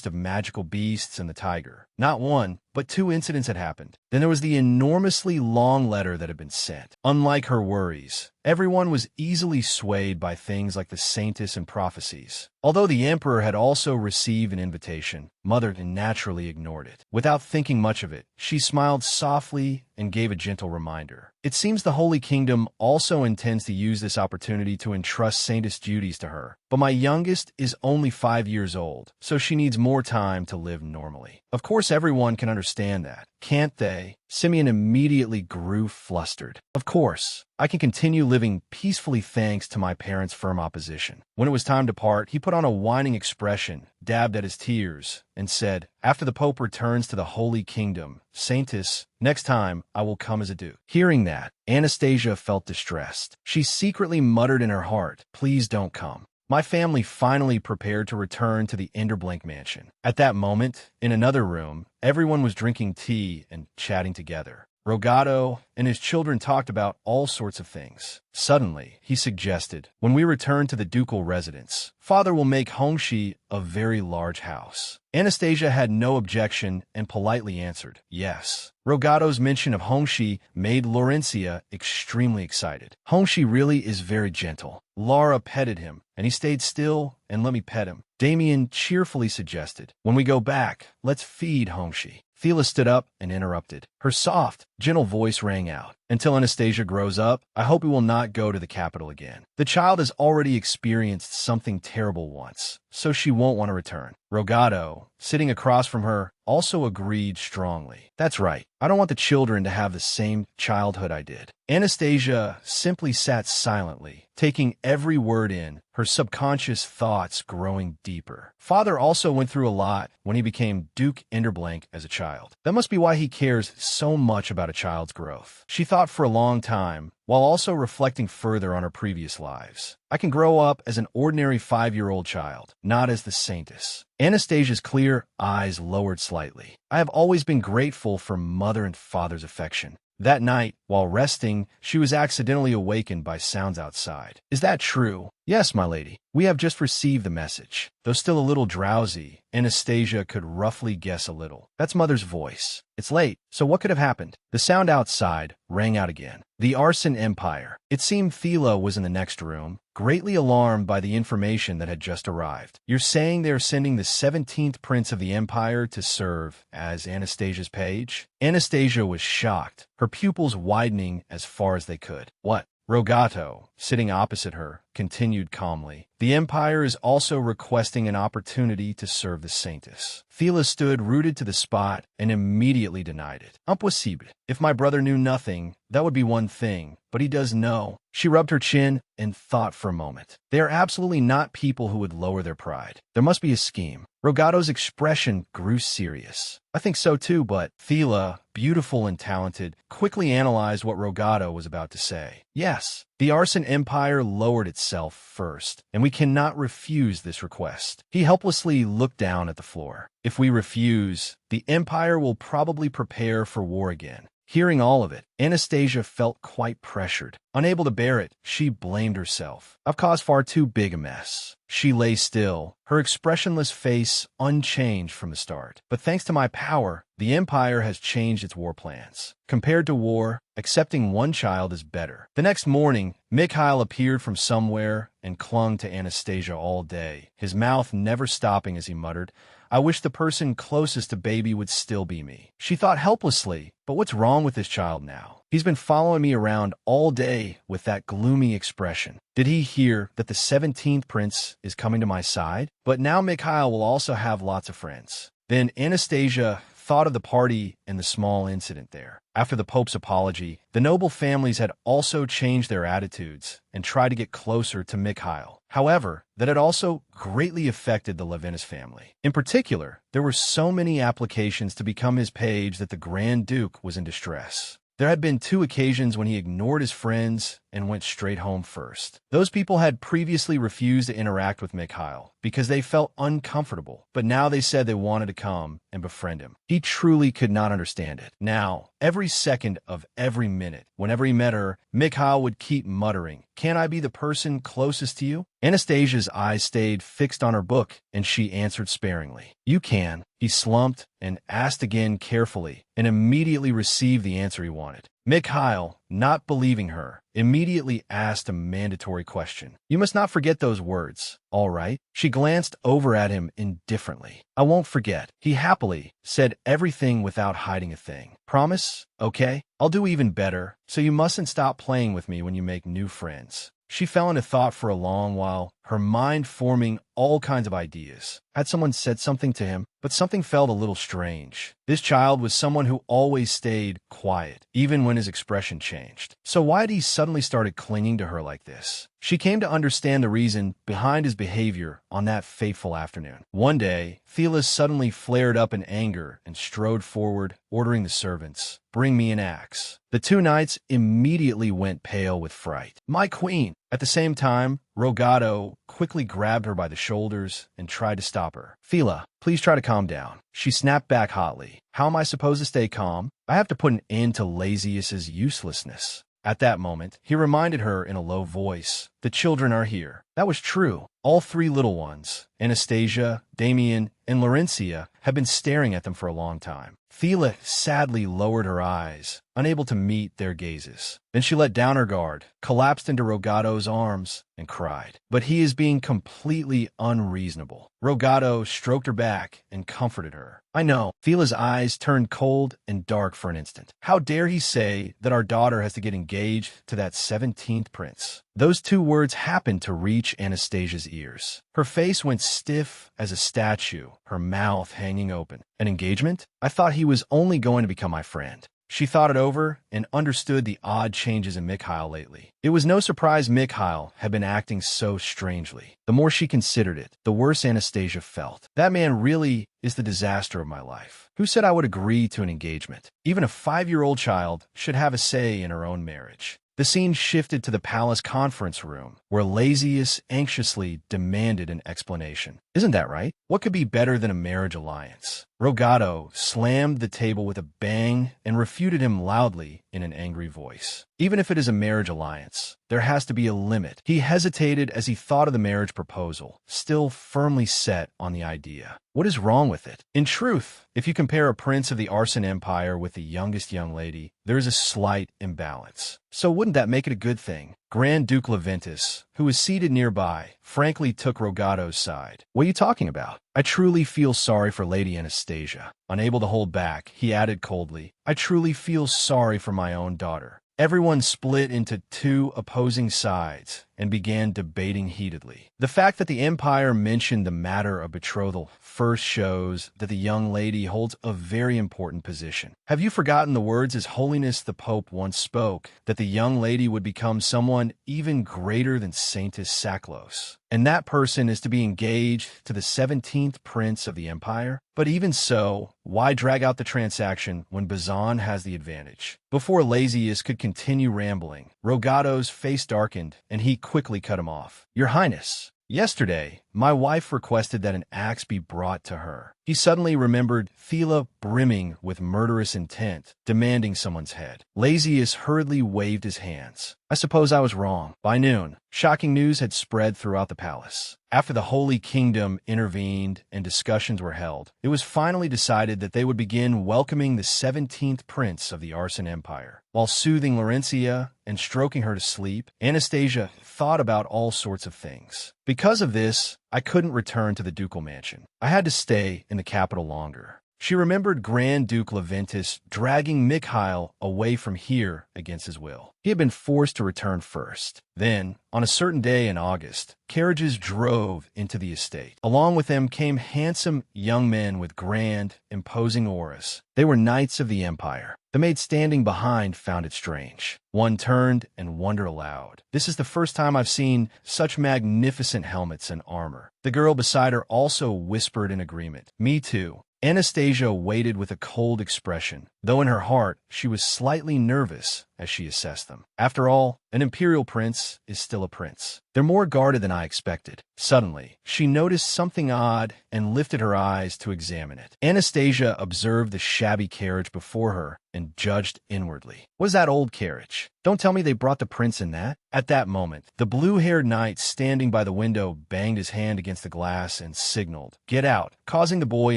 of magical beasts and the tiger. Not one, but two incidents had happened. Then there was the enormously long letter that had been sent. Unlike her worries, everyone was easily swayed by things like the Saintess and prophecies. Although the emperor had also received an invitation, Mother naturally ignored it. Without thinking much of it, she smiled softly and gave a gentle reminder. It seems the Holy Kingdom also intends to use this opportunity to entrust Saintess duties to her. But my youngest is only 5 years old, so she needs more time to live normally. Of course, everyone can understand that, can't they? Simeon immediately grew flustered. Of course, I can continue living peacefully thanks to my parents' firm opposition. When it was time to part, he put on a whining expression, dabbed at his tears, and said, after the Pope returns to the Holy Kingdom, Saintess, next time I will come as a duke. Hearing that, Anastasia felt distressed. She secretly muttered in her heart, please don't come. My family finally prepared to return to the Enderblink mansion. At that moment, in another room, everyone was drinking tea and chatting together. Rogado and his children talked about all sorts of things. Suddenly, he suggested, when we return to the ducal residence, Father will make Hongshi a very large house. Anastasia had no objection and politely answered, yes. Rogado's mention of Hongshi made Laurencia extremely excited. Hongshi really is very gentle. Lara petted him, and he stayed still and let me pet him. Damien cheerfully suggested, when we go back, let's feed Hongshi. Thela stood up and interrupted. Her soft, gentle voice rang out. Until Anastasia grows up, I hope we will not go to the capital again. The child has already experienced something terrible once, so she won't want to return. Rogado, sitting across from her, also agreed strongly. That's right. I don't want the children to have the same childhood I did. Anastasia simply sat silently, taking every word in, her subconscious thoughts growing deeper. Father also went through a lot when he became Duke Enderblank as a child. That must be why he cares so much about a child's growth. She thought for a long time, while also reflecting further on her previous lives. I can grow up as an ordinary 5-year-old child, not as the Saintess. Anastasia's clear eyes lowered slightly. I have always been grateful for Mother and Father's affection. That night, while resting, she was accidentally awakened by sounds outside. "Is that true?" "Yes, my lady. We have just received the message." Though still a little drowsy, Anastasia could roughly guess a little. "That's Mother's voice. It's late, so what could have happened?" The sound outside rang out again. The Arson Empire. It seemed Thela was in the next room, greatly alarmed by the information that had just arrived. "You're saying they're sending the 17th Prince of the Empire to serve as Anastasia's page?" Anastasia was shocked, her pupils widening as far as they could. "What?" Rogato, sitting opposite her, continued calmly. "The Empire is also requesting an opportunity to serve the Saintess." Thela stood rooted to the spot and immediately denied it. "Impossible. If my brother knew nothing, that would be one thing, but he does know." She rubbed her chin and thought for a moment. They are absolutely not people who would lower their pride. There must be a scheme. Rogato's expression grew serious. "I think so too, but..." Thela, beautiful and talented, quickly analyzed what Rogato was about to say. "Yes, the Arson Empire lowered itself first, and we cannot refuse this request." He helplessly looked down at the floor. "If we refuse, the Empire will probably prepare for war again." Hearing all of it, Anastasia felt quite pressured. Unable to bear it, she blamed herself. "I've caused far too big a mess." She lay still, her expressionless face unchanged from the start. "But thanks to my power, the Empire has changed its war plans. Compared to war, accepting one child is better." The next morning, Mikhail appeared from somewhere and clung to Anastasia all day, his mouth never stopping as he muttered, "I wish the person closest to baby would still be me." She thought helplessly, but what's wrong with this child now? He's been following me around all day with that gloomy expression. Did he hear that the 17th Prince is coming to my side? But now Mikhail will also have lots of friends. Then Anastasia thought of the party and the small incident there. After the Pope's apology, the noble families had also changed their attitudes and tried to get closer to Mikhail. However, that had also greatly affected the Levinas family. In particular, there were so many applications to become his page that the Grand Duke was in distress. There had been 2 occasions when he ignored his friends and went straight home first. Those people had previously refused to interact with Mikhail because they felt uncomfortable, but now they said they wanted to come and befriend him. He truly could not understand it. Now, every second of every minute, whenever he met her, Mikhail would keep muttering, "Can I be the person closest to you?" Anastasia's eyes stayed fixed on her book, and she answered sparingly, "You can." He slumped and asked again carefully, and immediately received the answer he wanted. Mikhail, not believing her, immediately asked a mandatory question. "You must not forget those words, all right?" She glanced over at him indifferently. "I won't forget." He happily said everything without hiding a thing. "Promise? Okay? I'll do even better, so you mustn't stop playing with me when you make new friends." She fell into thought for a long while, her mind forming all kinds of ideas. Had someone said something to him? But something felt a little strange. This child was someone who always stayed quiet, even when his expression changed. So why had he suddenly started clinging to her like this? She came to understand the reason behind his behavior on that fateful afternoon. One day, Thela suddenly flared up in anger and strode forward, ordering the servants, "Bring me an axe." The 2 knights immediately went pale with fright. "My queen!" At the same time, Rogato quickly grabbed her by the shoulders and tried to stop her. "Thela, please try to calm down." She snapped back hotly. "How am I supposed to stay calm? I have to put an end to Lazius's uselessness." At that moment, he reminded her in a low voice, "The children are here." That was true. All 3 little ones, Anastasia, Damien, and Laurencia, had been staring at them for a long time. Thela sadly lowered her eyes, unable to meet their gazes. Then she let down her guard, collapsed into Rogato's arms, and cried. But he is being completely unreasonable. Rogato stroked her back and comforted her. "I know." Thela's eyes turned cold and dark for an instant. "How dare he say that our daughter has to get engaged to that 17th prince?" Those 2 words happened to reach Anastasia's ears. Her face went stiff as a statue, her mouth hanging open. "An engagement? I thought he was only going to become my friend." She thought it over and understood the odd changes in Mikhail lately. It was no surprise Mikhail had been acting so strangely. The more she considered it, the worse Anastasia felt. That man really is the disaster of my life. Who said I would agree to an engagement? Even a 5-year-old child should have a say in her own marriage. The scene shifted to the palace conference room, where Lazius anxiously demanded an explanation. Isn't that right? What could be better than a marriage alliance? Rogado slammed the table with a bang and refuted him loudly in an angry voice. Even if it is a marriage alliance, there has to be a limit. He hesitated as he thought of the marriage proposal, still firmly set on the idea. What is wrong with it? In truth, if you compare a prince of the Arsan Empire with the youngest young lady, there is a slight imbalance. So wouldn't that make it a good thing? Grand Duke Leventus, who was seated nearby, frankly took Rogado's side. What are you talking about? I truly feel sorry for Lady Anastasia. Unable to hold back, he added coldly, I truly feel sorry for my own daughter. Everyone split into two opposing sides and began debating heatedly. The fact that the Empire mentioned the matter of betrothal first shows that the young lady holds a very important position. Have you forgotten the words His Holiness the Pope once spoke, that the young lady would become someone even greater than Saintus Saclos? And that person is to be engaged to the 17th Prince of the Empire? But even so, why drag out the transaction when Bazan has the advantage? Before Lazius could continue rambling, Rogado's face darkened, and he quickly cut him off. Your Highness, yesterday, my wife requested that an axe be brought to her. He suddenly remembered Thela brimming with murderous intent, demanding someone's head. Lazius hurriedly waved his hands. I suppose I was wrong. By noon, shocking news had spread throughout the palace. After the Holy Kingdom intervened and discussions were held, it was finally decided that they would begin welcoming the 17th Prince of the Arsan Empire. While soothing Laurentia and stroking her to sleep, Anastasia thought about all sorts of things. Because of this, I couldn't return to the ducal mansion. I had to stay in the capital longer. She remembered Grand Duke Leventus dragging Mikhail away from here against his will. He had been forced to return first. Then, on a certain day in August, carriages drove into the estate. Along with them came handsome young men with grand, imposing auras. They were knights of the Empire. The maid standing behind found it strange. One turned and wondered aloud. This is the first time I've seen such magnificent helmets and armor. The girl beside her also whispered in agreement. Me too. Anastasia waited with a cold expression, though in her heart she was slightly nervous as she assessed them. After all, an imperial prince is still a prince. They're more guarded than I expected. Suddenly, she noticed something odd and lifted her eyes to examine it. Anastasia observed the shabby carriage before her and judged inwardly. What is that old carriage? Don't tell me they brought the prince in that? At that moment, the blue-haired knight standing by the window banged his hand against the glass and signaled, "Get out," causing the boy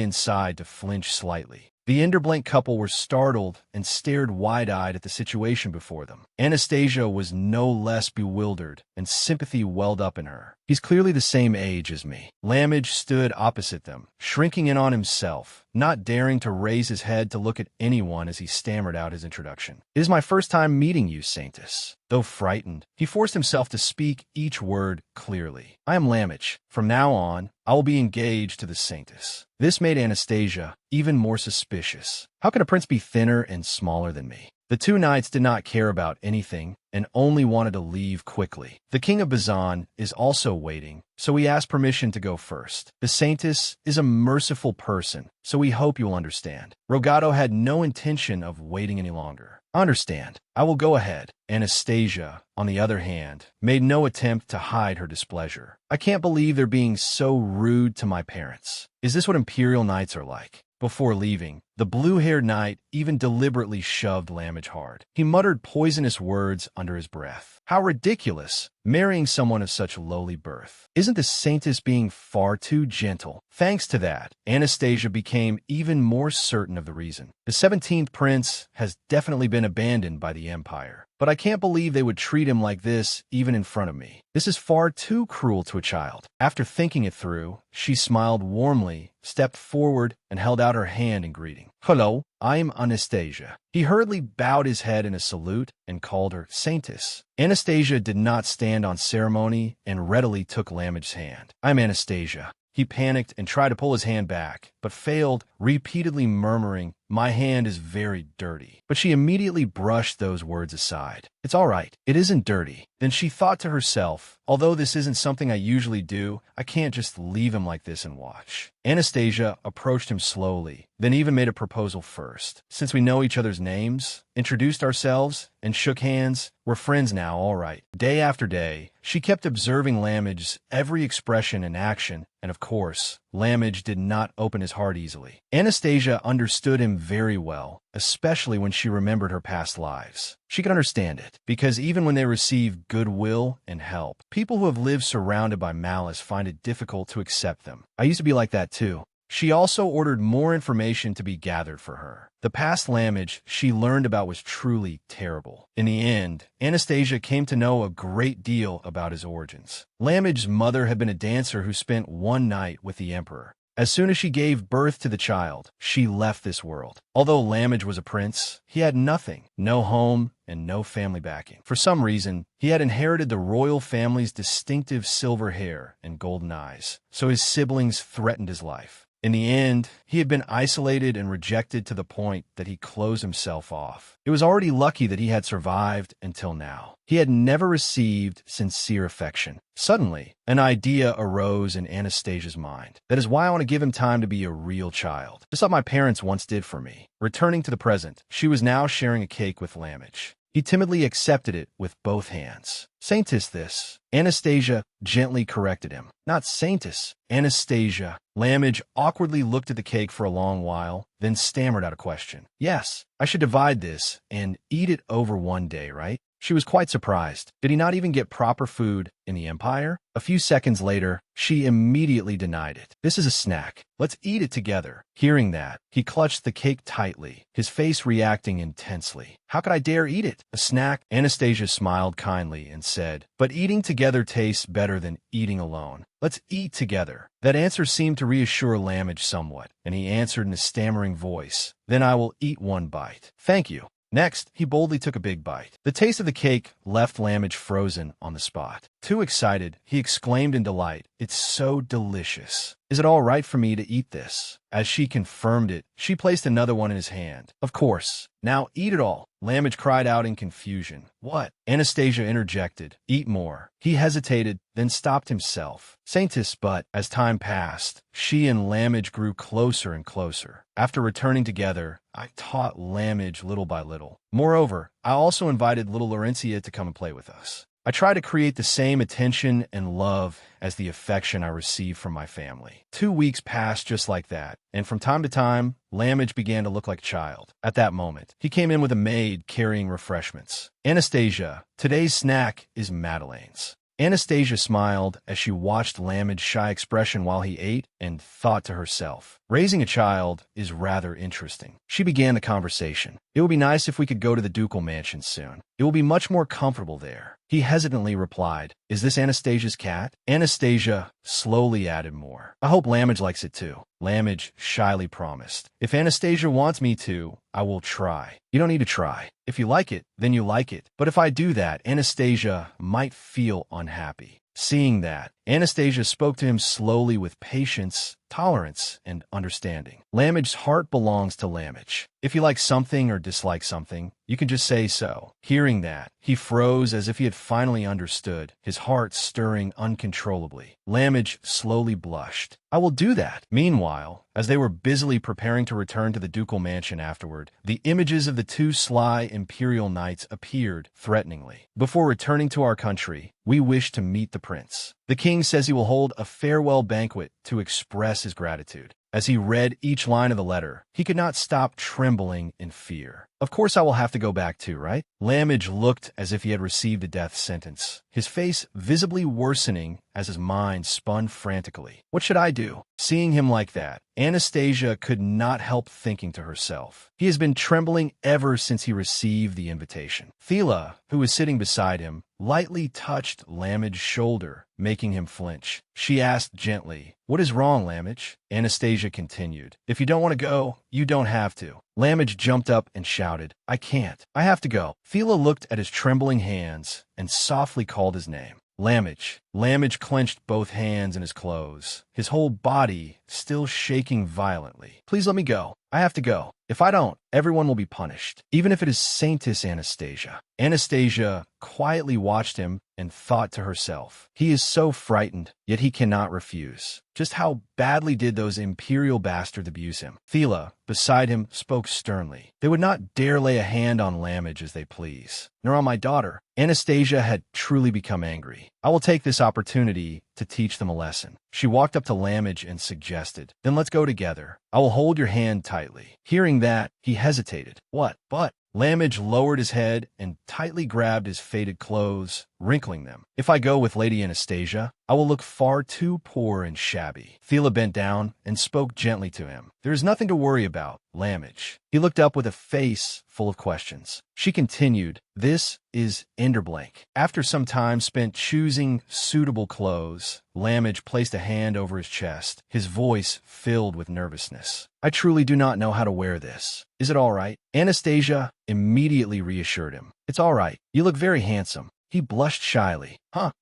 inside to flinch slightly. The Enderblank couple were startled and stared wide-eyed at the situation before them. Anastasia was no less bewildered, and sympathy welled up in her. He's clearly the same age as me. Lamage stood opposite them, shrinking in on himself, not daring to raise his head to look at anyone as he stammered out his introduction. It is my first time meeting you, Saintus. Though frightened, he forced himself to speak each word clearly. I am Lamage. From now on, I will be engaged to the Saintus. This made Anastasia even more suspicious. How could a prince be thinner and smaller than me? The two knights did not care about anything and only wanted to leave quickly. The king of Bazan is also waiting, so he asked permission to go first. The Saintus is a merciful person, so we hope you will understand. Rogado had no intention of waiting any longer. I understand. I will go ahead. Anastasia, on the other hand, made no attempt to hide her displeasure. I can't believe they're being so rude to my parents. Is this what imperial knights are like? Before leaving, the blue-haired knight even deliberately shoved Lamage hard. He muttered poisonous words under his breath. How ridiculous, marrying someone of such lowly birth. Isn't the Saintus being far too gentle? Thanks to that, Anastasia became even more certain of the reason. The 17th prince has definitely been abandoned by the Empire. But I can't believe they would treat him like this even in front of me. This is far too cruel to a child. After thinking it through, she smiled warmly, stepped forward, and held out her hand in greeting. Hello, I'm Anastasia. He hurriedly bowed his head in a salute and called her Saintus. Anastasia did not stand on ceremony and readily took Lamage's hand. I'm Anastasia. He panicked and tried to pull his hand back, but failed, repeatedly murmuring, My hand is very dirty. But she immediately brushed those words aside. It's all right. It isn't dirty. Then she thought to herself, although this isn't something I usually do, I can't just leave him like this and watch. Anastasia approached him slowly, then even made a proposal first. Since we know each other's names, introduced ourselves, and shook hands, we're friends now, all right. Day after day, she kept observing Lammage's every expression and action, and of course, Lammage did not open his heart easily. Anastasia understood him very well, especially when she remembered her past lives. She could understand it, because even when they receive goodwill and help, people who have lived surrounded by malice find it difficult to accept them. I used to be like that too. She also ordered more information to be gathered for her. The past Lammage she learned about was truly terrible. In the end, Anastasia came to know a great deal about his origins. Lammage's mother had been a dancer who spent one night with the emperor. As soon as she gave birth to the child, she left this world. Although Lammage was a prince, he had nothing, no home, and no family backing. For some reason, he had inherited the royal family's distinctive silver hair and golden eyes, so his siblings threatened his life. In the end, he had been isolated and rejected to the point that he closed himself off. It was already lucky that he had survived until now. He had never received sincere affection. Suddenly, an idea arose in Anastasia's mind. That is why I want to give him time to be a real child, just like my parents once did for me. Returning to the present, she was now sharing a cake with Lammage. He timidly accepted it with both hands. Saintis this. Anastasia gently corrected him. Not Saintis, Anastasia. Lammage awkwardly looked at the cake for a long while, then stammered out a question. Yes, I should divide this and eat it over one day, right? She was quite surprised. Did he not even get proper food in the Empire? A few seconds later, she immediately denied it. This is a snack. Let's eat it together. Hearing that, he clutched the cake tightly, his face reacting intensely. How could I dare eat it? A snack? Anastasia smiled kindly and said, but eating together tastes better than eating alone. Let's eat together. That answer seemed to reassure Lammage somewhat, and he answered in a stammering voice, then I will eat one bite. Thank you. Next, he boldly took a big bite. The taste of the cake left Lammage frozen on the spot. Too excited, he exclaimed in delight, it's so delicious. Is it all right for me to eat this? As she confirmed it, she placed another one in his hand. Of course. Now eat it all. Lammage cried out in confusion. What? Anastasia interjected. Eat more. He hesitated, then stopped himself. Saintis, but as time passed, she and Lammage grew closer and closer. After returning together, I taught Lammage little by little. Moreover, I also invited little Laurentia to come and play with us. I try to create the same attention and love as the affection I receive from my family. 2 weeks passed just like that, and from time to time, Lammage began to look like a child. At that moment, he came in with a maid carrying refreshments. Anastasia, today's snack is Madeleine's. Anastasia smiled as she watched Lammage's shy expression while he ate and thought to herself, raising a child is rather interesting. She began the conversation. It would be nice if we could go to the ducal mansion soon. It will be much more comfortable there. He hesitantly replied, is this Anastasia's cat? Anastasia slowly added more. I hope Lammage likes it too. Lammage shyly promised. If Anastasia wants me to, I will try. You don't need to try. If you like it, then you like it. But if I do that, Anastasia might feel unhappy. Seeing that, Anastasia spoke to him slowly with patience, tolerance, and understanding. Lammage's heart belongs to Lammage. If you like something or dislike something, you can just say so. Hearing that, he froze as if he had finally understood, his heart stirring uncontrollably. Lammage slowly blushed. I will do that. Meanwhile, as they were busily preparing to return to the ducal mansion afterward, the images of the two sly imperial knights appeared threateningly. Before returning to our country, we wish to meet the prince. The king says he will hold a farewell banquet to express his gratitude. As he read each line of the letter, he could not stop trembling in fear. Of course I will have to go back too, right? Lammage looked as if he had received a death sentence, his face visibly worsening as his mind spun frantically. What should I do? Seeing him like that, Anastasia could not help thinking to herself. He has been trembling ever since he received the invitation. Thela, who was sitting beside him, lightly touched Lammage's shoulder, making him flinch. She asked gently, what is wrong, Lammage? Anastasia continued, if you don't want to go, you don't have to. Lammage jumped up and shouted, I can't. I have to go. Thela looked at his trembling hands and softly called his name. Lammage, Lamage clenched both hands in his clothes, his whole body still shaking violently. Please let me go. I have to go. If I don't, everyone will be punished, even if it is Saintess Anastasia. Anastasia quietly watched him and thought to herself, he is so frightened, yet he cannot refuse. Just how badly did those imperial bastards abuse him? Thela, beside him, spoke sternly. They would not dare lay a hand on Lamage as they please, nor on my daughter. Anastasia had truly become angry. I will take this opportunity to teach them a lesson. She walked up to Lamage and suggested, then let's go together. I will hold your hand tightly. Hearing that, he hesitated. What? But Lamage lowered his head and tightly grabbed his faded clothes, wrinkling them. If I go with Lady Anastasia, I will look far too poor and shabby. Thela bent down and spoke gently to him. There is nothing to worry about, Lamage. He looked up with a face full of questions. She continued, this is Enderblank. After some time spent choosing suitable clothes, Lamage placed a hand over his chest, his voice filled with nervousness. I truly do not know how to wear this. Is it all right? Anastasia immediately reassured him. It's all right. You look very handsome. He blushed shyly.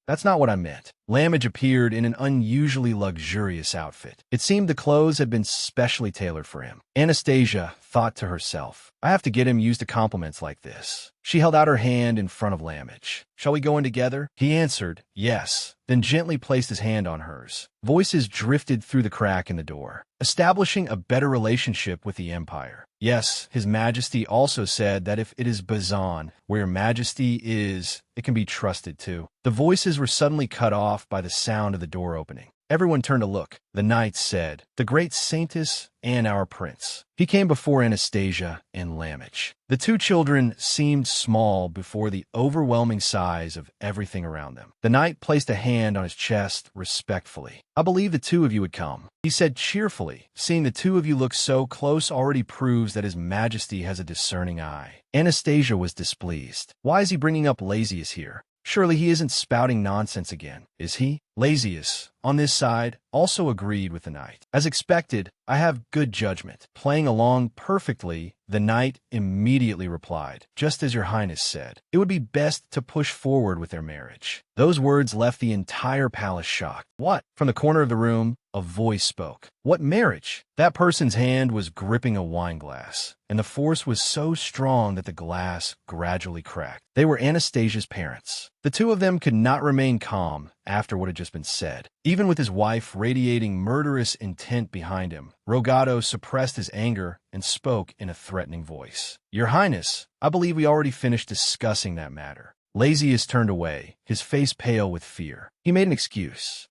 That's not what I meant. Lamage appeared in an unusually luxurious outfit. It seemed the clothes had been specially tailored for him. Anastasia thought to herself, I have to get him used to compliments like this. She held out her hand in front of Lamage. Shall we go in together? He answered, yes, then gently placed his hand on hers. Voices drifted through the crack in the door, establishing a better relationship with the Empire. Yes, His Majesty also said that if it is Bazan, where Majesty is, it can be trusted too. The voices were suddenly cut off by the sound of the door opening. Everyone turned to look. The knights said, the great Saintess and our prince. He came before Anastasia and Lamage. The two children seemed small before the overwhelming size of everything around them. The knight placed a hand on his chest respectfully. I believe the two of you would come, he said cheerfully. Seeing the two of you look so close already proves that His Majesty has a discerning eye. Anastasia was displeased. Why is he bringing up Lazius here? Surely he isn't spouting nonsense again, is he? Lazius, on this side, also agreed with the knight. As expected, I have good judgment. Playing along perfectly, the knight immediately replied, just as your highness said. It would be best to push forward with their marriage. Those words left the entire palace shocked. What? From the corner of the room, a voice spoke. What marriage? That person's hand was gripping a wine glass, and the force was so strong that the glass gradually cracked. They were Anastasia's parents. The two of them could not remain calm after what had just been said. Even with his wife radiating murderous intent behind him, Rogado suppressed his anger and spoke in a threatening voice. Your Highness, I believe we already finished discussing that matter. Lazius turned away, his face pale with fear. He made an excuse.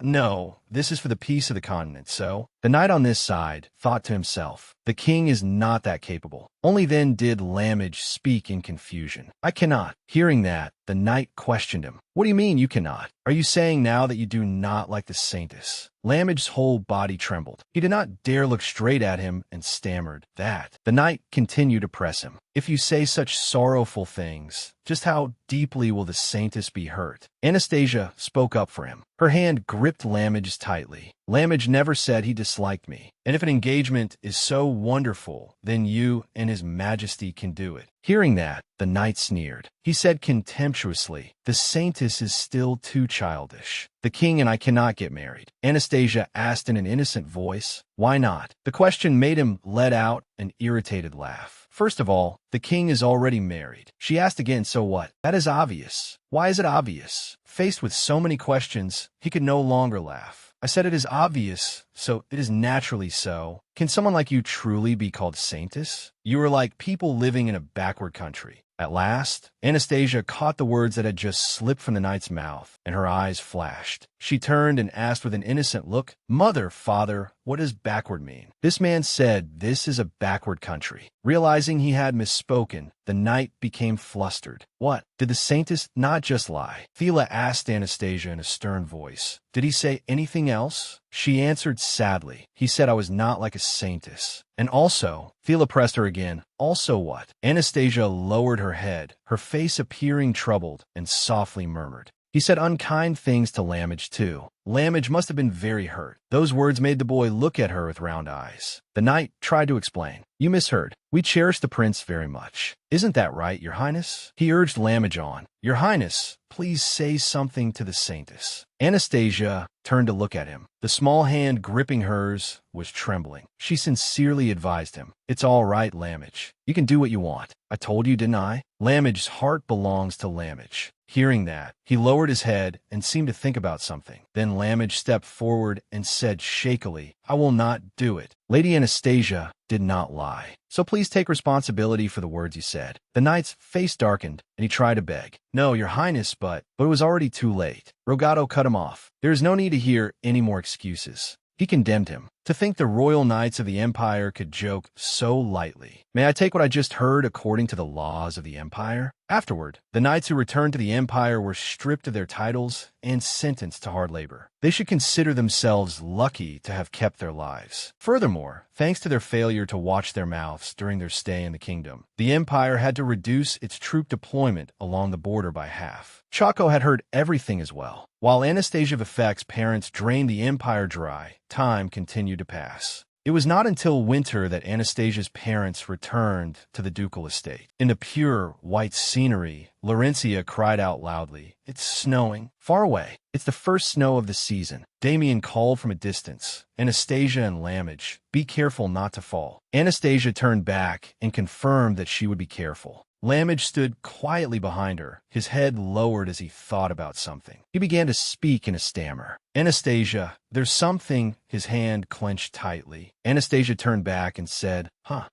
No, this is for the peace of the continent, so? The knight on this side thought to himself, the king is not that capable. Only then did Lamage speak in confusion. I cannot. Hearing that, the knight questioned him. What do you mean you cannot? Are you saying now that you do not like the Saintess? Lamage's whole body trembled. He did not dare look straight at him and stammered, that. The knight continued to press him. If you say such sorrowful things, just how deeply will the Saintess be hurt? Anastasia spoke up for him. Her hand gripped Lamage's tightly. Lamage never said he disliked me, and if an engagement is so wonderful, then you and His Majesty can do it. Hearing that, the knight sneered. He said contemptuously, the Saintess is still too childish. The king and I cannot get married. Anastasia asked in an innocent voice. Why not? The question made him let out an irritated laugh. First of all, the king is already married. She asked again, so what? That is obvious. Why is it obvious? Faced with so many questions, he could no longer laugh. I said it is obvious, so it is naturally so. Can someone like you truly be called Saintess? You are like people living in a backward country. At last, Anastasia caught the words that had just slipped from the knight's mouth, and her eyes flashed. She turned and asked with an innocent look, Mother, Father, what does backward mean? This man said this is a backward country. Realizing he had misspoken, the knight became flustered. What? Did the Saintess not just lie? Thela asked Anastasia in a stern voice. Did he say anything else? She answered sadly. He said I was not like a Saintess. And also, Thela pressed her again. Also what? Anastasia lowered her head, her face appearing troubled, and softly murmured, He said unkind things to Lamage, too. Lamage must have been very hurt. Those words made the boy look at her with round eyes. The knight tried to explain. You misheard. We cherish the prince very much. Isn't that right, your highness? He urged Lamage on. Your highness, please say something to the saintess. Anastasia turned to look at him. The small hand gripping hers was trembling. She sincerely advised him. It's all right, Lamage. You can do what you want. I told you, didn't I? Lamage's heart belongs to Lamage. Hearing that, he lowered his head and seemed to think about something. Then Lamage stepped forward and said shakily, I will not do it. Lady Anastasia did not lie. So please take responsibility for the words you said. The knight's face darkened, and he tried to beg. No, your highness, but it was already too late. Rogato cut him off. There is no need to hear any more excuses. He condemned him. To think the royal knights of the empire could joke so lightly. May I take what I just heard according to the laws of the empire? Afterward, the knights who returned to the empire were stripped of their titles and sentenced to hard labor. They should consider themselves lucky to have kept their lives. Furthermore, thanks to their failure to watch their mouths during their stay in the kingdom, the empire had to reduce its troop deployment along the border by half. CACAO had heard everything as well. While Anastasia Vefek's parents drained the empire dry, time continued to pass. It was not until winter that Anastasia's parents returned to the ducal estate. In the pure, white scenery, Laurencia cried out loudly, It's snowing. Far away. It's the first snow of the season. Damien called from a distance. Anastasia and Lamage, be careful not to fall. Anastasia turned back and confirmed that she would be careful. Lamage stood quietly behind her, his head lowered as he thought about something. He began to speak in a stammer. Anastasia, there's something. His hand clenched tightly. Anastasia turned back and said,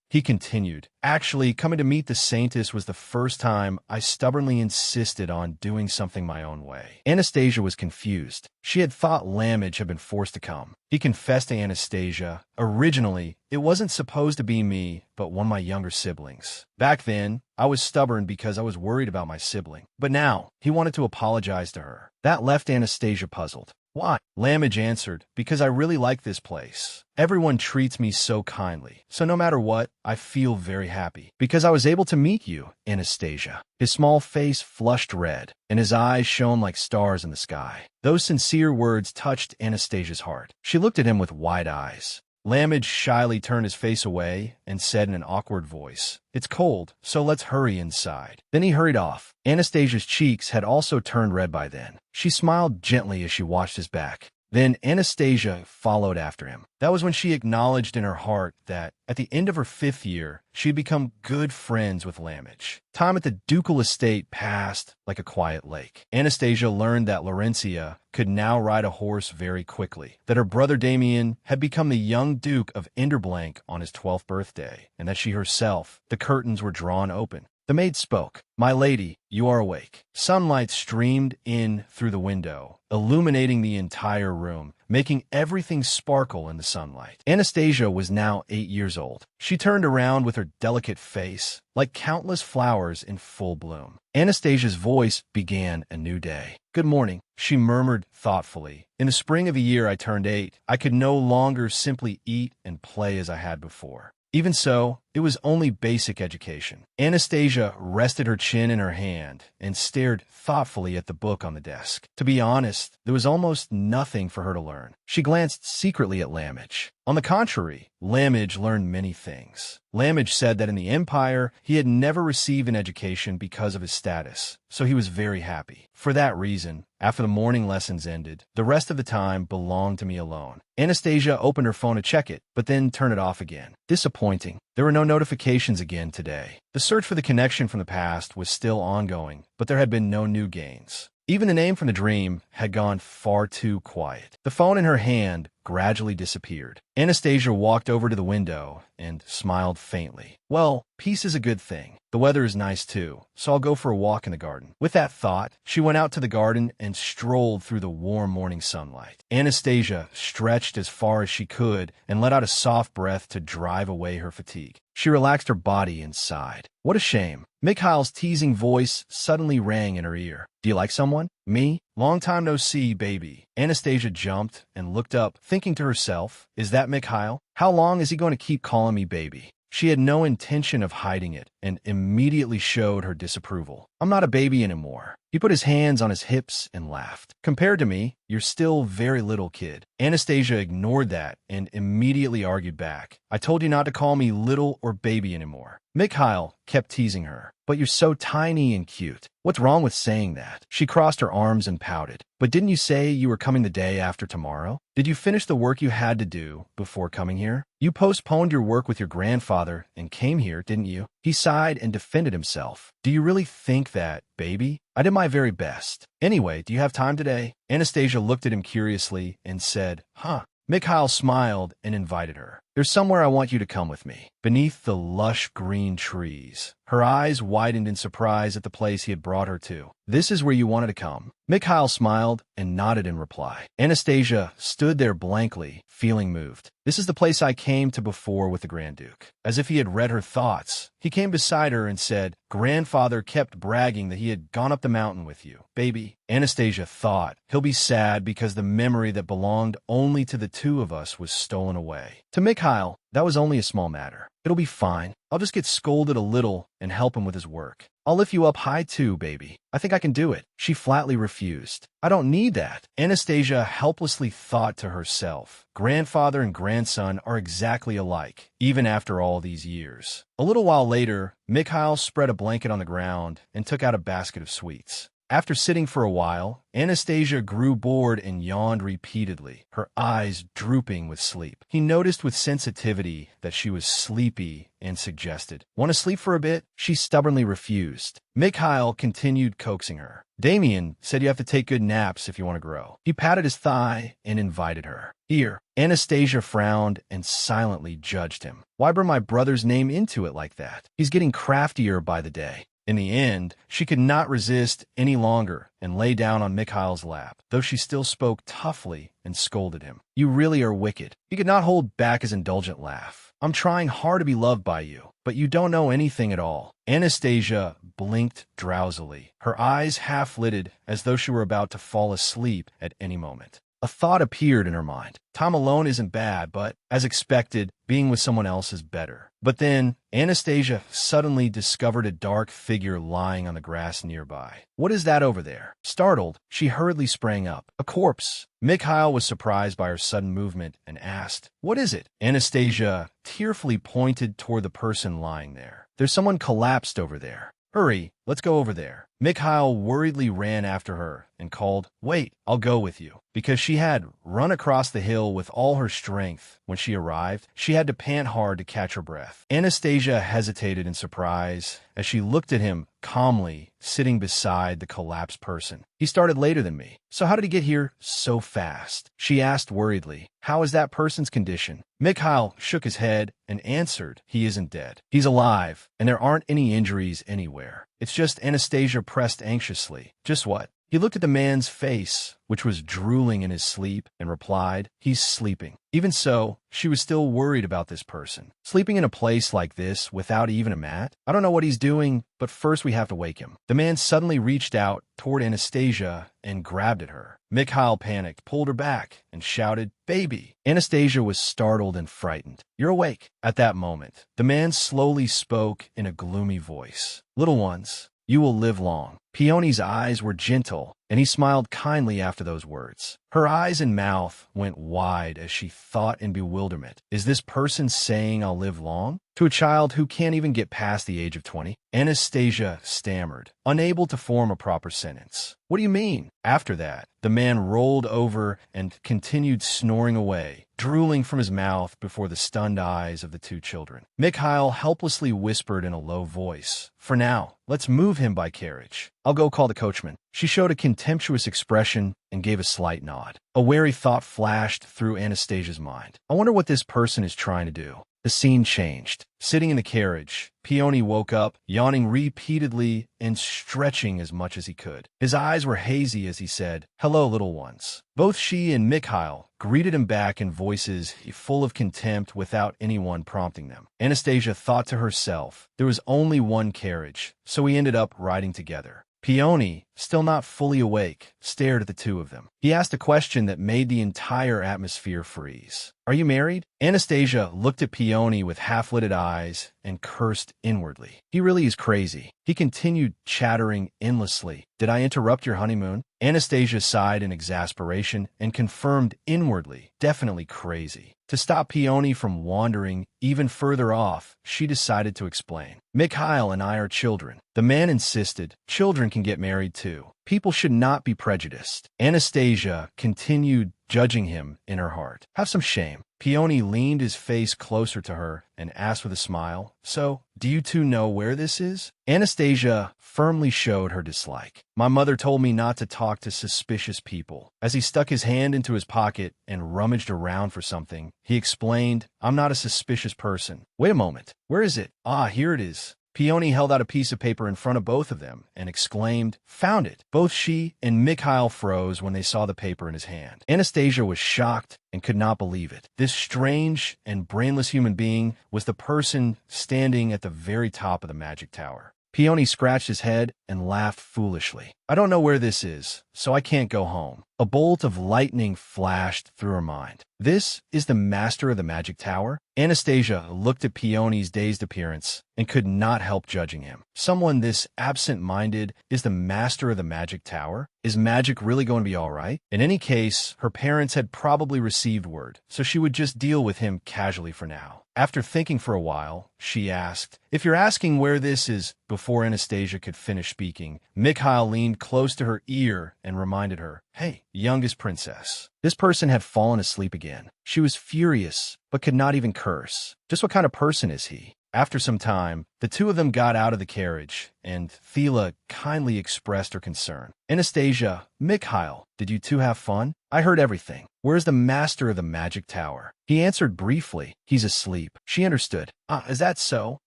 He continued, Actually, coming to meet the saintess was the first time I stubbornly insisted on doing something my own way. Anastasia was confused. She had thought Lamage had been forced to come. He confessed to Anastasia, originally, it wasn't supposed to be me, but one of my younger siblings. Back then, I was stubborn because I was worried about my sibling. But now, he wanted to apologize to her. That left Anastasia puzzled. Why? Lamage answered, Because I really like this place. Everyone treats me so kindly. So no matter what, I feel very happy. Because I was able to meet you, Anastasia. His small face flushed red, and his eyes shone like stars in the sky. Those sincere words touched Anastasia's heart. She looked at him with wide eyes. Lamage shyly turned his face away and said in an awkward voice, It's cold, so let's hurry inside. Then he hurried off. Anastasia's cheeks had also turned red by then. She smiled gently as she watched his back. Then Anastasia followed after him. That was when she acknowledged in her heart that, at the end of her 5th year, she had become good friends with Lamage. Time at the ducal estate passed like a quiet lake. Anastasia learned that Laurencia could now ride a horse very quickly, that her brother Damien had become the young Duke of Enderblank on his 12th birthday, and that she herself, the curtains were drawn open. The maid spoke. My lady, you are awake. Sunlight streamed in through the window, illuminating the entire room, making everything sparkle in the sunlight. Anastasia was now 8 years old. She turned around with her delicate face, like countless flowers in full bloom. Anastasia's voice began a new day. Good morning, she murmured thoughtfully. In the spring of the year I turned 8, I could no longer simply eat and play as I had before. Even so, it was only basic education. Anastasia rested her chin in her hand and stared thoughtfully at the book on the desk. To be honest, there was almost nothing for her to learn. She glanced secretly at Lamage. On the contrary, Lamage learned many things. Lamage said that in the Empire, he had never received an education because of his status, so he was very happy. For that reason, after the morning lessons ended, the rest of the time belonged to me alone. Anastasia opened her phone to check it, but then turned it off again. Disappointing. There were no notifications again today. The search for the connection from the past was still ongoing, but there had been no new gains. Even the name from the dream had gone far too quiet. The phone in her hand gradually disappeared. Anastasia walked over to the window and smiled faintly. Well, peace is a good thing. The weather is nice too, so I'll go for a walk in the garden. With that thought, she went out to the garden and strolled through the warm morning sunlight. Anastasia stretched as far as she could and let out a soft breath to drive away her fatigue. She relaxed her body and sighed. What a shame. Mikhail's teasing voice suddenly rang in her ear. Do you like someone? Me? Long time no see, baby. Anastasia jumped and looked up, thinking to herself, is that Mikhail? How long is he going to keep calling me baby? She had no intention of hiding it and immediately showed her disapproval. I'm not a baby anymore. He put his hands on his hips and laughed. Compared to me, you're still very little, kid. Anastasia ignored that and immediately argued back. I told you not to call me little or baby anymore. Mikhail kept teasing her. But you're so tiny and cute. What's wrong with saying that? She crossed her arms and pouted. But didn't you say you were coming the day after tomorrow? Did you finish the work you had to do before coming here? You postponed your work with your grandfather and came here, didn't you? He sighed and defended himself. Do you really think that, baby? I did my very best. Anyway, do you have time today? Anastasia looked at him curiously and said, Huh. Mikhail smiled and invited her. There's somewhere I want you to come with me. Beneath the lush green trees. Her eyes widened in surprise at the place he had brought her to. This is where you wanted to come. Mikhail smiled and nodded in reply. Anastasia stood there blankly, feeling moved. This is the place I came to before with the Grand Duke. As if he had read her thoughts, he came beside her and said, Grandfather kept bragging that he had gone up the mountain with you. Baby, Anastasia thought, he'll be sad because the memory that belonged only to the two of us was stolen away. To Mikhail, that was only a small matter. It'll be fine. I'll just get scolded a little and help him with his work. I'll lift you up high too, baby. I think I can do it. She flatly refused. I don't need that. Anastasia helplessly thought to herself. Grandfather and grandson are exactly alike, even after all these years. A little while later, Mikhail spread a blanket on the ground and took out a basket of sweets. After sitting for a while, Anastasia grew bored and yawned repeatedly, her eyes drooping with sleep. He noticed with sensitivity that she was sleepy and suggested, Want to sleep for a bit? She stubbornly refused. Mikhail continued coaxing her. Damien said you have to take good naps if you want to grow. He patted his thigh and invited her. Here. Anastasia frowned and silently judged him. Why bring my brother's name into it like that? He's getting craftier by the day. In the end, she could not resist any longer and lay down on Mikhail's lap, though she still spoke toughly and scolded him. You really are wicked. He could not hold back his indulgent laugh. I'm trying hard to be loved by you, but you don't know anything at all. Anastasia blinked drowsily, her eyes half-lidded as though she were about to fall asleep at any moment. A thought appeared in her mind. Time alone isn't bad, but, as expected, being with someone else is better. But then, Anastasia suddenly discovered a dark figure lying on the grass nearby. What is that over there? Startled, she hurriedly sprang up. A corpse. Mikhail was surprised by her sudden movement and asked, What is it? Anastasia tearfully pointed toward the person lying there. There's someone collapsed over there. Hurry, let's go over there. Mikhail worriedly ran after her and called, Wait, I'll go with you. Because she had run across the hill with all her strength when she arrived, she had to pant hard to catch her breath. Anastasia hesitated in surprise as she looked at him calmly, sitting beside the collapsed person. He started later than me. So how did he get here so fast? She asked worriedly. How is that person's condition? Mikhail shook his head and answered, He isn't dead. He's alive, and there aren't any injuries anywhere. It's just Anastasia pressed anxiously. Just what? He looked at the man's face, which was drooling in his sleep, and replied, He's sleeping. Even so, she was still worried about this person. Sleeping in a place like this without even a mat? I don't know what he's doing, but first we have to wake him. The man suddenly reached out toward Anastasia and grabbed at her. Mikhail panicked, pulled her back, and shouted, Baby! Anastasia was startled and frightened. You're awake. At that moment, the man slowly spoke in a gloomy voice. Little ones, you will live long. Peony's eyes were gentle, and he smiled kindly after those words. Her eyes and mouth went wide as she thought in bewilderment. Is this person saying I'll live long? To a child who can't even get past the age of 20? Anastasia stammered, unable to form a proper sentence. What do you mean? After that, the man rolled over and continued snoring away, drooling from his mouth before the stunned eyes of the two children. Mikhail helplessly whispered in a low voice, For now, let's move him by carriage. I'll go call the coachman. She showed a contemptuous expression and gave a slight nod. A wary thought flashed through Anastasia's mind. I wonder what this person is trying to do. The scene changed. Sitting in the carriage, Peony woke up, yawning repeatedly and stretching as much as he could. His eyes were hazy as he said, Hello, little ones. Both she and Mikhail greeted him back in voices full of contempt without anyone prompting them. Anastasia thought to herself, there was only one carriage, so we ended up riding together. Peony still not fully awake, stared at the two of them. He asked a question that made the entire atmosphere freeze. "Are you married?" Anastasia looked at Peony with half-lidded eyes and cursed inwardly. He really is crazy. He continued chattering endlessly. "Did I interrupt your honeymoon?" Anastasia sighed in exasperation and confirmed inwardly, definitely crazy. To stop Peony from wandering even further off, she decided to explain. "Mikhail and I are children." The man insisted, "Children can get married too. People should not be prejudiced." Anastasia continued judging him in her heart. "Have some shame." Peony leaned his face closer to her and asked with a smile, "So, do you two know where this is?" Anastasia firmly showed her dislike. "My mother told me not to talk to suspicious people." As he stuck his hand into his pocket and rummaged around for something, he explained, "I'm not a suspicious person." "Wait a moment. Where is it?" "Ah, here it is." Peony held out a piece of paper in front of both of them and exclaimed, "Found it!" Both she and Mikhail froze when they saw the paper in his hand. Anastasia was shocked and could not believe it. This strange and brainless human being was the person standing at the very top of the magic tower. Peony scratched his head and laughed foolishly. "I don't know where this is, so I can't go home." A bolt of lightning flashed through her mind. "This is the master of the magic tower?" Anastasia looked at Peony's dazed appearance and could not help judging him. Someone this absent-minded is the master of the magic tower? Is magic really going to be all right? In any case, her parents had probably received word, so she would just deal with him casually for now. After thinking for a while, she asked, "If you're asking where this is," before Anastasia could finish speaking, Mikhail leaned close to her ear and reminded her, "Hey, youngest princess." This person had fallen asleep again. She was furious, but could not even curse. Just what kind of person is he? After some time, the two of them got out of the carriage, and Thela kindly expressed her concern. "Anastasia, Mikhail, did you two have fun? I heard everything. Where's the master of the magic tower?" He answered briefly, "He's asleep." She understood. "Ah, is that so?"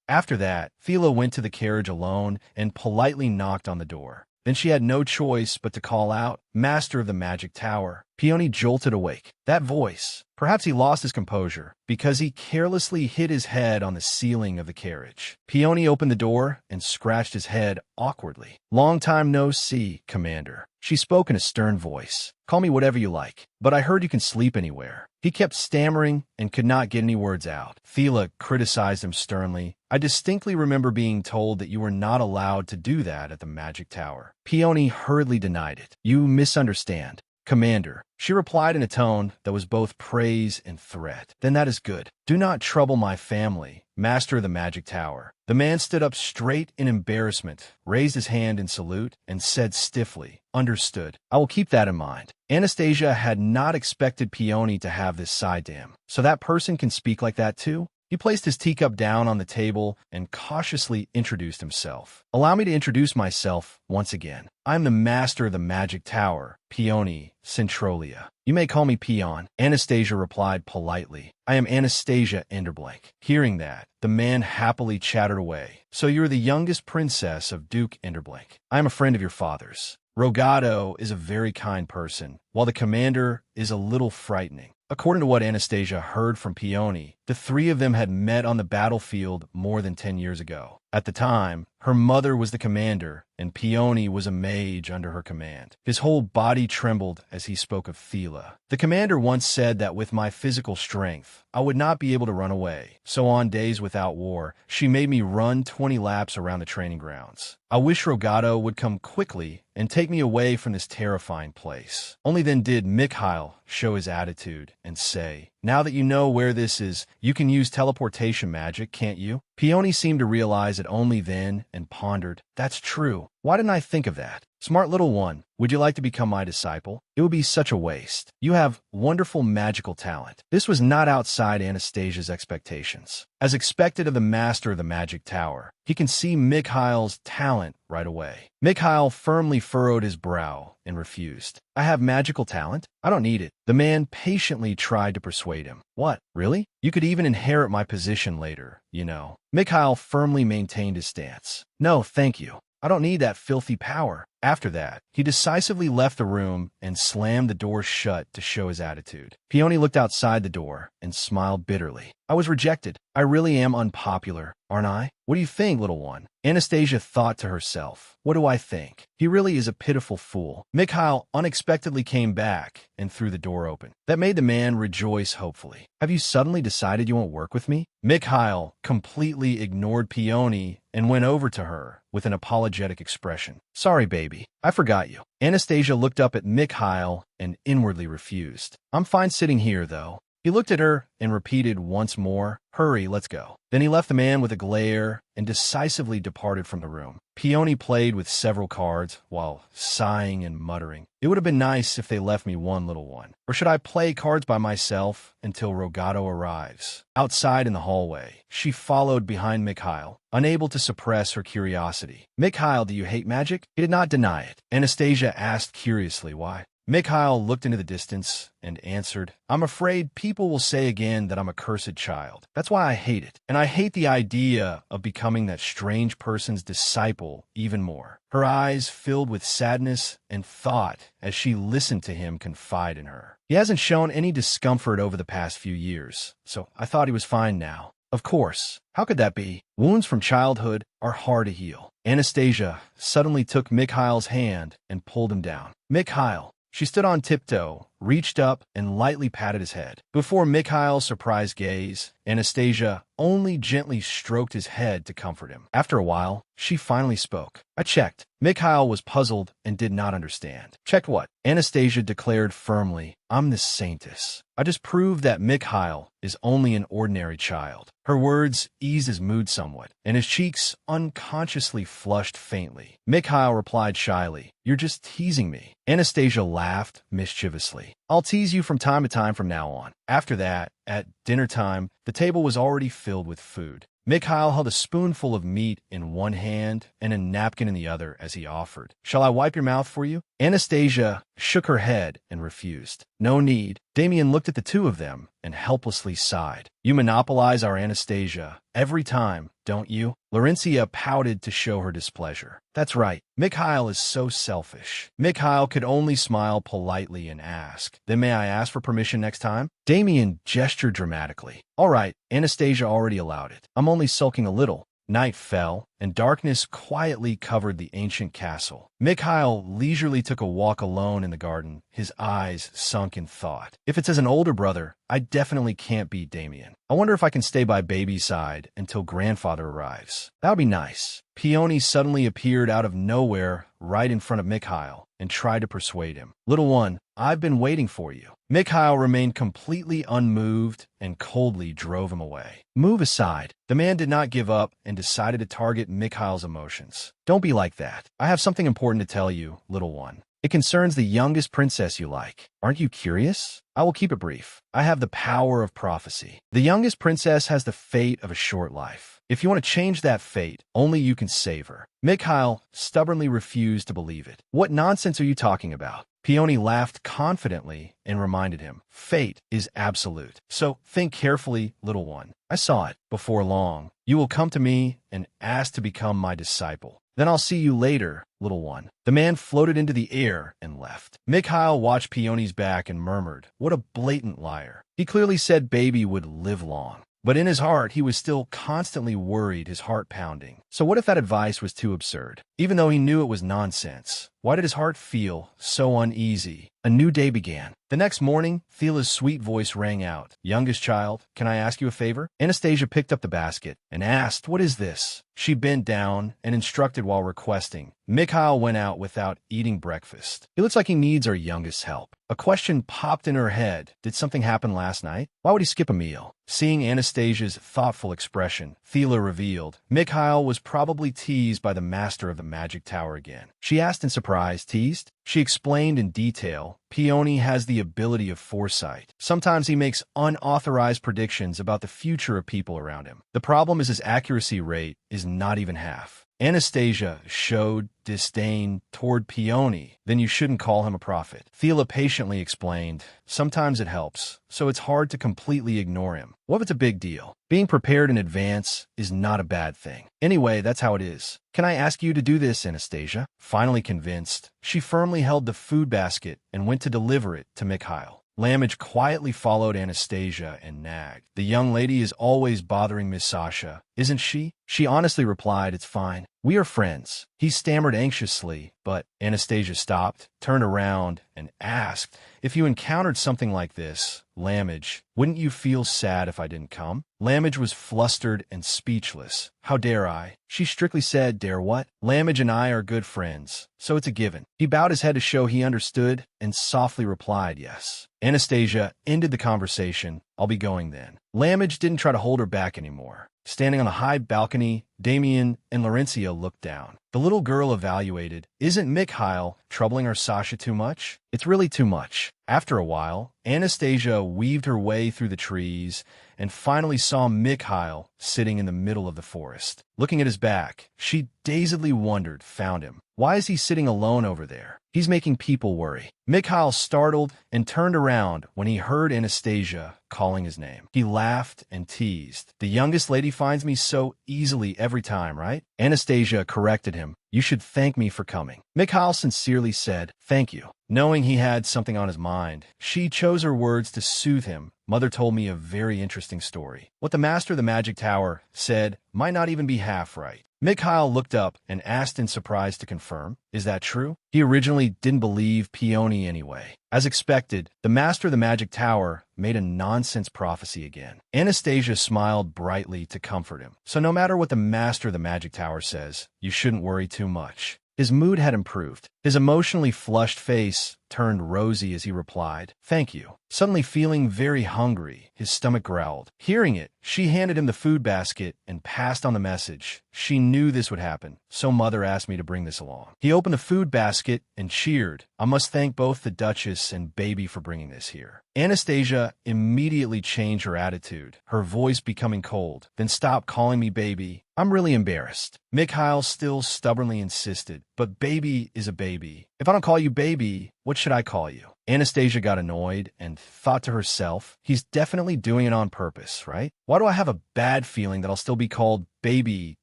After that, Thela went to the carriage alone and politely knocked on the door. Then she had no choice but to call out, "Master of the magic tower." Peony jolted awake. That voice. Perhaps he lost his composure because he carelessly hit his head on the ceiling of the carriage. Peony opened the door and scratched his head awkwardly. "Long time no see, Commander." She spoke in a stern voice. "Call me whatever you like, but I heard you can sleep anywhere." He kept stammering and could not get any words out. Thela criticized him sternly. "I distinctly remember being told that you were not allowed to do that at the magic tower." Peony hurriedly denied it. "You misunderstand. Commander," she replied in a tone that was both praise and threat. "Then that is good. Do not trouble my family, Master of the magic tower." The man stood up straight in embarrassment, raised his hand in salute, and said stiffly, "Understood. I will keep that in mind." Anastasia had not expected Peony to have this side to him. "So that person can speak like that too?" He placed his teacup down on the table and cautiously introduced himself. "Allow me to introduce myself once again. I'm the master of the magic tower, Peony Centrolia." "You may call me Peon," Anastasia replied politely. "I am Anastasia Enderblank." Hearing that, the man happily chattered away. "So you're the youngest princess of Duke Enderblank. I am a friend of your father's. Rogado is a very kind person, while the commander is a little frightening." According to what Anastasia heard from Peony, the three of them had met on the battlefield more than 10 years ago. At the time, her mother was the commander, and Peony was a mage under her command. His whole body trembled as he spoke of Thela. "The commander once said that with my physical strength, I would not be able to run away. So on days without war, she made me run 20 laps around the training grounds. I wish Rogado would come quickly and take me away from this terrifying place." Only then did Mikhail show his attitude and say, "Now that you know where this is, you can use teleportation magic, can't you?" Peony seemed to realize it only then and pondered, "That's true. Why didn't I think of that? Smart little one, would you like to become my disciple? It would be such a waste. You have wonderful magical talent." This was not outside Anastasia's expectations. As expected of the master of the magic tower, he can see Mikhail's talent right away. Mikhail firmly furrowed his brow and refused. "I have magical talent. I don't need it." The man patiently tried to persuade him. "What, really? You could even inherit my position later, you know." Mikhail firmly maintained his stance. "No, thank you. I don't need that filthy power. After that, he decisively left the room and slammed the door shut to show his attitude. Peony looked outside the door and smiled bitterly. I was rejected. I really am unpopular, aren't I? What do you think, little one? Anastasia thought to herself. What do I think? He really is a pitiful fool. Mikhail unexpectedly came back and threw the door open. That made the man rejoice hopefully. Have you suddenly decided you won't work with me? Mikhail completely ignored Peony and went over to her with an apologetic expression. Sorry, baby. I forgot you. Anastasia looked up at Mikhail and inwardly refused. I'm fine sitting here, though. He looked at her and repeated once more, hurry, let's go. Then he left the man with a glare and decisively departed from the room. Peony played with several cards while sighing and muttering. It would have been nice if they left me one, little one. Or should I play cards by myself until Rogato arrives? Outside in the hallway, she followed behind Mikhail, unable to suppress her curiosity. Mikhail, do you hate magic? He did not deny it. Anastasia asked curiously why. Mikhail looked into the distance and answered, I'm afraid people will say again that I'm a cursed child. That's why I hate it. And I hate the idea of becoming that strange person's disciple even more. Her eyes filled with sadness and thought as she listened to him confide in her. He hasn't shown any discomfort over the past few years, so I thought he was fine now. Of course. How could that be? Wounds from childhood are hard to heal. Anastasia suddenly took Mikhail's hand and pulled him down. Mikhail. She stood on tiptoe, reached up, and lightly patted his head. Before Mikhail's surprised gaze, Anastasia only gently stroked his head to comfort him. After a while, she finally spoke. I checked. Mikhail was puzzled and did not understand. Checked what? Anastasia declared firmly, I'm the saintess. I just proved that Mikhail is only an ordinary child. Her words eased his mood somewhat, and his cheeks unconsciously flushed faintly. Mikhail replied shyly, You're just teasing me. Anastasia laughed mischievously. I'll tease you from time to time from now on. After that, at dinner time, the table was already filled with food. Mikhail held a spoonful of meat in one hand and a napkin in the other as he offered. Shall I wipe your mouth for you? Anastasia shook her head and refused. No need. Damien looked at the two of them and helplessly sighed. You monopolize our Anastasia every time, don't you? Laurencia pouted to show her displeasure. That's right. Mikhail is so selfish. Mikhail could only smile politely and ask, Then may I ask for permission next time? Damien gestured dramatically. All right, Anastasia already allowed it. I'm only sulking a little. Night fell, and darkness quietly covered the ancient castle. Mikhail leisurely took a walk alone in the garden, his eyes sunk in thought. If it's as an older brother, I definitely can't beat Damien. I wonder if I can stay by baby's side until grandfather arrives. That would be nice. Peony suddenly appeared out of nowhere right in front of Mikhail and tried to persuade him. Little one, I've been waiting for you. Mikhail remained completely unmoved and coldly drove him away. Move aside. The man did not give up and decided to target Mikhail's emotions. Don't be like that. I have something important to tell you, little one. It concerns the youngest princess you like. Aren't you curious? I will keep it brief. I have the power of prophecy. The youngest princess has the fate of a short life. If you want to change that fate, only you can save her. Mikhail stubbornly refused to believe it. What nonsense are you talking about? Peony laughed confidently and reminded him, Fate is absolute. So think carefully, little one. I saw it. Before long, you will come to me and ask to become my disciple. Then I'll see you later, little one. The man floated into the air and left. Mikhail watched Peony's back and murmured, What a blatant liar. He clearly said baby would live long. But in his heart, he was still constantly worried, his heart pounding. So what if that advice was too absurd? Even though he knew it was nonsense, why did his heart feel so uneasy? A new day began. The next morning, Thila's sweet voice rang out. Youngest child, can I ask you a favor? Anastasia picked up the basket and asked, What is this? She bent down and instructed while requesting. Mikhail went out without eating breakfast. He looks like he needs our youngest help. A question popped in her head. Did something happen last night? Why would he skip a meal? Seeing Anastasia's thoughtful expression, Thila revealed, Mikhail was probably teased by the master of the magic tower again. She asked in surprise, teased? She explained in detail, Peony has the ability of foresight. Sometimes he makes unauthorized predictions about the future of people around him. The problem is his accuracy rate is not even half. Anastasia showed disdain toward Peony. Then you shouldn't call him a prophet. Thela patiently explained, sometimes it helps, so it's hard to completely ignore him. What if it's a big deal? Being prepared in advance is not a bad thing. Anyway, that's how it is. Can I ask you to do this, Anastasia? Finally convinced, she firmly held the food basket and went to deliver it to Mikhail. Lamage quietly followed Anastasia and nagged. The young lady is always bothering Miss Sasha, isn't she? She honestly replied, it's fine. We are friends. He stammered anxiously, but Anastasia stopped, turned around, and asked, if you encountered something like this, Lamage, wouldn't you feel sad if I didn't come? Lamage was flustered and speechless. How dare I? She strictly said, dare what? Lamage and I are good friends, so it's a given. He bowed his head to show he understood and softly replied, yes. Anastasia ended the conversation. I'll be going then. Lamage didn't try to hold her back anymore. Standing on the high balcony, Damien and Laurentia looked down. The little girl evaluated, isn't Mikhail troubling our Sasha too much? It's really too much. After a while, Anastasia weaved her way through the trees and finally saw Mikhail sitting in the middle of the forest. Looking at his back, she dazedly wondered, found him. Why is he sitting alone over there? He's making people worry. Mikhail startled and turned around when he heard Anastasia calling his name. He laughed and teased. The youngest lady finds me so easily every time, right? Anastasia corrected him. You should thank me for coming. Mikhail sincerely said, thank you. Knowing he had something on his mind, she chose her words to soothe him. Mother told me a very interesting story. What the master of the magic tower said might not even be half right. Mikhail looked up and asked in surprise to confirm, is that true? He originally didn't believe Peony anyway. As expected, the master of the magic tower made a nonsense prophecy again. Anastasia smiled brightly to comfort him. So no matter what the master of the magic tower says, you shouldn't worry too much. His mood had improved. His emotionally flushed face turned rosy as he replied, thank you. Suddenly feeling very hungry, his stomach growled. Hearing it, she handed him the food basket and passed on the message. She knew this would happen, so Mother asked me to bring this along. He opened the food basket and cheered. I must thank both the Duchess and Baby for bringing this here. Anastasia immediately changed her attitude, her voice becoming cold. Then stop calling me Baby. I'm really embarrassed. Mikhail still stubbornly insisted, but Baby is a baby. If I don't call you Baby, what should I call you? Anastasia got annoyed and thought to herself, he's definitely doing it on purpose, right? Why do I have a bad feeling that I'll still be called Baby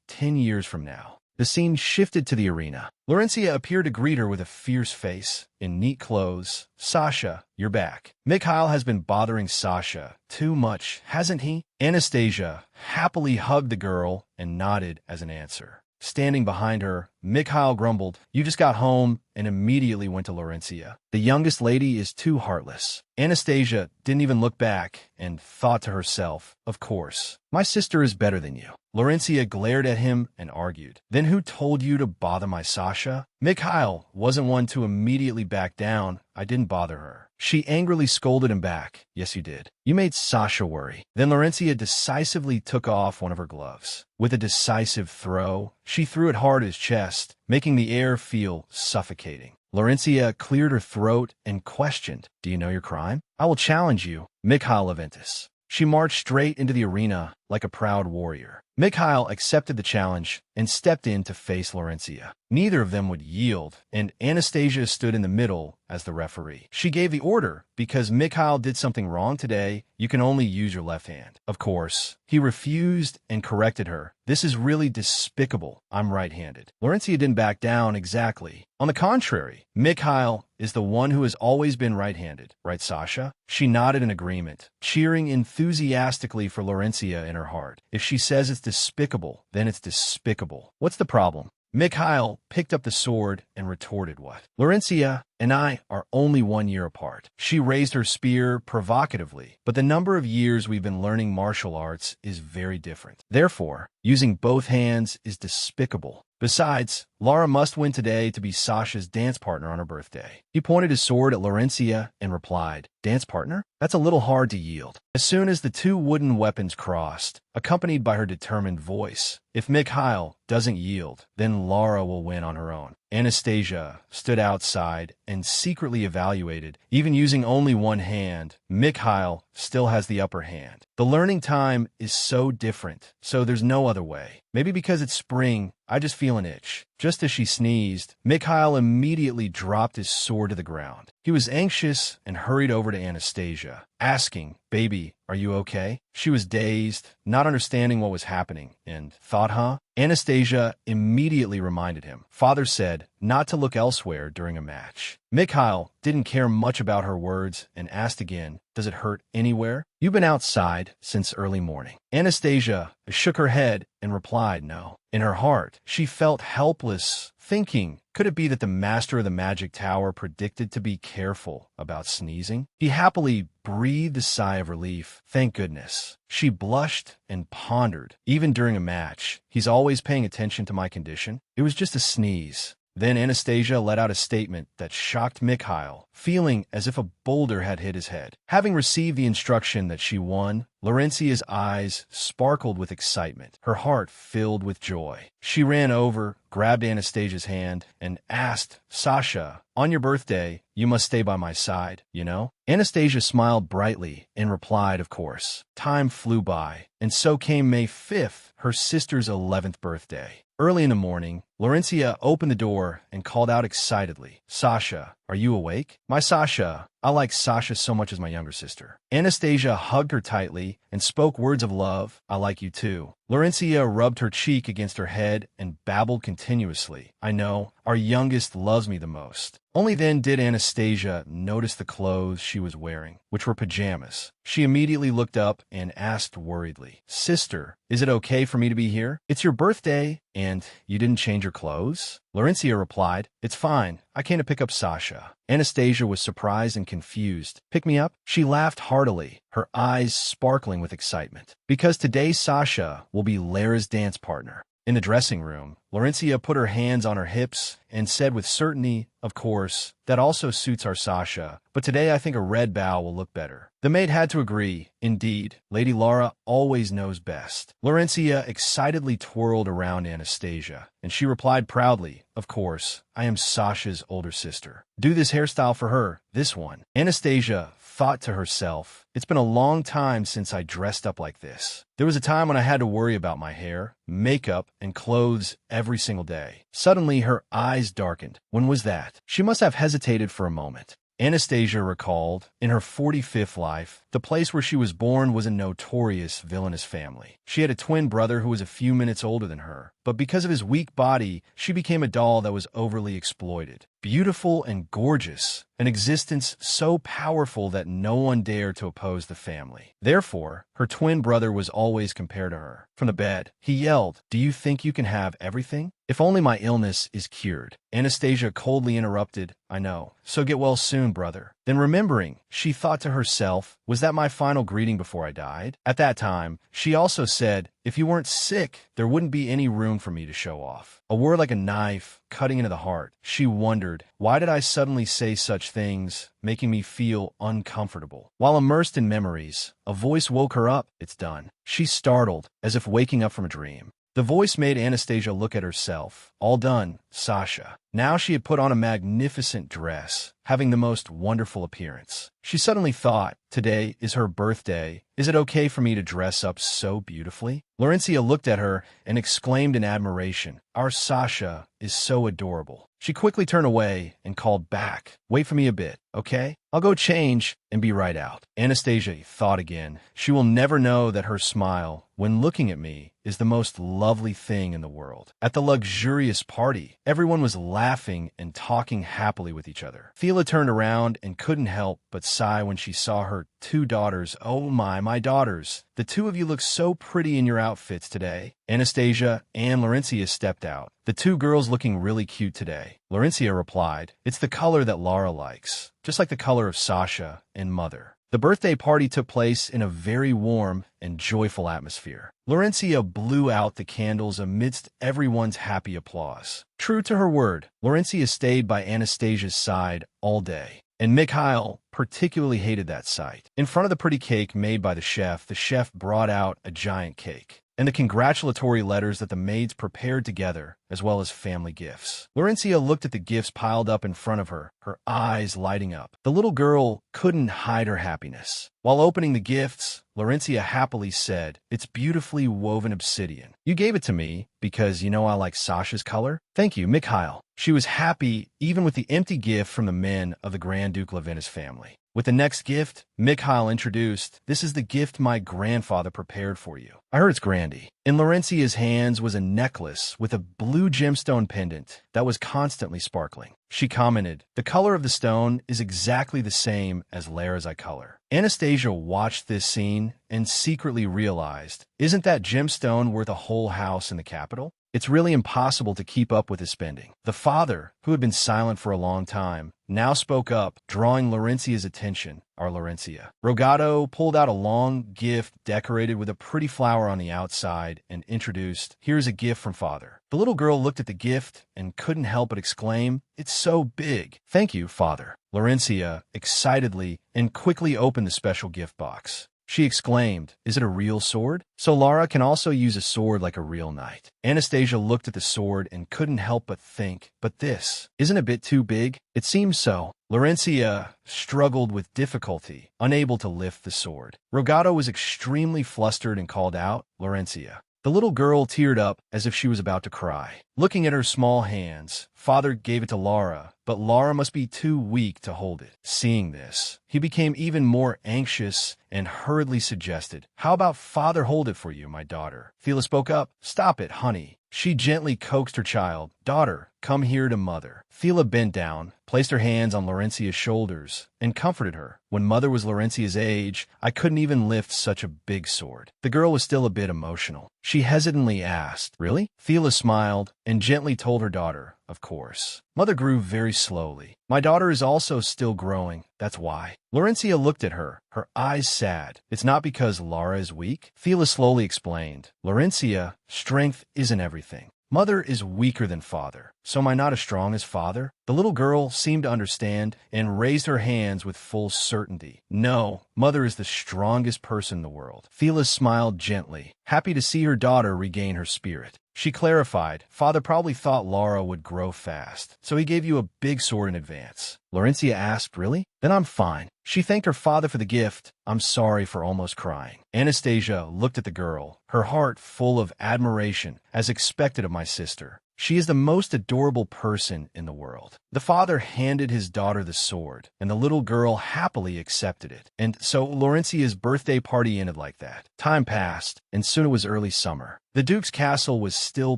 10 years from now? The scene shifted to the arena. Laurentia appeared to greet her with a fierce face, in neat clothes. Sasha, you're back. Mikhail has been bothering Sasha too much, hasn't he? Anastasia happily hugged the girl and nodded as an answer. Standing behind her, Mikhail grumbled, you just got home, and immediately went to Laurentia. The youngest lady is too heartless. Anastasia didn't even look back and thought to herself, of course, my sister is better than you. Laurentia glared at him and argued, then who told you to bother my Sasha? Mikhail wasn't one to immediately back down. I didn't bother her. She angrily scolded him back. Yes, you did. You made Sasha worry. Then Laurentia decisively took off one of her gloves. With a decisive throw, she threw it hard at his chest, making the air feel suffocating. Laurentia cleared her throat and questioned, do you know your crime? I will challenge you, Mikhail Aventus. She marched straight into the arena like a proud warrior. Mikhail accepted the challenge and stepped in to face Laurentia. Neither of them would yield, and Anastasia stood in the middle as the referee. She gave the order, because Mikhail did something wrong today, you can only use your left hand. Of course, he refused and corrected her. This is really despicable. I'm right-handed. Laurentia didn't back down exactly. On the contrary, Mikhail is the one who has always been right-handed. Right, Sasha? She nodded in agreement, cheering enthusiastically for Laurentia in her heart. If she says it's despicable, then it's despicable. What's the problem? Mikhail picked up the sword and retorted, what? Laurentia and I are only 1 year apart. She raised her spear provocatively, but the number of years we've been learning martial arts is very different. Therefore, using both hands is despicable. Besides, Lara must win today to be Sasha's dance partner on her birthday. He pointed his sword at Laurencia and replied, "Dance partner? That's a little hard to yield." As soon as the two wooden weapons crossed, accompanied by her determined voice, "If Mikhail doesn't yield, then Lara will win on her own." Anastasia stood outside and secretly evaluated, even using only one hand. Mikhail still has the upper hand. The learning time is so different, so there's no other way. Maybe because it's spring, I just feel an itch. Just as she sneezed, Mikhail immediately dropped his sword to the ground. He was anxious and hurried over to Anastasia, asking, "Baby, are you okay?" She was dazed, not understanding what was happening, and thought, huh? Anastasia immediately reminded him. Father said not to look elsewhere during a match. Mikhail didn't care much about her words and asked again, "Does it hurt anywhere?" "You've been outside since early morning." Anastasia shook her head and replied no. In her heart, she felt helpless, thinking, could it be that the master of the magic tower predicted to be careful about sneezing? He happily breathed a sigh of relief. Thank goodness. She blushed and pondered. Even during a match, he's always paying attention to my condition. It was just a sneeze. Then Anastasia let out a statement that shocked Mikhail, feeling as if a boulder had hit his head. Having received the instruction that she won, Laurencia's eyes sparkled with excitement, her heart filled with joy. She ran over, grabbed Anastasia's hand, and asked, "Sasha, on your birthday, you must stay by my side, you know?" Anastasia smiled brightly and replied, "Of course." Time flew by, and so came May 5th, her sister's 11th birthday. Early in the morning, Laurencia opened the door and called out excitedly, "Sasha, are you awake?" "My Sasha, I like Sasha so much as my younger sister." Anastasia hugged her tightly and spoke words of love. "I like you too." Laurencia rubbed her cheek against her head and babbled continuously, "I know, our youngest loves me the most." Only then did Anastasia notice the clothes she was wearing, which were pajamas. She immediately looked up and asked worriedly, "Sister, is it okay for me to be here? It's your birthday, and you didn't change your clothes?" Laurencia replied, "It's fine. I came to pick up Sasha." Anastasia was surprised and confused. "Pick me up?" She laughed heartily, her eyes sparkling with excitement. "Because today Sasha will be Lara's dance partner." In the dressing room, Laurencia put her hands on her hips and said with certainty, "Of course, that also suits our Sasha, but today I think a red bow will look better." The maid had to agree. Indeed, Lady Lara always knows best. Laurencia excitedly twirled around Anastasia, and she replied proudly, "Of course, I am Sasha's older sister. Do this hairstyle for her, this one." Anastasia thought to herself, "It's been a long time since I dressed up like this. There was a time when I had to worry about my hair, makeup, and clothes every single day." Suddenly, her eyes darkened. When was that? She must have hesitated for a moment. Anastasia recalled, in her 45th life, the place where she was born was a notorious villainous family. She had a twin brother who was a few minutes older than her, but because of his weak body, she became a doll that was overly exploited. Beautiful and gorgeous, an existence so powerful that no one dared to oppose the family. Therefore, her twin brother was always compared to her. From the bed, he yelled, "Do you think you can have everything? If only my illness is cured." Anastasia coldly interrupted, "I know, so get well soon, brother." Then remembering, she thought to herself, "Was that my final greeting before I died?" At that time, she also said, "If you weren't sick, there wouldn't be any room for me to show off." A word like a knife, cutting into the heart. She wondered, why did I suddenly say such things, making me feel uncomfortable? While immersed in memories, a voice woke her up. "It's done." She startled, as if waking up from a dream. The voice made Anastasia look at herself. "All done, Sasha." Now she had put on a magnificent dress, having the most wonderful appearance. She suddenly thought, today is her birthday. Is it okay for me to dress up so beautifully? Laurencia looked at her and exclaimed in admiration, "Our Sasha is so adorable." She quickly turned away and called back, "Wait for me a bit, okay? I'll go change and be right out." Anastasia thought again. She will never know that her smile, when looking at me, is the most lovely thing in the world. At the luxurious party, everyone was laughing and talking happily with each other. Thela turned around and couldn't help but sigh when she saw her two daughters. "Oh my daughters. The two of you look so pretty in your outfits today." Anastasia and Laurencia stepped out, the two girls looking really cute today. Laurencia replied, "It's the color that Lara likes, just like the color of Sasha and Mother." The birthday party took place in a very warm and joyful atmosphere. Laurencia blew out the candles amidst everyone's happy applause. True to her word, Laurencia stayed by Anastasia's side all day, and Mikhail particularly hated that sight. In front of the pretty cake made by the chef brought out a giant cake and the congratulatory letters that the maids prepared together, as well as family gifts. Laurencia looked at the gifts piled up in front of her, her eyes lighting up. The little girl couldn't hide her happiness. While opening the gifts, Laurencia happily said, "It's beautifully woven obsidian. You gave it to me because you know I like Sasha's color? Thank you, Mikhail." She was happy even with the empty gift from the men of the Grand Duke Levin's family. With the next gift, Mikhail introduced, "This is the gift my grandfather prepared for you. I heard it's grandy." In Laurencia's hands was a necklace with a blue gemstone pendant that was constantly sparkling. She commented, "The color of the stone is exactly the same as Lara's eye color." Anastasia watched this scene and secretly realized, isn't that gemstone worth a whole house in the capital? It's really impossible to keep up with his spending. The father, who had been silent for a long time, now spoke up, drawing Laurencia's attention. Our Laurencia. Rogato pulled out a long gift decorated with a pretty flower on the outside and introduced, "Here's a gift from father." The little girl looked at the gift and couldn't help but exclaim, "It's so big." "Thank you, father." Laurencia excitedly and quickly opened the special gift box. She exclaimed, "Is it a real sword? So Lara can also use a sword like a real knight." Anastasia looked at the sword and couldn't help but think, "But this, isn't a bit too big?" "It seems so." Laurencia struggled with difficulty, unable to lift the sword. Rogato was extremely flustered and called out, "Laurencia." The little girl teared up as if she was about to cry. Looking at her small hands, father gave it to Lara, but Lara must be too weak to hold it. Seeing this, he became even more anxious and hurriedly suggested, "How about father hold it for you, my daughter?" Fila spoke up, "Stop it, honey." She gently coaxed her child, "Daughter, come here to mother." Fila bent down, placed her hands on Laurencia's shoulders, and comforted her. "When mother was Laurencia's age, I couldn't even lift such a big sword." The girl was still a bit emotional. She hesitantly asked, "Really?" Fila smiled and gently told her daughter, "Of course." Mother grew very slowly. "My daughter is also still growing, that's why." Laurencia looked at her, her eyes sad. "It's not because Lara is weak?" Fila slowly explained, "Laurencia, strength isn't everything. Mother is weaker than father, so am I not as strong as father?" The little girl seemed to understand and raised her hands with full certainty. "No, mother is the strongest person in the world." Fila smiled gently, happy to see her daughter regain her spirit. She clarified, "Father probably thought Lara would grow fast, so he gave you a big sword in advance." Laurencia asked, "Really? Then I'm fine." She thanked her father for the gift. "I'm sorry for almost crying." Anastasia looked at the girl, her heart full of admiration, as expected of my sister. "She is the most adorable person in the world." The father handed his daughter the sword, and the little girl happily accepted it. And so Laurencia's birthday party ended like that. Time passed, and soon it was early summer. The Duke's castle was still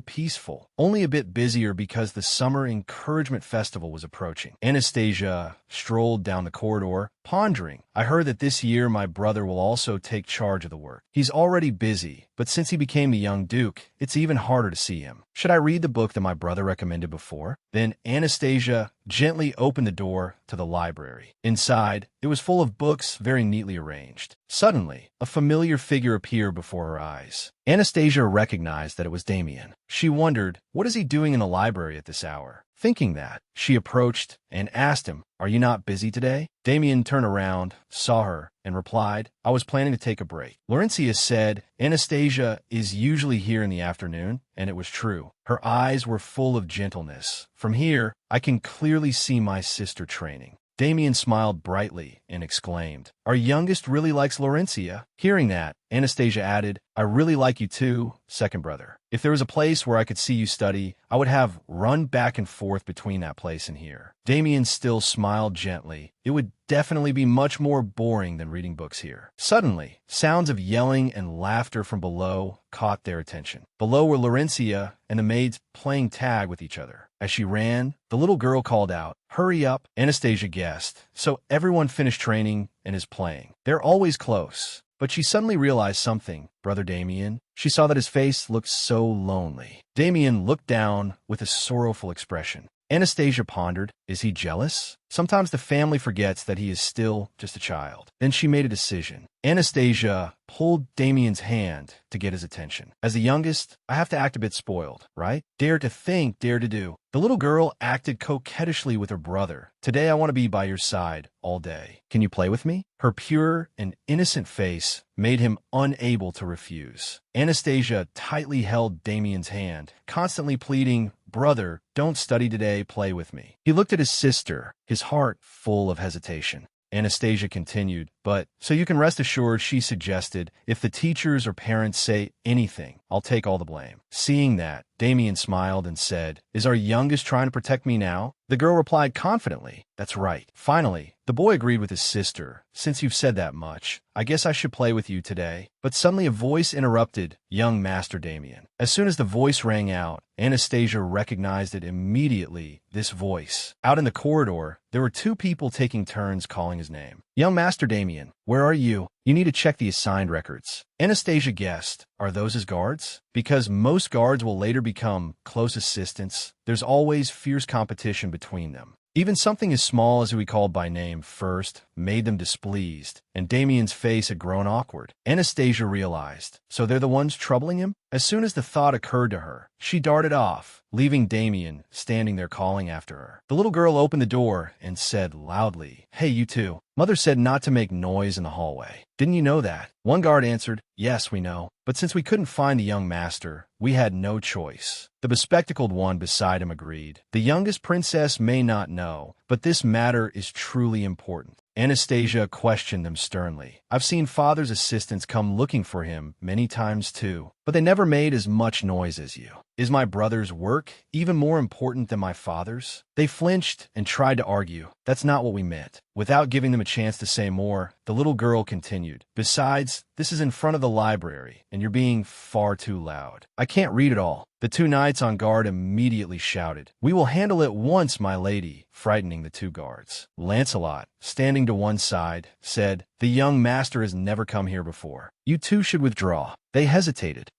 peaceful, only a bit busier because the Summer Encouragement Festival was approaching. Anastasia strolled down the corridor, pondering. "I heard that this year my brother will also take charge of the work. He's already busy, but since he became the young duke, it's even harder to see him. Should I read the book that my brother recommended before?" Then Anastasia gently opened the door to the library. Inside, it was full of books very neatly arranged. Suddenly, a familiar figure appeared before her eyes. Anastasia recognized that it was Damien. She wondered, what is he doing in the library at this hour? Thinking that, she approached and asked him, "Are you not busy today?" Damien turned around, saw her, and replied, "I was planning to take a break." Laurencia said, "Anastasia is usually here in the afternoon," and it was true. Her eyes were full of gentleness. "From here, I can clearly see my sister training." Damien smiled brightly and exclaimed, "Our youngest really likes Laurencia." Hearing that, Anastasia added, "I really like you too, second brother. If there was a place where I could see you study, I would have run back and forth between that place and here." Damien still smiled gently. It would definitely be much more boring than reading books here. Suddenly, sounds of yelling and laughter from below caught their attention. Below were Laurencia and the maids playing tag with each other. As she ran, the little girl called out, "Hurry up!" Anastasia guessed. So everyone finished training and is playing. They're always close. But she suddenly realized something. Brother Damien. She saw that his face looked so lonely. Damien looked down with a sorrowful expression. Anastasia pondered. Is he jealous? Sometimes the family forgets that he is still just a child. Then she made a decision. Anastasia pulled Damien's hand to get his attention. As the youngest, I have to act a bit spoiled, right? Dare to think, dare to do. The little girl acted coquettishly with her brother. Today I want to be by your side all day. Can you play with me? Her pure and innocent face made him unable to refuse. Anastasia tightly held Damien's hand, constantly pleading, Brother, don't study today, play with me. He looked at his sister, his heart full of hesitation. Anastasia continued, but so you can rest assured, she suggested, if the teachers or parents say anything, I'll take all the blame. Seeing that, Damien smiled and said, Is our youngest trying to protect me now? The girl replied confidently, That's right. Finally, the boy agreed with his sister. Since you've said that much, I guess I should play with you today. But suddenly a voice interrupted young Master Damien. As soon as the voice rang out, Anastasia recognized it immediately, this voice. Out in the corridor, there were two people taking turns calling his name. Young Master Damien, where are you? You need to check the assigned records. Anastasia guessed, are those his guards? Because most guards will later become close assistants, there's always fierce competition between them. Even something as small as who he called by name first made them displeased, and Damien's face had grown awkward. Anastasia realized, so they're the ones troubling him? As soon as the thought occurred to her, she darted off, leaving Damien standing there calling after her. The little girl opened the door and said loudly, Hey, you two. Mother said not to make noise in the hallway. Didn't you know that? One guard answered, Yes, we know. But since we couldn't find the young master, we had no choice. The bespectacled one beside him agreed. The youngest princess may not know, but this matter is truly important. Anastasia questioned them sternly. I've seen father's assistants come looking for him many times too, but they never made as much noise as you. Is my brother's work even more important than my father's? They flinched and tried to argue. That's not what we meant. Without giving them a chance to say more, the little girl continued. Besides, this is in front of the library, and you're being far too loud. I can't read it all. The two knights on guard immediately shouted, We will handle it once, my lady, frightening the two guards. Lancelot, standing to one side, said, The young master has never come here before. You two should withdraw. They hesitated.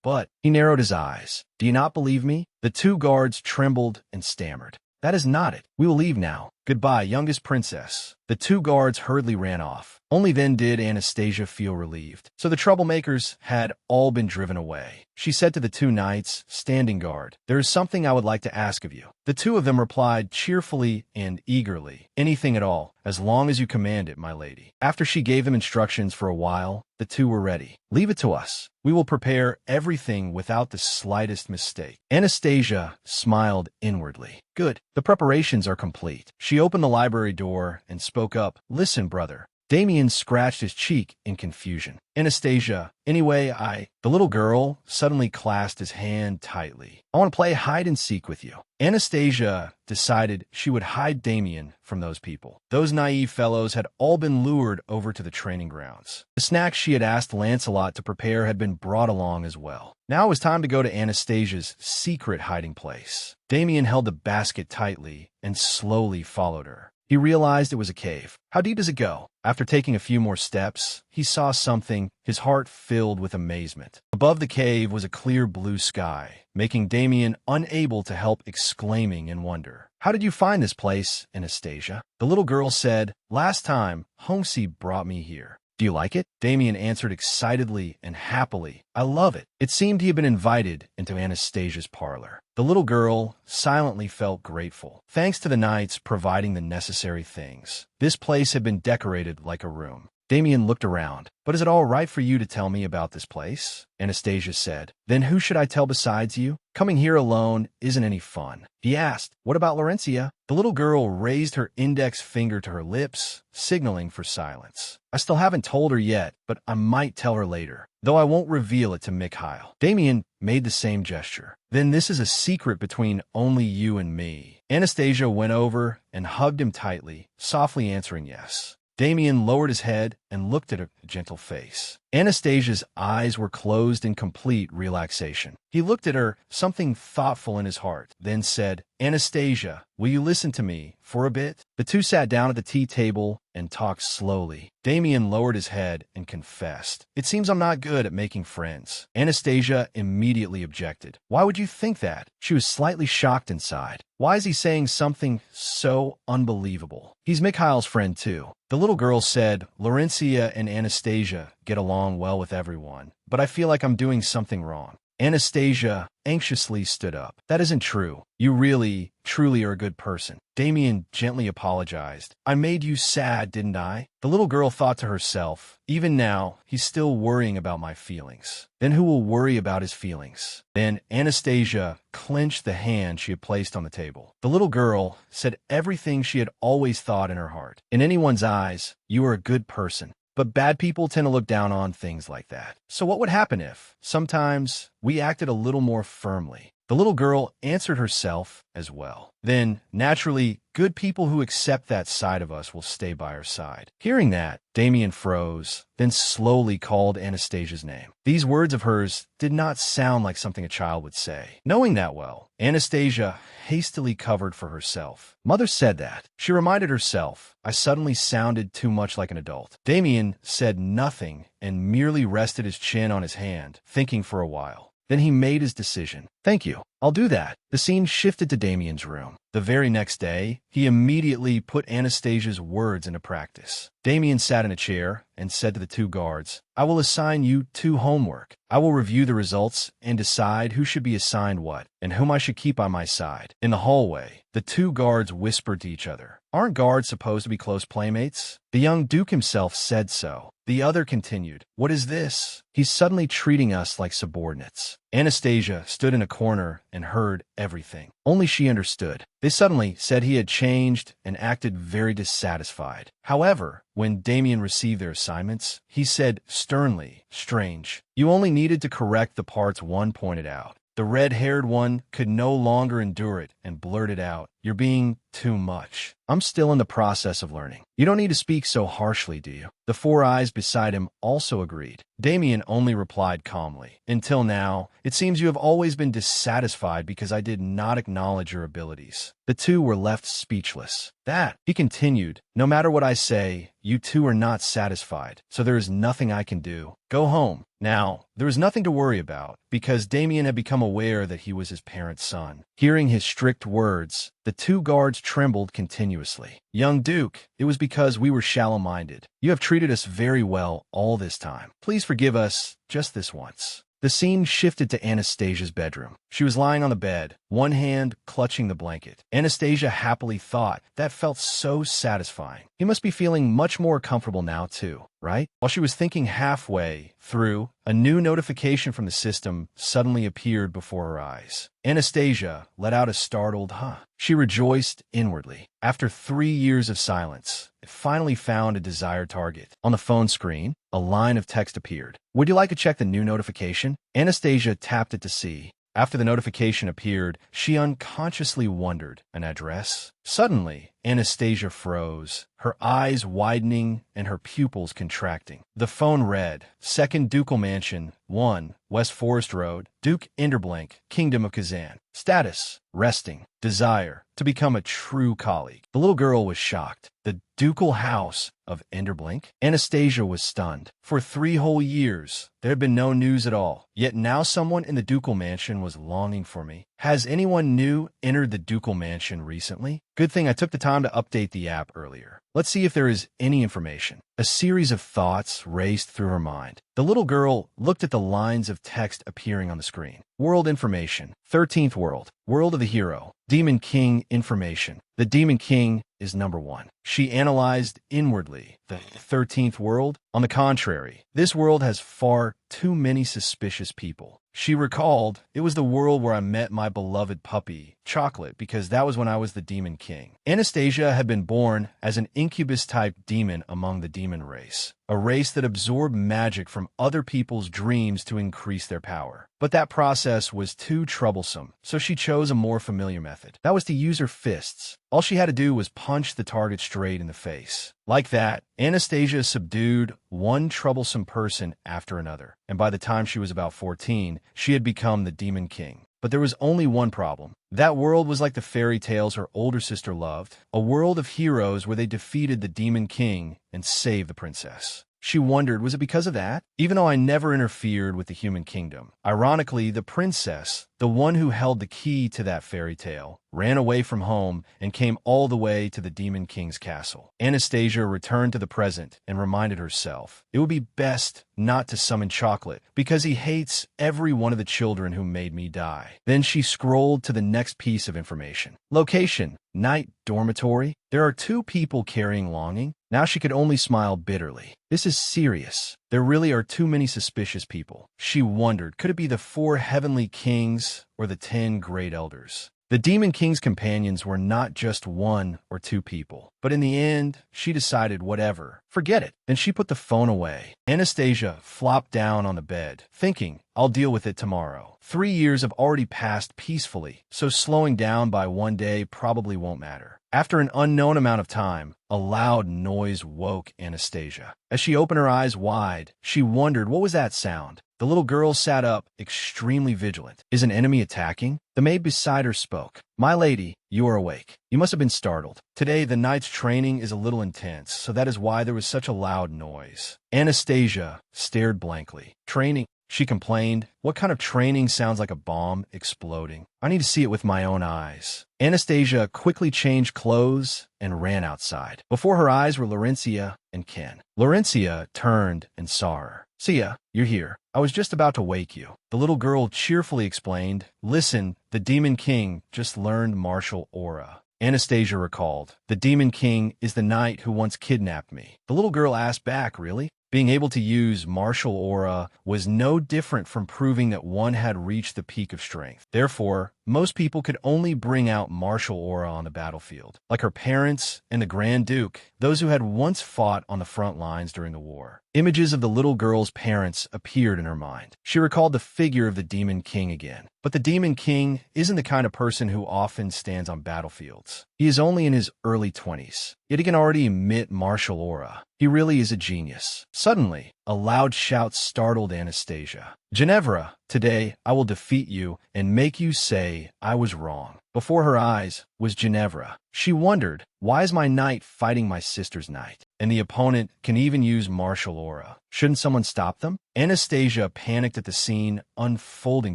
But he narrowed his eyes. Do you not believe me? The two guards trembled and stammered. That is not it. We will leave now. Goodbye, youngest princess. The two guards hurriedly ran off. Only then did Anastasia feel relieved. So the troublemakers had all been driven away. She said to the two knights, standing guard, There is something I would like to ask of you. The two of them replied cheerfully and eagerly, Anything at all, as long as you command it, my lady. After she gave them instructions for a while, the two were ready. Leave it to us. We will prepare everything without the slightest mistake. Anastasia smiled inwardly. Good. The preparations are complete. She opened the library door and spoke up, Listen, brother. Damien scratched his cheek in confusion. Anastasia, anyway, The little girl suddenly clasped his hand tightly. I want to play hide-and-seek with you. Anastasia decided she would hide Damien from those people. Those naive fellows had all been lured over to the training grounds. The snacks she had asked Lancelot to prepare had been brought along as well. Now it was time to go to Anastasia's secret hiding place. Damien held the basket tightly and slowly followed her. He realized it was a cave. How deep does it go? After taking a few more steps, he saw something, his heart filled with amazement. Above the cave was a clear blue sky, making Damien unable to help exclaiming in wonder. How did you find this place, Anastasia? The little girl said, Last time, Homsey brought me here. Do you like it? Damien answered excitedly and happily. I love it. It seemed he had been invited into Anastasia's parlor. The little girl silently felt grateful. Thanks to the knights providing the necessary things, this place had been decorated like a room. Damien looked around. But is it all right for you to tell me about this place? Anastasia said. Then who should I tell besides you? Coming here alone isn't any fun. He asked, What about Laurentia? The little girl raised her index finger to her lips, signaling for silence. I still haven't told her yet, but I might tell her later, though I won't reveal it to Mikhail. Damien made the same gesture. Then this is a secret between only you and me. Anastasia went over and hugged him tightly, softly answering yes. Damien lowered his head and looked at her gentle face. Anastasia's eyes were closed in complete relaxation. He looked at her, something thoughtful in his heart, then said, Anastasia, will you listen to me for a bit? The two sat down at the tea table and talked slowly. Damien lowered his head and confessed. It seems I'm not good at making friends. Anastasia immediately objected. Why would you think that? She was slightly shocked inside. Why is he saying something so unbelievable? He's Mikhail's friend too. The little girl said, Laurencia and Anastasia get along well with everyone, but I feel like I'm doing something wrong. Anastasia anxiously stood up. That isn't true. You really, truly are a good person. Damien gently apologized. I made you sad, didn't I? The little girl thought to herself, even now, he's still worrying about my feelings. Then who will worry about his feelings? Then Anastasia clenched the hand she had placed on the table. The little girl said everything she had always thought in her heart. In anyone's eyes, you are a good person. But bad people tend to look down on things like that. So what would happen if, sometimes, we acted a little more firmly? The little girl answered herself as well. Then, naturally, good people who accept that side of us will stay by our side. Hearing that, Damien froze, then slowly called Anastasia's name. These words of hers did not sound like something a child would say. Knowing that well, Anastasia hastily covered for herself. Mother said that. She reminded herself, I suddenly sounded too much like an adult. Damien said nothing and merely rested his chin on his hand, thinking for a while. Then he made his decision. Thank you. I'll do that. The scene shifted to Damien's room. The very next day, he immediately put Anastasia's words into practice. Damien sat in a chair and said to the two guards, I will assign you 2 homework. I will review the results and decide who should be assigned what and whom I should keep on my side. In the hallway, the 2 guards whispered to each other. Aren't guards supposed to be close playmates? The young duke himself said so. The other continued, What is this? He's suddenly treating us like subordinates. Anastasia stood in a corner and heard everything. Only she understood. They suddenly said he had changed and acted very dissatisfied. However, when Damien received their assignments, he said sternly, Strange. You only needed to correct the parts one pointed out. The red-haired one could no longer endure it and blurted out, You're being too much. I'm still in the process of learning. You don't need to speak so harshly, do you? The 4 eyes beside him also agreed. Damien only replied calmly, Until now, it seems you have always been dissatisfied because I did not acknowledge your abilities. The 2 were left speechless. That, he continued, no matter what I say, you 2 are not satisfied, so there is nothing I can do. Go home. Now, there was nothing to worry about, because Damien had become aware that he was his parents' son. Hearing his strict words, the 2 guards trembled continuously. Young Duke, it was because we were shallow-minded. You have treated us very well all this time. Please forgive us just this once. The scene shifted to Anastasia's bedroom. She was lying on the bed, one hand clutching the blanket. Anastasia happily thought, that felt so satisfying. He must be feeling much more comfortable now too, right? While she was thinking halfway through, a new notification from the system suddenly appeared before her eyes. Anastasia let out a startled huh. She rejoiced inwardly. After 3 years of silence, it finally found a desired target. On the phone screen, a line of text appeared. Would you like to check the new notification? Anastasia tapped it to see. After the notification appeared, she unconsciously wondered, an address? Suddenly, Anastasia froze, her eyes widening and her pupils contracting. The phone read, Second Ducal Mansion, 1, West Forest Road, Duke Enderblink, Kingdom of Kazan. Status, resting. Desire, to become a true colleague. The little girl was shocked. The ducal house of Enderblink? Anastasia was stunned. For 3 whole years, there had been no news at all. Yet now someone in the ducal mansion was longing for me. Has anyone new entered the ducal mansion recently? Good thing I took the time to update the app earlier. Let's see if there is any information. A series of thoughts raced through her mind. The little girl looked at the lines of text appearing on the screen. World information. 13th world. World of the hero. Demon King information. The Demon King is number 1. She analyzed inwardly. The 13th world? On the contrary, this world has far too many suspicious people. She recalled, it was the world where I met my beloved puppy, Chocolate, because that was when I was the Demon King. Anastasia had been born as an incubus-type demon among the demon race, a race that absorbed magic from other people's dreams to increase their power. But that process was too troublesome, so she chose a more familiar method. That was to use her fists. All she had to do was punch the target straight in the face. Like that, Anastasia subdued one troublesome person after another, and by the time she was about 14, she had become the Demon King. But there was only one problem. That world was like the fairy tales her older sister loved, a world of heroes where they defeated the Demon King and saved the princess. She wondered, was it because of that? Even though I never interfered with the human kingdom. Ironically, the princess, the one who held the key to that fairy tale, ran away from home and came all the way to the Demon King's castle. Anastasia returned to the present and reminded herself it would be best not to summon Chocolate because he hates every one of the children who made me die. Then she scrolled to the next piece of information. Location: night dormitory. There are 2 people carrying longing. Now she could only smile bitterly. This is serious. There really are too many suspicious people. She wondered, could it be the 4 heavenly kings or the 10 great elders? The Demon King's companions were not just 1 or 2 people. But in the end, she decided whatever. Forget it. Then she put the phone away. Anastasia flopped down on the bed, thinking, I'll deal with it tomorrow. 3 years have already passed peacefully, so slowing down by 1 day probably won't matter. After an unknown amount of time, a loud noise woke Anastasia. As she opened her eyes wide, she wondered, what was that sound? The little girl sat up, extremely vigilant. Is an enemy attacking? The maid beside her spoke. My lady, you are awake. You must have been startled. Today, the night's training is a little intense, so that is why there was such a loud noise. Anastasia stared blankly. Training? She complained. What kind of training sounds like a bomb exploding? I need to see it with my own eyes. Anastasia quickly changed clothes and ran outside. Before her eyes were Laurencia and Ken. Laurencia turned and saw her. Sia, you're here. I was just about to wake you. The little girl cheerfully explained. Listen, the Demon King just learned martial aura. Anastasia recalled. The Demon King is the knight who once kidnapped me. The little girl asked back, really? Being able to use martial aura was no different from proving that one had reached the peak of strength. Therefore, most people could only bring out martial aura on the battlefield, like her parents and the Grand Duke, those who had once fought on the front lines during the war. Images of the little girl's parents appeared in her mind. She recalled the figure of the Demon King again. But the Demon King isn't the kind of person who often stands on battlefields. He is only in his early 20s, yet he can already emit martial aura. He really is a genius. Suddenly, a loud shout startled Anastasia. Ginevra, today I will defeat you and make you say I was wrong. Before her eyes was Ginevra. She wondered, why is my knight fighting my sister's knight? And the opponent can even use martial aura. Shouldn't someone stop them? Anastasia panicked at the scene unfolding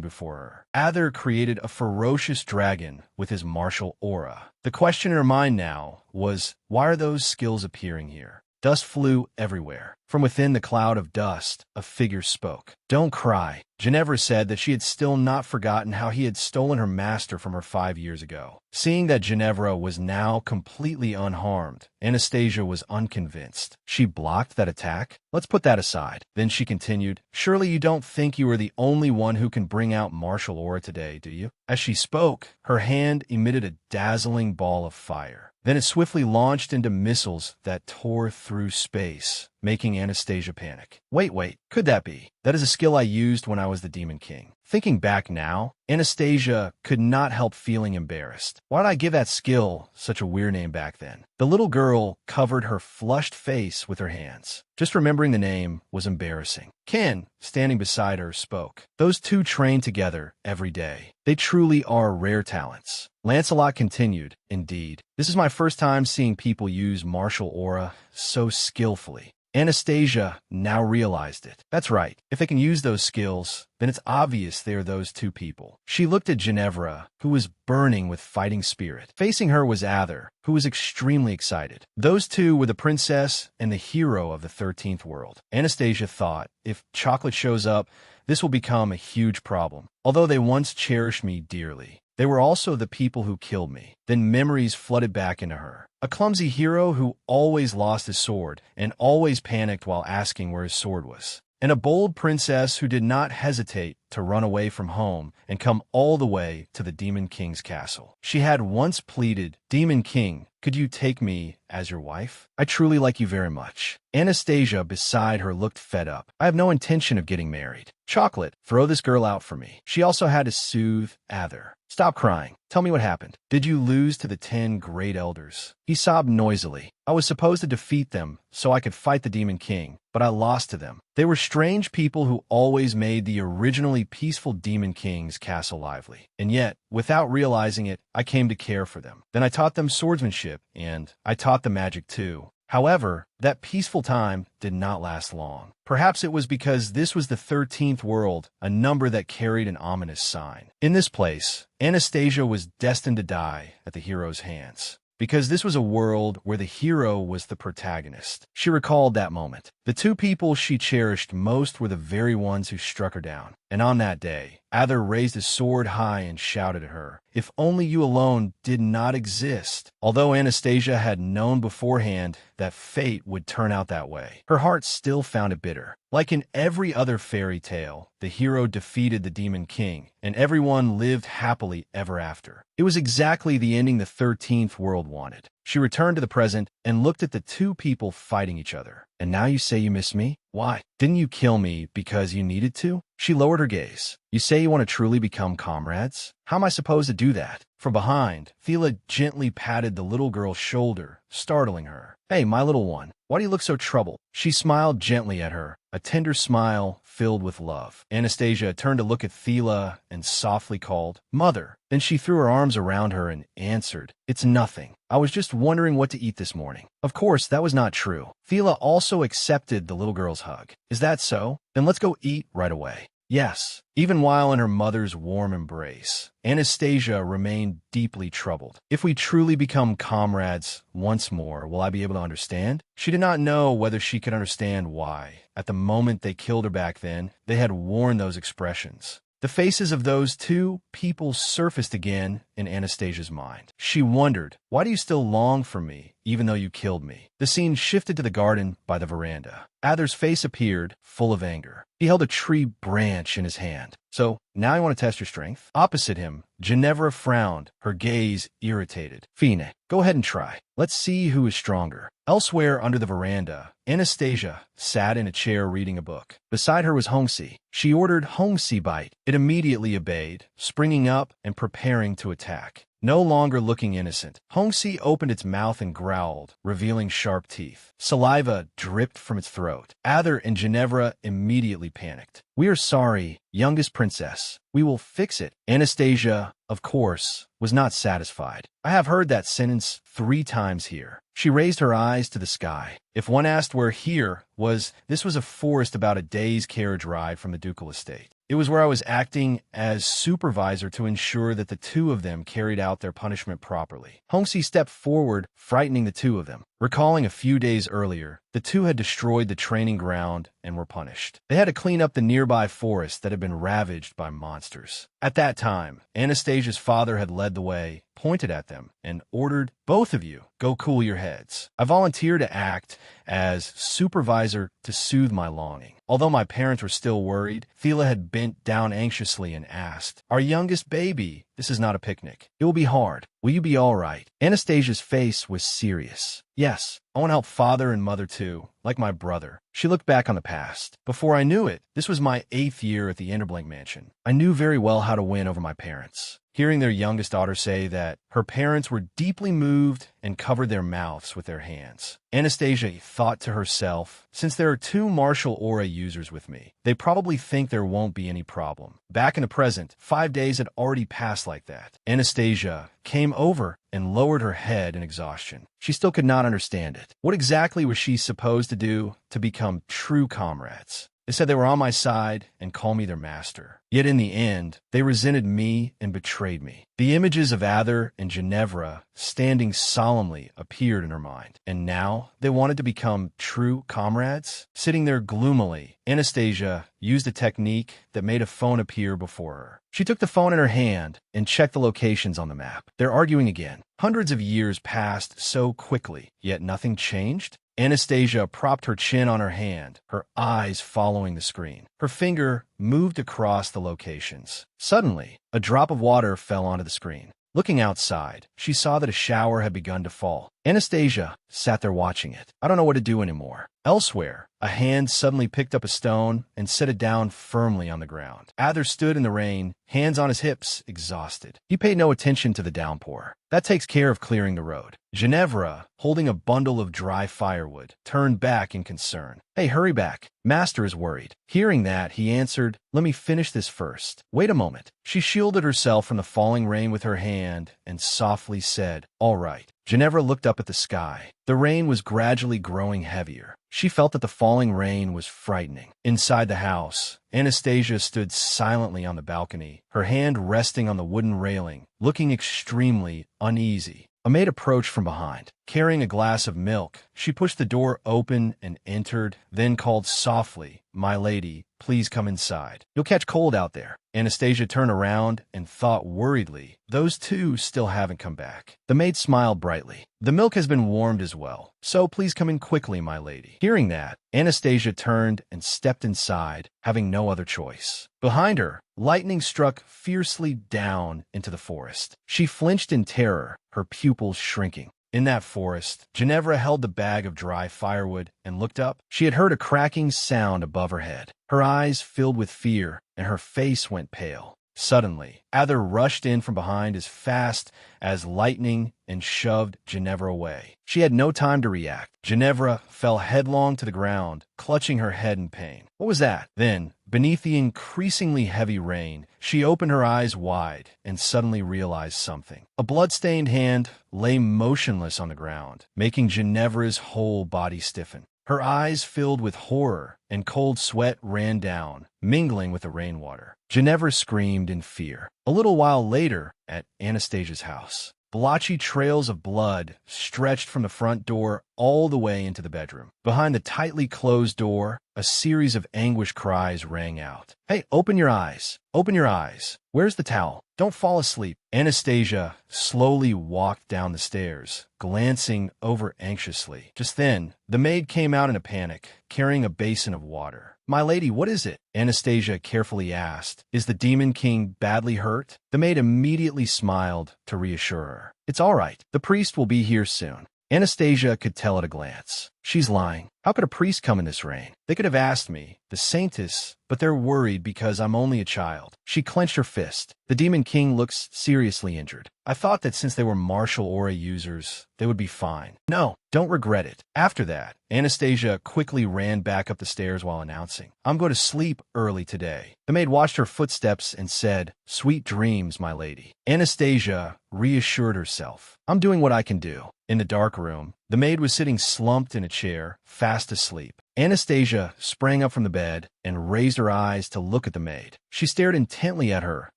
before her. Ather created a ferocious dragon with his martial aura. The question in her mind now was, why are those skills appearing here? Dust flew everywhere. From within the cloud of dust, a figure spoke. Don't cry. Ginevra said that she had still not forgotten how he had stolen her master from her 5 years ago. Seeing that Ginevra was now completely unharmed, Anastasia was unconvinced. She blocked that attack? Let's put that aside. Then she continued, surely you don't think you are the only one who can bring out martial aura today, do you? As she spoke, her hand emitted a dazzling ball of fire. Then it swiftly launched into missiles that tore through space, making Anastasia panic. Wait, could that be? That is a skill I used when I was the Demon King. Thinking back now, Anastasia could not help feeling embarrassed. Why did I give that skill such a weird name back then? The little girl covered her flushed face with her hands. Just remembering the name was embarrassing. Ken, standing beside her, spoke. Those 2 train together every day. They truly are rare talents. Lancelot continued, indeed. This is my first time seeing people use martial aura so skillfully. Anastasia now realized it. That's right. If they can use those skills, then it's obvious they are those 2 people. She looked at Ginevra, who was burning with fighting spirit. Facing her was Ather, who was extremely excited. Those 2 were the princess and the hero of the 13th world. Anastasia thought, if Chocolate shows up, this will become a huge problem. Although they once cherished me dearly, they were also the people who killed me. Then memories flooded back into her. A clumsy hero who always lost his sword and always panicked while asking where his sword was. And a bold princess who did not hesitate to run away from home and come all the way to the Demon King's castle. She had once pleaded, Demon King, could you take me as your wife? I truly like you very much. Anastasia beside her looked fed up. I have no intention of getting married. Chocolate, throw this girl out for me. She also had to soothe Ather. Stop crying. Tell me what happened. Did you lose to the 10 great elders? He sobbed noisily. I was supposed to defeat them so I could fight the Demon King, but I lost to them. They were strange people who always made the originally peaceful Demon King's castle lively. And yet, without realizing it, I came to care for them. Then I taught them swordsmanship, and I taught them magic too. However, that peaceful time did not last long. Perhaps it was because this was the 13th world, a number that carried an ominous sign. In this place, Anastasia was destined to die at the hero's hands, because this was a world where the hero was the protagonist. She recalled that moment. The two people she cherished most were the very ones who struck her down. And on that day, Ather raised his sword high and shouted at her, "If only you alone did not exist." Although Anastasia had known beforehand that fate would turn out that way, her heart still found it bitter. Like in every other fairy tale, the hero defeated the Demon King, and everyone lived happily ever after. It was exactly the ending the 13th world wanted. She returned to the present and looked at the two people fighting each other. "And now you say you miss me? Why? Didn't you kill me because you needed to?" She lowered her gaze. "You say you want to truly become comrades? How am I supposed to do that?" From behind, Thela gently patted the little girl's shoulder, startling her. "Hey, my little one, why do you look so troubled?" She smiled gently at her, a tender smile filled with love. Anastasia turned to look at Thela and softly called, "Mother." Then she threw her arms around her and answered, "It's nothing. I was just wondering what to eat this morning." Of course, that was not true. Thela also accepted the little girl's hug. "Is that so? Then let's go eat right away." Yes, even while in her mother's warm embrace, Anastasia remained deeply troubled. If we truly become comrades once more, will I be able to understand? She did not know whether she could understand why. At the moment they killed her back then, they had worn those expressions. The faces of those two people surfaced again in Anastasia's mind. She wondered, why do you still long for me, even though you killed me? The scene shifted to the garden by the veranda. Ather's face appeared, full of anger. He held a tree branch in his hand. "So, now you want to test your strength?" Opposite him, Ginevra frowned, her gaze irritated. "Fine, go ahead and try. Let's see who is stronger." Elsewhere under the veranda, Anastasia sat in a chair reading a book. Beside her was Hongxi. She ordered Hongxi bite. It immediately obeyed, springing up and preparing to attack. No longer looking innocent, Hongxi opened its mouth and growled, revealing sharp teeth. Saliva dripped from its throat. Ather and Ginevra immediately panicked. "We are sorry, youngest princess. We will fix it." Anastasia, of course, was not satisfied. "I have heard that sentence 3 times here." She raised her eyes to the sky. If one asked where here was, this was a forest about a day's carriage ride from the ducal estate. It was where I was acting as supervisor to ensure that the two of them carried out their punishment properly. Hongxi stepped forward, frightening the two of them. Recalling a few days earlier, the two had destroyed the training ground and were punished. They had to clean up the nearby forest that had been ravaged by monsters. At that time, Anastasia's father had led the way, pointed at them, and ordered, "Both of you, go cool your heads." I volunteered to act as supervisor to soothe my longing. Although my parents were still worried, Thela had bent down anxiously and asked, "Our youngest baby, this is not a picnic. It will be hard. Will you be all right?" Anastasia's face was serious. "Yes, I want to help father and mother too, like my brother." She looked back on the past. Before I knew it, this was my 8th year at the Interblink Mansion. I knew very well how to win over my parents. Hearing their youngest daughter say that her parents were deeply moved and covered their mouths with their hands, Anastasia thought to herself, since there are 2 martial aura users with me, they probably think there won't be any problem. Back in the present, 5 days had already passed like that. Anastasia came over and lowered her head in exhaustion. She still could not understand it. What exactly was she supposed to do to become true comrades? They said they were on my side and called me their master. Yet in the end, they resented me and betrayed me. The images of Ather and Ginevra standing solemnly appeared in her mind. And now they wanted to become true comrades? Sitting there gloomily, Anastasia used a technique that made a phone appear before her. She took the phone in her hand and checked the locations on the map. They're arguing again. Hundreds of years passed so quickly, yet nothing changed. Anastasia propped her chin on her hand, her eyes following the screen. Her finger moved across the locations. Suddenly, a drop of water fell onto the screen. Looking outside, she saw that a shower had begun to fall. Anastasia sat there watching it. I don't know what to do anymore. Elsewhere, a hand suddenly picked up a stone and set it down firmly on the ground. Adler stood in the rain, hands on his hips, exhausted. He paid no attention to the downpour. That takes care of clearing the road. Ginevra, holding a bundle of dry firewood, turned back in concern. Hey, hurry back. Master is worried. Hearing that, he answered, let me finish this first. Wait a moment. She shielded herself from the falling rain with her hand and softly said, all right. Ginevra looked up at the sky. The rain was gradually growing heavier. She felt that the falling rain was frightening. Inside the house, Anastasia stood silently on the balcony, her hand resting on the wooden railing, looking extremely uneasy. A maid approached from behind. Carrying a glass of milk, she pushed the door open and entered, then called softly, my lady, please come inside. You'll catch cold out there. Anastasia turned around and thought worriedly, those two still haven't come back. The maid smiled brightly. The milk has been warmed as well, so please come in quickly, my lady. Hearing that, Anastasia turned and stepped inside, having no other choice. Behind her, lightning struck fiercely down into the forest. She flinched in terror, her pupils shrinking. In that forest, Ginevra held the bag of dry firewood and looked up. She had heard a cracking sound above her head. Her eyes filled with fear, and her face went pale. Suddenly, Adler rushed in from behind as fast as lightning and shoved Ginevra away. She had no time to react. Ginevra fell headlong to the ground, clutching her head in pain. What was that? Then, beneath the increasingly heavy rain, she opened her eyes wide and suddenly realized something. A blood-stained hand lay motionless on the ground, making Ginevra's whole body stiffen. Her eyes filled with horror, and cold sweat ran down, mingling with the rainwater. Ginevra screamed in fear. A little while later, at Anastasia's house, blotchy trails of blood stretched from the front door all the way into the bedroom. Behind the tightly closed door, a series of anguished cries rang out. Hey, open your eyes! Open your eyes! Where's the towel? Don't fall asleep. Anastasia slowly walked down the stairs, glancing over anxiously. Just then, the maid came out in a panic, carrying a basin of water. My lady, what is it? Anastasia carefully asked. Is the Demon King badly hurt? The maid immediately smiled to reassure her. It's all right. The priest will be here soon. Anastasia could tell at a glance. She's lying. How could a priest come in this rain? They could have asked me, the saintess, but they're worried because I'm only a child. She clenched her fist. The Demon King looks seriously injured. I thought that since they were martial aura users, they would be fine. No, don't regret it. After that, Anastasia quickly ran back up the stairs while announcing, I'm going to sleep early today. The maid watched her footsteps and said, sweet dreams, my lady. Anastasia reassured herself. I'm doing what I can do. In the dark room, the maid was sitting slumped in a chair, fast asleep. Anastasia sprang up from the bed and raised her eyes to look at the maid. She stared intently at her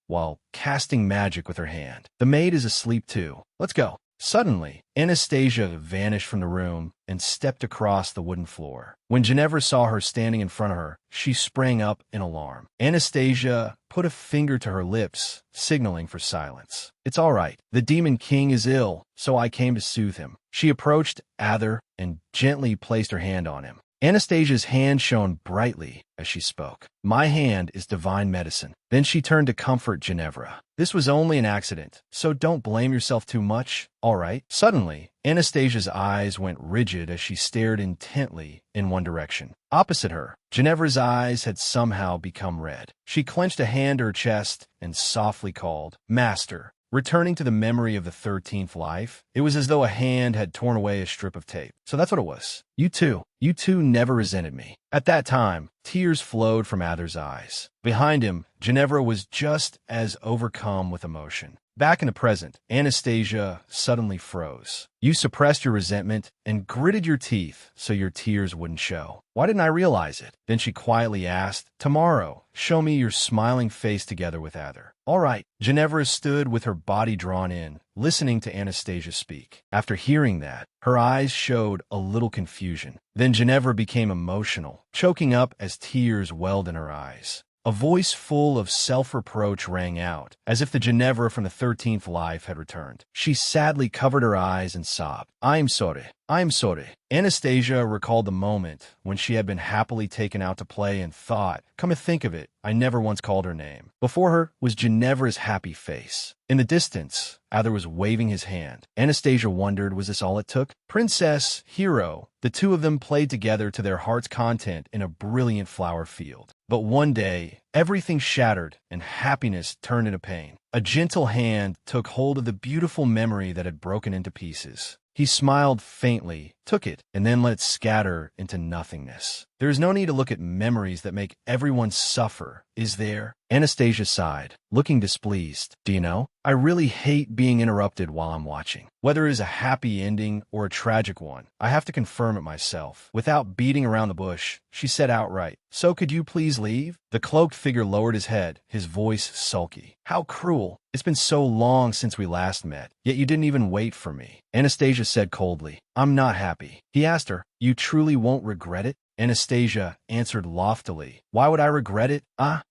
while casting magic with her hand. The maid is asleep too. Let's go. Suddenly, Anastasia vanished from the room and stepped across the wooden floor. When Ginevra saw her standing in front of her, she sprang up in alarm. Anastasia put a finger to her lips, signaling for silence. It's all right. The Demon King is ill, so I came to soothe him. She approached Adler and gently placed her hand on him. Anastasia's hand shone brightly as she spoke. My hand is divine medicine. Then she turned to comfort Ginevra. This was only an accident, so don't blame yourself too much, all right? Suddenly, Anastasia's eyes went rigid as she stared intently in one direction. Opposite her, Ginevra's eyes had somehow become red. She clenched a hand to her chest and softly called, Master. Returning to the memory of the 13th life, it was as though a hand had torn away a strip of tape. So that's what it was. You two never resented me. At that time, tears flowed from Adler's eyes. Behind him, Ginevra was just as overcome with emotion. Back in the present, Anastasia suddenly froze. You suppressed your resentment and gritted your teeth so your tears wouldn't show. Why didn't I realize it? Then she quietly asked, Tomorrow, show me your smiling face together with Adler. All right. Ginevra stood with her body drawn in, listening to Anastasia speak. After hearing that, her eyes showed a little confusion. Then Ginevra became emotional, choking up as tears welled in her eyes. A voice full of self-reproach rang out, as if the Ginevra from the 13th life had returned. She sadly covered her eyes and sobbed. I'm sorry. I'm sorry. Anastasia recalled the moment when she had been happily taken out to play and thought, come to think of it, I never once called her name. Before her was Ginevra's happy face. In the distance, Adler was waving his hand. Anastasia wondered, was this all it took? Princess, hero, the two of them played together to their heart's content in a brilliant flower field. But one day, everything shattered and happiness turned into pain. A gentle hand took hold of the beautiful memory that had broken into pieces. He smiled faintly, took it, and then let it scatter into nothingness. There is no need to look at memories that make everyone suffer, is there? Anastasia sighed, looking displeased. Do you know, I really hate being interrupted while I'm watching. Whether it is a happy ending or a tragic one, I have to confirm it myself. Without beating around the bush, she said outright, so could you please leave? The cloaked figure lowered his head, his voice sulky. How cruel. It's been so long since we last met, yet you didn't even wait for me. Anastasia said coldly, I'm not happy. He asked her, you truly won't regret it? Anastasia answered loftily, why would I regret it?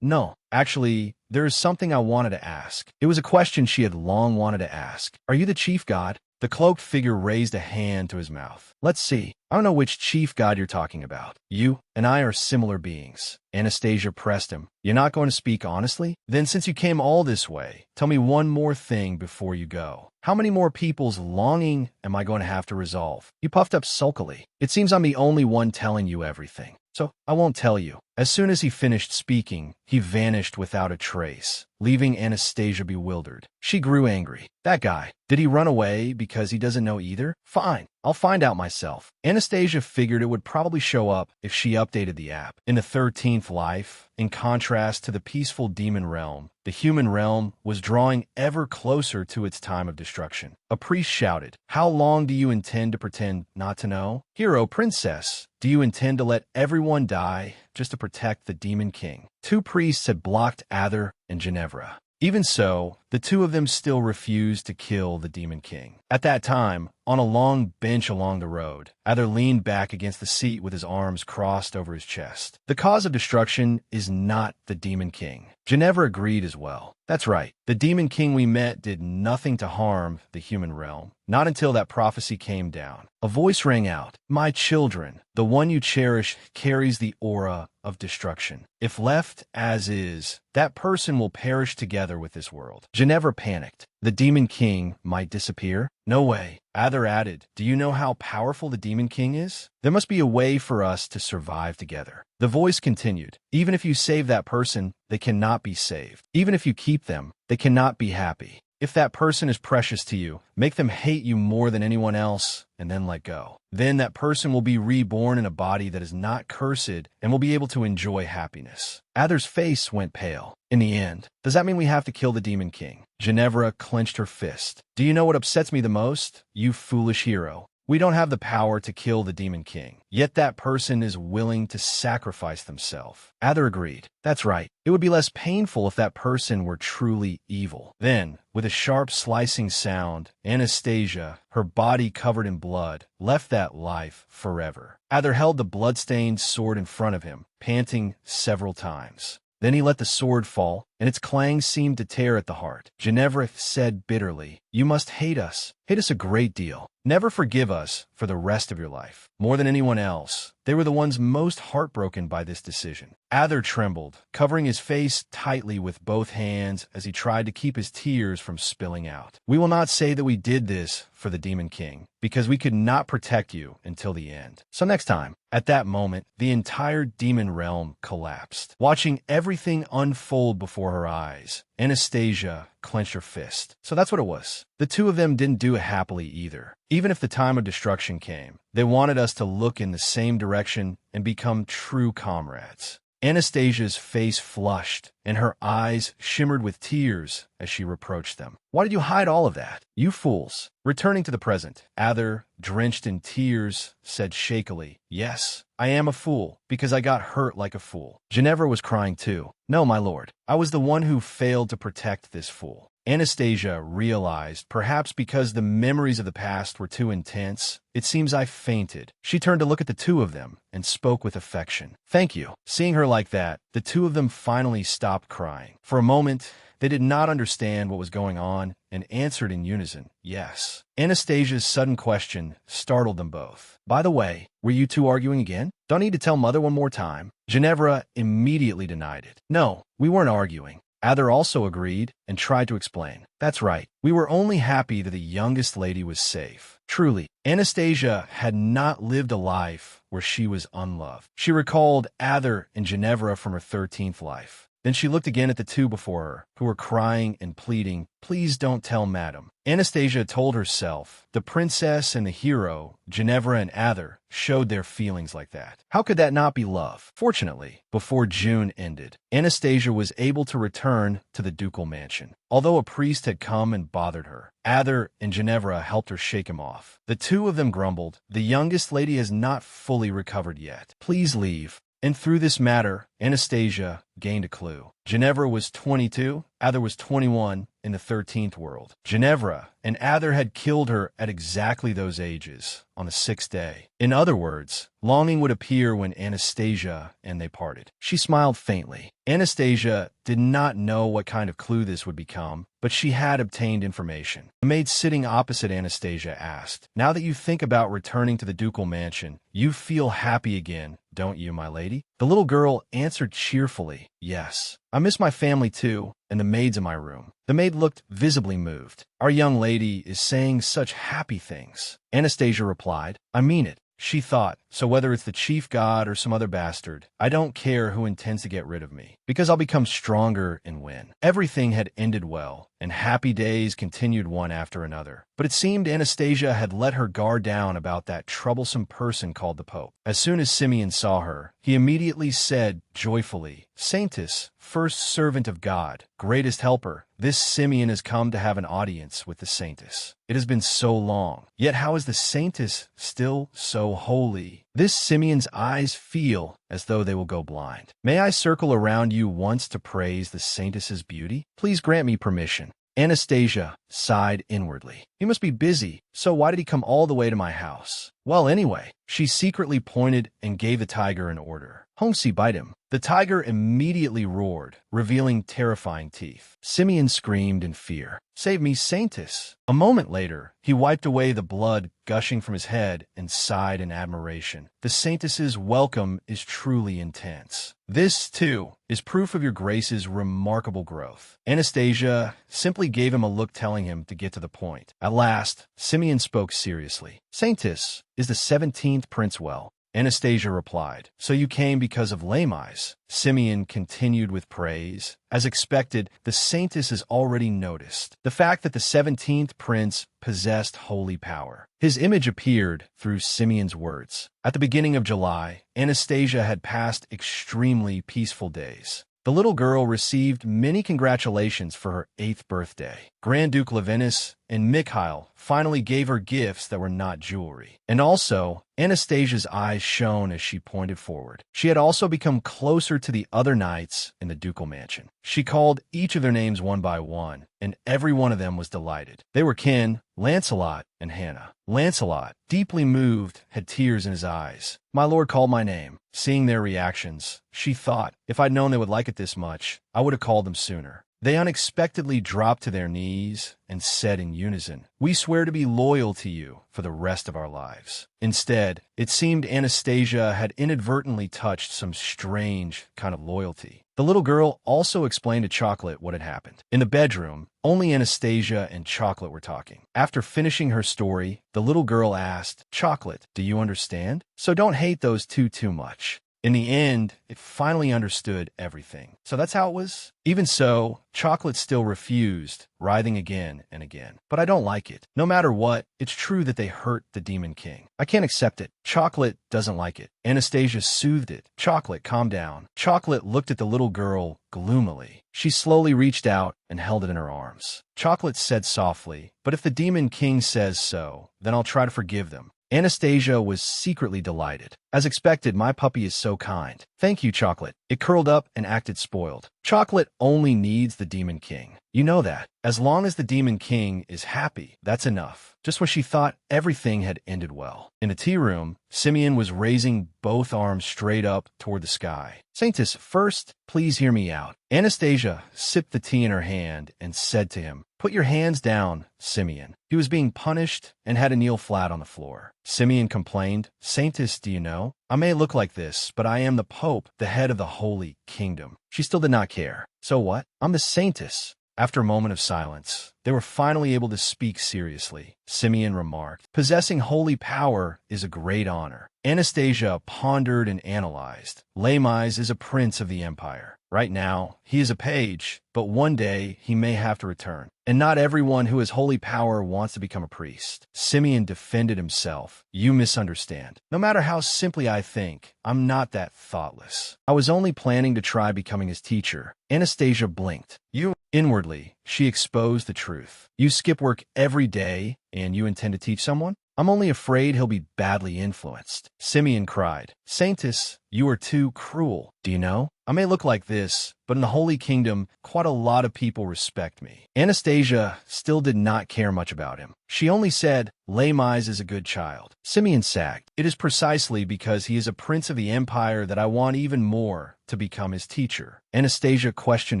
No. Actually, there is something I wanted to ask. It was a question she had long wanted to ask. Are you the chief god? The cloaked figure raised a hand to his mouth. Let's see. I don't know which chief god you're talking about. You and I are similar beings. Anastasia pressed him. You're not going to speak honestly? Then since you came all this way, tell me one more thing before you go. How many more people's longing am I going to have to resolve? He puffed up sulkily. It seems I'm the only one telling you everything. So I won't tell you. As soon as he finished speaking, he vanished without a trace, leaving Anastasia bewildered. She grew angry. That guy, did he run away because he doesn't know either? Fine, I'll find out myself. Anastasia figured it would probably show up if she updated the app. In the 13th life, in contrast to the peaceful demon realm, the human realm was drawing ever closer to its time of destruction. A priest shouted, how long do you intend to pretend not to know? Hero, princess, do you intend to let everyone die just to protect the Demon King? Two priests had blocked Adler and Ginevra. Even so, the two of them still refused to kill the Demon King. At that time, on a long bench along the road, Adler leaned back against the seat with his arms crossed over his chest. The cause of destruction is not the Demon King. Ginevra agreed as well. That's right. The Demon King we met did nothing to harm the human realm. Not until that prophecy came down. A voice rang out. My children, the one you cherish carries the aura of destruction. If left as is, that person will perish together with this world. Ginevra panicked. The Demon King might disappear? No way. Adler added, do you know how powerful the Demon King is? There must be a way for us to survive together. The voice continued, even if you save that person, they cannot be saved. Even if you keep them, they cannot be happy. If that person is precious to you, make them hate you more than anyone else, and then let go. Then that person will be reborn in a body that is not cursed and will be able to enjoy happiness. Adler's face went pale. In the end, does that mean we have to kill the Demon King? Ginevra clenched her fist. Do you know what upsets me the most? You foolish hero. We don't have the power to kill the Demon King, yet that person is willing to sacrifice themselves. Adler agreed. That's right. It would be less painful if that person were truly evil. Then, with a sharp slicing sound, Anastasia, her body covered in blood, left that life forever. Adler held the blood-stained sword in front of him, panting several times. Then he let the sword fall, and its clang seemed to tear at the heart. Ginevra said bitterly, you must hate us a great deal. Never forgive us for the rest of your life. More than anyone else, they were the ones most heartbroken by this decision. Adler trembled, covering his face tightly with both hands as he tried to keep his tears from spilling out. We will not say that we did this for the Demon King, because we could not protect you until the end. So next time. At that moment, the entire demon realm collapsed. Watching everything unfold before her eyes, Anastasia clenched her fist. So that's what it was. The two of them didn't do it happily either. Even if the time of destruction came, they wanted us to look in the same direction and become true comrades. Anastasia's face flushed, and her eyes shimmered with tears as she reproached them. Why did you hide all of that? You fools. Returning to the present, Adler, drenched in tears, said shakily, yes, I am a fool, because I got hurt like a fool. Ginevra was crying too. No, my lord, I was the one who failed to protect this fool. Anastasia realized, perhaps because the memories of the past were too intense, it seems I fainted. She turned to look at the two of them and spoke with affection. Thank you. Seeing her like that, the two of them finally stopped crying. For a moment, They did not understand what was going on and answered in unison, yes. Anastasia's sudden question startled them both. By the way, were you two arguing again? Don't need to tell Mother one more time. Ginevra immediately denied it. No, we weren't arguing. Adher also agreed and tried to explain. That's right. We were only happy that the youngest lady was safe. Truly, Anastasia had not lived a life where she was unloved. She recalled Adher and Ginevra from her 13th life. Then she looked again at the two before her, who were crying and pleading, "Please don't tell Madam." Anastasia told herself the princess and the hero, Ginevra and Adher, showed their feelings like that. How could that not be love? Fortunately, before June ended, Anastasia was able to return to the ducal mansion. Although a priest had come and bothered her, Adher and Ginevra helped her shake him off. The two of them grumbled, "The youngest lady has not fully recovered yet. Please leave." And through this matter, Anastasia gained a clue. Ginevra was 22, Adher was 21 in the 13th world. Ginevra and Adher had killed her at exactly those ages, on the 6th day. In other words, longing would appear when Anastasia and they parted. She smiled faintly. Anastasia did not know what kind of clue this would become, but she had obtained information. The maid sitting opposite Anastasia asked, "Now that you think about returning to the ducal mansion, you feel happy again, don't you, my lady?" The little girl answered cheerfully, "Yes. I miss my family too, and the maids in my room." The maid looked visibly moved. "Our young lady is saying such happy things." Anastasia replied, "I mean it." She thought, "So whether it's the chief god or some other bastard, I don't care who intends to get rid of me, because I'll become stronger and win." Everything had ended well, and happy days continued one after another. But it seemed Anastasia had let her guard down about that troublesome person called the Pope. As soon as Simeon saw her, he immediately said joyfully, "Saintess, first servant of God, greatest helper, this Simeon has come to have an audience with the Saintess. It has been so long, yet how is the Saintess still so holy? This Simeon's eyes feel as though they will go blind. May I circle around you once to praise the Saintess's beauty? Please grant me permission." Anastasia sighed inwardly. He must be busy, so why did he come all the way to my house? Well, anyway, she secretly pointed and gave the tiger an order. "Homsi, bite him." The tiger immediately roared, revealing terrifying teeth. Simeon screamed in fear. "Save me, Saintess." A moment later, he wiped away the blood gushing from his head and sighed in admiration. "The Saintess's welcome is truly intense. This, too, is proof of your grace's remarkable growth." Anastasia simply gave him a look telling him to get to the point. At last, Simeon spoke seriously. "Saintess, is the 17th prince well?" Anastasia replied, "So you came because of lame eyes?" Simeon continued with praise. As expected, the Saintess has already noticed the fact that the 17th prince possessed holy power. His image appeared through Simeon's words. At the beginning of July, Anastasia had passed extremely peaceful days. The little girl received many congratulations for her 8th birthday. Grand Duke Levinas and Mikhail finally gave her gifts that were not jewelry. And also, Anastasia's eyes shone as she pointed forward. She had also become closer to the other knights in the ducal mansion. She called each of their names one by one, and every one of them was delighted. They were kin, Lancelot and Hannah. Lancelot, deeply moved, had tears in his eyes. "My lord called my name." Seeing their reactions, she thought, "If I'd known they would like it this much, I would have called them sooner." They unexpectedly dropped to their knees and said in unison, "We swear to be loyal to you for the rest of our lives." Instead, it seemed Anastasia had inadvertently touched some strange kind of loyalty. The little girl also explained to Chocolate what had happened. In the bedroom, only Anastasia and Chocolate were talking. After finishing her story, the little girl asked, "Chocolate, do you understand? So don't hate those two too much." In the end, it finally understood everything. So that's how it was? Even so, Chocolate still refused, writhing again and again. "But I don't like it. No matter what, it's true that they hurt the Demon King. I can't accept it." Chocolate doesn't like it. Anastasia soothed it. "Chocolate, calm down." Chocolate looked at the little girl gloomily. She slowly reached out and held it in her arms. Chocolate said softly, "But if the Demon King says so, then I'll try to forgive them." Anastasia was secretly delighted. As expected, my puppy is so kind. Thank you, Chocolate. It curled up and acted spoiled. Chocolate only needs the Demon King. You know that. As long as the Demon King is happy, that's enough. Just when she thought everything had ended well. In the tea room, Simeon was raising both arms straight up toward the sky. Saintus, first, please hear me out. Anastasia sipped the tea in her hand and said to him, "Put your hands down, Simeon." He was being punished and had to kneel flat on the floor. Simeon complained, "Saintus, do you know? I may look like this, but I am the Pope, the head of the Holy Kingdom." She still did not care. So what? I'm the Saintus. After a moment of silence, they were finally able to speak seriously. Simeon remarked, "Possessing holy power is a great honor." Anastasia pondered and analyzed. Lamais is a prince of the empire. Right now, he is a page, but one day he may have to return. And not everyone who has holy power wants to become a priest. Simeon defended himself. "You misunderstand. No matter how simply I think, I'm not that thoughtless. I was only planning to try becoming his teacher." Anastasia blinked. "You..." Inwardly, she exposed the truth. "You skip work every day, and you intend to teach someone? I'm only afraid he'll be badly influenced." Simeon cried, "Saintus, you are too cruel. Do you know? I may look like this, but in the Holy Kingdom, quite a lot of people respect me." Anastasia still did not care much about him. She only said, "Lamais is a good child." Simeon sagged. "It is precisely because he is a prince of the empire that I want even more to become his teacher." Anastasia questioned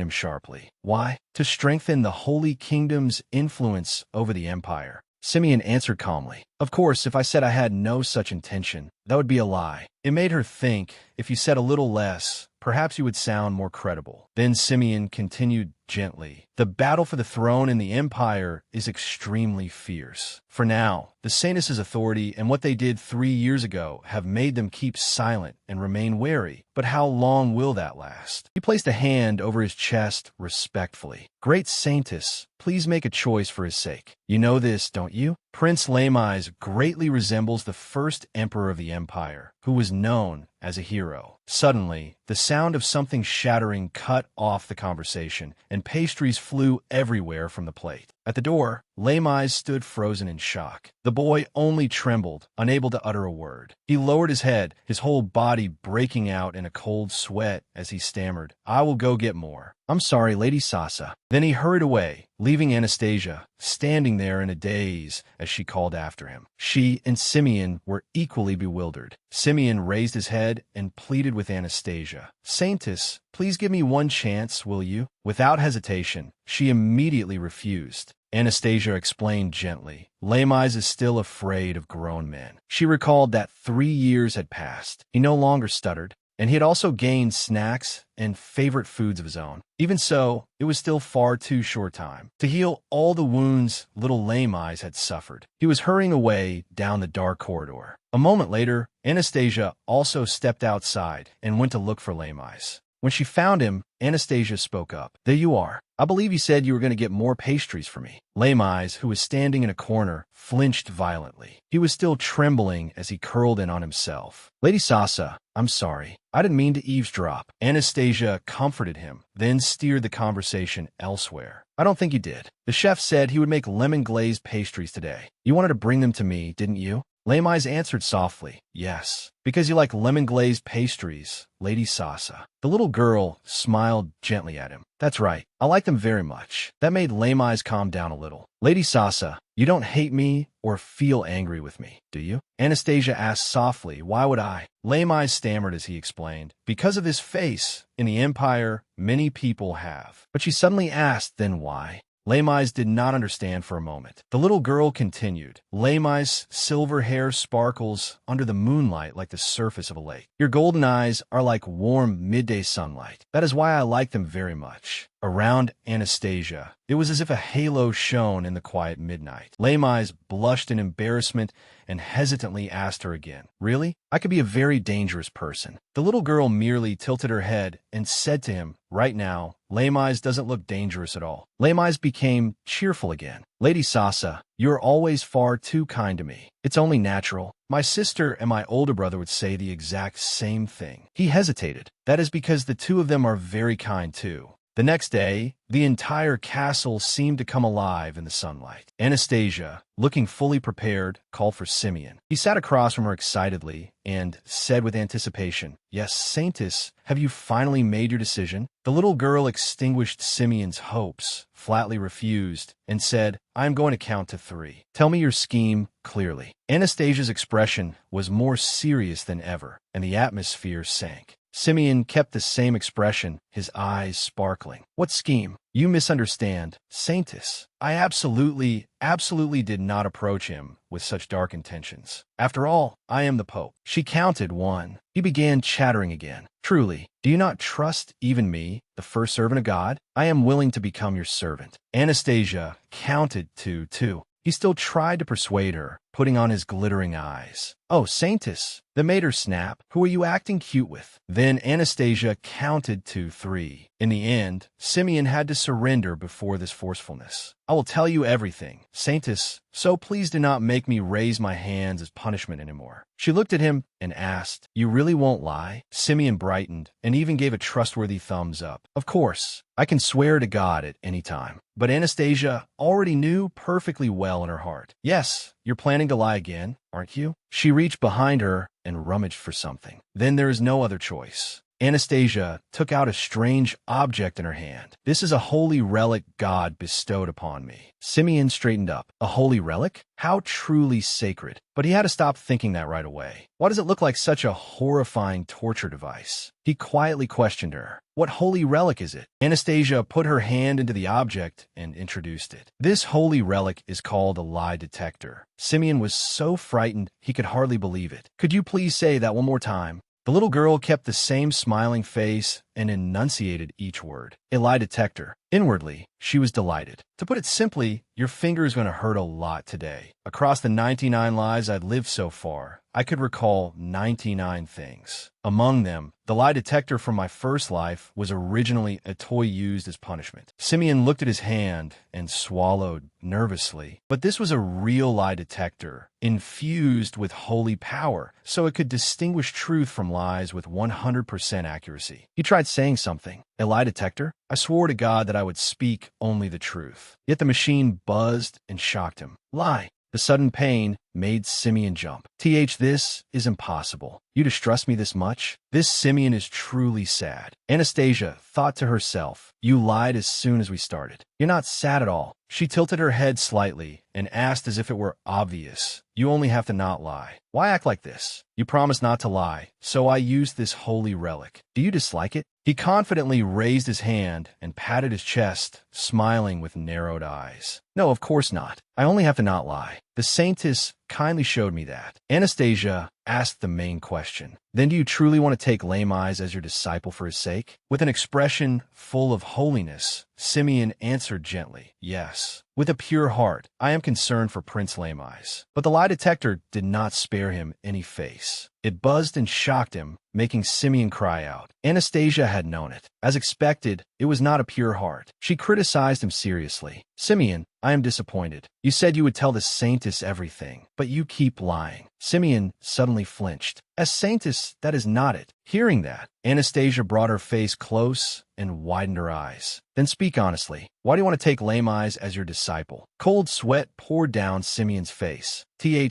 him sharply. "Why?" "To strengthen the Holy Kingdom's influence over the empire." Simeon answered calmly, "Of course, if I said I had no such intention, that would be a lie." It made her think, if you said a little less, perhaps you would sound more credible. Then Simeon continued gently, "The battle for the throne in the empire is extremely fierce. For now, the Saintus' authority and what they did 3 years ago have made them keep silent and remain wary. But how long will that last?" He placed a hand over his chest respectfully. "Great Saintus, please make a choice for his sake. You know this, don't you? Prince Lamais greatly resembles the first emperor of the empire, who was known as a hero." Suddenly, the sound of something shattering cut off the conversation, and pastries flew everywhere from the plate. At the door, Lamais stood frozen in shock. The boy only trembled, unable to utter a word. He lowered his head, his whole body breaking out in a cold sweat as he stammered, "I will go get more. I'm sorry, Lady Sasa." Then he hurried away, leaving Anastasia standing there in a daze as she called after him. She and Simeon were equally bewildered. Simeon raised his head and pleaded with Anastasia, "Saintus, please give me one chance, will you?" Without hesitation, she immediately refused. Anastasia explained gently, "Lamais is still afraid of grown men." She recalled that 3 years had passed. He no longer stuttered, and he had also gained snacks and favorite foods of his own. Even so, it was still far too short time to heal all the wounds little Lamais had suffered. He was hurrying away down the dark corridor. A moment later, Anastasia also stepped outside and went to look for Lamais. When she found him, Anastasia spoke up. "There you are. I believe you said you were going to get more pastries for me." Lamais, who was standing in a corner, flinched violently. He was still trembling as he curled in on himself. "Lady Sasa, I'm sorry. I didn't mean to eavesdrop." Anastasia comforted him, then steered the conversation elsewhere. "I don't think you did. The chef said he would make lemon-glazed pastries today. You wanted to bring them to me, didn't you?" Lamais answered softly, "Yes, because you like lemon-glazed pastries, Lady Sasa." The little girl smiled gently at him. "That's right. I like them very much." That made Lamais calm down a little. "Lady Sasa, you don't hate me or feel angry with me, do you?" Anastasia asked softly, "Why would I?" Lamais stammered as he explained, "Because of this face. In the Empire, many people have." But she suddenly asked, "Then why?" Lamais did not understand for a moment. The little girl continued, "Lamais' silver hair sparkles under the moonlight like the surface of a lake. Your golden eyes are like warm midday sunlight. That is why I like them very much." Around Anastasia, it was as if a halo shone in the quiet midnight. Lamais blushed in embarrassment and hesitantly asked her again, "Really? I could be a very dangerous person." The little girl merely tilted her head and said to him, "Right now, Lamais doesn't look dangerous at all." Lamais became cheerful again. "Lady Sasa, you are always far too kind to me. It's only natural. My sister and my older brother would say the exact same thing." He hesitated. "That is because the two of them are very kind too. The next day, the entire castle seemed to come alive in the sunlight. Anastasia, looking fully prepared, called for Simeon. He sat across from her excitedly and said with anticipation, "Yes, Saintess, have you finally made your decision?" The little girl extinguished Simeon's hopes, flatly refused, and said, "I am going to count to 3. Tell me your scheme clearly." Anastasia's expression was more serious than ever, and the atmosphere sank. Simeon kept the same expression, his eyes sparkling. "What scheme? You misunderstand, Saintess. I absolutely did not approach him with such dark intentions. After all, I am the Pope." She counted 1. He began chattering again. "Truly, do you not trust even me, the first servant of God? I am willing to become your servant." Anastasia counted to 2. He still tried to persuade her, putting on his glittering eyes. "Oh, Saintess!" That made her snap. "Who are you acting cute with?" Then Anastasia counted to 3. In the end, Simeon had to surrender before this forcefulness. "I will tell you everything, Saintess, so please do not make me raise my hands as punishment anymore." She looked at him and asked, "You really won't lie?" Simeon brightened and even gave a trustworthy thumbs up. "Of course, I can swear to God at any time." But Anastasia already knew perfectly well in her heart. "Yes, you're planning to lie again, aren't you?" She reached behind her and rummaged for something. "Then there is no other choice." Anastasia took out a strange object in her hand. "This is a holy relic God bestowed upon me." Simeon straightened up. "A holy relic? How truly sacred." But he had to stop thinking that right away. Why does it look like such a horrifying torture device? He quietly questioned her. "What holy relic is it?" Anastasia put her hand into the object and introduced it. "This holy relic is called a lie detector." Simeon was so frightened he could hardly believe it. "Could you please say that one more time?" The little girl kept the same smiling face and enunciated each word. "A lie detector." Inwardly, she was delighted. "To put it simply, your finger is going to hurt a lot today. Across the 99 lives I'd lived so far, I could recall 99 things. Among them, the lie detector from my first life was originally a toy used as punishment." Simeon looked at his hand and swallowed nervously. But this was a real lie detector, infused with holy power, so it could distinguish truth from lies with 100% accuracy. He tried saying something. "A lie detector? I swore to God that I would speak only the truth." Yet the machine buzzed and shocked him. "Lie." The sudden pain made Simeon jump. This is impossible. You distrust me this much? This Simeon is truly sad." Anastasia thought to herself, "You lied as soon as we started. You're not sad at all." She tilted her head slightly and asked as if it were obvious, "You only have to not lie. Why act like this? You promised not to lie, so I used this holy relic. Do you dislike it?" He confidently raised his hand and patted his chest, smiling with narrowed eyes. "No, of course not. I only have to not lie. The Saintess kindly showed me that." Anastasia asked the main question. "Then do you truly want to take Lame Eyes as your disciple for his sake?" With an expression full of holiness, Simeon answered gently, "Yes. With a pure heart, I am concerned for Prince Lame Eyes." But the lie detector did not spare him any face. It buzzed and shocked him, making Simeon cry out. Anastasia had known it. As expected, it was not a pure heart. She criticized him seriously. "Simeon, I am disappointed. You said you would tell the Saintess everything, but you keep lying." Simeon suddenly flinched. "As Saintess, that is not it." Hearing that, Anastasia brought her face close and widened her eyes. "Then speak honestly. Why do you want to take Lame Eyes as your disciple?" Cold sweat poured down Simeon's face.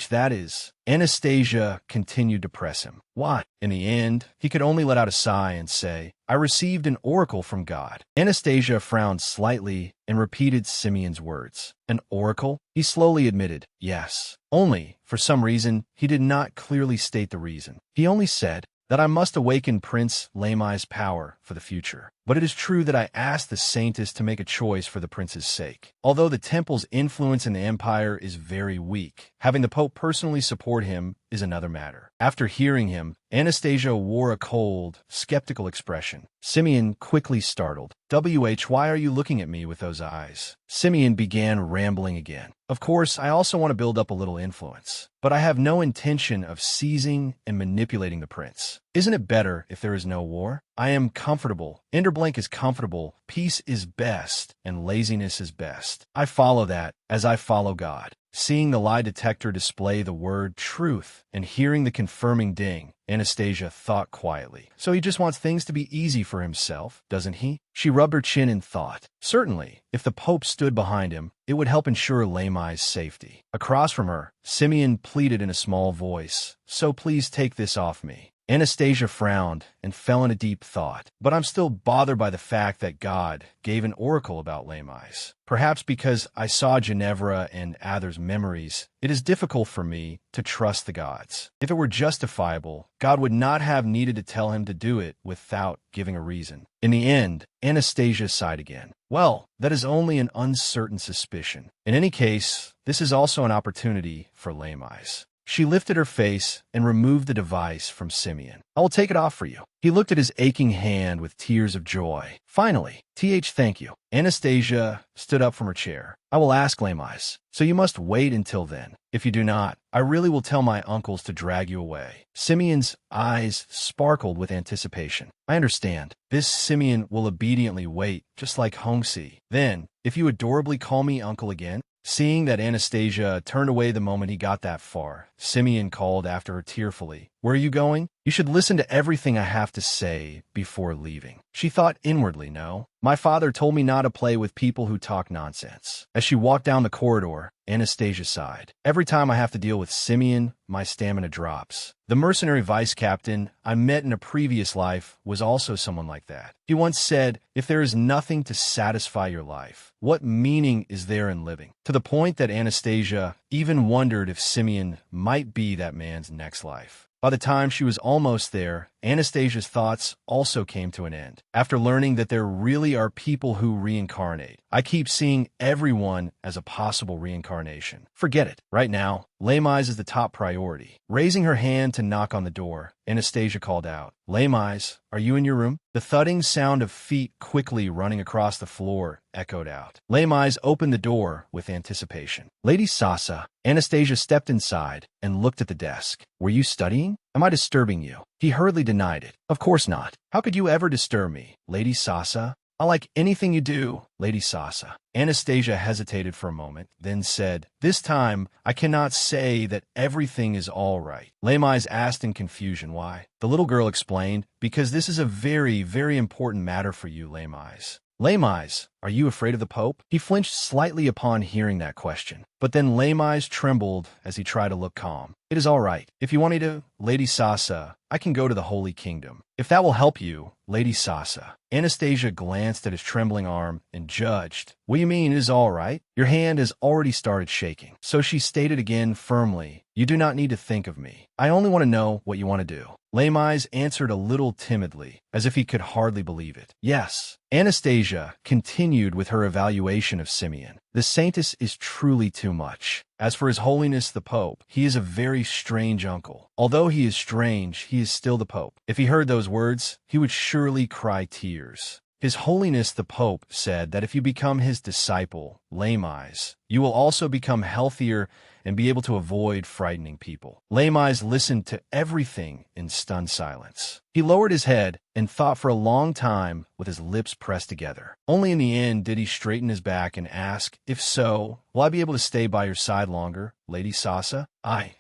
That is. Anastasia continued to press him. "Why?" In the end, he could only let out a sigh and say, "I received an oracle from God." Anastasia frowned slightly and repeated Simeon's words. "An oracle?" He slowly admitted, "Yes. Only, for some reason, he did not clearly state the reason. He only said that I must awaken Prince Lame Eye's power for the future. But it is true that I asked the Saintess to make a choice for the prince's sake. Although the temple's influence in the empire is very weak, having the Pope personally support him is another matter." After hearing him, Anastasia wore a cold, skeptical expression. Simeon quickly startled. Why are you looking at me with those eyes?" Simeon began rambling again. "Of course, I also want to build up a little influence, but I have no intention of seizing and manipulating the prince. Isn't it better if there is no war? I am comfortable. Enderblank is comfortable. Peace is best, and laziness is best. I follow that as I follow God." Seeing the lie detector display the word truth and hearing the confirming ding, Anastasia thought quietly. So he just wants things to be easy for himself, doesn't he? She rubbed her chin in thought. Certainly, if the Pope stood behind him, it would help ensure Lamai's safety. Across from her, Simeon pleaded in a small voice, "So please take this off me." Anastasia frowned and fell in a deep thought. But I'm still bothered by the fact that God gave an oracle about Lamais. Perhaps because I saw Ginevra and Ather's memories, it is difficult for me to trust the gods. If it were justifiable, God would not have needed to tell him to do it without giving a reason. In the end, Anastasia sighed again. Well, that is only an uncertain suspicion. In any case, this is also an opportunity for Lamais. She lifted her face and removed the device from Simeon. "I will take it off for you." He looked at his aching hand with tears of joy. "Finally, thank you." Anastasia stood up from her chair. "I will ask Lamais. So you must wait until then. If you do not, I really will tell my uncles to drag you away." Simeon's eyes sparkled with anticipation. "I understand. This Simeon will obediently wait, just like Hongsi. Then, if you adorably call me uncle again." Seeing that Anastasia turned away the moment he got that far, Simeon called after her tearfully, "Where are you going? You should listen to everything I have to say before leaving." She thought inwardly, "No. My father told me not to play with people who talk nonsense." As she walked down the corridor, Anastasia sighed. "Every time I have to deal with Simeon, my stamina drops. The mercenary vice captain I met in a previous life was also someone like that. He once said, 'If there is nothing to satisfy your life, what meaning is there in living?' To the point that Anastasia even wondered if Simeon might be that man's next life. By the time she was almost there, Anastasia's thoughts also came to an end. After learning that there really are people who reincarnate, I keep seeing everyone as a possible reincarnation. Forget it. Right now, Lamais is the top priority." Raising her hand to knock on the door, Anastasia called out, "Lamais, are you in your room?" The thudding sound of feet quickly running across the floor echoed out. Lamais opened the door with anticipation. "Lady Sasa." Anastasia stepped inside and looked at the desk. "Were you studying? Am I disturbing you?" He hurriedly denied it. "Of course not. How could you ever disturb me, Lady Sasa?" "I like anything you do, Lady Sasa." Anastasia hesitated for a moment, then said, "This time, I cannot say that everything is all right." Lamais asked in confusion why. The little girl explained, "Because this is a very, very important matter for you, Lamais." "Lamais, are you afraid of the Pope?" He flinched slightly upon hearing that question, but then Lamais trembled as he tried to look calm. "It is all right. If you want me to, Lady Sasa, I can go to the Holy Kingdom. If that will help you, Lady Sasa." Anastasia glanced at his trembling arm and judged. "What do you mean it is all right? Your hand has already started shaking." So she stated again firmly, "You do not need to think of me. I only want to know what you want to do." Lamais answered a little timidly, as if he could hardly believe it. "Yes." Anastasia continued with her evaluation of Simeon. "The Saintess is truly too much. As for His Holiness the Pope, he is a very strange uncle. Although he is strange, he is still the Pope." If he heard those words, he would surely cry tears. His Holiness the Pope said that if you become his disciple, Lamais, you will also become healthier and be able to avoid frightening people. Lamais listened to everything in stunned silence. He lowered his head and thought for a long time with his lips pressed together. Only in the end did he straighten his back and ask, "If so, will I be able to stay by your side longer, Lady Sasa?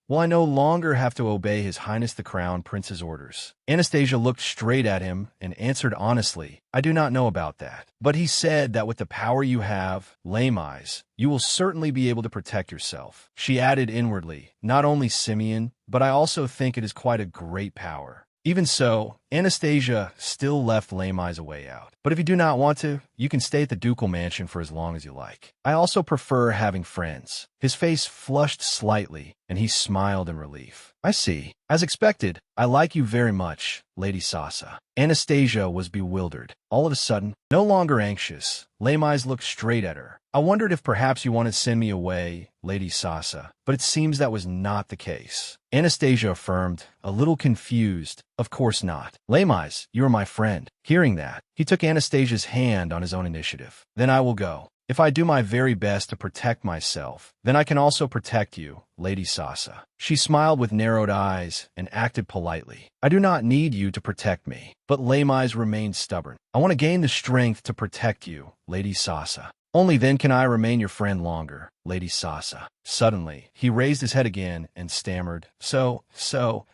Will I no longer have to obey His Highness the Crown Prince's orders?" Anastasia looked straight at him and answered honestly, "I do not know about that. But he said that with the power you have, Lamais, you will certainly be able to protect yourself." She added inwardly, "Not only Simeon, but I also think it is quite a great power." Even so, Anastasia still left Lamais a way out. "But if you do not want to, you can stay at the ducal mansion for as long as you like. I also prefer having friends." His face flushed slightly, and he smiled in relief. "I see. As expected, I like you very much, Lady Sasa." Anastasia was bewildered. All of a sudden, no longer anxious, Lamais looked straight at her. "I wondered if perhaps you wanted to send me away, Lady Sasa, but it seems that was not the case." Anastasia affirmed, a little confused, "Of course not. Lamais, you are my friend." Hearing that, he took Anastasia's hand on his own initiative. "Then I will go. If I do my very best to protect myself, then I can also protect you, Lady Sasa." She smiled with narrowed eyes and acted politely. "I do not need you to protect me." But Lamais remained stubborn. "I want to gain the strength to protect you, Lady Sasa." Only then can I remain your friend longer, Lady Sasa. Suddenly, he raised his head again and stammered, So,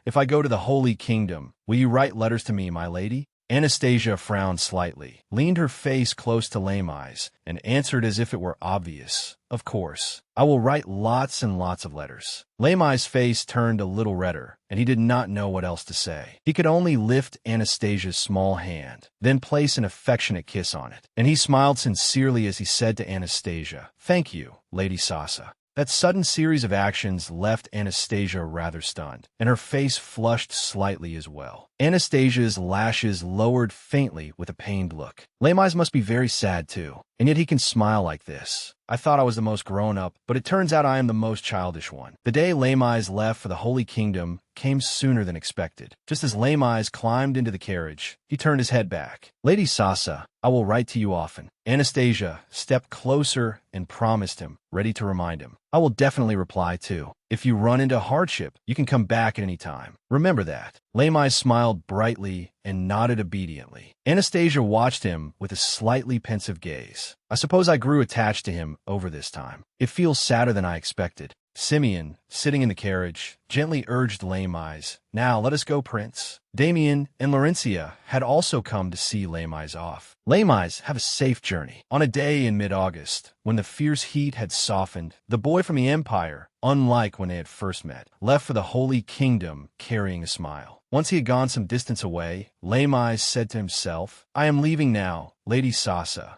if I go to the Holy Kingdom, will you write letters to me, my lady? Anastasia frowned slightly, leaned her face close to Lamai's, and answered as if it were obvious. Of course. I will write lots and lots of letters. Lamai's face turned a little redder, and he did not know what else to say. He could only lift Anastasia's small hand, then place an affectionate kiss on it. And he smiled sincerely as he said to Anastasia, Thank you, Lady Sasa. That sudden series of actions left Anastasia rather stunned, and her face flushed slightly as well. Anastasia's lashes lowered faintly with a pained look. Lamai's must be very sad too, and yet he can smile like this. I thought I was the most grown-up, but it turns out I am the most childish one. The day Lamai's left for the Holy Kingdom came sooner than expected. Just as Lamai's climbed into the carriage, he turned his head back. Lady Sasa, I will write to you often. Anastasia stepped closer and promised him, ready to remind him. I will definitely reply too. If you run into hardship, you can come back at any time. Remember that. Lamai smiled brightly and nodded obediently. Anastasia watched him with a slightly pensive gaze. I suppose I grew attached to him over this time. It feels sadder than I expected. Simeon, sitting in the carriage, gently urged Lamai's, Now let us go, Prince. Damien and Laurencia had also come to see Lamai's off. Lamai's, have a safe journey. On a day in mid-August, when the fierce heat had softened, the boy from the Empire, unlike when they had first met, left for the Holy Kingdom carrying a smile. Once he had gone some distance away, Lamai's said to himself, I am leaving now, Lady Sasa.